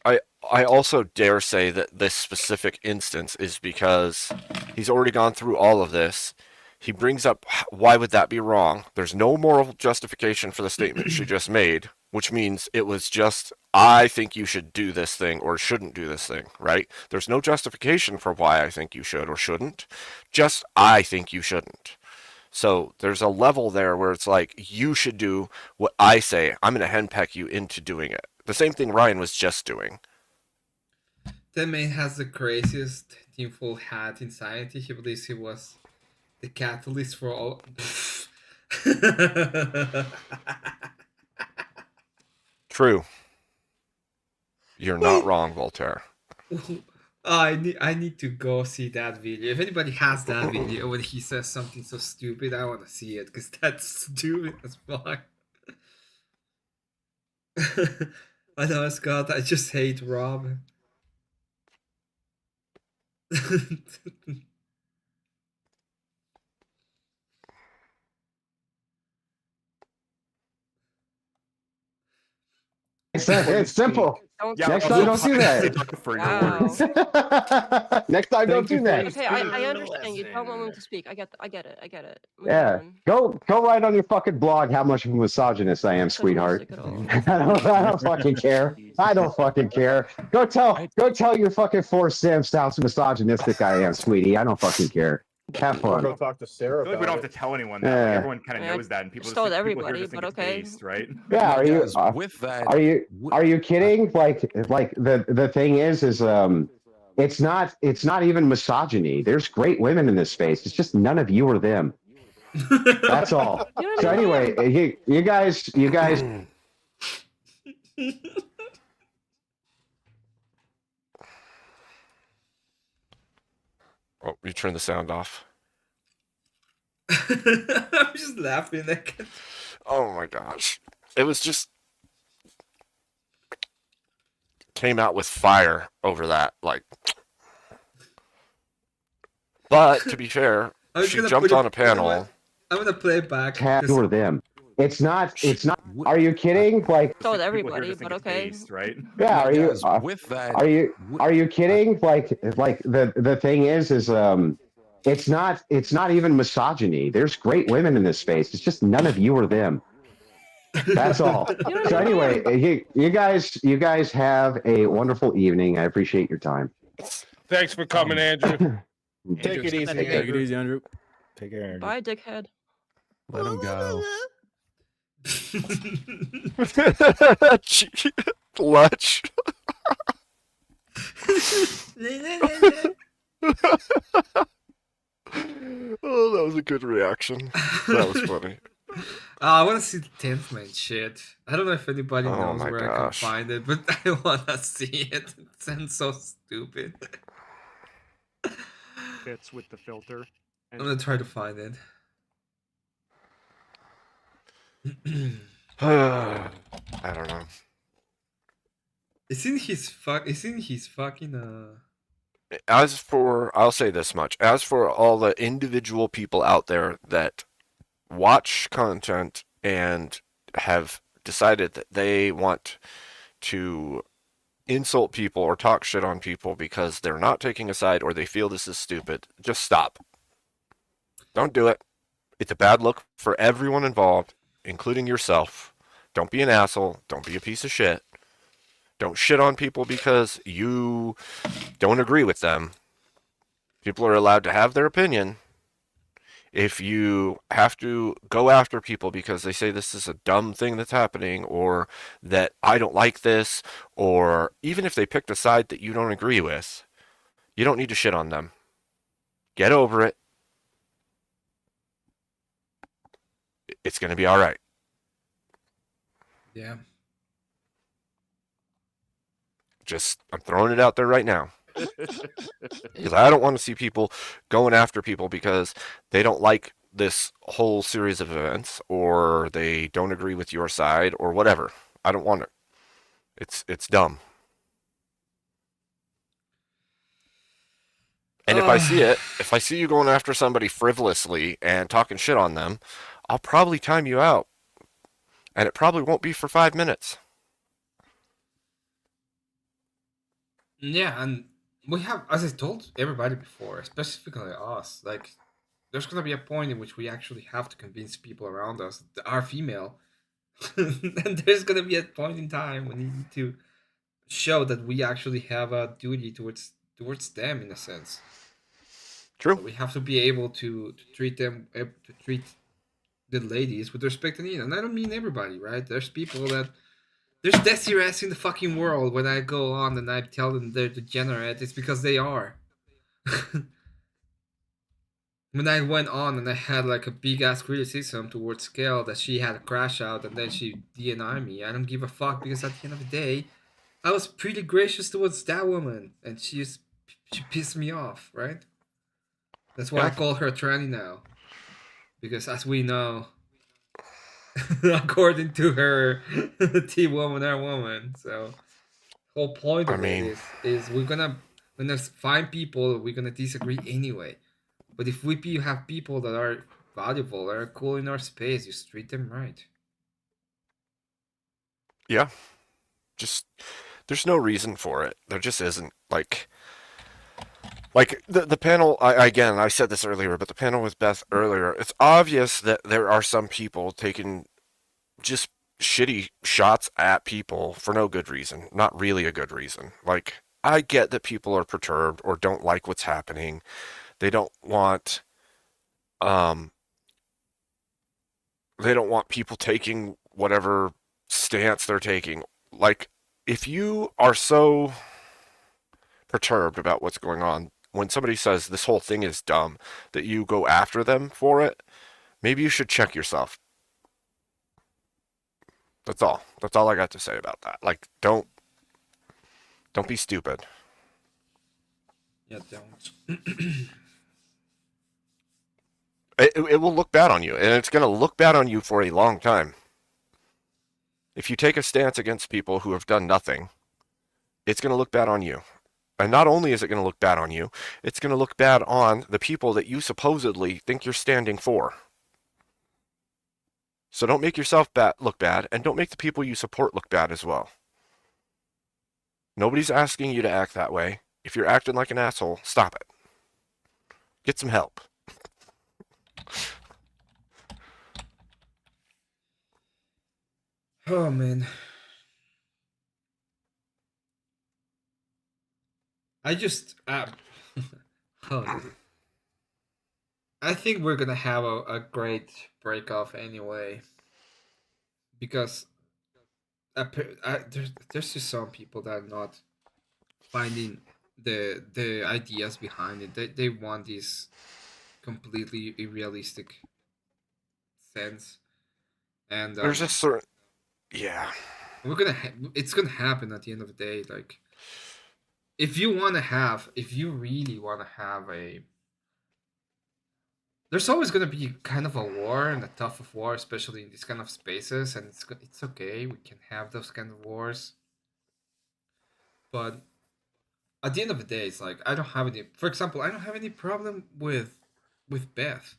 I also dare say that this specific instance is because he's already gone through all of this. He brings up, why would that be wrong? There's no moral justification for the statement she just made, which means it was just, I think you should do this thing or shouldn't do this thing, right? There's no justification for why I think you should or shouldn't. Just, I think you shouldn't. So there's a level there where it's like, you should do what I say. I'm going to henpeck you into doing it. The same thing Ryan was just doing. That man has the craziest tinfoil hat in society. He believes he was the catalyst for all. True. You're not wrong, Voltaire. I need to go see that video. If anybody has that video when he says something so stupid, I want to see it because that's stupid as fuck. I know, Scott. I just hate Rob. It's simple. Next time, don't do that. Next time, don't do that. Okay, I understand. You don't want me to speak. I get it. Yeah, go write on your fucking blog how much of a misogynist I am, sweetheart. I don't fucking care. I don't fucking care. Go tell your fucking four Sims how misogynistic I am, sweetie. I don't fucking care. Have fun. Go talk to Sarah. I feel like we don't have to tell anyone that. Like, everyone kind of knows that, and people told just everybody, people but just okay. based, right? Yeah, are you with that? Are you kidding? Like the thing is it's not even misogyny. There's great women in this space. It's just none of you are them. That's all. So anyway, you guys. Oh, you turn the sound off. I'm just laughing. Oh my gosh. it was just came out with fire over that. Like, but to be fair, I was she gonna jumped put it- on a panel. I'm gonna play it back. Have or them. It's not. Are you kidding? Like, Told People here everybody, just think but it's okay. based, right? yeah. Are you? Guys, with that, Are you kidding? Like the thing is it's not even misogyny. There's great women in this space. It's just none of you are them. That's all. So anyway, you guys have a wonderful evening. I appreciate your time. Thanks for coming, Andrew. Take it easy, Take it easy, Andrew. Take care, Andrew. Bye, dickhead. Let him go. Clutch. Oh, that was a good reaction. That was funny. I want to see the 10th man shit. I don't know if anybody Oh knows my where I can gosh. find it, but I want to see it. It sounds so stupid. Fits with the filter. I'm gonna try to find it. I don't know. Isn't his fucking I'll say this much. As for all the individual people out there that watch content and have decided that they want to insult people or talk shit on people because they're not taking a side or they feel this is stupid, just stop. Don't do it. It's a bad look for everyone involved, including yourself. Don't be an asshole. Don't be a piece of shit. Don't shit on people because you don't agree with them. People are allowed to have their opinion. If you have to go after people because they say this is a dumb thing that's happening, or that I don't like this, or even if they picked a side that you don't agree with, you don't need to shit on them. Get over it. It's going to be all right. Yeah. Just, I'm throwing it out there right now. Because I don't want to see people going after people because they don't like this whole series of events, or they don't agree with your side, or whatever. I don't want it. It's dumb. And if I see you going after somebody frivolously and talking shit on them, I'll probably time you out. And it probably won't be for 5 minutes. Yeah, and we have, as I told everybody before, specifically us, like, there's gonna be a point in which we actually have to convince people around us that are female. And there's gonna be a point in time when you need to show that we actually have a duty towards them, in a sense. True. So we have to be able to treat them, to treat the ladies with respect and need. And I don't mean everybody, right? There's people that, there's Desiree in the fucking world. When I go on and I tell them they're degenerate, it's because they are. When I went on and I had like a big ass criticism towards Scale that she had a crash out and then she DNI me, I don't give a fuck, because at the end of the day, I was pretty gracious towards that woman and she pissed me off, right? That's why I call her a tranny now, because as we know, according to her, T woman are woman. So whole point of it is we're gonna find people we're gonna disagree anyway. But if we have people that are valuable, that are cool in our space, just treat them right. Yeah. Just, there's no reason for it. There just isn't. Like the panel, again, I said this earlier, but the panel with Beth earlier, it's obvious that there are some people taking just shitty shots at people for no good reason. Not really a good reason. Like, I get that people are perturbed or don't like what's happening. They don't want people taking whatever stance they're taking. Like, if you are so perturbed about what's going on, when somebody says this whole thing is dumb, that you go after them for it, maybe you should check yourself. That's all. That's all I got to say about that. Like, don't be stupid. Yeah, don't. It will look bad on you, and it's going to look bad on you for a long time. If you take a stance against people who have done nothing, it's going to look bad on you. And not only is it going to look bad on you, it's going to look bad on the people that you supposedly think you're standing for. So don't make yourself look bad, and don't make the people you support look bad as well. Nobody's asking you to act that way. If you're acting like an asshole, stop it. Get some help. Oh man. I just oh, I think we're gonna have a great break off anyway, because there's just some people that are not finding the ideas behind it. They want this completely unrealistic sense, and there's a certain it's gonna happen at the end of the day. Like, if you really want to have there's always going to be kind of a war and a tough of war, especially in these kind of spaces, and it's okay. We can have those kind of wars, but at the end of the day, it's like, I don't have any problem with Beth.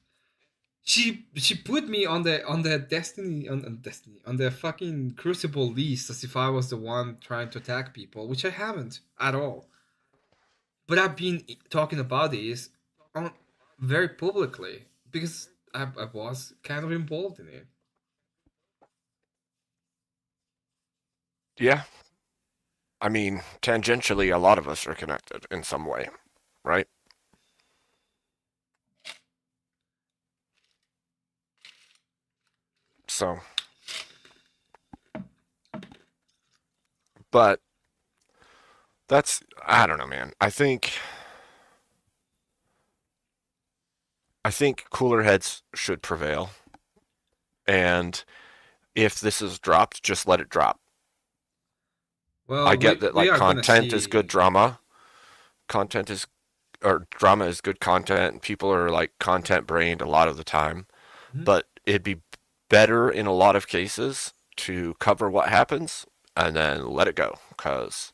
She put me on the Destiny on the fucking Crucible list as if I was the one trying to attack people, which I haven't at all. But I've been talking about this very publicly because I was kind of involved in it. Yeah. I mean, tangentially, a lot of us are connected in some way, right? So, but I don't know, man. I think cooler heads should prevail. And if this is dropped, just let it drop. Well, I get that, like, content is good drama. Drama is good content, and people are, like, content brained a lot of the time. Mm-hmm. But it'd be better in a lot of cases to cover what happens and then let it go, because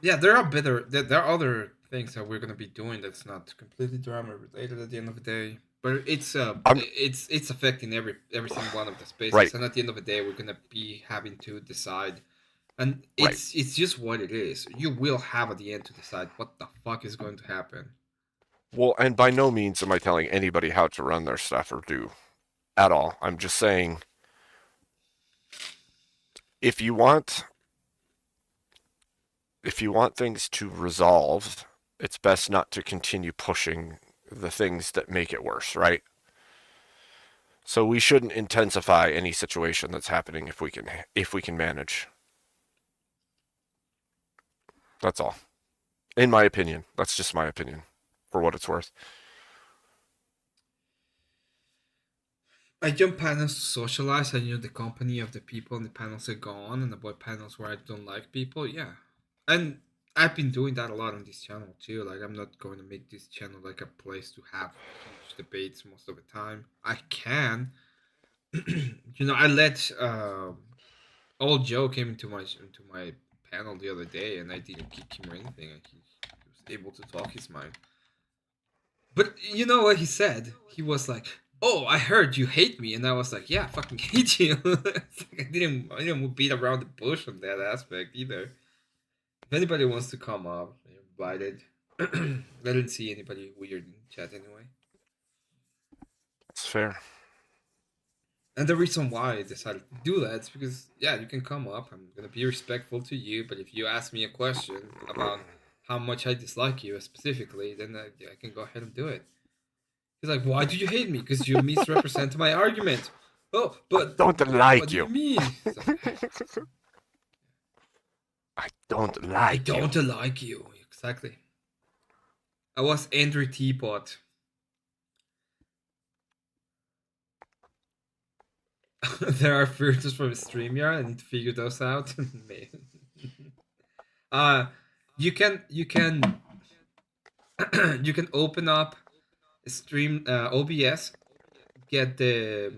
there are other things that we're gonna be doing that's not completely drama related at the end of the day, but it's affecting every single one of the spaces, right. And at the end of the day, we're gonna be having to decide, and it's just what it is. You will have at the end to decide what the fuck is going to happen. Well, and by no means am I telling anybody how to run their stuff or do at all. I'm just saying, if you want things to resolve, it's best not to continue pushing the things that make it worse, right? So we shouldn't intensify any situation that's happening if we can manage. That's all. In my opinion. That's just my opinion, for what it's worth. I jump panels to socialize. I know the company of the people, and the panels are gone, and avoid panels where I don't like people. Yeah, and I've been doing that a lot on this channel too. Like, I'm not going to make this channel like a place to have huge debates most of the time. I can, I let old Joe came into my panel the other day, and I didn't kick him or anything, and he was able to talk his mind. But you know what he said? He was like, "Oh, I heard you hate me," and I was like, "Yeah, I fucking hate you." I didn't beat around the bush on that aspect either. If anybody wants to come up, you're invited. I didn't see anybody weird in chat anyway. That's fair. And the reason why I decided to do that is because, yeah, you can come up. I'm gonna be respectful to you, but if you ask me a question about how much I dislike you specifically, then I can go ahead and do it. He's like, "Why do you hate me? Because you misrepresent my argument." Oh, but don't like what you. Do you mean? I don't like you. Exactly. I was Andrew Teapot. There are filters from StreamYard. I need to figure those out. You can you can open up stream OBS, get the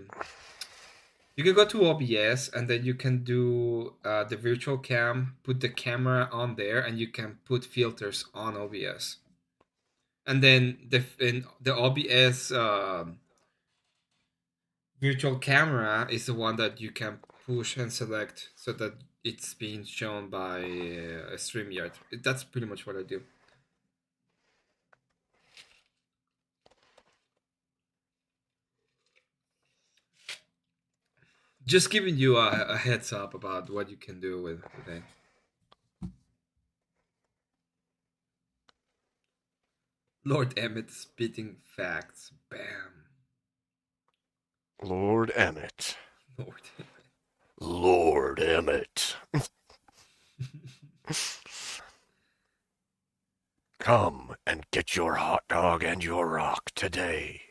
You can go to OBS and then you can do the virtual cam, put the camera on there, and you can put filters on OBS. And then the OBS virtual camera is the one that you can push and select so that it's being shown by StreamYard. That's pretty much what I do. Just giving you a heads up about what you can do with it. Lord Emmett spitting facts. Bam. Lord Emmett. Lord Emmett. Lord Emmett. Come and get your hot dog and your rock today.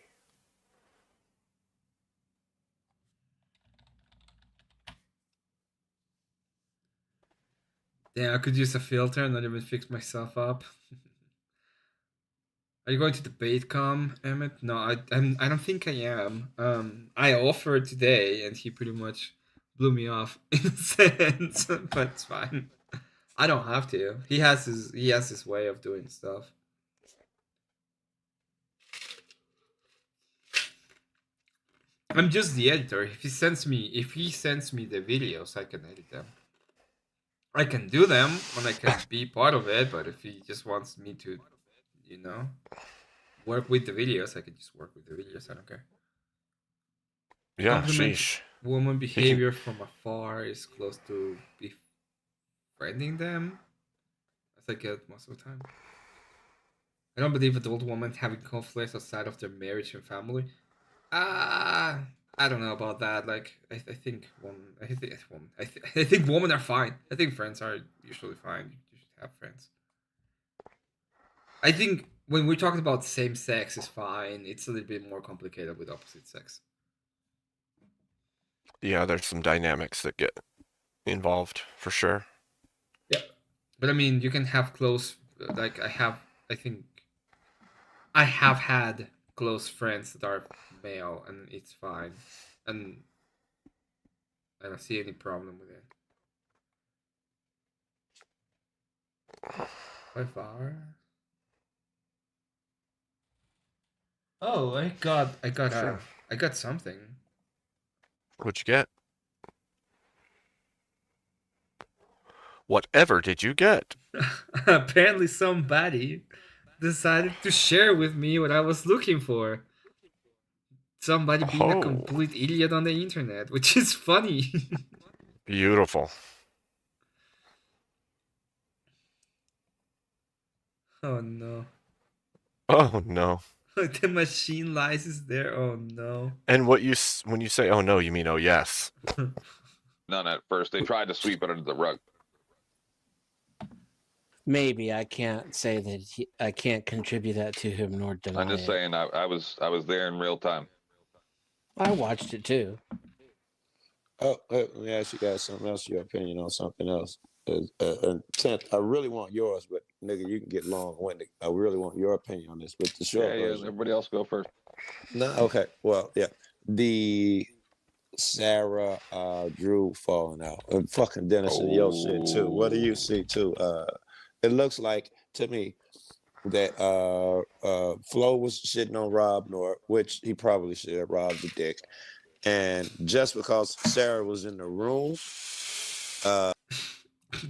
Yeah, I could use a filter and not even fix myself up. Are you going to DebateCom, Emmett? No, I don't think I am. I offered today, and he pretty much blew me off in a sense, but it's fine. I don't have to. He has his way of doing stuff. I'm just the editor. If he sends me the videos, I can edit them. I can do them and I can be part of it, but if he just wants me to, work with the videos, I can just work with the videos. I don't care. Yeah, Compliment sheesh. woman behavior from afar is close to befriending them, as I get most of the time. I don't believe adult women having conflicts outside of their marriage and family. I don't know about that. Like, I think women are fine. I think friends are usually fine. You should have friends. I think when we're talking about same sex is fine. It's a little bit more complicated with opposite sex. Yeah, there's some dynamics that get involved for sure. Yeah, but I mean, you can have close. Like I think I have had close friends that are male, and it's fine, and I don't see any problem with it. By far. Oh, I got something. What'd you get? Whatever did you get? Apparently somebody decided to share with me what I was looking for. Somebody being a complete idiot on the internet, which is funny. Beautiful. Oh no. Oh no. The machine lies is there. Oh no. And when you say oh no, you mean oh yes. None at first. They tried to sweep it under the rug. Maybe I can't say that I can't contribute that to him nor deny I'm just saying I was there in real time. I watched it too. Oh, let me ask you guys something else. Your opinion on something else. Tenth, I really want yours, but nigga, you can get long-winded. I really want your opinion on this. But the short version. Everybody else go first. No, okay. Well, yeah. The Sarah Drew falling out. And fucking Dennis and your shit too. What do you see too? It looks like to me that Flo was shitting on Rob North, which he probably should have robbed the dick. And just because Sarah was in the room,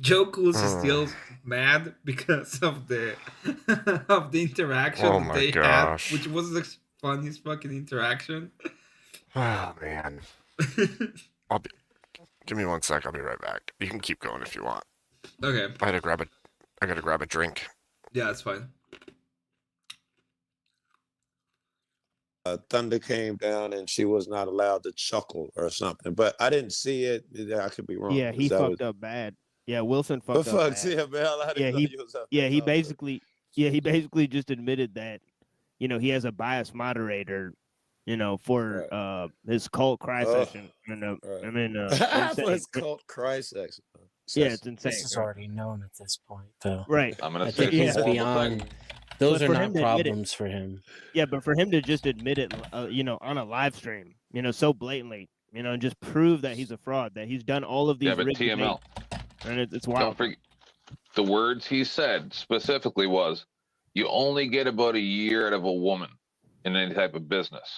Joe Cool is still mad because of the interaction that they had, which was the funniest fucking interaction. Oh man. Give me 1 sec, I'll be right back. You can keep going if you want. Okay. I gotta grab a drink. Yeah, that's fine. Thunder came down and she was not allowed to chuckle or something. But I didn't see it. I could be wrong. Yeah, he fucked up bad. Yeah, Wilson fucked up bad. He basically just admitted that, he has a biased moderator, for his cult cry session. For his cult cry session. Yeah, it's insane. This is already known at this point, though. Right. I think he's beyond. Those are not problems for him. Yeah, but for him to just admit it, on a live stream, so blatantly, you know, and just prove that he's a fraud, that he's done all of these. Yeah, but rigged TML. debates, and it's Don't wild. forget, the words he said specifically was, you only get about a year out of a woman in any type of business.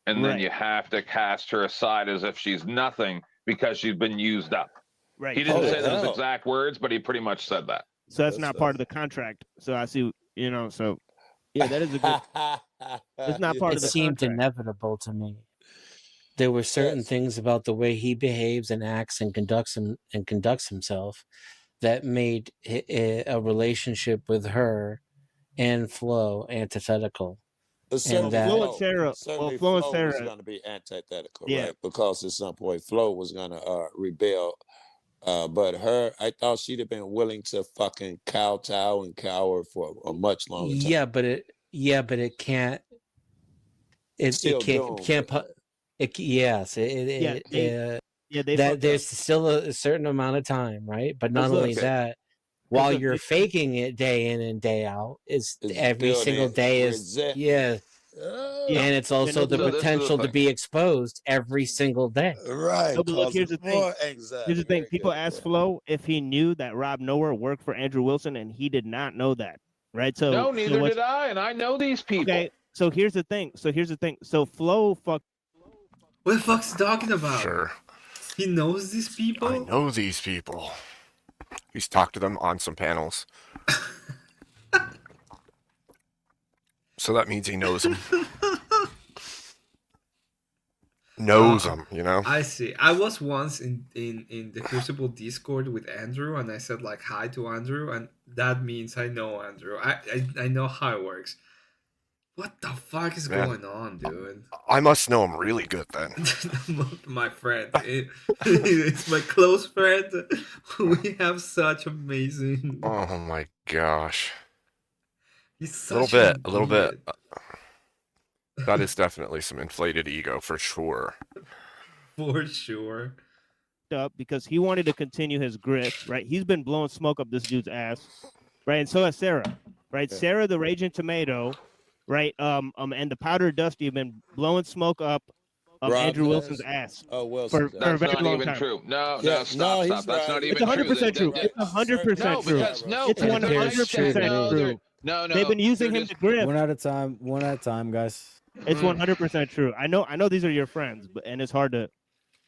And then Right. you have to cast her aside as if she's nothing because she's been used up. Right. He didn't So say that- those exact words, but he pretty much said that. So that's not part of the contract. So I see, you know, so yeah, that is a good. It's not part It of the seemed contract. inevitable to me. There were certain things about the way he behaves and acts and conducts himself that made a relationship with her and Flo antithetical. Certainly And that Flo and Sarah, certainly Flo and was Sarah, going to be antithetical, Yeah. right? Because at some point Flo was going to rebel. But her, I thought she'd have been willing to fucking kowtow and cower for a much longer time. but it can't. It Still can't. doomed. Can't. Yes. They there's still a certain amount of time, right? But not Look, only okay. that, while look, you're they- faking it day in and day out, it's every building single day is resentment. yeah. Yeah. And it's also no, the but look- potential to be exposed every single day. Right. No, but look, here's causing the thing. more anxiety. Here's the thing. Very People good, asked yeah. Flo if he knew that Rob Nowhere worked for Andrew Wilson, and he did not know that. Right. So No, so neither what- did I, and I know these people. Okay. So here's the thing. So Flo fucked. What the fuck's he talking about? Sure. He knows these people? I know these people. He's talked to them on some panels. So that means he knows them. Knows them, you know? I see. I was once in the Crucible Discord with Andrew, and I said like hi to Andrew, and that means I know Andrew. I know how it works. What the fuck is Man. going on, dude? I must know him really good then. My friend, it's my close friend. We have such amazing. Oh my gosh. He's A little such bit, a little bit. That is definitely some inflated ego for sure. For sure. Up because he wanted to continue his grift, right? He's been blowing smoke up this dude's ass, right? And so has Sarah, right? Yeah. Sarah, the Raging Tomato, right? And the Powder Dusty have been blowing smoke up Rob Andrew has- Wilson's ass. Oh, Wilson. for a That's very not long even time. true. No, Yeah, no, stop. he's That's right. not It's even 100% true. true. It's 100% No, true. because no, It's because 100% no, true. no, They've been using him to grift. One at a time, guys. It's 100% true. I know these are your friends, but and it's hard to,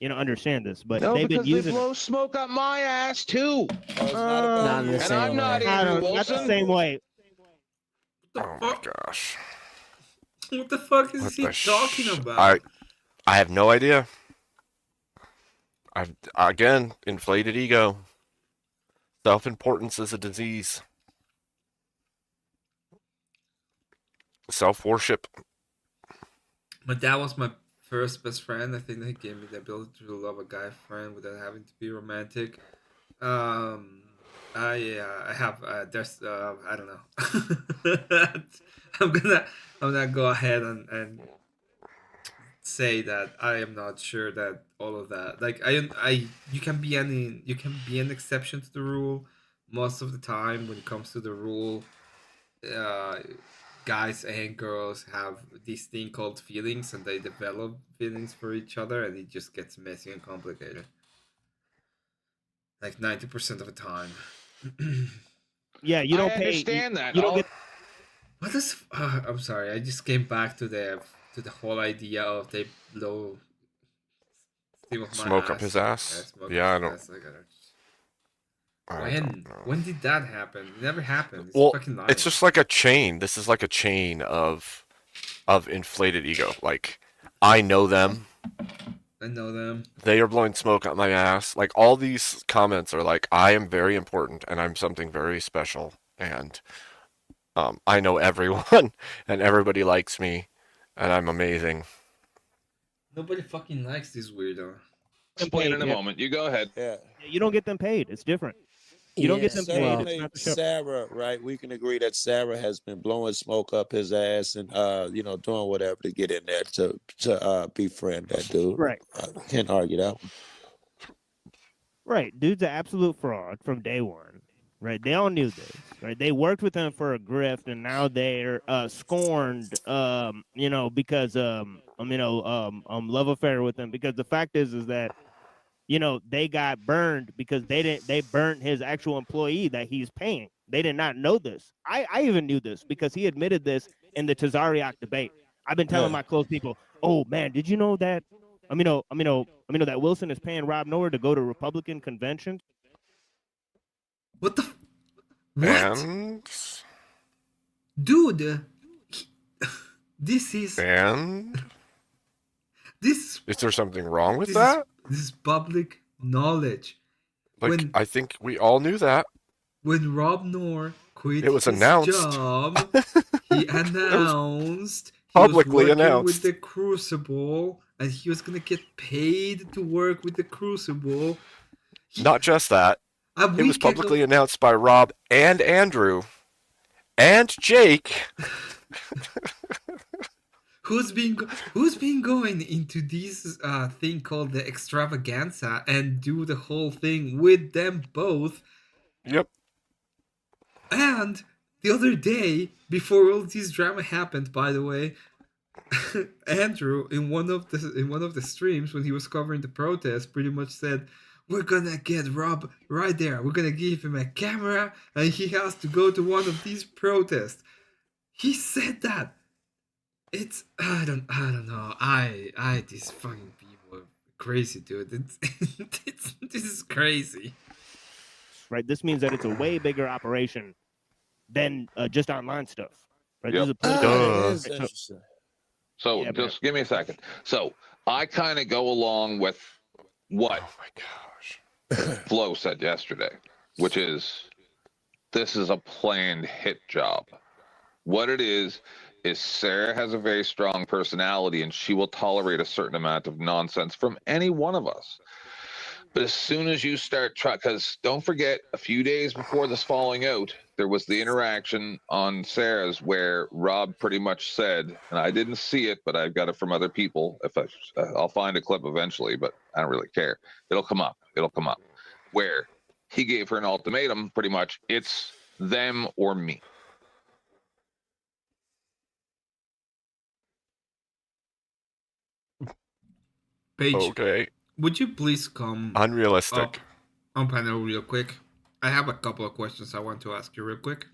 understand this, but No, they've been because they using. blow smoke up my ass too. Not in the And same I'm not way. Andrew Not the Wilson. same way. Oh my gosh. What the fuck is What he the talking about? I have no idea. Again, inflated ego. Self-importance is a disease. Self-worship. My dad was my first best friend. I think that he gave me the ability to love a guy friend without having to be romantic. I have there's I don't know. I'm gonna go ahead and say that I am not sure that all of that, like you can be an exception to the rule. Most of the time when it comes to the rule, guys and girls have this thing called feelings, and they develop feelings for each other, and it just gets messy and complicated. Like 90% of the time. Yeah, you don't I pay. understand that. You don't All- get. What is? I'm sorry. I just came back to the whole idea of they blow steam up my Smoke up ass. his ass? Yeah, smoke Yeah, up I his don't- ass. I don't know. When did that happen? It never happened. It's Well, fucking lying. it's just like a chain. This is like a chain of inflated ego. Like, I know them. I know them. They are blowing smoke up my ass. Like, all these comments are like, I am very important and I'm something very special. And I know everyone and everybody likes me and I'm amazing. Nobody fucking likes this weirdo. Explain in a Yeah. moment. You go ahead. Yeah. You don't get them paid. It's different. You don't get them paid. It's Certainly, not the show. Sarah, right? We can agree that Sarah has been blowing smoke up his ass and doing whatever to get in there to befriend that dude. Right. Can't argue that one. Right. Dude's an absolute fraud from day one. Right. They all knew this. right? They worked with him for a grift, and now they're scorned, because love affair with him. Because the fact is that they got burned because they burned his actual employee that he's paying. They did not know this. I even knew this because he admitted this in the Tazariak debate. I've been telling my close people, oh man, did you know that that Wilson is paying Rob Noah to go to Republican conventions? What? And Dude, this is this. Is there something wrong with that? This is public knowledge. Like, I think we all knew that. When Rob Noah quit it was his announced. job, he announced publicly he was working announced with the Crucible, and he was gonna get paid to work with the Crucible. Not just that. A It was publicly announced by Rob and Andrew and Jake. Who's been going into this thing called the extravaganza and do the whole thing with them both? Yep. And the other day, before all this drama happened, by the way, Andrew in one of the streams when he was covering the protest pretty much said, "We're gonna get Rob right there. We're gonna give him a camera, and he has to go to one of these protests." He said that. It's I don't know. These fucking people are crazy, dude. This is crazy. Right. This means that it's a way bigger operation than just online stuff. Right. Yep. This is a So just give me a second. So I kind of go along with what Flo said yesterday, which is this is a planned hit job. What it is Sarah has a very strong personality and she will tolerate a certain amount of nonsense from any one of us. But as soon as you start trying, because don't forget, a few days before this falling out, there was the interaction on Sarah's where Rob pretty much said, and I didn't see it, but I've got it from other people. I'll find a clip eventually, but I don't really care. It'll come up. Where he gave her an ultimatum, pretty much, it's them or me. Paige, okay. Would you please come Unrealistic. up on panel real quick? I have a couple of questions I want to ask you real quick.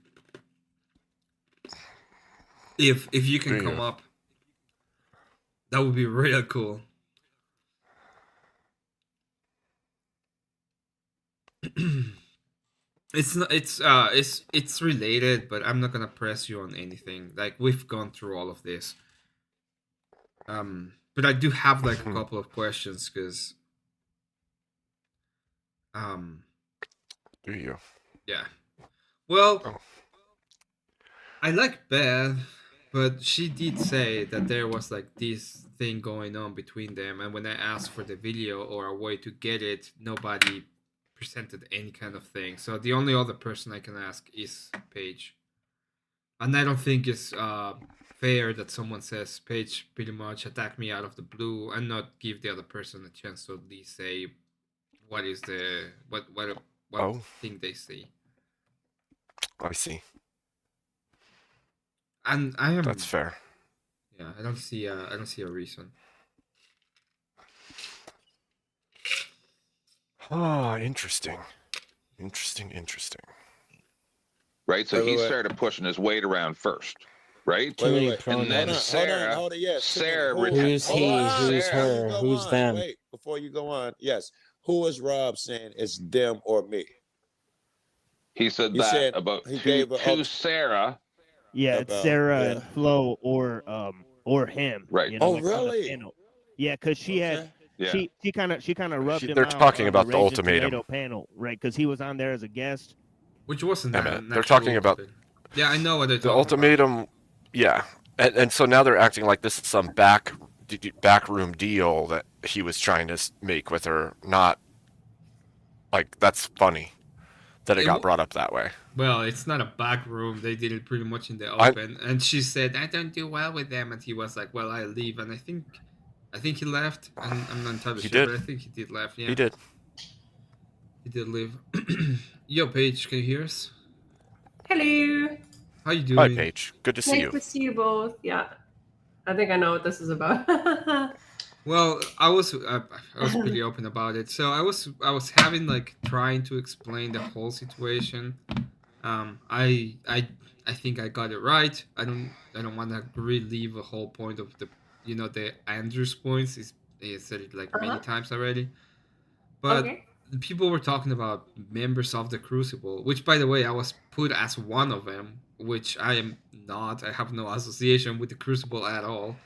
If you can come up, that would be real cool. It's related, but I'm not gonna press you on anything. Like, we've gone through all of this. But I do have like a couple of questions because do you? Yeah. Well, I like Beth, but she did say that there was like this thing going on between them, and when I asked for the video or a way to get it, nobody presented any kind of thing. So the only other person I can ask is Paige. And I don't think it's fair that someone says, Paige pretty much attacked me out of the blue and not give the other person a chance to at least say what is the what thing they see. I see. And I am That's fair. Yeah, I don't see a reason. Ah, interesting. Right, so he started pushing his weight around first, right? Wait. And then Sarah, hold on. Yes. Sarah, Who's he? Who's Sarah, her? Who's them? Wait, before you go on, yes. Who is Rob saying it's them or me? He said He that said about he to gave a- Sarah. Yeah, it's Sarah and Flo or him. Right. You know, Oh, like, on the really? panel. Yeah, because she had Yeah. she kind of rubbed him They're out talking on about the Rage and ultimatum. Tomato panel, right? Because he was on there as a guest. Which wasn't Emmett, that. they're talking about Yeah, I know what they're the talking ultimatum. Yeah, and so now they're acting like this is some backroom deal that he was trying to make with her. Not like that's funny that it got brought up that way. Well, it's not a back room. They did it pretty much in the open. And she said, I don't do well with them. And he was like, well, I leave. And I think he left. I'm not entirely sure, but I think he did left. Yeah. He did. He did leave. Yo, Paige, can you hear us? Hello. How you doing? Hi, Paige. Good to see Nice you. to see you both. Yeah. I think I know what this is about. Well, I was pretty open about it. So I was having like trying to explain the whole situation. I think I got it right. I don't want to relive the whole point of the the Andrew's points. He said it like many times already. But Okay. people were talking about members of the Crucible, which by the way I was put as one of them, which I am not. I have no association with the Crucible at all.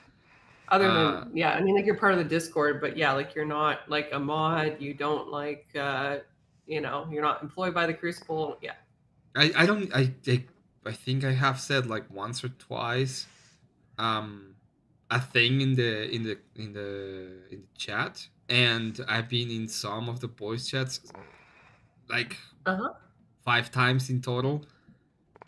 Other than I mean, like you're part of the Discord, but yeah, like you're not like a mod. You don't like you're not employed by the Crucible. Yeah. I don't I think I have said like once or twice a thing in the chat, and I've been in some of the voice chats like 5 times in total.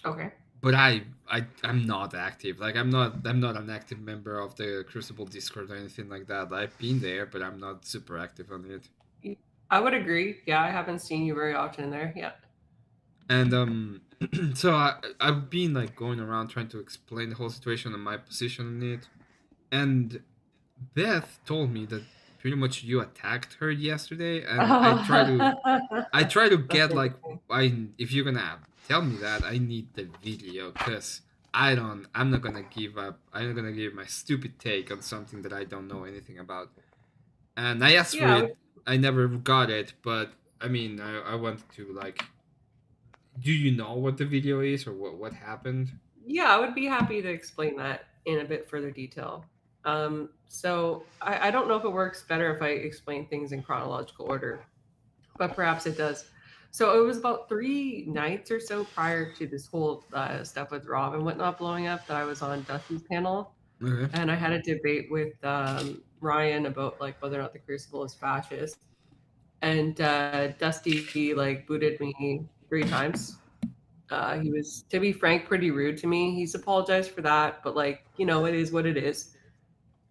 Okay. But I'm not active. Like I'm not an active member of the Crucible Discord or anything like that. I've been there, but I'm not super active on it. I would agree. Yeah, I haven't seen you very often in there. Yeah. And so I've been like going around trying to explain the whole situation and my position on it. And Beth told me that pretty much you attacked her yesterday, and I try to get like if you're gonna tell me that, I need the video, because I'm not gonna give up. I'm not gonna give my stupid take on something that I don't know anything about. And I asked for it. I never got it, but I mean, I wanted to like. Do you know what the video is or what happened? Yeah, I would be happy to explain that in a bit further detail. So I don't know if it works better if I explain things in chronological order, but perhaps it does. So it was about 3 nights or so prior to this whole stuff with Rob and whatnot blowing up that I was on Dusty's panel. Okay. And I had a debate with Ryan about like whether or not the Crucible is fascist. And Dusty like booted me 3 times. He was, to be frank, pretty rude to me. He's apologized for that, but like, it is what it is.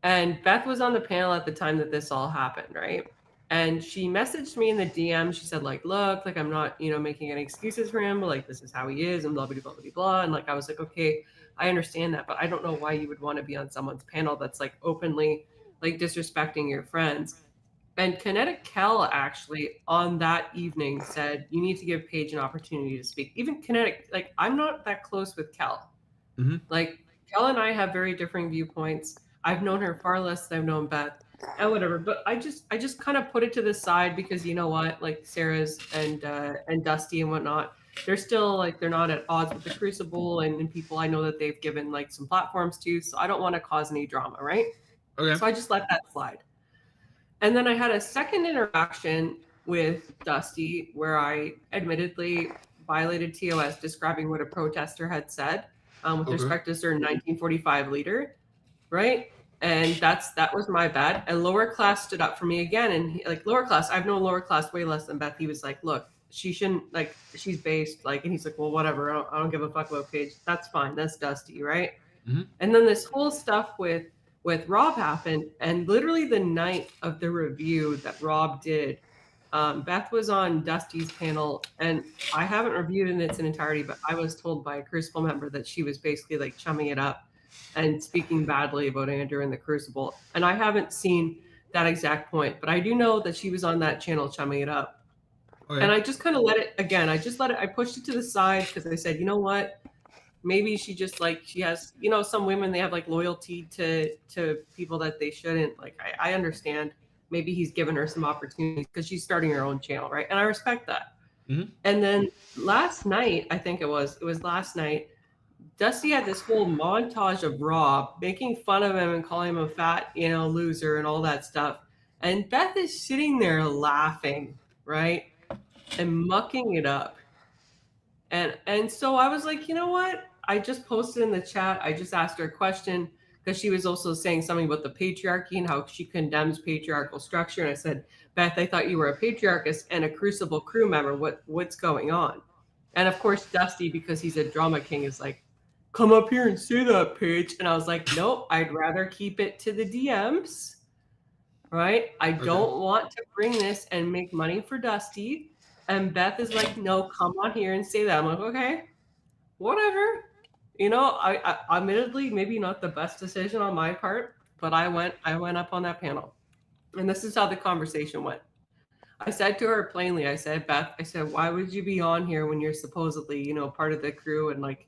And Beth was on the panel at the time that this all happened, right? And she messaged me in the DM. She said, like, look, like I'm not, making any excuses for him, but like this is how he is, and blah blah blah blah blah. And like I was like, okay, I understand that, but I don't know why you would want to be on someone's panel that's like openly like disrespecting your friends. And Kinetic Kel actually on that evening said, you need to give Paige an opportunity to speak. Even Kinetic, like I'm not that close with Kel. Mm-hmm. Like Kel and I have very differing viewpoints. I've known her far less than I've known Beth and whatever. But I just kind of put it to the side because you know what, like Sarah's and Dusty and whatnot, they're still like they're not at odds with the Crucible and people I know that they've given like some platforms to. So I don't want to cause any drama, right? Okay. So I just let that slide. And then I had a second interaction with Dusty where I admittedly violated TOS describing what a protester had said with respect to a certain 1945 leader, right? And that was my bad. And Lower Class stood up for me again. And Lower Class, I've known Lower Class way less than Beth. He was like, look, she shouldn't, like, she's based, like, and he's like, well, whatever. I don't give a fuck about Paige. That's fine. That's Dusty, right? Mm-hmm. And then this whole stuff with Rob happened, and literally the night of the review that Rob did, Beth was on Dusty's panel, and I haven't reviewed it in its entirety, but I was told by a Crucible member that she was basically like chumming it up and speaking badly about Andrew and the Crucible. And I haven't seen that exact point, but I do know that she was on that channel chumming it up. Okay. And I just kind of let it, I pushed it to the side because I said, you know what? Maybe she just like she has, some women, they have like loyalty to people that they shouldn't. Like I understand. Maybe he's given her some opportunities because she's starting her own channel, right? And I respect that. Mm-hmm. And then last night, I think it was last night, Dusty had this whole montage of Rob making fun of him and calling him a fat, loser and all that stuff. And Beth is sitting there laughing, right? And mucking it up. And so I was like, you know what? I just posted in the chat. I just asked her a question because she was also saying something about the patriarchy and how she condemns patriarchal structure. And I said, Beth, I thought you were a patriarchist and a Crucible crew member. What's going on? And of course, Dusty, because he's a drama king, is like, come up here and say that, Paige. And I was like, nope, I'd rather keep it to the DMs, right? I don't want to bring this and make money for Dusty. And Beth is like, no, come on here and say that. I'm like, okay. whatever. You know, I admittedly maybe not the best decision on my part, but I went up on that panel, and this is how the conversation went. I said to her plainly, I said, Beth, I said, why would you be on here when you're supposedly, you know, part of the crew and like,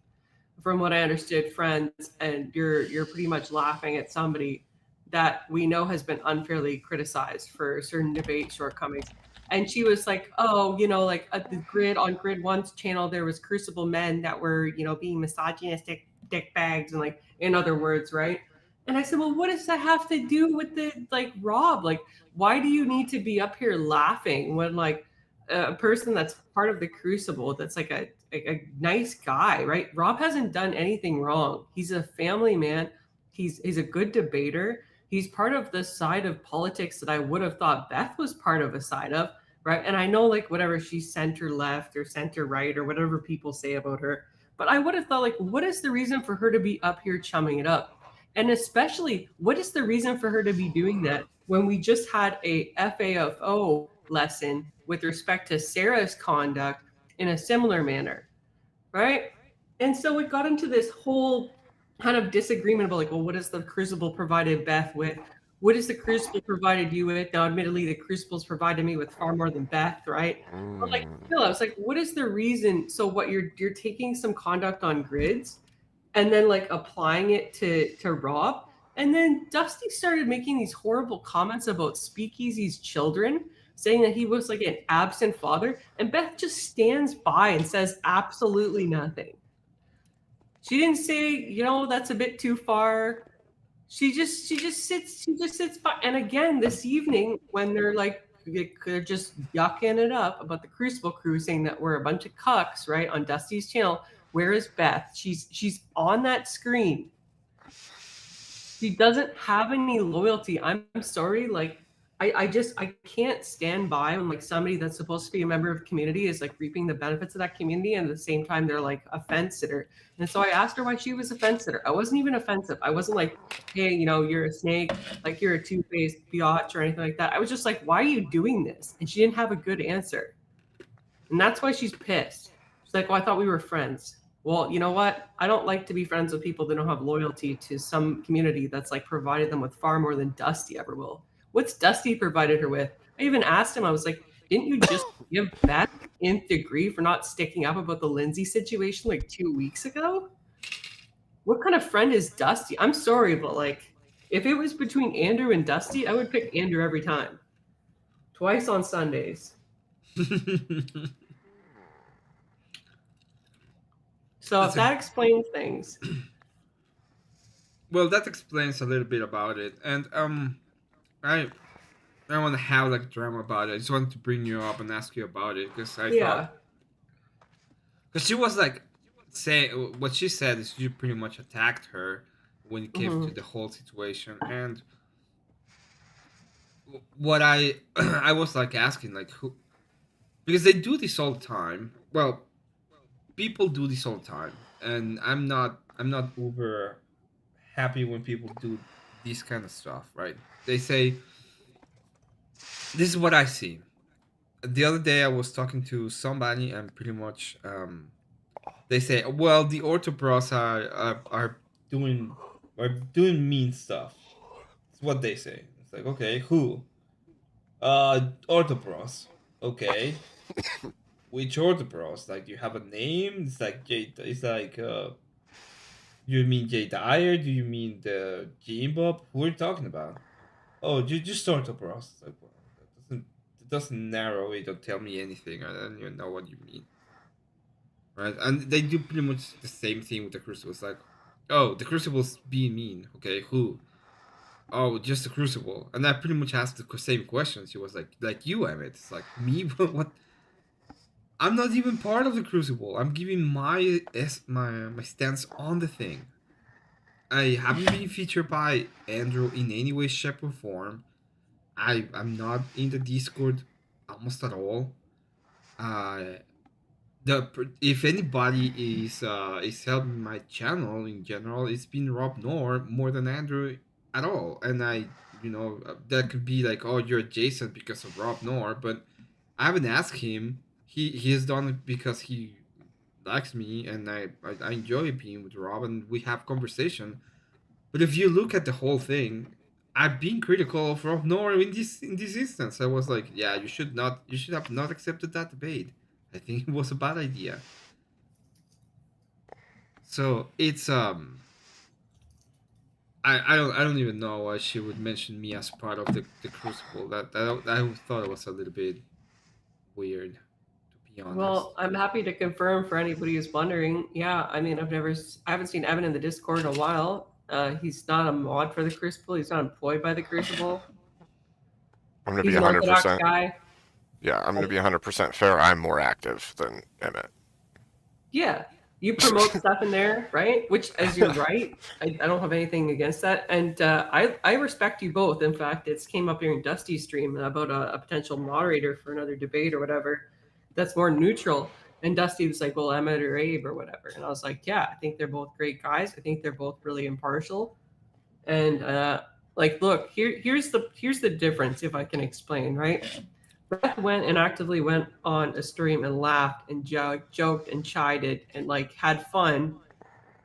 from what I understood, friends, and you're pretty much laughing at somebody that we know has been unfairly criticized for certain debate shortcomings. And she was like, oh, you know, like at the Grid One's channel, there was Crucible men that were, you know, being misogynistic dick bags and like, in other words, right? And I said, well, what does that have to do with the like Rob? Like, why do you need to be up here laughing when like a person that's part of the Crucible, that's like a nice guy, right? Rob hasn't done anything wrong. He's a family man. He's a good debater. He's part of the side of politics that I would have thought Beth was part of a side of, right? And I know like whatever, she's center left or center right or whatever people say about her, but I would have thought like, what is the reason for her to be up here chumming it up? And especially, what is the reason for her to be doing that when we just had a FAFO lesson with respect to Sarah's conduct in a similar manner, right? And so it got into this whole kind of disagreement about like, well, what has the Crucible provided Beth with? What has the Crucible provided you with? Now, admittedly, the Crucible's provided me with far more than Beth, right? But like, still, I was like, what is the reason? So what you're taking some conduct on grids and then like applying it to Rob. And then Dusty started making these horrible comments about Speakeasy's children, saying that he was like an absent father. And Beth just stands by and says absolutely nothing. She didn't say, you know, that's a bit too far. She just sits by. And again, this evening, when they're just yucking it up about the Crucible crew, saying that we're a bunch of cucks, right, on Dusty's channel. Where is Beth? She's on that screen. She doesn't have any loyalty. I'm sorry. Like, I can't stand by when like somebody that's supposed to be a member of the community is like reaping the benefits of that community, and at the same time they're like a fence sitter. And so I asked her why she was a fence sitter. I wasn't even offensive. I wasn't like, hey, you know, you're a snake, like you're a two-faced biatch or anything like that. I was just like, why are you doing this? And she didn't have a good answer. And that's why she's pissed. She's like, well, I thought we were friends. Well, you know what? I don't like to be friends with people that don't have loyalty to some community that's like provided them with far more than Dusty ever will. What's Dusty provided her with? I even asked him, I was like, didn't you just give Beth nth degree for not sticking up about the Lindsay situation like 2 weeks ago? What kind of friend is Dusty? I'm sorry, but like, if it was between Andrew and Dusty, I would pick Andrew every time. Twice on Sundays. So if that explains things. Well, that explains a little bit about it, and I want to have like drama about it. I just wanted to bring you up and ask you about it because I thought, because she was like saying what she said is you pretty much attacked her when it came to the whole situation, and what I was like asking like who, because they do this all the time. Well, people do this all the time, and I'm not uber happy when people do this kind of stuff, right? They say, this is what I see. The other day I was talking to somebody and pretty much they say, well, the orthopros are doing mean stuff. That's what they say. It's like, okay, who? Orthopros. Okay. Which orthopros? Like, do you have a name? It's like it's like you mean Jay Dyer? Do you mean the Gene Bob? Who are you talking about? Oh, just orthopros. Like, well, that doesn't narrow it or tell me anything. I don't even know what you mean. Right? And they do pretty much the same thing with the Crucible. It's like, oh, the Crucible's being mean. Okay, who? Oh, just the Crucible. And I pretty much asked the same question. She was like you, Emmett. It's like, me? What? I'm not even part of the Crucible. I'm giving my stance on the thing. I haven't been featured by Andrew in any way, shape, or form. I'm not in the Discord almost at all. If anybody is helping my channel in general, it's been Rob Nor more than Andrew at all. And that could be like, oh, you're adjacent because of Rob Nor, but I haven't asked him. He has done it because he likes me, and I enjoy being with Rob, and we have conversation. But if you look at the whole thing, I've been critical of Rob Noah in this instance. I was like, yeah, you should have not accepted that debate. I think it was a bad idea. So it's I don't even know why she would mention me as part of the Crucible. That I thought it was a little bit weird, to be honest. Well, I'm happy to confirm for anybody who's wondering. Yeah, I mean, I haven't seen Evan in the Discord in a while. He's not a mod for the Crucible. He's not employed by the Crucible. I'm gonna He's be an Orthodox 100%. guy. Yeah, I'm gonna be 100% fair. I'm more active than Emmett. Yeah, you promote stuff in there, right? Which, as you're right, I don't have anything against that, and I respect you both. In fact, it's came up during Dusty's stream about a potential moderator for another debate or whatever that's more neutral. And Dusty was like, "Well, Emmett or Abe or whatever," and I was like, "Yeah, I think they're both great guys. I think they're both really impartial." And like, look, here's the difference, if I can explain, right? Beth went and actively went on a stream and laughed and joked and chided and like had fun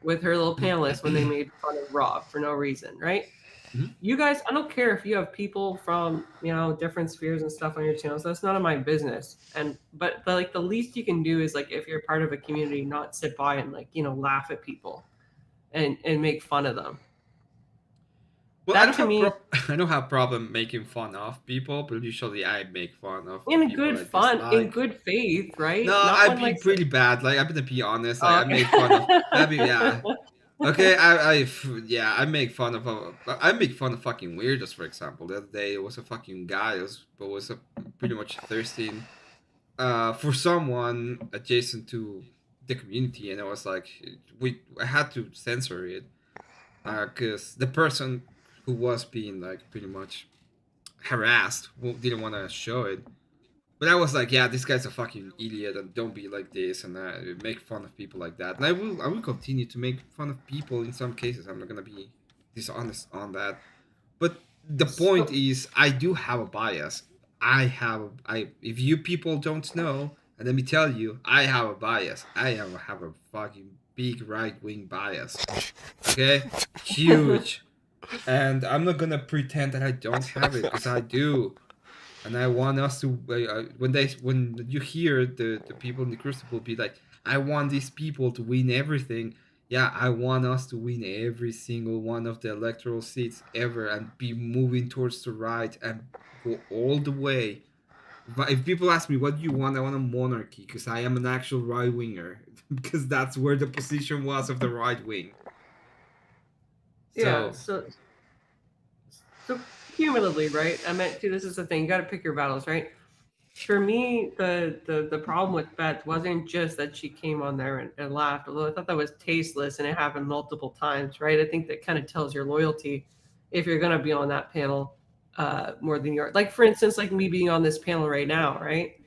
with her little panelists when they made fun of Rob for no reason, right? You guys, I don't care if you have people from, you know, different spheres and stuff on your channels. That's none of my business. And but like the least you can do is like, if you're part of a community, not sit by and like, you know, laugh at people and make fun of them. Well, That to me, I don't have problem making fun of people, but usually I make fun of in people good I fun, in dislike. good faith, right? No, Not I'd when, be like, pretty bad. Like I'm gonna be honest. Like, I okay. make fun of. Yeah. Okay, I make fun of. I make fun of fucking weirdos. For example, the other day it was a fucking guy. It was pretty much thirsting, for someone adjacent to the community, and I was like, I had to censor it, because the person who was being like pretty much harassed didn't want to show it. But I was like, yeah, this guy's a fucking idiot, and don't be like this, and make fun of people like that. And I will continue to make fun of people in some cases. I'm not gonna be dishonest on that. But the point is, I do have a bias. If you people don't know, and let me tell you, I have a bias. I have a fucking big right-wing bias. Okay, huge. And I'm not gonna pretend that I don't have it, because I do. And I want us to, when you hear the people in the Crucible be like, I want these people to win everything. Yeah, I want us to win every single one of the electoral seats ever and be moving towards the right and go all the way. If people ask me, what do you want? I want a monarchy, because I am an actual right-winger. Because that's where the position was of the right wing. Yeah, so cumulatively, right? I meant to. This is the thing. You got to pick your battles, right? For me, the problem with Beth wasn't just that she came on there and laughed, although I thought that was tasteless and it happened multiple times, right? I think that kind of tells your loyalty if you're going to be on that panel more than you're. Like, for instance, like me being on this panel right now, right?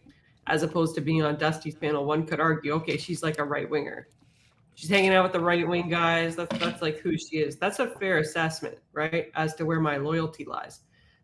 As opposed to being on Dusty's panel, one could argue, okay, she's like a right winger. She's hanging out with the right wing guys. That's like who she is. That's a fair assessment, right? As to where my loyalty lies.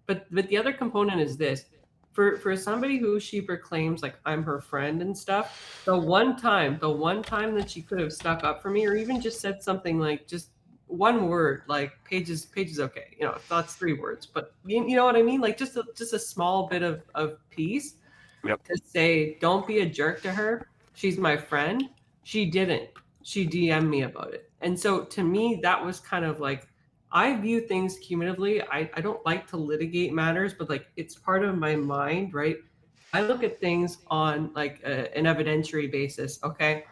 But the other component is this. For somebody who she proclaims like I'm her friend and stuff, the one time that she could have stuck up for me, or even just said something like just one word, like Paige is okay. You know, that's 3 words, but you know what I mean? Like just a small bit of peace. Yep. To say, don't be a jerk to her. She's my friend. She didn't. She DM'd me about it. And so to me, that was kind of like, I view things cumulatively. I don't like to litigate matters, but like it's part of my mind, right? I look at things on like an evidentiary basis, okay?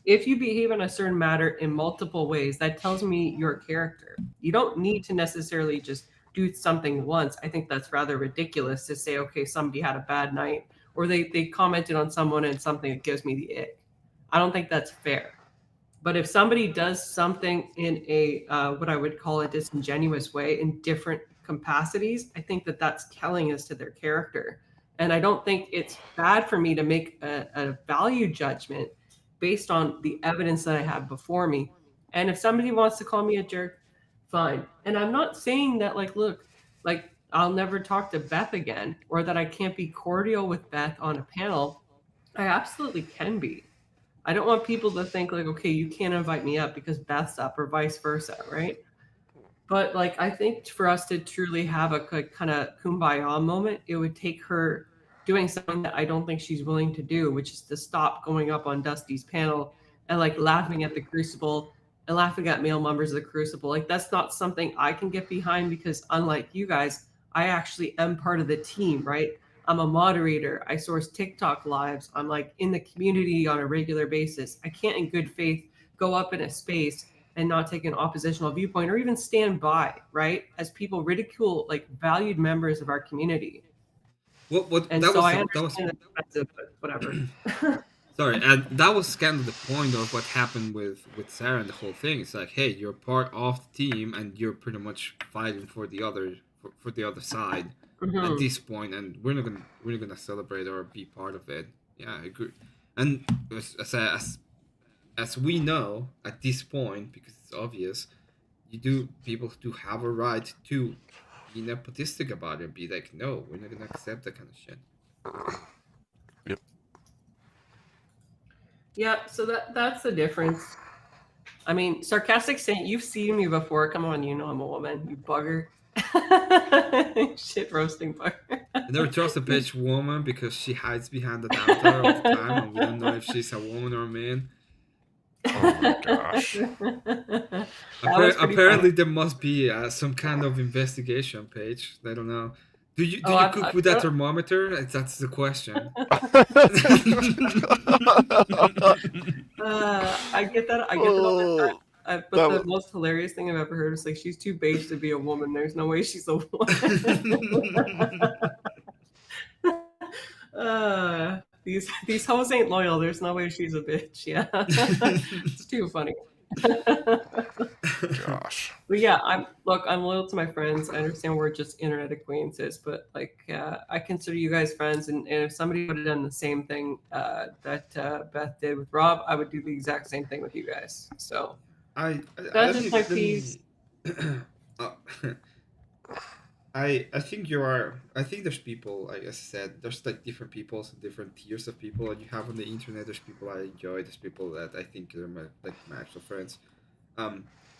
If you behave in a certain matter in multiple ways, that tells me your character. You don't need to necessarily just do something once. I think that's rather ridiculous to say, okay, somebody had a bad night, or they commented on someone and something that gives me the ick. I don't think that's fair. But if somebody does something in a what I would call a disingenuous way in different capacities, I think that that's telling as to their character. And I don't think it's bad for me to make a value judgment based on the evidence that I have before me. And if somebody wants to call me a jerk, fine. And I'm not saying that, like, look, like I'll never talk to Beth again, or that I can't be cordial with Beth on a panel. I absolutely can be. I don't want people to think like, okay, you can't invite me up because Beth's up or vice versa, right? But like, I think for us to truly have a kind of kumbaya moment, it would take her doing something that I don't think she's willing to do, which is to stop going up on Dusty's panel and like laughing at the Crucible and laughing at male members of the Crucible. Like, that's not something I can get behind because unlike you guys, I actually am part of the team, right? I'm a moderator. I source TikTok lives. I'm like in the community on a regular basis. I can't in good faith go up in a space and not take an oppositional viewpoint or even stand by, right? As people ridicule like valued members of our community. And that so was I that was understand that, but whatever. sorry, and that was kind of the point of what happened with Sarah and the whole thing. It's like, hey, you're part of the team and you're pretty much fighting for the other side at this point, and we're not gonna celebrate or be part of it. Yeah, I agree. And as we know at this point, because it's obvious, people do have a right to be nepotistic about it and be like, no, we're not gonna accept that kind of shit. Yep. Yeah, so that's the difference. I mean, sarcastic Saint, you've seen me before. Come on, you know I'm a woman, you bugger. Shit roasting bugger. I never trust a bitch woman because she hides behind the avatar all the time, and we don't know if she's a woman or a man. Oh my gosh. Apparently there must be some kind of investigation page. I don't know. Do you cook with that thermometer? That's the question. I get that. I get that all the time. But the most hilarious thing I've ever heard is like, she's too beige to be a woman. There's no way she's a woman. These hoes ain't loyal. There's no way she's a bitch. Yeah, it's too funny. Gosh. But yeah, I'm loyal to my friends. I understand we're just internet acquaintances, but like I consider you guys friends. And if somebody would have done the same thing that Beth did with Rob, I would do the exact same thing with you guys. So that's just my piece. I think you are. I think there's people, like I said, there's like different peoples and different tiers of people that you have on the internet. There's people I enjoy. There's people that I think are my actual friends.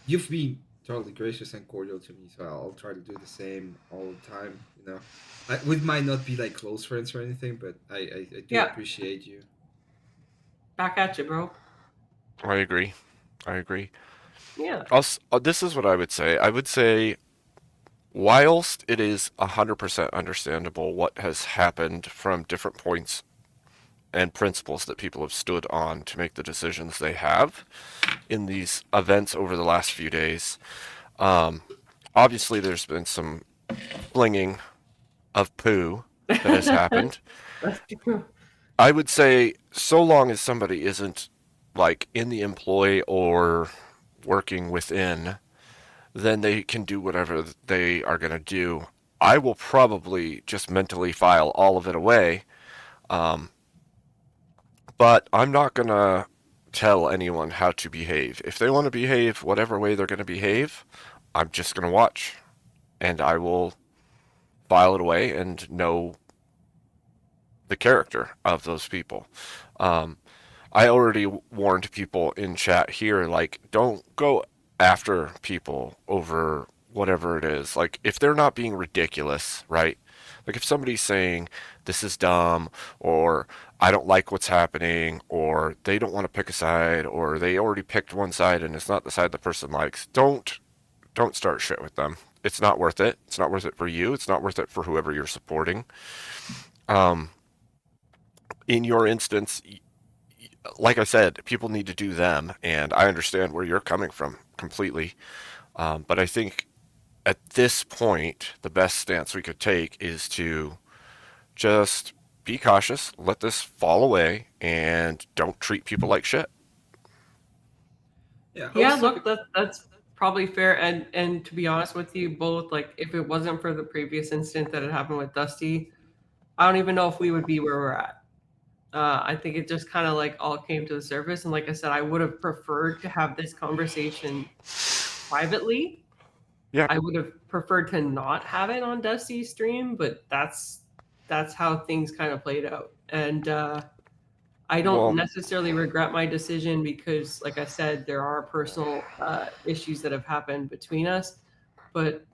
You've been totally gracious and cordial to me, so I'll try to do the same all the time. You know, we might not be like close friends or anything, but I do appreciate you. Back at you, bro. I agree. Yeah. This is what I would say. I would say, whilst it is 100% understandable what has happened from different points and principles that people have stood on to make the decisions they have in these events over the last few days, obviously there's been some flinging of poo that has happened. I would say, so long as somebody isn't like in the employ or working within, then they can do whatever they are going to do. I will probably just mentally file all of it away. But I'm not going to tell anyone how to behave. If they want to behave whatever way they're going to behave, I'm just going to watch. And I will file it away and know the character of those people. I already warned people in chat here, like, don't go after people over whatever it is. Like, if they're not being ridiculous, right? Like, if somebody's saying this is dumb, or I don't like what's happening, or they don't want to pick a side, or they already picked one side and it's not the side the person likes, don't start shit with them. It's not worth it. It's not worth it for you. It's not worth it for whoever you're supporting. In your instance, like I said, people need to do them, and I understand where you're coming from completely. But I think at this point, the best stance we could take is to just be cautious, let this fall away, and don't treat people like shit. Yeah, look, that's probably fair. And to be honest with you both, like, if it wasn't for the previous incident that had happened with Dusty, I don't even know if we would be where we're at. I think it just kind of like all came to the surface. And like I said, I would have preferred to have this conversation privately. Yeah. I would have preferred to not have it on Dusty's stream, but that's how things kind of played out. And I don't Well- necessarily regret my decision because, like I said, there are personal issues that have happened between us. But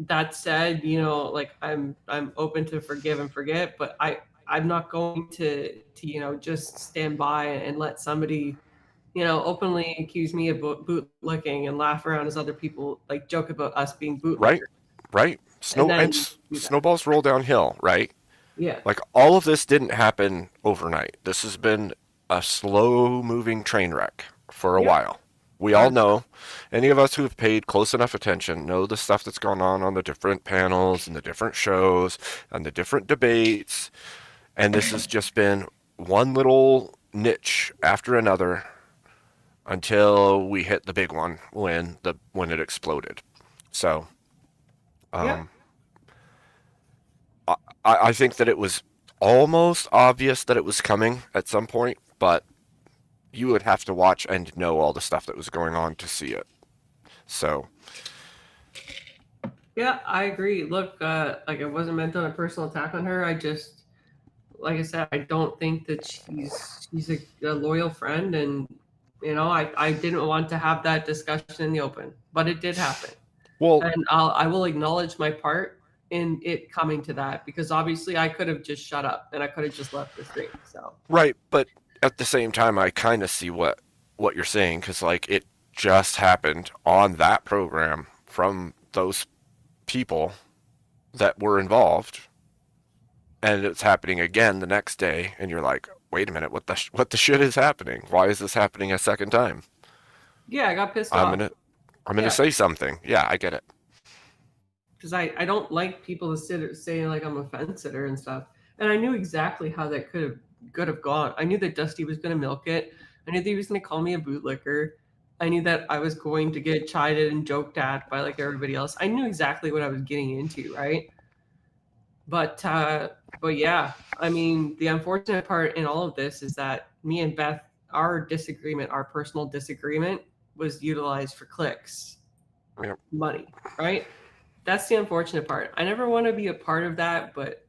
that said, you know, like I'm open to forgive and forget, but I'm not going to you know just stand by and let somebody, you know, openly accuse me of bootlicking and laugh around as other people like joke about us being bootlickers. Right. then Snowballs roll downhill, right? Yeah. Like all of this didn't happen overnight. This has been a slow moving train wreck for a while. We all know, any of us who have paid close enough attention know the stuff that's gone on the different panels and the different shows and the different debates. And this has just been one little niche after another until we hit the big one when it exploded. So, I think that it was almost obvious that it was coming at some point, but you would have to watch and know all the stuff that was going on to see it. So, yeah, I agree. Look, like it wasn't meant on a personal attack on her. I just, like I said, I don't think that she's a loyal friend, and you know, I didn't want to have that discussion in the open, but it did happen. Well, and I will acknowledge my part in it coming to that, because obviously I could have just shut up and I could have just left the stream. So right, but at the same time, I kind of see what you're saying, because like it just happened on that program from those people that were involved, and it's happening again the next day, and you're like, wait a minute, what the shit is happening? Why is this happening a second time? yeah, I got pissed off. I'm gonna say something. Yeah, I get it. Because I don't like people to say like I'm a fence sitter and stuff. And I knew exactly how that could have gone. I knew that Dusty was going to milk it. I knew that he was going to call me a bootlicker. I knew that I was going to get chided and joked at by like everybody else. I knew exactly what I was getting into, right? But yeah, I mean, the unfortunate part in all of this is that me and Beth, our personal disagreement, was utilized for clicks, money, right? That's the unfortunate part. I never want to be a part of that, but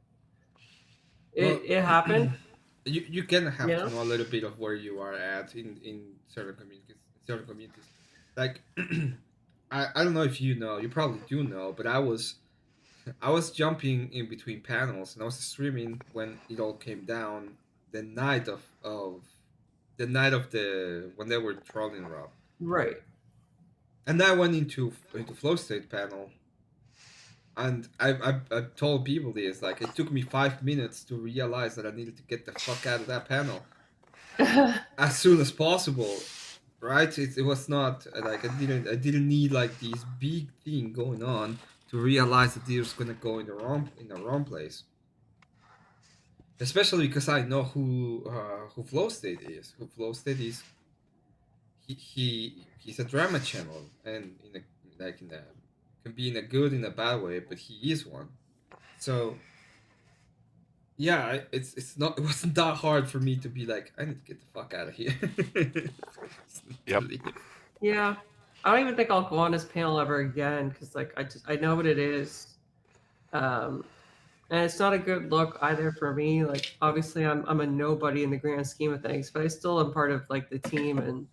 it happened. You can have to know a little bit of where you are at in certain communities. Like I don't know if you know, you probably do know, but I was jumping in between panels and I was streaming when it all came down the night of when they were trolling Rob. Right. And I went into flow state panel. And I've told people this, like it took me 5 minutes to realize that I needed to get the fuck out of that panel as soon as possible, right? It was not like I didn't need like this big thing going on to realize that it was gonna go in the wrong place. Especially because I know who Flow State is. Who Flow State is. He's a drama channel, and can be in a good and a bad way, but he is one. So yeah, it wasn't that hard for me to be like, I need to get the fuck out of here. Yep. Yeah, I don't even think I'll go on this panel ever again, because like I know what it is, and it's not a good look either for me. Like obviously I'm a nobody in the grand scheme of things, but I still am part of like the team, and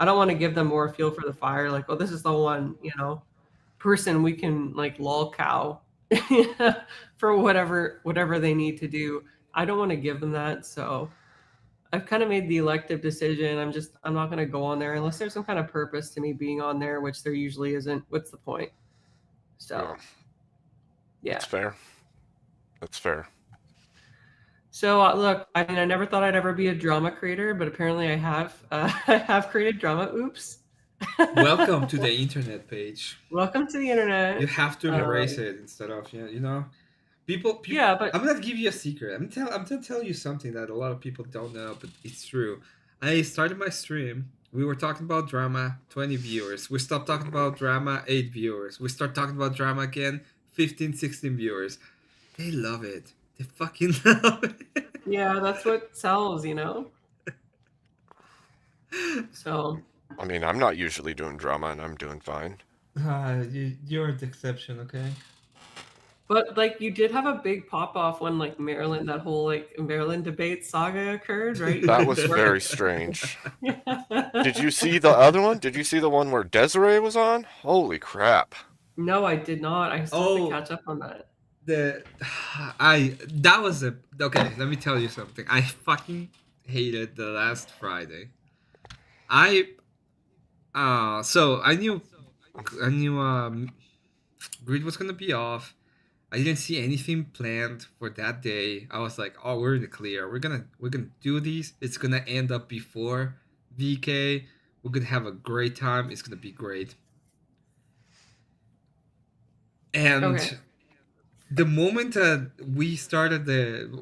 I don't want to give them more fuel for the fire. Like, oh, this is the one, you know, person we can like lolcow for whatever they need to do. I don't want to give them that, so I've kind of made the elective decision. I'm not going to go on there unless there's some kind of purpose to me being on there, which there usually isn't. What's the point? So yeah, that's fair. So look, I mean, I never thought I'd ever be a drama creator, but apparently I have. I have created drama. Oops. Welcome to the internet page. Welcome to the internet. You have to embrace it instead of people. Yeah, but I'm gonna give you a secret. I'm gonna tell you something that a lot of people don't know, but it's true. I started my stream. We were talking about drama, 20 viewers. We stopped talking about drama, 8 viewers. We start talking about drama again, 15, 16 viewers. They love it. They fucking love it. Yeah, that's what sells, you know. So. I mean, I'm not usually doing drama, and I'm doing fine. You're the exception, okay? But like you did have a big pop off when like Maryland, that whole like Maryland debate saga occurred, right? That was very strange. Did you see the other one? Did you see the one where Desiree was on? Holy crap. No, I did not. I still have to catch up on that. That was a okay. Let me tell you something. I fucking hated the last Friday. So I knew grid was gonna be off. I didn't see anything planned for that day. I was like, oh, we're in the clear. We're gonna do these. It's gonna end up before VK. We're gonna have a great time. It's gonna be great. And the moment that we started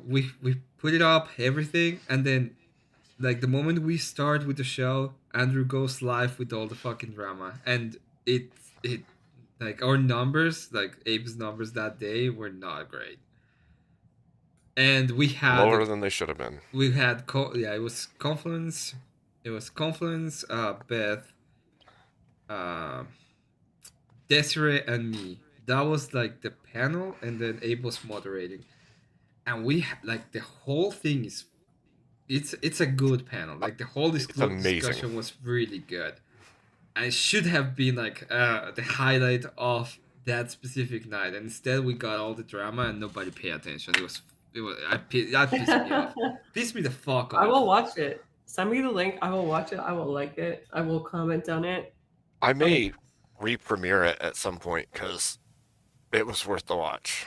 we put it up, everything, and then like the moment we start with the show, Andrew goes live with all the fucking drama, and it like our numbers, like Abe's numbers that day were not great. And we had lower than they should have been. We had it was Confluence. It was Confluence, Beth, Desiree, and me. That was like the panel, and then Abe was moderating. And we like the whole thing is it's a good panel. Like the whole discussion was really good. And it should have been like the highlight of that specific night, and instead we got all the drama and nobody paid attention. That pissed me off. Pissed me the fuck off. I will watch it. Send me the link. I will watch it. I will like it. I will comment on it. I may re-premiere it at some point because it was worth the watch.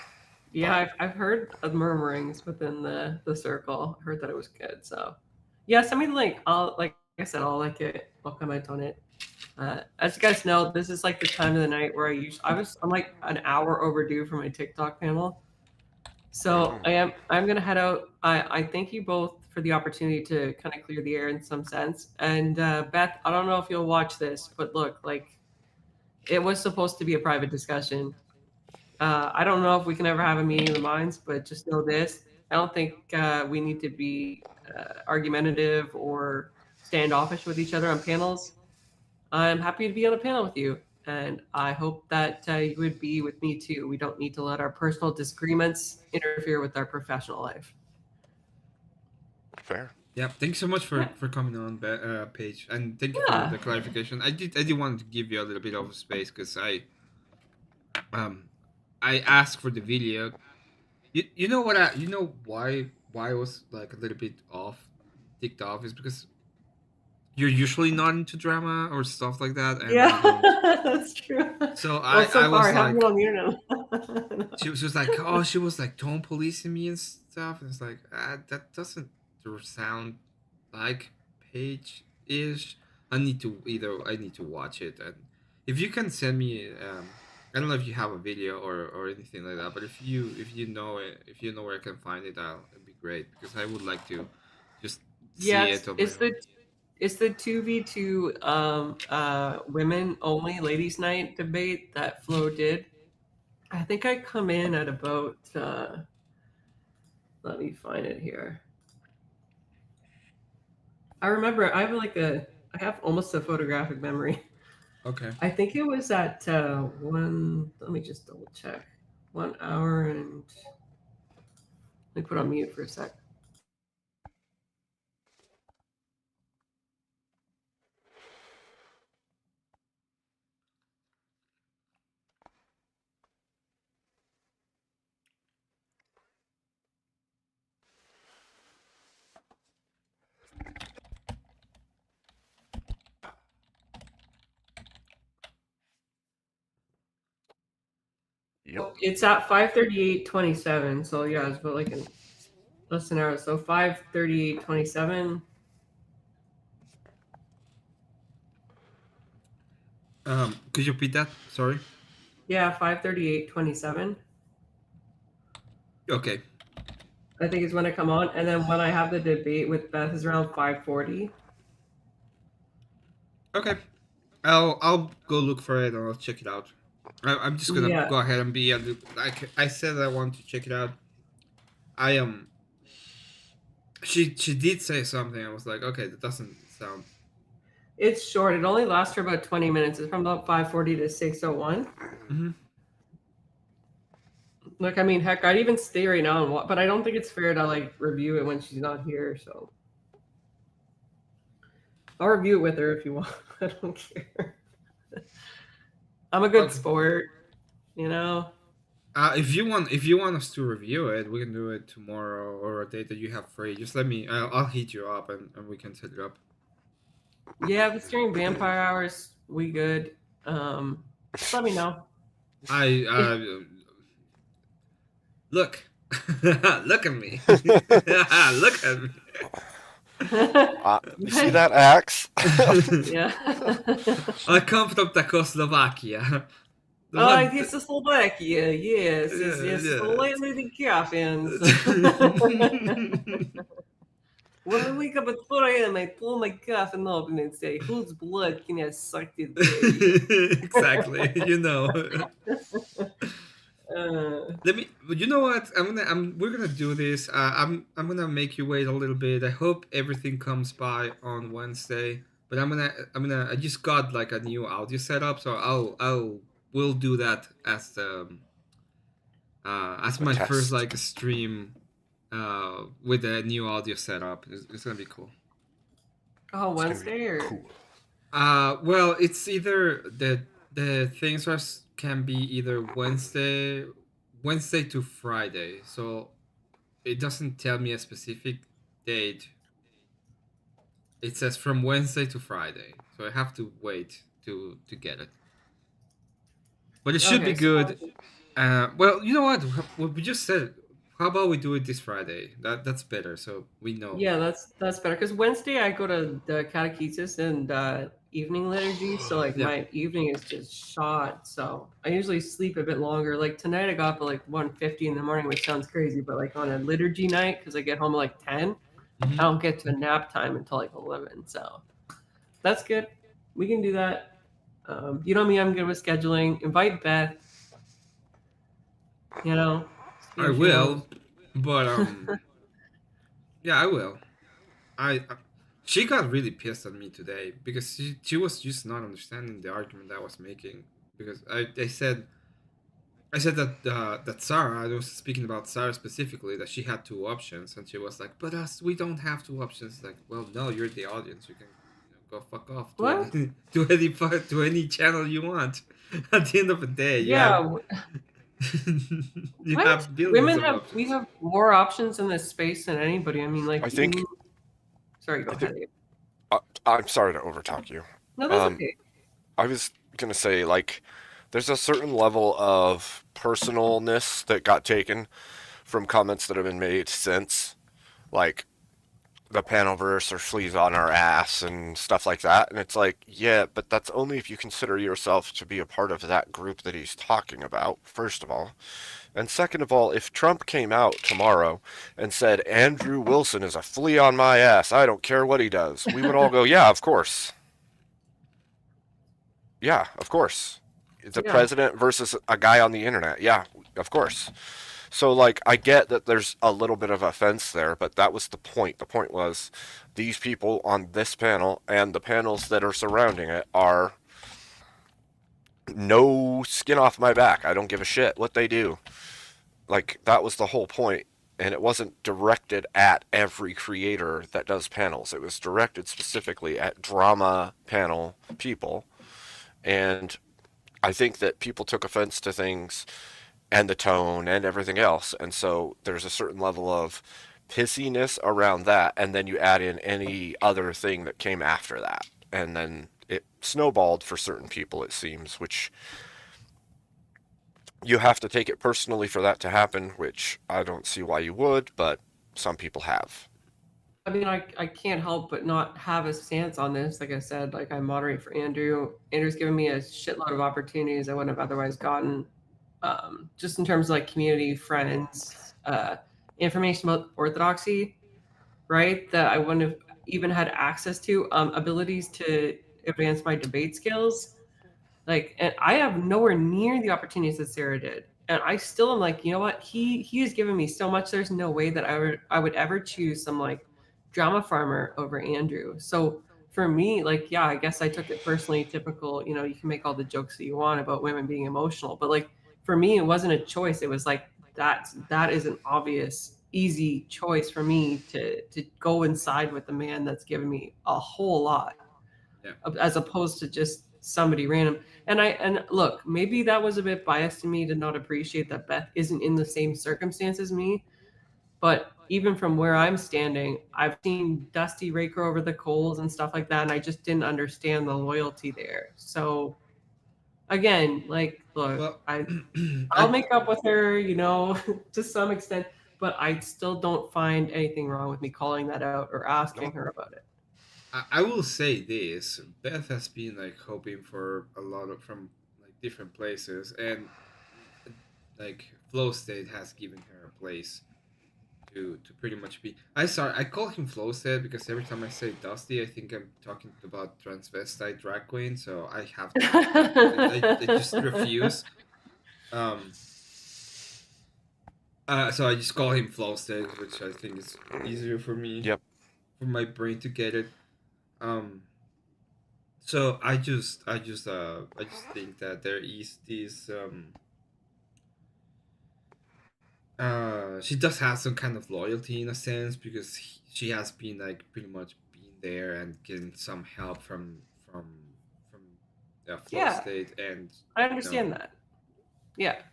Yeah, I've heard of murmurings within the circle. I heard that it was good. So yeah, send me the link. I'll like I said, I'll like it. I'll comment on it. As you guys know, this is like the time of the night where I'm like an hour overdue for my TikTok panel. So I'm gonna head out. I thank you both for the opportunity to kind of clear the air in some sense. And Beth, I don't know if you'll watch this, but look, like it was supposed to be a private discussion. I don't know if we can ever have a meeting of the minds, but just know this. I don't think we need to be argumentative or standoffish with each other on panels. I'm happy to be on a panel with you, and I hope that you would be with me too. We don't need to let our personal disagreements interfere with our professional life. Fair. Yeah, thanks so much for coming on, Paige, and thank you for the clarification. I did want to give you a little bit of space because I asked for the video. You know what? You know why I was like a little bit ticked off is because you're usually not into drama or stuff like that. And that's true. So well, I was like, on the internet. she was just like, oh, she was like tone policing me and stuff, and it's like that doesn't sound like Paige-ish. I need to watch it, and if you can send me, I don't know if you have a video or anything like that, but if you know it, if you know where I can find it, it'd be great because I would like to just see it. It's the 2v2 women only ladies night debate that Flo did. I think I come in at about let me find it here. I remember I have almost a photographic memory. Okay. I think it was at let me just double check. 1 hour and let me put on mute for a sec. Yep. It's at 5:38:27. So yeah, it's about like less than an hour. So 5:38:27. Could you repeat that? Sorry. Yeah, 5:38:27. Okay. I think is when I come on, and then when I have the debate with Beth is around 5:40. Okay. I'll go look for it and I'll check it out. I'm just gonna go ahead and be like I said I want to check it out. I am. She did say something. I was like, okay, that doesn't sound. It's short. It only lasts for about 20 minutes. It's from about 5:40 to 6:01. Mm-hmm. Look, I mean, heck, I'd even stay right now and watch, but I don't think it's fair to like review it when she's not here. So I'll review it with her if you want. I don't care. I'm a good sport, you know. If you want us to review it, we can do it tomorrow or a day that you have free. Just let me. I'll hit you up and we can set it up. Yeah, if it's during vampire hours, we good. Just let me know. Look, look at me. Look at me. You see that axe? Yeah. I come from Czechoslovakia. It's Slovakia, yes. It's slightly the Caffins. When I wake up at 4 a.m., I pull my coffin open and say, whose blood can I suck today? Exactly, you know. Let me. You know what? We're gonna do this. I'm gonna make you wait a little bit. I hope everything comes by on Wednesday. But I just got like a new audio setup, so we'll do that as the as my first like stream with a new audio setup. It's gonna be cool. Oh, Wednesday or? Cool. Well, it's either the things can be either Wednesday to Friday. So it doesn't tell me a specific date. It says from Wednesday to Friday. So I have to wait to get it. But it should be good. Well, you know what we just said. How about we do it this Friday? That's better, so we know. Yeah, that's better. Because Wednesday I go to the catechesis and evening liturgy, so like my evening is just shot. So I usually sleep a bit longer. Like tonight I got up at like 1:50 in the morning, which sounds crazy, but like on a liturgy night, because I get home at like 10, I don't get to nap time until like 11. So that's good. We can do that. You know me, I'm good with scheduling. Invite Beth. You know. I will, but yeah, I will. She got really pissed at me today because she was just not understanding the argument I was making, because I said that Sarah, I was speaking about Sarah specifically, that she had two options, and she was like, but we don't have two options. Like, well, no, you're the audience, you can go fuck off to any channel you want. At the end of the day, we have more options in this space than anybody. I mean, like, I think. Sorry, go ahead. I'm sorry to overtalk you. No, that's okay. I was gonna say, like, there's a certain level of personalness that got taken from comments that have been made since, like, the panelverse or fleas on our ass and stuff like that. And it's like, yeah, but that's only if you consider yourself to be a part of that group that he's talking about, first of all. And second of all, if Trump came out tomorrow and said, Andrew Wilson is a flea on my ass, I don't care what he does, we would all go, yeah, of course. Yeah, of course. It's a president versus a guy on the internet. Yeah, of course. So, like, I get that there's a little bit of offense there, but that was the point. The point was these people on this panel and the panels that are surrounding it are no skin off my back. I don't give a shit what they do. Like, that was the whole point. And it wasn't directed at every creator that does panels. It was directed specifically at drama panel people. And I think that people took offense to things and the tone and everything else. And so there's a certain level of pissiness around that. And then you add in any other thing that came after that. And then it snowballed for certain people, it seems, which you have to take it personally for that to happen, which I don't see why you would, but some people have. I mean, I can't help but not have a stance on this. Like I said, like, I moderate for Andrew. Andrew's given me a shitload of opportunities I wouldn't have otherwise gotten. Just in terms of like community, friends, information about orthodoxy, right? That I wouldn't have even had access to, abilities to advance my debate skills. Like, and I have nowhere near the opportunities that Sarah did. And I still am like, you know what? He has given me so much. There's no way that I would ever choose some like drama farmer over Andrew. So for me, like, yeah, I guess I took it personally. Typical, you know, you can make all the jokes that you want about women being emotional, but like, for me, it wasn't a choice. It was like that is an obvious, easy choice for me to go inside with the man that's given me a whole lot, as opposed to just somebody random. And look, maybe that was a bit biased to me to not appreciate that Beth isn't in the same circumstance as me. But even from where I'm standing, I've seen Dusty rake her over the coals and stuff like that, and I just didn't understand the loyalty there. So again, like, look, I'll make up with her, you know, to some extent, but I still don't find anything wrong with me calling that out or asking her about it. I will say this: Beth has been like hoping for a lot of from like different places, and like Flow State has given her a place to pretty much be. I call him Flow State because every time I say Dusty, I think I'm talking about transvestite drag queen, so I have to. I just refuse. So I just call him Flow State, which I think is easier for me. Yep. For my brain to get it. So I just think that there is this she does have some kind of loyalty in a sense because she has been like pretty much being there and getting some help from the Flow State, and I understand that. Yeah.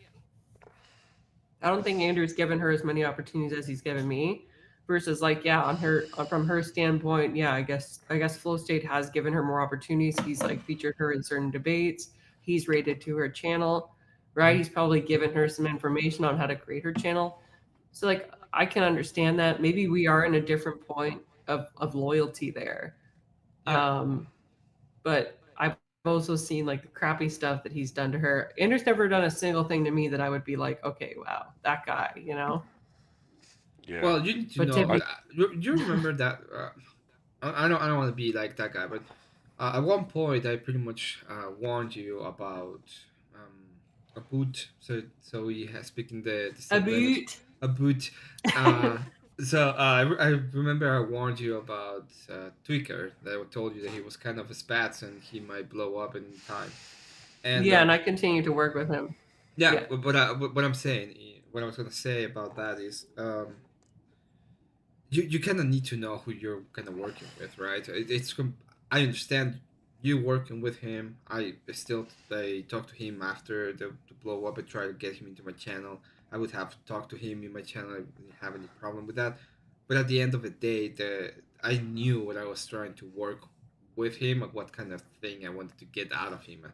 I don't think Andrew's given her as many opportunities as he's given me. Versus like, yeah, from her standpoint, yeah, I guess Flow State has given her more opportunities. He's like featured her in certain debates. He's rated to her channel, right? He's probably given her some information on how to create her channel. So like, I can understand that. Maybe we are in a different point of loyalty there. But I've also seen like the crappy stuff that he's done to her. Andrew's never done a single thing to me that I would be like, okay, wow, that guy, you know? Yeah. Well, you need to know. Do you remember that? I don't want to be like that guy, but at one point I pretty much warned you about a boot. So we have speaking the a boot. A boot. So I remember I warned you about Tweaker. That I told you that he was kind of a spats and he might blow up in time. And and I continue to work with him. Yeah. But what I'm saying, what I was gonna say about that is, you kind of need to know who you're kind of working with, right? I understand you working with him. I talk to him after the blow up and try to get him into my channel. I would have talked to him in my channel. I didn't have any problem with that. But at the end of the day, I knew what I was trying to work with him and what kind of thing I wanted to get out of him.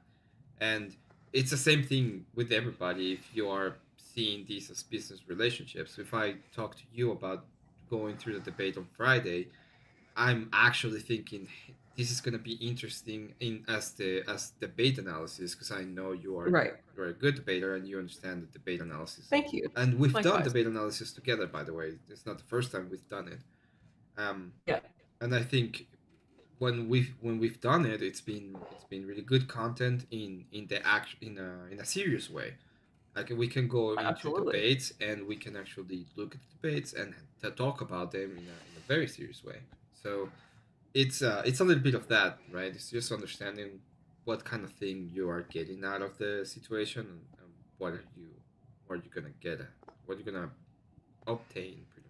And it's the same thing with everybody. If you are seeing these as business relationships, if I talk to you about going through the debate on Friday, I'm actually thinking this is gonna be interesting as debate analysis because I know you're a good debater and you understand the debate analysis. Thank you. And we've done debate analysis together, by the way. It's not the first time we've done it. And I think when we've done it, it's been really good content in a serious way. Like we can go into debates and we can actually look at the debates and talk about them in a very serious way. So it's a little bit of that, right? It's just understanding what kind of thing you are getting out of the situation and what are you gonna get, what you're gonna obtain, pretty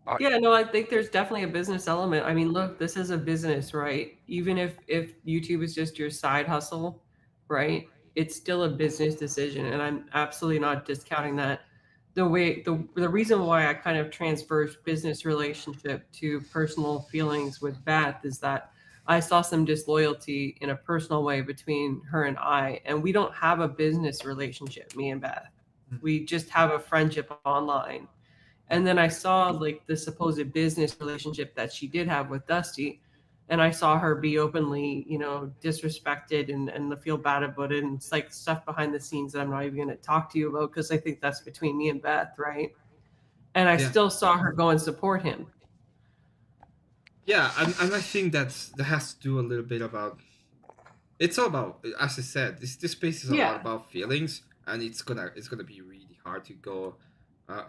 much. Yeah, no, I think there's definitely a business element. I mean, look, this is a business, right? Even if YouTube is just your side hustle, right? It's still a business decision, and I'm absolutely not discounting that. The reason why I kind of transfers business relationship to personal feelings with Beth is that I saw some disloyalty in a personal way between her and I, and we don't have a business relationship, me and Beth. We just have a friendship online. And then I saw like the supposed business relationship that she did have with Dusty. And I saw her be openly, you know, disrespected and feel bad about it. And it's like stuff behind the scenes that I'm not even going to talk to you about because I think that's between me and Beth, right? And I still saw her go and support him. Yeah, and I think that has to do a little bit about. It's all about, as I said, this space is a lot about feelings, and it's gonna be really hard to go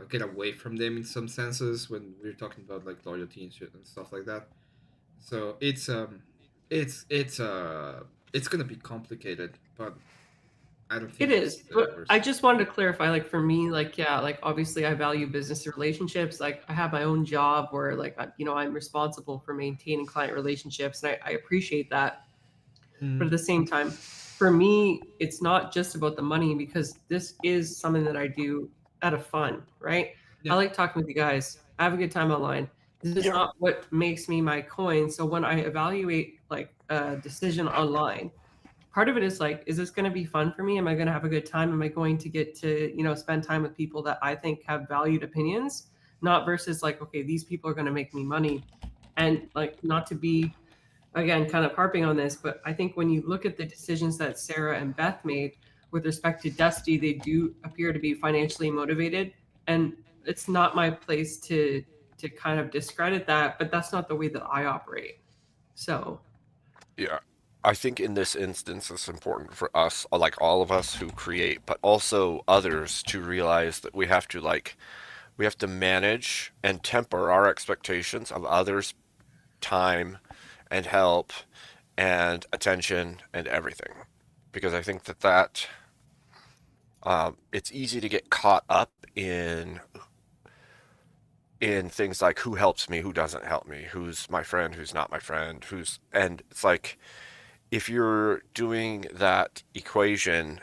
get away from them in some senses when we're talking about like loyalty and shit and stuff like that. So it's gonna be complicated, but I don't It think is, but I just wanted to clarify, like for me, like yeah, like obviously I value business relationships. Like I have my own job where like I'm responsible for maintaining client relationships, and I appreciate that. But at the same time, for me, it's not just about the money because this is something that I do out of fun, right? I like talking with you guys. I have a good time online. This is not what makes me my coin. So when I evaluate like a decision online, part of it is like, is this going to be fun for me? Am I going to have a good time? Am I going to get to, spend time with people that I think have valued opinions? Not versus like, okay, these people are going to make me money. And like, not to be, again, kind of harping on this, but I think when you look at the decisions that Sarah and Beth made with respect to Dusty, they do appear to be financially motivated. And it's not my place to kind of discredit that, but that's not the way that I operate. So yeah, I think in this instance, it's important for us, like all of us who create, but also others to realize that we have to manage and temper our expectations of others' time and help and attention and everything. Because I think that it's easy to get caught up in things like who helps me, who doesn't help me, who's my friend, who's not my friend, and it's like, if you're doing that equation,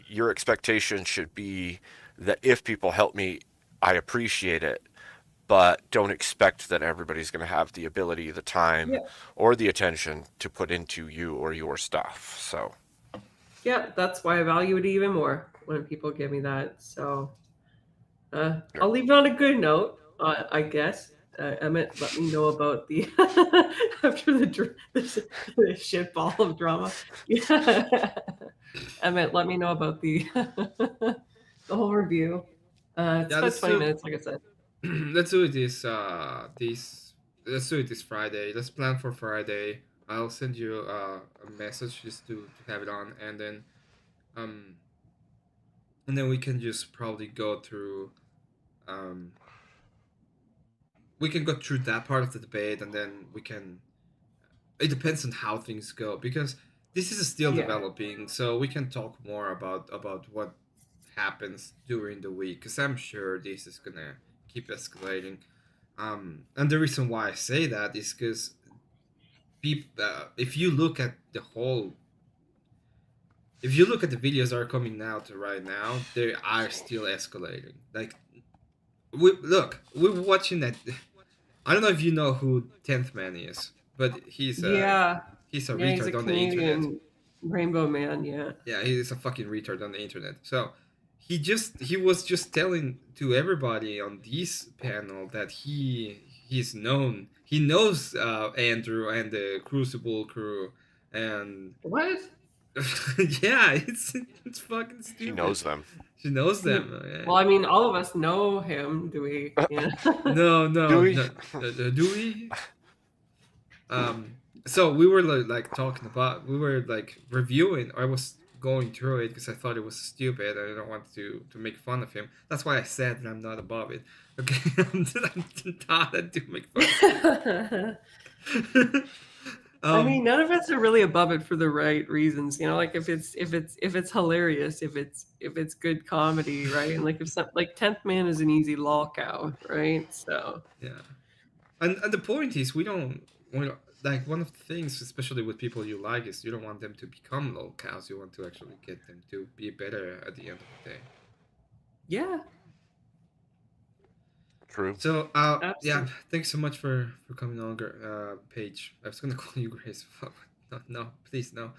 your expectation should be that if people help me, I appreciate it, but don't expect that everybody's going to have the ability, the time, or the attention to put into you or your stuff. So yeah, that's why I value it even more when people give me that. So I'll leave it on a good note, I guess. Emmett, let me know about the after the shit ball of drama. Yeah. Emmett, let me know about the the whole review. It's about 20 minutes, like I said. Let's do it let's do it this Friday. Let's plan for Friday. I'll send you a message just to have it on, and then we can just probably go through that part of the debate, and then it depends on how things go, because this is still developing, so we can talk more about what happens during the week, because I'm sure this is gonna keep escalating. And the reason why I say that is because if you look at the videos that are coming out right now, they are still escalating. Like, we're watching that. I don't know if you know who 10th Man is, but he's a retard on the internet. Rainbow Man, yeah. Yeah, he's a fucking retard on the internet. So he was just telling to everybody on this panel that he's known. He knows Andrew and the Crucible crew, and what? Yeah, it's fucking stupid. He knows them. She knows them. Well, I mean, all of us know him. Do we? Yeah. No. Do we? Do we? So we were like talking about. We were like reviewing. I was going through it because I thought it was stupid. I didn't want to make fun of him. That's why I said that I'm not above it. Okay, I'm not to make fun. I mean, none of us are really above it for the right reasons, like if it's hilarious, if it's good comedy, right? And like if 10th Man is an easy lol cow, right? So yeah, and the point is we don't like, one of the things, especially with people you like, is you don't want them to become lol cows. You want to actually get them to be better at the end of the day. Yeah. True. So yeah, thanks so much for coming on, Paige. I was gonna call you Grace. No, please no.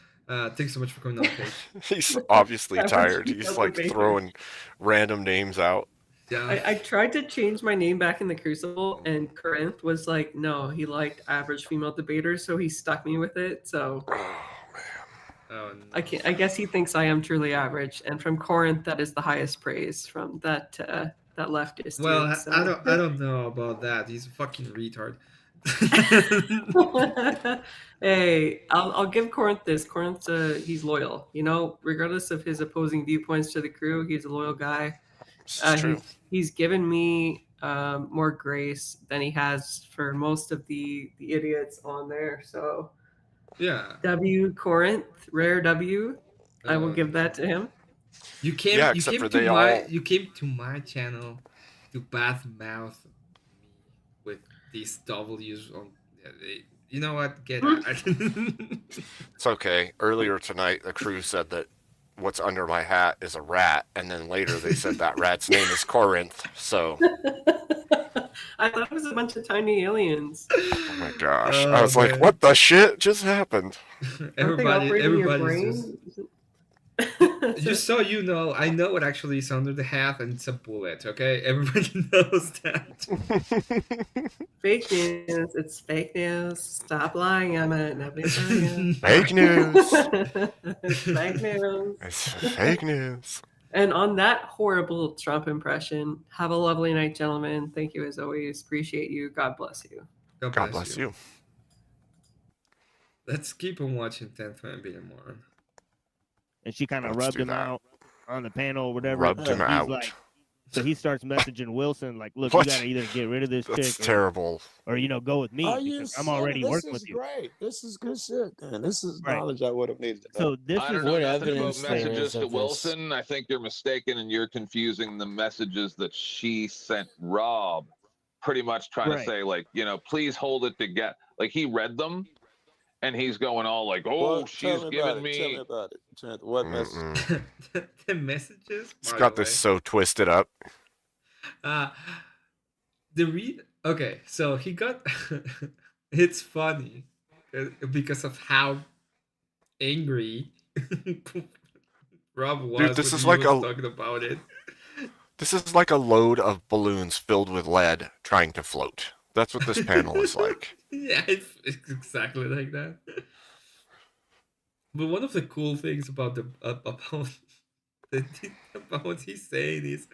Thanks so much for coming on, Paige. He's obviously tired. He's like throwing random names out. Yeah. I tried to change my name back in the Crucible, and Corinth was like, no, he liked average female debaters, so he stuck me with it. So oh, no. I guess he thinks I am truly average, and from Corinth, that is the highest praise from that leftist. Well, dude, so. I don't know about that. He's a fucking retard. Hey, I'll give Corinth this. Corinth, he's loyal. Regardless of his opposing viewpoints to the crew, he's a loyal guy. He's given me more grace than he has for most of the idiots on there. So yeah. W Corinth, rare W. I will give that to him. You came. Yeah, you except came for to they my. all- You came to my channel to badmouth me with these W's on. You know what? Get out. It's okay. Earlier tonight, the crew said that what's under my hat is a rat, and then later they said that rat's name is Corinth. So, I thought it was a bunch of tiny aliens. oh my gosh, Oh, I was like, man. what the shit just happened? Everybody's just so you know, I know what actually is under the hat, and it's a bullet. Okay, everybody knows that. Fake news. It's fake news. Stop lying, Emmett. Nobody's lying. Fake news. It's fake news. It's fake news. And on that horrible Trump impression, have a lovely night, gentlemen. Thank you as always. Appreciate you. God bless you. God bless you. Let's keep on watching 10th Man being a moron. And she kind of Let's rubbed do him that. out on the panel or whatever. Rubbed him He's out. Like, so he starts messaging Wilson like, "Look, What? you gotta either get rid of this That's chick, terrible. or go with me because I'm already working with you." Great. This is good shit, man. This is Right. knowledge I would have needed. So this I is don't know what nothing about evidence there messages is to of this. Wilson. I think you're mistaken, and you're confusing the messages that she sent Rob. Pretty much trying to Right. say, like, please hold it together. Like, he read them, and he's going all like, "Oh, Well, she's tell me giving about it. Tell me me." about it. What message? The messages. It's by got the this way. so twisted up. Okay, so he got. It's funny because of how angry Rob was. Dude, this when is he like was a- talking about it. This is like a load of balloons filled with lead trying to float. That's what this panel is like. Yeah, it's exactly like that. But one of the cool things about about what he's saying is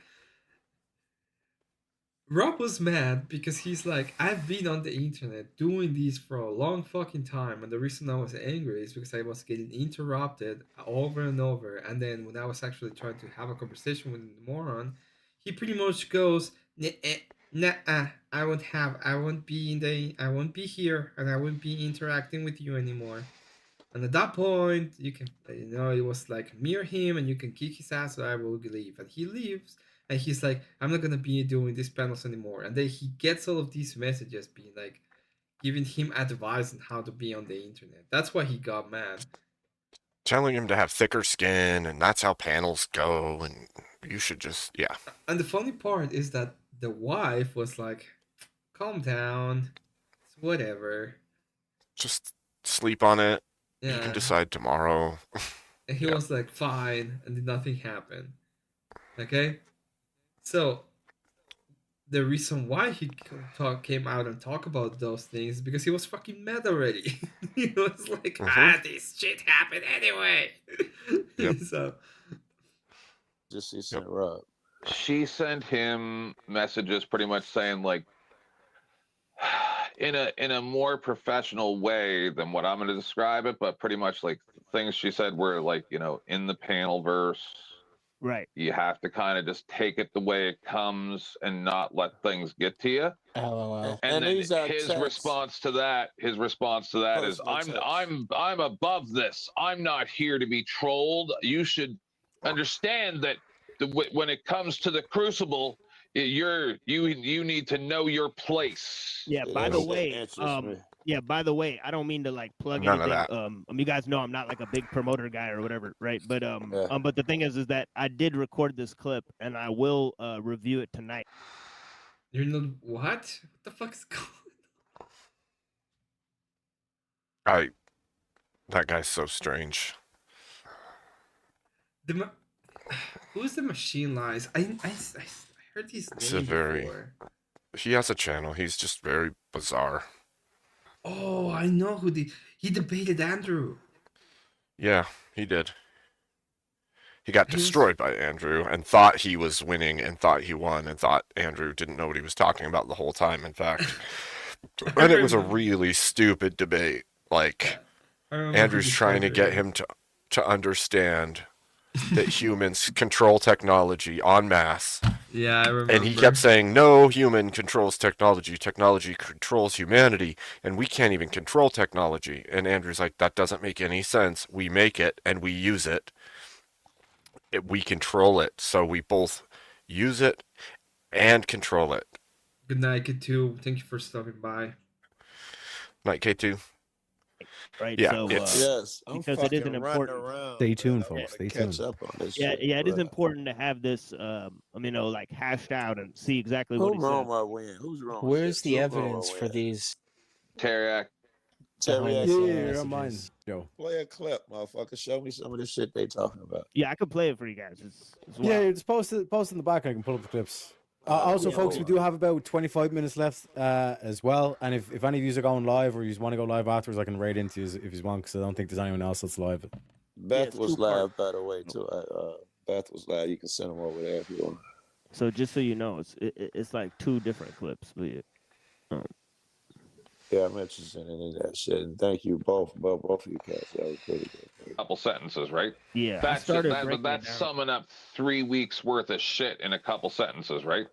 Rob was mad because he's like, I've been on the internet doing these for a long fucking time, and the reason I was angry is because I was getting interrupted over and over, and then when I was actually trying to have a conversation with the moron, he pretty much goes, nah, I won't be here, and I won't be interacting with you anymore. And at that point, you can, it was like, mirror him, and you can kick his ass, so I will leave. And he leaves, and he's like, I'm not gonna be doing these panels anymore. And then he gets all of these messages being like, giving him advice on how to be on the internet. That's why he got mad. Telling him to have thicker skin, and that's how panels go, and you should just, yeah. And the funny part is that the wife was like, calm down, it's whatever. Just sleep on it. You Yeah. can decide tomorrow. And he was like, fine, and then nothing happened. Okay? So, the reason why he came out and talked about those things is because he was fucking mad already. He was like, this shit happened anyway. Yep. So, Just he sent Rob. She sent him messages pretty much saying, like, in a more professional way than what I'm going to describe it, but pretty much like things she said were like, in the panel verse, Right. you have to kind of just take it the way it comes and not let things get to you. LOL. And then these are his texts. response to that is Personal I'm above this. I'm not here to be trolled. You should understand that when it comes to the Crucible, you need to know your place. Yeah. By the way, by the way, I don't mean to like plug None of anything. that. You guys know I'm not like a big promoter guy or whatever, right? But Yeah. but the thing is that I did record this clip and I will review it tonight. you're not, what? What the fuck is going That guy's so strange. Who's the Machine Lies? I heard his It's name a very. before. He has a channel. He's just very bizarre. Oh, I know who he debated Andrew. Yeah, he did. He got destroyed by Andrew and thought he was winning and thought he won and thought Andrew didn't know what he was talking about the whole time, in fact. And it was a really stupid debate. Like, I remember Andrew's who trying to decided get him to understand that humans control technology en masse. Yeah, I remember. And he kept saying, no human controls technology. Technology controls humanity, and we can't even control technology. And Andrew's like, that doesn't make any sense. We make it, and we use it. we control it, so we both use it and control it. Good night, K2. Thank you for stopping by. Night, K2. Right. Yeah, So Yes, I'm because it is fucking an running important. around. Stay man. tuned, I folks. wanna Stay catch tuned. up on this Yeah, shit. yeah, it is Right. important to have this, like hashed out and see exactly what Who he wrong said. my win? Who's wrong? Where's the Who's wrong evidence my for win? these Terriac. behind Terry, the scene Yeah, don't mind, messages? Joe. play a clip, motherfucker. Show me some of this shit they talking about. Yeah, I could play it for you guys. It's Yeah, wild. just post it in the back. I can pull up the clips. Also, Yeah, folks, we hold do have about 25 minutes left as well. And if any of you are going live or you want to go live afterwards, I can raid into you if you want, because I don't think there's anyone else that's live. Beth it's was two-part. live, by the way, too. Beth was live. You can send them over there if you want. So just so you know, it's like 2 different clips. But yeah. Yeah, I'm interested in that shit. And thank you both of you guys. That was pretty good. Couple sentences, right? Yeah, I That's started just, breaking it that's down. summing up 3 weeks worth of shit in a couple sentences, right?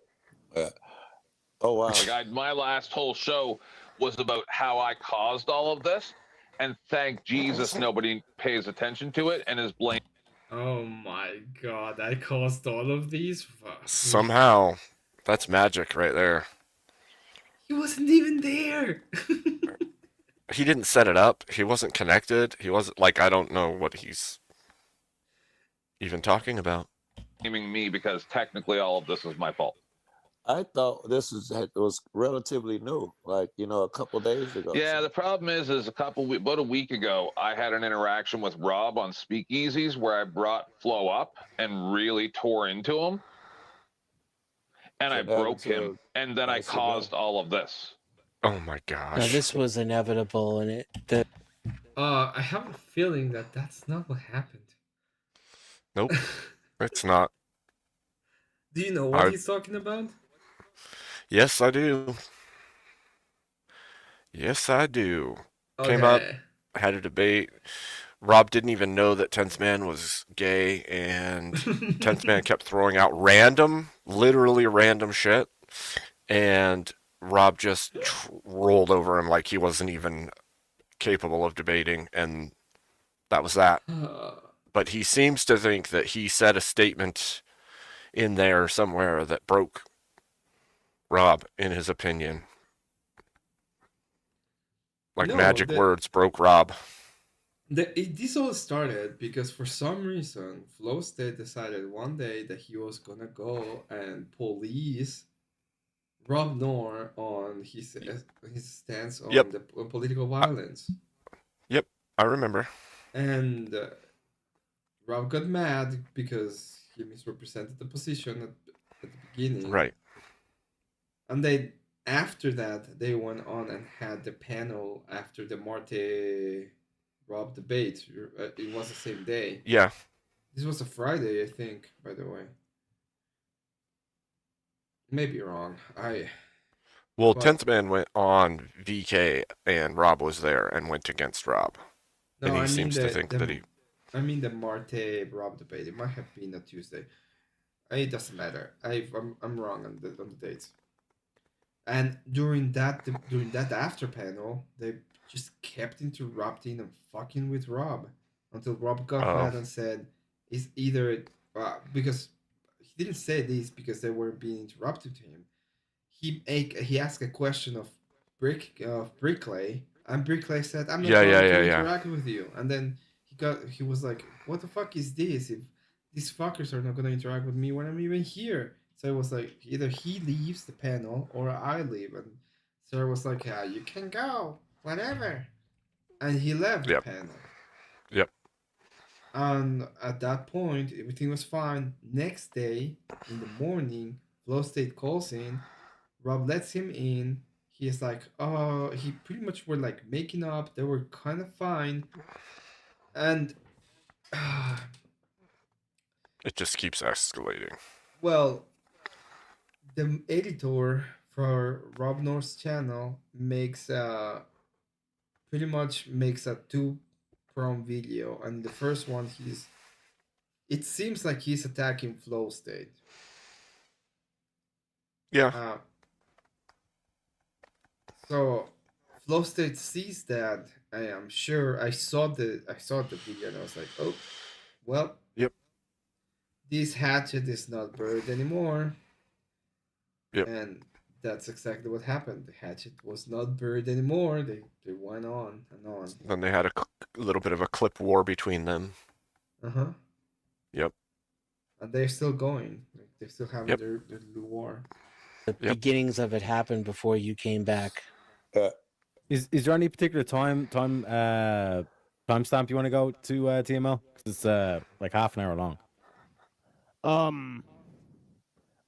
Oh wow! Like my last whole show was about how I caused all of this, and thank Jesus nobody pays attention to it and is blamed. Oh my god, I caused all of these? Fuck. Somehow, that's magic right there. He wasn't even there. He didn't set it up. He wasn't connected. He wasn't like, I don't know what he's even talking about. Blaming me because technically all of this is my fault. I thought this was relatively new, like a couple days ago. Yeah, the problem is about a week ago, I had an interaction with Rob on Speakeasies where I brought Flo up and really tore into him, and I broke him, and then I caused all of this. Oh my gosh! Now this was inevitable, and I have a feeling that that's not what happened. Nope, it's not. Do you know what he's talking about? Yes, I do. Yes, I do. Okay. Came up, had a debate. Rob didn't even know that 10th Man was gay, and 10th Man kept throwing out literally random shit, and Rob just rolled over him like he wasn't even capable of debating, and that was that. But he seems to think that he said a statement in there somewhere that broke Rob, in his opinion. Like magic words broke Rob. This all started because for some reason, Flow State decided one day that he was gonna go and police Rob Noor on his stance on the political violence. Yep, I remember. And Rob got mad because he misrepresented the position at the beginning. Right. And then after that, they went on and had the panel after the Marte Rob debate. It was the same day. Yeah. This was a Friday, I think, by the way. Maybe wrong. Well, 10th Man went on VK, and Rob was there and went against Rob. No, and he I mean seems to think that he... I mean the Marte Rob debate. It might have been a Tuesday. It doesn't matter. I'm wrong on the dates. And during that after panel, they just kept interrupting and fucking with Rob until Rob got mad and said, "It's either because he didn't say this because they were being interrupted to him. He asked a question of Bricklay, and Bricklay said, "I'm not going to interact with you." And then he was like, "What the fuck is this? If these fuckers are not going to interact with me when I'm even here." So it was like either he leaves the panel or I leave, and Sarah was like, "Yeah, you can go, whatever," and he left the panel. Yep. And at that point, everything was fine. Next day, in the morning, Flow State calls in. Rob lets him in. He's like, "Oh," he pretty much were like making up. They were kind of fine, and it just keeps escalating. Well, the editor for Rob North's channel pretty much makes a 2-prong video, and the first one it seems like he's attacking Flow State. Yeah. So Flow State sees that. I am sure I saw the video and I was like, "Oh, well." Yep. this hatchet is not buried anymore. Yep. And that's exactly what happened. The hatchet was not buried anymore. They went on and on. Then they had a little bit of a clip war between them. Uh-huh. Yep. And they're still going. Like, they're still having their little war. The beginnings of it happened before you came back. Is there any particular timestamp you want to go to TML? 'Cause it's like half an hour long.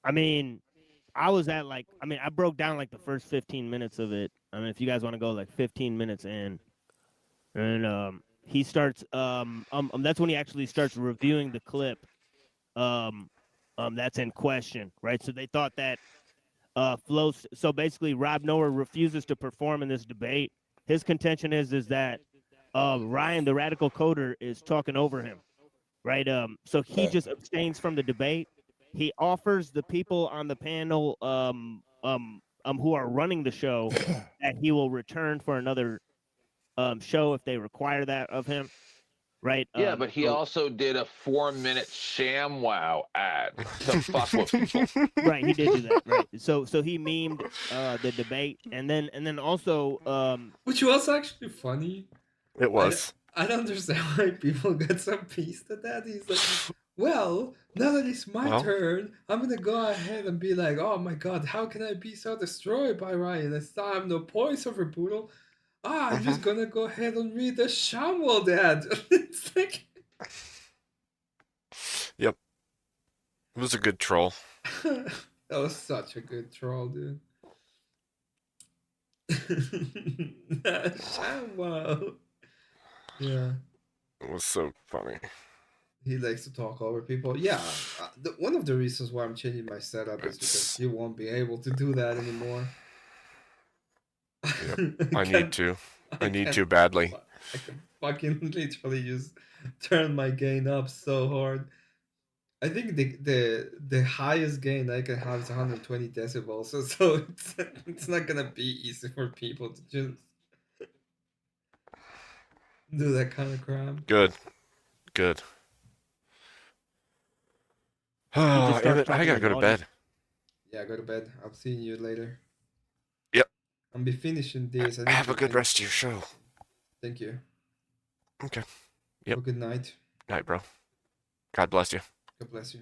I mean, I was at like, I mean, I broke down like the first 15 minutes of it. I mean, if you guys want to go like 15 minutes in, and he starts, that's when he actually starts reviewing the clip, that's in question, right? So they thought that so basically Rob Noah refuses to perform in this debate. His contention is that Ryan, the radical coder, is talking over him, right? So he just abstains from the debate. He offers the people on the panel who are running the show that he will return for another show if they require that of him, right? Yeah, but he also did a 4-minute ShamWow ad to fuck with people. Right, he did do that. Right. So he memed the debate, and then also which was actually funny. It was. I don't understand why people get so pissed at that. He's like, well, now that it's my turn, I'm gonna go ahead and be like, oh my god, how can I be so destroyed by Ryan? It's time no points over Boodle. I'm just gonna go ahead and read the Shamwell ad. It's like, Yep. It was a good troll. that was such a good troll, dude. Shamwell. Yeah. It was so funny. He likes to talk over people. Yeah, one of the reasons why I'm changing my setup is because you won't be able to do that anymore. Yep. I need to. I need to badly. I can fucking literally just turn my gain up so hard. I think the highest gain I can have is 120 decibels. So it's not gonna be easy for people to just do that kind of crap. Good. Good. Emmett, I gotta go to bed. Yeah, go to bed. I'll see you later. Yep. I'll be finishing this. Have a good rest of your show. Thank you. Okay. Yep. Have a good night. Night, bro. God bless you. God bless you.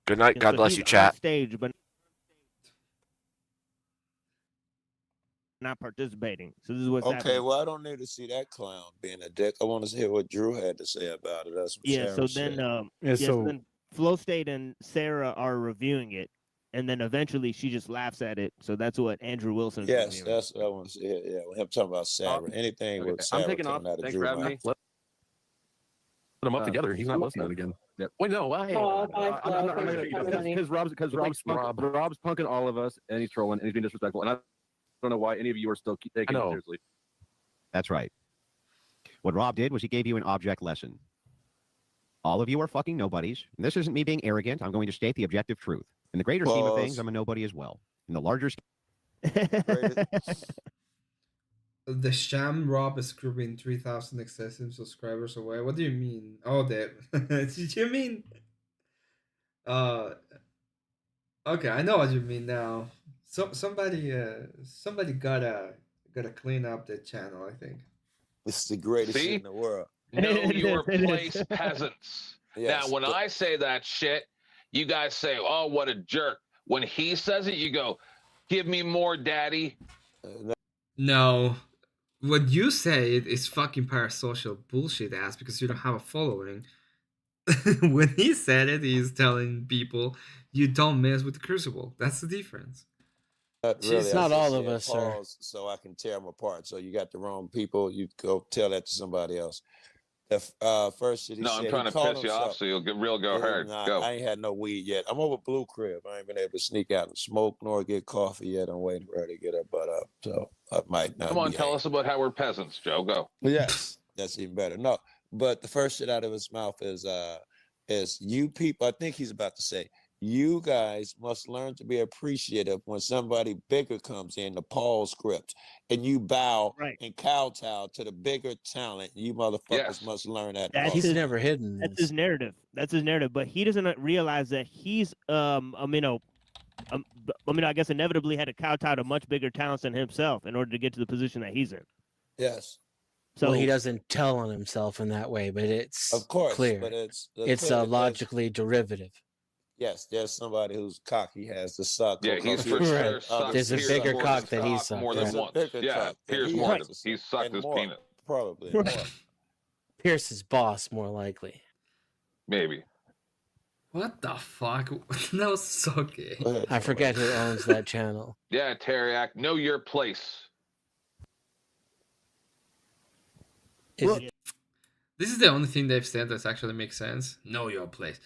Good night. God bless you, chat. Stage, but not participating. So this is what's happening. Okay, well, I don't need to see that clown being a dick. I want to hear what Drew had to say about it. That's what Sarah said. So then Flow State and Sarah are reviewing it, and then eventually she just laughs at it. So that's what Andrew Wilson's Yes, reviewing. that's what I want to see. Yeah, with him talking about Sarah. Anything with Sarah I'm taking off. coming out of Thanks Drew for having me. Put them up together. He's not listening again. Yep. Wait, no. Because Rob's punking all of us, and he's trolling, and he's being disrespectful, and I don't know why any of you are still taking it seriously. That's right. What Rob did was he gave you an object lesson. All of you are fucking nobodies. And this isn't me being arrogant. I'm going to state the objective truth. In the greater scheme of things, I'm a nobody as well. In the larger The Sham Rob is grouping 3,000 excessive subscribers away. What do you mean? Oh, that. Did you mean? Okay, I know what you mean now. Somebody gotta clean up the channel. I think it's the greatest shit in the world. Know your place, peasants. Yes, now, when I say that shit, you guys say, "Oh, what a jerk." When he says it, you go, "Give me more, daddy." No, what you say is fucking parasocial bullshit ass because you don't have a following. When he said it, he's telling people you don't mess with the Crucible. That's the difference. Really, it's not all of us, sir. So I can tear them apart. So you got the wrong people. You go tell that to somebody else. First shit he said, I'm trying to piss you off so you'll get real go hard. Go. I ain't had no weed yet. I'm over Blue Crib. I ain't been able to sneak out and smoke nor get coffee yet. I'm waiting for her to get her butt up. So I might not. Come on, tell us about how we're peasants, Joe. Go. Yes, that's even better. No, but the first shit out of his mouth is you people. I think he's about to say You guys must learn to be appreciative when somebody bigger comes in, the Paul script, and you bow and kowtow to the bigger talent. You motherfuckers must learn that. That's also. never hidden That's his narrative. That's his narrative. But he doesn't realize that he's I guess inevitably had to kowtow to much bigger talents than himself in order to get to the position that he's in. Yes. So he doesn't tell on himself in that way, but it's Of course, clear. but it's logically derivative. Yes, there's somebody who's cocky has the suck. Yeah, he's for sure sucked There's a Pierce bigger Morgan's cock that he cock sucked. more than right? once. Yeah, Pierce Morgan. He's sucked his peanut. Probably. Pierce's boss, more likely. Maybe. What the fuck? That was so gay. I forget who owns that channel. Yeah, Teriak, know your place. This is the only thing they've said that actually makes sense. Know your place.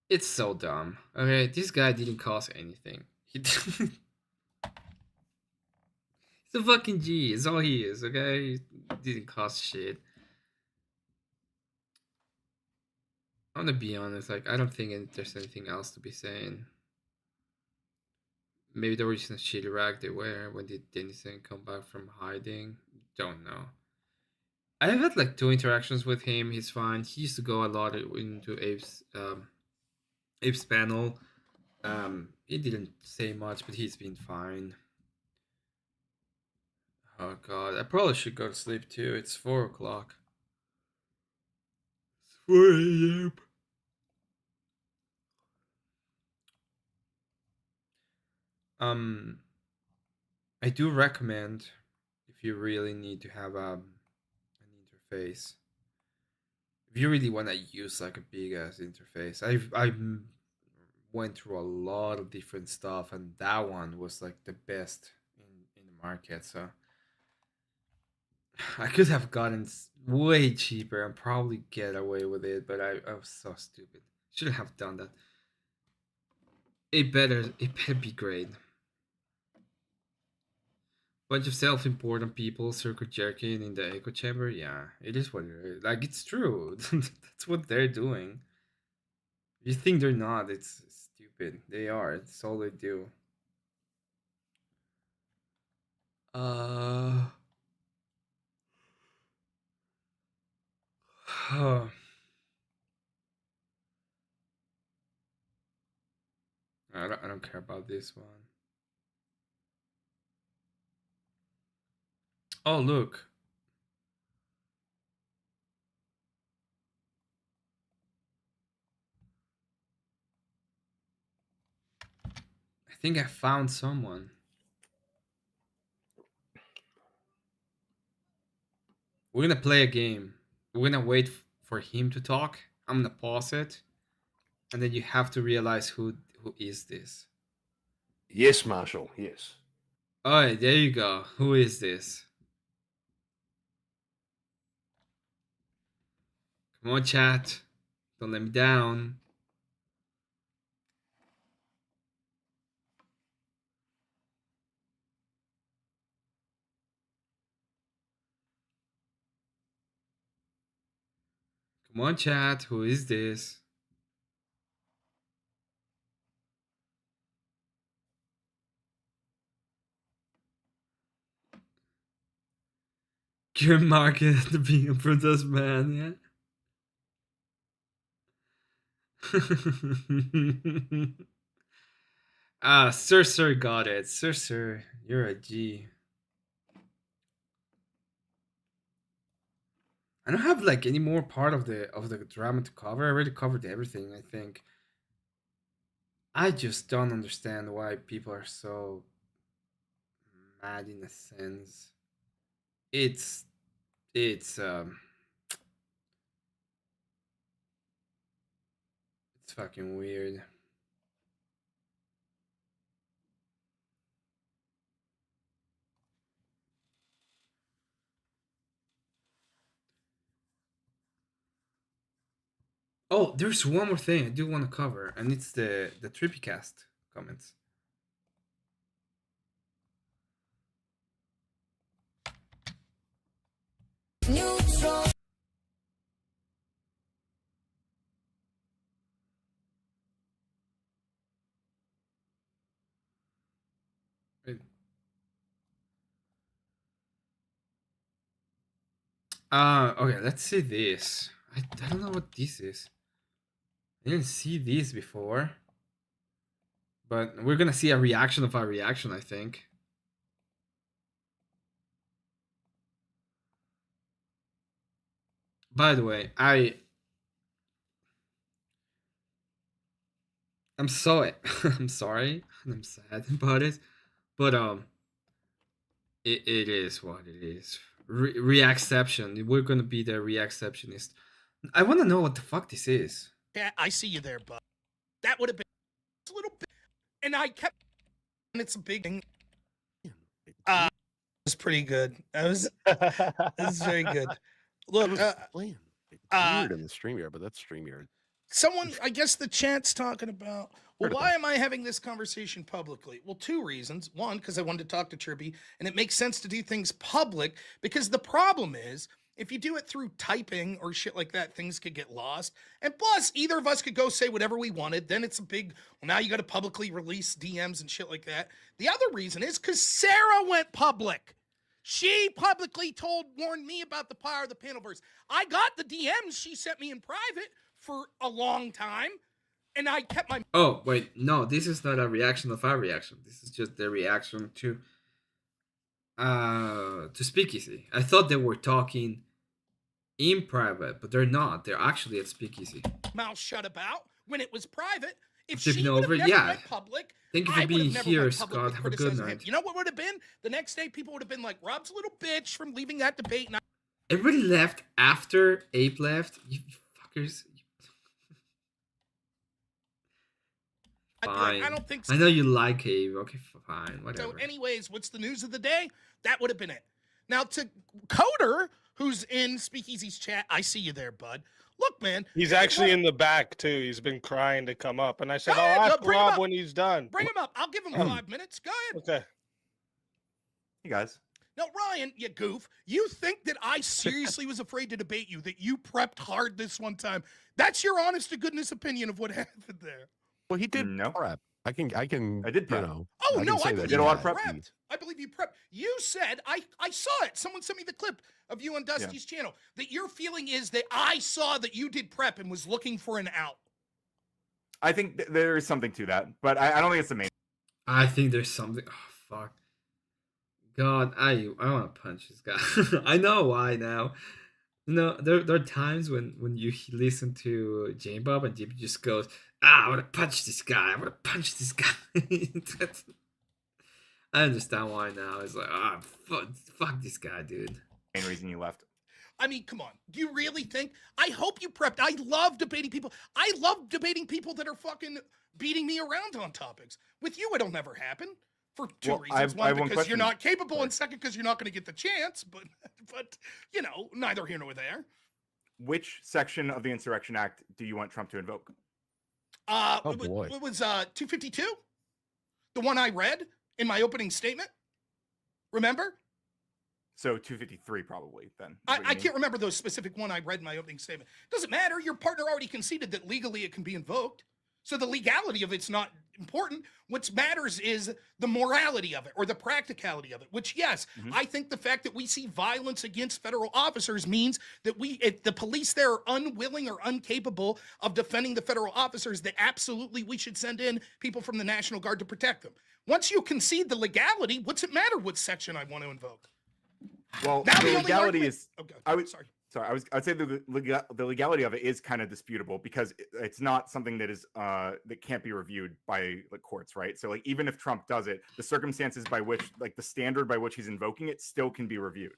It's so dumb. Okay, this guy didn't cause anything. He's a fucking G. It's all he is, okay? He didn't cause shit. I'm gonna be honest, like, I don't think there's anything else to be saying. Maybe the reason shitty rag they wear when did Denison come back from hiding? Don't know. I have had like 2 interactions with him. He's fine. He used to go a lot into Abe's panel. He didn't say much, but he's been fine. Oh god, I probably should go to sleep too. It's 4 o'clock. It's 4 a.m. I do recommend if you really need to have an interface. If you really want to use like a big ass interface, I went through a lot of different stuff, and that one was like the best in the market. So I could have gotten way cheaper and probably get away with it, but I was so stupid. Shouldn't have done that. It better be great. Bunch of self-important people circle jerking in the echo chamber. Yeah, it is what it is. Like, it's true. That's what they're doing. You think they're not? It's stupid. They are. It's all they do. I don't care about this one. Oh, look. I think I found someone. We're gonna play a game. We're gonna wait for him to talk. I'm gonna pause it. And then you have to realize who is this. Yes, Marshall. Yes. Alright, there you go. Who is this? Come on, chat. Don't let me down. Come on, chat. Who is this? Good market to being a princess man, yeah? Sir got it. Sir, you're a G. I don't have like any more part of the drama to cover. I already covered everything, I think. I just don't understand why people are so mad in a sense. It's fucking weird. Oh, there's one more thing I do want to cover, and it's the TrippyCast comments. Neutral. Okay, let's see this. I don't know what this is. I didn't see this before. But we're gonna see a reaction of our reaction, I think. By the way, I'm sorry. I'm sorry. I'm sad about it. But it is what it is. Reacception. We're gonna be the reacceptionist. I wanna know what the fuck this is. Yeah, I see you there, bud. That would have been a little bit, and I kept. And it's a big thing. It was pretty good. It was very good. Look, weird in the StreamYard, but that's StreamYard. Someone, I guess the chat's talking about, well, why am I having this conversation publicly? Well, two reasons. One, because I wanted to talk to Trippy, and it makes sense to do things public, because the problem is, if you do it through typing or shit like that, things could get lost. And plus, either of us could go say whatever we wanted. Then it's a big, well, now you got to publicly release DMs and shit like that. The other reason is because Sarah went public. She publicly warned me about the power of the Panelverse. I got the DMs she sent me in private for a long time, and I kept my... Oh, wait, no, this is not a reaction of our reaction. This is just the reaction to Speakeasy. I thought they were talking in private, but they're not. They're actually at Speakeasy. Mouth shut about when it was private. If Taking she would have over, never yeah. went public, Thank you I for would have being never here, went public Scott. with Have a good criticizing night. him. You know what would have been? The next day, people would have been like, Rob's a little bitch from leaving that debate. And Everybody left after Ape left. You fuckers. Fine. I don't think I know you like Ape. Okay, fine. Whatever. so. Anyways, what's the news of the day? That would have been it. Now to Coder, who's in Speakeasy's chat, I see you there, bud. Look, man. He's actually in the back too. He's been crying to come up, and I said, Go "I'll ahead, ask bring him Rob up. when he's done." Bring him up. I'll give him 5 minutes. Go ahead. Okay. Hey guys. Now, Ryan, you goof, you think that I seriously was afraid to debate you, that you prepped hard this one time. That's your honest to goodness opinion of what happened there. Well, he did prep. I did prep. You know, Oh, no, I that. believe you prepped. I believe you prepped. You said, I saw it. Someone sent me the clip of you on Dusty's channel, that your feeling is that I saw that you did prep and was looking for an out. I think there is something to that, but I don't think it's the main. I think there's something. Oh, fuck. God, I want to punch this guy. I know why now. You know, there are times when you listen to Jane Bob and Jim just goes, I want to punch this guy. I want to punch this guy. I understand why now. It's like, fuck this guy, dude. Main reason you left. I mean, come on. Do you really think? I hope you prepped. I love debating people. I love debating people that are fucking beating me around on topics. With you, it'll never happen. For two reasons. One, because you're not capable, and second, because you're not going to get the chance. But you know, neither here nor there. Which section of the Insurrection Act do you want Trump to invoke? It was 252, the one I read in my opening statement. Remember? So 253 probably then. I can't remember the specific one I read in my opening statement. Doesn't matter. Your partner already conceded that legally it can be invoked. So the legality of it's not important. What matters is the morality of it or the practicality of it, which, yes, I think the fact that we see violence against federal officers means that the police there are unwilling or incapable of defending the federal officers, that absolutely we should send in people from the National Guard to protect them. Once you concede the legality, what's it matter what section I want to invoke? Well, now the legality is. Okay, I'd say the legality of it is kind of disputable because it's not something that is that can't be reviewed by like courts, right? So like even if Trump does it, the circumstances by which, like the standard by which he's invoking it, still can be reviewed.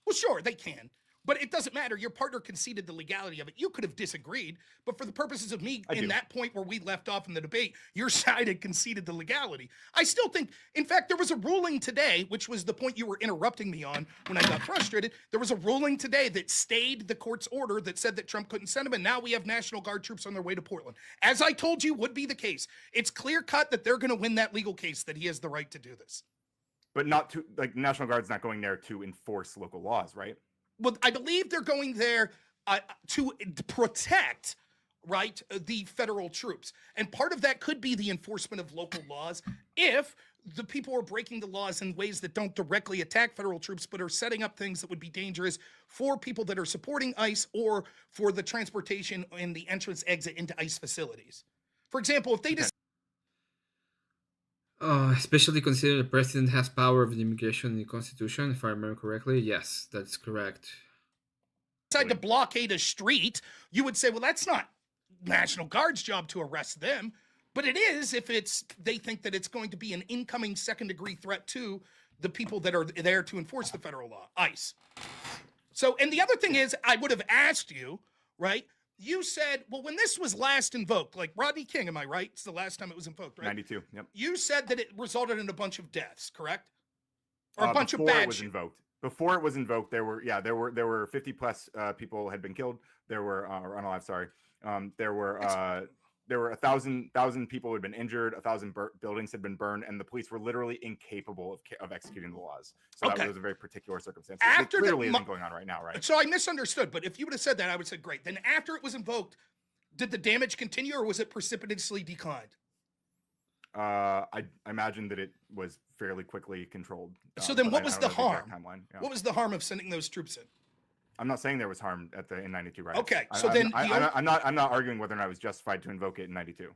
Well, sure, they can. But it doesn't matter. Your partner conceded the legality of it. You could have disagreed, but for the purposes of me, that point where we left off in the debate, your side had conceded the legality. I still think, in fact, there was a ruling today, which was the point you were interrupting me on when I got frustrated. There was a ruling today that stayed the court's order that said that Trump couldn't send him, and now we have National Guard troops on their way to Portland. As I told you would be the case. It's clear cut that they're going to win that legal case, that he has the right to do this. But not to, like, National Guard's not going there to enforce local laws, right? Well, I believe they're going there to protect, right, the federal troops. And part of that could be the enforcement of local laws if the people who are breaking the laws in ways that don't directly attack federal troops, but are setting up things that would be dangerous for people that are supporting ICE or for the transportation and the entrance exit into ICE facilities. For example, if they just Especially considering the president has power of the immigration in the Constitution, if I remember correctly. Yes, that's correct. decide to blockade a street, you would say, well, that's not National Guard's job to arrest them. But it is if they think that it's going to be an incoming second-degree threat to the people that are there to enforce the federal law, ICE. So, and the other thing is, I would have asked you, right? You said, well, when this was last invoked, like Rodney King, am I right? It's the last time it was invoked, right? 92. Yep. You said that it resulted in a bunch of deaths, correct? Or a bunch of before bad it was shit. invoked. Before it was invoked, there were 50 plus people had been killed. There were or unalive. Sorry. There were 1,000 people who had been injured. 1,000 buildings had been burned, and the police were literally incapable of executing the laws. So that was a very particular circumstance. It clearly isn't going on right now, right? So I misunderstood, but if you would have said that, I would have said great. Then after it was invoked, did the damage continue, or was it precipitously declined? I imagine that it was fairly quickly controlled. So then, what I was don't the know exact harm? timeline. Yeah. What was the harm of sending those troops in? I'm not saying there was harm at the in 92, right? Okay, so then I'm not arguing whether or not it was justified to invoke it in 92.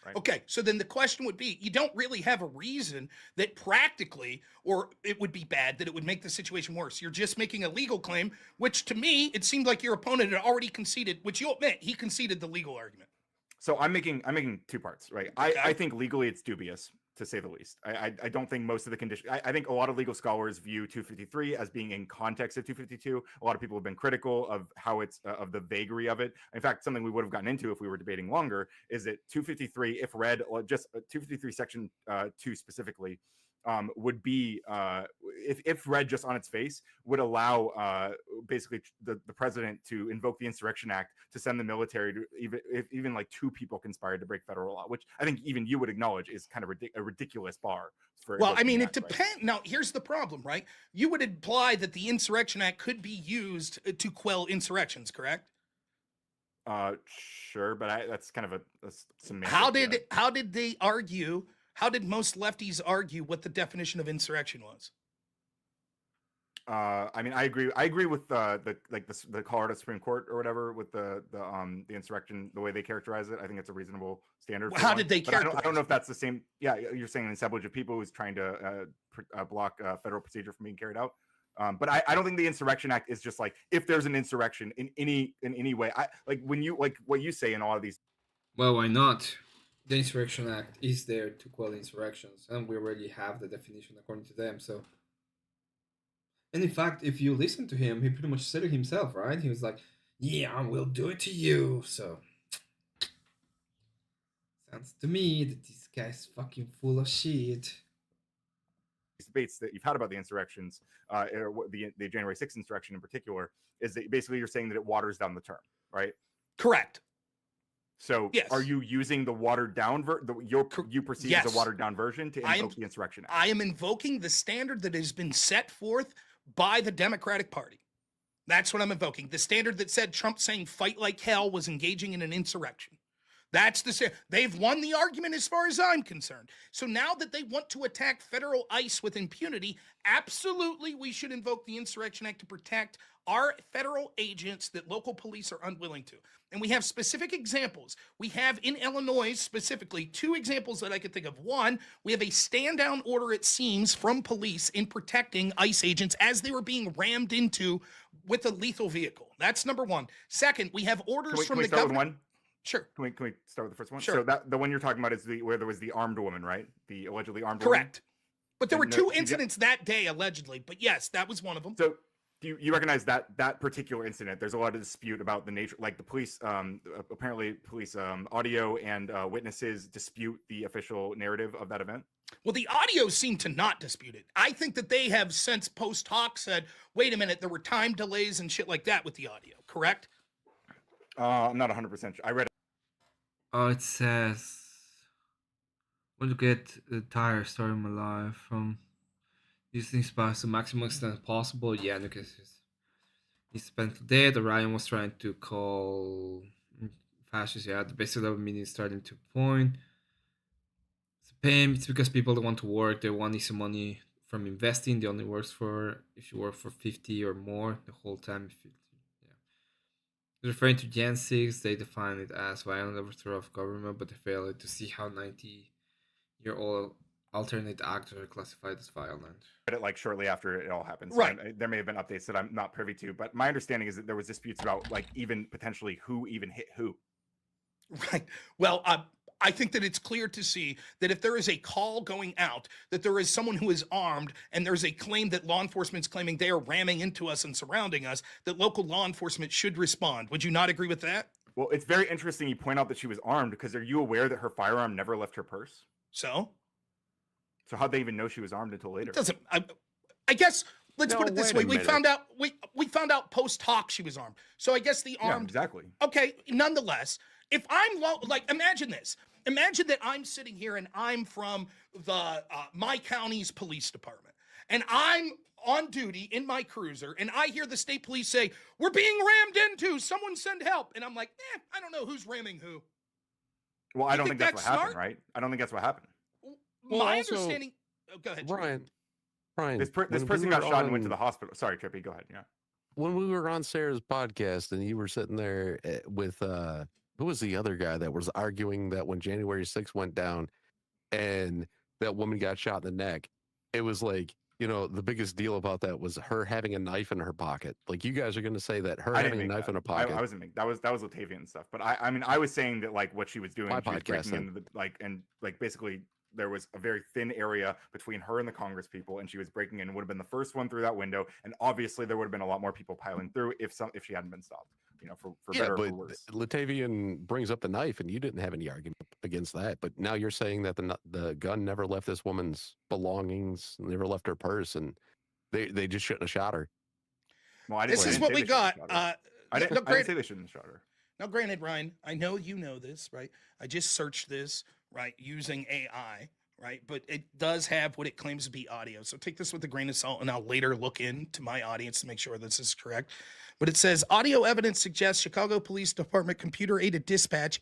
Right? Okay, so then the question would be, you don't really have a reason that practically, or it would be bad, that it would make the situation worse. You're just making a legal claim, which to me, it seemed like your opponent had already conceded, which you'll admit, he conceded the legal argument. So I'm making two parts, right? Okay. I think legally it's dubious, to say the least. I don't think most of the conditions. I think a lot of legal scholars view 253 as being in context of 252. A lot of people have been critical of how it's of the vagary of it. In fact, something we would have gotten into if we were debating longer is that 253, if read, or just 253 section 2 specifically, would be if read just on its face would allow basically the president to invoke the Insurrection Act to send the military to even like 2 people conspired to break federal law, which I think even you would acknowledge is kind of a ridiculous bar. Well, I mean, it depends. Now, here's the problem, right? You would imply that the Insurrection Act could be used to quell insurrections, correct? Sure, but that's kind of a semantic. How did they argue? How did most lefties argue what the definition of insurrection was? I mean, I agree with the Colorado Supreme Court or whatever with the insurrection, the way they characterize it. I think it's a reasonable standard. How did they characterize I don't know if that's the same. Yeah, you're saying an assemblage of people who's trying to block federal procedure from being carried out. But I don't think the Insurrection Act is just like if there's an insurrection in any way. Like when you like what you say in all of these. Well, why not? The Insurrection Act is there to quell insurrections, and we already have the definition according to them. So, and in fact, if you listen to him, he pretty much said it himself, right? He was like, "Yeah, we'll do it to you." So, sounds to me that this guy's fucking full of shit. Debates that you've had about the insurrections, or the January 6th insurrection in particular, is that basically you're saying that it waters down the term, right? Correct. So, yes. Are you using the watered down you perceive as a watered down version to invoke the Insurrection Act? I am invoking the standard that has been set forth by the Democratic Party. That's what I'm invoking. The standard that said Trump saying fight like hell was engaging in an insurrection. That's they've won the argument as far as I'm concerned. So now that they want to attack federal ICE with impunity, absolutely we should invoke the Insurrection Act to protect our federal agents that local police are unwilling to. And we have specific examples. We have in Illinois specifically 2 examples that I could think of. One, we have a stand down order, it seems, from police in protecting ICE agents as they were being rammed into with a lethal vehicle. That's number 1. Second, we have orders from the government. One? Sure. Can we start with the first one? Sure. So the one you're talking about is where there was the armed woman, right? The allegedly armed woman? Correct. But there were 2 incidents that day, allegedly. But yes, that was one of them. So you recognize that particular incident? There's a lot of dispute about the nature, like the police, apparently police audio and witnesses dispute the official narrative of that event. Well, the audio seemed to not dispute it. I think that they have since post hoc said, wait a minute, there were time delays and shit like that with the audio, correct? I'm not 100% sure. I read it. It says, "Want to get the entire story of my life from using spies to maximum extent possible." Yeah, because he spent dead. Orion was trying to call fascists. Yeah, the basic level meaning is starting to point. It's pay him. It's because people don't want to work. They want easy money from investing. They only works for if you work for 50 or more the whole time. Referring to Gen 6, they define it as violent overthrow of government, but they fail to see how 90-year-old alternate actors are classified as violent. It like shortly after it all happened. So Right. there may have been updates that I'm not privy to, but my understanding is that there was disputes about like even potentially who even hit who. Right. Well, I think that it's clear to see that if there is a call going out, that there is someone who is armed, and there's a claim that law enforcement's claiming they are ramming into us and surrounding us, that local law enforcement should respond. Would you not agree with that? Well, it's very interesting you point out that she was armed, because are you aware that her firearm never left her purse? So how'd they even know she was armed until later? It doesn't. I guess let's No, put it this wait way: a we minute. found out post hoc she was armed. So I guess the armed. exactly. Okay. Nonetheless, if I'm like, imagine this. Imagine that I'm sitting here and I'm from the my county's police department, and I'm on duty in my cruiser, and I hear the state police say, "We're being rammed into. Someone send help." And I'm like, I don't know who's ramming who. Well, I You don't think think that's what that's happened, smart? right? I don't think that's what happened. Well, my also- understanding. Oh, go ahead, Trey. Brian, This when we person got were shot and went to on- the hospital. Sorry, Trippy, go ahead. Yeah. When we were on Sarah's podcast and you were sitting there with who was the other guy that was arguing that when January 6th went down and that woman got shot in the neck, it was like, you know, the biggest deal about that was her having a knife in her pocket. Like, you guys are going to say that her I didn't having a make knife that. in her pocket. I wasn't making that was Latavian and stuff. But I mean, I was saying that like what she was doing, My she was podcast, breaking into the basically there was a very thin area between her and the Congress people, and she was breaking in. Would have been the first one through that window, and obviously there would have been a lot more people piling through if she hadn't been stopped. You know, for yeah, better or but for worse. Latavian brings up the knife, and you didn't have any argument against that. But now you're saying that the gun never left this woman's belongings, never left her purse, and they just shouldn't have shot her. Well, I This is what we got. I didn't say they shouldn't have shot her. Now, granted, Ryan, I know you know this, right? I just searched this, right, using AI, right? But it does have what it claims to be audio. So take this with a grain of salt, and I'll later look into my audience to make sure this is correct. But it says audio evidence suggests Chicago Police Department computer-aided dispatch,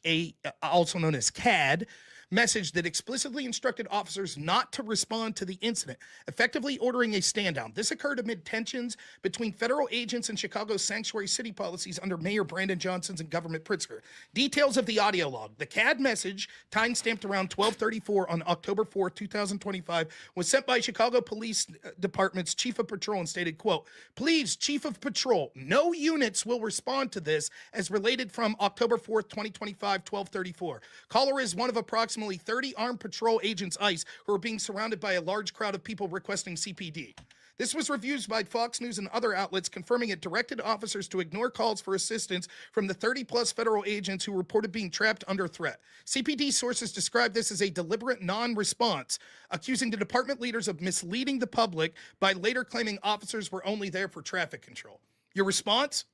also known as CAD, message that explicitly instructed officers not to respond to the incident, effectively ordering a stand down. This occurred amid tensions between federal agents and Chicago's sanctuary city policies under Mayor Brandon Johnson's and Government Pritzker. Details of the audio log. The CAD message, time-stamped around 12:34 on October 4, 2025, was sent by Chicago Police Department's Chief of Patrol and stated, quote, "Please, Chief of Patrol, no units will respond to this as related from October 4th, 2025, 12:34. Caller is one of approximately 30 armed patrol agents ICE who are being surrounded by a large crowd of people requesting CPD." This was reviewed by Fox News and other outlets, confirming it directed officers to ignore calls for assistance from the 30-plus federal agents who reported being trapped under threat. CPD sources described this as a deliberate non-response, accusing the department leaders of misleading the public by later claiming officers were only there for traffic control. Your response?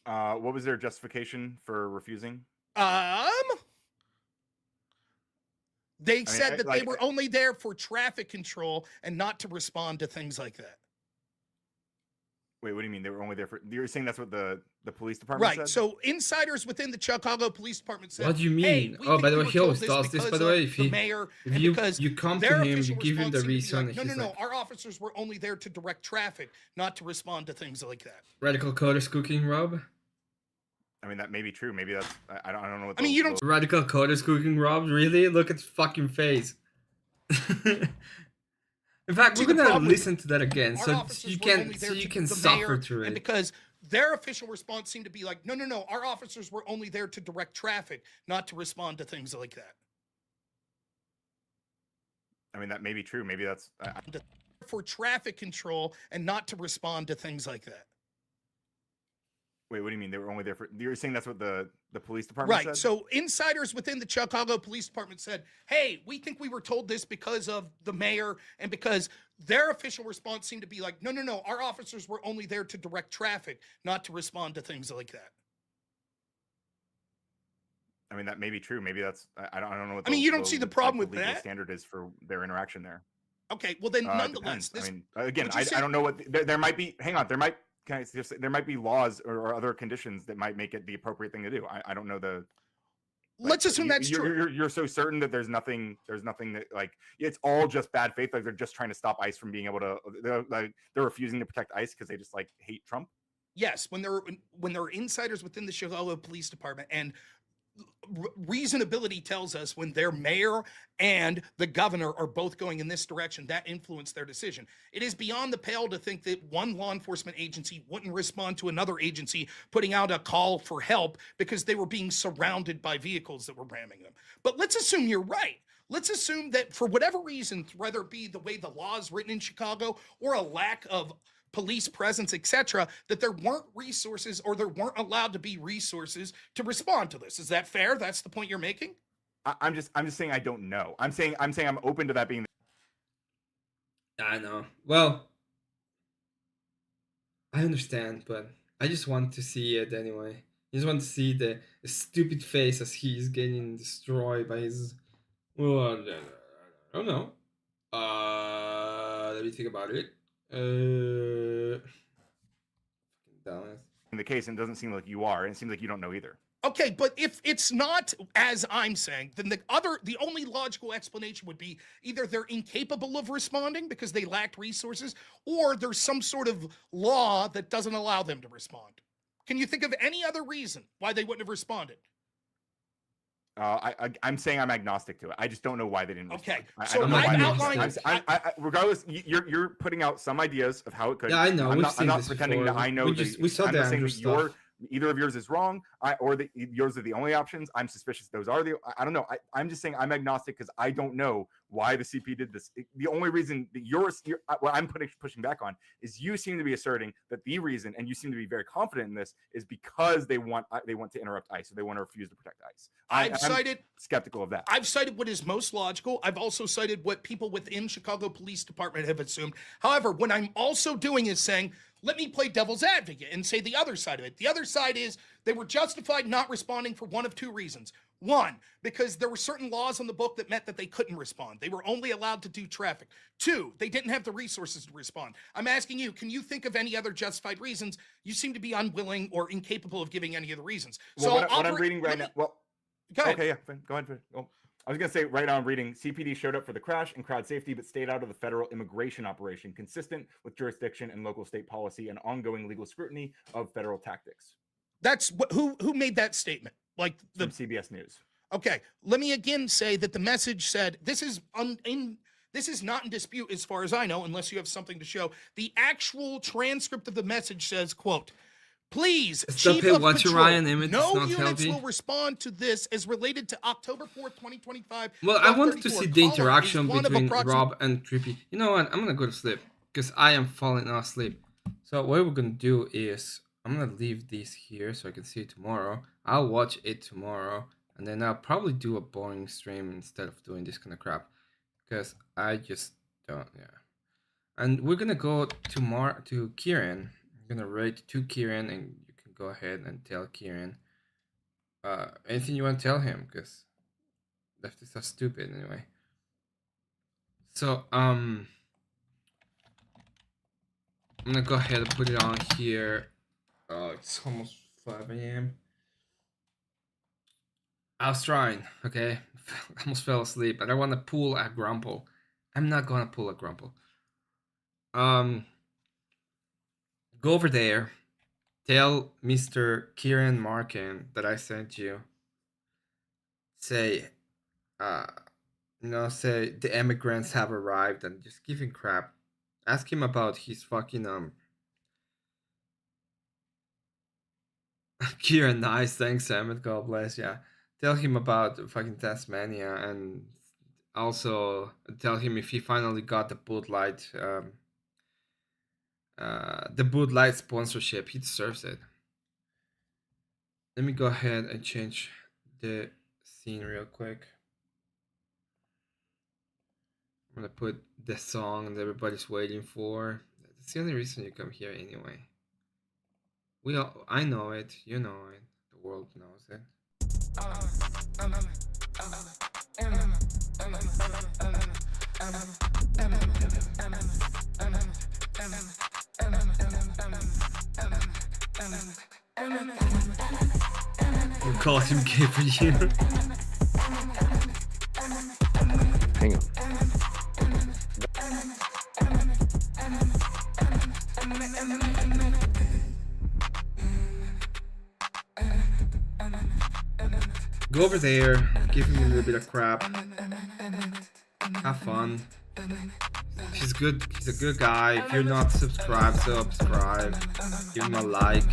What was their justification for refusing? They said that they were only there for traffic control and not to respond to things like that. Wait, what do you mean they were only there for? You're saying that's what the police department Right. said? So insiders within the Chicago Police Department said, What do you mean? "Hey, we Oh, think by the we way, were he always told does this. By because the way, of if the he, mayor if and you because you come to their him, you official give him the response seemed to be reason. like, no, he's no, like, our officers were only there to direct traffic, not to respond to things like that." Radical coders cooking, Rob. I mean, that may be true. Maybe that's I don't know what. I mean, you don't. Radical coders cooking, Rob. Really? Look at his fucking face. In fact, See, we're the gonna problem listen to that again, Our so officers you were can only there to can the suffer mayor, through and it. because their official response seemed to be like, no, our officers were only there to direct traffic, not to respond to things like that. I mean, that may be true. Maybe that's For traffic control and not to respond to things like that. Wait, what do you mean they were only there for? You're saying that's what the police department Right. said? So insiders within the Chicago Police Department said, "Hey, we think we were told this because of the mayor and because their official response seemed to be like, no, our officers were only there to direct traffic, not to respond to things like that." I mean, that may be true. Maybe that's I don't know what. I mean, you don't see the problem with legal that? standard is for their interaction there. Okay, well then, It nonetheless, depends. this, I mean, again, would you I say- don't know what there might be. Hang on, there might. Can I just say, there might be laws or other conditions that might make it the appropriate thing to do. I don't know the. Let's assume that's true. You're so certain that there's nothing that like it's all just bad faith. Like they're just trying to stop ICE from being able to. They're refusing to protect ICE because they just like hate Trump. Yes, when there are insiders within the Chicago Police Department, and reasonability tells us when their mayor and the governor are both going in this direction, that influenced their decision. It is beyond the pale to think that one law enforcement agency wouldn't respond to another agency putting out a call for help because they were being surrounded by vehicles that were ramming them. But let's assume you're right. Let's assume that for whatever reason, whether it be the way the law is written in Chicago or a lack of police presence, etc., that there weren't resources or there weren't allowed to be resources to respond to this. Is that fair? That's the point you're making? I'm just saying I don't know. I'm saying I'm open to that being. I know. Well, I understand, but I just want to see it anyway. I just want to see the stupid face as he's getting destroyed by his. Well, I don't know. Let me think about it. In the case, and it doesn't seem like you are, and it seems like you don't know either. Okay, but if it's not as I'm saying, then the only logical explanation would be either they're incapable of responding because they lacked resources, or there's some sort of law that doesn't allow them to respond. Can you think of any other reason why they wouldn't have responded? I'm saying I'm agnostic to it. I just don't know why they didn't. Okay, so I've outlined. Regardless, you're putting out some ideas of how it could. Yeah, I know. I'm not pretending that I know. We saw I'm the not saying that stuff. either of yours is wrong, or that yours are the only options. I'm suspicious those are the. I don't know. I'm just saying I'm agnostic because I don't know why the CP did this. The only reason that what I'm pushing back on is you seem to be asserting that the reason, and you seem to be very confident in this, is because they want to interrupt ICE, or they want to refuse to protect ICE. I'm skeptical of that. I've cited what is most logical. I've also cited what people within Chicago Police Department have assumed. However, what I'm also doing is saying, let me play devil's advocate and say the other side of it. The other side is they were justified not responding for one of two reasons. One, because there were certain laws in the book that meant that they couldn't respond. They were only allowed to do traffic. Two, they didn't have the resources to respond. I'm asking you, can you think of any other justified reasons? You seem to be unwilling or incapable of giving any of the reasons. Well, what I'm reading right now. Well, go ahead. Okay, yeah, fine. Go ahead. Oh, I was going to say right now I'm reading CPD showed up for the crash and crowd safety, but stayed out of the federal immigration operation, consistent with jurisdiction and local state policy and ongoing legal scrutiny of federal tactics. That's who made that statement? Like from CBS News. Okay, let me again say that the message said this is not in dispute as far as I know, unless you have something to show. The actual transcript of the message says, quote, please, Chief of Patrol, Ryan, no units will respond to this as related to October 4th, 2025. Well, I wanted to see the interaction between Rob and Trippy. You know what? I'm going to go to sleep because I am falling asleep. So what we're going to do is I'm going to leave this here so I can see it tomorrow. I'll watch it tomorrow. And then I'll probably do a boring stream instead of doing this kind of crap. Because I just don't, yeah. And we're going to go to Kieran. I'm gonna write to Kieran, and you can go ahead and tell Kieran anything you want to tell him, because lefties are stupid anyway. So I'm gonna go ahead and put it on here. It's almost 5 a.m. I was trying, okay? I almost fell asleep. I don't want to pull a grumple. I'm not gonna pull a grumple. Go over there, tell Mr. Kieran Markin that I sent you. Say, say the immigrants have arrived, and just give him crap. Ask him about his fucking Kieran, nice, thanks, Emmett. God bless. Yeah, tell him about fucking Tasmania, and also tell him if he finally got the Bud Light. The Bud Light sponsorship, he deserves it. Let me go ahead and change the scene real quick. I'm gonna put the song that everybody's waiting for. That's the only reason you come here anyway. I know it, you know it, the world knows it. You called him gay for you. Hang on. Go over there, give him a little bit of crap. Have fun. He's good. He's a good guy. If you're not subscribed, subscribe. Give him a like.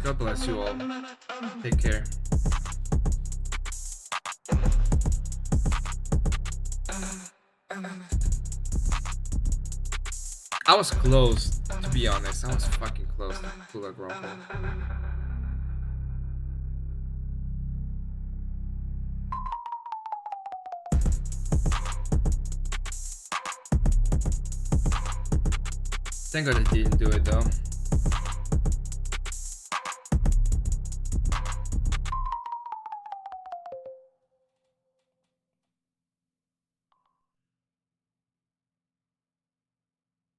God bless you all. Take care. I was close, to be honest. I was fucking close to pull a grapple. Thank God I didn't do it though.